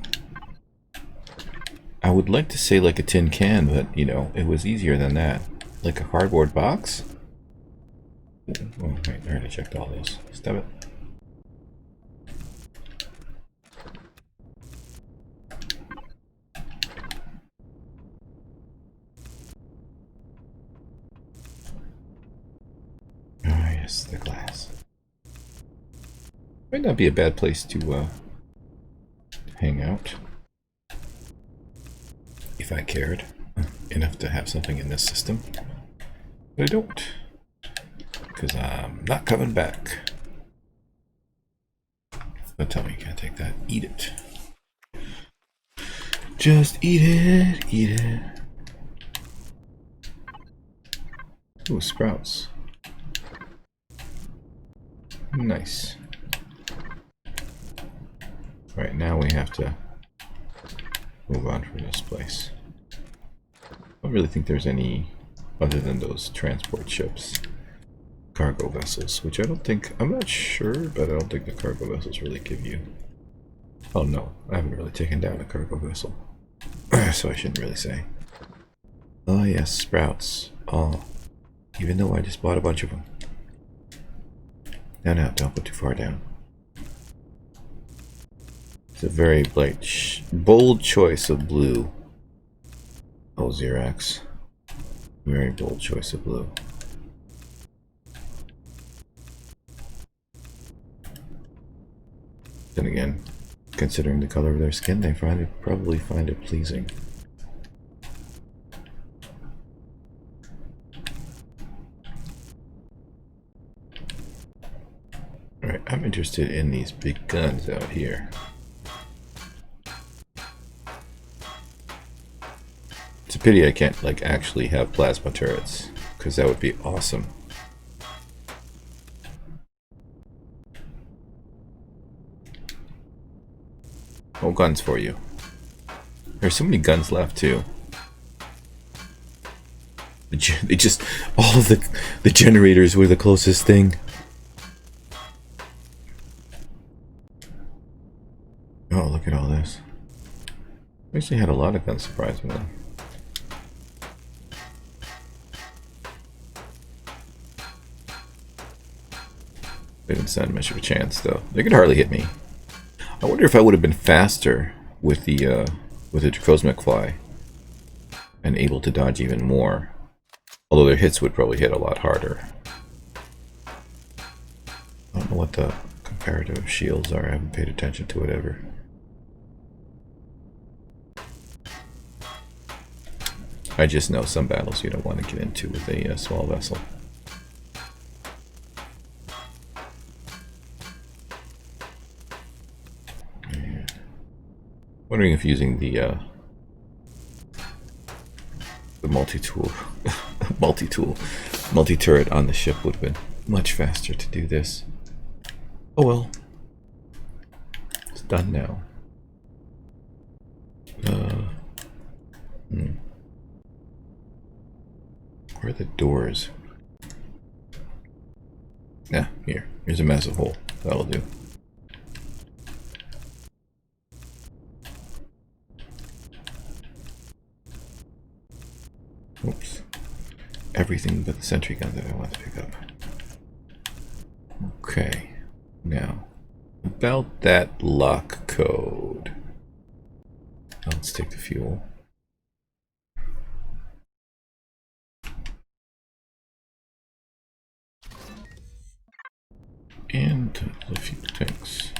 S1: I would like to say like a tin can, but you know, it was easier than that. Like a cardboard box? Oh, wait, I already checked all those. Stop it. Ah, yes, the glass. Might not be a bad place to hang out. If I cared enough to have something in this system. But I don't. Because I'm not coming back. Don't tell me you can't take that. Eat it. Just eat it. Eat it. Ooh, sprouts. Nice. Right, now we have to move on from this place. I don't really think there's any other than those transport ships. Cargo vessels, which I don't think, I'm not sure, but I don't think the cargo vessels really give you... Oh no, I haven't really taken down a cargo vessel. So I shouldn't really say. Oh yes, sprouts. Oh, even though I just bought a bunch of them. No, no, don't go too far down. It's a very bold choice of blue. Oh, Xerax. Very bold choice of blue. Then again, considering the color of their skin, they probably find it pleasing. Alright, I'm interested in these big guns out here. It's a pity I can't, like, actually have plasma turrets, because that would be awesome. More guns for you. There's so many guns left too. They just all of the generators were the closest thing. Oh, look at all this. We actually had a lot of guns, surprisingly. They didn't stand much of a chance, though. They could hardly hit me. I wonder if I would have been faster with the Dracosmic Fly and able to dodge even more. Although their hits would probably hit a lot harder. I don't know what the comparative shields are. I haven't paid attention to it ever. I just know some battles you don't want to get into with a small vessel. And wondering if using the multi-tool, multi-turret on the ship would have been much faster to do this. Oh well. It's done now. Where are the doors? Yeah, here. Here's a massive hole. That'll do. Oops. Everything but the sentry gun that I want to pick up. Okay. Now, about that lock code. Let's take the fuel. And a few tanks.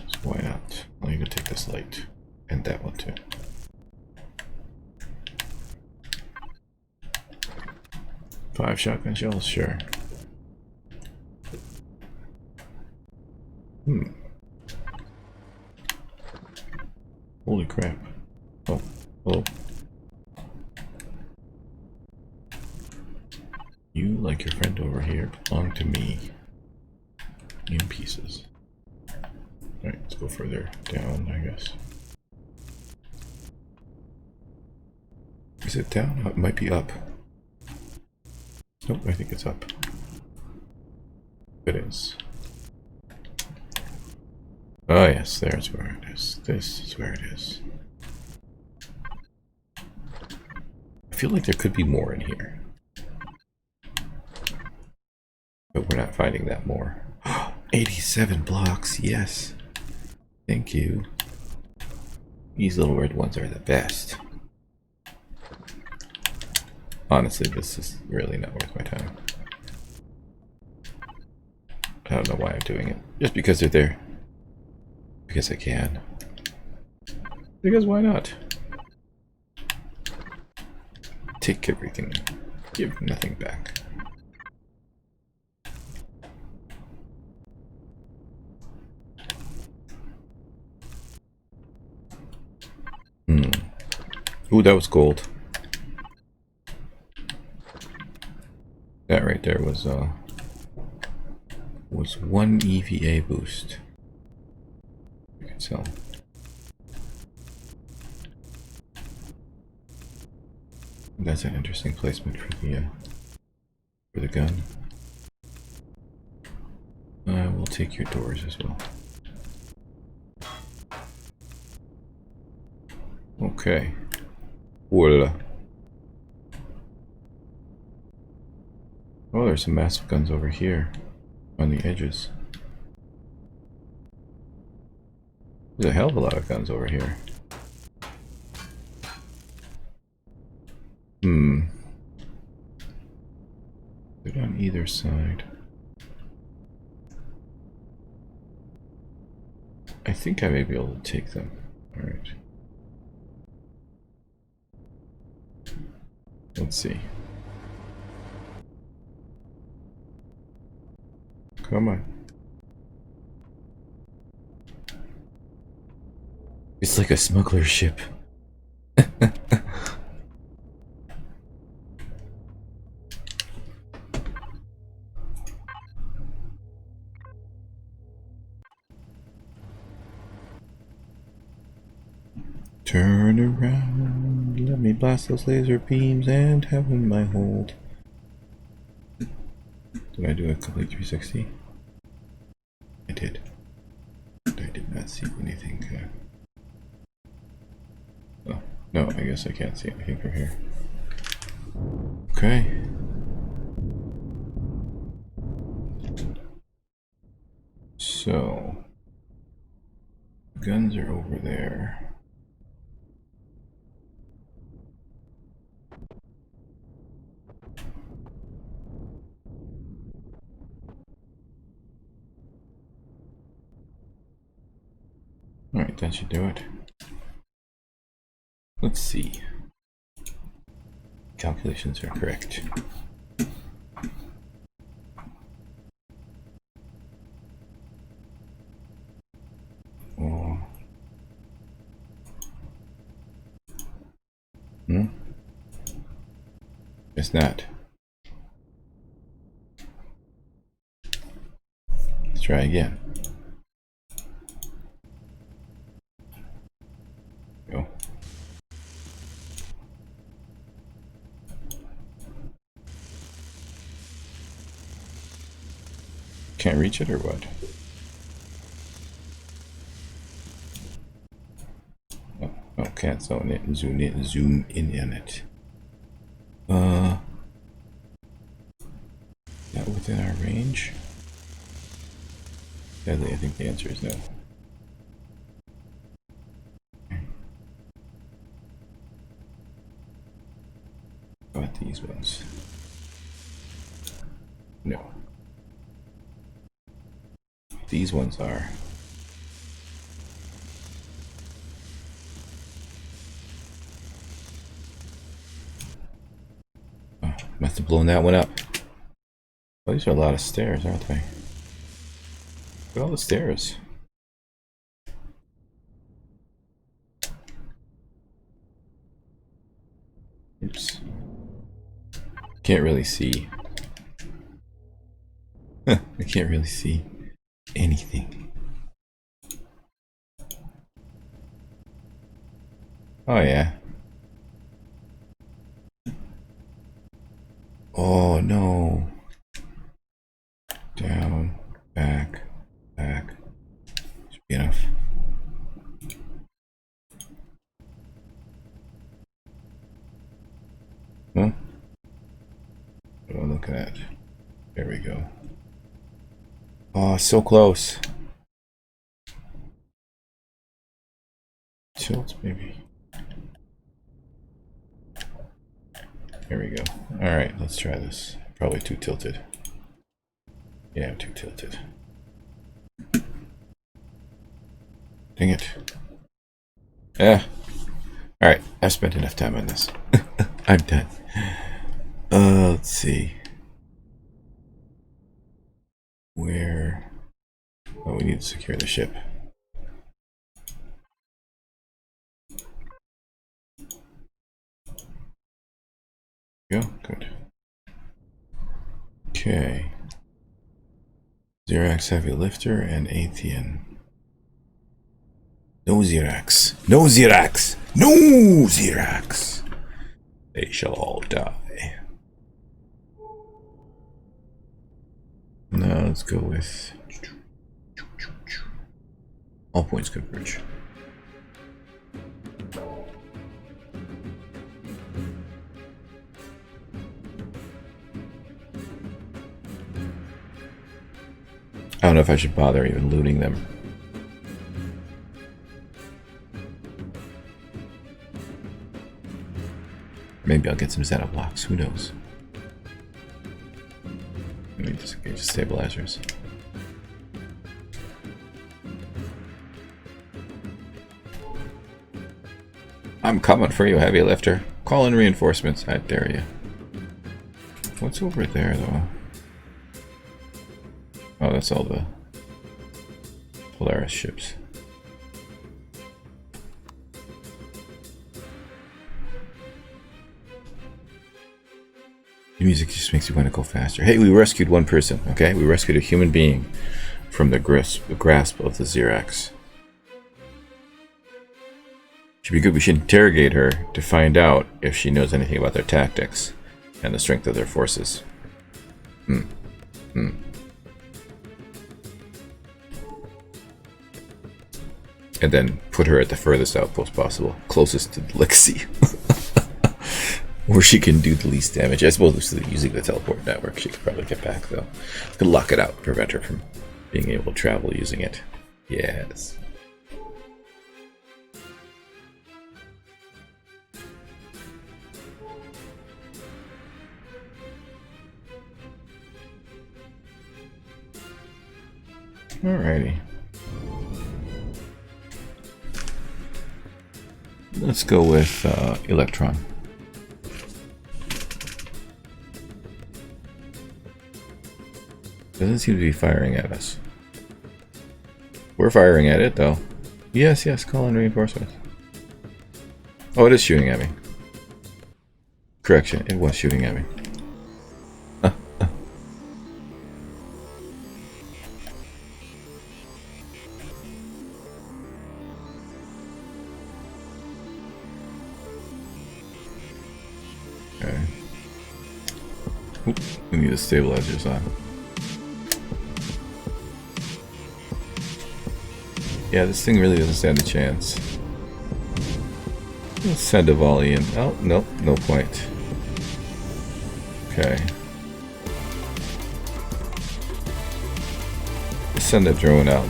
S1: So why not? I'll even take this light. And that one too. Five shotgun shells, sure. Holy crap. Oh, hello. You, like your friend over here, belong to me. In pieces. Alright, let's go further down, I guess. Is it down? Oh, it might be up. Nope, I think it's up. It is. Oh yes, there's where it is. This is where it is. I feel like there could be more in here. But we're not finding that more. 87 blocks, yes. Thank you. These little red ones are the best. Honestly, this is really not worth my time. I don't know why I'm doing it. Just because they're there. Because I can. Because why not? Take everything. Give nothing back. Ooh, that was gold. That right there was one EVA boost. You can sell. That's an interesting placement for the gun. I will take your doors as well. Okay. Voila. Oh, there's some massive guns over here on the edges. There's a hell of a lot of guns over here. They're on either side. I think I may be able to take them. Alright. Let's see. Come on. It's like a smuggler ship. Turn around, let me blast those laser beams and have them in my hold. Did I do a complete 360? I did. I did not see anything. Oh, no, I guess I can't see anything from here. Okay. So, guns are over there. Alright, that should do it. Let's see. Calculations are correct. Oh. It's not. Let's try again. Go. Can't reach it or what? Oh, can't zone it and zoom in on it. Is that within our range? Sadly, I think the answer is no. How about these ones? No. These ones are. Oh, must have blown that one up. Oh, these are a lot of stairs, aren't they? Look at all the stairs. Oops. Can't really see. I can't really see anything. Oh yeah. Oh no. Down, back, back. Should be enough. Huh? Oh, look at that. There we go. Oh, so close. Tilt, maybe. There we go. Alright, let's try this. Probably too tilted. Yeah, I'm too tilted. Dang it. Yeah. Alright, I've spent enough time on this. I'm done. Let's see. Where? Oh, we need to secure the ship. Go, good. Okay. Xerax Heavy Lifter and Athean. No Xerax. No Xerax. No Xerax. They shall all die. Now let's go with all points coverage. I don't know if I should bother even looting them. Maybe I'll get some Zeta blocks, who knows? Let me just engage stabilizers. I'm coming for you, heavy lifter. Call in reinforcements, I dare you. What's over there, though? Oh, that's all the Polaris ships. The music just makes you want to go faster. Hey, we rescued one person, okay? We rescued a human being from the grasp of the Xerax. Should be good. We should interrogate her to find out if she knows anything about their tactics and the strength of their forces. And then put her at the furthest outpost possible, closest to the legacy. Where she can do the least damage. I suppose using the teleport network, she could probably get back, though. Could lock it out, prevent her from being able to travel using it. Yes. Alrighty. Let's go with Electron. Doesn't seem to be firing at us. We're firing at it, though. Yes, yes, call in reinforcements. Oh, it is shooting at me. Correction, it was shooting at me. Okay. Oop, we need the stabilizers on. Yeah, this thing really doesn't stand a chance. Let's send a volley in. Oh, nope, no point. Okay. Let's send a drone out.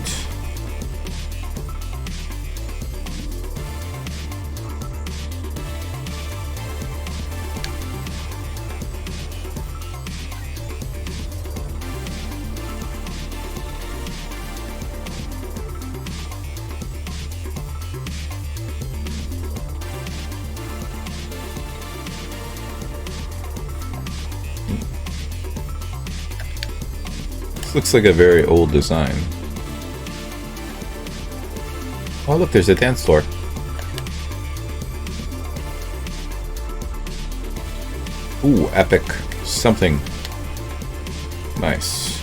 S1: Looks like a very old design. Oh look, there's a dance floor. Ooh, epic. Something. Nice.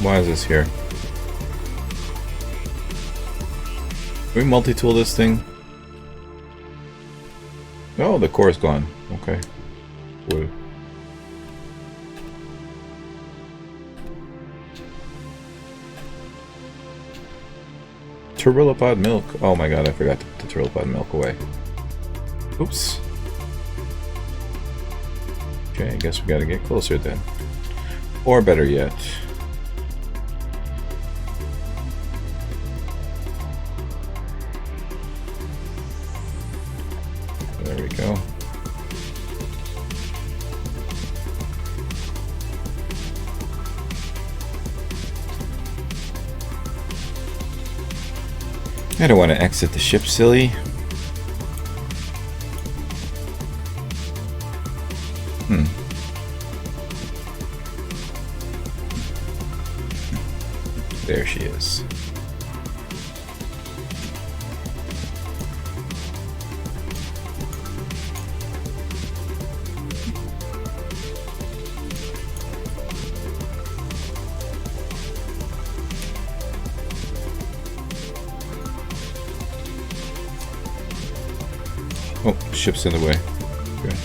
S1: Why is this here? Can we multi-tool this thing? Oh, the core is gone. Okay. Woo. Terrillipod milk. Oh my god, I forgot to put the Terrillipod milk away. Oops. Okay, I guess we gotta get closer then. Or better yet. There we go. I don't want to exit the ship, silly. There she is. Oh, ship's in the way. Okay.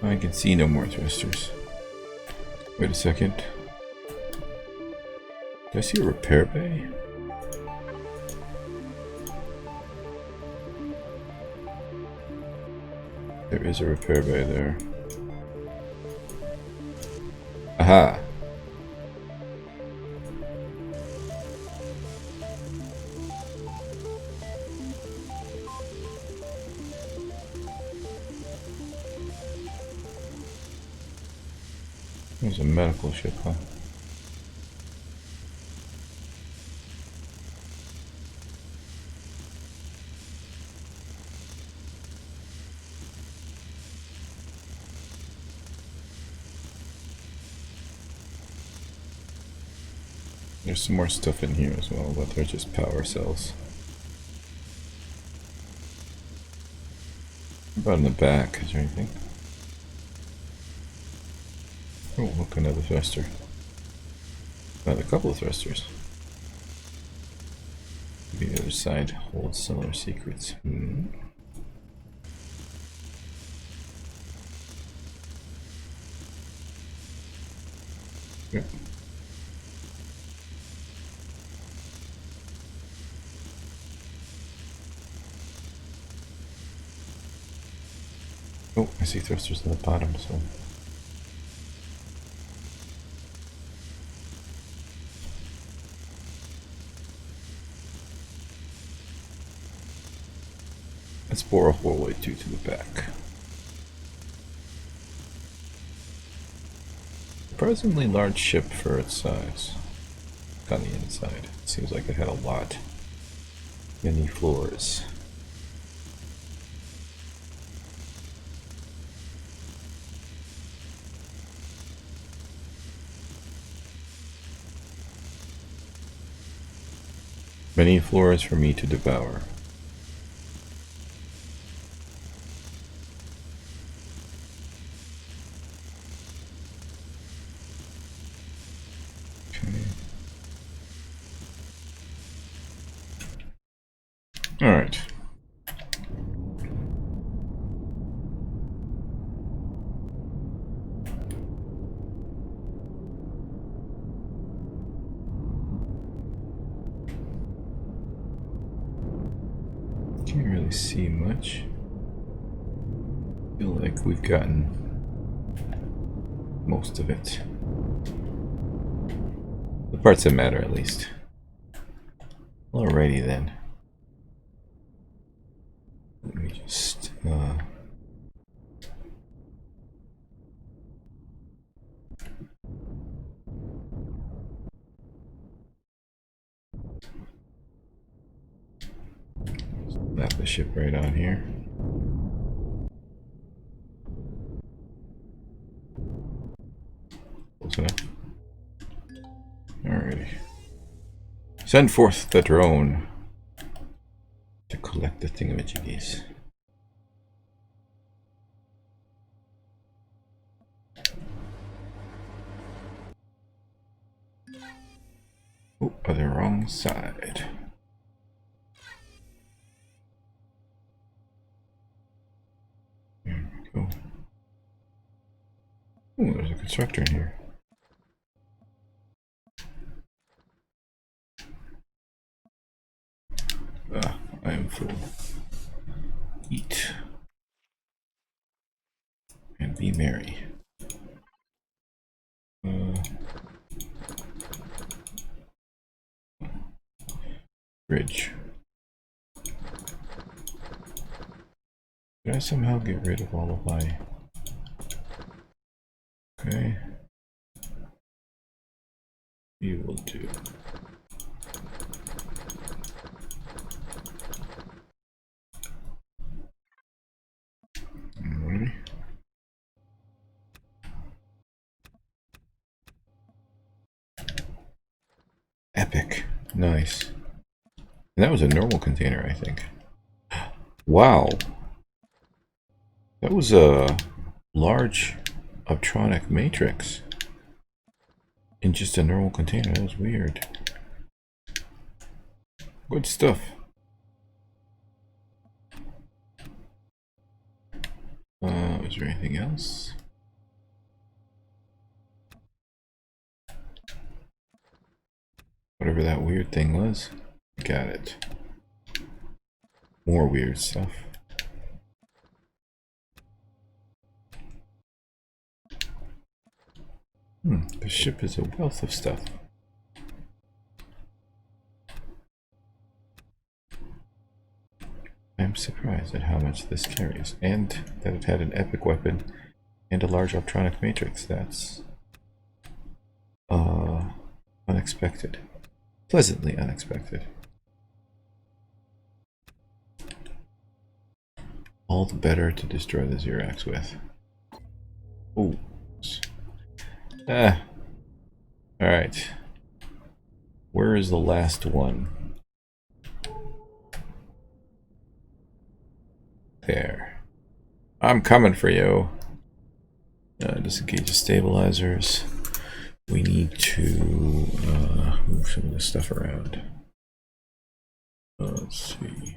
S1: I can see no more thrusters. Wait a second. Do I see a repair bay? There is a repair bay there. Aha! There's a medical ship, huh? There's some more stuff in here as well, but they're just power cells. What about in the back? Is there anything? Oh, look, another thruster. Another couple of thrusters. Maybe the other side holds similar secrets. Yep. Oh, I see thrusters on the bottom, so... Let's bore a hole way to the back. Surprisingly large ship for its size. On the inside, it seems like it had a lot. Many floors. Many floors for me to devour. Alright. Can't really see much. Feel like we've gotten most of it. The parts that matter, at least. Alrighty then. Let me just slap the ship right on here. Close enough. Alrighty. Send forth the drone to collect the thingamajiggies. Oh, on the wrong side. There we go. Oh, there's a constructor in here. Ah, I am full. Eat. And be merry. Bridge. Did I somehow get rid of all of my... Okay. You will do. Alrighty. Epic. Nice. And that was a normal container, I think. Wow. That was a large optronic matrix in just a normal container. That was weird. Good stuff. Is there anything else? Whatever that weird thing was. Got it. More weird stuff. The ship is a wealth of stuff. I'm surprised at how much this carries, and that it had an epic weapon and a large optronic matrix. That's unexpected. Pleasantly unexpected. All the better to destroy the Xerax with. Ooh. Alright. Where is the last one? There. I'm coming for you. Disengage the stabilizers. We need to move some of this stuff around. Let's see.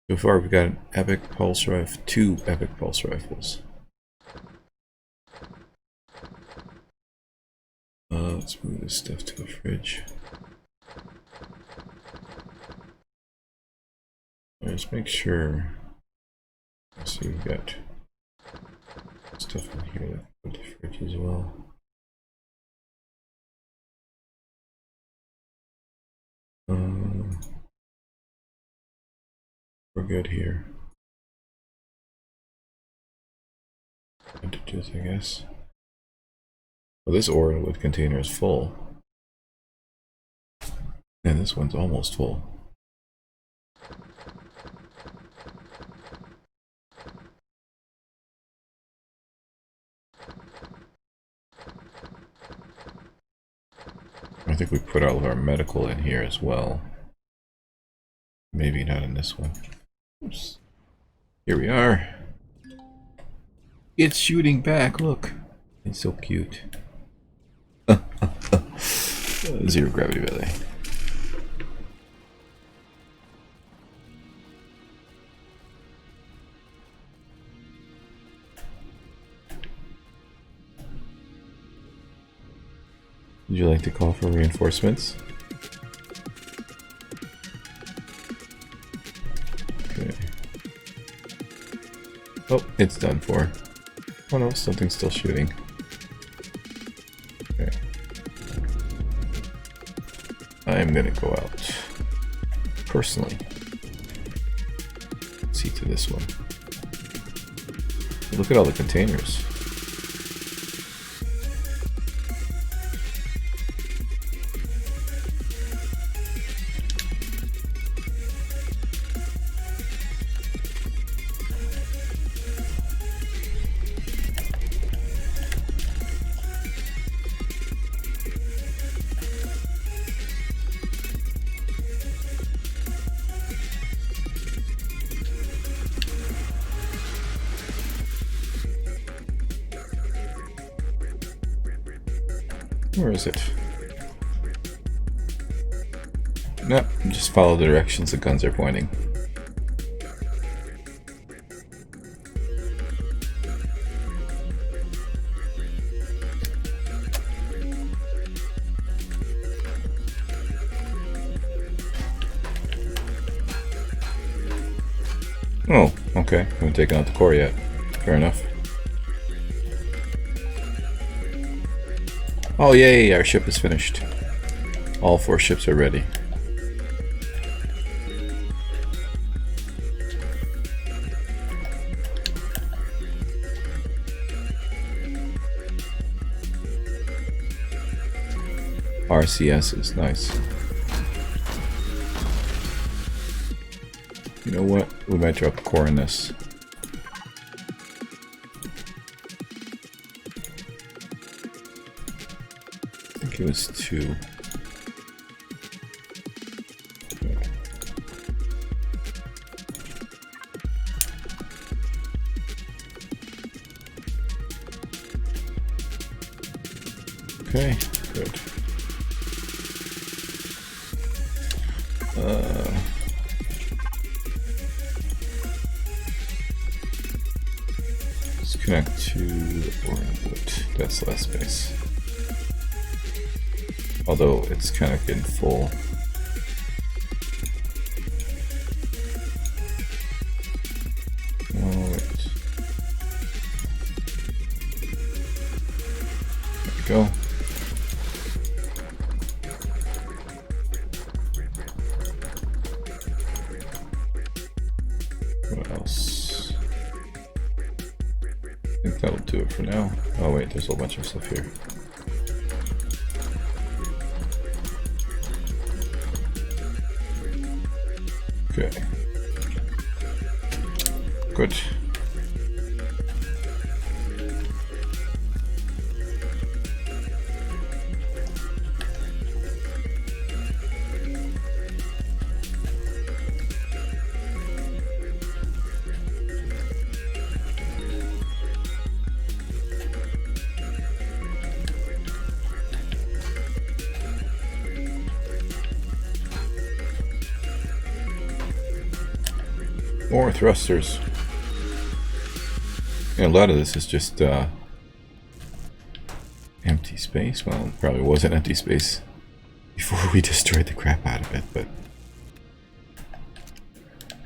S1: So far we've got an epic pulse rifle, 2 epic pulse rifles. Let's move this stuff to the fridge. Let's make sure. Let's see, we've got stuff in here that put the fridge as well. We're good here. Advantages, I guess. Well, this ore wood container is full. And this one's almost full. I think we put all of our medical in here as well. Maybe not in this one. Oops. Here we are. It's shooting back, look. It's so cute. Zero gravity belly. Would you like to call for reinforcements? Okay. Oh, it's done for. Oh no, something's still shooting. Okay. I'm gonna go out personally. See to this one. Look at all the containers. Where is it? Nope, just follow the directions the guns are pointing. Oh, okay. We haven't taken out the core yet. Fair enough. Oh yay, our ship is finished. All 4 ships are ready. RCS is nice. You know what? We might drop a core in this. I think it was 2. Okay, good. Let's connect to Orangwood. That's less space. Although it's kind of getting full. Oh, wait. There we go. What else? I think that'll do it for now. Oh wait, there's a whole bunch of stuff here. Okay. Good. More thrusters. And a lot of this is just empty space. Well, it probably was an empty space before we destroyed the crap out of it, but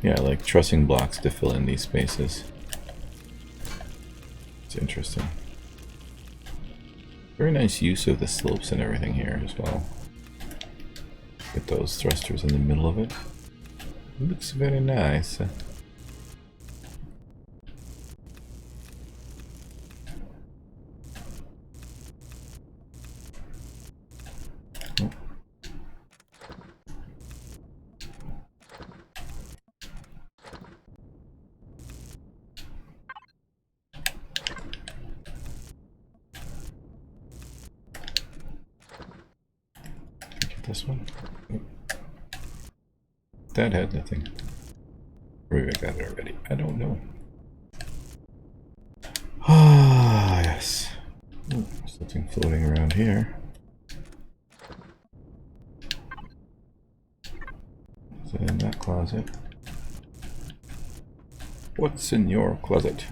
S1: yeah, like trussing blocks to fill in these spaces. It's interesting. Very nice use of the slopes and everything here as well. Get those thrusters in the middle of it. It looks very nice. This one? That had nothing. Or maybe I got it already. I don't know. Ah, yes. Ooh, something floating around here. Is it in that closet? What's in your closet?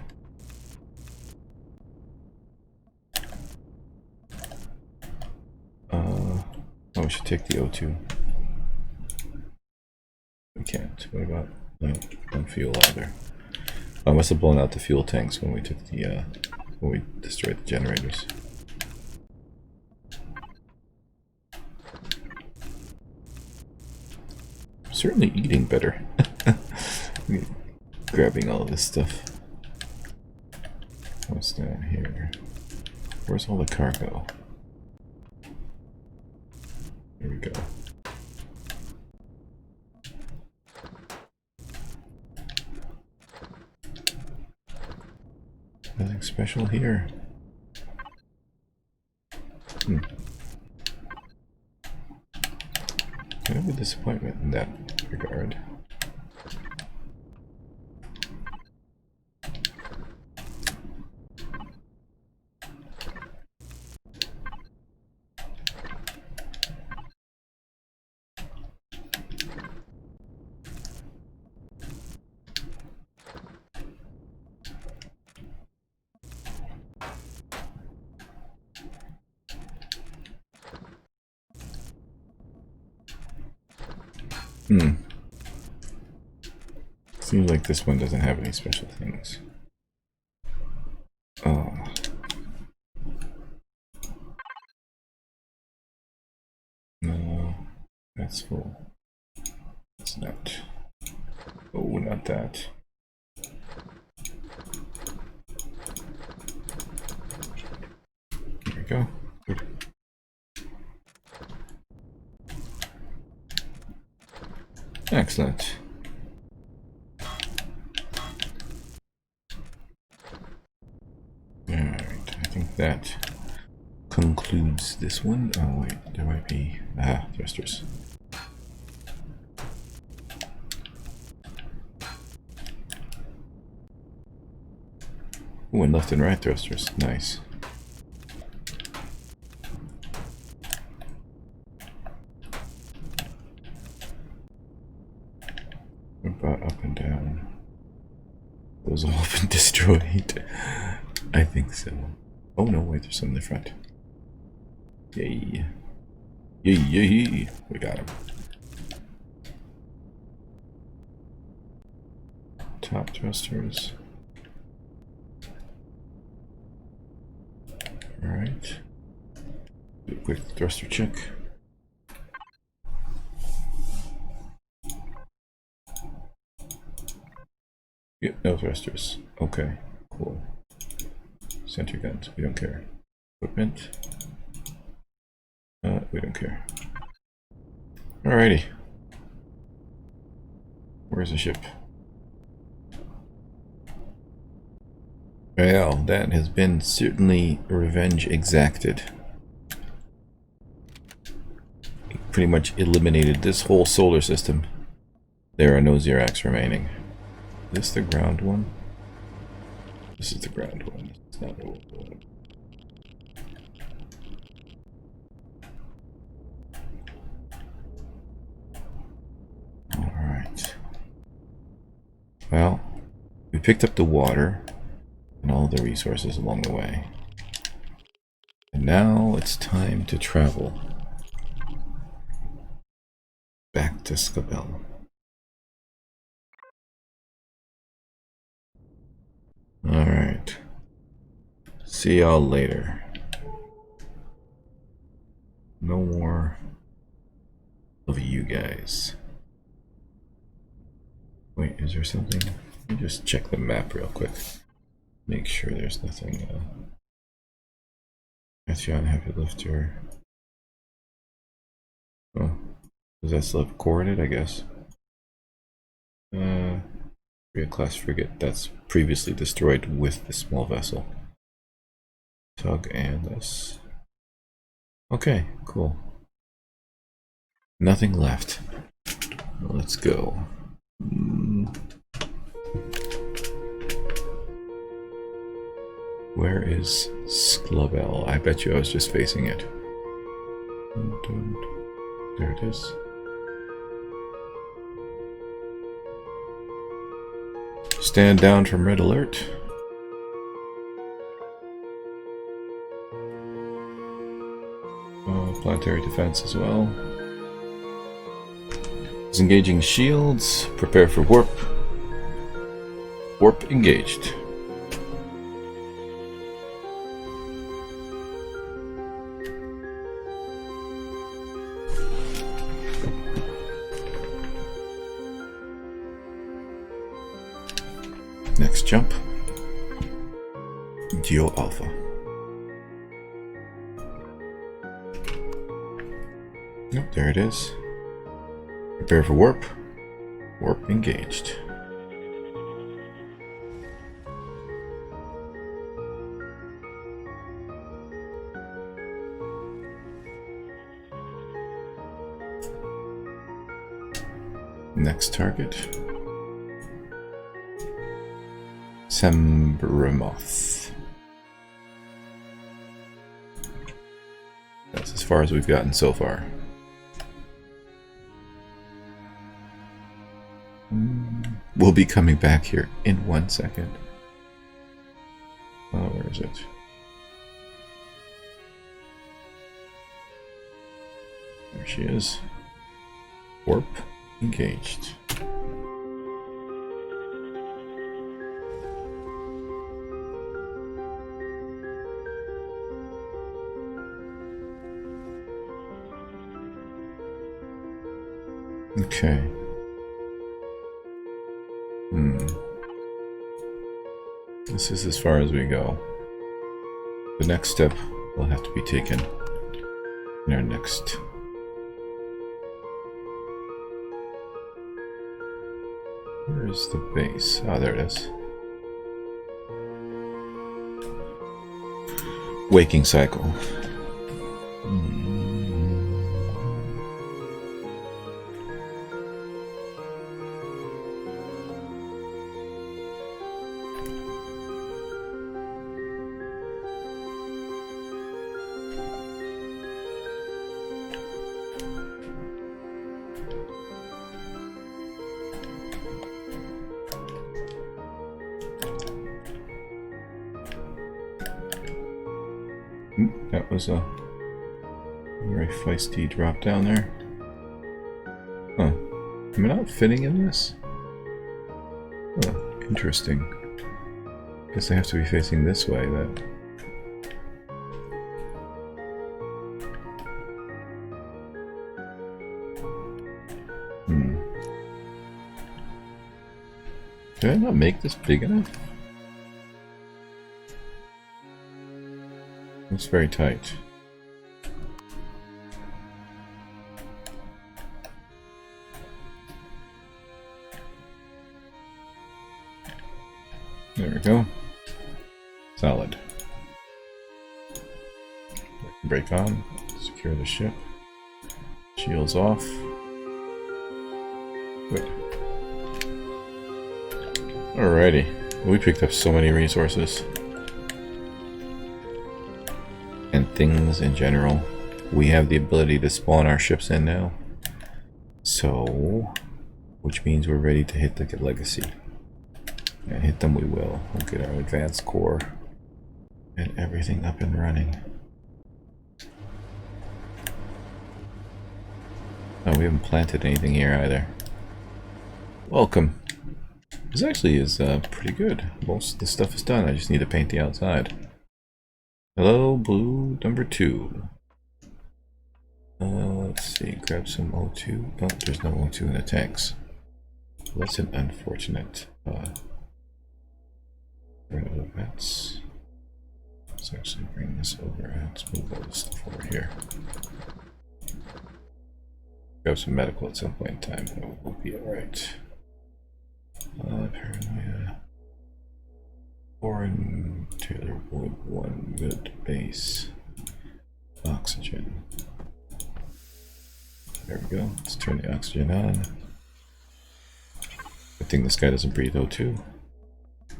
S1: Oh, we should take the O2. We can't. What about no fuel either? I must have blown out the fuel tanks when we took the when we destroyed the generators. Certainly eating better. Grabbing all of this stuff. What's down here? Where's all the cargo? Here we go. Nothing special here. Kind of a disappointment in that regard. Seems like this one doesn't have any special things. Oh. No, that's full. It's not. Oh, not that. There we go. Good. Excellent. Alright, I think that concludes this one. Oh wait, there might be thrusters. Oh, and left and right thrusters. Nice. What about up and down? Those all been destroyed. I think so. Oh no, wait, there's some in the front. Yay. Yay, yay. We got him. Top thrusters. Alright. Do a quick thruster check. Yep, no thrusters. Okay, cool. Center guns, we don't care. Equipment. We don't care. Alrighty. Where's the ship? Well, that has been certainly revenge exacted. Pretty much eliminated this whole solar system. There are no Xerax remaining. Is this the ground one? This is the ground one. It's not the old one. Alright. Well, we picked up the water and all the resources along the way. And now it's time to travel back to Skabel. Alright. See y'all later. No more of you guys. Wait, is there something? Let me just check the map real quick. Make sure there's nothing. Empyrion heavy lifter. Oh, does that still have coordinate? I guess. Frigate class frigate that's previously destroyed with the small vessel. Tug and this. Okay, cool. Nothing left. Well, let's go. Where is Skabel? I bet you I was just facing it. There it is. Stand down from red alert. Planetary defense as well. Disengaging shields. Prepare for warp. Warp engaged. Next jump. Geo Alpha. Yep, there it is. Prepare for warp. Warp engaged. Next target. Sembramoth. That's as far as we've gotten so far. We'll be coming back here in 1 second. Oh, where is it? There she is. Warp engaged. Okay. This is as far as we go. The next step will have to be taken in our next. Where is the base? Ah, there it is. Waking cycle. That was a very feisty drop down there. Huh. Am I not fitting in this? Oh, interesting. Guess I have to be facing this way then. Did I not make this big enough? It's very tight. There we go. Solid. Brake on. Secure the ship. Shields off. Good. Alrighty. We picked up so many resources. And things in general. We have the ability to spawn our ships in now. So, which means we're ready to hit the legacy. And hit them we will. We'll get our advanced core and everything up and running. Oh, we haven't planted anything here either. Welcome. This actually is pretty good. Most of the stuff is done. I just need to paint the outside. Hello, blue number 2. Let's see. Grab some O2. Oh, there's no O2 in the tanks. That's an unfortunate. Let's actually bring this over. Let's move all this stuff over here. Grab some medical at some point in time. That will be alright. Paranoia. Foreign Taylor Wood 1 good base. Oxygen. There we go. Let's turn the oxygen on. Good thing this guy doesn't breathe O2.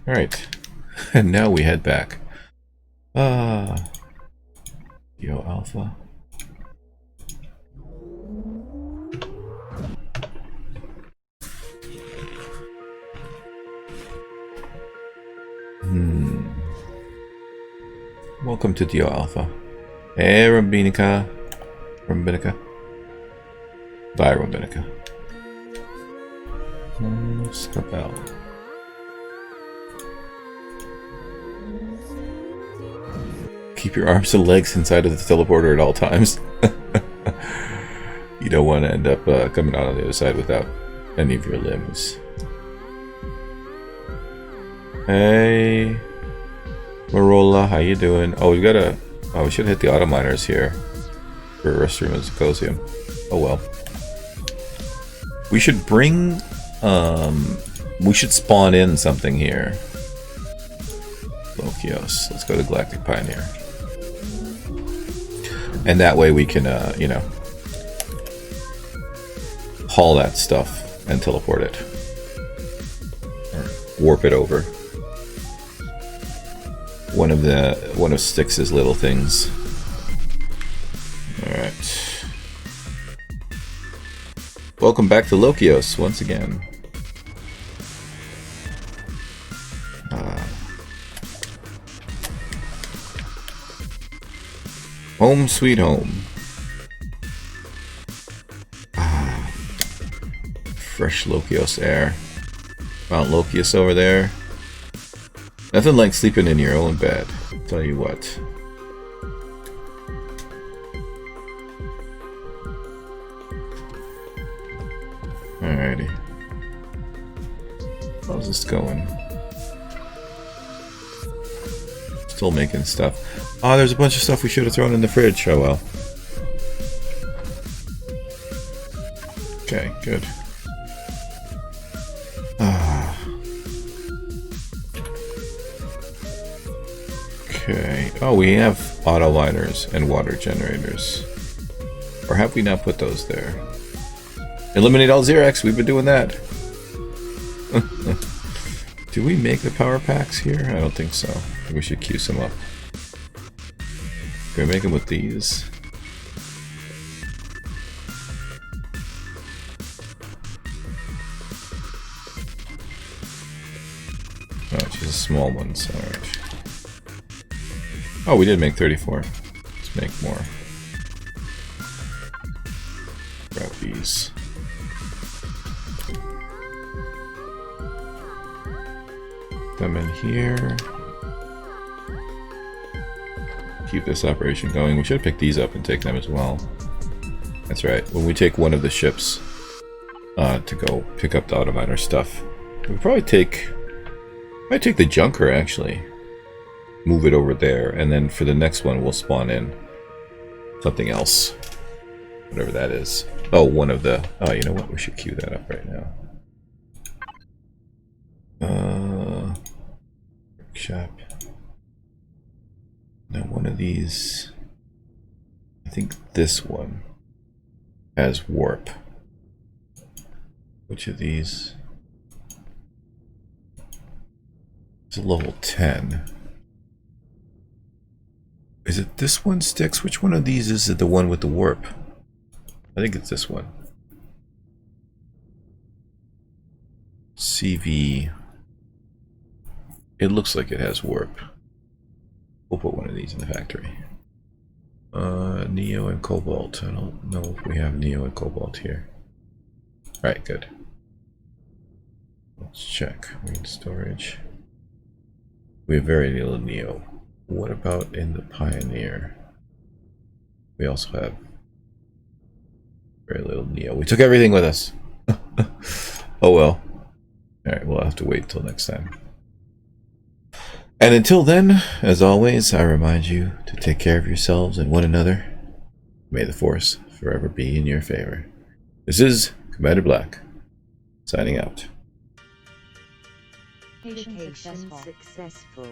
S1: Alright. And now we head back. Yo Alpha. Welcome to Dio Alpha. Hey, Rumbinica. Rumbinica. Bye, Rumbinica. Scapel. Keep your arms and legs inside of the teleporter at all times. You don't want to end up coming out on the other side without any of your limbs. Hey, Marola, how you doing? Oh, we gotta. Oh, we should hit the auto miners here for restroom and symposium. Oh well. We should bring. We should spawn in something here. Lokios. Let's go to Galactic Pioneer, and that way we can, you know, haul that stuff and teleport it, or warp it over. One of Styx's little things. Alright. Welcome back to Lokios once again. Home sweet home. Fresh Lokios air. Mount Lokios over there. Nothing like sleeping in your own bed, I'll tell you what. Alrighty. How's this going? Still making stuff. Oh, there's a bunch of stuff we should have thrown in the fridge. Oh well. Okay, good. Okay. Oh, we have auto liners and water generators. Or have we not put those there? Eliminate all Xerox. We've been doing that. Do we make the power packs here? I don't think so. We should queue some up. Can we make them with these? Oh, just small ones. Alright. Oh, we did make 34. Let's make more. Grab these. Them in here. Keep this operation going. We should pick these up and take them as well. That's right. When we take one of the ships to go pick up the autominer stuff, we'll probably take... might take the junker actually. Move it over there, and then for the next one we'll spawn in something else. Whatever that is. Oh, one of the... oh, you know what? We should queue that up right now. Workshop. Now one of these... I think this one has warp. Which of these? It's a level 10. Is it this one, Styx? Which one of these is it, the one with the warp? I think it's this one. CV It looks like it has warp. We'll put one of these in the factory. Neo and Cobalt. I don't know if we have Neo and Cobalt here. Alright, good. Let's check. Read storage. We have very little Neo. What about in the Pioneer? We also have very little Neo. We took everything with us. Oh well. Alright, we'll have to wait till next time. And until then, as always, I remind you to take care of yourselves and one another. May the Force forever be in your favor. This is Commander Black, signing out.
S2: Mission successful.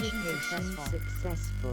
S2: Mission successful.